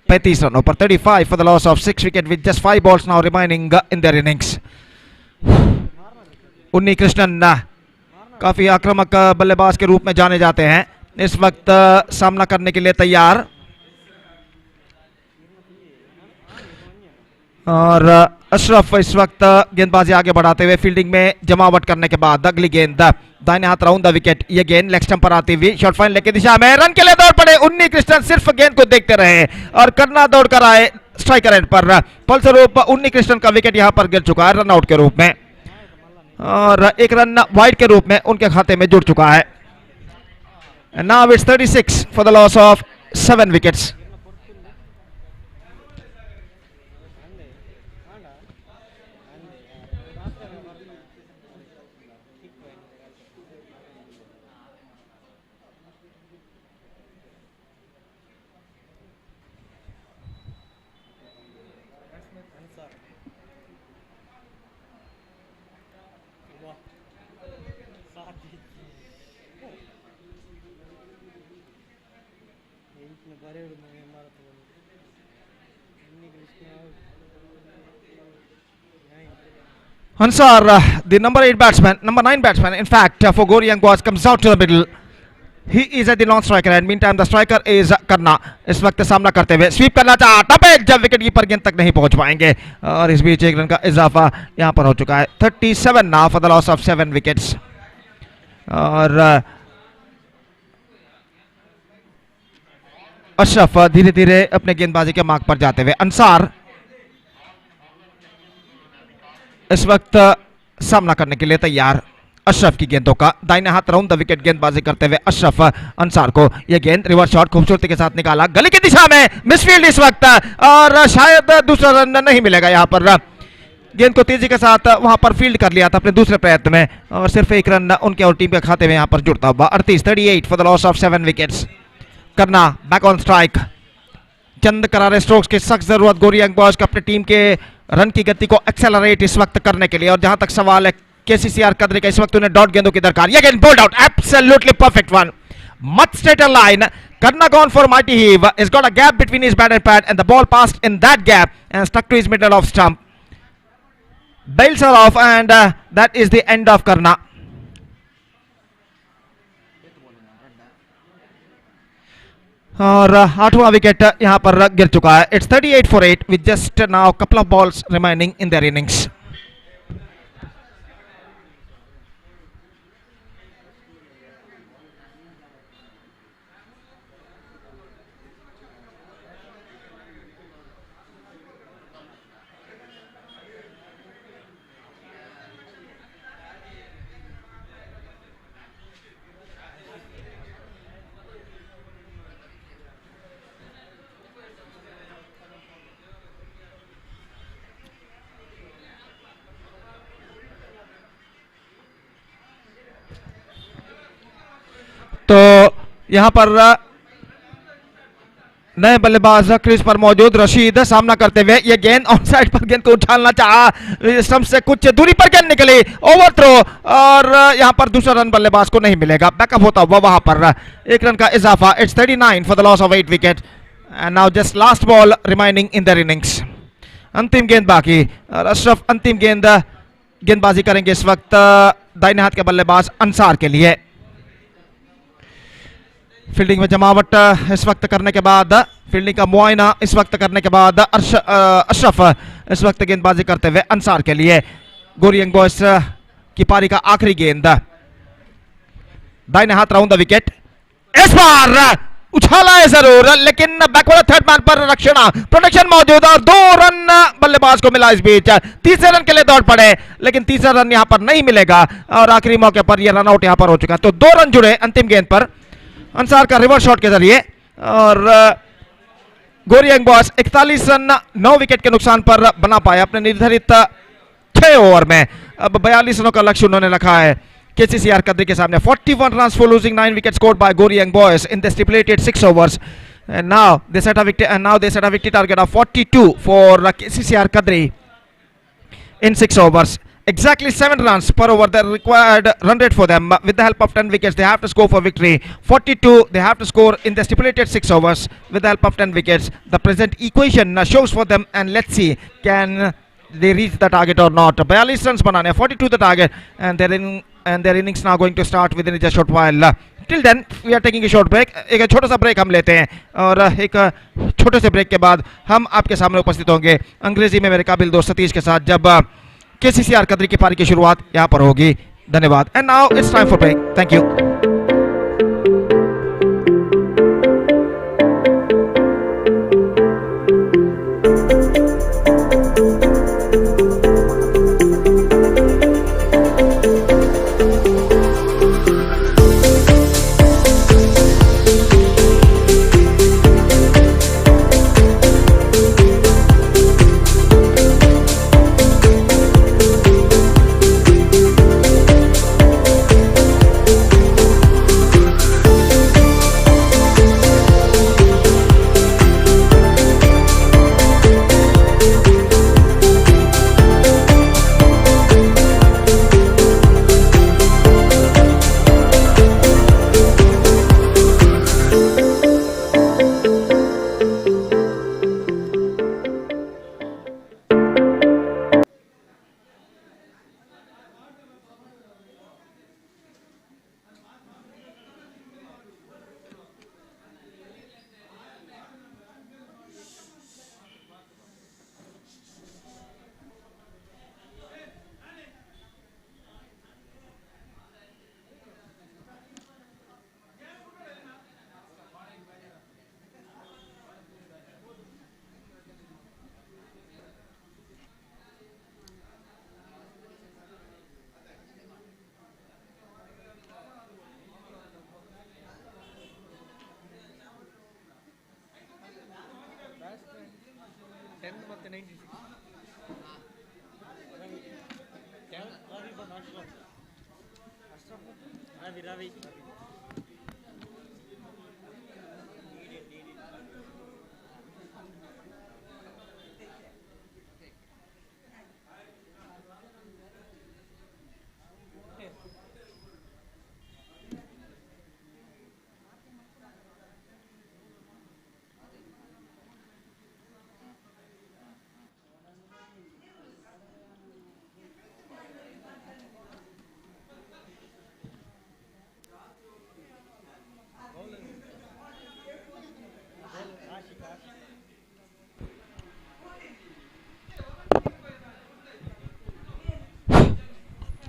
35 रनों पर। 35 for the loss of 6 wicket with just 5 balls now remaining in their innings. उन्नी कृष्णन काफी आक्रामक बल्लेबाज के रूप में जाने जाते हैं, इस वक्त सामना करने के लिए तैयार, और अशरफ इस वक्त गेंदबाजी आगे बढ़ाते हुए फील्डिंग में जमावट करने के बाद अगली गेंद दाहिने हाथ राउंड द विकेट, ये गेंद लेग स्टंप पर आती हुई शॉर्ट फाइन लेग की दिशा में, रन के लिए दौड़ पड़े उन्नी कृष्णन, सिर्फ गेंद को देखते रहे और करना दौड़ कर आए स्ट्राइकर एंड पर। फलस्वरूप उन्नी कृष्णन का विकेट यहां पर गिर चुका है रन आउट के रूप में, और 1 रन वाइड के रूप में उनके खाते में जुड़ चुका है। Now it's 36 for the loss of 7 wickets. Ansar, the number 8 batsman, number 9 batsman, in fact, for Goryang Boys comes out to the middle. He is at the non-striker and meantime the striker is करना, इस वक्त सामना करते हुए SVEEP करना चाहता है जब विकेट कीपर गेंद तक नहीं पहुंच पाएंगे, और इस बीच 1 रन का इजाफा यहां पर हो चुका है। 37 now for the loss of 7 wickets। और अशरफ धीरे धीरे अपने गेंदबाजी के मार्ग पर जाते हुए, अंसार इस वक्त सामना करने के लिए तैयार अशरफ की गेंदों का, दाहिने हाथ राउंड द विकेट गेंदबाजी करते हुए अशरफ अंसार को, यह गेंद रिवर्स शॉट खूबसूरती के साथ निकाला गली की दिशा में, मिसफील्ड इस वक्त, और शायद दूसरा रन नहीं मिलेगा यहां पर। गेंद को तेजी के साथ वहां पर फील्ड कर लिया था अपने दूसरे प्रयत्न में, और सिर्फ 1 रन उनके और टीम के खाते में यहां पर जुड़ता हुआ। 38 for the loss of 7 wickets. करना बैक ऑन स्ट्राइक, चंद करारे स्ट्रोक्स की सख्त जरूरत गोरियंग बॉयज को अपनी टीम के रन की गति को एक्सेलरेट इस वक्त करने के लिए, और जहां तक सवाल है केसीसीआर कदरी का, इस वक्त उन्हें डॉट गेंदों की दरकार। यह गेंद bold out, absolutely perfect one, much straighter line. Karna gone for mighty heave. He's got a gap between his bat and pad, and the ball passed in that gap and stuck to his middle of stump. Bails are off, and that is the end of Karna. और आठवां wicket यहां पर गिर चुका है. It's 38 for 8 with just now couple of balls remaining in their innings. तो यहां पर नए बल्लेबाज क्रीज पर मौजूद रशीद सामना करते हुए ये गेंद ऑन साइड पर गेंद को उछालना चाहा, स्टंप से कुछ दूरी पर गेंद निकली, ओवर थ्रो, और यहां पर दूसरा रन बल्लेबाज को नहीं मिलेगा. बैकअप होता हुआ वहां पर एक रन का इजाफा. It's 39 for the loss of 8 wicket. And now just last ball remaining in their innings. अंतिम गेंद बाकी. अशरफ अंतिम गेंदबाजी करेंगे इस वक्त दाहिने हाथ के बल्लेबाज अंसार के लिए. फील्डिंग में जमावट इस वक्त करने के बाद, फील्डिंग का मुआयना इस वक्त करने के बाद अशरफ इस वक्त गेंदबाजी करते हुए अंसार के लिए. गोरी यंग बॉयज की पारी का आखिरी गेंद दाहिने हाथ राउंड द विकेट. इस बार उछाला है जरूर, लेकिन बैकवर्ड थर्ड मैन पर प्रोटेक्शन मौजूद और 2 रन बल्लेबाज को मिला. इस बीच तीसरे रन के लिए दौड़ पड़े, लेकिन तीसरा रन यहां पर नहीं मिलेगा और आखिरी मौके पर यह रन आउट यहां पर हो चुका. तो 2 रन जुड़े अंतिम गेंद पर अंसार का रिवर्स शॉट के जरिए, और गोरी यंग बॉयज 41 रन 9 विकेट के नुकसान पर बना पाए अपने निर्धारित 6 ओवर में. अब 42 रनों का लक्ष्य उन्होंने रखा है केसीसीआर कदरी के सामने. 41 runs for losing 9 wickets scored by Gori Young Boys in the stipulated 6 overs. And now they set a victory target of 42 for KCCR Kadri in 6 overs. Exactly 7 runs per over the required run rate for them. With the help of 10 wickets, they have to score for victory. 42 they have to score in the stipulated 6 overs with the help of 10 wickets. The present equation shows for them, and let's see can they reach the target or not. 42 runs banane, 42 the target, and their innings now going to start within just a short while. Till then we are taking a short break. एक छोटा सा break हम लेते हैं, और एक छोटे से ब्रेक के बाद हम आपके सामने उपस्थित होंगे अंग्रेजी में मेरे काबिल दोस्त सतीश के साथ, जब केसीसीआर कदरी की पारी की शुरुआत यहां पर होगी. धन्यवाद. And now it's time for break. Thank you.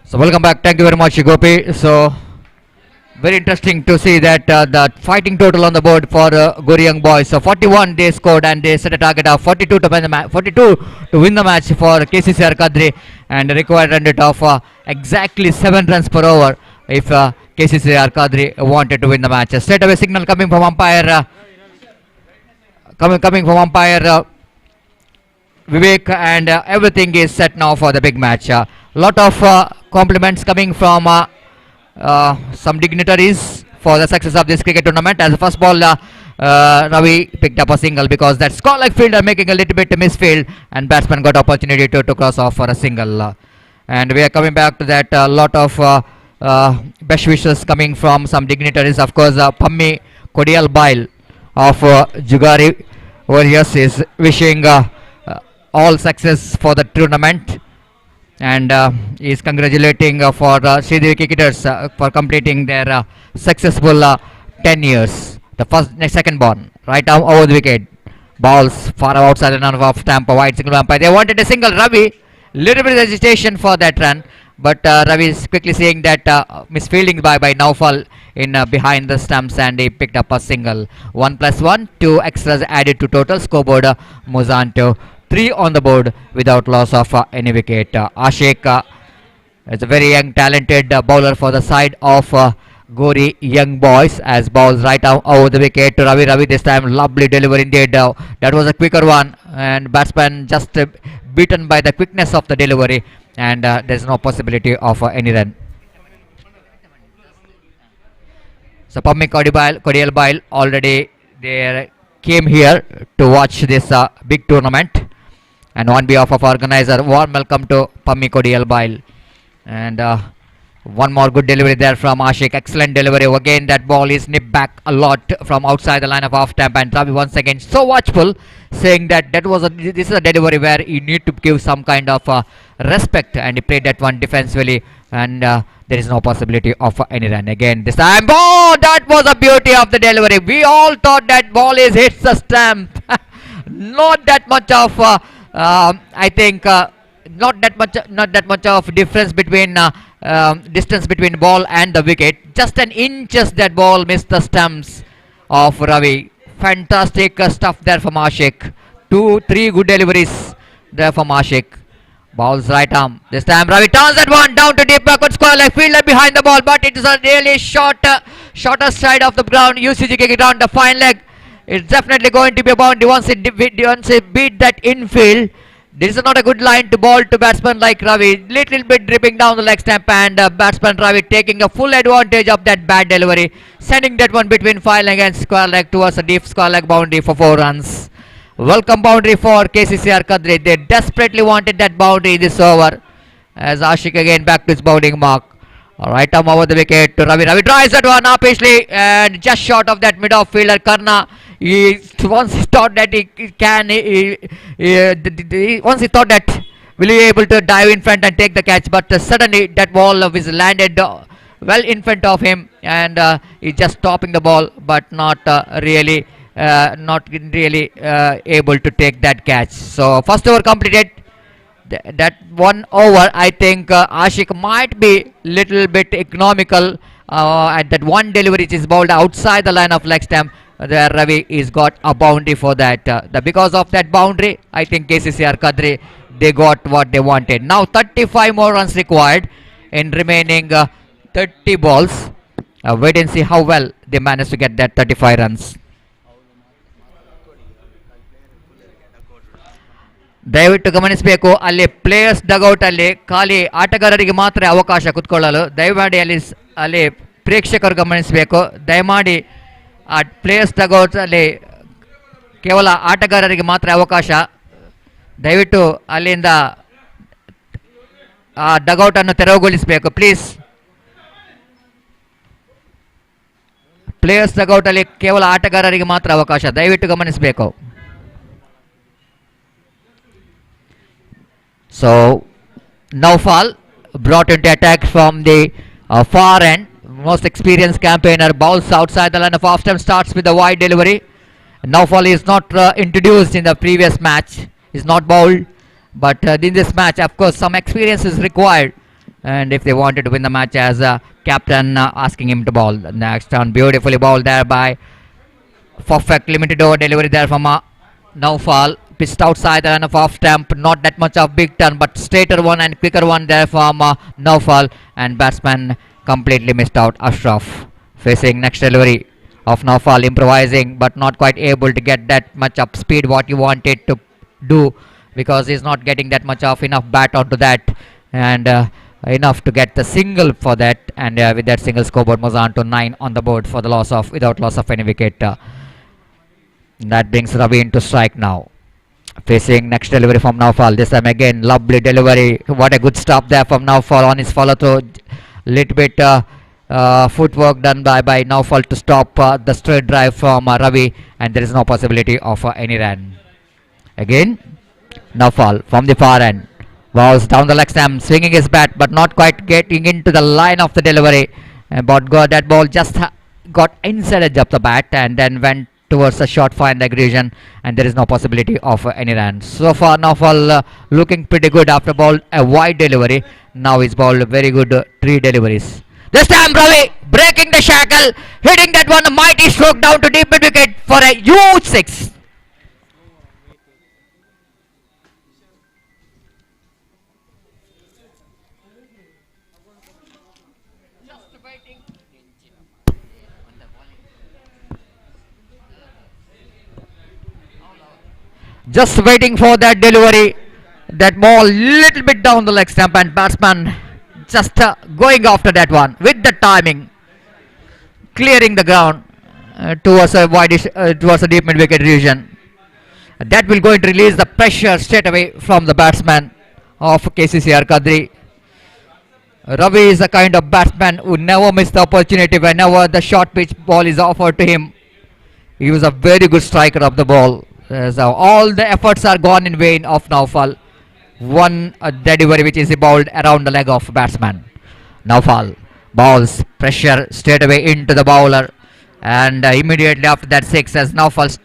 So welcome back. Thank you very much, Gopi. So very interesting to see that the fighting total on the board for Gori Young Boys. So 41 they scored and they set a target of 42 to win the match. 42 to win the match for KCCR Kadri and a required run rate of exactly 7 runs per over if KCCR Kadri wanted to win the match. Straight away signal coming from umpire. Coming from umpire Vivek, and everything is set now for the big match. Lot of compliments coming from some dignitaries for the success of this cricket tournament. As the first ball, Ravi picked up a single because that score like fielder making a little bit misfield, and batsman got opportunity to cross off for a single. And we are coming back to that. Lot of best wishes coming from some dignitaries. Of course, Pammi Kodial Bail of Jugari Warriors is wishing all success for the tournament, and is congratulating for Sridevi cricketers for completing their successful 10 years. The second ball, right arm over the wicket, balls far outside the run of stamp, a wide single umpire. They wanted a single. Ravi, little bit of hesitation for that run, but Ravi is quickly saying that misfielding by Naufal in behind the stumps, and he picked up a single. 1+1, 2 extras added to total scoreboard. Moves on to 3 on the board without loss of any wicket. Ashik is a very young talented bowler for the side of Gori Young Boys, as balls right out over the wicket to Ravi. Ravi this time lovely delivery indeed. That was a quicker one, and batsman just beaten by the quickness of the delivery, and there's no possibility of any run. So Pammi Kodial Bail already they came here to watch this big tournament, and on behalf of organizer, warm welcome to Pammi Kodial Bail. And one more good delivery there from Ashik. Excellent delivery. Again, that ball is nipped back a lot from outside the line of off stamp, and Ravi once again so watchful, saying that this is a delivery where you need to give some kind of respect, and he played that one defensively, and there is no possibility of any run. Again this time, oh, that was a beauty of the delivery. We all thought that ball is hits the stamp. Not that much of I think not that much of difference between distance between ball and the wicket. Just an inches that ball missed the stumps of Ravi. Fantastic stuff there from Ashik. 2-3 good deliveries there from Ashik. Balls right arm. This time Ravi turns that one down to deep backward square leg fielder behind the ball, but it is a really shorter side of the ground. UCG kick it on the fine leg. It's definitely going to be a boundary once it beat that infield. This is not a good line to ball to batsman like Ravi. Little bit dripping down the leg stamp, and batsman Ravi taking a full advantage of that bad delivery, sending that one between fine leg and square leg towards a deep square leg boundary for 4 runs. Welcome boundary for KCCR Kadri. They desperately wanted that boundary this over, as Ashik again back to his bowling mark. Right arm over the wicket to Ravi. Ravi drives that one up easily, and just short of that mid-off fielder Karna. Once he thought that once he thought that will he be able to dive in front and take the catch, but suddenly that ball was landed well in front of him, and he's just stopping the ball, but not really able to take that catch. So first over completed. That one over, I think Ashik might be little bit economical at that one delivery which is bowled outside the line of leg stamp. There Ravi is got a boundary for that. Because of that boundary, I think KCCR Kadri, they got what they wanted. Now 35 more runs required in remaining 30 balls. Wait and see how well they manage to get that 35 runs. ದಯವಿಟ್ಟು ಗಮನಿಸಬೇಕು, ಅಲ್ಲಿ players dugout ಅಲ್ಲಿ ಖಾಲಿ ಆಟಗಾರರಿಗೆ ಮಾತ್ರ ಅವಕಾಶ ಕುತ್ಕೊಳ್ಳಲು. ದಯಮಾಡಿ ಅಲ್ಲಿ ಪ್ರೇಕ್ಷಕರು ಗಮನಿಸಬೇಕು. ದಯಮಾಡಿ ಆ ಪ್ಲೇಯರ್ಸ್ ಡಗೌಟ್ ಅಲ್ಲಿ ಕೇವಲ ಆಟಗಾರರಿಗೆ ಮಾತ್ರ ಅವಕಾಶ. ದಯವಿಟ್ಟು ಅಲ್ಲಿಂದ ಆ ಡಗೌಟ್ ಅನ್ನು ತೆರವುಗೊಳಿಸಬೇಕು ಪ್ಲೀಸ್. ಪ್ಲೇಯರ್ಸ್ ಡಗೌಟ್ ಅಲ್ಲಿ ಕೇವಲ ಆಟಗಾರರಿಗೆ ಮಾತ್ರ ಅವಕಾಶ, ದಯವಿಟ್ಟು ಗಮನಿಸಬೇಕು. So Naufal brought into attack from the far end. Most experienced campaigner bowls outside the line of off stump, starts with a wide delivery. Naufal is not introduced in the previous match, is not bowled, but in this match of course some experience is required and if they wanted to win the match as a captain, asking him to bowl. Next turn, beautifully bowled there by perfect limited over delivery there from Naufal. Pitched outside the run of off stump, not that much of big turn, but straighter one and quicker one there from Naufal, and batsman completely missed out. Ashraf facing next delivery of Naufal, improvising but not quite able to get that much up speed what you wanted to do, because he's not getting that much of enough bat onto that, and enough to get the single for that, and with that single scoreboard moves on to 9 on the board for the loss of without loss of any wicket. That brings Ravi into strike now. Facing next delivery from Naufal. This time again, lovely delivery. What a good stop there from Naufal on his follow through. Little bit footwork done by Naufal to stop the straight drive from Ravi, and there is no possibility of any run. Again, Naufal from the far end. Bowls down the leg stump, swinging his bat, but not quite getting into the line of the delivery. But that ball just got inside edge of the bat and then went towards a short fine leg region, and there is no possibility of any run. So far, Naufal looking pretty good after ball a wide delivery. Now he's bowled very good 3 deliveries. This time Ravi breaking the shackle, hitting that one, a mighty stroke down to deep mid wicket for a huge 6. Just waiting for that delivery, that ball little bit down the leg stump, and batsman just going after that one with the timing, clearing the ground towards a widish, towards a deep mid wicket region. That will going to release the pressure straight away from the batsman of KCCR Kadri. Ravi is a kind of batsman who never miss the opportunity whenever the short pitch ball is offered to him. He was a very good striker of the ball. So all the efforts are gone in vain of Naufal. One delivery which is bowled around the leg of batsman. Naufal bowls pressure straight away into the bowler, and immediately after that 6 as Naufal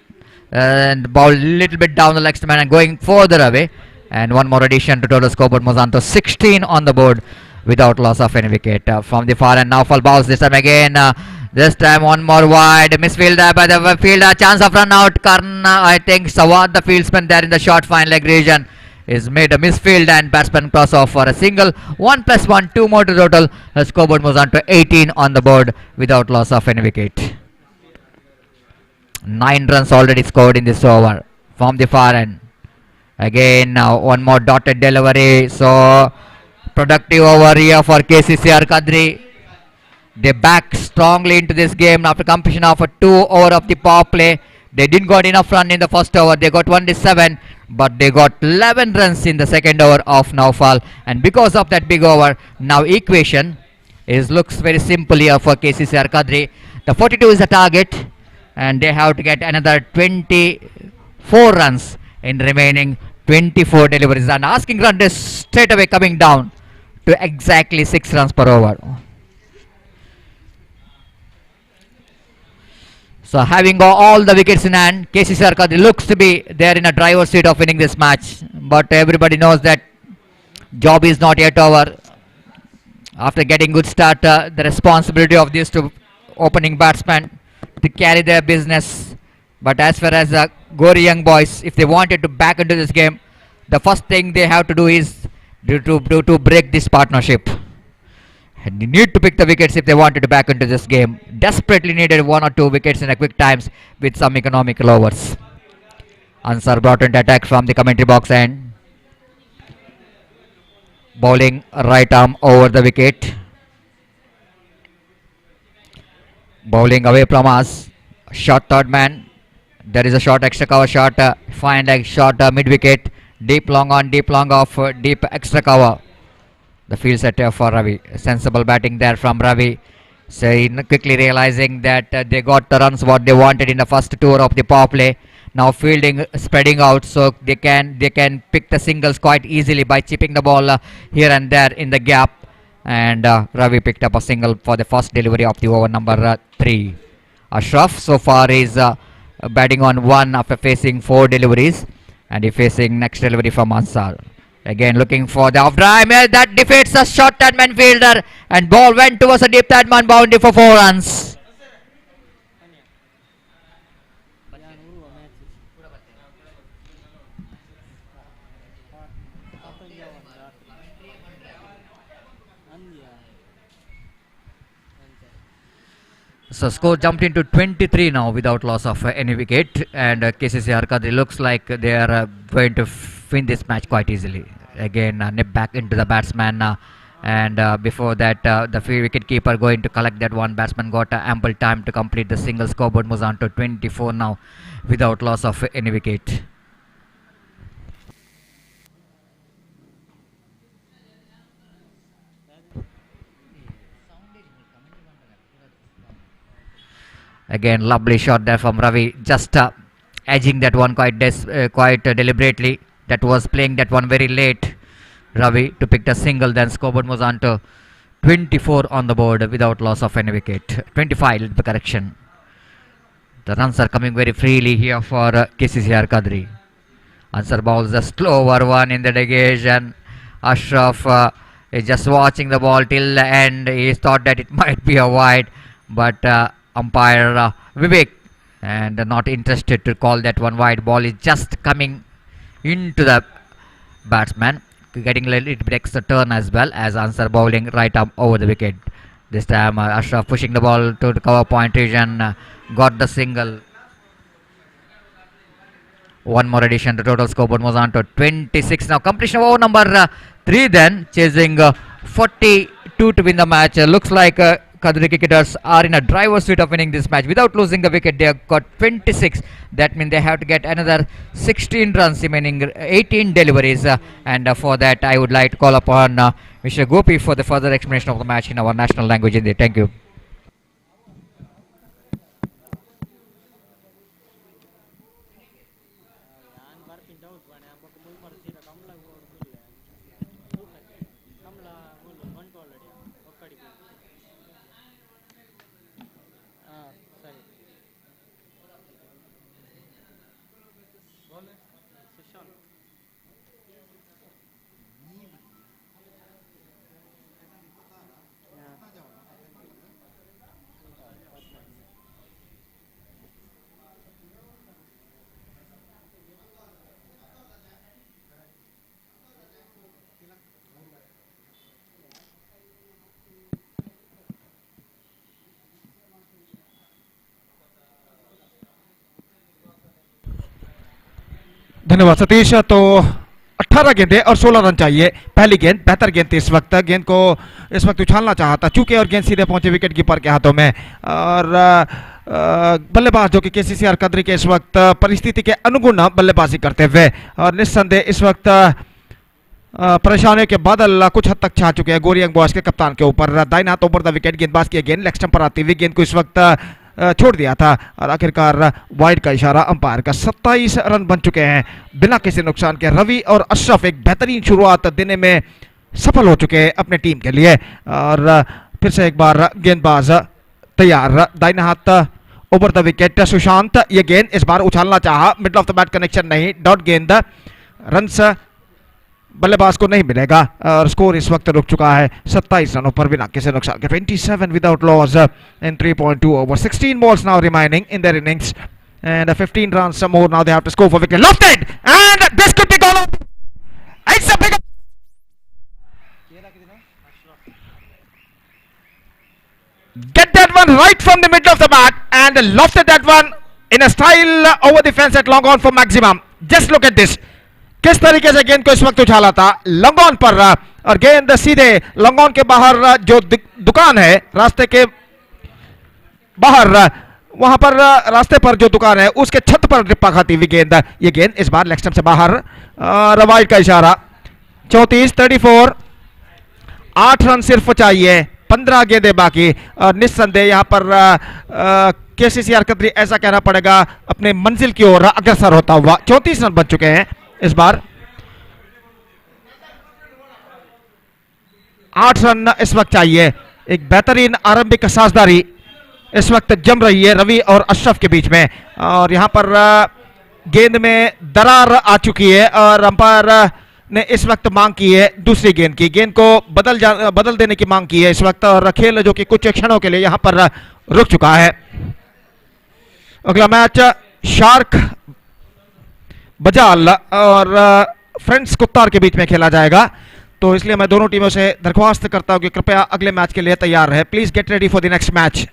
ball little bit down the leg stump and going further away, and one more addition to total scoreboard moves on to 16 on the board without loss of any wicket. From the far end, Naufal bowls this time again. This time one more wide, misfield there by the fielder, chance of run out. Karna, I think Sawad, the fieldsman there in the short fine leg region, is made a misfield, and batsman cross off for a single. 1 + 1, 2 more to total. Scoreboard moves on to 18 on the board without loss of any wicket. 9 runs already scored in this over from the far end. Again now one more dotted delivery, so productive over here for KCCR Kadri. They back strongly into this game after completion of a 2 over of the power play. They didn't got enough run in the first over. They got 1-7, but they got 11 runs in the second over of Naufal, and because of that big over, now equation is looks very simple here for KCCR Kadri. The 42 is the target, and they have to get another 24 runs in remaining 24 deliveries, and asking run is straight away coming down to exactly 6 runs per over. So having all the wickets in hand, KCCR Kadri looks to be there in a driver's seat of winning this match, but everybody knows that job is not yet over. After getting good start, the responsibility of these two opening batsmen to carry their business. But as far as Gori young boys, if they wanted to back into this game, the first thing they have to do is to break this partnership. And you need to pick the wickets if they wanted to back into this game. Desperately needed 1 or 2 wickets in a quick times with some economical overs. Ansar brought into attack from the commentary box end. Bowling right arm over the wicket. Bowling away from us. Short third man. There is a short extra cover shot. Fine leg short mid wicket. Deep long on, deep long off, deep extra cover. The field set for Ravi. Sensible batting there from Ravi. So quickly realizing that they got the runs what they wanted in the first tour of the power play. Now fielding spreading out, so they can pick the singles quite easily by chipping the ball here and there in the gap. And Ravi picked up a single for the first delivery of the over number 3. Ashraf so far is batting on 1 after facing 4 deliveries, and he facing next delivery from Ansar. Again looking for the off drive. That defeats a short third man fielder, and ball went towards a deep third man boundary for 4 runs. So score jumped into 23 now without loss of any wicket, and KCC Kadri looks like they are going to win this match quite easily. Again nip back into the batsman, and before that the wicket keeper going to collect that one. Batsman got ample time to complete the single. Scoreboard moves on to 24 now without loss of any wicket. Again, lovely shot there from Ravi, just edging that one quite deliberately. That was playing that one very late. Ravi to pick the single. Then scoreboard moves on to 24 on the board without loss of any wicket. 25, let the correction. The runs are coming very freely here for KCCR Kadri. Answer bowls a slow over one in the negation. Ashraf is just watching the ball till the end. He thought that it might be a wide, but umpire Vivek and not interested to call that one wide. Ball is just coming into the batsman, getting a little bit extra turn as well as answer bowling right up over the wicket. This time Ashraf pushing the ball to the cover point region, got the single. One more addition to total scoreboard moves on to 26 now. Completion of over number 3 then, chasing 42 to win the match. Looks like Kadri cricketers are in a driver's seat of winning this match. Without losing the wicket, they have got 26. That means they have to get another 16 runs, remaining 18 deliveries. And for that, I would like to call upon Mr. Gopi for the further explanation of the match in our national language. Hindi. Thank you. धन्यवाद सतीश। तो 18 गेंदें और 16 run चाहिए। पहली गेंद बेहतर गेंद थी इस वक्त, गेंद को इस वक्त उछालना चाहा था चूंकि और गेंद सीधे पहुंचे विकेट कीपर के हाथों में, और बल्लेबाज जो कि केसीसीआर कदरी के इस वक्त परिस्थिति के अनुगुण बल्लेबाजी करते हुए, और निस्संदेह इस वक्त परेशानियों के बादल कुछ हद तक छा चुके हैं गोरियंग बॉयज के कप्तान के ऊपर। दाहिना हाथ ओवर द विकेट गेंदबाज की गेंद लेग स्टंप पर आती हुई गेंद को इस वक्त छोड़ दिया था, और आखिरकार वाइड का इशारा अंपायर का। 27 रन बन चुके हैं बिना किसी नुकसान के। रवि और अशरफ एक बेहतरीन शुरुआत देने में सफल हो चुके हैं अपने टीम के लिए, और फिर से एक बार गेंदबाज तैयार। दाहिना हाथ ओवर द विकेट सुशांत, ये गेंद इस बार उछालना चाहा, middle of the bat connection नहीं, डॉट गेंद, रन्स बल्लेबाज को नहीं मिलेगा, और स्कोर इस वक्त रुक चुका है 27 रनों पर बिना किसी नुकसान के। 27 without loss in 3.2 over. 16 balls now remaining in their innings and 15 runs more now they have to score for wicket. Lofted and this could be gone out. It's a big get that one right from the middle of the bat and lofted that one in a style over the fence at long on for maximum. Just look at this, किस तरीके से गेंद को इस वक्त उछाला था लंगोन पर, और गेंद सीधे लंगोन के बाहर जो दुकान है रास्ते के बाहर, वहां पर रास्ते पर जो दुकान है उसके छत पर डिप्पा खाती हुई गेंद। ये गेंद इस बार लेग स्टंप से बाहर, वाइड का इशारा। 34 8 रन सिर्फ चाहिए, 15 गेंदें बाकी, और निस्संदेह यहां पर केसीसीआर कदरी ऐसा कहना पड़ेगा अपने मंजिल की ओर अग्रसर होता हुआ। 34 रन बन चुके हैं इस बार। 8 रन इस वक्त चाहिए। एक बेहतरीन आरंभिक साझेदारी इस वक्त जम रही है रवि और अशरफ के बीच में, और यहां पर गेंद में दरार आ चुकी है, और अंपायर ने इस वक्त मांग की है दूसरी गेंद की, गेंद को बदल देने की मांग की है इस वक्त, और खेल जो कि कुछ क्षणों के लिए यहां पर रुक चुका है। अगला मैच शार्क बजाल और फ्रेंड्स कुत्तार के बीच में खेला जाएगा, तो इसलिए मैं दोनों टीमों से दरख्वास्त करता हूं कि कृपया अगले मैच के लिए तैयार रहे। Please get ready for the next match.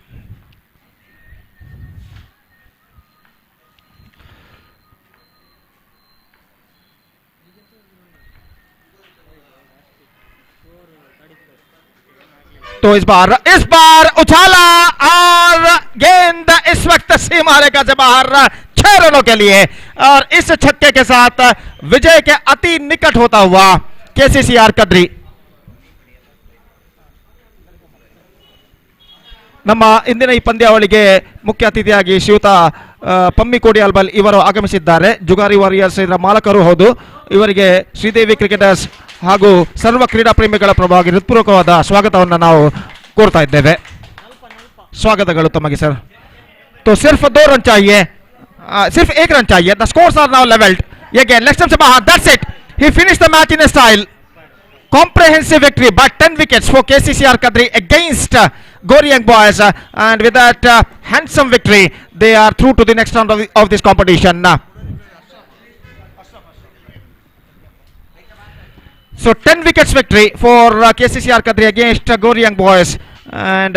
तो इस बार उछाला और गेंद इस वक्त सीमा रेखा से बाहर 6 रनों के लिए, और इस छक्के के साथ विजय के अति निकट होता हुआ केसीसीआर कद्री। ನಮ್ಮ ಇಂದಿನ ಈ ಪಂದ್ಯಾವಳಿಗೆ ಮುಖ್ಯ ಅತಿಥಿಯಾಗಿ ಶ್ರೀಯುತ ಪಮ್ಮಿ ಕೋಡಿಯಾಲ್ಬಲ್ ಇವರು ಆಗಮಿಸಿದ್ದಾರೆ. ಜುಗಾರಿ ವಾರಿಯರ್ಸ್ ಇದರ ಮಾಲಕರು ಹೌದು. ಇವರಿಗೆ ಶ್ರೀದೇವಿ ಕ್ರಿಕೆಟರ್ಸ್ ಹಾಗೂ ಸರ್ವ ಕ್ರೀಡಾ ಪ್ರೇಮಿಗಳ ಪರವಾಗಿ ಹೃತ್ಪೂರ್ವಕವಾದ ಸ್ವಾಗತವನ್ನು ನಾವು ಕೋರ್ತಾ ಇದ್ದೇವೆ. स्वागतಗಳು ತಮಗೆ ಸರ್. तो सिर्फ 2 रन चाहिए, सिर्फ 1 रन चाहिए. The scores are now levelled. ये गेंद लेग स्टंप से बाहर, that's it. He finished the match in a style. Comprehensive victory by 10 wickets for KCCR Kadri against Goryang boys, and with that handsome victory they are through to the next round of this competition. So 10 wickets victory for KCCR Kadri against Goryang boys, and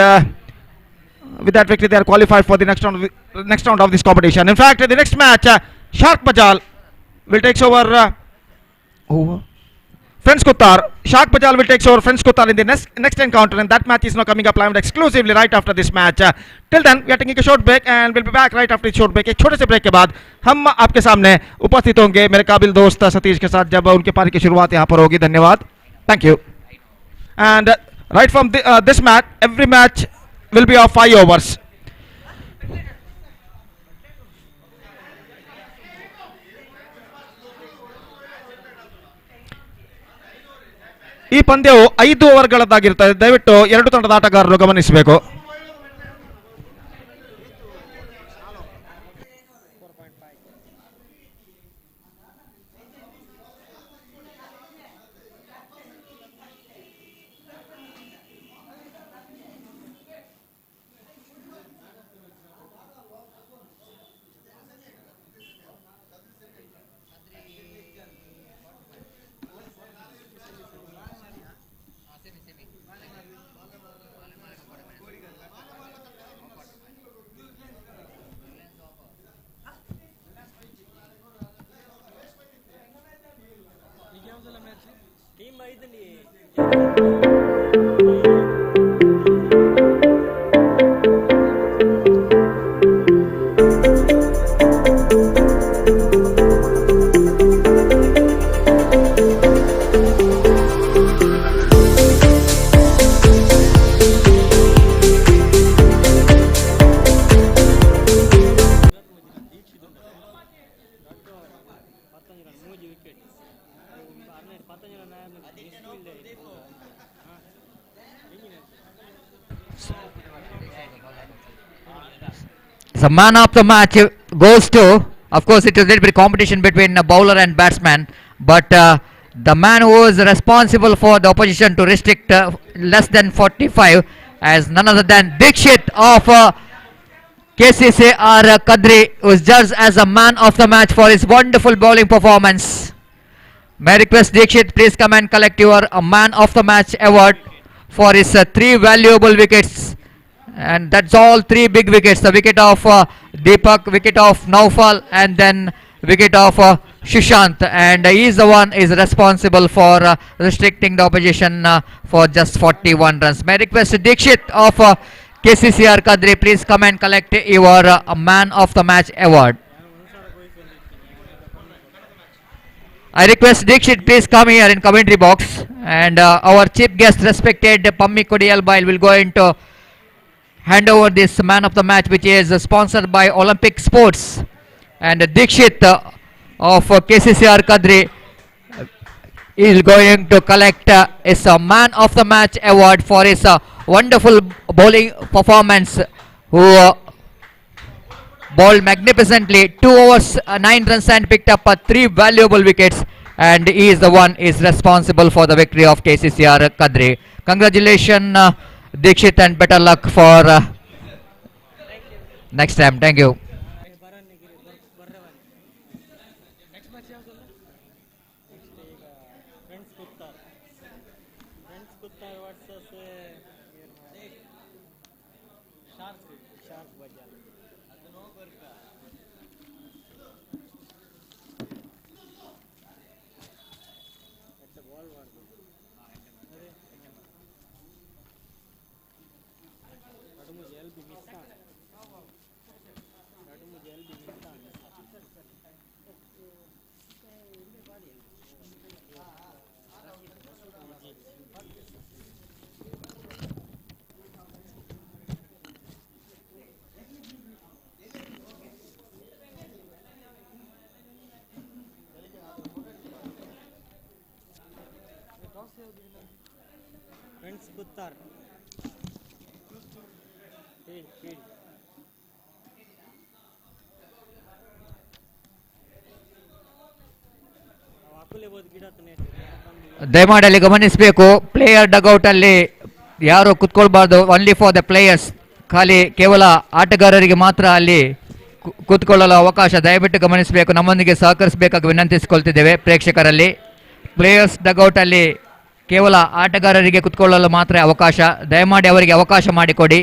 with that victory they are qualified for the next round of this competition. In fact, the next match Shark Bajal will take over Friends Kuttar. Shark Bajal will take over Friends Kuttar in the next encounter, and that match is now coming up live exclusively right after this match. Till then we are taking a short break and we'll be back right after the short break. एक छोटे से break के बाद हम आपके सामने उपस्थित होंगे मेरे काबिल दोस्त सतीश के साथ, जब उनके पारी की शुरुआत यहाँ पर होगी. धन्यवाद, thank you. And right from this match, every match will be of 5 overs. ಈ ಪಂದ್ಯವು 5 ಓವರ್ಗಳದ್ದಾಗಿರುತ್ತದೆ. ದಯವಿಟ್ಟು ಎರಡು ತಂಡದ ಆಟಗಾರರು ಗಮನಿಸಬೇಕು. The man of the match goes to, of course it was a little bit competition between a bowler and batsman, but the man who is responsible for the opposition to restrict less than 45 as none other than Dikshit of KCCR Kadri, was judged as a man of the match for his wonderful bowling performance. May I request Dikshit, please come and collect your man of the match award for his 3 valuable wickets. And that's all 3 big wickets. The wicket of Deepak, wicket of Naufal, and then wicket of Shushant. And he is the one is responsible for restricting the opposition for just 41 runs. May I request Dikshit of KCCR Kadri, please come and collect your man of the match award. I request Dikshit, please come here in commentary box. And our chief guest, respected Pammi Kodiyalbai, will go into hand over this man of the match, which is sponsored by Olympic Sports. And Dikshit of KCCR Kadri is going to collect his man of the match award for his wonderful bowling performance, who bowled magnificently, 2 overs 9 runs and picked up 3 valuable wickets. and he is the one is responsible for the victory of KCCR Kadri. Congratulations, Dikshit, and better luck for next time. Thank you. ದಯಮಾಡಿ ಅಲ್ಲಿ ಗಮನಿಸಬೇಕು, player dugout ಅಲ್ಲಿ ಯಾರು ಕುತ್ಕೊಳ್ಬಾರ್ದು, only for the players, ಖಾಲಿ ಕೇವಲ ಆಟಗಾರರಿಗೆ ಮಾತ್ರ ಅಲ್ಲಿ ಕೂತ್ಕೊಳ್ಳಲು ಅವಕಾಶ. ದಯವಿಟ್ಟು ಗಮನಿಸಬೇಕು, ನಮ್ಮೊಂದಿಗೆ ಸಹಕರಿಸಬೇಕಾಗಿ ವಿನಂತಿಸಿಕೊಳ್ತಿದ್ದೇವೆ ಪ್ರೇಕ್ಷಕರಲ್ಲಿ. ಪ್ಲೇಯರ್ಸ್ ಡಗೌಟ್ ಅಲ್ಲಿ ಕೇವಲ ಆಟಗಾರರಿಗೆ ಕುತ್ಕೊಳ್ಳಲು ಮಾತ್ರ ಅವಕಾಶ, ದಯಮಾಡಿ ಅವರಿಗೆ ಅವಕಾಶ ಮಾಡಿಕೊಡಿ.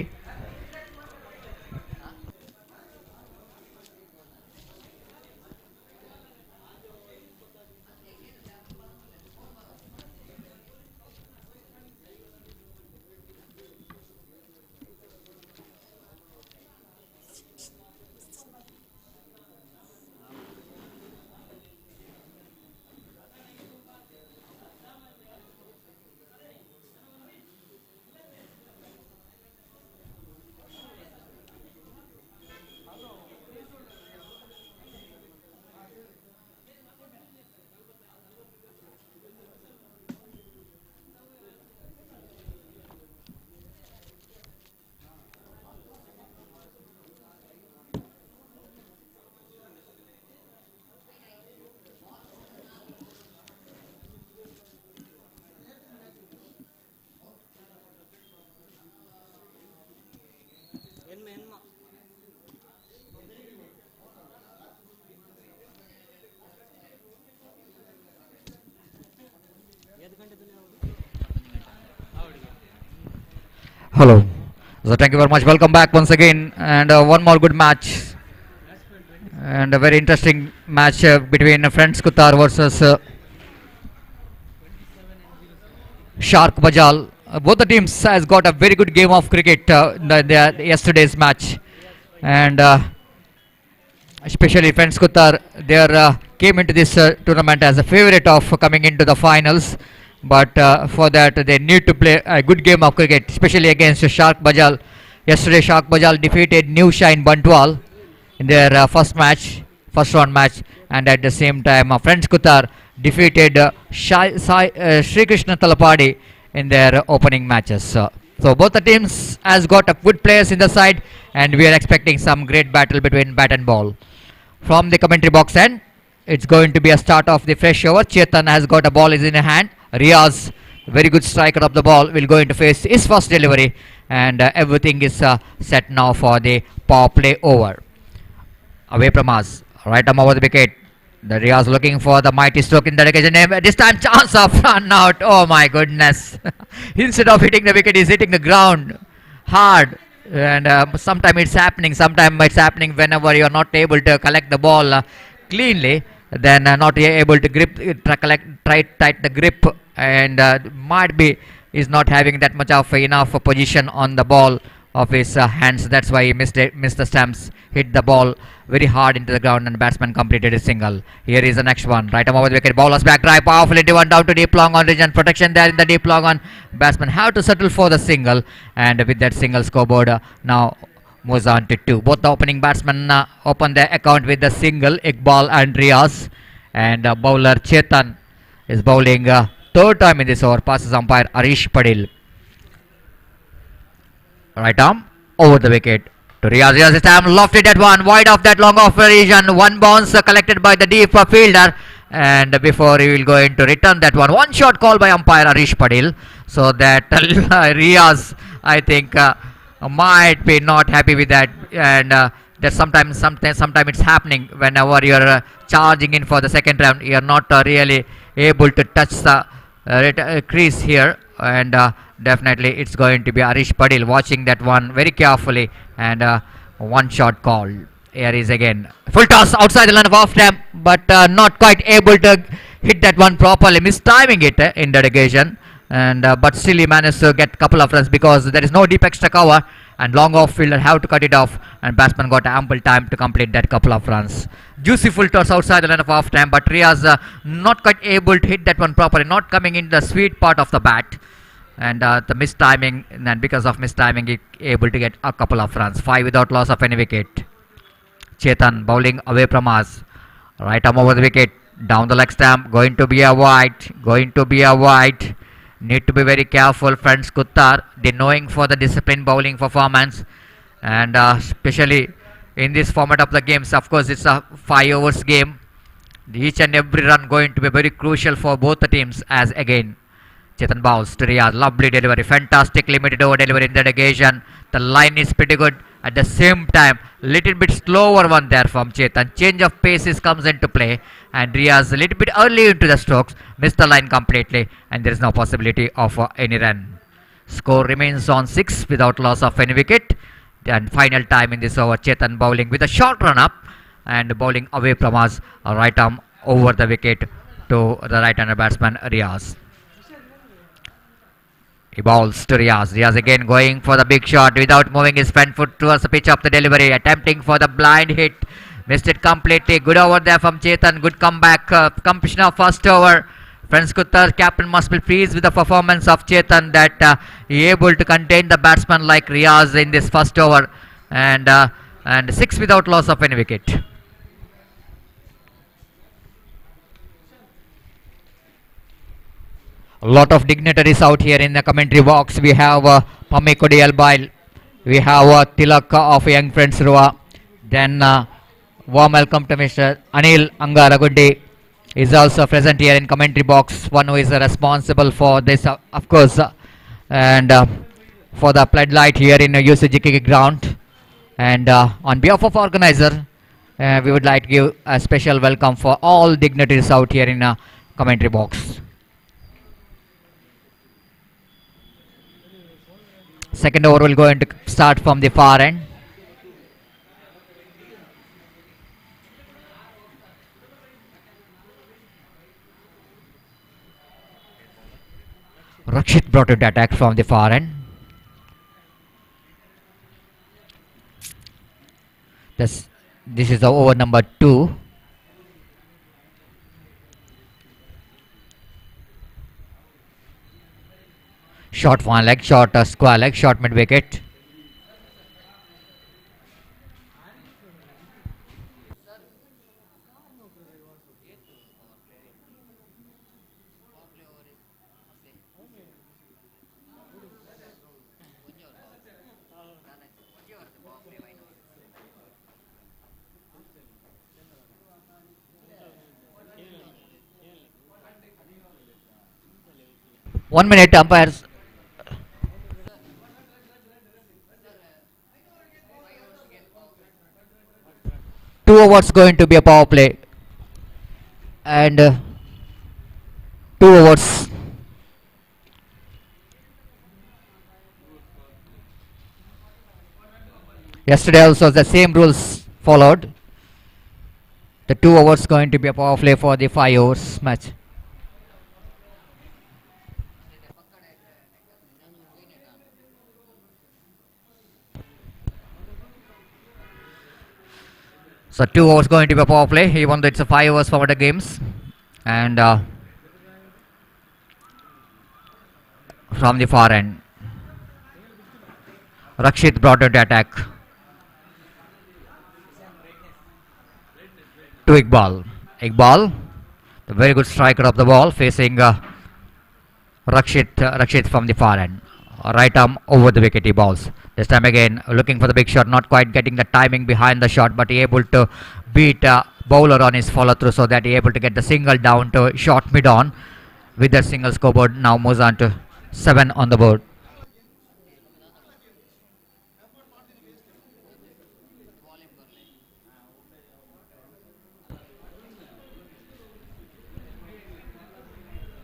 Hello. So thank you very much. Welcome back once again, and one more good match, and a very interesting match between Friends Kutar versus Shark Bajal. Both the teams has got a very good game of cricket in yesterday's match, and especially Friends Kutar, they came into this tournament as a favorite of coming into the finals. But for that they need to play a good game of cricket, especially against Shark Bajal. Yesterday Shark Bajal defeated New Shine Bantwal in their first round match, and at the same time Friends Kutar defeated Sri Krishna Talapadi in their opening matches. So both the teams has got good players in the side, and we are expecting some great battle between bat and ball. From the commentary box end, it's going to be a start of the fresh over. Chetan has got a ball in hand. Riaz, very good striker of the ball, will go into face his first delivery, and everything is set now for the power play over. Away from us, right arm over the wicket. The Riaz looking for the mighty stroke in the occasion. This time chance of run out. Oh my goodness! Instead of hitting the wicket, he's hitting the ground hard. And sometimes it's happening. Sometimes it's happening whenever you are not able to collect the ball cleanly. Then not able to grip, try tight the grip, and might be is not having that much of enough position on the ball of his hands. That's why he missed the stumps, hit the ball very hard into the ground, and the batsman completed a single. Here is the next one. Right arm over the wicket. Bowler's back drive, powerful into one down to deep long on region. Protection there in the deep long on. Batsman have to settle for the single, and with that single scoreboard now moves on to 2. Both the opening batsmen open their account with the single, Iqbal and Riaz, and bowler Chetan is bowling third time in this over. Passes umpire Arish Padil. Right arm over the wicket to Riaz. Riaz this time lofted that one, wide of that long off region. One bounce collected by the deep fielder, and before he will going to return that one shot call by umpire Arish Padil, so that Riaz, I think, might be not happy with that, and that sometimes it's happening whenever you're charging in for the second round, you're not really able to touch the crease here, and definitely it's going to be Arish Padil watching that one very carefully, and one shot call. Here is again full toss outside the line of off stamp, but not quite able to hit that one properly, mistiming it in that occasion, and but still he managed to get couple of runs because there is no deep extra cover, and long off fielder have to cut it off, and batsman got ample time to complete that couple of runs. Juicy full toss outside the line of off time, but Riaz not quite able to hit that one properly, not coming in the sweet part of the bat, and the mistiming, and because of mistiming he able to get a couple of runs. 5 without loss of any wicket. Chetan bowling away from us, right arm over the wicket, down the leg stamp, going to be a wide. Need to be very careful, friends. Kuttar, they knowing for the disciplined bowling performance, and especially in this format of the games. Of course, it's a 5 overs game. Each and every run going to be very crucial for both the teams. As again, Chetan bowls to Riyad, lovely delivery, fantastic limited over delivery in that occasion. The line is pretty good. At the same time, little bit slower one there from Chetan. Change of paces comes into play, and Riaz a little bit early into the strokes, missed the line completely, and there is no possibility of any run. Score remains on 6 without loss of any wicket, and final time in this over, Chetan bowling with a short run up and bowling away from us, a right arm over the wicket to the right-hander batsman Riaz. He bowls to Riaz. Riaz again going for the big shot without moving his front foot towards the pitch of the delivery. Attempting for the blind hit. Missed it completely. Good over there from Chetan. Good comeback. Completion of first over. Friends Kuttar, captain must be pleased with the performance of Chetan, that he able to contain the batsman like Riaz in this first over. And 6 without loss of any wicket. A lot of dignitaries out here in the commentary box. We have Pami Kodi Albail, we have Tilak of Young Friends Urwa, then warm welcome to Mr. Anil Angaragundi is also present here in commentary box, one who is responsible for this, of course, and for the floodlight here in UCG cricket ground. And on behalf of organizer, we would like to give a special welcome for all dignitaries out here in commentary box. Second over will going to start from the far end. Rakshit brought in the attack from the far end. This is the over number 2. Short one leg, short square leg, short mid wicket. One minute, umpires. Two overs going to be a power play, and 2 overs. Yesterday also the same rules followed. The 2 overs going to be a power play for the 5 overs match. So 2 overs going to be a power play, even though it's a 5 overs for the games. And from the far end, Rakshit brought into attack to Iqbal. Iqbal, the very good striker of the ball, facing Rakshit from the far end. Right arm over the wicket he balls. This time again looking for the big shot, not quite getting the timing behind the shot, but he able to beat bowler on his follow through so that he able to get the single down to short mid on. With that single scoreboard now moves on to 7 on the board.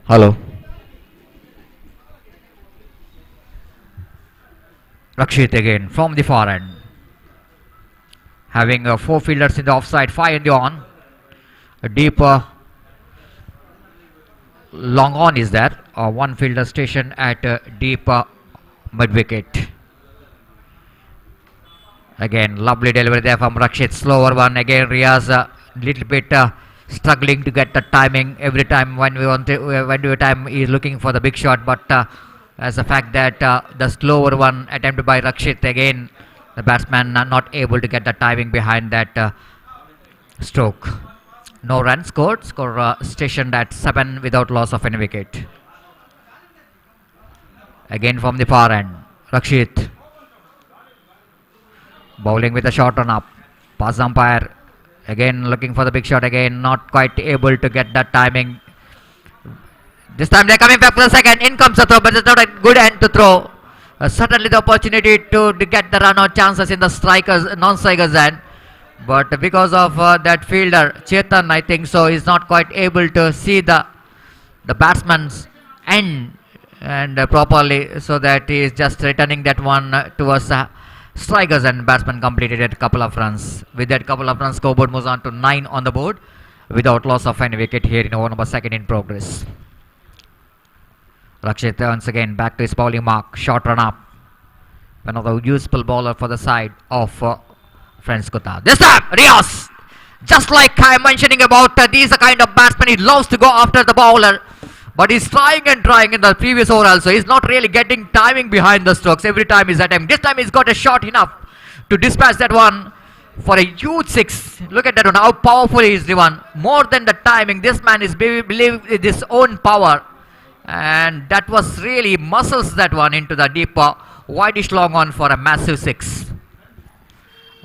Hello. Rakshit again from the far end. Having 4 fielders in the offside, 5 in the on. A deep long on is there. One fielder station at deep mid wicket. Again, lovely delivery there from Rakshit. Slower one again. Riaz little bit struggling to get the timing every time when we want to, when the time he is looking for the big shot, but as the fact that the slower one attempted by Rakshit again, the batsman not able to get the timing behind that stroke. No run scored. Score stationed at 7 without loss of any wicket. Again from the far end, Rakshit bowling with a short run up. Pass umpire. Again looking for the big shot. Again not quite able to get that timing. This time they're coming back for the second. In comes the throw, but it's not a good end to throw. Certainly the opportunity to get the run out chances in the strikers, non-strikers end. But because of that fielder, Chetan, I think so, is not quite able to see the batsman's end and properly, so that he is just returning that one towards strikers, and batsman completed a couple of runs. With that couple of runs, scoreboard moves on to 9 on the board without loss of any wicket here in over number 2 in progress. Rakshit once again back to his bowling mark. Short run up. Another useful bowler for the side of Franz Kutta. This time, Riaz. Just like I'm mentioning about these kind of batsmen, he loves to go after the bowler. But he's trying and trying in the previous over also. He's not really getting timing behind the strokes every time he's attempt. This time he's got a shot enough to dispatch that one for a huge 6. Look at that one, how powerful he is driven. More than the timing, this man is believe in his own power. And that was really muscles that one into the deep wideish long on for a massive 6.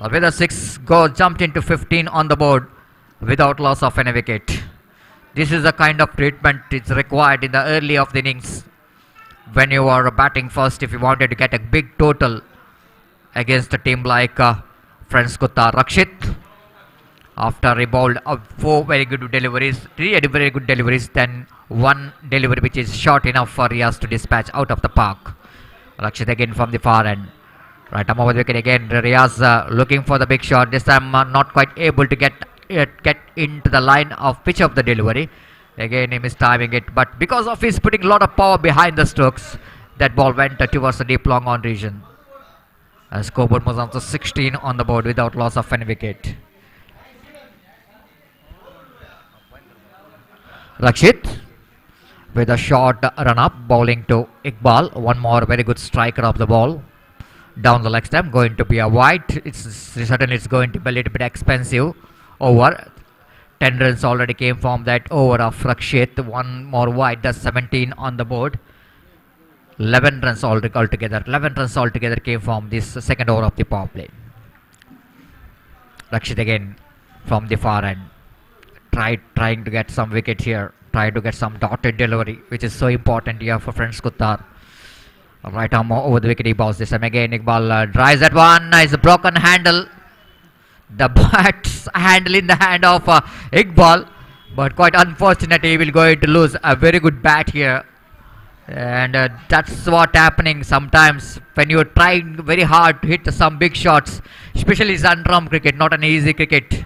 With a 6 jumped into 15 on the board without loss of any wicket. This is the kind of treatment it's required in the early of the innings when you are batting first, if you wanted to get a big total against a team like Franz Kutta. Rakshit, after he bowled 4 very good deliveries, 3 very good deliveries, then 1 delivery which is short enough for Riaz to dispatch out of the park. Rakshit again from the far end. Right arm over the wicket again. Riaz looking for the big shot. This time not quite able to get into the line of pitch of the delivery. Again he mistiming it, but because of his putting a lot of power behind the strokes, that ball went towards the deep long on region. Scoreboard moves on to 16 on the board without loss of any wicket. Rakshit with a short run up, bowling to Iqbal. One more very good striker of the ball down the leg stump, going to be a wide. Certainly it's going to be a little bit expensive over. 10 runs already came from that over of Rakshit. One more wide, that's 17 on the board. 11 runs altogether. 11 runs altogether came from this second over of the power play. Rakshit again from the far end. Trying to get some wicket here. Trying to get some dotted delivery, which is so important here for Franz Kutta. Right arm over the wicket, he bowls this time again. Iqbal drives that one. Nice broken handle. The bat's handle in the hand of Iqbal, but quite unfortunate, he will going to lose a very good bat here. And that's what happening sometimes when you're trying very hard to hit some big shots, especially Sundrum cricket, not an easy cricket.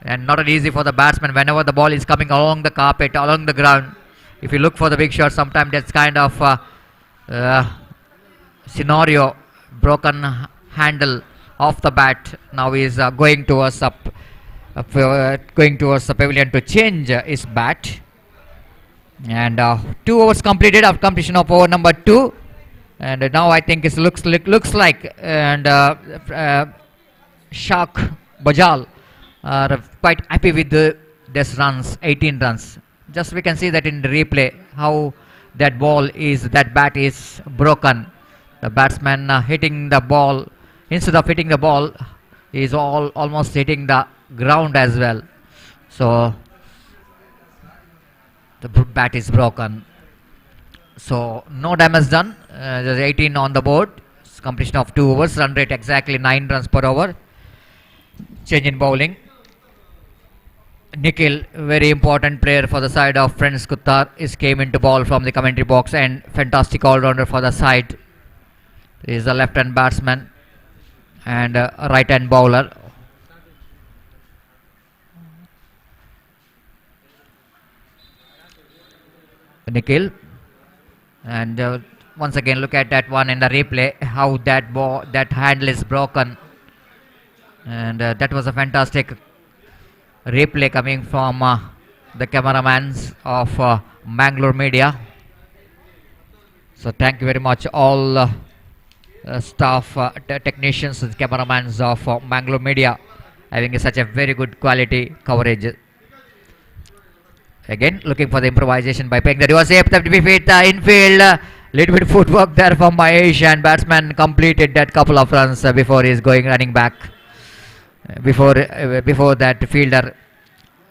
And not an easy for the batsman whenever the ball is coming along the carpet, along the ground. If you look for the big shot, sometimes that's kind of scenario. Broken handle off the bat. Now he is going towards the pavilion to change his bat. And 2 overs completed after completion of over number 2. And now I think it looks like and Shak Bajal are quite happy with this runs, 18 runs. Just we can see that in the replay how that bat is broken. The batsman hitting the ball, instead of hitting the ball, is almost hitting the ground as well. So the bat is broken. So no damage done. There's 18 on the board. It's completion of 2 overs. Run rate exactly 9 runs per over. Change in bowling. Nikhil, very important player for the side of Friends Kuttar, is came into ball from the commentary box and fantastic all-rounder for the side. He is a left-hand batsman and a right-hand bowler. Nikhil, and once again look at that one in the replay, how that handle is broken, and that was a fantastic replay coming from the cameramans of Mangalore media. So thank you very much all staff, technicians and cameramans of Mangalore media having such a very good quality coverage. Again looking for the improvisation by playing the reverse shape to defeat the infield. Little bit footwork there from Mahesh, and batsman completed that couple of runs before he is running back. Before that fielder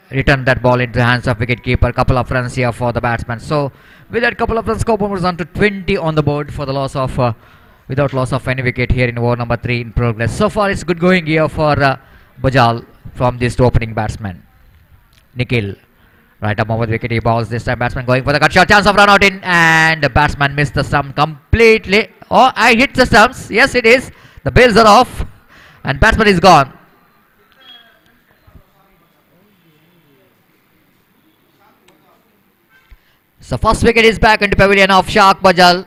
returned that ball into the hands of wicketkeeper. Couple of runs here for the batsman. So with that couple of runs, score moves on to 20 on the board for the loss of without loss of any wicket here in over number 3 in progress. So far it's good going here for Bajal from this two opening batsman. Nikhil, right up over the wicket, he balls this time. Batsman going for the cut shot, chance of run out in, and the batsman missed the stump completely. Oh, I hit the stumps. Yes, it is. The bails are off, and batsman is gone. So first wicket is back into pavilion of Shaq Bajal.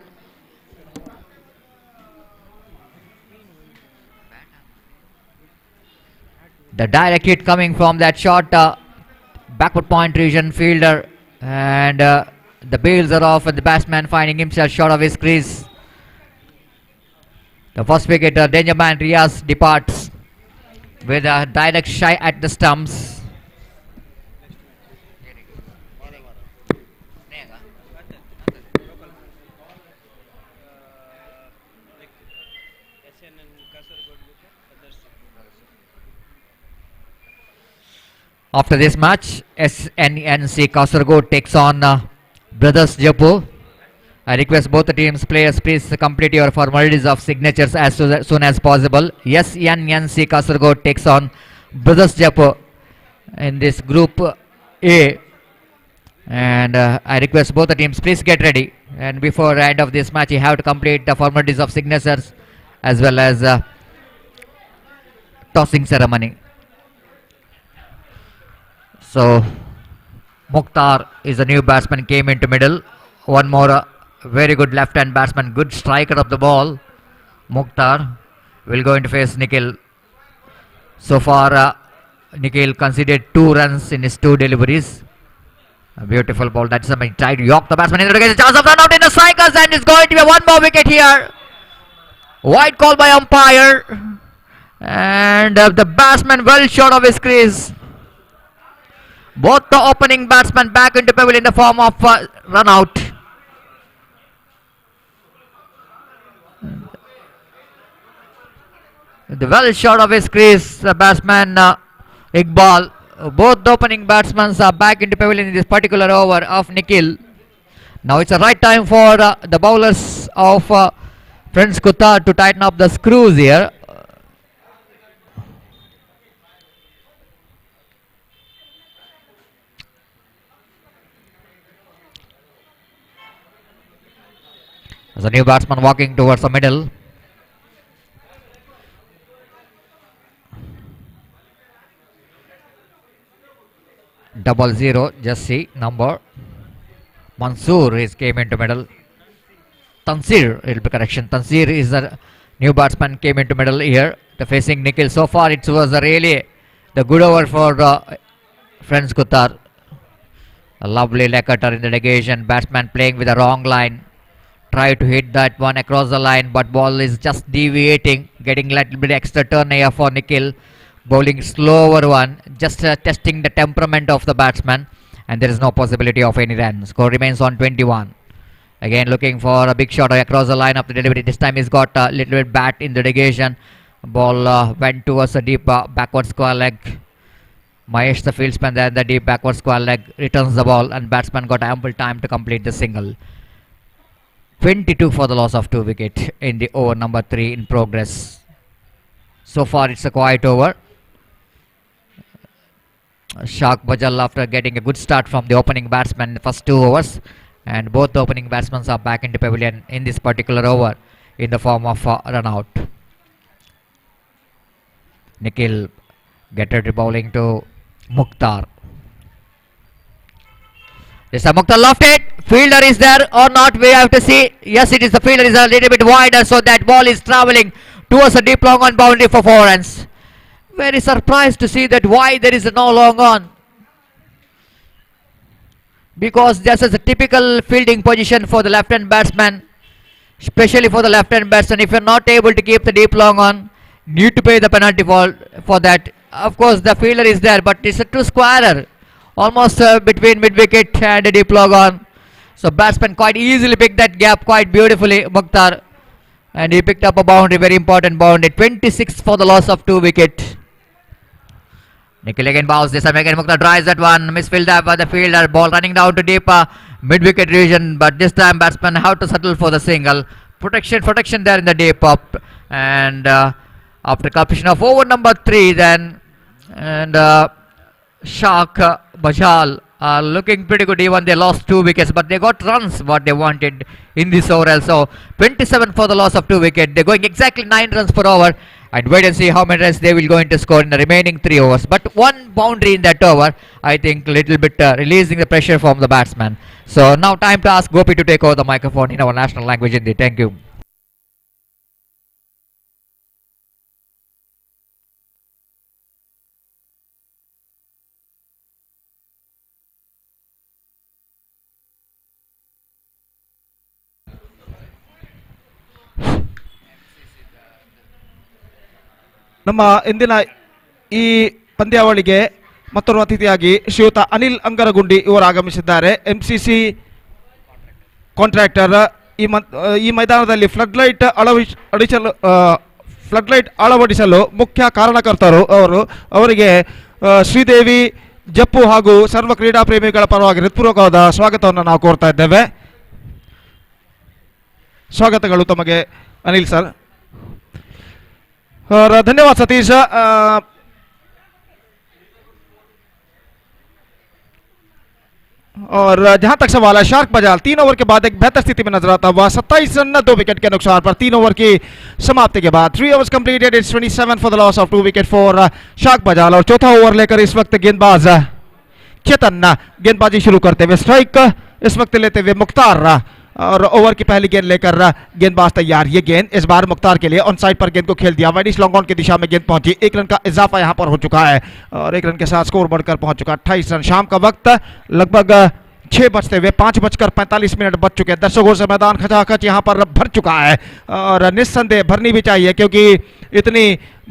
The direct hit coming from that short backward point region fielder, and the bails are off, and the batsman finding himself short of his crease. The first wicket, danger man Riaz departs with a direct shy at the stumps. After this match, SNNC Kasaragod takes on Brothers Jeppu. I request both the teams players please complete your formalities of signatures as soon as possible. SNNC Kasaragod takes on Brothers Jeppu in this group A, and I request both the teams please get ready, and before the end of this match you have to complete the formalities of signatures as well as tossing ceremony. So Mukhtar is a new batsman, came into middle. One more very good left hand batsman, good striker of the ball. Mukhtar will go into face Nikhil. So far Nikhil conceded 2 runs in his 2 deliveries. A beautiful ball. That's something. Tried to york the batsman into the wicket. Chance of run out in the strikers, and it's going to be one more wicket here. Wide call by umpire, and the batsman well short of his crease. Both the opening batsmen back into pavilion in the form of run out. The well short of his crease, batsman Iqbal. Both the opening batsmen are back into pavilion in this particular over of Nikhil. Now it's the right time for the bowlers of Friends Kuttar to tighten up the screws here. As a new batsman walking towards the middle. Double 0, just see number. Mansoor is came into middle. Tansir, it will be correction. Tansir is the new batsman, came into middle here. The facing Nikhil. So far it was really the good over for Friends Kuttar. A lovely leg cutter in the negation. Batsman playing with the wrong line. Try to hit that one across the line, but ball is just deviating, getting a little bit extra turn here for Nikhil. Bowling slower one, just testing the temperament of the batsman, and there is no possibility of any run. Score remains on 21. Again looking for a big shot across the line of the delivery. This time he's got a little bit bat in the negation. Ball went towards a deep backward square leg. Mahesh, the fieldsman there, the deep backward square leg, returns the ball, and batsman got ample time to complete the single. 22 for the loss of 2 wicket in the over number 3 in progress. So far, it's a quiet over. Shak Bajal, after getting a good start from the opening batsman in the first 2 overs, and both the opening batsmen are back into pavilion in this particular over in the form of a run out. Nikhil Getter bowling to Mukhtar. Yes, Mukhtar lofted. Fielder is there or not? We have to see. Yes, it is. The fielder is a little bit wider, so that ball is travelling towards a deep long on boundary for 4 runs. Very surprised to see that why there is no long on. Because this is a typical fielding position for the left-hand batsman, especially for the left-hand batsman. If you're not able to keep the deep long on, need to pay the penalty for that. Of course, the fielder is there, but it's a two squarer, almost between mid-wicket and a deep long on. So batsman quite easily picked that gap quite beautifully, Mukhtar, and he picked up a boundary, very important boundary. 26 for the loss of 2 wicket. Nikhil again bows. This time again Mukhtar drives that one. Misfield by the fielder. Ball running down to deep mid-wicket region, but this time batsman have to settle for the single. Protection there in the deep up, and after completion of over number 3, then and Shak Bajal are looking pretty good. Even they lost 2 wickets, but they got runs what they wanted in this over also. 27 for the loss of 2 wickets. They're going exactly 9 runs per over, and wait and see how many runs they will going to score in the remaining 3 overs. But one boundary in that over, I think, little bit releasing the pressure from the batsman. So now time to ask Gopi to take over the microphone in our national language, Hindi. Thank you. ನಮ್ಮ ಇಂದಿನ ಈ ಪಂದ್ಯಾವಳಿಗೆ ಮತ್ತೊಂದು ಅತಿಥಿಯಾಗಿ ಶ್ರೀಯುತ ಅನಿಲ್ ಅಂಗರಗುಂಡಿ ಇವರು ಆಗಮಿಸಿದ್ದಾರೆ. MCC contractor. ಈ ಮೈದಾನದಲ್ಲಿ ಫ್ಲಡ್ ಲೈಟ್ ಅಳವಡಿಸಲು ಮುಖ್ಯ ಕಾರಣಕರ್ತರು ಅವರಿಗೆ ಶ್ರೀದೇವಿ ಜಪ್ಪು ಹಾಗೂ ಸರ್ವ ಕ್ರೀಡಾ ಪ್ರೇಮಿಗಳ ಪರವಾಗಿ ಹೃತ್ಪೂರ್ವಕವಾದ ಸ್ವಾಗತವನ್ನು ನಾವು ಕೋರ್ತಾ ಇದ್ದೇವೆ. ಸ್ವಾಗತಗಳು ತಮಗೆ ಅನಿಲ್ ಸರ್. और धन्यवाद सतीश. और जहां तक सवाल है, शार्क बजाल 3 ओवर के बाद एक बेहतर स्थिति में नजर आता हुआ. 27 रन 2 विकेट के नुकसान पर 3 ओवर की समाप्ति के बाद 3 overs completed. It's 27 for the loss of 2 wicket for Shark Bajal. और चौथा ओवर लेकर इस वक्त गेंदबाज चेतन गेंदबाजी शुरू करते हुए. स्ट्राइक इस वक्त लेते हुए मुख्तार, और ओवर की पहली गेंद लेकर गेंदबाज तैयार. ये गेंद इस बार मुख्तार के लिए ऑन साइड पर गेंद को खेल दिया. वाइडिश लॉन्ग ऑन की दिशा में गेंद पहुंची. 1 रन का इजाफा यहां पर हो चुका है, और 1 रन के साथ स्कोर बढ़कर पहुंच चुका 28 रन. शाम का वक्त लगभग 6 बजते हुए 5:45 बज चुके हैं. दर्शकों से मैदान खचाखच यहां पर भर चुका है, और निस्संदेह भरनी भी चाहिए, क्योंकि इतनी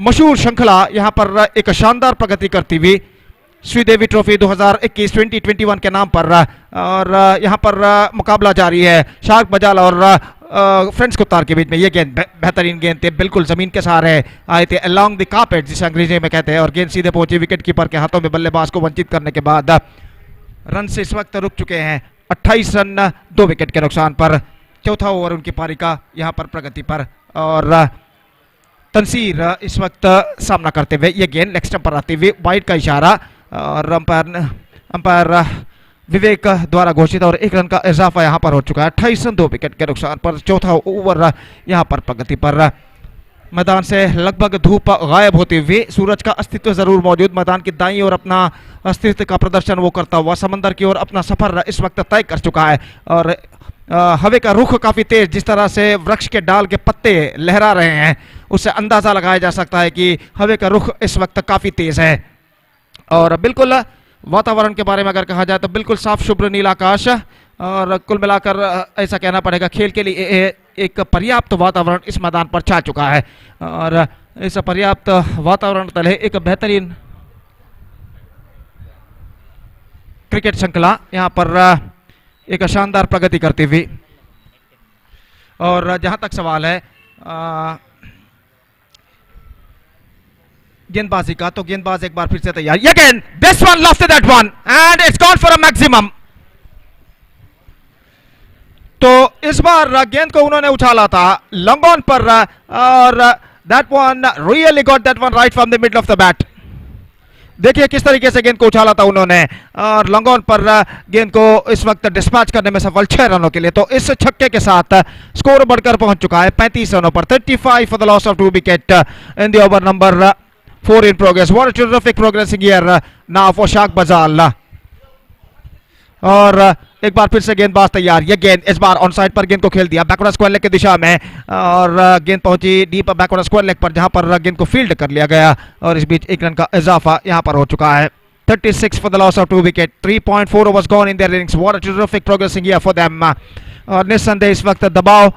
मशहूर श्रृंखला यहां पर एक शानदार प्रगति करती हुई श्रीदेवी ट्रॉफी 2021-2021 के नाम पर, और यहां पर मुकाबला जारी है शार्क बजाल और फ्रेंड्स कुत्तार के बीच में. ये गेंद बेहतरीन गेंद थे, बिल्कुल जमीन के सहारे आए थे, अलोंग द कार्पेट जिसे अंग्रेजी में कहते हैं, और गेंद सीधे पहुंची विकेट कीपर के हाथों में. बल्लेबाज को वंचित करने के बाद रन से इस वक्त रुक चुके हैं. 28 रन 2 विकेट के नुकसान पर. चौथा ओवर उनकी पारी का यहां पर प्रगति पर, और तनसीर इस वक्त सामना करते हुए. ये गेंद लेग स्टंप पर आती हुई, वाइड का इशारा, और अंपायर विवेक द्वारा घोषित, और 1 रन का इजाफा यहां पर हो चुका है. 28 रन 2 विकेट के नुकसान पर. चौथा ओवर यहां पर प्रगति पर. मैदान से लगभग धूप गायब होती हुई, सूरज का अस्तित्व जरूर मौजूद. मैदान की दाईं ओर अपना अस्तित्व का प्रदर्शन वो करता हुआ समंदर की ओर अपना सफर इस वक्त तय कर चुका है. और हवा का रुख काफी तेज, जिस तरह से वृक्ष के डाल के पत्ते लहरा रहे हैं, उससे अंदाजा लगाया जा सकता है कि हवा का रुख इस वक्त काफी तेज है. और बिल्कुल वातावरण के बारे में अगर कहा जाए तो बिल्कुल साफ शुभ्र नीला आकाश, और कुल मिलाकर ऐसा कहना पड़ेगा खेल के लिए एक पर्याप्त वातावरण इस मैदान पर छा चुका है. और इस पर्याप्त वातावरण तले एक बेहतरीन क्रिकेट श्रृंखला यहां पर एक शानदार प्रगति करती हुई. और जहां तक सवाल है, गेंदबाजी का, तो गेंदबाज एक बार फिर से तैयार। Again this one lost that one and it's gone for a maximum. तो इस बार गेंद को उन्होंने उछाला था लॉन्ग ऑन पर और that one really got that one right from the middle of the bat. देखिए किस तरीके से गेंद को उछाला था उन्होंने और लॉन्ग ऑन पर गेंद को इस वक्त डिस्पैच करने में सफल 6 रनों के लिए। तो इस छक्के के साथ स्कोर बढ़कर पहुंच चुका है 35 रनों पर। 35 for the loss of 2 wicket in the over number 4 in progress. What a terrific progressing here now for Shak Bazal. और एक बार फिर से गेंदबाज तैयार। ये गेंद इस बार ऑन साइड पर गेंद को खेल दिया बैकवर्ड स्क्वायर लेग की दिशा में और गेंद पहुंची डीप बैकवर्ड स्क्वायर लेग पर, जहां पर गेंद को फील्ड कर लिया गया और इस बीच 1 रन का इजाफा यहां पर हो चुका है। 36 for the loss of 2 wicket. 3.4 overs gone in their innings. What a terrific progressing here for them. और निस्संदेह इस वक्त दबाव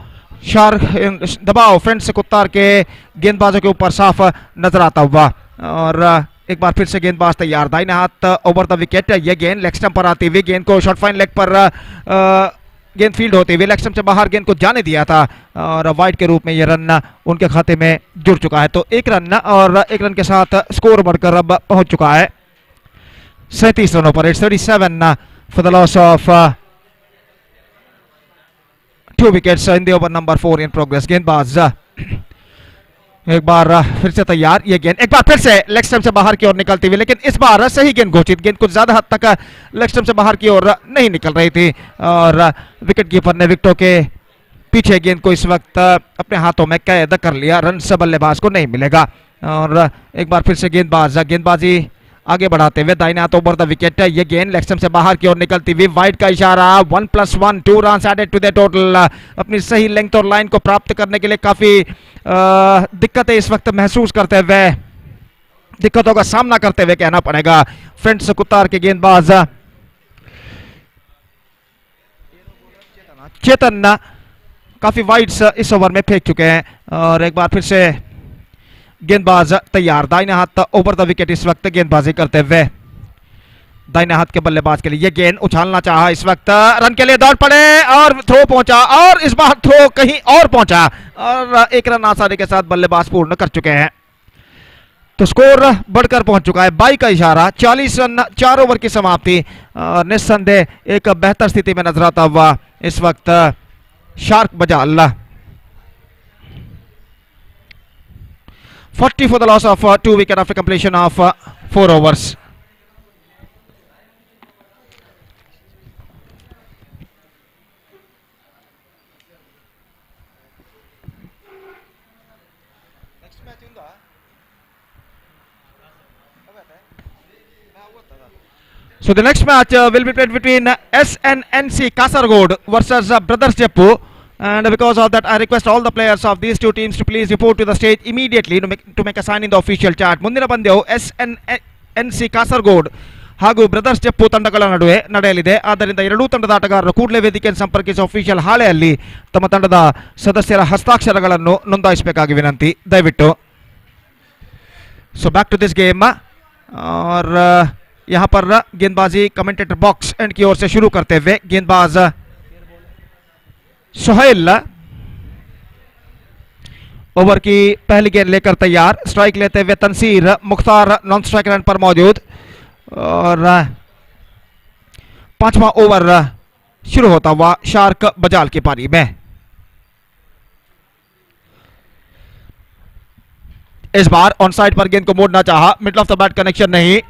फ्रेंड्स कुत्तार के गेंदबाजों के ऊपर साफ नजर आता हुआ। और एक बार फिर से गेंदबाज तैयार। दाहिने हाथ ओवर द विकेट। ये गेंद लेग स्टंप पर आती हुई गेंद को शॉर्ट फाइन लेग पर गेंद फील्ड होते हुए लेग स्टंप से बाहर गेंद को जाने दिया था और वाइड के रूप में ये रन उनके खाते में जुड़ चुका है। तो 1 रन और 1 रन के साथ स्कोर बढ़कर अब पहुंच चुका है 37 रनों पर। 37 for the loss of 2 wickets in the over number 4 in progress. गेंदबाज एक बार फिर से तैयार। ये गेंद एक बार फिर से लेग स्टंप से बाहर की ओर निकलती हुई, लेकिन इस बार सही गेंद घोषित। गेंद कुछ ज्यादा हद तक लेग स्टंप से बाहर की ओर नहीं निकल रही थी और विकेट कीपर ने विकेटों के पीछे गेंद को इस वक्त अपने हाथों में कैद कर लिया। रन से बल्लेबाज को नहीं मिलेगा। और एक बार फिर से गेंदबाजी आगे बढ़ाते हुए दाहिने हाथ ओवर द विकेट। ये गेंद लेग स्टंप से बाहर की ओर निकलती हुई, वाइड का इशारा। 1+1 2 run added to the total. अपनी सही लेंथ और लाइन को प्राप्त करने के लिए काफी दिक्कतें इस वक्त महसूस करते हुए, दिक्कतों का सामना करते हुए कहना पड़ेगा फ्रेंड्स कुत्तार के गेंदबाज चेतन काफी वाइड इस ओवर में फेंक चुके हैं। और एक बार फिर से गेंदबाज तैयार। दाहिने हाथ ओवर द विकेट इस वक्त गेंदबाजी करते हुए दाहिने हाथ के बल्लेबाज के लिए। ये गेंद उछालना चाहा इस वक्त, रन के लिए दौड़ पड़े और थ्रो पहुंचा और इस बार थ्रो कहीं और पहुंचा और 1 रन आसानी के साथ बल्लेबाज पूर्ण कर चुके हैं। तो स्कोर बढ़कर पहुंच चुका है 22 का इशारा। 40 रन 4 ओवर की समाप्ति। निस्संदेह एक बेहतर स्थिति में नजर आता हुआ इस वक्त shark बजाल। 40 for the loss of 2 wicket after completion of 4 overs. So the next match will be played between SNNC Kasaragod versus Brothers Jeppu. And because of that, I request all the players of these two teams to please report to the stage immediately to make a sign in the official chart. ಮುಂದಿನ ಪಂದ್ಯವು SNNC Kasaragod ಹಾಗೂ brothers Jeppu ತಂಡಗಳ ನಡುವೆ ನಡೆಯಲಿದೆ. ಆದ್ದರಿಂದ ಎರಡೂ ತಂಡದ ಆಟಗಾರರು ಕೂಡಲೇ ವೇದಿಕೆಯನ್ನು ಸಂಪರ್ಕಿಸಿ ಅಫಿಷಿಯಲ್ ಹಾಳೆಯಲ್ಲಿ ತಮ್ಮ ತಂಡದ ಸದಸ್ಯರ ಹಸ್ತಾಕ್ಷರಗಳನ್ನು ನೋಂದಾಯಿಸಬೇಕಾಗಿ ವಿನಂತಿ ದಯವಿಟ್ಟು. So back to this game. और यहाँ पर गेंदबाजी कमेंटेटर बॉक्स एंड की ओर से शुरू करते हुए गेंदबाज सोहेल ओवर की पहली गेंद लेकर तैयार। स्ट्राइक लेते हुए Tanseer Mukhtar non strike run पर मौजूद। और 5वां ओवर शुरू होता हुआ शार्क बजाल की पारी में। इस बार ऑन साइड पर गेंद को मोड़ना चाहा, middle of the bat connection नहीं,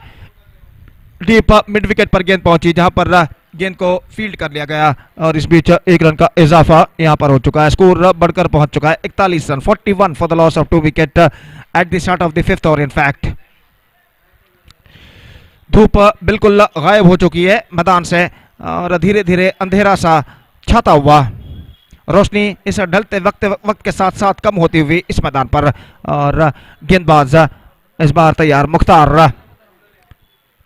डीप मिड विकेट पर गेंद पहुंची जहां पर गेंद को फील्ड कर लिया गया और इस बीच 1 रन का इजाफा यहां पर हो चुका है। स्कोर बढ़कर पहुंच चुका है 41 run. 41 for the loss of 2 wicket at the start of the 5th over. In fact धूप बिल्कुल गायब हो चुकी है मैदान से और धीरे धीरे अंधेरा सा छाता हुआ, रोशनी इस ढलते वक्त के साथ साथ कम होती हुई इस मैदान पर। और गेंदबाज इस बार तैयार मुख्तार,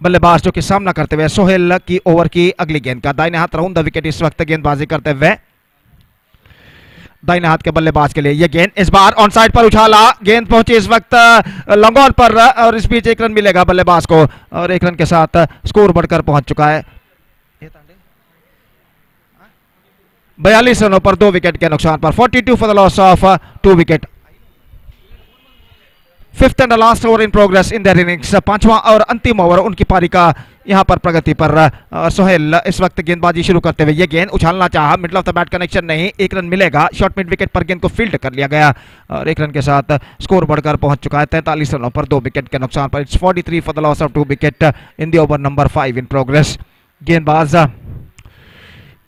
बल्लेबाज जो कि सामना करते हुए सोहेल की ओवर की अगली गेंद का। दाहिने हाथ राउंड द विकेट इस वक्त गेंदबाजी करते हुए दाहिने हाथ के बल्लेबाज के लिए। यह गेंद इस बार ऑन साइड पर उछाला, गेंद पहुंची इस वक्त लॉन्ग ऑन पर और इस बीच 1 रन मिलेगा बल्लेबाज को और 1 रन के साथ स्कोर बढ़कर पहुंच चुका है 42 रनों पर 2 विकेट के नुकसान पर। 42 for the loss of 2 wicket. Fifth and last over in progress in their innings. पांचवां और अंतिम ओवर उनकी पारी का यहां पर प्रगति पर। सोहेल इस वक्त गेंदबाजी शुरू करते हुए, ये गेंद उछालना चाहा, middle of the bat connection नहीं, एक रन मिलेगा। शॉर्ट मिड विकेट पर गेंद को फील्ड कर लिया गया और एक रन के साथ स्कोर बढ़कर पहुंच चुका है 43 रनों पर 2 विकेट के नुकसान पर। It's 43 for the loss of 2 wicket in the over number 5 in progress. गेंदबाज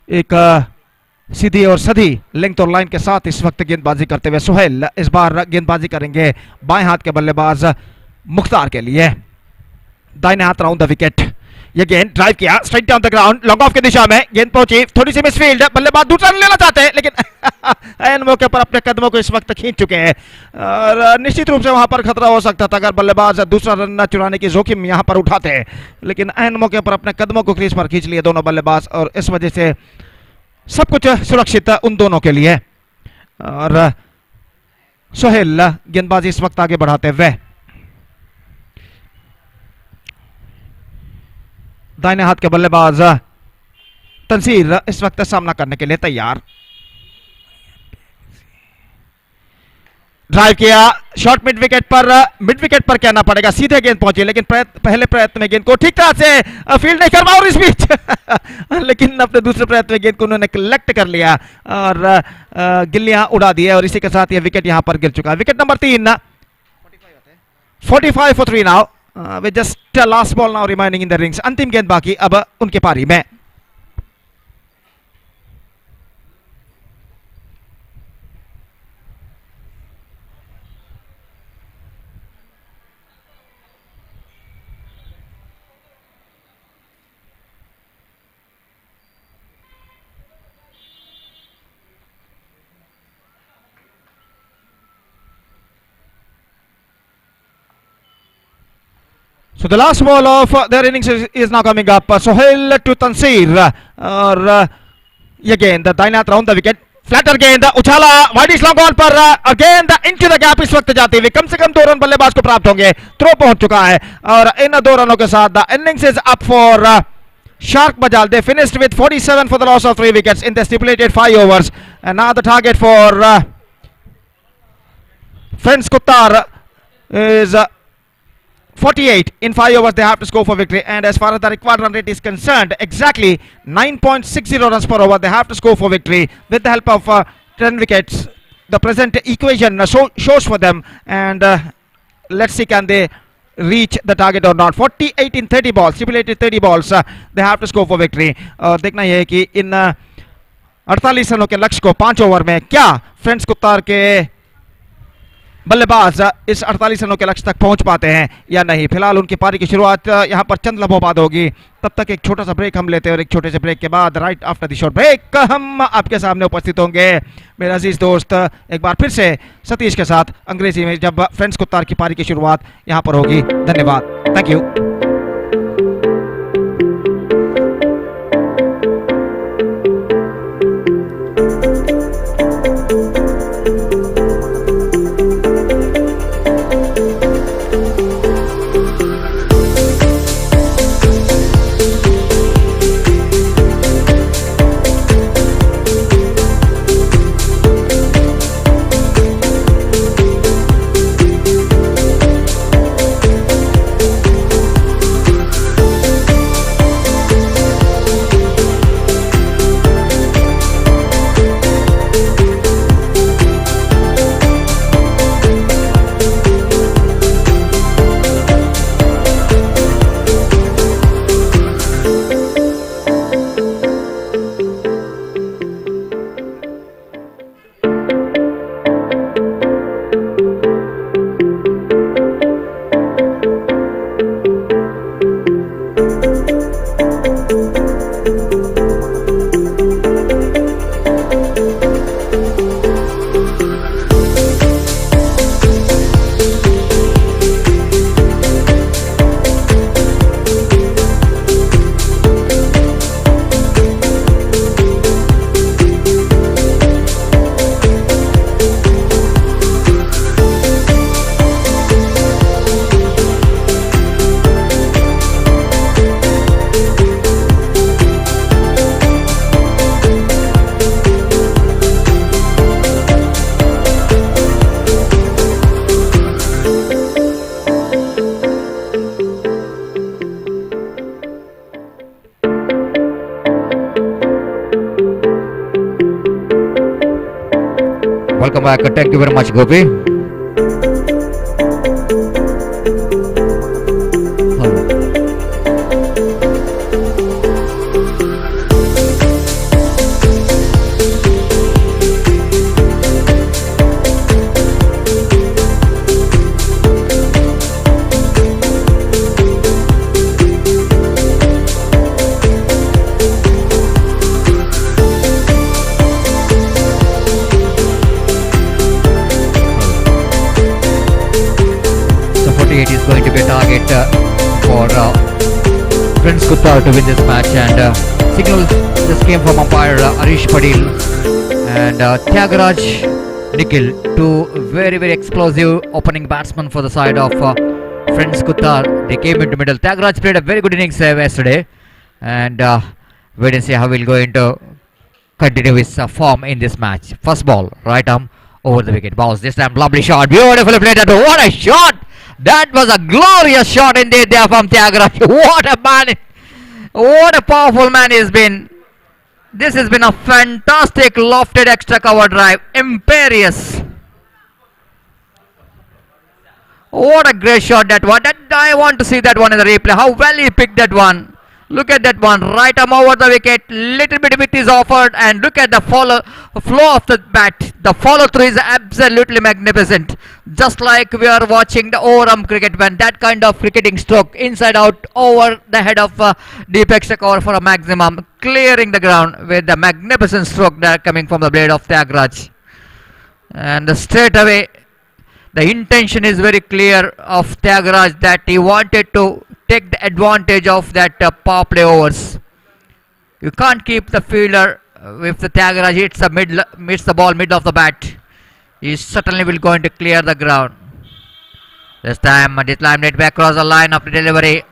एक सीधी और सधी लेंथ और लाइन के साथ इस वक्त गेंदबाजी करते हुए सोहेल इस बार गेंदबाजी करेंगे बाएं हाथ के बल्लेबाज मुख्तार के लिए। दाहिने हाथ राउंड द विकेट, ये गेंद ड्राइव किया straight down the ground, long off की दिशा में गेंद पहुंची, थोड़ी सी मिसफील्ड, बल्लेबाज दूसरा रन लेना चाहते हैं लेकिन ऐन मौके पर अपने कदमों को इस वक्त खींच चुके हैं और निश्चित रूप से वहां पर खतरा हो सकता था अगर बल्लेबाज दूसरा रन न चुराने की जोखिम यहां पर उठाते हैं, लेकिन ऐन मौके पर अपने कदमों को क्रीज पर खींच लिए दोनों बल्लेबाज और इस वजह से सब कुछ सुरक्षित उन दोनों के लिए। और सोहेल गेंदबाजी इस वक्त आगे बढ़ाते हुए दाहिने हाथ के बल्लेबाज तंसीर इस वक्त सामना करने के लिए तैयार। ड्राइव किया शॉर्ट मिड विकेट पर कहना पड़ेगा, सीधे गेंद पहुंची लेकिन पहले प्रयत्न में गेंद को ठीक तरह से फील्ड नहीं करवा और इस बीच लेकिन अपने दूसरे प्रयत्न में गेंद को उन्होंने कलेक्ट कर लिया और गिल्लियां उड़ा दी और इसी के साथ यह विकेट यहां पर गिर चुका है। Wicket number 3, 45 for 3 now with just last ball now remaining in the rings। अंतिम गेंद बाकी अब उनके पारी में। So the last ball of their innings is now coming up. Sohail to Tansir और ये गेंद दाहिने हाथ राउंड द विकेट, फ्लैटर गेंद उछाला वाइड लॉन्ग ऑन पर गेंद इनटू द गैप इस वक्त जाती हुई कम से कम 2 रन बल्लेबाज को प्राप्त होंगे। थ्रो पहुंच चुका है और इन 2 रनों के साथ the innings is up for Shark Bajal. They finished with 47 for the loss of 3 wickets in the stipulated 5 overs and now the target for Friends Kuttar is 48 in 5 overs. They have to score for victory, and as far as the required run rate is concerned, exactly 9.60 runs per over they have to score for victory with the help of 10 wickets. The present equation shows for them, and let's see can they reach the target or not. 48 in 30 balls, stipulated 30 balls they have to score for victory. देखना यह है कि इन 48 रनों के लक्ष्य को 5 over में क्या फ्रेंड्स कुत्तार के बल्लेबाज इस 48 रनों के लक्ष्य तक पहुंच पाते हैं या नहीं। फिलहाल उनकी पारी की शुरुआत यहां पर चंद लम्हों बाद होगी, तब तक एक छोटा सा ब्रेक हम लेते हैं और एक छोटे से ब्रेक के बाद right after the short break हम आपके सामने उपस्थित होंगे मेरा अजीज दोस्त एक बार फिर से सतीश के साथ अंग्रेजी में, जब फ्रेंड्स कुत्तार की पारी की शुरुआत यहां पर होगी। धन्यवाद, thank you. welcome back. Thank you very much, Gopi. So 48 is going to be a target for Prince Kuttar to win this match, and signal just came from umpire Arish Padil and Tyagaraj Nikhil, two very explosive opening batsmen for the side of Prince Kuttar. They came into middle. Tyagaraj played a very good innings yesterday, and wait and see how he'll going to continue his form in this match. First ball, right arm over the wicket. Bounce this time, lovely shot, beautifully played. What a shot! That was a glorious shot indeed there from Tyagaraj. What a man! What a powerful man he's been. This has been a fantastic lofted extra cover drive. Imperious. What a great shot that one. I want to see that one in the replay. How well he picked that one. Look at that one. Right arm over the wicket. Little bit width is offered, and look at the flow of the bat. The follow through is absolutely magnificent. Just like we are watching the overarm cricket, when that kind of cricketing stroke, inside out over the head of deep extra cover for a maximum, clearing the ground with the magnificent stroke that coming from the blade of Tyagaraj. And straight away, the intention is very clear of Tyagaraj that he wanted to take the advantage of that power play overs. You can't keep the fielder if the Tyagaraj hits the ball middle of the bat. He certainly will going to clear the ground. This time it back across the line of the delivery.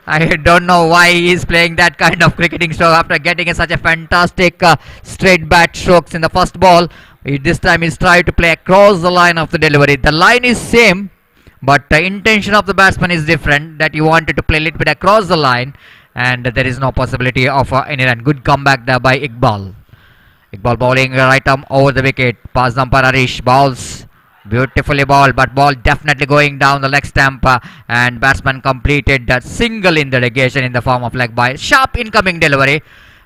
I don't know why he is playing that kind of cricketing stroke after getting such a fantastic straight bat strokes in the first ball. This time he's trying to play across the line of the delivery. The line is same, but the intention of the batsman is different, that he wanted to play a little bit across the line, and there is no possibility of any run. Good comeback there by Iqbal. Iqbal bowling right arm over the wicket. Pass umpire Arish. Balls beautifully ball, but ball definitely going down the leg stump, and batsman completed that single in the negation in the form of leg by. Sharp incoming delivery,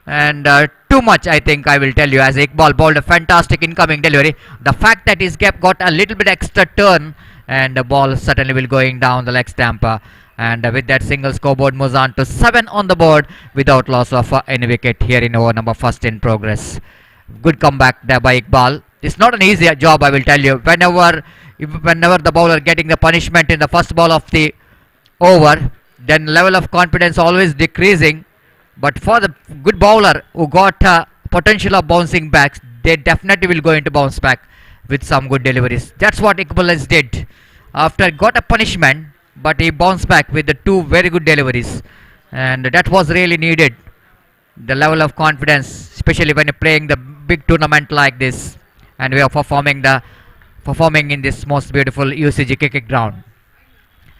and too much, I think I will tell you, as Iqbal bowled a fantastic incoming delivery. The fact that his gap got a little bit extra turn, and the ball certainly will going down the leg stump, and with that single, scoreboard moves on to 7 on the board without loss of any wicket here in over number first in progress. Good comeback there by Iqbal. It's not an easy job, I will tell you. Whenever the bowler getting the punishment in the first ball of the over, then level of confidence always decreasing. But for the good bowler who got potential of bouncing back, they definitely will going to bounce back with some good deliveries. That's what Iqbal has did. After got a punishment, but he bounced back with the two very good deliveries, and that was really needed. The level of confidence, especially when you're playing the big tournament like this, and we are performing in this most beautiful UCG cricket ground.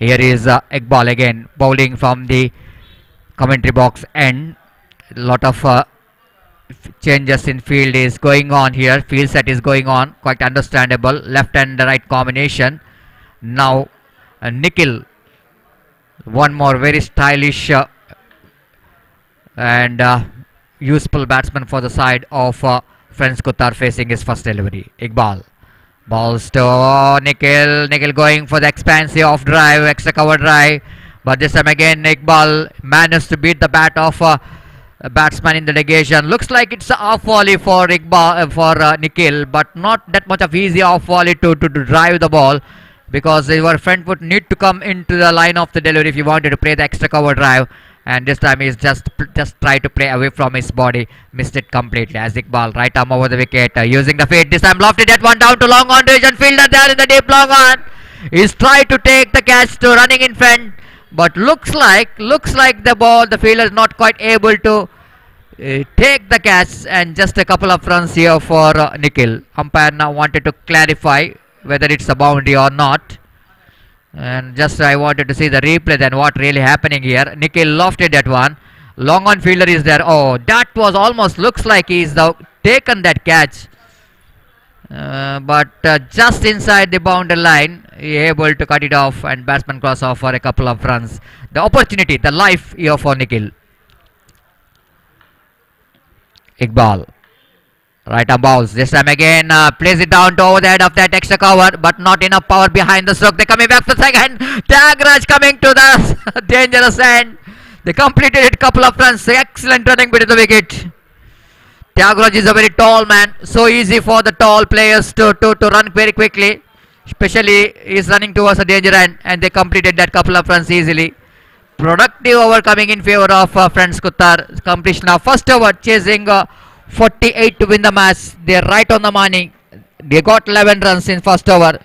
Here is Iqbal again bowling from the commentary box end. A lot of changes in field is going on here. Field set is going on, quite understandable. Left and right combination. Now Nikhil, one more very stylish and useful batsman for the side of Prince Kuttar facing his first delivery. Iqbal balls to Nikhil. Nikhil going for the expansive off drive, extra cover drive, but this time again Iqbal managed to beat the bat of a batsman in the negation. Looks like it's a off volley for Iqbal for Nikhil, but not that much of easy off volley to drive the ball, because your front foot need to come into the line of the delivery if you wanted to play the extra cover drive. And this time he's just try to play away from his body, missed it completely. As Iqbal right arm over the wicket, using the feet. This time lofted that one down to long on range, and fielder there in the deep long on. He's tried to take the catch to running in front, but looks like the fielder is not quite able to take the catch, and just a couple of runs here for Nikhil. Umpire now wanted to clarify whether it's a boundary or not. And just I wanted to see the replay then what really happening here. Nikhil lofted that one. Long on fielder is there. Oh, that was almost looks like he's taken that catch. but just inside the boundary line, he able to cut it off and batsman cross off for a couple of runs. The opportunity, the life here for Nikhil. Iqbal. Right arm bounce. This time again, plays it down to over the head of that extra cover, but not enough power behind the stroke. They're coming back for second. Tagraj coming to the dangerous end. They completed it, couple of runs. Excellent running between the wicket. Tyagoraj is a very tall man, so easy for the tall players to run very quickly. Especially he's running towards the danger end, and they completed that couple of runs easily. Productive over coming in favor of Friends Kuttar. Completion of first over, chasing 48 to win the match. They're right on the money. They got 11 runs in first over.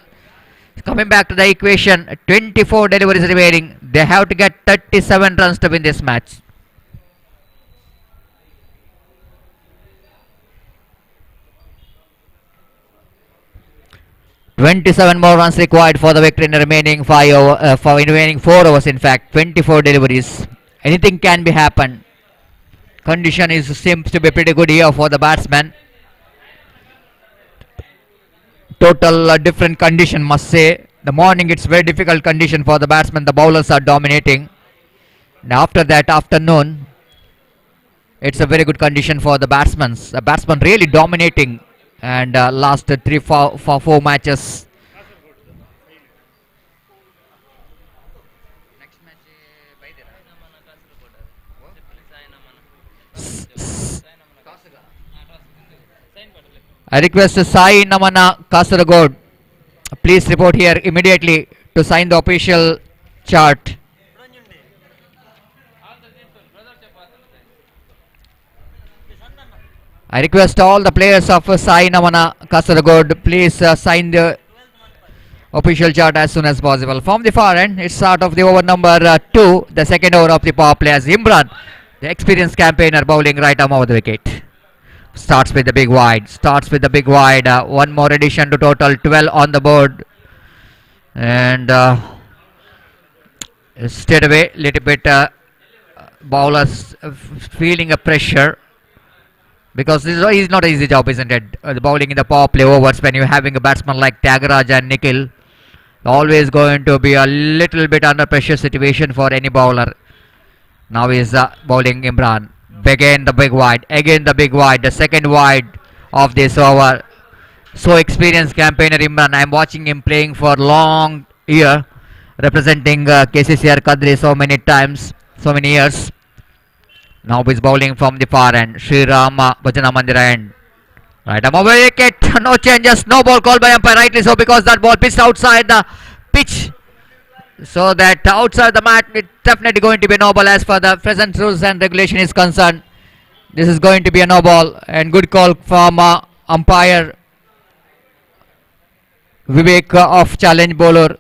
Coming back to the equation, 24 deliveries remaining. They have to get 37 runs to win this match. "27 more runs required for the victory in the remaining remaining 4 overs. In fact, 24 deliveries. Anything can be happen. Condition seems to be pretty good here for the batsman. Total different condition, must say. The morning it's very difficult condition for the batsman. The bowlers are dominating. Now after that afternoon, it's a very good condition for the batsmen. The batsman really dominating, and last 4 matches. I request Sai Namana Kasaragod, please report here immediately to sign the official chart. I request all the players of Sai Namana Kasaragod, please sign the official chart as soon as possible. From the far end, it's start of the over number 2, the second over of the power play, as Imran, the experienced campaigner, bowling right arm over the wicket. Starts with the big wide. One more addition to total, 12 on the board. And straight away, little bit bowlers feeling a pressure, because this is not an easy job, isn't it? The bowling in the power play overs, when you're having a batsman like Tyagoraj and Nikhil, always going to be a little bit under pressure situation for any bowler. Now he's bowling Imran. Again the big wide, the second wide of this over. So experienced campaigner Imran. I'm watching him playing for long year, representing KCCR Kadri so many times, so many years. Now he's bowling from the far end, Sri Rama Bhajana Mandira end. Right arm over wicket, no changes, no ball called by umpire, rightly so, because that ball pitched outside the pitch. So that outside the mat, it's definitely going to be a no ball as far the present rules and regulation is concerned. This is going to be a no ball, and good call from umpire Vivek of challenge bowler.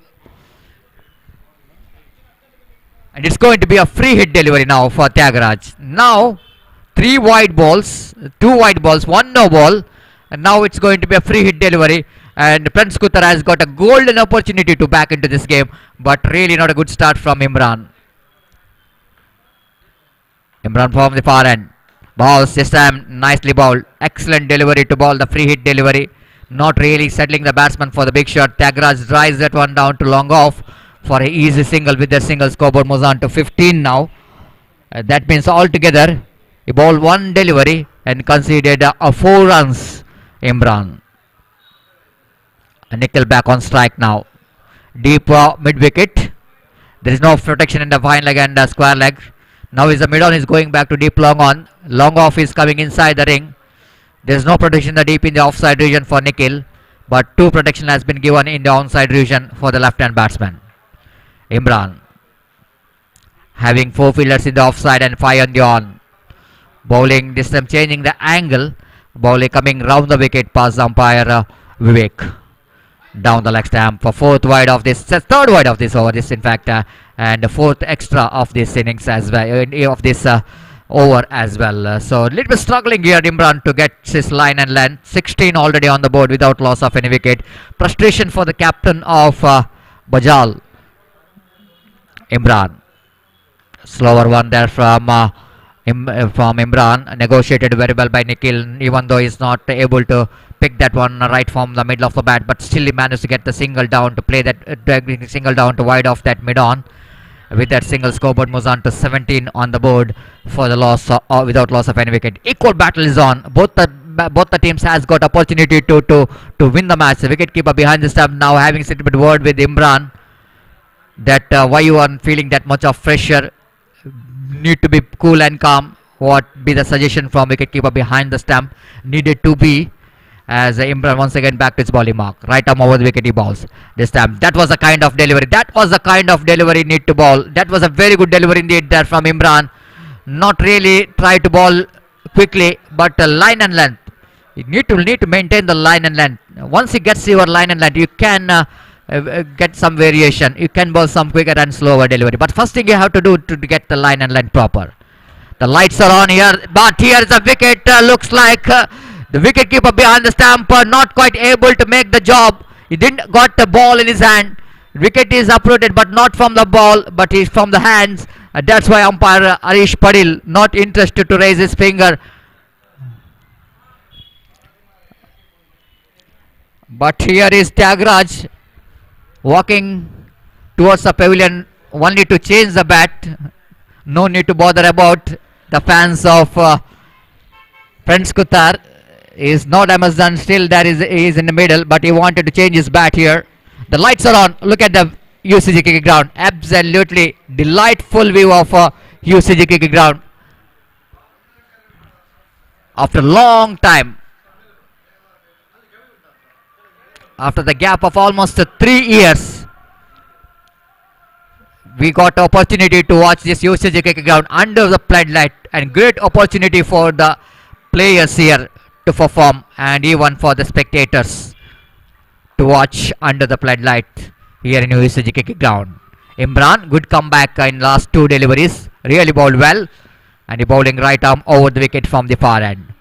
And it's going to be a free hit delivery now for Tyagoraj. Now 3 wide balls, 2 wide balls, 1 no ball, and now it's going to be a free hit delivery. And Prince Kuttar has got a golden opportunity to back into this game, but really not a good start from Imran. Imran from the far end. Balls this time nicely bowled. Excellent delivery to ball, the free hit delivery. Not really settling the batsman for the big shot. Tyagoraj drives that one down to long off for an easy single, with the single scoreboard moves on to 15 now. That means altogether he bowled 1 delivery and conceded 4 runs. Imran. Nikhil back on strike now. Deep mid wicket. There is no protection in the fine leg and square leg. Now is the mid on is going back to deep long on. Long off is coming inside the ring. There is no protection in the deep in the offside region for Nikhil, but 2 protection has been given in the onside region for the left hand batsman. Imran having 4 fielders in the offside and 5 on the on. Bowling this time changing the angle. Bowling coming round the wicket past umpire Vivek. Down the leg stamp for 4th wide of this, 3rd wide of this over, this in fact, and the 4th extra of this innings as well, of this over as well. So a little bit struggling here Imran to get his line and length. 16 already on the board without loss of any wicket. Frustration for the captain of Bajal, Imran. Slower one there from Imran, negotiated very well by Nikhil, even though he's not able to pick that one right from the middle of the bat, but still he managed to get the single down to play that single down to wide off that mid on. With that single, scoreboard moves on to 17 on the board for the loss without loss of any wicket. Equal battle is on. Both the teams has got opportunity to win the match. The wicketkeeper behind the stump now having a bit word with Imran that why you are feeling that much of pressure. Need to be cool and calm. What be the suggestion from wicketkeeper behind the stump? Needed to be. As Imran once again back to his bowling mark. Right arm over the wicket he bowls. This time. That was the kind of delivery. That was the kind of delivery need to bowl. That was a very good delivery indeed there from Imran. Not really try to bowl quickly, but line and length. You need to maintain the line and length. Once you get your line and length, you can get some variation. You can bowl some quicker and slower delivery. But first thing you have to do to get the line and length proper. The lights are on here, but here is a wicket. Looks like the wicketkeeper behind the stump not quite able to make the job. He didn't got the ball in his hand. Wicket is uprooted, but not from the ball, but is from the hands. That's why umpire Arish Padil not interested to raise his finger. But here is Tyagaraja walking towards the pavilion only to change the bat. No need to bother about the fans of Prince Kutar. He is not Amazon, still there he is in the middle, but he wanted to change his bat here. The lights are on. Look at the UCG cricket ground. Absolutely delightful view of UCG cricket ground. After a long time, after the gap of almost 3 years, we got opportunity to watch this UCG cricket ground under the floodlight, and great opportunity for the players here to perform, and even for the spectators to watch under the floodlight here in UCG cricket ground. Imran, good comeback in last 2 deliveries, really bowled well, and he bowling right arm over the wicket from the far end.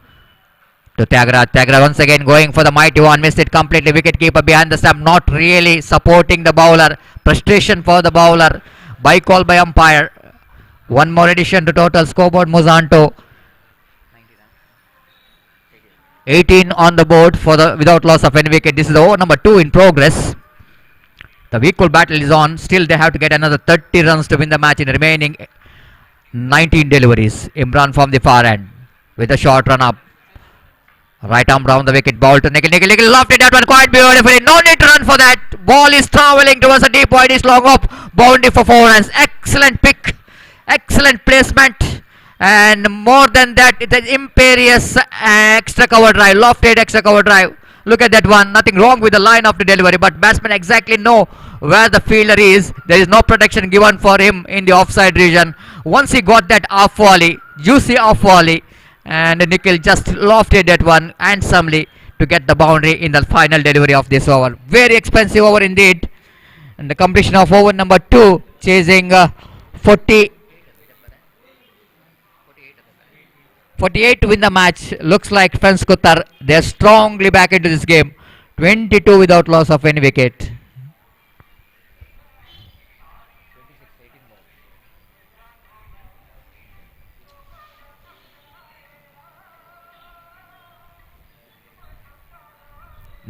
To Tyagaraja. Tyagaraja once again going for the mighty one, missed it completely. Wicketkeeper behind the stump, not really supporting the bowler. Frustration for the bowler. By call by umpire. One more addition to total scoreboard moves on to 18 on the board for the without loss of any wicket. This is over number 2 in progress. The equal battle is on. Still they have to get another 30 runs to win the match in the remaining 19 deliveries. Imran from the far end with a short run up. Right arm round the wicket, ball to Nikhil. Nikhil lofted that one quite beautifully. No need to run for that. Ball is travelling towards the deep wide. It's long up. Boundary for 4 runs. Excellent pick. Excellent placement. And more than that, it is imperious extra cover drive. Lofted extra cover drive. Look at that one. Nothing wrong with the line of the delivery, but batsmen exactly know where the fielder is. There is no protection given for him in the offside region. Once he got that off volley, juicy off volley, and Nikhil just lofted that one handsomely to get the boundary in the final delivery of this over. Very expensive over indeed. And the completion of over number 2, chasing 48 to win the match. Looks like Prince Kutar, they are strongly back into this game. 22 without loss of any wicket.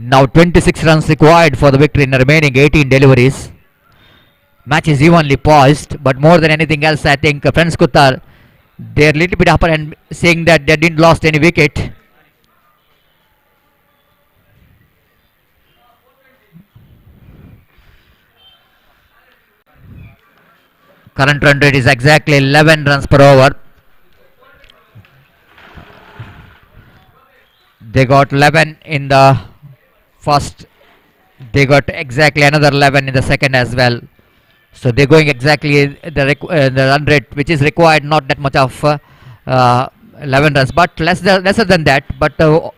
Now 26 runs required for the victory in the remaining 18 deliveries. Match is evenly poised, but more than anything else, I think Prince Kutar, they're a little bit upper and saying that they didn't lost any wicket. Current run rate is exactly 11 runs per over. They got 11 in the first. They got exactly another 11 in the second as well. So they're going exactly the run rate which is required, not that much of 11 runs, but lesser than that. But the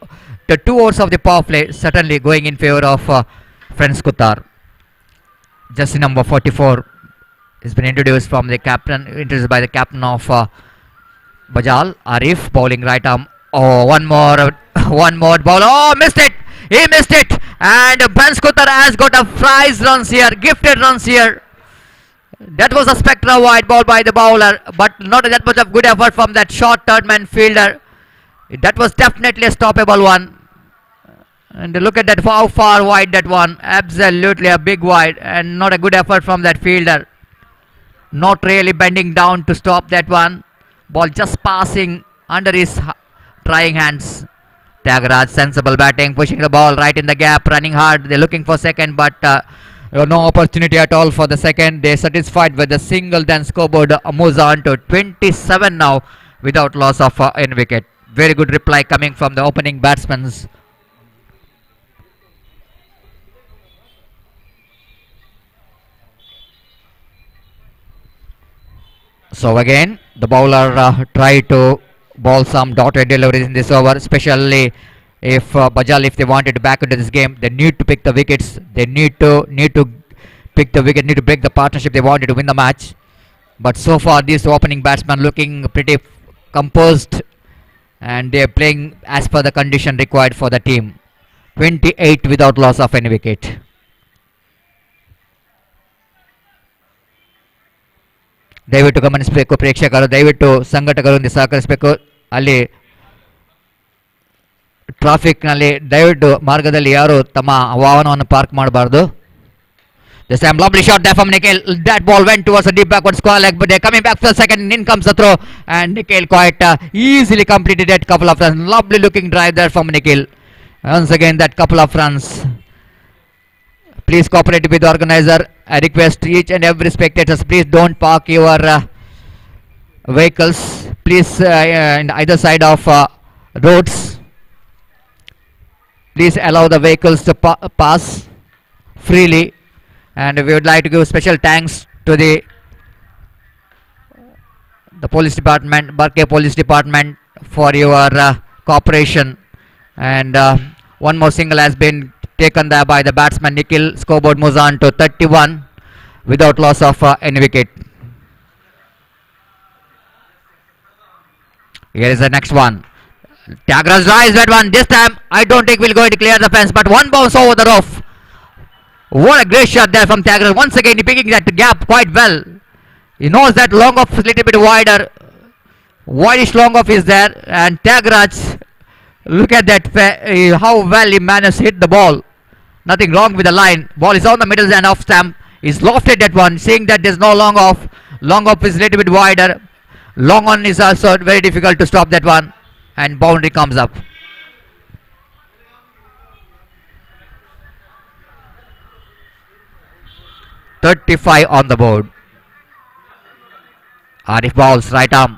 2 overs of the power play certainly going in favor of Prince Kutar. Jersey number 44 has been introduced by the captain of Bajal, Arif, bowling right arm. Oh, one more ball. Oh, missed it. He missed it. And Prince Kutar has got a prize runs here, gifted runs here. That was a spectra wide ball by the bowler, but not that much of good effort from that short third man fielder. That was definitely a stoppable one. And look at that, how far wide that one. Absolutely a big wide, and not a good effort from that fielder. Not really bending down to stop that one. Ball just passing under his trying hands. Tyagaraja, sensible batting, pushing the ball right in the gap, running hard. They're looking for second, but no opportunity at all for the second. They're satisfied with the single, then scoreboard moves on to 27 now without loss of any wicket. Very good reply coming from the opening batsmen. So again, the bowler tried to bowl some dotted deliveries in this over, especially if Bajal, if they wanted to back into this game, they need to pick the wickets. They need to pick the wicket, need to break the partnership. They wanted to win the match, but so far these opening batsmen looking pretty composed, and they are playing as per the condition required for the team. 28 without loss of any wicket. ದಯವಿಟ್ಟು ಗಮನಿಸಬೇಕು ಪ್ರೇಕ್ಷಕರು, ದಯವಿಟ್ಟು ಸಂಘಟಕರೊಂದಿಗೆ ಸಹಕರಿಸಬೇಕು. ಅಲ್ಲಿ ಟ್ರಾಫಿಕ್ನಲ್ಲಿ ದಯವಿಟ್ಟು ಮಾರ್ಗದಲ್ಲಿ ಯಾರು ತಮ್ಮ ವಾಹನವನ್ನು ಪಾರ್ಕ್ ಮಾಡಬಾರ್ದು. This time lovely shot there from Nikhil. That ball went towards a deep backward square leg, but they're coming back for the second. In comes the throw, and Nikhil quite easily completed that couple of runs. Lovely looking drive there from Nikhil. Once again that couple of runs. Please cooperate with the organizer. I request each and every spectators, please don't park your vehicles. Please in either side of roads. Please allow the vehicles to pass freely. And we would like to give special thanks to the police department, Barke Police Department, for your cooperation. And one more single has been taken there by the batsman Nikhil. Scoreboard moves on to 31 without loss of any wicket. Here is the next one. Tyagaraja drives that one. This time I don't think we'll go to clear the fence, but one bounce over the roof. What a great shot there from Tyagaraja. Once again he picking that gap quite well. He knows that long off is a little bit wider. Wideish long off is there, and Tyagaraja, look at that, how well he managed to hit the ball. Nothing wrong with the line. Ball is on the middle and off stamp. He's lofted that one, seeing that there's no long off. Long off is a little bit wider. Long on is also very difficult to stop that one, and boundary comes up. .35 on the board. Arif balls right arm.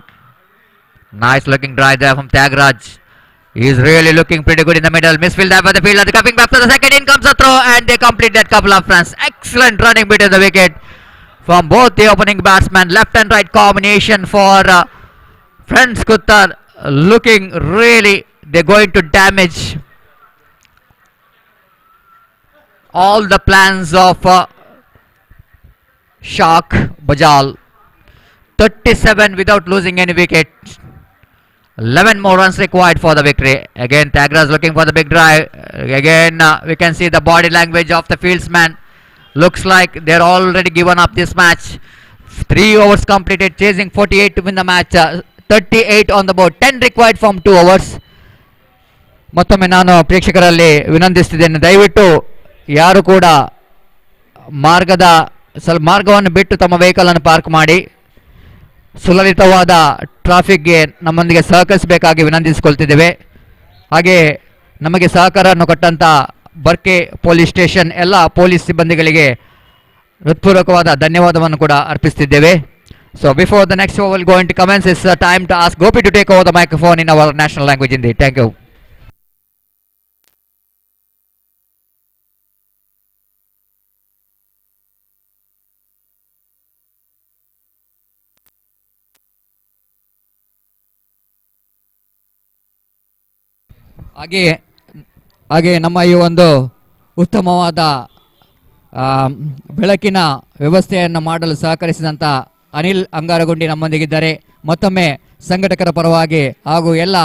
Nice looking drive there from Tyagaraja. He's really looking pretty good in the middle. Misfield there by the fielder. Coming back for the second. In comes the throw, and they complete that couple of runs. Excellent running between the wicket from both the opening batsmen. Left and right combination for Friends Kuttar. Looking really, they're going to damage all the plans of Shark Bajal. 37 without losing any wicket. 11 more runs required for the victory. Again Tyagaraja looking for the big drive. Again we can see the body language of the fieldsman. Looks like they're already given up this match. 3 overs completed, chasing 48 to win the match. 38 on the board. 10 required from 2 overs. ಮತ್ತೊಮ್ಮೆ ನಾನು ಪ್ರೇಕ್ಷಕರಲ್ಲಿ ವಿನಂತಿಸ್ತಿದ್ದೇನೆ, ದಯವಿಟ್ಟು ಯಾರು ಕೂಡ ಮಾರ್ಗವನ್ನು ಬಿಟ್ಟು ತಮ್ಮ vehicle ಅನ್ನು park ಮಾಡಿ ಸುಲಲಿತವಾದ ಟ್ರಾಫಿಕ್ಗೆ ನಮ್ಮೊಂದಿಗೆ ಸಹಕರಿಸಬೇಕಾಗಿ ವಿನಂತಿಸಿಕೊಳ್ತಿದ್ದೇವೆ. ಹಾಗೆ ನಮಗೆ ಸಹಕಾರವನ್ನು ಕೊಟ್ಟಂಥ ಬರ್ಕೆ ಪೊಲೀಸ್ ಸ್ಟೇಷನ್ ಎಲ್ಲ ಪೊಲೀಸ್ ಸಿಬ್ಬಂದಿಗಳಿಗೆ ಹೃತ್ಪೂರ್ವಕವಾದ ಧನ್ಯವಾದವನ್ನು ಕೂಡ ಅರ್ಪಿಸುತ್ತಿದ್ದೇವೆ. So before the next over will go into comments, it's time to ask Gopi to take over the microphone in our national language Hindi. Thank you. ಹಾಗೆ ನಮ್ಮ ಈ ಒಂದು ಉತ್ತಮವಾದ ಬೆಳಕಿನ ವ್ಯವಸ್ಥೆಯನ್ನು ಮಾಡಲು ಸಹಕರಿಸಿದಂಥ ಅನಿಲ್ ಅಂಗಾರಗುಂಡಿ ನಮ್ಮೊಂದಿಗಿದ್ದಾರೆ. ಮತ್ತೊಮ್ಮೆ ಸಂಘಟಕರ ಪರವಾಗಿ ಹಾಗೂ ಎಲ್ಲ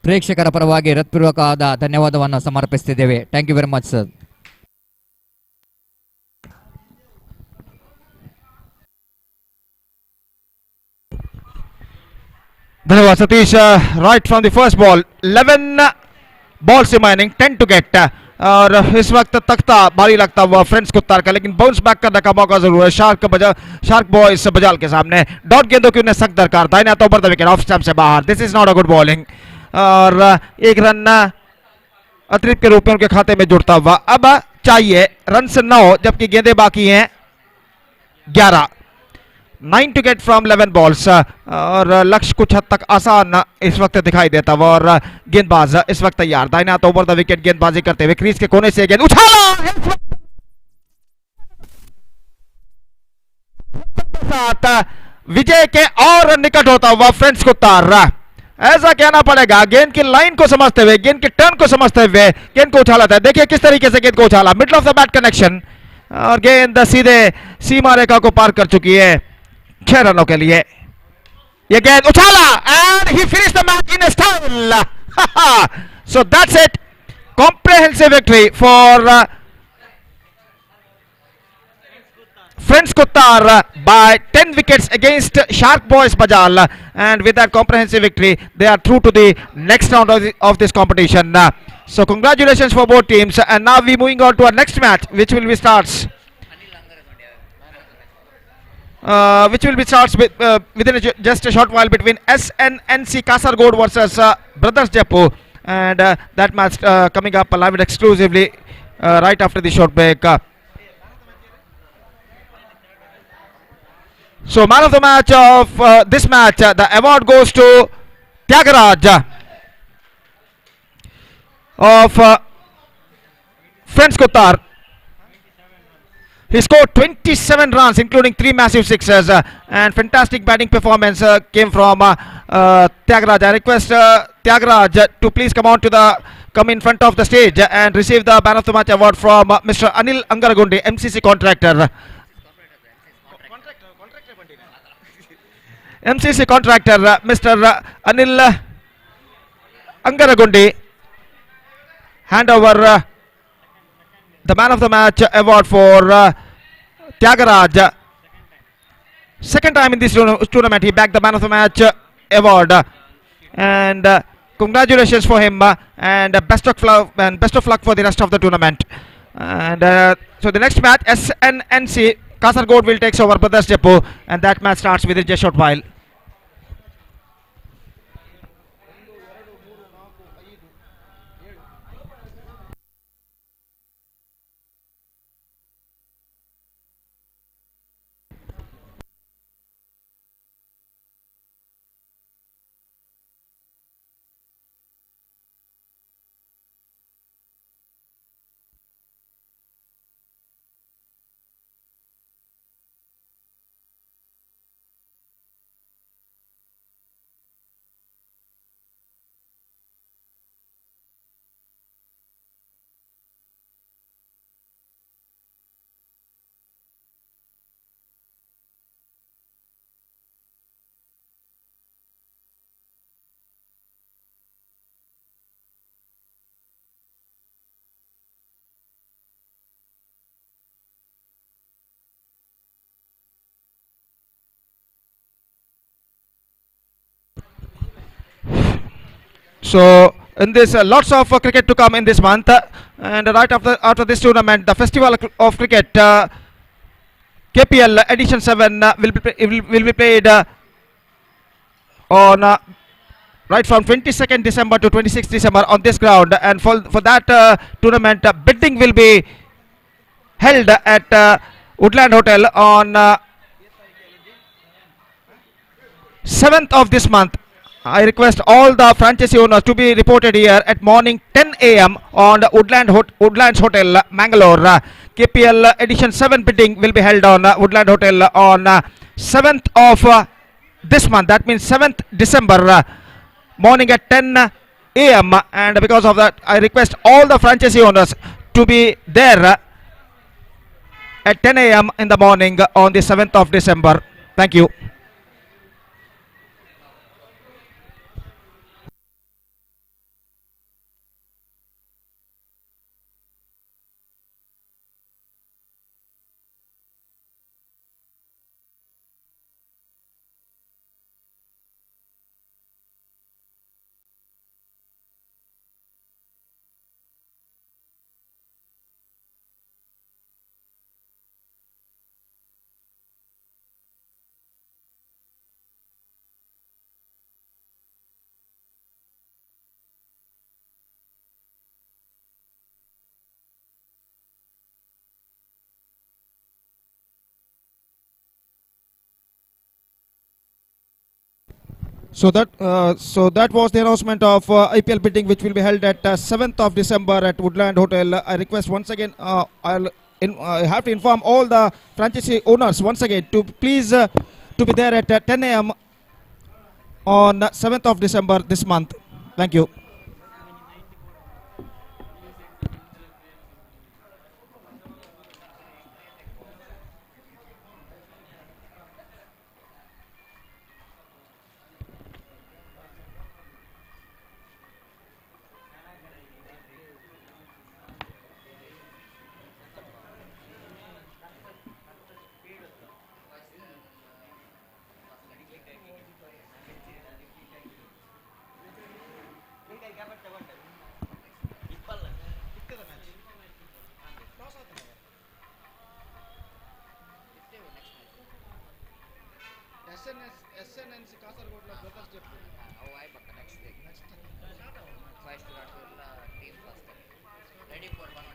ಪ್ರೇಕ್ಷಕರ ಪರವಾಗಿ ಹೃತ್ಪೂರ್ವಕವಾದ ಧನ್ಯವಾದವನ್ನು ಸಮರ್ಪಿಸುತ್ತಿದ್ದೇವೆ. Thank you very much sir. Dhanyawad Satish. Right from the first ball, 11 balls remaining, 10 to get. और इस वक्त तख्ता भारी लगता हुआ फ्रेंड्स कुत्तार का, लेकिन बाउंस बैक करने का मौका जरूर है शार्क बॉयज बजाल के सामने। डॉट गेंदों की उन्हें सख्त दरकार, दाहिने हाथ over the wicket of stump से बाहर। This is not a good bowling और एक रन अतिरिक्त के रूप में उनके खाते में जुड़ता हुआ। अब चाहिए रन 9 जबकि गेंदे बाकी हैं 11। 9 टू गेट फ्रॉम 11 बॉल्स और लक्ष्य कुछ हद तक आसान इस वक्त दिखाई देता हुआ और गेंदबाज इस वक्त तैयार, दाहिने हाथ ओवर द विकेट गेंदबाजी करते हुए क्रीज के कोने से गेंद उछाला साथ विजय के और निकट होता हुआ फ्रेंड्स को तार। ऐसा कहना पड़ेगा गेंद की लाइन को समझते हुए, गेंद के टर्न को समझते हुए गेंद को उछाला था। देखिए किस तरीके से गेंद को उछाला, middle of the bat connection और गेंद सीधे सीमा रेखा को पार कर चुकी है 6 रनों के लिए। ये गेंद उछाला and he finish the match in style. So that's it, comprehensive victory for Friends Kuttar by 10 wickets against Shark Boys Bajal, and with that comprehensive victory they are through to the next round of this competition. So congratulations for both teams, and now we moving on to our next match which will be starts with within just a short while between SNNC Kasargod versus Brothers Jeppu, and that match coming up live and exclusively right after the short break. So man of the match of this match, the award goes to Tyagaraj of Friends Kuttar. He scored 27 runs including 3 massive sixes, and fantastic batting performance came from Tyagaraj. I request Tyagaraj to please come in front of the stage and receive the man of the match award from Mr. Anil Angaragundi, MCC contractor. MCC contractor Mr. Anil Angaragundi hand over the man of the match award for Tyagaraj. Second time in this tournament he bagged the man of the match award, and congratulations for him, and best of luck for the rest of the tournament. And so the next match, SNNC Kasargod will take over Brothers Jeppu, and that match starts within just a short while. So in this lots of cricket to come in this month, and right after this tournament, the Festival of Cricket KPL Edition 7 will be played on right from 22nd December to 26th December on this ground, and for that tournament bidding will be held at Woodland Hotel on 7th of this month. I request all the franchise owners to be reported here at morning 10 a.m. on the Woodlands Hotel, Mangalore. KPL Edition 7 bidding will be held on Woodland Hotel on 7th of this month. That means 7th December, morning at 10 a.m. And because of that, I request all the franchise owners to be there at 10 a.m. in the morning on the 7th of December. Thank you. So that was the announcement of IPL bidding, which will be held at 7th of December at Woodland Hotel. I request once again, I have to inform all the franchisee owners once again to please to be there at 10 a.m. on 7th of December this month. Thank you. SNNC Kasaragod brothers Jeppu. Ready for one.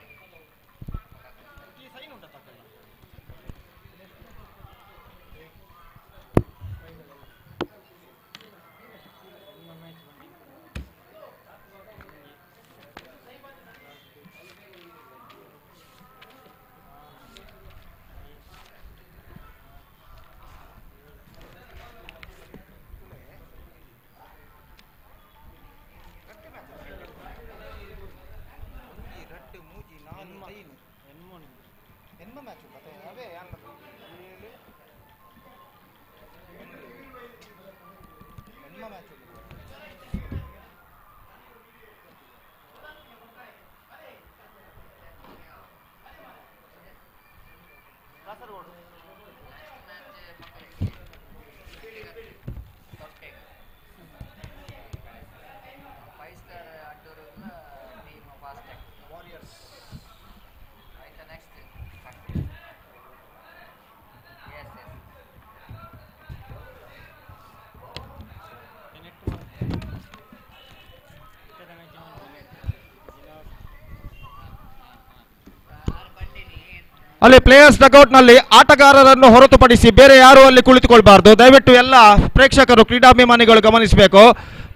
ಅಲ್ಲಿ players dugout ನಲ್ಲಿ ಆಟಗಾರರನ್ನು ಹೊರತುಪಡಿಸಿ ಬೇರೆ ಯಾರು ಅಲ್ಲಿ ಕುಳಿತುಕೊಳ್ಬಾರ್ದು. ದಯವಿಟ್ಟು ಎಲ್ಲ ಪ್ರೇಕ್ಷಕರು ಕ್ರೀಡಾಭಿಮಾನಿಗಳು ಗಮನಿಸಬೇಕು.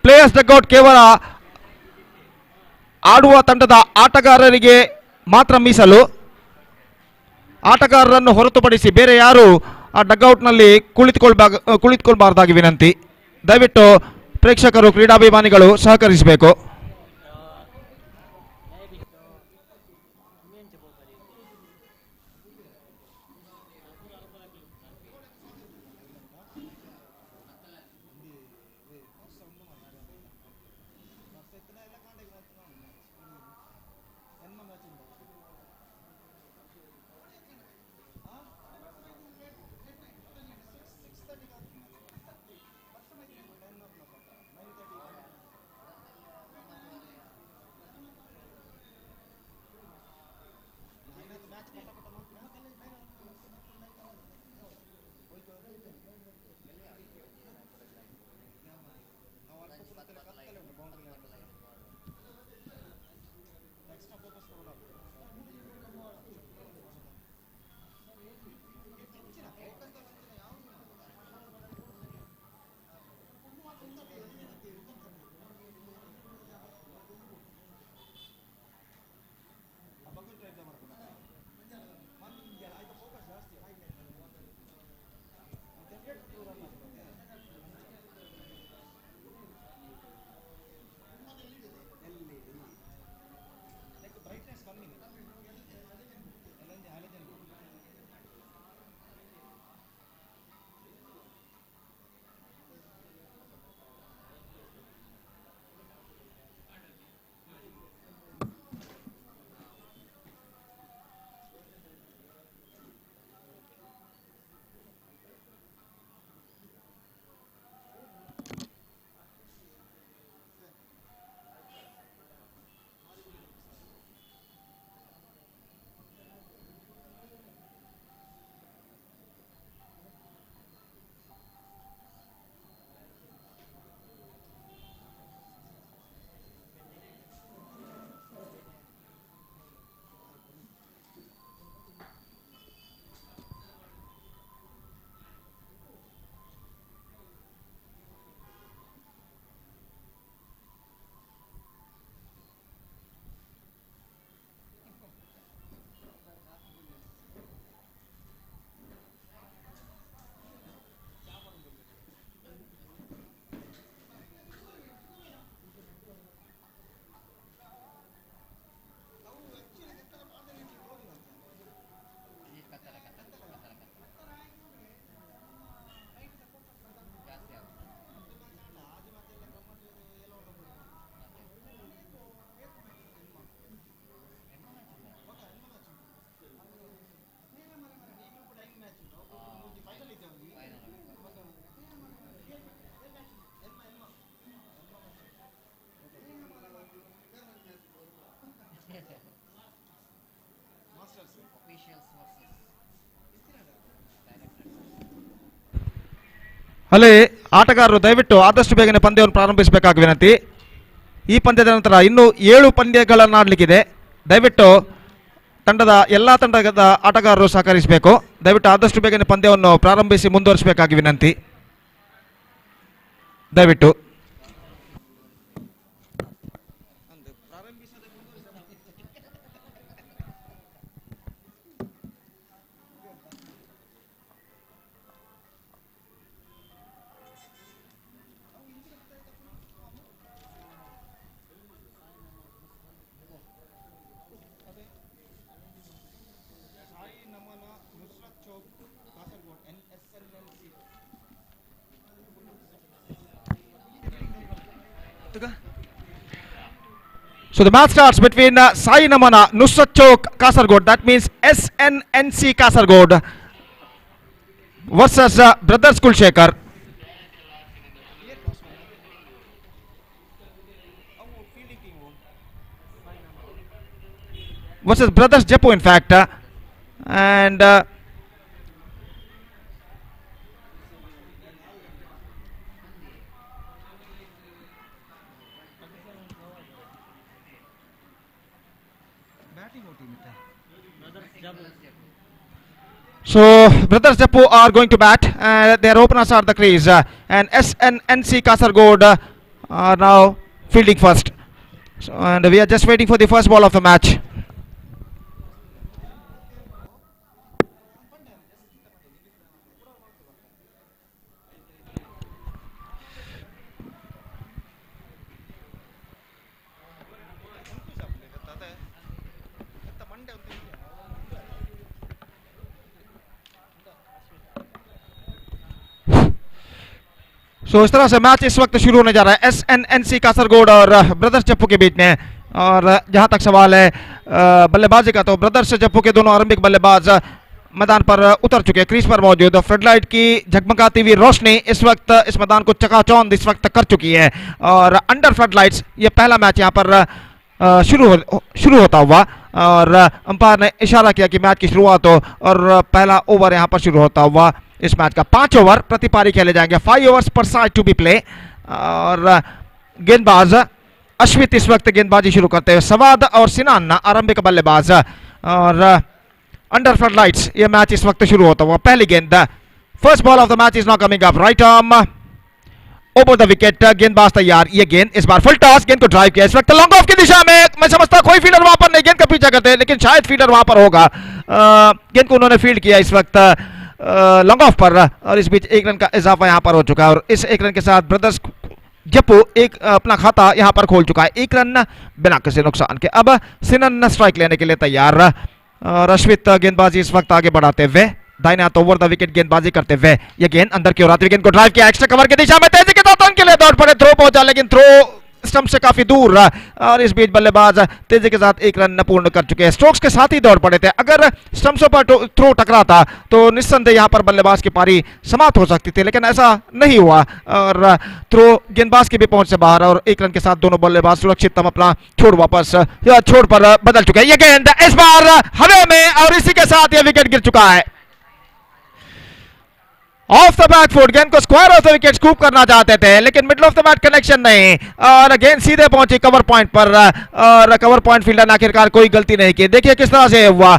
ಪ್ಲೇಯರ್ಸ್ ಡಗೌಟ್ ಕೇವಲ ಆಡುವ ತಂಡದ ಆಟಗಾರರಿಗೆ ಮಾತ್ರ ಮೀಸಲು. ಆಟಗಾರರನ್ನು ಹೊರತುಪಡಿಸಿ ಬೇರೆ ಯಾರು ಆ ಡಗೌಟ್ನಲ್ಲಿ ಕುಳಿತುಕೊಳ್ಬಾರ್ದಾಗಿ ವಿನಂತಿ. ದಯವಿಟ್ಟು ಪ್ರೇಕ್ಷಕರು ಕ್ರೀಡಾಭಿಮಾನಿಗಳು ಸಹಕರಿಸಬೇಕು. ಅಲ್ಲೇ ಆಟಗಾರರು ದಯವಿಟ್ಟು ಆದಷ್ಟು ಬೇಗನೆ ಪಂದ್ಯವನ್ನು ಪ್ರಾರಂಭಿಸಬೇಕಾಗಿ ವಿನಂತಿ. ಈ ಪಂದ್ಯದ ನಂತರ ಇನ್ನೂ 7 ಪಂದ್ಯಗಳನ್ನು ಆಡಲಿಕ್ಕಿದೆ. ದಯವಿಟ್ಟು ಎಲ್ಲ ತಂಡದ ಆಟಗಾರರು ಸಹಕರಿಸಬೇಕು. ದಯವಿಟ್ಟು ಆದಷ್ಟು ಬೇಗನೆ ಪಂದ್ಯವನ್ನು ಪ್ರಾರಂಭಿಸಿ ಮುಂದುವರಿಸಬೇಕಾಗಿ ವಿನಂತಿ. ದಯವಿಟ್ಟು So the match starts between Sai Namana, Nusrat Chowk, Kasargod. That means SNNC Kasargod versus Brothers Kulshekar. Versus Brothers Jeppu, in fact. And so Brothers Jeppu are going to bat. Their openers are the crease. And SNNC Kasargod are now fielding first. So, and we are just waiting for the first ball of the match. So इस तरह से match इस वक्त शुरू होने जा रहा है SNNC कासरगोड और ब्रदर्स जप्पू के बीच में. और जहां तक सवाल है बल्लेबाजी का, तो ब्रदर्स जप्पू के दोनों आरंभिक बल्लेबाज मैदान पर उतर चुके हैं. क्रीज पर मौजूद फ्लडलाइट की झगमगाती हुई रोशनी इस वक्त इस मैदान को चकाचौंध इस वक्त कर चुकी है. और अंडर फ्लडलाइट्स ये पहला मैच यहाँ पर शुरू होता हुआ. और अंपायर ने इशारा किया कि मैच की शुरुआत हो और पहला ओवर यहाँ पर शुरू होता हुआ. इस मैच का 5 ओवर प्रति पारी खेले जाएंगे. 5 ओवर्स पर साइड टू बी प्ले. और गेंदबाज अश्वित इस वक्त गेंदबाजी शुरू करते हुए. सवाद और सिनान आरंभिक बल्लेबाज. और अंडर फ्लडलाइट्स ये मैच इस वक्त शुरू होता हुआ. पहली गेंद, first ball of the match is not coming up. Right arm over the wicket. गेंदबाज तैयार. ये गेंद इस बार फुल टॉस. गेंद को ड्राइव किया इस वक्त लॉन्ग ऑफ की दिशा में. मैं समझता कोई फील्डर वहां पर नहीं, गेंद का पीछा करते हैं, लेकिन शायद फील्डर वहां पर होगा. गेंद को उन्होंने फील्ड किया इस वक्त लॉन्ग ऑफ पर. और इस बीच 1 रन का इजाफा यहां पर हो चुका है. और इस 1 रन के साथ ब्रदर्स जप्पू एक अपना खाता यहां पर खोल चुका है. 1 रन बिना किसी नुकसान के. अब सिनन स्ट्राइक लेने के लिए तैयार. और अश्वित गेंदबाजी इस वक्त आगे बढ़ाते हुए दाहिने हाथ ओवर द विकेट गेंदबाजी करते हुए. ये गेंद अंदर की ओर आती हुई गेंद को ड्राइव किया एक्स्ट्रा कवर की दिशा में. तेजी के साथ के लिए दौड़ पड़े. थ्रो पहुंचा लेकिन थ्रो स्टंप से काफी दूर. और इस बीच बल्लेबाज तेजी के साथ 1 रन पूर्ण कर चुके हैं. स्ट्रोक्स के साथ ही दौड़ पड़े थे. अगर स्टंप्सों पर थ्रो टकरा था तो निस्संदेह यहां पर बल्लेबाज की पारी समाप्त हो सकती थी, लेकिन ऐसा नहीं हुआ. और थ्रो गेंदबाज की भी पहुंच से बाहर. और 1 रन के साथ दोनों बल्लेबाज सुरक्षित अपना छोड़ वापस छोड़ पर बदल चुके हैं. यह गेंद इस बार हवा में और इसी के साथ यह विकेट गिर चुका है. Of the back foot. गेंद को square of the wicket scoop करना चाहते थे, लेकिन middle of the bat connection नहीं. और गेंद सीधे पहुंची कवर पॉइंट पर. और कवर पॉइंट फील्डर ने आखिरकार कोई गलती नहीं की. देखिए किस तरह से हुआ.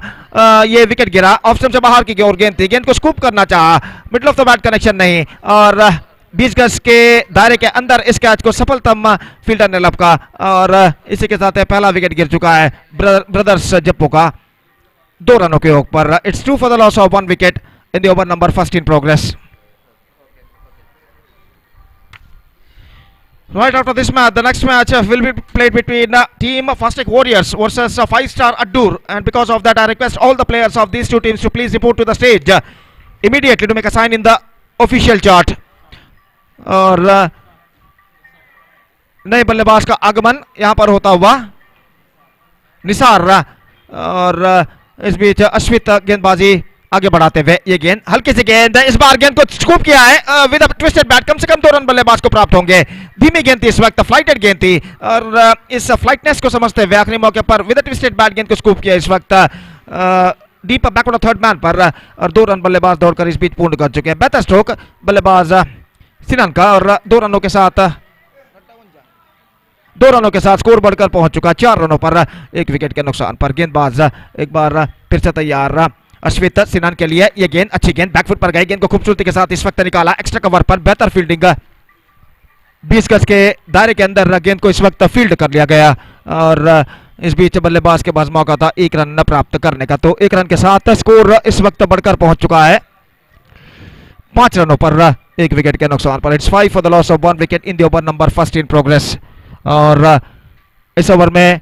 ये विकेट गिरा. ऑफ स्टंप से बाहर की ओर गेंद थी. गेंद को स्कूप करना चाहा, middle of the bat connection नहीं. और 20 गज के दायरे के अंदर इस कैच को सफलतम फील्डर ने लपका. और इसी के साथ पहला विकेट गिर चुका है ब्रदर्स जप्पू का 2 रनों के योग पर. It's 2 for the loss of 1 wicket in the over number first in progress. Right after this match, the next match will be played between team Fastic Warriors versus 5-star Addur. And because of that, I request all the players of these two teams to please report to the stage immediately to make a sign in the official chart. और नए बल्लेबाज का आगमन यहां पर होता हुआ. निसार. और इस बीच अश्वित गेंदबाजी आगे बढ़ाते हुए. ये गेंद हल्की सी गेंद इस बार गेंद को स्कूप किया है विद अ ट्विस्टेड बैट. कम से कम 2 रन बल्लेबाज को प्राप्त होंगे. धीमी गेंद थी इस वक्त, फ्लाइटेड गेंद थी. और इस फ्लाइटनेस को समझते हुए आखिरी मौके पर विद अ ट्विस्टेड बैट गेंद को स्कूप किया इस वक्त डीप बैकवर्ड थर्ड मैन पर. और 2 रन बल्लेबाज दौड़कर इस बीच पूर्ण कर चुके हैं. बेहतर स्ट्रोक बल्लेबाज सिनान का, और 2 रनों के साथ स्कोर बढ़कर पहुंच चुका है 4 रनों पर 1 विकेट के नुकसान पर। गेंदबाज एक बार फिर से तैयार अश्वित सिनान के लिए। ये गेंद अच्छी गेंद बैकफुट पर गई, गेंद को खूबसूरती के साथ इस वक्त निकाला एक्स्ट्रा कवर पर। बेहतर फील्डिंग, 20 गज के दायरे के अंदर गेंद को इस वक्त फील्ड कर लिया गया, और इस बीच बल्लेबाज के पास मौका था 1 रन प्राप्त करने का। तो 1 रन के साथ स्कोर इस वक्त बढ़कर पहुंच चुका है 5 रनों पर 1 विकेट के नुकसान पर। It's 5 for the loss of 1 wicket in the over number first in progress. और इस ओवर में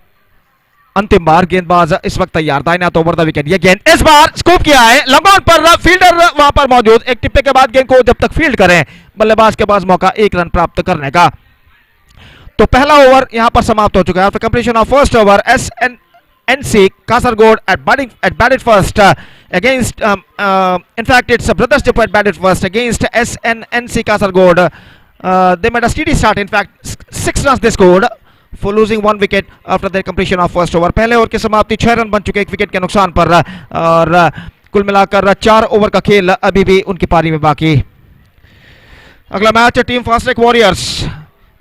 अंतिम बार गेंदबाज इस वक्त तैयार, दाहिने हाथ ओवर द विकेट। ये गेंद इस बार स्कूप किया है लॉन्ग ऑन पर, फील्डर वहां पर मौजूद, एक टिप्पे के बाद गेंद को जब तक फील्ड करें बल्लेबाज के पास मौका 1 रन प्राप्त करने का। तो पहला ओवर यहां पर समाप्त हो चुका है। After completion of first over, SNNC Kasaragod at batted first against in fact it's Brothers Jeppu at batted first against SNNC Kasaragod. They made a steady start, in fact 6 runs they scored for losing 1 wicket after their completion of first over. पहले over की समाप्ति 6 run बन चुके 1 wicket के नुकसान पर, और कुल मिलाकर 4 ओवर का खेल अभी भी उनकी पारी में बाकी। अगला match team Fast Track Warriors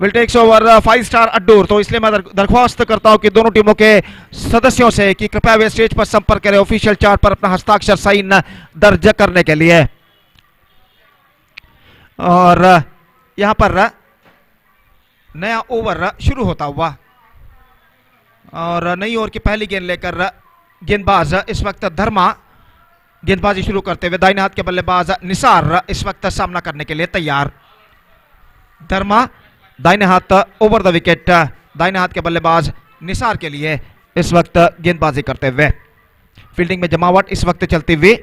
will takes over 5 Star Addur. तो इसलिए मैं दरख्वास्त करता हूं कि दोनों टीमों के सदस्यों से कि कृपया वे स्टेज पर संपर्क करें ऑफिशियल चार्ट पर अपना हस्ताक्षर साइन दर्ज करने के लिए। और यहां पर नया ओवर शुरू होता हुआ, और नई ओवर की पहली गेंद लेकर गेंदबाज इस वक्त धर्मा गेंदबाजी शुरू करते हुए, दाहिने हाथ के बल्लेबाज निसार इस वक्त सामना करने के लिए तैयार। धर्मा दाहिने हाथ ओवर द विकेट, दाहिने हाथ के बल्लेबाज निसार के लिए इस वक्त गेंदबाजी करते हुए। फील्डिंग में जमावट इस वक्त चलती हुई।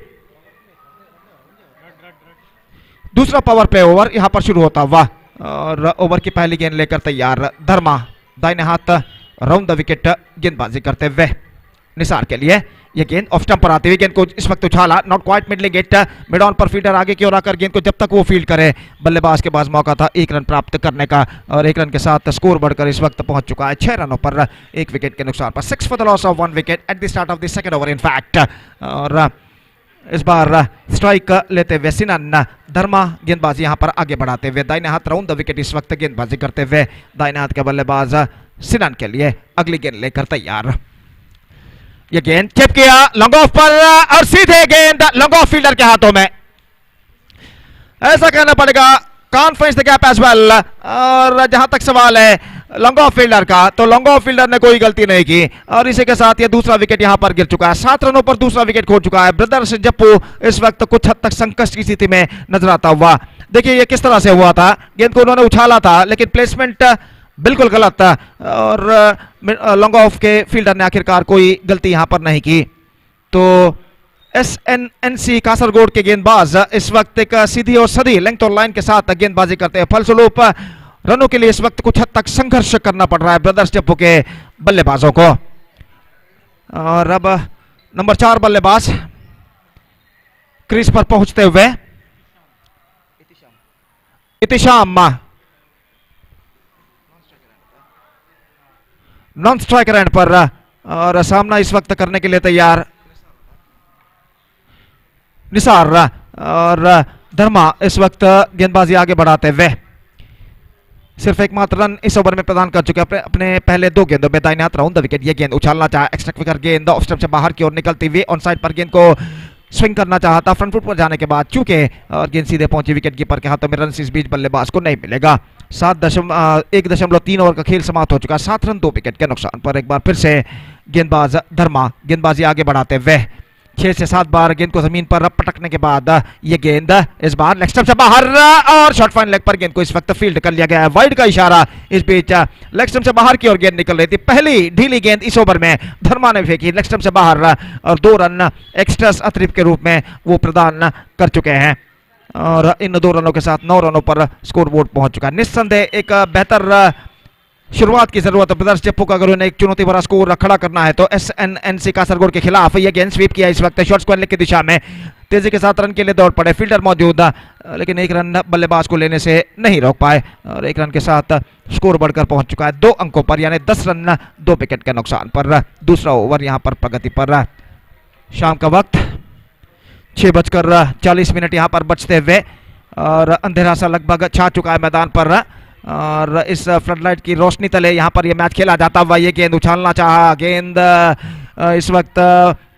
दूसरा पावर प्ले ओवर यहां पर शुरू होता हुआ, और ओवर की पहली गेंद लेकर तैयार धर्मा दाहिने हाथ राउंड द विकेट गेंदबाजी करते हुए निसार के लिए। यह गेंद ऑफ स्टंप पर आती हुई, गेंद को इस वक्त उछाला, not quite middling it, mid on पर फील्डर आगे की ओर आकर गेंद को जब तक वो फील्ड करे बल्लेबाज के पास मौका था 1 रन प्राप्त करने का, और 1 रन के साथ स्कोर बढ़कर इस वक्त पहुंच चुका है 6 रनों पर 1 विकेट के नुकसान पर। 6 for the loss of 1 wicket at the start of the second over in fact. और इस बार स्ट्राइक लेते हुए सिनान, धर्मा गेंदबाजी यहां पर आगे बढ़ाते हुए, दाहिने हाथ राउंड द विकेट इस वक्त गेंदबाजी करते हुए, दाहिने हाथ के बल्लेबाज सिनान के लिए अगली गेंद लेकर तैयार। यह गेंद चिप किया लॉन्ग ऑफ पर, और सीधे गेंद लॉन्ग ऑफ फील्डर के हाथों में। ऐसा कहना पड़ेगा conference the gap as well. और जहां तक सवाल है लॉन्ग ऑफ फील्डर का, तो लॉन्ग ऑफ फील्डर ने कोई गलती नहीं की, और इसी के साथ ये दूसरा विकेट यहां पर गिर चुका है। 7 रनों पर दूसरा विकेट खो चुका है। ब्रदर्स जप्पू इस वक्त कुछ हद तक संकट की स्थिति में नजर आता हुआ। देखिए ये किस तरह से हुआ था, गेंद को उन्होंने उछाला था लेकिन प्लेसमेंट बिल्कुल गलत था, और लॉन्ग ऑफ के फील्डर ने आखिरकार कोई गलती यहां पर नहीं की। तो SNNC कासरगोड के गेंदबाज इस वक्त एक सीधी और सदी लेंथ और लाइन के साथ गेंदबाजी करते हैं। फलस्वरूप रनों के लिए इस वक्त कुछ हद तक संघर्ष करना पड़ रहा है ब्रदर्स जप्पू के बल्लेबाजों को। और अब नंबर 4 बल्लेबाज क्रीज पर पहुंचते हुए इतिशाम नॉन स्ट्राइकर एंड पर, और सामना इस वक्त करने के लिए तैयार निसार, और धर्मा इस वक्त गेंदबाजी आगे बढ़ाते हुए सिर्फ एकमात्र रन इस ओवर में प्रदान कर चुके हैं अपने पहले 2 गेंदों में। दाहिने हाथ राउंड द विकेट, ये गेंद उछालना चाहा, एक्स्ट्रा क्विकर गेंद ऑफ स्टंप से बाहर की ओर निकलती हुई, ऑन साइड पर गेंद को स्विंग करना चाहा था फ्रंट फुट पर जाने के बाद, चूंकि और गेंद सीधे पहुंची विकेट कीपर के हाथों में, रन इस बीच बल्लेबाज को नहीं मिलेगा। 1.3 ओवर का खेल समाप्त हो चुका है 7 रन 2 विकेट के नुकसान पर। एक बार फिर से गेंदबाज धर्मा गेंदबाजी आगे बढ़ाते हुए 6 से 7 बार गेंद को जमीन पर पटकने के बाद यह गेंद इस बार लेग स्टंप से बाहर, और शॉर्ट फाइन लेग पर गेंद को इस वक्त फील्ड कर लिया गया है। वाइड का इशारा, इस बीच लेग स्टंप से बाहर की ओर गेंद निकल रही थी। पहली ढीली गेंद इस ओवर में धर्मा ने फेंकी लेग स्टंप से बाहर, और 2 रन एक्स्ट्रास अतिरिक्त के रूप में वो प्रदान कर चुके हैं, और इन 2 रनों के साथ 9 रनों पर स्कोर बोर्ड पहुंच चुका है। निस्संदेह एक बेहतर शुरुआत की जरूरत है ब्रदर्स जप्पू का, अगर उन्हें एक चुनौती भरा स्कोर खड़ा करना है तो। SNNC कासरगोड के खिलाफ यह गेंद स्वीप किया इस वक्त शॉर्ट स्क्वायर लेग की दिशा में, तेजी के साथ रन के लिए दौड़ पड़े, फील्डर मौजूद लेकिन 1 रन बल्लेबाज को लेने से नहीं रोक पाए, और 1 रन के साथ स्कोर बढ़कर पहुंच चुका है 2 अंकों पर, यानी 10 रन 2 विकेट के नुकसान पर। दूसरा ओवर यहां पर प्रगति पर। शाम का वक्त 6:40 यहां पर बचते हुए, और अंधेरा सा लगभग छा चुका है मैदान पर और इस फ्लडलाइट की रोशनी तले यहाँ पर यह मैच खेला जाता हुआ। ये गेंद उछालना चाहा, गेंद इस वक्त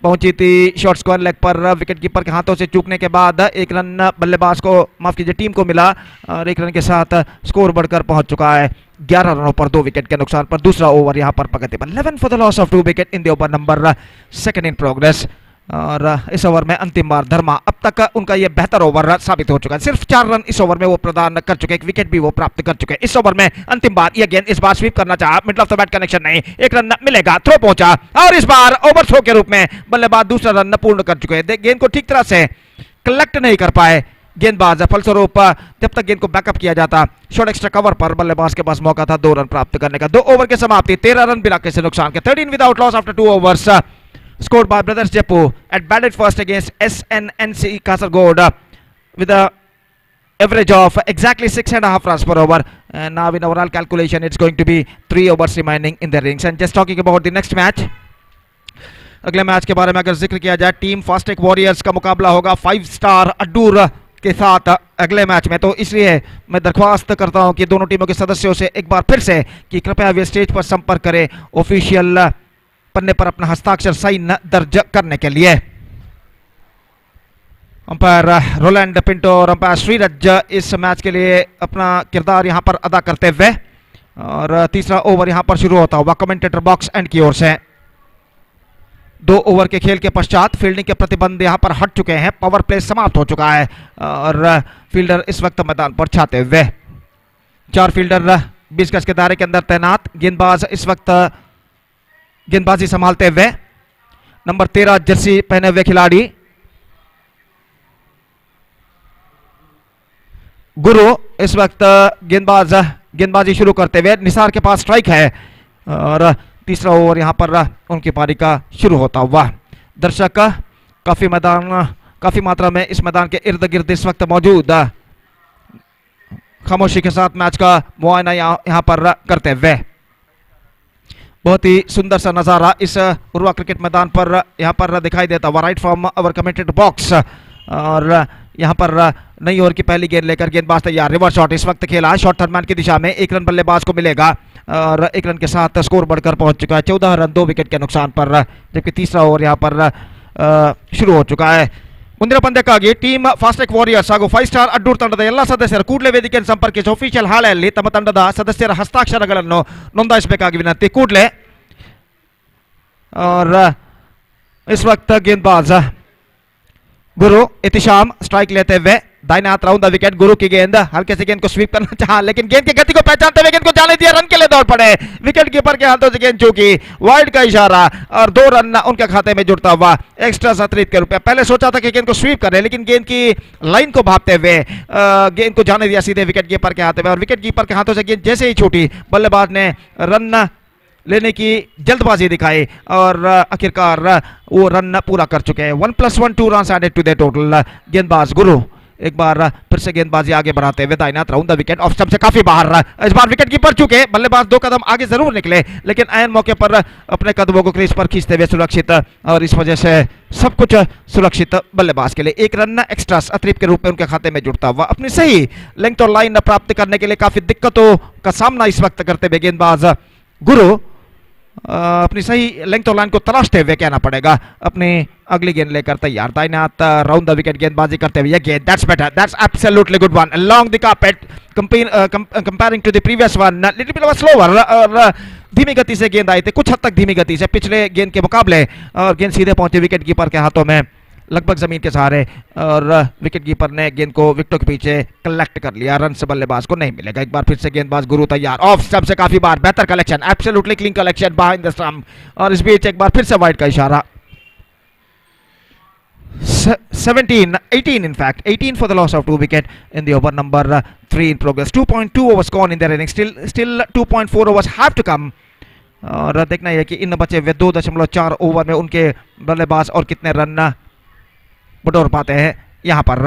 पहुंची थी शॉर्ट स्क्वायर लेग पर, विकेट कीपर के हाथों से चूकने के बाद एक रन बल्लेबाज को, माफ कीजिए टीम को मिला और एक रन के साथ स्कोर बढ़कर पहुंच चुका है 11 रनों पर 2 विकेट के नुकसान पर। दूसरा ओवर यहां पर प्रगति पर 11 for the loss of 2 wicket in the over number 2 in progress. और इस ओवर में अंतिम बार धर्मा, अब तक उनका यह बेहतर ओवर साबित हो चुका है। सिर्फ 4 रन इस ओवर में वो प्रदान कर चुके, एक विकेट भी वो प्राप्त कर चुके। इस ओवर में अंतिम बार यह गेंद इस बार स्वीप करना चाहा, middle of the bat connection नहीं, एक रन मिलेगा, थ्रो पहुंचा और इस बार ओवर थ्रो के रूप में बल्लेबाज दूसरा रन पूर्ण कर चुके हैं। गेंद को ठीक तरह से कलेक्ट नहीं कर पाए गेंदबाज, फलस्वरूप जब तक गेंद को बैकअप किया जाता शॉर्ट एक्स्ट्रा कवर पर बल्लेबाज के पास मौका था 2 रन प्राप्त करने का। 2 ओवर के समाप्ति, 13 रन बिना किसी नुकसान के, 13 without loss after 2 overs scored by brothers Jeppu at batted first against SNNC Kasargod with a average of exactly 6.5 runs per over. And now in overall calculation it's going to be 3 overs remaining in the innings. And just talking about the next match, अगले match के बारे में अगर जिक्र किया जाए, team फास्टेक warriors का मुकाबला होगा 5 स्टार अड्डूर के साथ अगले मैच में। तो इसलिए मैं दरख्वास्त करता हूं कि दोनों टीमों के सदस्यों से एक बार फिर से कि कृपया वे स्टेज पर संपर्क करें ऑफिशियल पन्ने पर अपना हस्ताक्षर सही दर्ज करने के लिए। अंपायर रोलैंड पिंटो और अंपायर श्रीरज इस मैच के लिए अपना किरदार यहां पर अदा करते हुए, और तीसरा ओवर यहां पर शुरू होता हुआ कमेंटेटर बॉक्स एंड की ओर से। 2 ओवर के खेल के पश्चात फील्डिंग के प्रतिबंध यहां पर हट चुके हैं, पावर प्ले समाप्त हो चुका है और फील्डर इस वक्त मैदान पर छाते हुए। 4 फील्डर 20 गज के दायरे के अंदर तैनात, गेंदबाज इस वक्त गेंदबाजी संभालते हुए नंबर 13 जर्सी पहने हुए खिलाड़ी गुरु इस वक्त गेंदबाजी शुरू करते हुए। निसार के पास स्ट्राइक है और तीसरा ओवर यहां पर उनकी पारी का शुरू होता हुआ। दर्शक काफी मात्रा में इस मैदान के इर्द गिर्द इस वक्त मौजूद खामोशी के साथ मैच का मुआयना यहां पर करते हुए। बहुत ही सुंदर सा नजारा इस उर्वा क्रिकेट मैदान पर यहां पर दिखाई देता हुआ right from our commented box. और यहां पर नई ओवर की पहली गेंद लेकर गेंदबाज तैयार, रिवर्स शॉट इस वक्त खेला है शॉर्ट थर्डमैन की दिशा में, 1 रन बल्लेबाज को मिलेगा और 1 रन के साथ स्कोर बढ़कर पहुंच चुका है 14 रन 2 विकेट के नुकसान पर। जबकि तीसरा ओवर यहां पर शुरू हो चुका है। ಮುಂದಿನ ಪಂದ್ಯಕ್ಕಾಗಿ ಟೀಮ್ ಫಾಸ್ಟೆಕ್ ವಾರಿಯರ್ಸ್ ಹಾಗೂ 5 ಸ್ಟಾರ್ ಅಡ್ಡೂರ್ ತಂಡದ ಎಲ್ಲ ಸದಸ್ಯರು ಕೂಡಲೇ ವೇದಿಕೆಯನ್ನು ಸಂಪರ್ಕಿಸಿ ಅಫಿಷಿಯಲ್ ಹಾಳೆಯಲ್ಲಿ ತಮ್ಮ ತಂಡದ ಸದಸ್ಯರ ಹಸ್ತಾಕ್ಷರಗಳನ್ನು ನೋಂದಾಯಿಸಬೇಕಾಗಿ ವಿನಂತಿ ಕೂಡಲೇ। और इस वक्त गेंदबाज गुरु इतिशाम स्ट्राइक लेते हुए दाहिने हाथ राउंड द विकेट। गुरु की गेंद हल्के से गेंद को स्वीप करना चाहा लेकिन गेंद की गति को पहचानते हुए गेंद को जाने दिया, रन के लिए दौड़ पड़े, विकेट कीपर के हाथों से गेंद चूकी, वाइड का इशारा और 2 रन उनके खाते में जुड़ता हुआ एक्स्ट्रा अतिरिक्त के रूप में। पहले सोचा था कि गेंद को स्वीप करें लेकिन गेंद की लाइन को भापते हुए गेंद को जाने दिया सीधे विकेट कीपर के हाथ में और विकेट कीपर के हाथों से गेंद जैसे ही छूटी बल्लेबाज ने रन लेने की जल्दबाजी दिखाई और आखिरकार वो रन पूरा कर चुके हैं। 1+1 2 run added to the total. गेंदबाज गुरु एक बार फिर से गेंदबाजी आगे बढ़ाते हुए दाहिना round the wicket, of stump से काफी बाहर। इस बार विकेट कीपर चुके, बल्लेबाज 2 कदम आगे जरूर निकले लेकिन ऐन मौके पर अपने कदमों को क्रीज पर खींचते हुए सुरक्षित, और इस वजह से सब कुछ सुरक्षित बल्लेबाज के लिए। 1 रन एक्स्ट्रा अतिरिक्त के रूप में उनके खाते में जुड़ता हुआ अपनी सही लेंथ और लाइन प्राप्त करने के लिए काफी दिक्कतों का सामना इस वक्त करते हुए गेंदबाज गुरु अपनी सही लेंथ और लाइन को तलाशते हुए कहना पड़ेगा अपनी अगली गेंद लेकर तैयार। दाहिने हाथ राउंड द विकेट गेंदबाजी करते हुए गेंद, that's better, that's absolutely good one along the carpet comparing to the previous one, little bit slower और धीमी गति से गेंद आई थी, कुछ हद तक धीमी गति से पिछले गेंद के मुकाबले, और गेंद सीधे पहुंचे विकेट कीपर के हाथों में लगभग जमीन के सहारे और विकेट कीपर ने गेंद को विकेटों के पीछे कलेक्ट कर लिया, रन से बल्लेबाज को नहीं मिलेगा। एक बार फिर से गेंदबाज गुरु तैयार, ऑफ स्टंप से काफी बार बेहतर collection, absolutely clean collection behind the stump, और इस बीच एक बार फिर से वाइड का इशारा। 18 in fact 18 for the loss of 2 wicket in the over number 3 in progress. 2.2 overs gone in their innings, still 2.4 overs have to come, और देखना यह कि इन बचे हुए 2.4 ओवर में उनके बल्लेबाज और कितने रन बटोर पाते हैं यहां पर।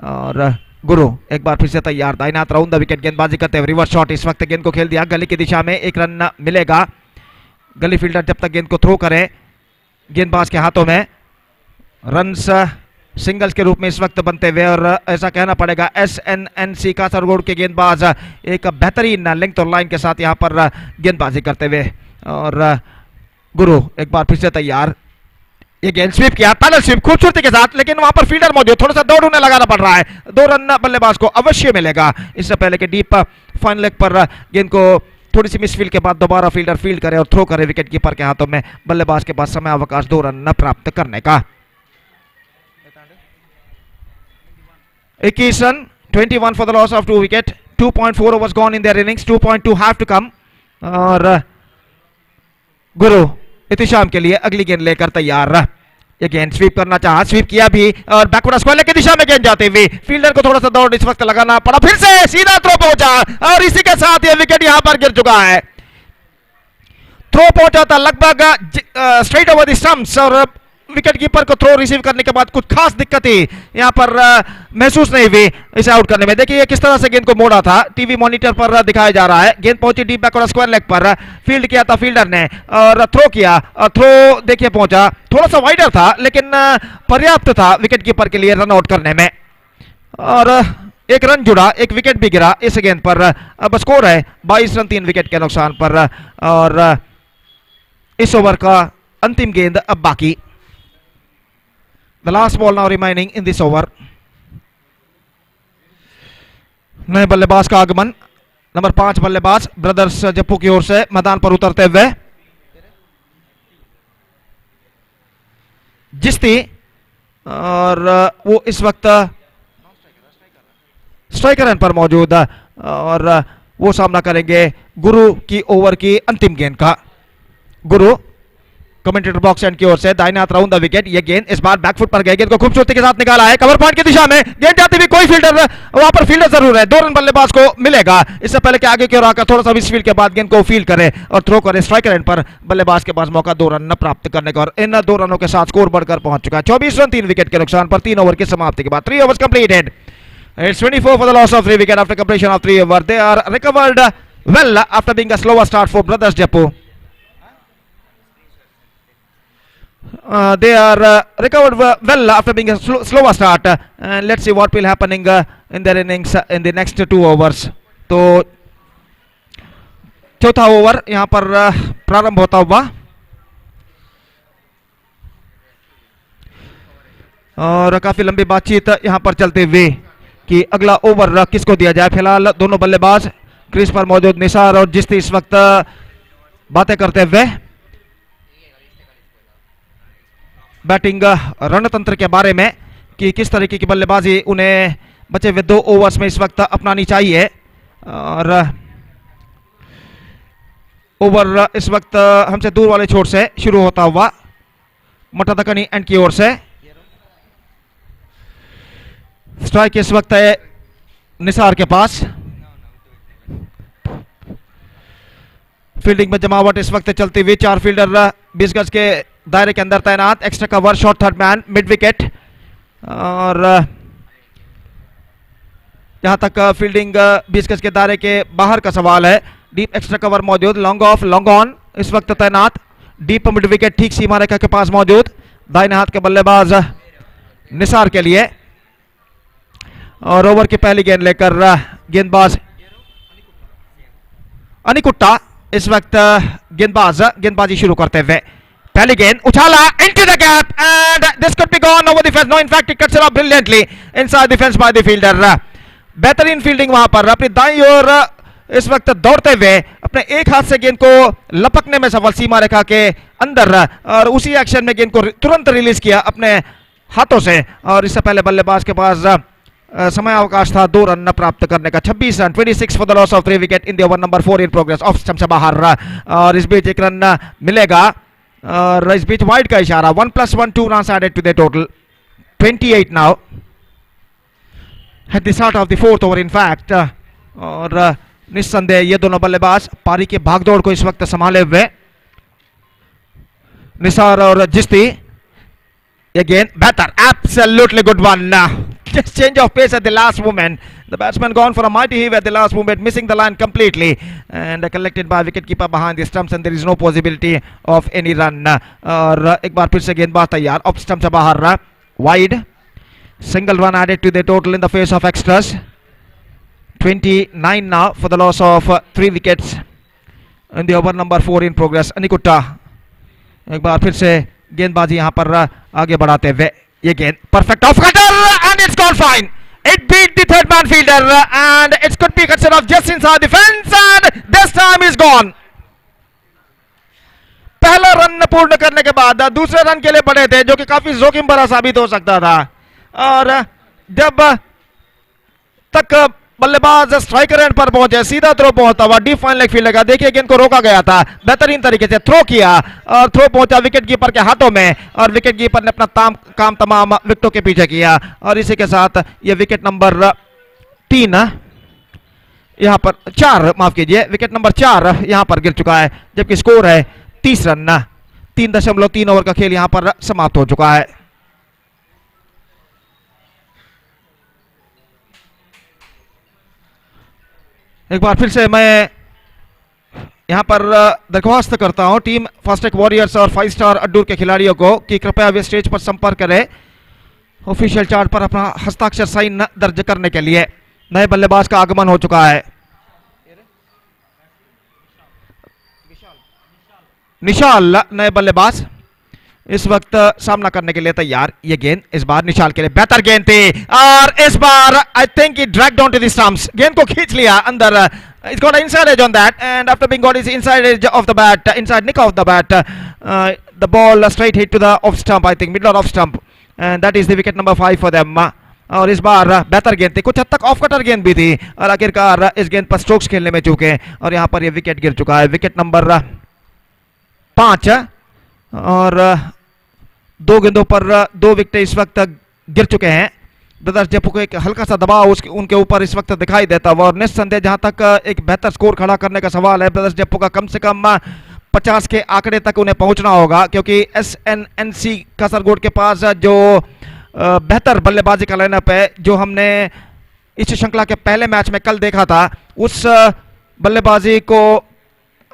और गुरु एक बार फिर से तैयार, दाहिना हाथ राउंड द विकेट गेंदबाजी करते हुए रिवर्स शॉट इस वक्त गेंद को खेल दिया गली की दिशा में, 1 रन मिलेगा। गली फील्डर जब तक गेंद को थ्रो करे गेंदबाज के हाथों में रन्स सिंगल्स के रूप में इस वक्त बनते हुए, और ऐसा कहना पड़ेगा SNNC कासरगोड के गेंदबाज एक बेहतरीन लेंथ और लाइन के साथ यहाँ पर गेंदबाजी करते हुए। और गुरु एक बार फिर से तैयार, ये गेंद स्वीप किया, पैनल स्वीप खूबसूरती के साथ, लेकिन वहां पर फील्डर मौजूद, थोड़ा सा दौड़ उन्हें लगाना पड़ रहा है। 2 रन बल्लेबाज को अवश्य मिलेगा, इससे पहले कि डीप फाइन लेग पर गेंद को थोड़ी सी मिसफील्ड के बाद दोबारा फील्डर फील्ड करे और थ्रो करे विकेट कीपर के हाथों में। बल्लेबाज के पास समय अवकाश 2 रन प्राप्त करने का। 21 run, 21 for the loss of 2 wicket, 2.4 overs gone in their innings, 2.2 have to come। और गुरु इतिशाम के लिए अगली गेंद लेकर तैयार। ये गेंद स्वीप करना चाहा, स्वीप किया भी, और बैकवर्ड स्क्वायर की दिशा में गेंद जाते हुए फील्डर को थोड़ा सा दौड़ इस वक्त लगाना पड़ा, फिर से सीधा थ्रो पहुंचा, और इसी के साथ ये विकेट यहां पर गिर चुका है। थ्रो पहुंचा था लगभग स्ट्रेट ओवर द स्टंप्स, और विकेट कीपर को थ्रो रिसीव करने के बाद कुछ खास दिक्कतें यहां पर महसूस नहीं हुई इसे आउट करने में। देखिए किस तरह से गेंद को मोड़ा था, टीवी मॉनिटर पर दिखाया जा रहा है। गेंद पहुंची डीप बैक और स्क्वायर लेग पर, फील्ड किया था फील्डर ने और थ्रो किया, और थ्रो देखिए पहुंचा, थोड़ा सा वाइडर था लेकिन पर्याप्त था विकेट कीपर के लिए रन आउट करने में। और एक रन जुड़ा, एक विकेट भी गिरा इस गेंद पर। अब स्कोर है 22 रन 3 विकेट के नुकसान पर, और इस ओवर का अंतिम गेंद अब बाकी। The last ball now remaining in this over। नए बल्लेबाज का आगमन, नंबर 5 बल्लेबाज ब्रदर्स जप्पू की ओर से मैदान पर उतरते हुए जिस्ती, और वो इस वक्त स्ट्राइकर एंड पर मौजूद, और वो सामना करेंगे गुरु की ओवर की अंतिम गेंद का। गुरु कमेंटेटर बॉक्स एंड की ओर से दाहिने हाथ राउंड द विकेट। ये गेंद इस बार बैकफुट पर गई, गेंद को खूबसूरती के साथ निकाला है कवर पॉइंट की दिशा में, गेंद जाती हुई, कोई फील्डर वहां पर फील्डर जरूर है। 2 रन बल्लेबाज को मिलेगा, इससे पहले कि आगे की ओर आकर थोड़ा सा मिस फील्ड के बाद गेंद को फील्ड करे और थ्रो करे स्ट्राइकर एंड पर। बल्लेबाज के पास मौका 2 रन प्राप्त करने का, और इन 2 रनों के साथ स्कोर बढ़कर पहुंच चुका है 24 रन 3 विकेट के नुकसान पर 3 ओवर की समाप्ति के बाद। 3 overs completed, it's 24 for the loss of 3 wicket after completion of 3 overs। They are recovered well after being a slower start for brothers Jeppu। They are recovered well after being a slower start, and let's see what will happening in their innings in the next 2 overs। तो चौथा over यहां पर प्रारंभ होता हुआ, और काफी लंबी बातचीत यहां पर चलते हुए कि अगला ओवर किसको दिया जाए। फिलहाल दोनों बल्लेबाज क्रीज पर मौजूद निसार और जिस्ती इस वक्त बातें करते हुए बैटिंग रणतंत्र के बारे में कि किस तरीके की बल्लेबाजी उन्हें बचे हुए 2 ओवर्स में इस वक्त अपनानी चाहिए। और ओवर इस वक्त हमसे दूर वाले छोर से शुरू होता हुआ मटादकनी एंड की ओर से। स्ट्राइक इस वक्त है निसार के पास, फील्डिंग में जमावट इस वक्त चलती हुई, 4 फील्डर 20 गज के दायरे के अंदर तैनात, extra cover, short third man, mid wicket, और यहां तक फील्डिंग 20 गज के दायरे के बाहर का सवाल है। डीप एक्स्ट्रा कवर मौजूद, लॉन्ग ऑफ लॉन्ग ऑन इस वक्त तैनात, डीप मिड विकेट ठीक सीमा रेखा के पास मौजूद दाहिने हाथ के बल्लेबाज निसार के लिए। और ओवर की पहली गेंद लेकर गेंदबाज अनिकुट्टा इस वक्त गेंदबाजी शुरू करते हुए। पहली गेंद उछाला into the gap and this could be gone over the fence। No, in fact it cuts it off brilliantly inside the fence by the fielder। बेहतरीन फील्डिंग वहां पर, अपनी दाईं ओर इस वक्त दौड़ते हुए अपने एक हाथ से गेंद को लपकने में सफल सीमा रेखा के अंदर, और उसी एक्शन में गेंद को तुरंत रिलीज किया अपने हाथों से। और इससे पहले बल्लेबाज के पास समय अवकाश था 2 रन प्राप्त करने का। 26 run, 26 for the loss of 3 wicket in the over number 4 in progress. Of stump से बाहर, और इस बीच 1 रन मिलेगा, और इस बीच वाइड का इशारा। 1 + 1 2 runs added to the total, 28 now at the start of the 4th over in fact। और निस्संदेह ये दोनों बल्लेबाज पारी के भागदौड़ को इस वक्त संभाले हुए, निसार और जिस्ती। ये गेंद बेहतर, absolutely good one। Just change of pace at the last moment, the batsman gone for a mighty heave at the last moment, missing the line completely and collected by wicketkeeper behind the stumps, and there is no possibility of any run। और एक बार फिर से गेंदबाज तैयार, off stump से बाहर, wide. Single run added to the total in the face of extras. 29 now for the loss of 3 wickets in the over number 4 in progress. अनिकुट्टा एक बार फिर से गेंदबाजी यहाँ पर आगे बढ़ाते हुए ये गेंद perfect off cutter and it's gone fine. It beat the third man fielder and it could be considered just inside the fence and this time is gone. पहला रन पूर्ण करने के बाद दूसरे रन के लिए बढ़े थे जो कि काफी जोखिम भरा साबित हो सकता था और जब तक बल्लेबाज स्ट्राइकर एंड पर पहुंचे सीधा थ्रो पहुंचता हुआ डीप फाइन लेग फील्ड का देखिए गेंद को रोका गया था बेहतरीन तरीके से थ्रो किया और थ्रो पहुंचा विकेट कीपर के हाथों में और विकेट कीपर ने अपना काम तमाम विकेटों के पीछे किया और इसी के साथ ये विकेट नंबर 3 यहां पर 4 माफ कीजिए विकेट नंबर 4 यहां पर गिर चुका है जबकि स्कोर है 30 रन 3.3 ओवर का खेल यहां पर समाप्त हो चुका है। एक बार फिर से मैं यहां पर दरख्वास्त करता हूं टीम फास्टेक वॉरियर्स और 5 स्टार अड्डूर के खिलाड़ियों को कि कृपया वे स्टेज पर संपर्क करें ऑफिशियल चार्ट पर अपना हस्ताक्षर साइन दर्ज करने के लिए। नए बल्लेबाज का आगमन हो चुका है। निशाल नए बल्लेबाज इस वक्त सामना करने के लिए तैयार। ये गेंद इस बार निशाल के लिए बेहतर गेंद थी और इस बार I think it dragged on to the stumps. गेंद को खींच लिया अंदर। It's got an inside edge on that and after being got his inside edge of the bat, inside nick of the bat, the ball straight hit to the off stump, I think middle off stump and that is the wicket number 5 for them। और इस बार बेहतर गेंद थी कुछ हद तक off cutter गेंद भी थी और आखिरकार इस गेंद पर स्ट्रोक्स खेलने में चूके और यहाँ पर ये विकेट गिर चुका है। विकेट नंबर 5 और 2 गेंदों पर 2 विकेट इस वक्त गिर चुके हैं। ब्रदर्स जेप्पू को एक हल्का सा दबाव उनके ऊपर इस वक्त दिखाई देता हुआ और निस्संदेह जहां तक एक बेहतर स्कोर खड़ा करने का सवाल है ब्रदर्स जेप्पू का कम से कम 50 के आंकड़े तक उन्हें पहुंचना होगा क्योंकि SNNC कासरगोड के पास जो बेहतर बल्लेबाजी का लाइनअप है जो हमने इस श्रृंखला के पहले मैच में कल देखा था उस बल्लेबाजी को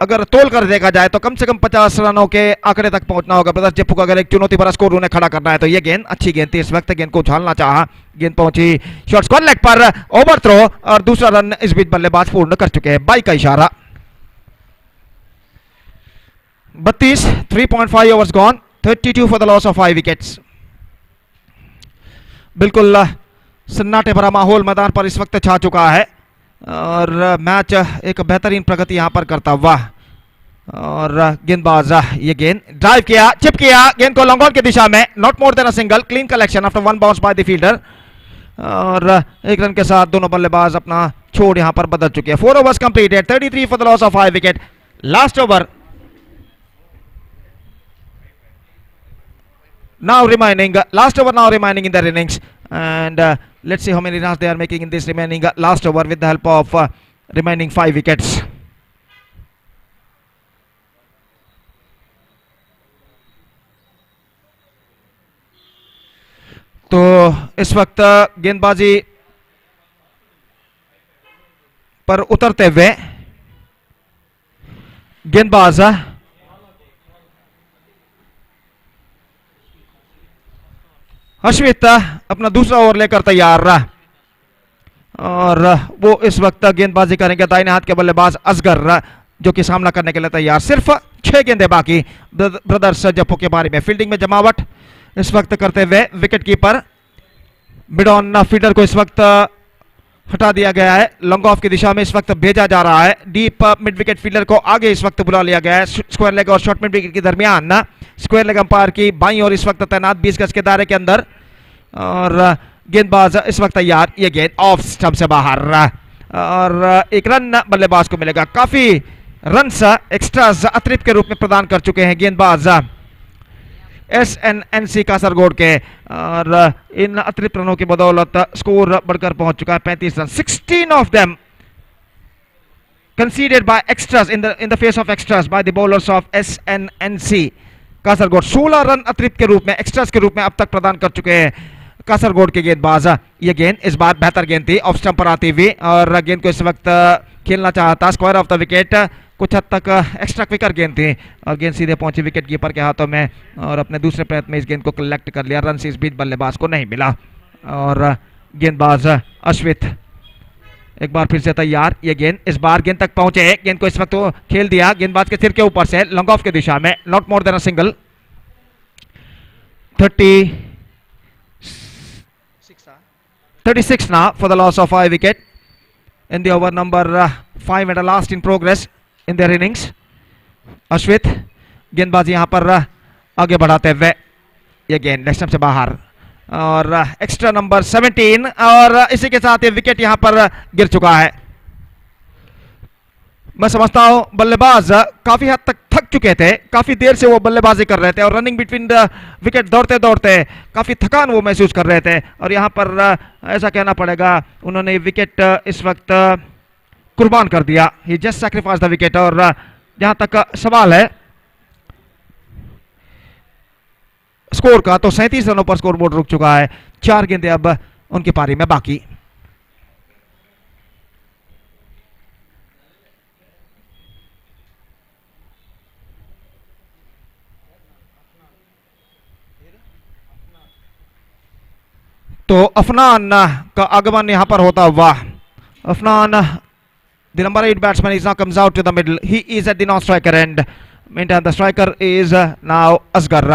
अगर तोल कर देखा जाए तो कम से कम 50 रनों के आंकड़े तक पहुंचना होगा ब्रदर्स जेप्पू को अगर एक चुनौती भरा स्कोर उन्हें खड़ा करना है तो ये गेंद अच्छी गेंद थी। इस वक्त गेंद को उछालना चाहा गेंद पहुंची शॉर्ट स्क्वायर लेग पर ओवर थ्रो और दूसरा रन इस बीच बल्लेबाज पूर्ण कर चुके हैं। 22 का इशारा 32 3.5 overs gone 32 for the loss of 5 wickets. बिल्कुल सन्नाटे भरा माहौल मैदान पर इस वक्त छा चुका है और मैच एक बेहतरीन प्रगति यहां पर करता हुआ और गेंदबाज ये गेंद ड्राइव किया चिप किया गेंद को लॉन्ग ऑन की दिशा में not more than a single clean collection after 1 bounce by the fielder और 1 रन के साथ दोनों बल्लेबाज अपना छोड़ यहां पर बदल चुके हैं। 4 overs completed 33 for the loss of 5 wicket. Last over now remaining last over now remaining in their innings and let's see how many runs they are making in this remaining last over with the help of remaining 5 wickets। तो इस वक्त गेंदबाजी पर उतरते हुए गेंदबाज अश्वित अपना दूसरा ओवर लेकर तैयार रहा और वो इस वक्त गेंदबाजी करेंगे। दाहिने हाथ के बल्लेबाज असगर जो कि सामना करने के लिए तैयार। सिर्फ 6 गेंदें बाकी ब्रदर्स जप्पू के बारे में। फील्डिंग में जमावट इस वक्त करते हुए wicket keeper mid on fielder को इस वक्त हटा दिया गया है। लॉन्ग ऑफ की दिशा में इस वक्त भेजा जा रहा है। डीप मिड विकेट फील्डर को आगे इस वक्त बुला लिया गया है। स्क्वायर लेग और शॉर्ट मिड विकेट के दरमियान स्क्वायर लेग अंपायर की बाईं ओर इस वक्त तैनात 20 गज के दायरे के अंदर और गेंदबाज इस वक्त तैयार। ये गेंद ऑफ स्टंप से बाहर और 1 रन बल्लेबाज को मिलेगा। काफी रन्स एक्स्ट्रास अतिरिक्त के रूप में प्रदान कर चुके हैं गेंदबाज SNNC कासरगोड के और इन अतिरिक्त रनों की बदौलत स्कोर बढ़कर पहुंच चुका है 35 run. 16 of them conceded by extras in the face of extras by the bowlers of SNNC Kasaragod. 16 run अतिरिक्त के रूप में एक्स्ट्रास के रूप में अब तक प्रदान कर चुके हैं कासरगोड के गेंदबाज। ये गेंद इस बार बेहतर गेंद थी ऑफ स्टंप पर आती हुई और गेंद को इस वक्त खेलना चाहता स्क्वायर ऑफ द विकेट। कुछ हद तक एक्स्ट्रा क्विकर गेंद थी और गेंद सीधे पहुंची विकेट कीपर के हाथों में और अपने दूसरे प्रयत्न में इस गेंद को कलेक्ट कर लिया। रन इस बीच बल्लेबाज को नहीं मिला और गेंदबाज अश्वित एक बार फिर से तैयार। ये गेंद इस बार गेंद तक पहुंचे, गेंद को इस वक्त तो खेल दिया गेंदबाज के सिर के ऊपर से लॉन्ग ऑफ की दिशा में, not more than a single. 36 now for the loss of 5 wicket in the over number 5 and the last in progress in their innings. अश्वित गेंदबाजी यहां पर आगे बढ़ाते हुए, ये गेंद लेग स्टंप से बाहर और एक्स्ट्रा नंबर 17 और इसी के साथ ये विकेट यहां पर गिर चुका है। मैं समझता हूं बल्लेबाज काफी हद तक थक चुके थे, काफी देर से वो बल्लेबाजी कर रहे थे और रनिंग बिटवीन द विकेट दौड़ते दौड़ते काफी थकान वो महसूस कर रहे थे और यहां पर ऐसा कहना पड़ेगा उन्होंने विकेट इस वक्त कुर्बान कर दिया। ही जस्ट सैक्रिफाइस द विकेट। और जहां तक सवाल है स्कोर का, तो 37 रनों पर स्कोर बोर्ड रुक चुका है। 4 गेंदें अब उनकी पारी में बाकी। तो अफनान का आगमन यहां पर होता हुआ, Afnan the number 8 batsman is now comes out to the middle. He is at the non striker end meantime the striker is now Asgar.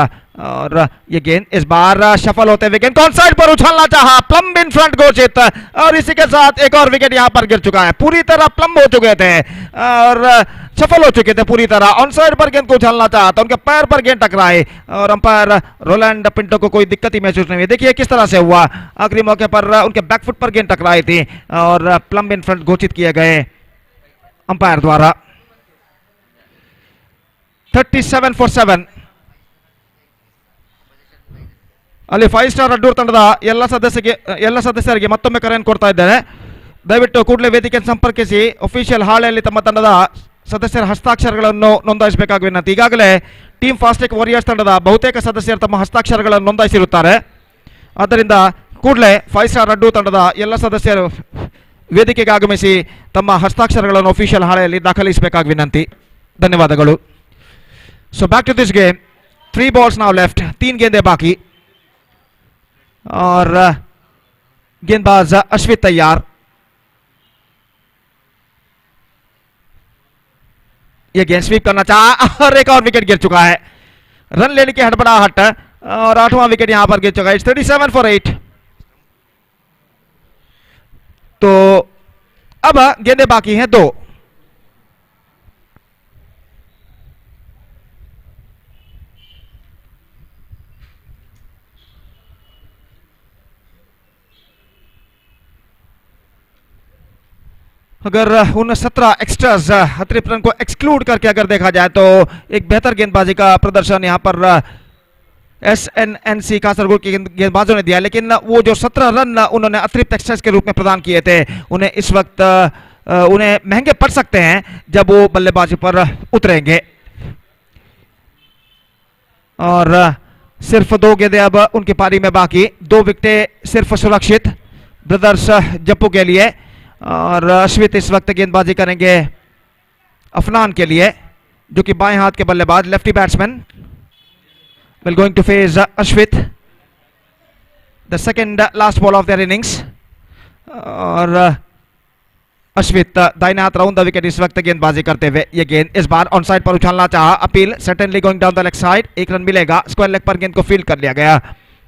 और ये गेंद इस बार शफल होते हुए गेंद ऑन साइड पर उछालना चाहा, प्लम्ब इन फ्रंट घोषित और इसी के साथ एक और विकेट यहां पर गिर चुका है। पूरी तरह प्लम्ब हो चुके थे और सफल हो चुके थे पूरी तरह। ऑन साइड पर गेंद को उछालना चाहा तो उनके पैर पर गेंद टकराई और अंपायर रोलैंड पिंटो को कोई दिक्कत ही महसूस नहीं हुई। देखिए किस तरह से हुआ, आखिरी मौके पर उनके बैकफुट पर गेंद टकराई थी और प्लम्ब इन फ्रंट घोषित किए गए अंपायर द्वारा। 37 for 7 ಅಲ್ಲಿ 5 ಸ್ಟಾರ್ ಅಡ್ಡೂರ್ ತಂಡದ ಎಲ್ಲ ಸದಸ್ಯರಿಗೆ ಮತ್ತೊಮ್ಮೆ ಕರೆಯನ್ನು ಕೊಡ್ತಾ ಇದ್ದೇನೆ. ದಯವಿಟ್ಟು ಕೂಡಲೇ ವೇದಿಕೆಯನ್ನು ಸಂಪರ್ಕಿಸಿ ಅಫಿಷಿಯಲ್ ಹಾಳೆಯಲ್ಲಿ ತಮ್ಮ ತಂಡದ ಸದಸ್ಯರ ಹಸ್ತಾಕ್ಷರಗಳನ್ನು ನೋಂದಾಯಿಸಬೇಕಾಗಿ ವಿನಂತಿ. ಈಗಾಗಲೇ ಟೀಮ್ ಫಾಸ್ಟೆಕ್ ವಾರಿಯರ್ಸ್ ತಂಡದ ಬಹುತೇಕ ಸದಸ್ಯರು ತಮ್ಮ ಹಸ್ತಾಕ್ಷರಗಳನ್ನು ನೋಂದಾಯಿಸಿರುತ್ತಾರೆ. ಆದ್ದರಿಂದ ಕೂಡಲೇ 5 ಸ್ಟಾರ್ ಅಡ್ಡೂರ್ ತಂಡದ ಎಲ್ಲ ಸದಸ್ಯರು ವೇದಿಕೆಗೆ ಆಗಮಿಸಿ ತಮ್ಮ ಹಸ್ತಾಕ್ಷರಗಳನ್ನು ಅಫಿಷಿಯಲ್ ಹಾಳೆಯಲ್ಲಿ ದಾಖಲಿಸಬೇಕಾಗಿ ವಿನಂತಿ. ಧನ್ಯವಾದಗಳು. So back to this game. 3 balls now left. 3 गेंदें बाकी और गेंदबाज अश्वित तैयार। ये गेंद स्वीप करना चाहा और एक और विकेट गिर चुका है। रन लेने की हड़बड़ाहट और 8वां विकेट यहां पर गिर चुका है। 37 for 8। तो अब गेंदें बाकी हैं 2। अगर उन 17 एक्स्ट्रास अतिरिक्त रन को एक्सक्लूड करके अगर देखा जाए तो एक बेहतर गेंदबाजी का प्रदर्शन यहां पर SNNC कासरगोड के गेंदबाजों ने दिया, लेकिन वो जो 17 रन उन्होंने अतिरिक्त एक्स्ट्रास के रूप में प्रदान किए थे उन्हें इस वक्त उन्हें महंगे पड़ सकते हैं जब वो बल्लेबाजी पर उतरेंगे। और सिर्फ 2 गेंदें अब उनकी पारी में बाकी। 2 विकेटें सिर्फ सुरक्षित ब्रदर्स जप्पू के लिए और अश्वित इस वक्त गेंदबाजी करेंगे अफनान के लिए जो कि बाएं हाथ के बल्लेबाज lefty batsman will going to face Ashwit the second last ball of their innings. और अश्वित दाहिने हाथ राउंड द विकेट इस वक्त गेंदबाजी करते हुए, ये गेंद इस बार ऑन साइड पर उछालना चाहा, appeal certainly going down the leg side. 1 run मिलेगा। स्क्वायर लेग पर गेंद को फील्ड कर लिया गया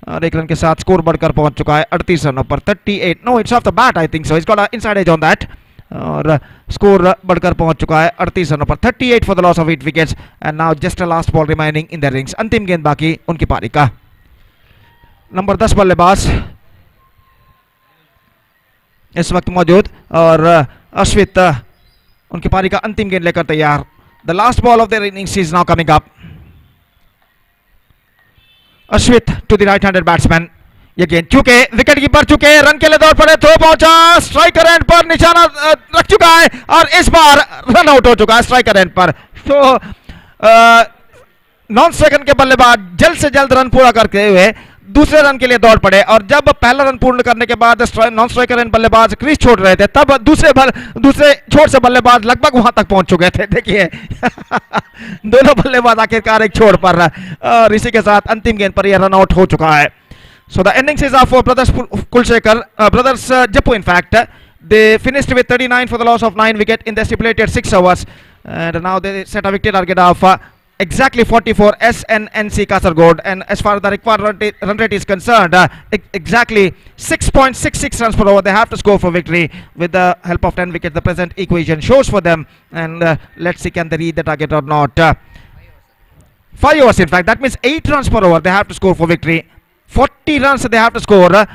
और 1 रन के साथ स्कोर बढ़कर पहुंच चुका है 38 रनों पर। 38 no it's off the bat I think so, it's got a inside edge on that. और स्कोर बढ़कर पहुंच चुका है 38 रनों पर। 38 for the loss of 8 wickets and now just a last ball remaining in the rings. अंतिम गेंद बाकी उनकी पारी का। नंबर 10 बल्लेबाज इस वक्त मौजूद और अश्वित उनकी पारी का अंतिम गेंद लेकर तैयार। The last ball of their innings is now coming up. Ashwit to the right handed batsman. ये गेंद चूके विकेट कीपर चुके, रन के लिए दौड़ पड़े, थ्रो पहुंचा, स्ट्राइकर एंड पर निशाना रख चुका है और इस बार रन आउट हो चुका है स्ट्राइकर एंड पर। तो नॉन स्ट्राइकर के बल्लेबाज जल्द से जल्द रन पूरा करते हुए दूसरे रन के लिए दौड़ पड़े और जब पहला रन पूर्ण करने के बाद नॉन स्ट्राइकर एंड बल्लेबाज क्रीज छोड़ रहे थे तब दूसरे छोर से बल्लेबाज लगभग वहां तक पहुंच चुके थे। देखिए दोनों बल्लेबाज आखिरकार एक छोर पर और इसी के साथ अंतिम गेंद पर यह रन आउट हो चुका है। So the innings is for brothers Kulshekar, brothers Jeppu in fact. They finished with 39 for the loss of 9 wicket in the stipulated 6 overs. And now they set a victory target of exactly 44 SNNC Kasargod. And as far as the required run rate is concerned, exactly 6.66 runs per over they have to score for victory. With the help of 10 wickets, the present equation shows for them. And let's see can they read the target or not. 5 overs in fact, that means 8 runs per over they have to score for victory. 40 runs they have to score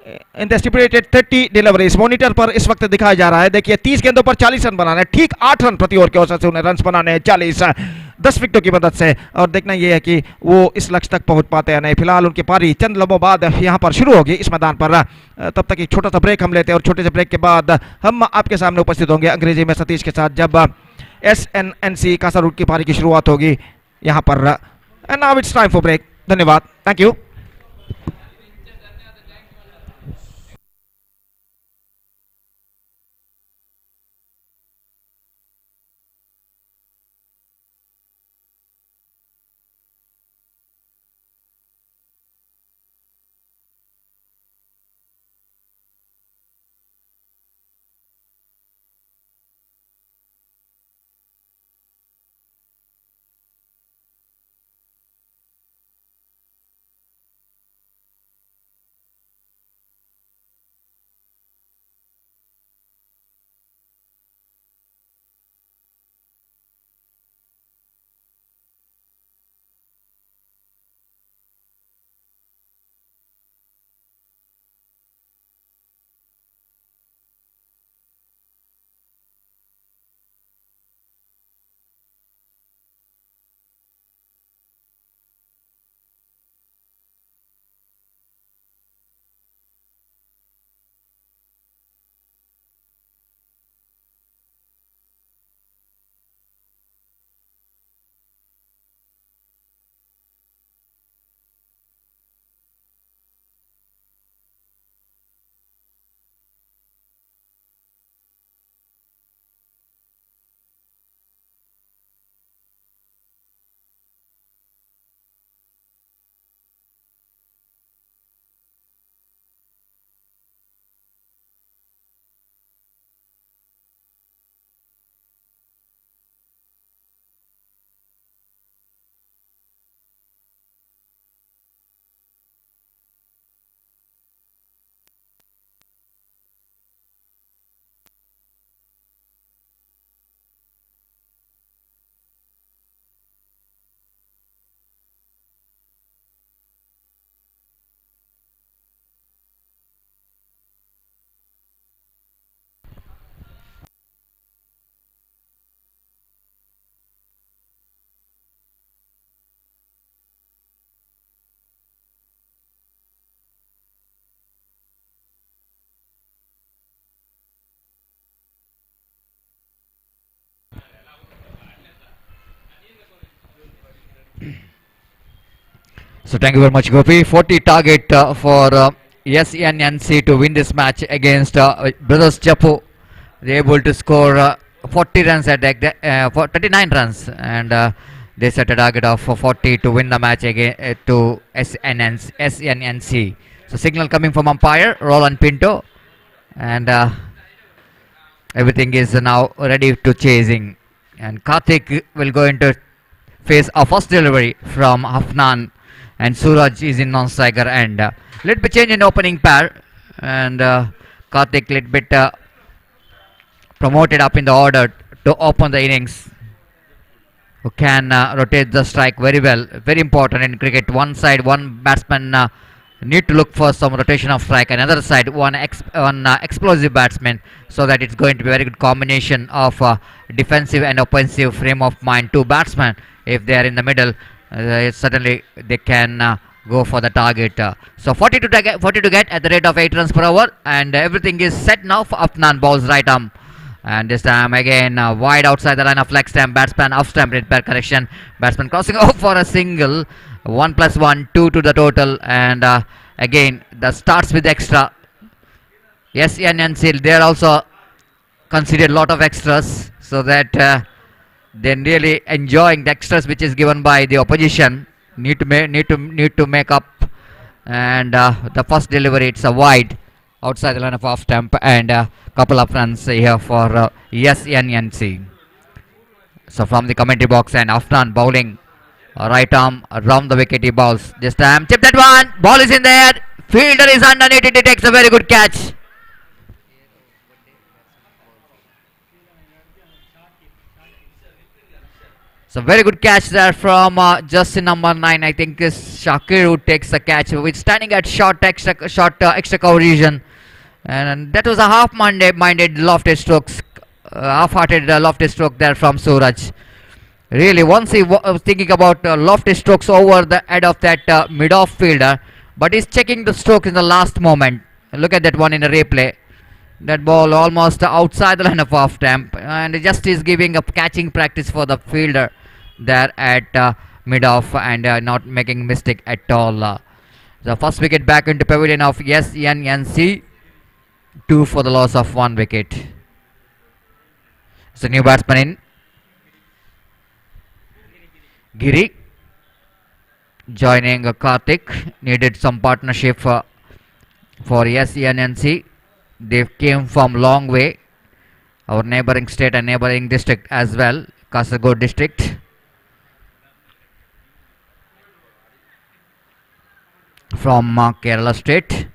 in the stipulated 30 deliveries. Monitor पर इस वक्त दिखाया जा रहा है. देखिए 30 गेंदों पर 40 रन बनाने, ठीक 8 रन प्रति ओवर के औसत से उन्हें रन बनाने हैं 40 10 विकेटों की मदद से. और देखना यह है कि वो इस लक्ष्य तक पहुंच पाते हैं नहीं. फिलहाल उनकी पारी चंद लम्हों बाद यहां पर शुरू होगी इस मैदान पर. तब तक एक छोटा सा ब्रेक हम लेते हैं और छोटे से ब्रेक के बाद हम आपके सामने उपस्थित होंगे अंग्रेजी में सतीश के साथ जब SNNC कासारूट की पारी की शुरुआत होगी यहां पर. And now it's time for break. धन्यवाद. Thank you. So thank you very much, Gopi. 40 target for SNNC to win this match against Brothers Jeppu. They able to score 40 runs at for 39 runs, and they set a target of 40 to win the match again to SNNC. So signal coming from umpire Roland Pinto, and everything is now ready to chasing. And Karthik will go into face a first delivery from Hafnan. And Suraj is in non-striker end. Little bit change in opening pair, and Karthik little bit promoted up in the order to open the innings. Who can rotate the strike very well. Very important in cricket. One side, one batsman need to look for some rotation of strike. Another side, one explosive batsman, so that it's going to be a very good combination of defensive and offensive frame of mind. Two batsmen, if they are in the middle. Certainly they can go for the target. So 40 to get at the rate of 8 runs per hour, and everything is set now for Afnan. Balls right arm, and this time again wide outside the line of leg stamp. Batsman off stamp, repair correction. Batsman crossing over for a single. 1 + 1, 2 to the total, and again the starts with extra. Yes, NNC they are also considered lot of extras, so that they're really enjoying the extras which is given by the opposition. Need to make up and the first delivery, it's a wide outside the line of off stump, and a couple of runs here for SNNC. So from the commentary box, and Afnan bowling right arm around the wicket, he bowls this time. Tip that one, ball is in there, fielder is underneath it, he takes a very good catch. So very good catch there from Justin number 9. I think is Shakir who takes the catch, with standing at extra cover region, and that was a half-minded lofted strokes, half-hearted lofted stroke there from Suraj. Really, once he was thinking about lofted strokes over the head of that mid-off fielder, but he's checking the stroke in the last moment. Look at that one in a replay. That ball almost outside the line of off stump, and just is giving a catching practice for the fielder there at mid-off, and not making mistake at all. The first wicket back into pavilion of SNNC. 2 for the loss of 1 wicket. It's a new batsman in. Giri joining Karthik. Needed some partnership for SNNC. They came from long way, our neighboring state and neighboring district as well, Kasaragod district. From Kerala state.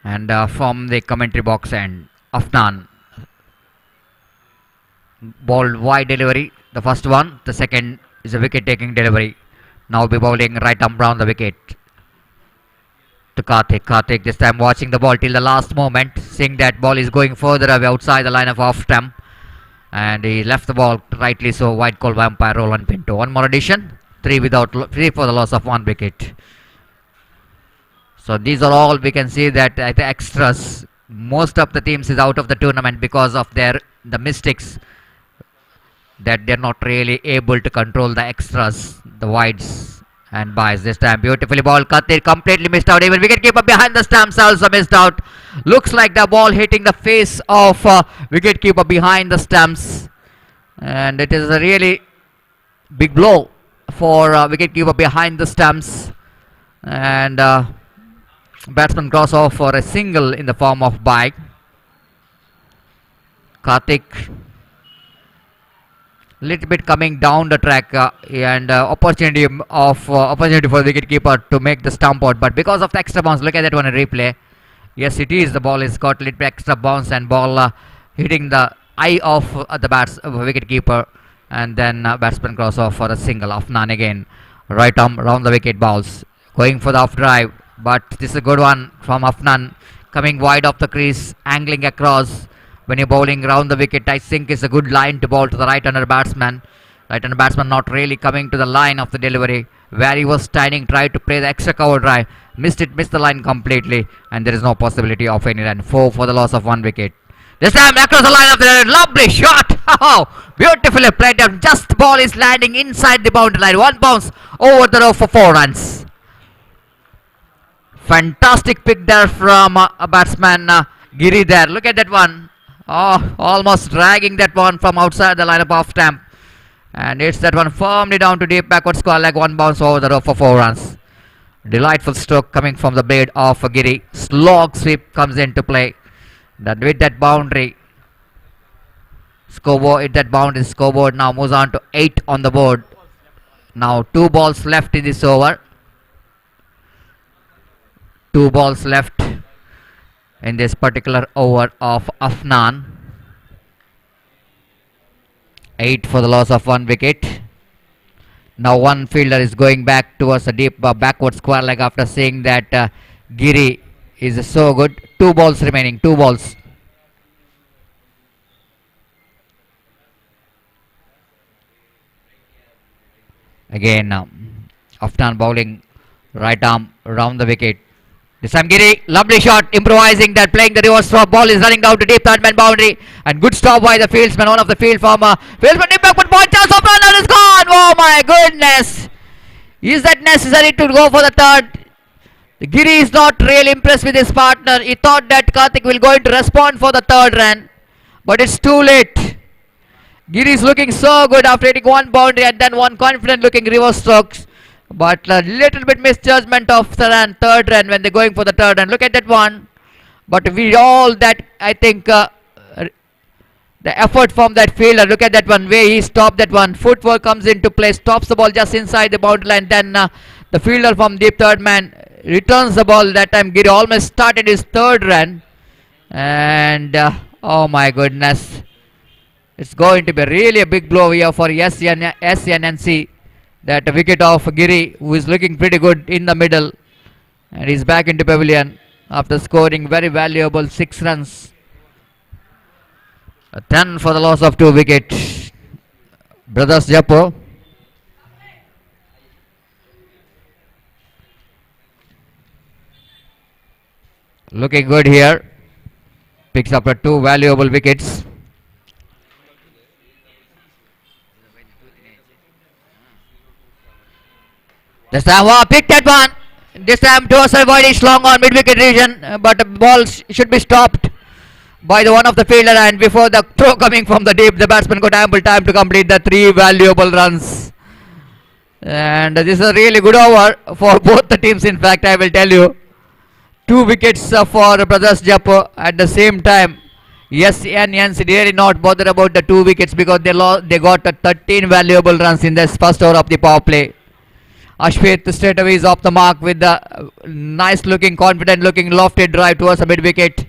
And from the commentary box, and Afnan bowled wide delivery, the first one. The second is a wicket taking delivery. Now be bowling right arm round the wicket to Karthik. Karthik this time watching the ball till the last moment, seeing that ball is going further away outside the line of off stump, and he left the ball rightly so. Wide call by umpire Roland Pinto. One more addition, 3 for the loss of 1 wicket. So these are all, we can see that at the extras, most of the teams is out of the tournament because of the mistakes, that they're not really able to control the extras, the wides and byes. This time beautifully ball, Kathir completely missed out. Even wicketkeeper behind the stumps also missed out. Looks like the ball hitting the face of wicketkeeper behind the stumps, and it is a really big blow for wicketkeeper behind the stumps, and batsman cross off for a single in the form of bye. Karthik little bit coming down the track, and opportunity for the wicketkeeper to make the stump out, but because of the extra bounce, look at that one in replay. Yes, it is, the ball is got a little bit extra bounce, and ball hitting the eye of the wicketkeeper, and then batsman cross off for a single. Afnan again, right arm round the wicket, balls going for the off drive, but this is a good one from Afnan, coming wide off the crease, angling across. When you're bowling round the wicket, I think it's a good line to bowl to the right-hander batsman. Right-hander batsman not really coming to the line of the delivery, where he was standing, tried to play the extra cover drive, missed the line completely, and there is no possibility of any run. 4 for the loss of 1 wicket. This time across the line of the lovely shot. Oh, beautifully played. Just ball is landing inside the boundary line. 1 bounce over the row for 4 runs. Fantastic pick there from a batsman Giri there. Look at that one. Oh, almost dragging that one from outside the line of off stump, and it's that one firmly down to deep backward square leg. 1 bounce over the row for 4 runs. Delightful stroke coming from the blade of Giri. Slog sweep comes into play. That with that boundary, scoreboard, that boundary scoreboard now moves on to 8 on the board. Now 2 balls left in this over. 2 balls left in this particular over of Afnan. 8 for the loss of 1 wicket. Now one fielder is going back towards a deep backward square leg after seeing that Giri is so good. 2 balls remaining, 2 balls. Again Afnan bowling right arm round the wicket. This time Giri, lovely shot, improvising that, playing the reverse throw. Ball is running down to deep third man boundary, and good stop by the fieldsman, one of the field farmer. Fieldsman deep backward ball, chance of runner is gone. Oh my goodness! Is that necessary to go for the third? Giri is not really impressed with his partner. He thought that Karthik will going to respond for the third run, but it's too late. Giri is looking so good after hitting one boundary and then one confident looking reverse strokes. But a little bit misjudgment of third run when they're going for the third run. Look at that one. But we all that I think the effort from that fielder. Look at that one way he stopped that one. Footwork comes into play, stops the ball just inside the boundary line. Then the fielder from deep third man returns the ball. That time Giri almost started his third run. And oh my goodness. It's going to be really a big blow here for SNNC. That wicket of Giri, who is looking pretty good in the middle. And he's back into pavilion after scoring very valuable 6 runs. A 10 for the loss of 2 wickets. Brothers Jeppu. Looking good here. Picks up 2 valuable wickets. This time, wow, picked that one. This time, towards avoid is long on mid wicket region, but the ball should be stopped by the one of the fielder. And before the throw coming from the deep, the batsman got ample time to complete the 3 valuable runs. And this is a really good over for both the teams. In fact, I will tell you, 2 wickets for Brothers Jeppu at the same time. Yes, NNC really not bother about the 2 wickets because they got 13 valuable runs in this first over of the power play. Ashwit straight away is off the mark with the nice looking, confident looking lofted drive towards the mid wicket.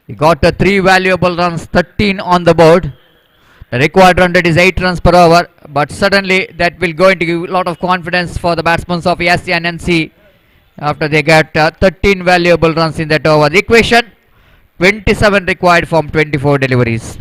He got 3 valuable runs, 13 on the board. The required run rate is 8 runs per over, but suddenly that will going to give a lot of confidence for the batsmen of SNNC after they get 13 valuable runs in that over. The equation 27 required from 24 deliveries.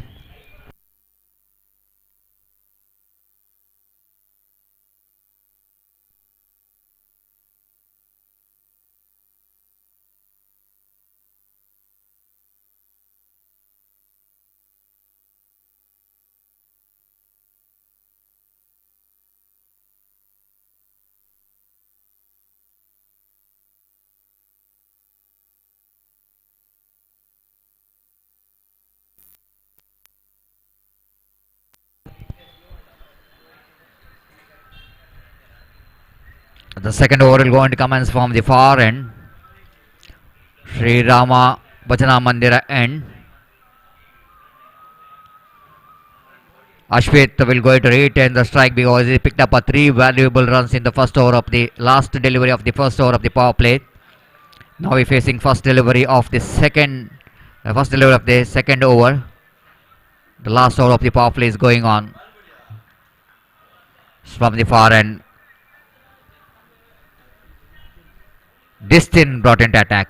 The second over will going to commence from the far end. Sri Rama Bhajana Mandira end. Ashwit will going to retain the strike because he picked up 3 valuable runs in the first over of the last delivery of the first over of the power play. Now we're facing first delivery of the second over. The last over of the power play is going on. From the far end. Distin brought into attack.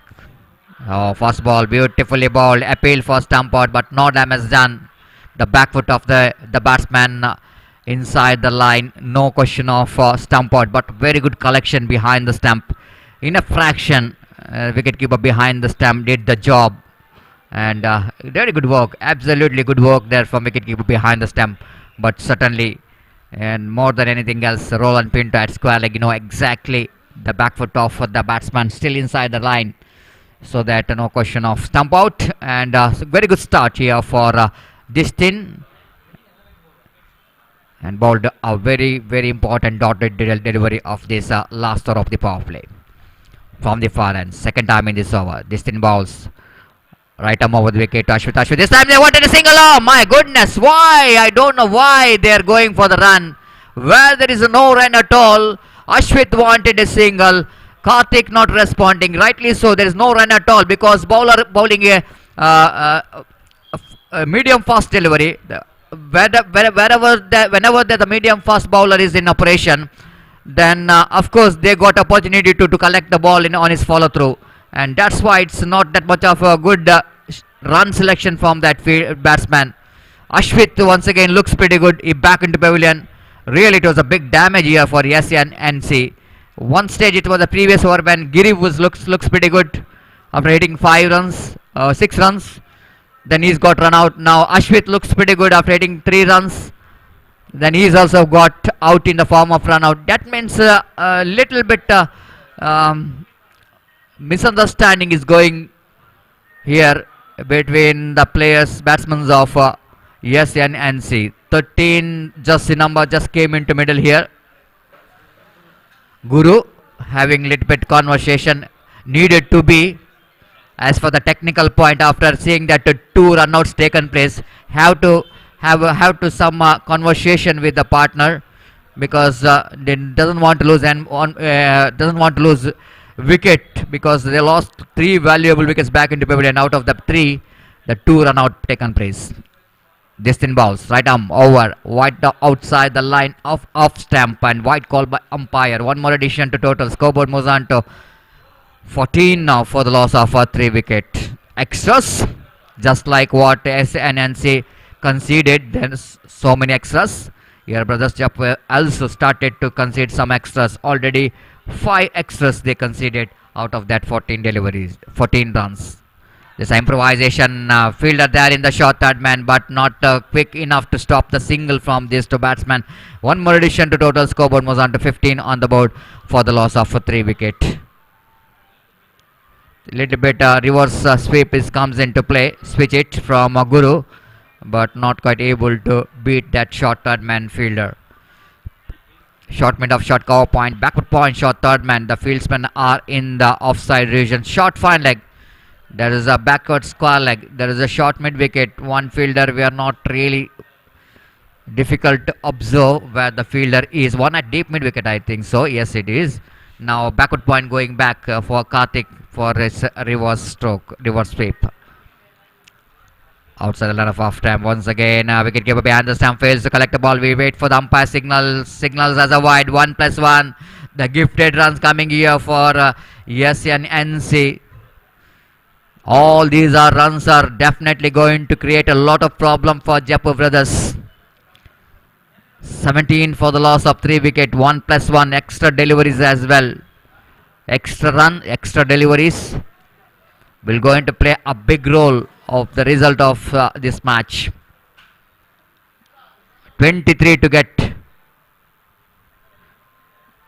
Oh, first ball beautifully bowled. Appeal for stump out, but no damage done. The back foot of the batsman inside the line. No question of stump out, but very good collection behind the stump. In a fraction, wicketkeeper behind the stump did the job. And very good work. Absolutely good work there from wicketkeeper behind the stump. But certainly, and more than anything else, Roland Pinto at square leg, exactly the back foot of the batsman still inside the line, so that no question of stump out. And very good start here for Distin, and bowled a very important dotted delivery of this last over of the power play from the far end. Second time in this over, Distin bowls right arm over the wicket. Ashwit. This time they wanted a single. Oh my goodness, why? I don't know why they are going for the run where there is no run at all. Ashwit wanted a single. Karthik not responding. Rightly so. There is no run at all because bowler bowling a medium fast delivery. Whenever the medium fast bowler is in operation, then of course they got opportunity to collect the ball on his follow through, and that's why it's not that much of a good run selection from that batsman. Ashwit once again looks pretty good. He back into pavilion. Really, it was a big damage here for SNNC. One stage it was the previous over when Giri looks pretty good after hitting 6 runs. Then he's got run out. Now Ashwit looks pretty good after hitting 3 runs. Then he's also got out in the form of run out. That means a little bit misunderstanding is going here between the batsmen of SNNC. 13 just the number just came into middle here. Guru having little bit conversation needed to be. As for the technical point, after seeing that two runouts taken place, have to some conversation with the partner, because they doesn't want to lose and doesn't want to lose wicket, because they lost three valuable wickets back into pavilion. Out of the three, the two run out taken place. Distant balls, right arm over, wide outside the line of off stamp, and wide call by umpire. One more addition to total. Scoreboard moves on to 14 now for the loss of a 3 wicket. Extras, just like what SNNC conceded, there's so many extras. Here brothers Jeppu also started to concede some extras. Already 5 extras they conceded out of that 14 deliveries, 14 runs. This improvisation fielder there in the short third man, but not quick enough to stop the single from these two batsmen. One more addition to total. Scoreboard moves on to 15 on the board for the loss of a 3 wicket. Little bit reverse sweep comes into play. Switch it from Guru, but not quite able to beat that short third man fielder. Short mid of short cover point, backward point, short third man. The fieldsmen are in the offside region. Short fine leg. There is a backward square leg. There is a short mid wicket. One fielder we are not really difficult to observe where the fielder is. One at deep mid wicket, I think so. Yes, it is. Now backward point going back for Karthik for his reverse stroke, reverse sweep. Outside the line of off time once again. Wicket keeper behind the stump fails to collect the ball. We wait for the umpire signals as a wide. 1+1. The gifted runs coming here for SNNC. All these runs are definitely going to create a lot of problem for Jeppu brothers. 17 for the loss of 3 wicket. 1+1 extra deliveries as well. Extra run, extra deliveries will going to play a big role of the result of this match. 23 to get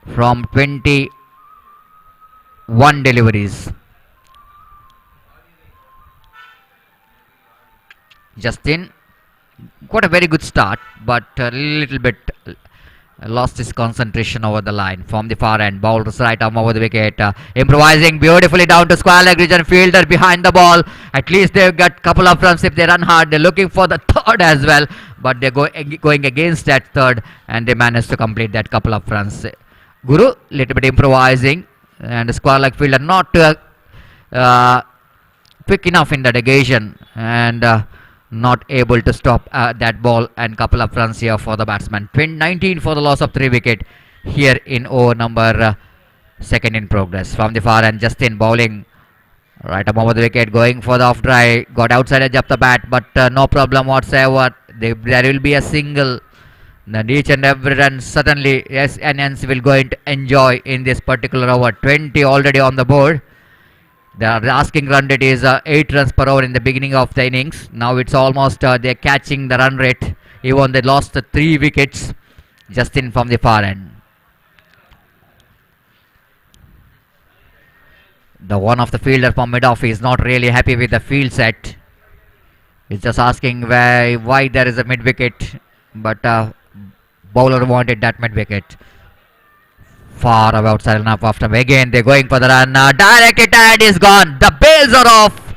from 21 deliveries. Justin got a very good start, but a little bit lost his concentration over the line from the far end. Bowlers right arm over the wicket, improvising beautifully down to square leg region. Fielder behind the ball. At least they've got couple of runs if they run hard. They're looking for the third as well, but they're going against that third, and they managed to complete that couple of runs. Guru little bit improvising, and the square leg fielder not quick enough in that occasion, and not able to stop that ball, and couple of runs here for the batsman. 19 for the loss of 3 wicket here in over number second in progress. From the far end, Justin bowling right above the wicket, going for the off dry, got outside edge of the bat, but no problem whatsoever. There will be a single. And each and every run certainly SNNC will going to enjoy in this particular over. 20 already on the board. The asking run rate is 8 runs per hour in the beginning of the innings. Now it's almost they're catching the run rate, even they lost 3 wickets. Justin from the far end. The one of the fielder from mid-off is not really happy with the field set. He's just asking why there is a mid wicket, but bowler wanted that mid wicket. Far away outside enough after again they're going for the run. Direct hit and is gone. The bails are off.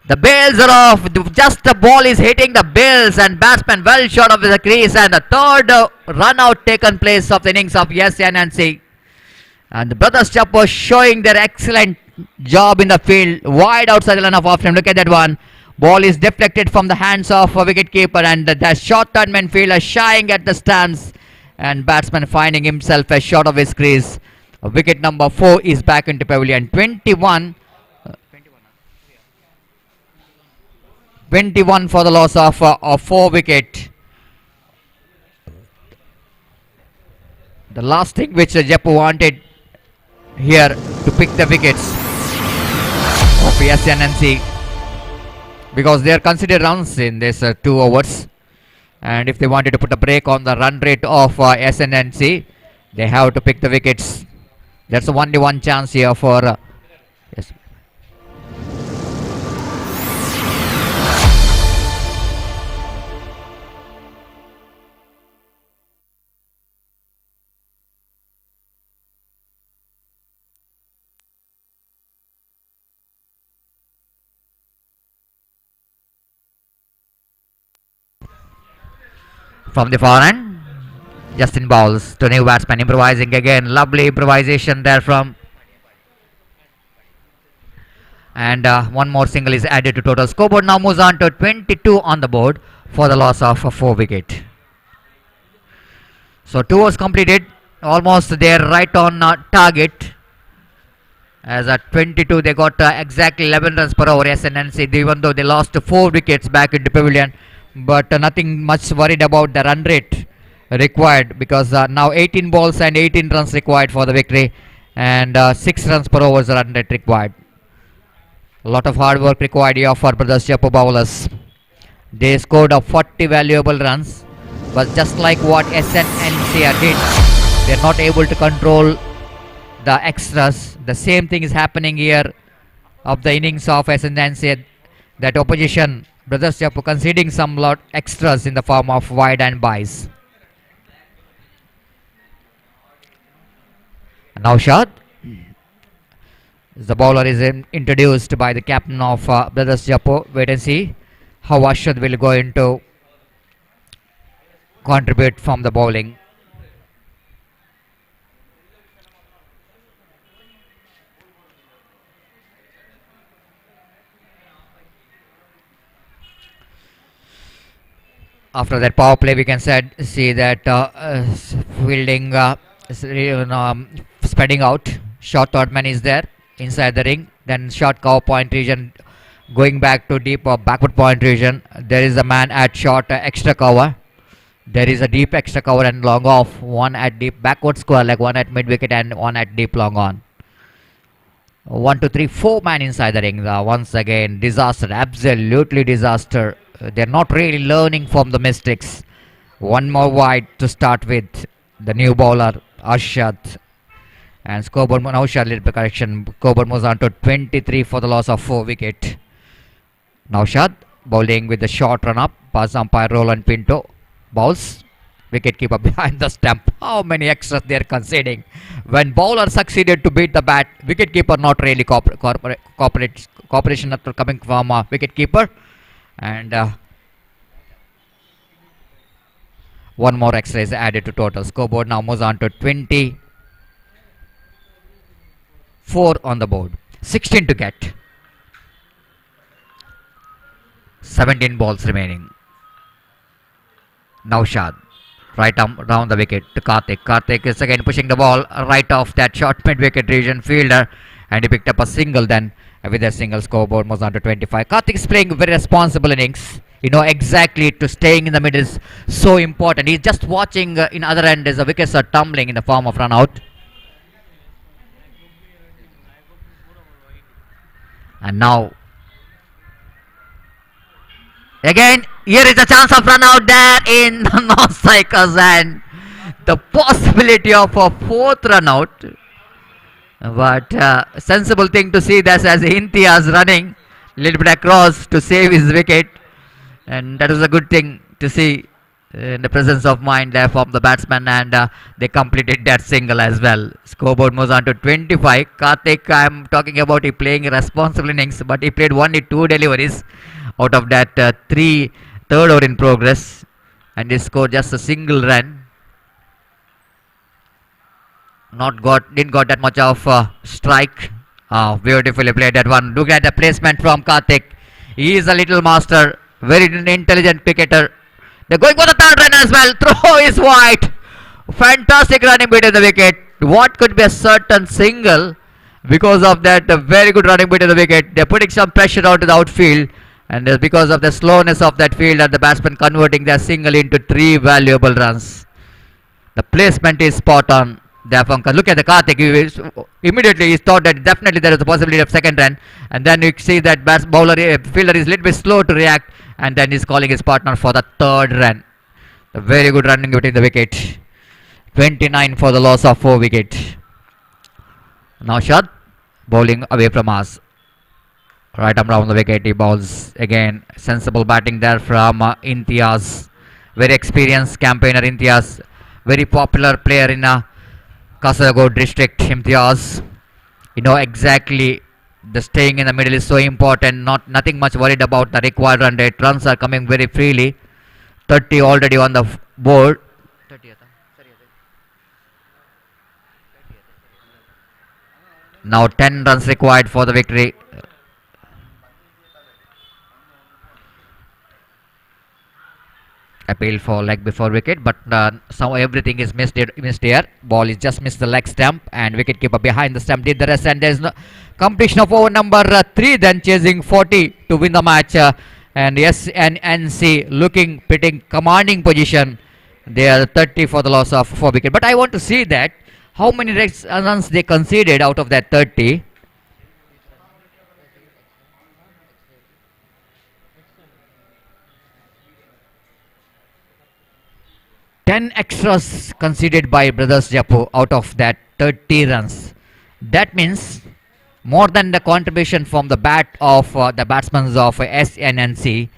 The bails are off. Just the ball is hitting the bails, and batsman well short of the crease, and the third run out taken place of the innings of SNNC. And the brothers Jeppu showing their excellent job in the field. Wide outside the line of off time. Look at that one. Ball is deflected from the hands of a wicket keeper, and the short third man fielder shying at the stance, and batsman finding himself a short of his crease. Wicket number 4 is back into pavilion. 21 for the loss of 4 wicket. The last thing which Jeppu wanted here to pick the wickets of SNNC, because they are considered runs in this 2 overs. And if they wanted to put a break on the run rate of SNNC, they have to pick the wickets. That's only one chance here for yes. from the far end. Justin Bowles to new batsman improvising again. Lovely improvisation there from. And one more single is added to total scoreboard. Now moves on to 22 on the board for the loss of 4 wicket. So 2 overs completed. Almost they are right on target. As at 22 they got exactly 11 runs per over SNNC, even though they lost 4 wickets back into pavilion. But nothing much worried about the run rate required, because now 18 balls and 18 runs required for the victory, and 6 runs per over is the run rate required. A lot of hard work required here for brothers Jeppu bowlers. They scored 40 valuable runs, but just like what SNNC did, they are not able to control the extras. The same thing is happening here of the innings of SNNC. That opposition, brothers Jeppu, conceding some lot extras in the form of wide and byes. Now shot. The bowler is introduced by the captain of brothers Jeppu. Wait and see how Ashad will go into contribute from the bowling. After that power play, we can see that fielding spreading out. Short third man is there inside the ring. Then short cover point region, going back to deep backward point region. There is a man at short extra cover. There is a deep extra cover and long off. One at deep backward square leg, one at mid wicket, and one at deep long on. 1, 2, 3, 4 man inside the ring. Once again, disaster, absolutely disaster. They're not really learning from the mistakes. One more wide to start with. The new bowler Arshad, and scoreboard now little correction. Scoreboard moves on to 23 for the loss of 4 wicket. Now Shad bowling with the short run up. Pass umpire Roland Pinto bowls. Wicket keeper behind the stump. How many extras they are conceding? When bowler succeeded to beat the bat, wicket keeper not really cooperation after coming from wicket keeper. And one more extra is added to total scoreboard. Now moves on to 24 on the board. 16 to get. 17 balls remaining. Now Shad right arm round the wicket to Karthik. Karthik is again pushing the ball right off that short mid wicket region fielder, and he picked up a single. Then with a single, scoreboard moves on to 25. Karthik is playing very responsible innings. You know exactly to staying in the middle is so important. He's just watching in other end as the wickets are tumbling in the form of run out. And now again, here is a chance of run out there in the North Strikers, and the possibility of a 4th run out. But sensible thing to see this as Imtiaz running a little bit across to save his wicket, and that was a good thing to see in the presence of mind there from the batsman, and they completed that single as well. Scoreboard moves on to 25. Karthik, I'm talking about, he playing responsible innings, but he played only 2 deliveries out of that 3 third over in progress, and he scored just a single run. Didn't got that much of strike. Beautifully played that one. Look at the placement from Karthik. He is a little master, very intelligent cricketer. They're going for the 3rd run as well. Throw is wide. Fantastic running between the wicket. What could be a certain single because of that very good running between the wicket. They're putting some pressure onto the outfield, and because of the slowness of that fielder, the batsman converting their single into 3 valuable runs. The placement is spot on. Look at the Karthik. Immediately he thought that definitely there is a possibility of 2nd run, and then you see that fielder is a little bit slow to react, and then he's calling his partner for the 3rd run. A very good running between the wicket. 29 for the loss of 4 wicket. Now Shad bowling away from us. Right arm round the wicket, he bowls again. Sensible batting there from Imtiaz. Very experienced campaigner Imtiaz. Very popular player in Kasaragod district, Imtiaz. You know exactly the staying in the middle is so important. Nothing much worried about the required run rate. Runs are coming very freely. 30 already on the board. Now 10 runs required for the victory. Appeal for leg before wicket, but so everything is missed here. Ball is just missed the leg stump, and wicket keeper behind the stump did the rest, and there's no completion of over number 3. Then chasing 40 to win the match, and yes, and NC looking pretty commanding position. They are 30 for the loss of 4 wicket. But I want to see that how many runs they conceded out of that 30. 10 extras conceded by brothers Jeppu out of that 30 runs. That means more than the contribution from the bat of the batsmen of SNNC,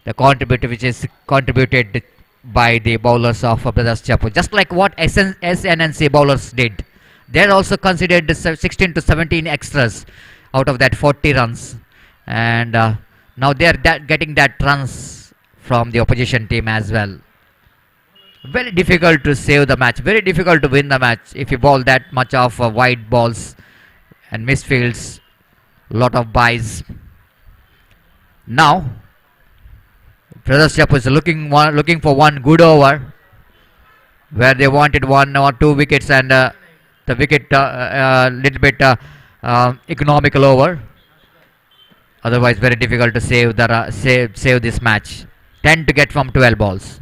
the contributor which is contributed by the bowlers of brothers Jeppu. Just like what SNNC bowlers did. They also considered 16 to 17 extras out of that 40 runs. And now they are getting that runs from the opposition team as well. Very difficult to save the match, very difficult to win the match if you bowl that much of wide balls and misfields, lot of byes. Now Brothers Jeppu is looking for one good over where they wanted 1 or 2 wickets, and the wicket little bit economical over. Otherwise very difficult to save this match. 10 to get from 12 balls.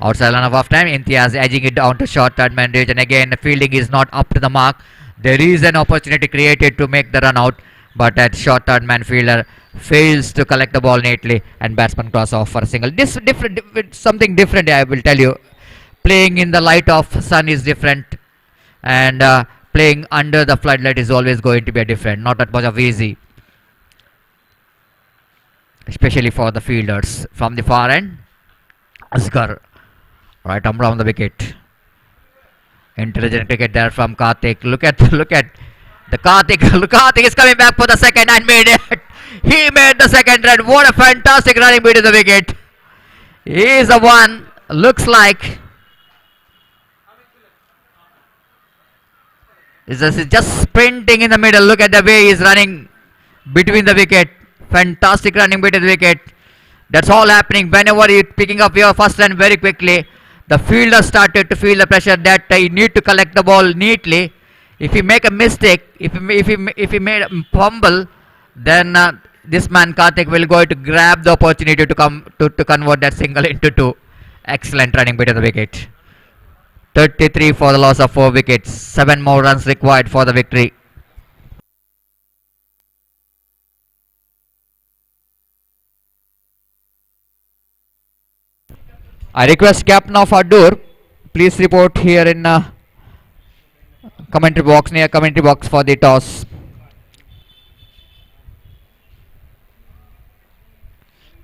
Outside line of half time, Imtiaz edging it down to short third man range, and again the fielding is not up to the mark. There is an opportunity created to make the run out, but that short third man fielder fails to collect the ball neatly, and batsman cross off for a single. This something different, I will tell you. Playing in the light of sun is different, and playing under the floodlight is always going to be a different. Not that much of easy, especially for the fielders. From the far end, Asghar. Right arm round the wicket. Intelligent cricket there from Karthik. Look at the Karthik. Karthik is coming back for the second and made it. He made the second run. What a fantastic running beat to the wicket. He is the one. Looks like he's just sprinting in the middle. Look at the way he's running between the wicket. Fantastic running beat to the wicket. That's all happening whenever you're picking up your first run very quickly. The fielder started to feel the pressure that you need to collect the ball neatly. If you make a mistake, if you made a fumble, then this man Karthik will go to grab the opportunity to convert that single into 2. Excellent running bit of the wicket. 33 for the loss of 4 wickets. 7 more runs required for the victory. I request captain of Adur, please report here in commentary box, near commentary box for the toss.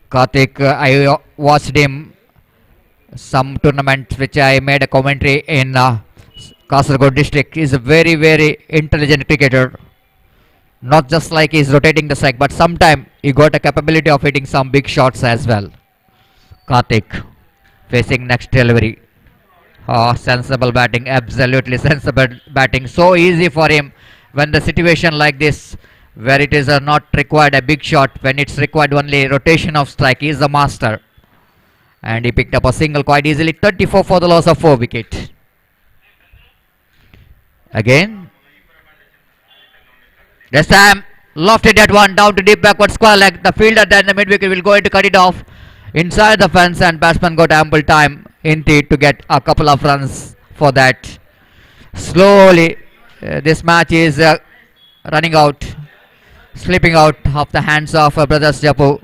Karthik, I watched him some tournaments which I made a commentary in Kasaragod district. He's a very, very intelligent cricketer. Not just like he's rotating the sack, but sometime he got a capability of hitting some big shots as well. Karthik facing next delivery. Sensible batting, absolutely sensible batting. So easy for him when the situation like this, where it is not required a big shot, when it's required only rotation of strike. He is the master, and he picked up a single quite easily. 34 for the loss of 4 wicket. Again, this time lofted that one down to deep backward square leg. The fielder then the mid wicket will go in to cut it off inside the fence, and batsman got ample time Inti to get a couple of runs for that. Slowly this match is running out, slipping out of the hands of brothers Jeppu.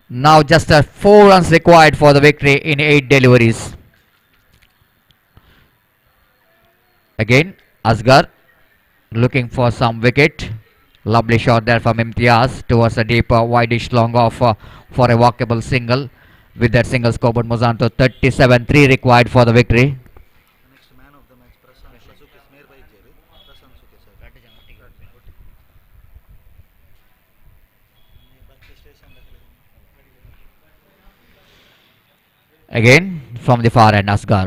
Now just 4 runs required for the victory in 8 deliveries. Again Asghar looking for some wicket. Lovely shot there from Imtiaz towards a deep wideish long off for a walkable single. With that single scoreboard moves on to 37-3 required for the victory. Again from the far end. Asgar.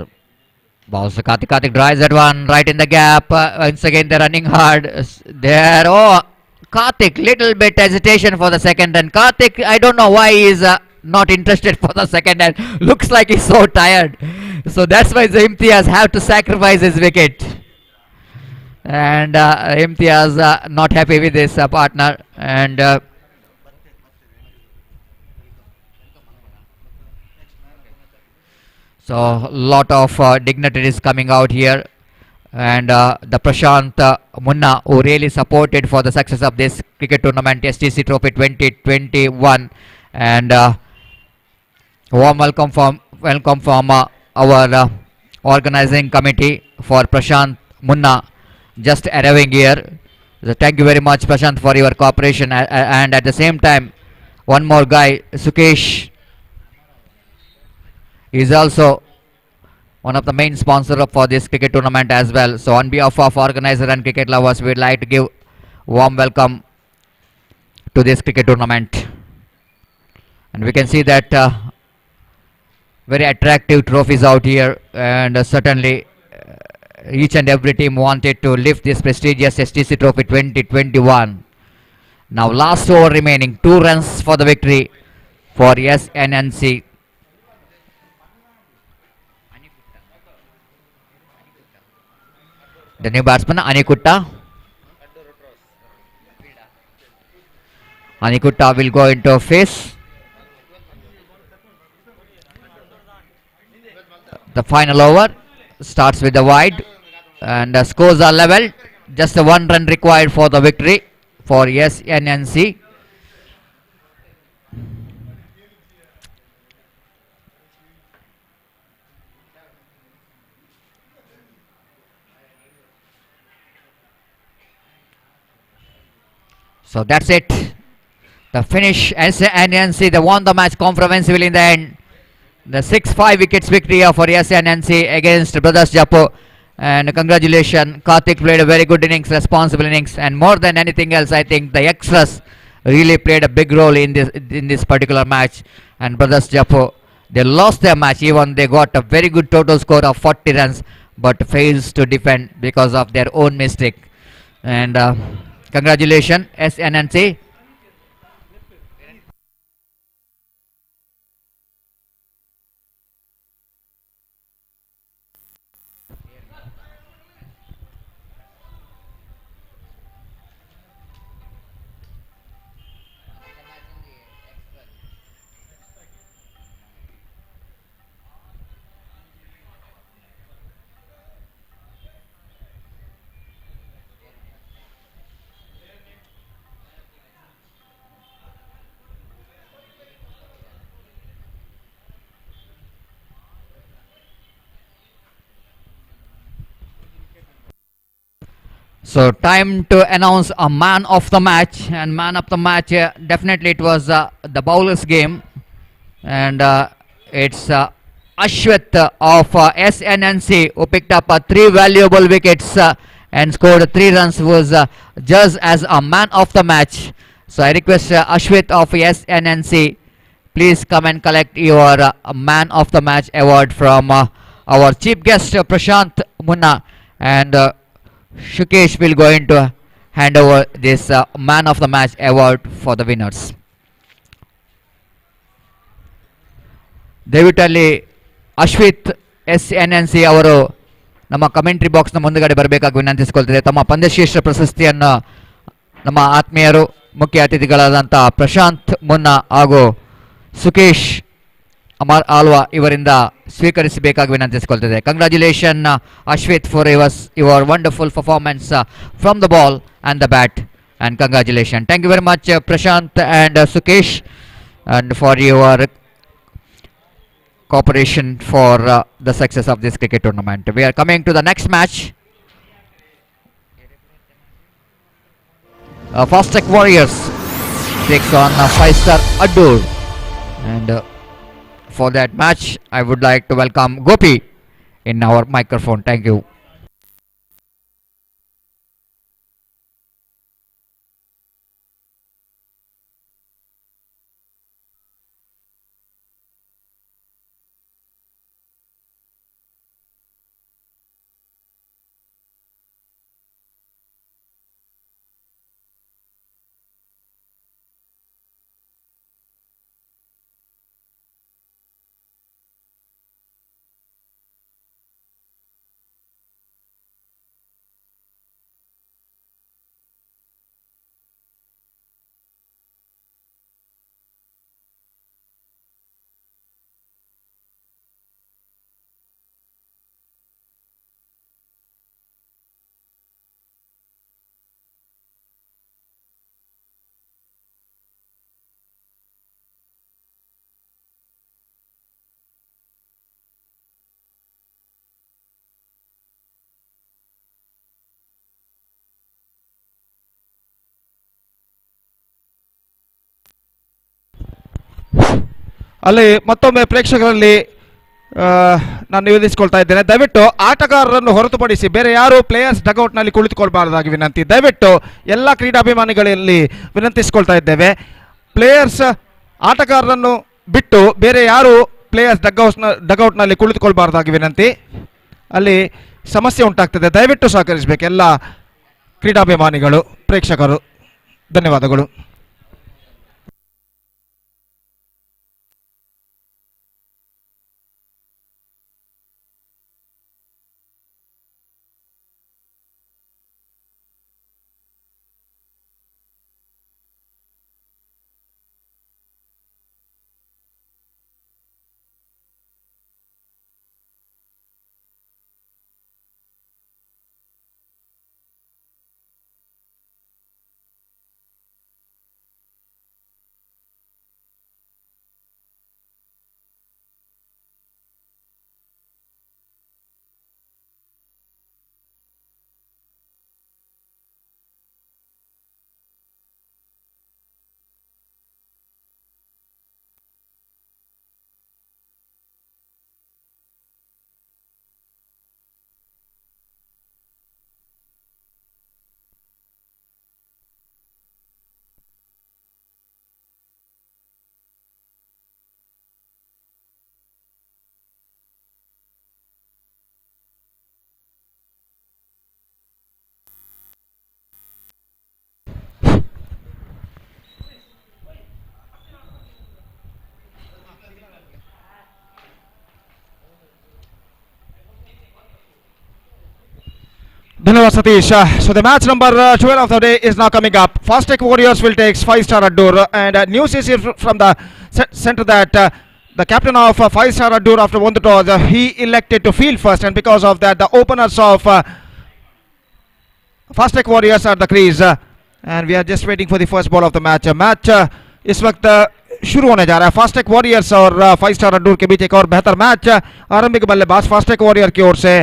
Balls to Karthik. Karthik drives that one right in the gap. Once again, they're running hard. There. Oh, Karthik, little bit hesitation for the second. And Karthik, I don't know why he is not interested for the second. And looks like he's so tired. So that's why the Imtiaz have to sacrifice his wicket. And Imtiaz not happy with his partner. And so lot of dignitaries coming out here, and the Prashant Munna, who really supported for the success of this cricket tournament, STC Trophy 2021, and warm welcome from our organizing committee for Prashant Munna just arriving here. So thank you very much, Prashant, for your cooperation, and at the same time, one more guy, Sukesh, is also one of the main sponsor for this cricket tournament as well. So on behalf of organizer and cricket lovers, we'd like to give warm welcome to this cricket tournament. And we can see that very attractive trophies out here, and certainly each and every team wanted to lift this prestigious STC Trophy 2021. Now last over remaining, 2 runs for the victory for SNNC. The new batsman Anikutta. Anikutta will go into face. The final over starts with the wide, and the scores are level. Just a 1 run required for the victory for SNNC. So that's it. The finish, SNNC, they won the match comprehensively in the end. The 6-5 wickets victory for SNNC against Brothers Jeppu. And congratulations, Karthik played a very good innings, responsible innings, and more than anything else, I think the extras really played a big role in this particular match. And Brothers Jeppu, they lost their match, even they got a very good total score of 40 runs, but fails to defend because of their own mistake. And congratulations, SNNC. So time to announce a man of the match, and man of the match, definitely it was the bowlers game, and it's Ashwit of SNNC, who picked up 3 valuable wickets and scored 3 runs, was judged as a man of the match. So I request Ashwit of SNNC, please come and collect your man of the match award from our chief guest Prashant Munna, and Shukesh will going to hand over this man of the match award for the winners. ದಯವಿಟ್ಟಲ್ಲಿ Ashwith SNNC ಅವರು ನಮ್ಮ commentary ಬಾಕ್ಸ್ನ ಮುಂದುಗಡೆ ಬರಬೇಕಾಗಿ ವಿನಂತಿಸಿಕೊಳ್ತಿದೆ. ತಮ್ಮ ಪಂದ್ಯಶ್ರೇಷ್ಠ ಪ್ರಶಸ್ತಿಯನ್ನು ನಮ್ಮ ಆತ್ಮೀಯರು ಮುಖ್ಯ ಅತಿಥಿಗಳಾದಂಥ ಪ್ರಶಾಂತ್ ಮುನ್ನಾ ಹಾಗೂ ಸುಕೇಶ್ ಅಮರ್ ಆಲ್ವಾ ಇವರಿಂದ ಸ್ವೀಕರಿಸಬೇಕಾಗಿ ವಿನಂತಿಸಿಕೊಳ್ತಿದೆ. Congratulation Ashwith for your wonderful performance from the ball and the bat, and congratulation. Thank you very much Prashanth and Sukesh, and for your cooperation for the success of this cricket tournament. We are coming to the next match. Fast Tech Warriors takes on 5-star Adur, and for that match I would like to welcome Gopi in our microphone. Thank you. ಅಲ್ಲಿ ಮತ್ತೊಮ್ಮೆ ಪ್ರೇಕ್ಷಕರಲ್ಲಿ ನಾನು ನಿವೇದಿಸಿಕೊಳ್ತಾ ಇದ್ದೇನೆ, ದಯವಿಟ್ಟು ಆಟಗಾರರನ್ನು ಹೊರತುಪಡಿಸಿ ಬೇರೆ ಯಾರು players ಡಗೌಟ್ನಲ್ಲಿ ಕುಳಿತುಕೊಳ್ಬಾರ್ದಾಗಿ ವಿನಂತಿ. ದಯವಿಟ್ಟು ಎಲ್ಲ ಕ್ರೀಡಾಭಿಮಾನಿಗಳಲ್ಲಿ ವಿನಂತಿಸಿಕೊಳ್ತಾ ಇದ್ದೇವೆ, ಪ್ಲೇಯರ್ಸ್ ಆಟಗಾರರನ್ನು ಬಿಟ್ಟು ಬೇರೆ ಯಾರು ಪ್ಲೇಯರ್ಸ್ ಡಗೌಟ್ನಲ್ಲಿ ಕುಳಿತುಕೊಳ್ಬಾರ್ದಾಗಿ ವಿನಂತಿ. ಅಲ್ಲಿ ಸಮಸ್ಯೆ ಉಂಟಾಗ್ತದೆ, ದಯವಿಟ್ಟು ಸಹಕರಿಸಬೇಕು ಎಲ್ಲ ಕ್ರೀಡಾಭಿಮಾನಿಗಳು, ಪ್ರೇಕ್ಷಕರು. ಧನ್ಯವಾದಗಳು. Dhanyawad Satish. So the match number 12 of the day is now coming up. Fast Tech Warriors will take 5-star Adur, and news is here from the center that the captain of 5-star Adur, after won the toss, he elected to field first, and because of that the openers of Fast Tech Warriors are the crease, and we are just waiting for the first ball of the match. Match इस वक्त शुरू होने जा रहा है. Fast take warriors और five-star Adoor के बीच एक और बेहतर मैच. आरंभिक बल्लेबाज फास्ट टेक वॉरियर की ओर से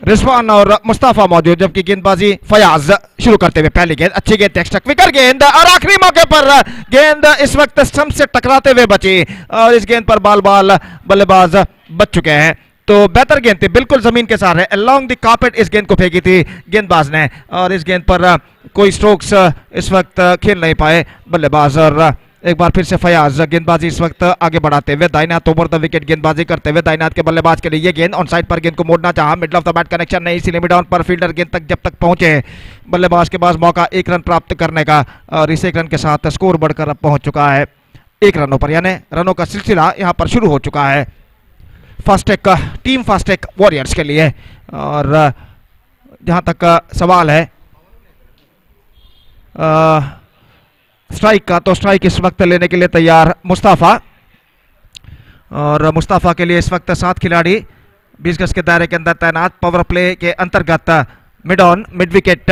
रिजवान और मुस्तफा मौजूद, जबकि गेंदबाजी फयाज शुरू करते हुए पहली गेंद, अच्छी गेंद, टेक्स्ट विकेट गेंद, और आखिरी मौके पर गेंद इस वक्त स्टंप से टकराते हुए बची, और इस गेंद पर बाल बल्लेबाज बच चुके हैं. तो बेहतर गेंद थी, बिल्कुल जमीन के सहारे अलोंग द कार्पेट इस गेंद को फेंकी थी गेंदबाज ने, और इस गेंद पर कोई स्ट्रोक्स इस वक्त खेल नहीं पाए बल्लेबाज. और एक बार फिर से फयाज गेंदबाजी इस वक्त आगे बढ़ाते हुए दाहिने हाथ ओवर द विकेट गेंदबाजी करते हुए दाहिने हाथ के बल्लेबाज के लिए ये गेंद ऑन साइड पर गेंद को मोड़ना चाहा, middle of the bat connection नहीं, इसीलिए मिड ऑन पर फील्डर गेंद तक जब तक पहुंचे बल्लेबाज के पास मौका 1 रन प्राप्त करने का, और इस 1 रन के साथ स्कोर बढ़कर अब पहुंच चुका है 1 रनों पर, यानी रनों का सिलसिला यहां पर शुरू हो चुका है फास्टेक टीम फास्टेक वॉरियर्स के लिए. और जहां तक सवाल है स्ट्राइक का, तो स्ट्राइक इस वक्त लेने के लिए तैयार मुस्तफा, और मुस्तफा के लिए इस वक्त 7 खिलाड़ी 20 गज के दायरे के अंदर तैनात. पावर प्ले के अंतर्गत मिड ऑन मिड विकेट,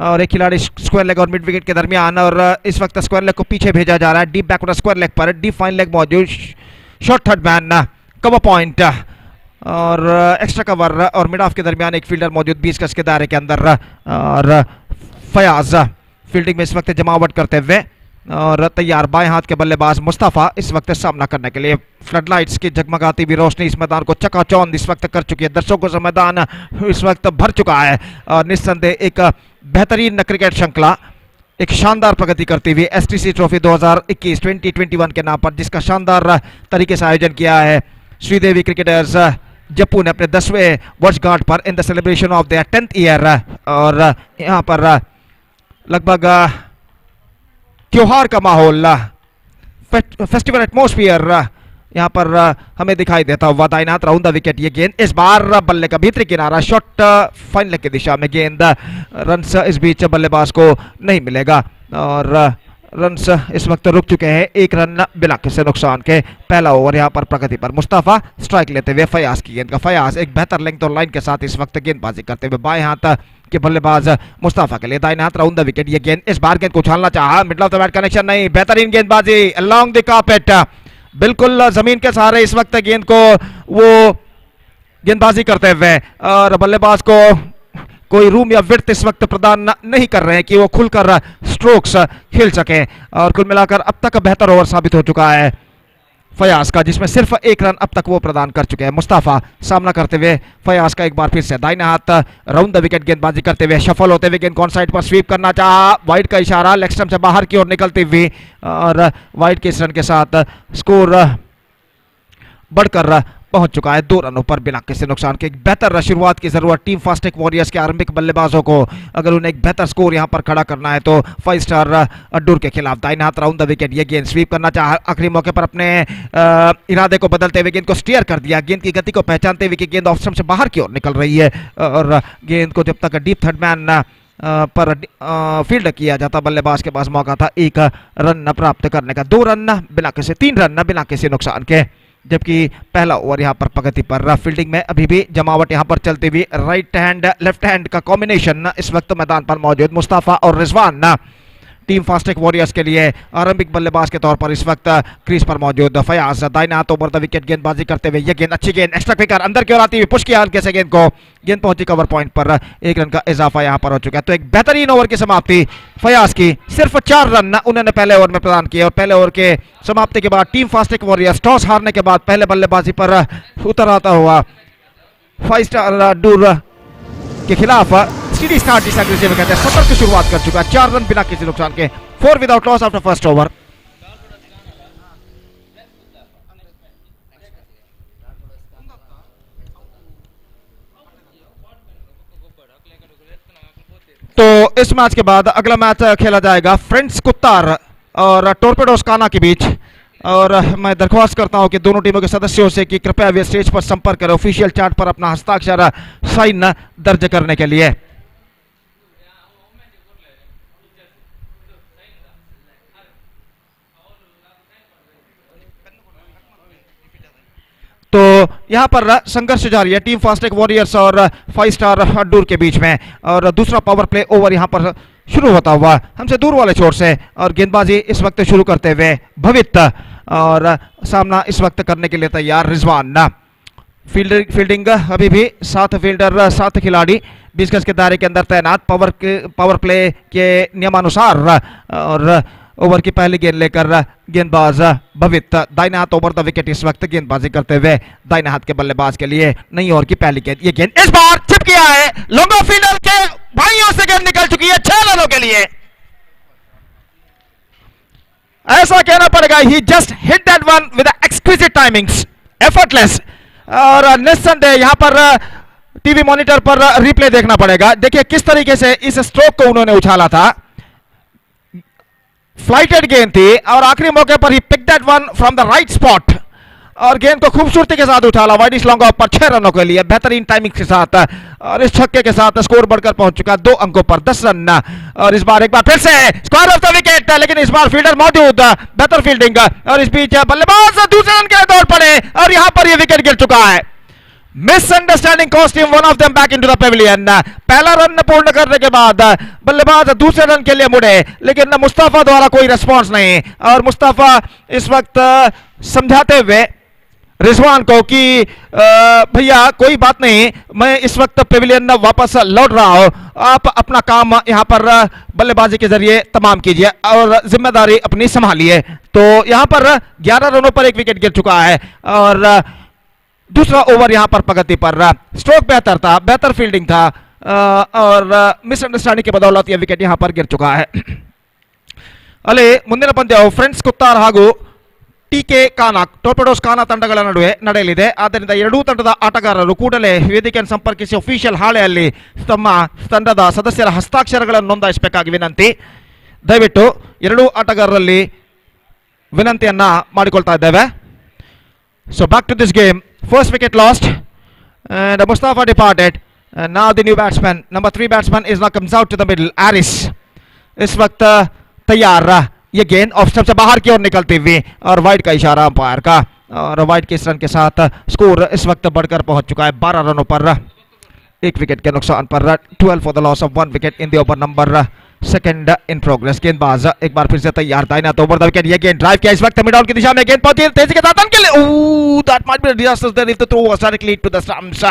और एक खिलाड़ी स्क्वायर लेग और मिड विकेट के दरमियान, और इस वक्त स्क्वायर लेग को पीछे भेजा जा रहा है, डीप बैकवर्ड स्क्वायर लेग पर डीप फाइन लेग मौजूद, short third man, cover point और एक्स्ट्रा कवर, और मिड ऑफ के दरमियान एक फील्डर मौजूद 20 गज के दायरे के अंदर. और फयाज फील्डिंग में इस वक्त जमावट करते हुए, और तैयार बाएं हाथ के बल्लेबाज मुस्तफा इस वक्त सामना करने के लिए. फ्लडलाइट्स की जगमगाती हुई रोशनी इस मैदान को चकाचौंध इस वक्त कर चुकी है, दर्शकों से मैदान इस वक्त भर चुका है, और निस्संदेह एक बेहतरीन क्रिकेट श्रृंखला एक शानदार प्रगति करती हुई एसटीसी ट्रॉफी 2021 के नाम पर, जिसका शानदार तरीके से आयोजन किया है श्रीदेवी क्रिकेटर्स जप्पू ने अपने 10वें वर्षगांठ पर in the celebration of their 10th year. और यहाँ पर लगभग त्योहार का माहौल, फेस्टिवल एटमॉस्फेयर यहाँ पर हमें दिखाई देता हुआ. दाइनात राउंड द विकेट, ये गेंद इस बार बल्ले का भीतरी किनारा, शॉट फाइन लेग की दिशा में गेंद, रन्स इस बीच बल्लेबाज को नहीं मिलेगा, और रन्स इस वक्त रुक चुके हैं 1 रन बिना किसी नुकसान के. पहला ओवर यहाँ पर प्रगति पर, मुस्तफा स्ट्राइक लेते हुए फयाज की गेंद का, फयाज एक बेहतर लेंथ और लाइन के साथ इस वक्त गेंदबाजी करते हुए बाएं हाथ के बल्लेबाज मुस्तफा के लिए दाहिने हाथ राउंड द विकेट, ये गेंद इस बार गेंद को उछालना चाहा, middle of the bat connection नहीं, बेहतरीन गेंदबाजी अलोंग द कार्पेट, बिल्कुल जमीन के सहारे इस वक्त गेंद को वो गेंदबाजी करते हुए, और बल्लेबाज को कोई रूम या विड्थ इस वक्त प्रदान नहीं कर रहे हैं कि वो खुलकर स्ट्रोक्स खेल सके. और कुल मिलाकर अब तक बेहतर ओवर साबित हो चुका है फयाज का, जिसमें सिर्फ एक रन अब तक वो प्रदान कर चुके हैं। मुस्तफा सामना करते हुए फयाज का एक बार फिर से दाहिने हाथ राउंड द विकेट गेंदबाजी करते हुए सफल होते हुए गेंद कौन साइड पर स्वीप करना चाहा, वाइड का इशारा, लेग स्टंप से बाहर की ओर निकलती हुई और वाइड के इस रन के साथ स्कोर बढ़कर पहुंच चुका है 2 रनों पर बिना किसी नुकसान के। एक बेहतर शुरुआत की जरूरत टीम फास्टेक वॉरियर्स के आरंभिक बल्लेबाजों को, अगर उन्हें एक बेहतर स्कोर यहां पर खड़ा करना है तो 5 स्टार अड्डूर के खिलाफ दाहिने हाथ राउंड द विकेट, ये गेंद स्वीप करना चाहा, आखिरी मौके पर अपने इरादे को बदलते हुए गेंद को स्टीयर कर दिया, गेंद की गति को पहचानते हुए कि गेंद ऑफ स्टंप से बाहर की ओर निकल रही है और गेंद को जब तक डीप थर्ड मैन पर फील्ड किया जाता बल्लेबाज के पास मौका था 1 रन प्राप्त करने का। 2 रन बिना किसी 3 रन बिना किसी नुकसान के, जबकि पहला ओवर यहां पर प्रगति पर। फील्डिंग में अभी भी जमावट यहां पर चलती हुई, राइट हैंड लेफ्ट हैंड का कॉम्बिनेशन इस वक्त मैदान पर मौजूद। मुस्तफा और रिजवान टीम फास्टेक वॉरियर्स के लिए आरंभिक बल्लेबाज के तौर पर इस वक्त क्रीज पर मौजूद। फयाज दाहिने हाथ ओवर द विकेट गेंदबाजी करते हुए, यह गेंद अच्छी गेंद, एक्स्ट्रा क्विकर अंदर की ओर आती हुई पुश किया हल्के से गेंद को, गेंद पहुंची कवर पॉइंट पर, 1 रन का इजाफा यहां पर हो चुका है। तो एक बेहतरीन ओवर की समाप्ति फयाज की, सिर्फ 4 रन उन्होंने पहले ओवर में प्रदान किए और पहले ओवर के समाप्ति के बाद टीम फास्टेक वॉरियर्स टॉस हारने के बाद पहले बल्लेबाजी पर उतर आता हुआ 5 स्टार डूर के खिलाफ सीधी स्टार्ट जिसे अंग्रेजी में कहते हैं सतर की शुरुआत कर चुका है। 4 रन बिना किसी नुकसान के, 4 without loss after first over. तो इस मैच के बाद अगला मैच खेला जाएगा फ्रेंड्स कुत्तार और टोरपेडोस काना के बीच, और मैं दरख्वास्त करता हूं कि दोनों टीमों के सदस्यों से कि कृपया वे स्टेज पर संपर्क करें ऑफिशियल चार्ट पर अपना हस्ताक्षर साइन दर्ज करने के लिए। तो यहां पर संघर्ष जारी है टीम फास्टेक वॉरियर्स और 5 स्टार अड्डूर के बीच में, और दूसरा पावर प्ले ओवर यहां पर शुरू होता हुआ हमसे दूर वाले छोर से, और गेंदबाजी इस वक्त शुरू करते हुए भवित, और सामना इस वक्त करने के लिए तैयार रिजवान। फील्डिंग अभी भी 7 फील्डर 7 खिलाड़ी 20 गज के दायरे के अंदर तैनात पावर प्ले के नियमानुसार, और ओवर की पहली गेंद लेकर गेंदबाज भवित दाहिने हाथ ओवर द विकेट इस वक्त गेंदबाजी करते हुए दाहिने हाथ के बल्लेबाज के लिए नई ओवर की पहली गेंद, ये गेंद इस बार चिप किया है, लॉन्गो फील्डर के भाइयों से गेंद निकल चुकी है 6 रनों के लिए। ऐसा कहना पड़ेगा, ही just hit that one with exquisite timings, effortless, और निस्संदेह यहां पर टीवी मॉनिटर पर रिप्ले देखना पड़ेगा। देखिए किस तरीके से इस स्ट्रोक को उन्होंने उछाला था, फ्लाइटेड गेंद थी और आखिरी मौके पर ही pick that one from the right spot, और गेंद को खूबसूरती के साथ उछाला वाइडिश लॉन्ग ऑफ पर 6 रनों के लिए बेहतरीन टाइमिंग के साथ, और इस छक्के के साथ स्कोर बढ़कर पहुंच चुका 2 अंकों पर 10 रन। और इस बार एक बार फिर से स्क्वायर ऑफ द विकेट, लेकिन इस बार फील्डर मौजूद, बेहतर फील्डिंग, और इस बीच बल्लेबाज दूसरे रन के लिए दौड़ पड़े और यहां पर यह विकेट गिर चुका है। Misunderstanding cost him one of them back into the Pavilion. पहला रन पूर्ण करने के बाद बल्लेबाज दूसरे रन के लिए मुड़े, लेकिन मुस्तफा द्वारा कोई रिस्पांस नहीं, और मुस्तफा इस वक्त समझाते हुए रिजवान को कि भैया कोई बात नहीं, मैं इस वक्त पेविलियन वापस लौट रहा हूं, आप अपना काम यहां पर बल्लेबाजी के जरिए तमाम कीजिए और जिम्मेदारी अपनी संभालिए। तो यहां पर 11 रनों पर एक विकेट गिर चुका है, और दूसरा ओवर यहां पर प्रगति पर, स्ट्रोक बेहतर था, बेहतर फील्डिंग था, और मिसअंडरस्टैंडिंग की बदौलत यह विकेट यहां पर गिर चुका है। अले ಮುಂದಿನ ಪಂದ್ಯವು ಫ್ರೆಂಡ್ಸ್ ಕುತ್ತಾರ್ ಹಾಗೂ ಟಿಕೆ ಕಾನಾ ಟೋರ್ಪೆಡೋಸ್ ಕಾನಾ ತಂಡಗಳ ನಡುವೆ ನಡೆಯಲಿದೆ. ಆದ್ದರಿಂದ ಎರಡೂ ತಂಡದ ಆಟಗಾರರು ಕೂಡಲೇ ವೇದಿಕೆಯನ್ನು ಸಂಪರ್ಕಿಸಿ ಅಫಿಷಿಯಲ್ ಹಾಳೆಯಲ್ಲಿ ತಮ್ಮ ತಂಡದ ಸದಸ್ಯರ ಹಸ್ತಾಕ್ಷರಗಳನ್ನು ನೋಂದಾಯಿಸಬೇಕಾಗಿ ವಿನಂತಿ. ದಯವಿಟ್ಟು ಎರಡೂ ಆಟಗಾರರಲ್ಲಿ ವಿನಂತಿಯನ್ನ ಮಾಡಿಕೊಳ್ತಾ ಇದ್ದೇವೆ. So back to this game. First wicket lost and Mustafa departed, and now the new batsman, number 3 batsman is now comes out to the middle. Aris इस वक्त तैयार, ये गेंद ऑफ स्टंप से बाहर की ओर निकलती हुई और वाइड का इशारा अंपायर का, और वाइड के इस रन के साथ स्कोर इस वक्त बढ़कर पहुंच चुका है 12 रनों पर, 1 विकेट के नुकसान पर, 12 for the loss of 1 wicket in the over number second in progress. गेंदबाज एक बार फिर से तैयार, दाहिना तो ओवर द विकेट, ये गेंद ड्राइव किया इस वक्त मिड ऑन की दिशा में, गेंद पहुंची तेजी के साथ अंक के लिए, that might be a disasters there if the throw was directly to the stumps.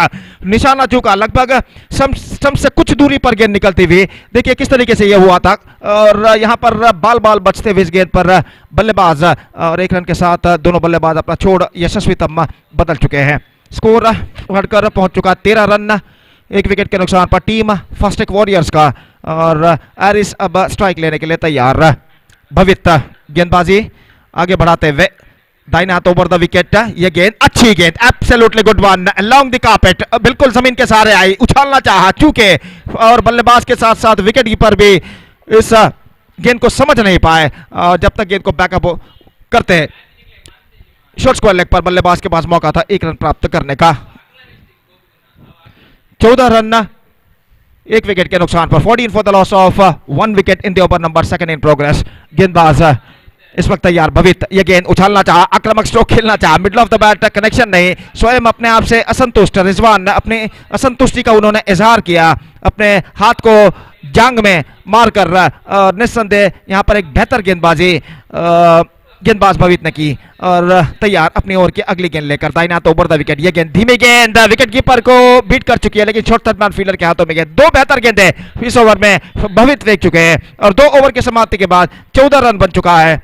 निशाना चूका, लगभग स्टंप से कुछ दूरी पर गेंद निकलती हुई। देखिए किस तरीके से यह हुआ था, और यहां पर बाल बाल बचते हुए इस गेंद पर बल्लेबाज, और 1 रन के साथ दोनों बल्लेबाज अपना छोड़ यशस्वीतम बदल चुके हैं। स्कोर बढ़कर पहुंच चुका 13 रन, 1 विकेट के नुकसान पर टीम फास्टेक वॉरियर्स का, और एरिस अब स्ट्राइक लेने के लिए तैयार। भवित गेंदबाजी आगे बढ़ाते हुए, दाहिने हाथ ओवर द विकेट, ये गेंद अच्छी गेंद, absolutely good one along the carpet, बिल्कुल जमीन के सहारे आई, उछालना चाहा चूके, और बल्लेबाज के साथ साथ विकेट कीपर भी इस गेंद को समझ नहीं पाए, और जब तक गेंद को बैकअप करते हैं। शॉर्ट स्क्वायर लेग पर बल्लेबाज के पास मौका था 1 रन प्राप्त करने का। 14 रन 1 विकेट के नुकसान पर, 14 for the loss of 1 wicket in the over number second in progress. गेंदबाज इस वक्त तैयार, भवित ये गेंद उछालना चाहा, आक्रामक स्ट्रोक खेलना चाहा, middle of the bat connection नहीं, स्वयं अपने आप से असंतुष्ट रिजवान, अपने असंतुष्टि का उन्होंने इजहार किया, अपने हाथ को जांग में मारकर, और निस्संदेह यहां पर एक बेहतर गेंदबाजी गेंदबाज भवित ने की, और तैयार अपनी ओर की अगली गेंद लेकर, दाहिना तो ओवर द विकेट, ये गेंद धीमी गेंद विकेट कीपर को बीट कर चुकी है, लेकिन शॉर्ट थर्ड फील्डर के हाथों में गेंद। 2 बेहतर गेंदें इस ओवर में भवित फेंक चुके हैं, और 2 ओवर की समाप्ति के बाद 14 रन बन चुका है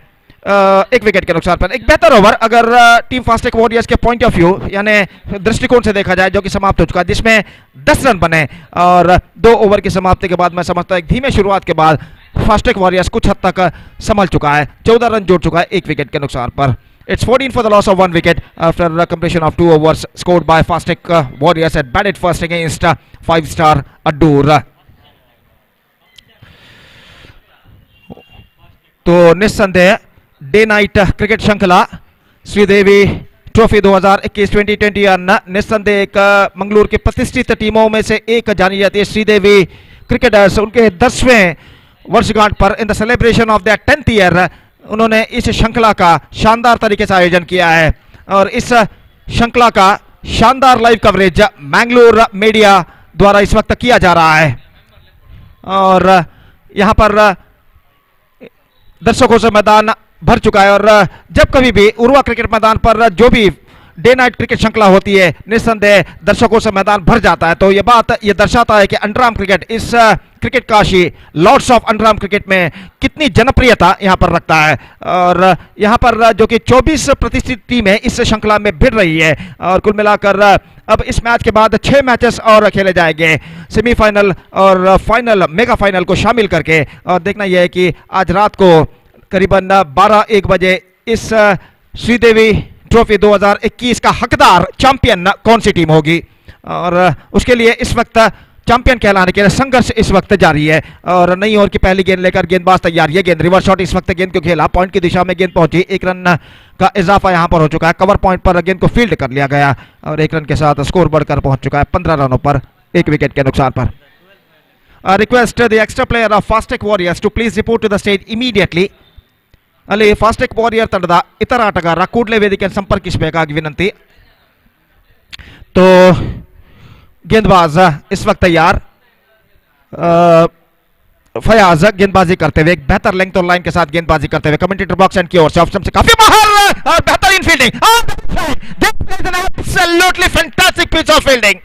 1 विकेट के नुकसान पर। एक बेहतर ओवर अगर टीम फास्टेक वॉरियर्स के पॉइंट ऑफ व्यू यानी दृष्टिकोण से देखा जाए, जो कि समाप्त हो चुका है, जिसमें 10 रन बने, और 2 ओवर की समाप्ति के बाद मैं समझता हूं एक धीमे शुरुआत के बाद फास्टेक वॉरियर्स कुछ हद तक संभल चुका है, 14 रन जोड़ चुका है 1 विकेट के नुकसान पर। It's 14 for the loss of 1 wicket after completion of 2 overs scored by Fastek Warriors at batted first against 5-star Adur. तो निस्संदेह डे नाइट क्रिकेट श्रृंखला श्रीदेवी ट्रॉफी 2021 2021 निस्संदेह एक मंगलूर की प्रतिष्ठित टीमों में से एक जानी जाती है। श्रीदेवी क्रिकेटर्स उनके 10वें वर्षगांठ पर in the celebration of the 10th year उन्होंने इस श्रृंखला का शानदार तरीके से आयोजन किया है, और इस श्रृंखला का शानदार लाइव कवरेज मैंगलोर मीडिया द्वारा इस वक्त किया जा रहा है, और यहां पर दर्शकों से मैदान भर चुका है। और जब कभी भी उर्वा क्रिकेट मैदान पर जो भी डे नाइट क्रिकेट श्रृंखला होती है, निस्संदेह दर्शकों से मैदान भर जाता है। तो यह बात यह दर्शाता है कि अंडरआर्म क्रिकेट, इस cricket Kashi Lord's of underarm cricket में कितनी जनप्रियता यहां पर रखता है। और यहां पर जो कि 24 प्रतिष्ठित टीमें इस श्रृंखला में भिड़ रही है, और कुल मिलाकर अब इस मैच के बाद 6 मैचेस और खेले जाएंगे, सेमीफाइनल और फाइनल, मेगा फाइनल को शामिल करके। और देखना यह है कि आज रात को करीबन 12-1 बजे इस श्रीदेवी ट्रॉफी 2021 का हकदार चैंपियन कौन सी टीम होगी, और उसके लिए इस वक्त चैंपियन कहलाने के लिए संघर्ष इस वक्त जारी है। और नई ओवर की पहली गेंद लेकर गेंदबाज तैयार, ये गेंद रिवर्स शॉट, इस वक्त गेंद को खेला, पॉइंट की दिशा में गेंद पहुंची, 1 रन का इजाफा यहां पर हो चुका है, कवर पॉइंट पर गेंद को फील्ड कर लिया गया, और 1 रन के साथ स्कोर बढ़कर पहुंच चुका है 15 रनों पर 1 विकेट के नुकसान पर। Request the extra player of Fastech Warriors to please report to the stage immediately. ಅಲ್ಲಿ ಫಾಸ್ಟೆಕ್ ವಾರಿಯರ್ ತಂಡದ ಇತರ ಆಟಗಾರ ಕೂಡಲೇ ವೇದಿಕೆಯನ್ನು ಸಂಪರ್ಕಿಸಬೇಕಾಗಿ ವಿನಂತಿ. तो गेंदबाज इस वक्त तैयार, फयाज गेंदबाजी करते हुए एक बेहतर लेंथ और लाइन के साथ गेंदबाजी करते हुए कमेंटेटर बॉक्स एंड की ओर से ऑफ स्टंप से काफी माहर और बेहतरीन fielding, absolutely fantastic pitch of fielding.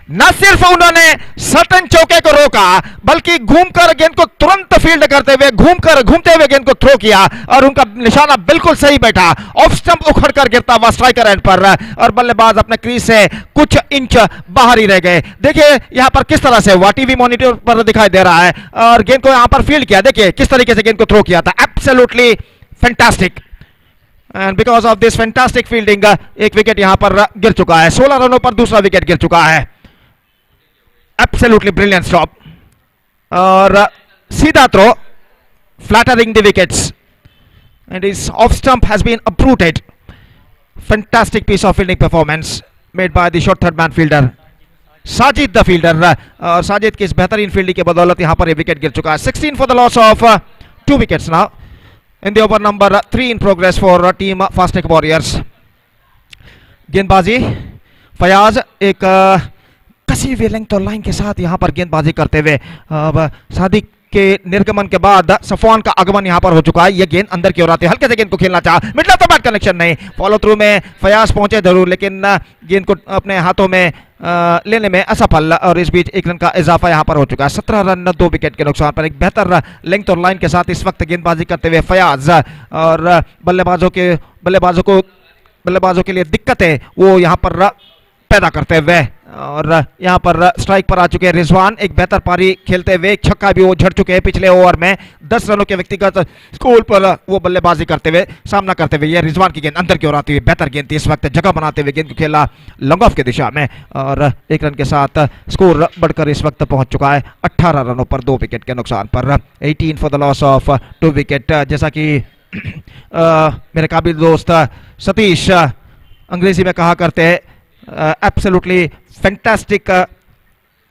न सिर्फ उन्होंने सटन चौके को रोका, बल्कि घूमकर गेंद को तुरंत फील्ड करते हुए घूमते हुए गेंद को थ्रो किया, और उनका निशाना बिल्कुल सही बैठा, ऑफ स्टंप उखड़कर गिरता हुआ स्ट्राइकर एंड पर, और बल्लेबाज अपने क्रीज से कुछ इंच बाहर ही रह गए. देखिए यहां पर किस तरह से हुआ, टीवी मॉनिटर पर दिखाई दे रहा है, और गेंद को यहां पर फील्ड किया, देखिए किस तरीके से गेंद को थ्रो किया था, absolutely fantastic. And because of this fantastic fielding एक विकेट यहां पर गिर चुका है, 16 रनों पर दूसरा विकेट गिर चुका है. Absolutely brilliant stop, और सीधा throw flattering the wickets, and his off stump has been uprooted. Fantastic piece of fielding performance made by the short third man fielder Sajid the fielder, और साजिद की इस बेहतरीन फील्डिंग के बदौलत यहां पर विकेट गिर चुका है. 16 for the loss of 2 wickets now in the over number 3 in progress for team Fastek Warriors. गेंदबाजी फयाज एक कसी हुई लेंथ और लाइन के साथ यहां पर गेंदबाजी करते हुए के निर्गमन के बाद सफवान का आगमन यहाँ पर हो चुका है। ये गेंद अंदर की ओर आती है, हल्के से गेंद को खेलना चाहा, middle of the bat connection नहीं, फॉलो थ्रू में फयाज पहुंचे जरूर लेकिन गेंद को अपने हाथों में लेने में असफल, और इस बीच एक रन का इजाफा यहाँ पर हो चुका है। 17 रन 2 विकेट के नुकसान पर एक बेहतर लेंथ और लाइन के साथ इस वक्त गेंदबाजी करते हुए फयाज, और बल्लेबाजों के लिए दिक्कतें वो यहाँ पर पैदा करते हुए, और यहाँ पर स्ट्राइक पर आ चुके हैं रिजवान, एक बेहतर पारी खेलते हुए, एक छक्का भी वो झड़ चुके हैं पिछले ओवर में। 10 रनों के व्यक्तिगत स्कोर पर वो बल्लेबाजी करते हुए सामना करते हुए, ये रिजवान की गेंद अंदर की ओर आती हुई बेहतर गेंद थी, इस वक्त जगह बनाते हुए गेंद को खेला लॉन्ग ऑफ की दिशा में, और एक रन के साथ स्कोर बढ़कर इस वक्त पहुंच चुका है 18 रनों पर 2 विकेट के नुकसान पर। 18 for the loss of 2 wicket. जैसा कि मेरे काबिल दोस्त सतीश अंग्रेजी में कहा करते हैं, absolutely fantastic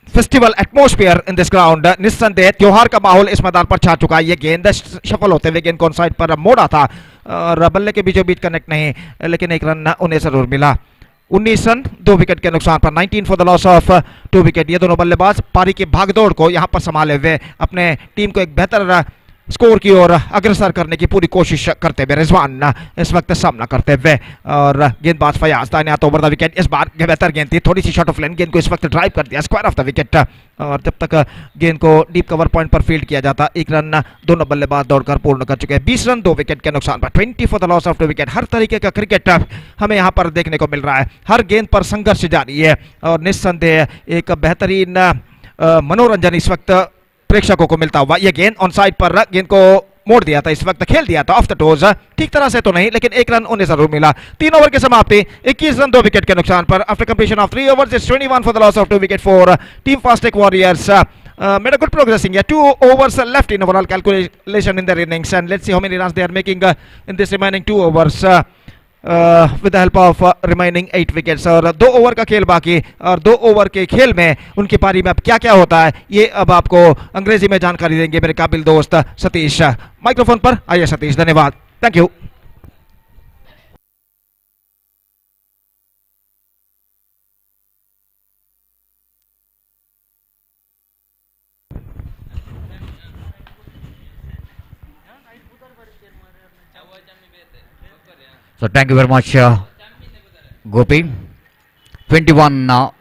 festival atmosphere in this ground. निस्संदेह त्योहार का माहौल इस मैदान पर छा चुका है। ये गेंद सफल होते हुए गेंद को ऑन साइड पर मोड़ा था और बल्ले के बीचों बीच कनेक्ट नहीं, लेकिन एक रन उन्हें जरूर मिला। 19 रन 2 विकेट के नुकसान पर। 19 for the loss of 2 wicket. ये दोनों बल्लेबाज पारी की भागदौड़ को यहां पर संभाले हुए अपने टीम को एक बेहतर स्कोर की ओर अग्रसर करने की पूरी कोशिश करते हुए रिजवान इस वक्त सामना करते हुए, और गेंदबाज फयाज दाहिने हाथ ओवर द विकेट। इस बार बेहतर गेंद थी, थोड़ी सी शॉर्ट ऑफ लेन, गेंद को इस वक्त ड्राइव कर दिया स्क्वायर ऑफ द विकेट, और जब तक गेंद को डीप कवर पॉइंट पर फील्ड किया जाता, एक रन दोनों बल्लेबाज दौड़कर पूर्ण कर चुके हैं। 20 रन 2 विकेट के नुकसान पर। 20 for the loss of 2 wicket. हर तरीके का क्रिकेट हमें यहाँ पर देखने को मिल रहा है, हर गेंद पर संघर्ष जारी है, और निस्संदेह एक बेहतरीन मनोरंजन इस वक्त प्रेक्षकों को मिलता हुआ। यह गेंद ऑन साइड पर गेंद को मोड़ दिया था, इस वक्त खेल दिया था ऑफ द टोज, ठीक तरह से तो नहीं, लेकिन एक रन उन्हें जरूर मिला। 3 ओवर की समाप्ति, 21 रन 2 विकेट के नुकसान पर। After completion of 3 overs, it's 21 for the loss of 2 wicket for Team Fastech Warriors. Made a good progressing here. 2 overs left in overall calculation in their innings, and let's see how many runs they are making in this remaining 2 overs. With the help of remaining 8 wickets, और 2 over का खेल बाकी, और 2 over के खेल में उनकी पारी में अब क्या क्या होता है ये अब आपको अंग्रेजी में जानकारी देंगे मेरे काबिल दोस्त सतीश माइक्रोफोन पर। आइए सतीश, धन्यवाद, thank you. So thank you very much, Gopi. 21 now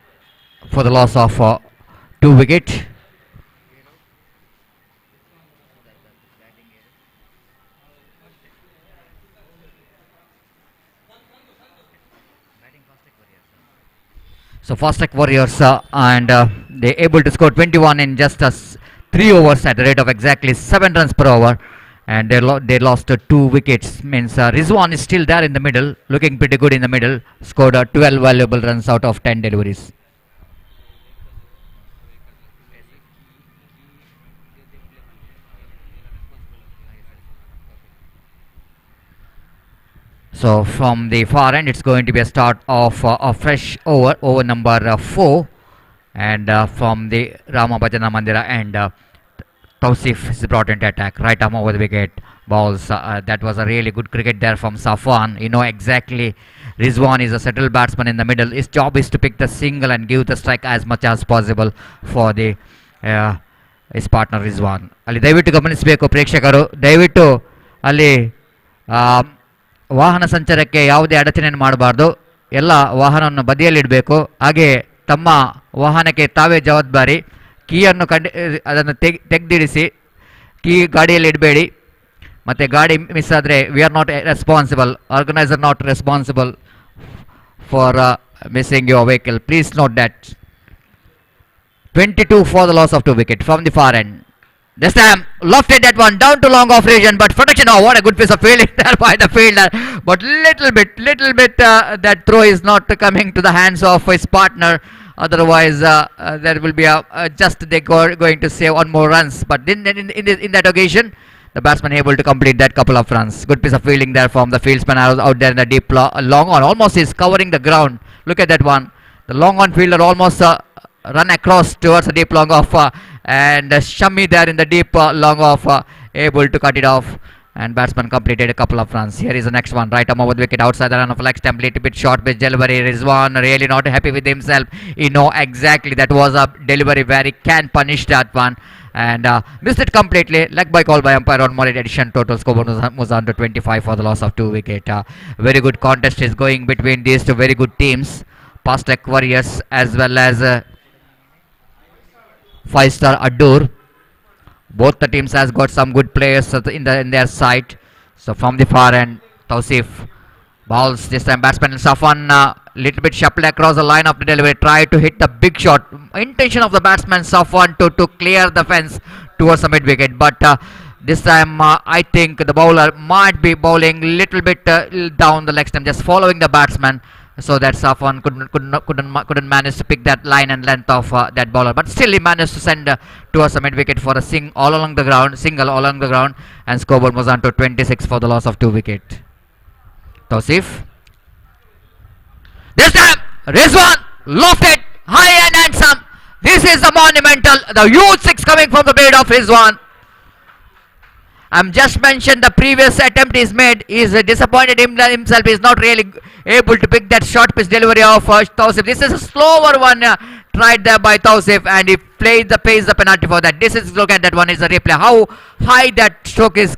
for the loss of 2 wicket. So Fastech Warriors and they able to score 21 in just 3 overs at the rate of exactly 7 runs per over. And they lost 2 wickets. Means Rizwan is still there in the middle, looking pretty good in the middle. Scored 12 valuable runs out of 10 deliveries. So from the far end, it's going to be a start of a fresh over number 4, and from the Rama Bhajana Mandira end. Tausif is brought into attack, right arm over the wicket, balls. That was a really good cricket there from Safwan. You know exactly, Rizwan is a settled batsman in the middle. His job is to pick the single and give the strike as much as possible for the his partner Rizwan. ಅಲ್ಲಿ ದಯವಿಟ್ಟು ಗಮನಿಸಬೇಕು ಪ್ರೇಕ್ಷಕರು, ದಯವಿಟ್ಟು ಅಲ್ಲಿ ವಾಹನ ಸಂಚಾರಕ್ಕೆ ಯಾವುದೇ ಅಡಚಣೆಯನ್ನು ಮಾಡಬಾರ್ದು, ಎಲ್ಲ ವಾಹನವನ್ನು ಬದಿಯಲ್ಲಿಡಬೇಕು. ಹಾಗೆ ತಮ್ಮ ವಾಹನಕ್ಕೆ ತಾವೇ ಜವಾಬ್ದಾರಿ. ಕೀಯನ್ನು ಅದನ್ನು ತೆಗೆದಿಡಿಸಿ, ಕೀ ಗಾಡಿಯಲ್ಲಿ ಇಡಬೇಡಿ. ಮತ್ತು ಗಾಡಿ ಮಿಸ್ ಆದರೆ we are not responsible, organiser not responsible for missing your vehicle. Please note that. 22 for the loss of 2 wicket from the far end. This time lofted that one down to long off region, but protection. Oh, what a good piece of fielding there by the fielder. But little bit that throw is not coming to the hands of his partner. Otherwise, there will be just they going to save on more runs. But in that occasion, the batsman able to complete that couple of runs. Good piece of fielding there from the fieldsman out there in the deep long on. Almost is covering the ground. Look at that one. The long on fielder almost run across towards the deep long off, and Shami there in the deep long off, able to cut it off. And batsman completed a couple of runs. Here is the next one, right arm over the wicket, outside the run of leg stump, little bit short pitch delivery. Rizwan really not happy with himself. He know exactly that was a delivery where he can punish that one, and missed it completely. Leg by call by umpire on Morit addition. Total scoreboard was under 25 for the loss of 2 wicket. Very good contest is going between these two very good teams. Pastek Warriors as well as 5-star Adur. Both the teams has got some good players in their side. So from the far end, Tausif balls this time. Batsman Safwan little bit shuffled across the line of the delivery. Tried to hit the big shot. Intention of the batsman Safwan to clear the fence towards the mid wicket. But this time I think the bowler might be bowling little bit down the leg stump, just following the batsman, so that Safwan couldn't manage to pick that line and length of that bowler, but still he managed to send towards the mid wicket for a single all along the ground, and scoreboard was on to 26 for the loss of 2 wicket. Tausif, this time Rizwan lofted high and handsome. This is the monumental, the huge 6 coming from the blade of Rizwan. I'm just mentioned the previous attempt is made. He is disappointed himself. He is not really able to pick that short pitch delivery of Tausif. This is a slower one tried there by Tausif, and he pays the penalty for that. This is, look at that one, is a replay. How high that stroke is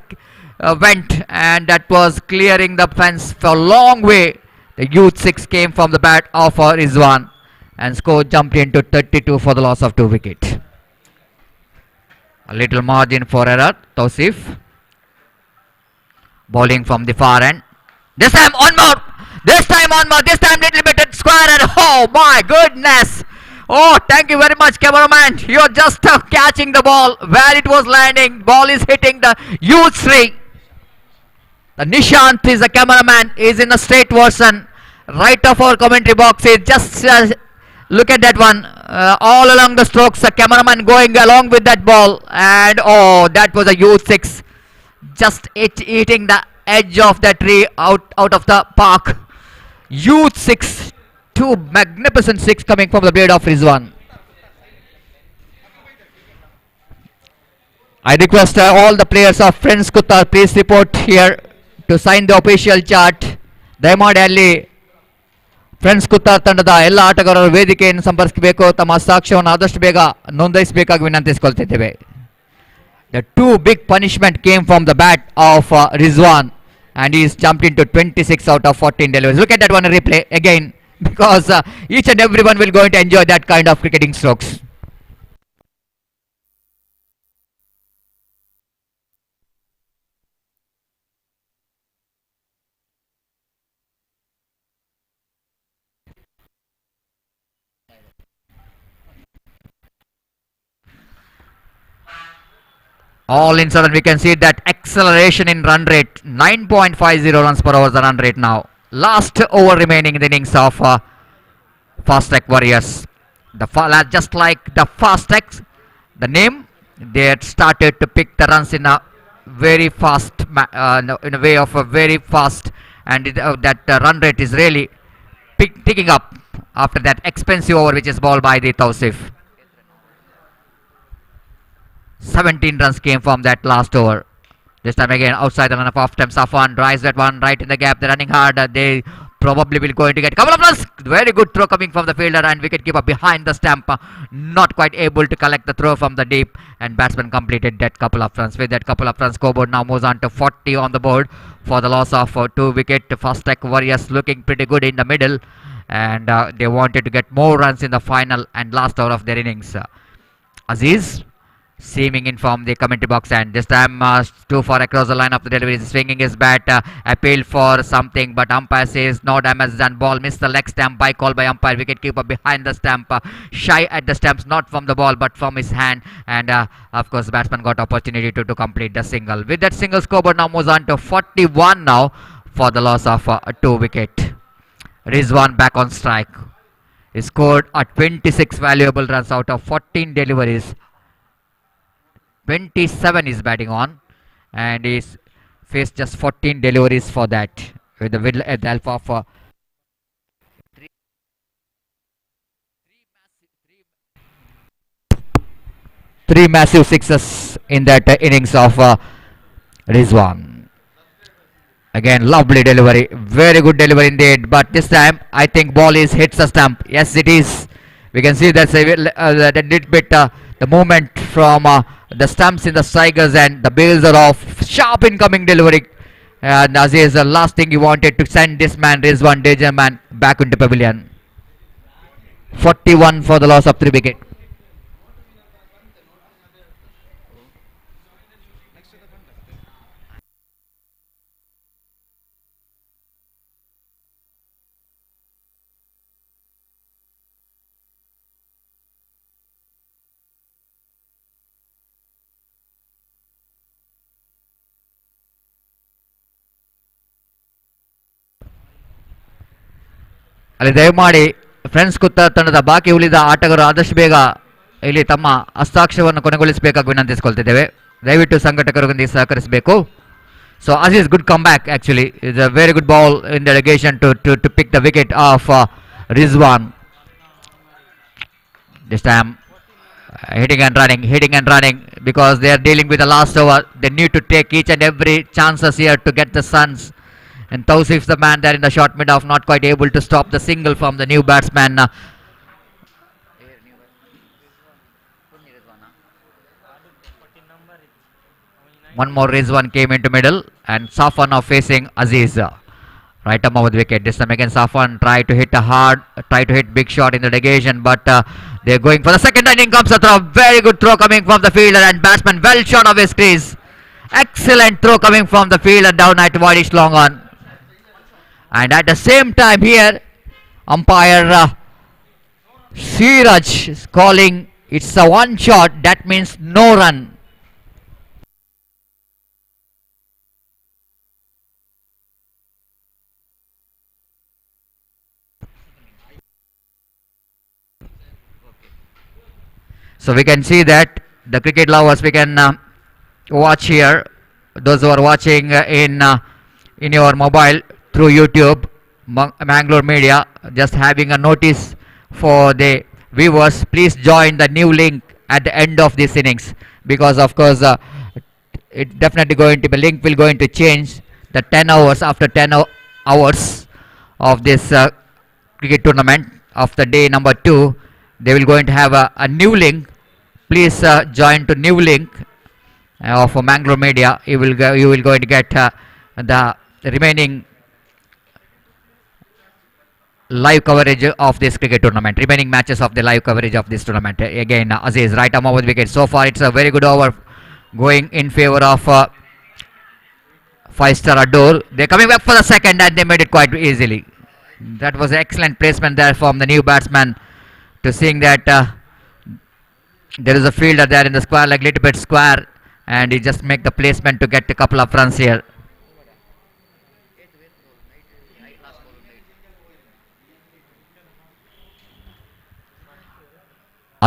went, and that was clearing the fence for a long way. The youth 6 came from the bat of Rizwan, and score jumped into 32 for the loss of 2 wicket. A little margin for error. Tausif bowling from the far end. This time on more. This time little bit square, and oh my goodness. Oh, thank you very much, cameraman. You're just catching the ball where it was landing. Ball is hitting the huge tree. The Nishant is the cameraman. Is in a straight version. Right of our commentary box is just look at that one. All along the strokes, the cameraman going along with that ball, and oh, that was a huge 6. Just eating the edge of the tree out of the park. Huge 6. 2 magnificent 6 coming from the blade of Rizwan. I request all the players of Friends Kutar, please report here to sign the official chart. ದಯಮಾಡಿ ಅಲ್ಲಿ friends Kuthar ತಂಡದ ಎಲ್ಲ ಆಟಗಾರರು ವೇದಿಕೆಯನ್ನು ಸಂಪರ್ಕಿಸಬೇಕು. ತಮ್ಮ ಸಾಕ್ಷ್ಯವನ್ನು ಆದಷ್ಟು ಬೇಗ ನೋಂದಾಯಿಸಬೇಕಾಗಿ ವಿನಂತಿಸಿಕೊಳ್ತಿದ್ದೇವೆ. The 2 big punishment came from the bat of Rizwan, and he's jumped into 26 out of 14 deliveries. Look at that one replay again, because each and everyone will going to enjoy that kind of cricketing strokes. All in sudden we can see that acceleration in run rate. 9.50 runs per hour the run rate now. Last over remaining in the innings of Fast-Tech Warriors. Just like the Fast-Tech, the name, they had started to pick the runs in a very fast, in a way of a very fast, and that run rate is really picking up after that expensive over which is bowled by the Tausif. 17 runs came from that last over. This time again outside the run of off time. Safwan drives that one right in the gap. They're running hard. They probably will going to get a couple of runs. Very good throw coming from the fielder, and wicketkeeper behind the stump, not quite able to collect the throw from the deep, and batsman completed that couple of runs. With that couple of runs, scoreboard now moves on to 40 on the board for the loss of 2 wicket. Fast-Tech Warriors looking pretty good in the middle, and they wanted to get more runs in the final and last over of their innings. Aziz seaming in from the commentary box, and this time too far across the line of the delivery, swinging his bat, appeal for something, but umpire says no damage done. Ball missed the leg stump by call by umpire. Wicketkeeper behind the stump, shy at the stumps, not from the ball but from his hand, and of course batsman got opportunity to complete the single. With that single, scoreboard now moves on to 41 now for the loss of 2 wicket. Rizwan back on strike. He scored 26 valuable runs out of 14 deliveries. 27 is batting on, and he's faced just 14 deliveries for that, with the help of three massive sixes in that innings of Rizwan. Again, lovely delivery, very good delivery indeed, but this time I think ball hits the stump. Yes, it is. We can see that's a little bit the movement from the stumps in the strikers end. The bails are off. Sharp incoming delivery. And Aziz, the last thing he wanted to send this man, Rizwan Danger man, back into pavilion. 41 for the loss of 3 wicket. ಅಲ್ಲಿ ದಯಮಾಡಿ friends ಕುತ್ತ ತಂಡದ ಬಾಕಿ ಉಳಿದ ಆಟಗಾರರು ಆದಷ್ಟು ಬೇಗ ಇಲ್ಲಿ ತಮ್ಮ ಹಸ್ತಾಕ್ಷರವನ್ನು ಕೊನೆಗೊಳಿಸಬೇಕಾಗಿ ವಿನಂತಿಸಿಕೊಳ್ತಿದ್ದೇವೆ. ದಯವಿಟ್ಟು ಸಂಘಟಕರಿಗೆ ಸಹಕರಿಸಬೇಕು. So Aziz, good comeback actually. It's a very good ball in delegation to pick the wicket of Rizwan. This time hitting and running because they are dealing with the last over. They need to take each and every chances here to get the Suns. And Tawsif's the man there in the short mid off, not quite able to stop the single from the new batsman. One more Rizwan came into middle, and Safwan now facing Aziz. Right arm over the wicket. This time again Safwan try to hit big shot in the negation, but they're going for the second inning. Comes a throw, very good throw coming from the fielder, and batsman well shot of his crease. Excellent throw coming from the fielder down at Wadish long on. And at the same time here, umpire Siraj is calling it's a one shot. That means no run. So we can see that the cricket lovers, we can watch here. Those who are watching in your mobile through YouTube, Mangalore media, just having a notice for the viewers. Please join the new link at the end of this innings, because of course it definitely going to be link will going to change the 10 hours after 10 hours of this cricket tournament of the day number 2. They will going to have a new link. Please join to new link of Mangalore media. You will going to get the remaining live coverage of this cricket tournament, remaining matches of the live coverage of this tournament. Again Aziz, right arm over the wicket. So far it's a very good over going in favor of 5-star Ador. They're coming back for the second, and they made it quite easily. That was an excellent placement there from the new batsman, to seeing that there is a fielder there in the square, like little bit square, and he just make the placement to get a couple of runs here.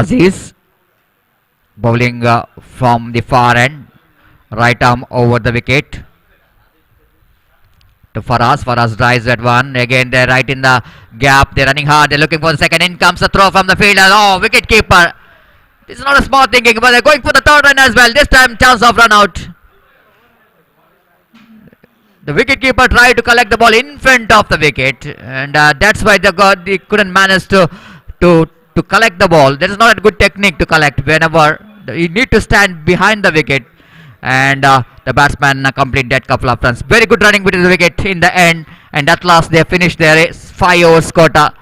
Aziz bowling from the far end, right arm over the wicket to Faraz. Faraz drives at one. Again they're right in the gap. They're running hard. They're looking for the second. In comes the throw from the fielder. Oh, wicket keeper. It's not a small thinking, but they're going for the third run as well. This time chance of run out. The wicket keeper tried to collect the ball in front of the wicket, and that's why they couldn't manage to collect the ball. That is not a good technique to collect. Whenever you need to stand behind the wicket, and the batsman complete that couple of runs. Very good running between the wicket in the end, and at last they finished their 5 overs quota,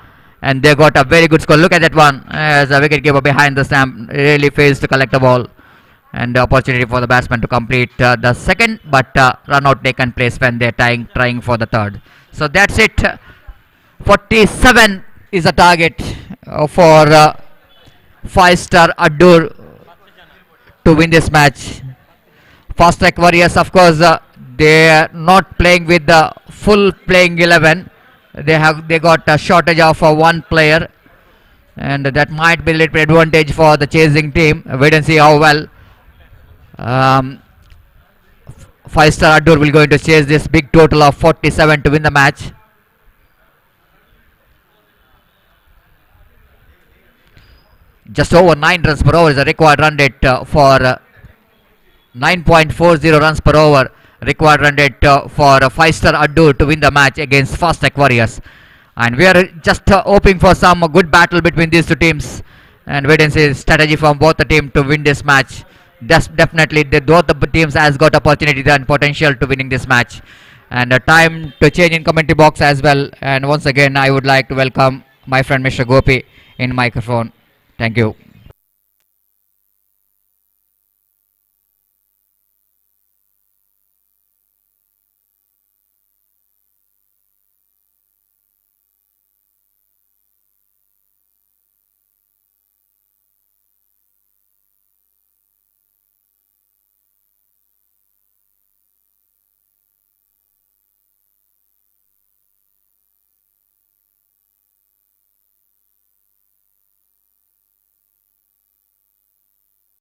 and they got a very good score. Look at that one, as a wicket keeper behind the stump really fails to collect the ball, and the opportunity for the batsman to complete the second, but run out taken place when they're trying for the third. So that's it. 47 is a target for 5-star Adur to win this match. Fast Track Warriors, of course, they are not playing with the full playing 11. They got a shortage of one player, and that might be a little bit advantage for the chasing team. Wait and see how well 5-star Adur will going to chase this big total of 47 to win the match. Just over 9 runs per over is the required run rate for 9.40 runs per over required run rate for 5-star Adur to win the match against Fast Track Warriors. And we are just hoping for some good battle between these two teams, and wait and see strategy from both the team to win this match. definitely both the teams has got opportunity and potential to winning this match. And time to change in commentary box as well. And once again, I would like to welcome my friend Mr. Gopi in microphone. Thank you.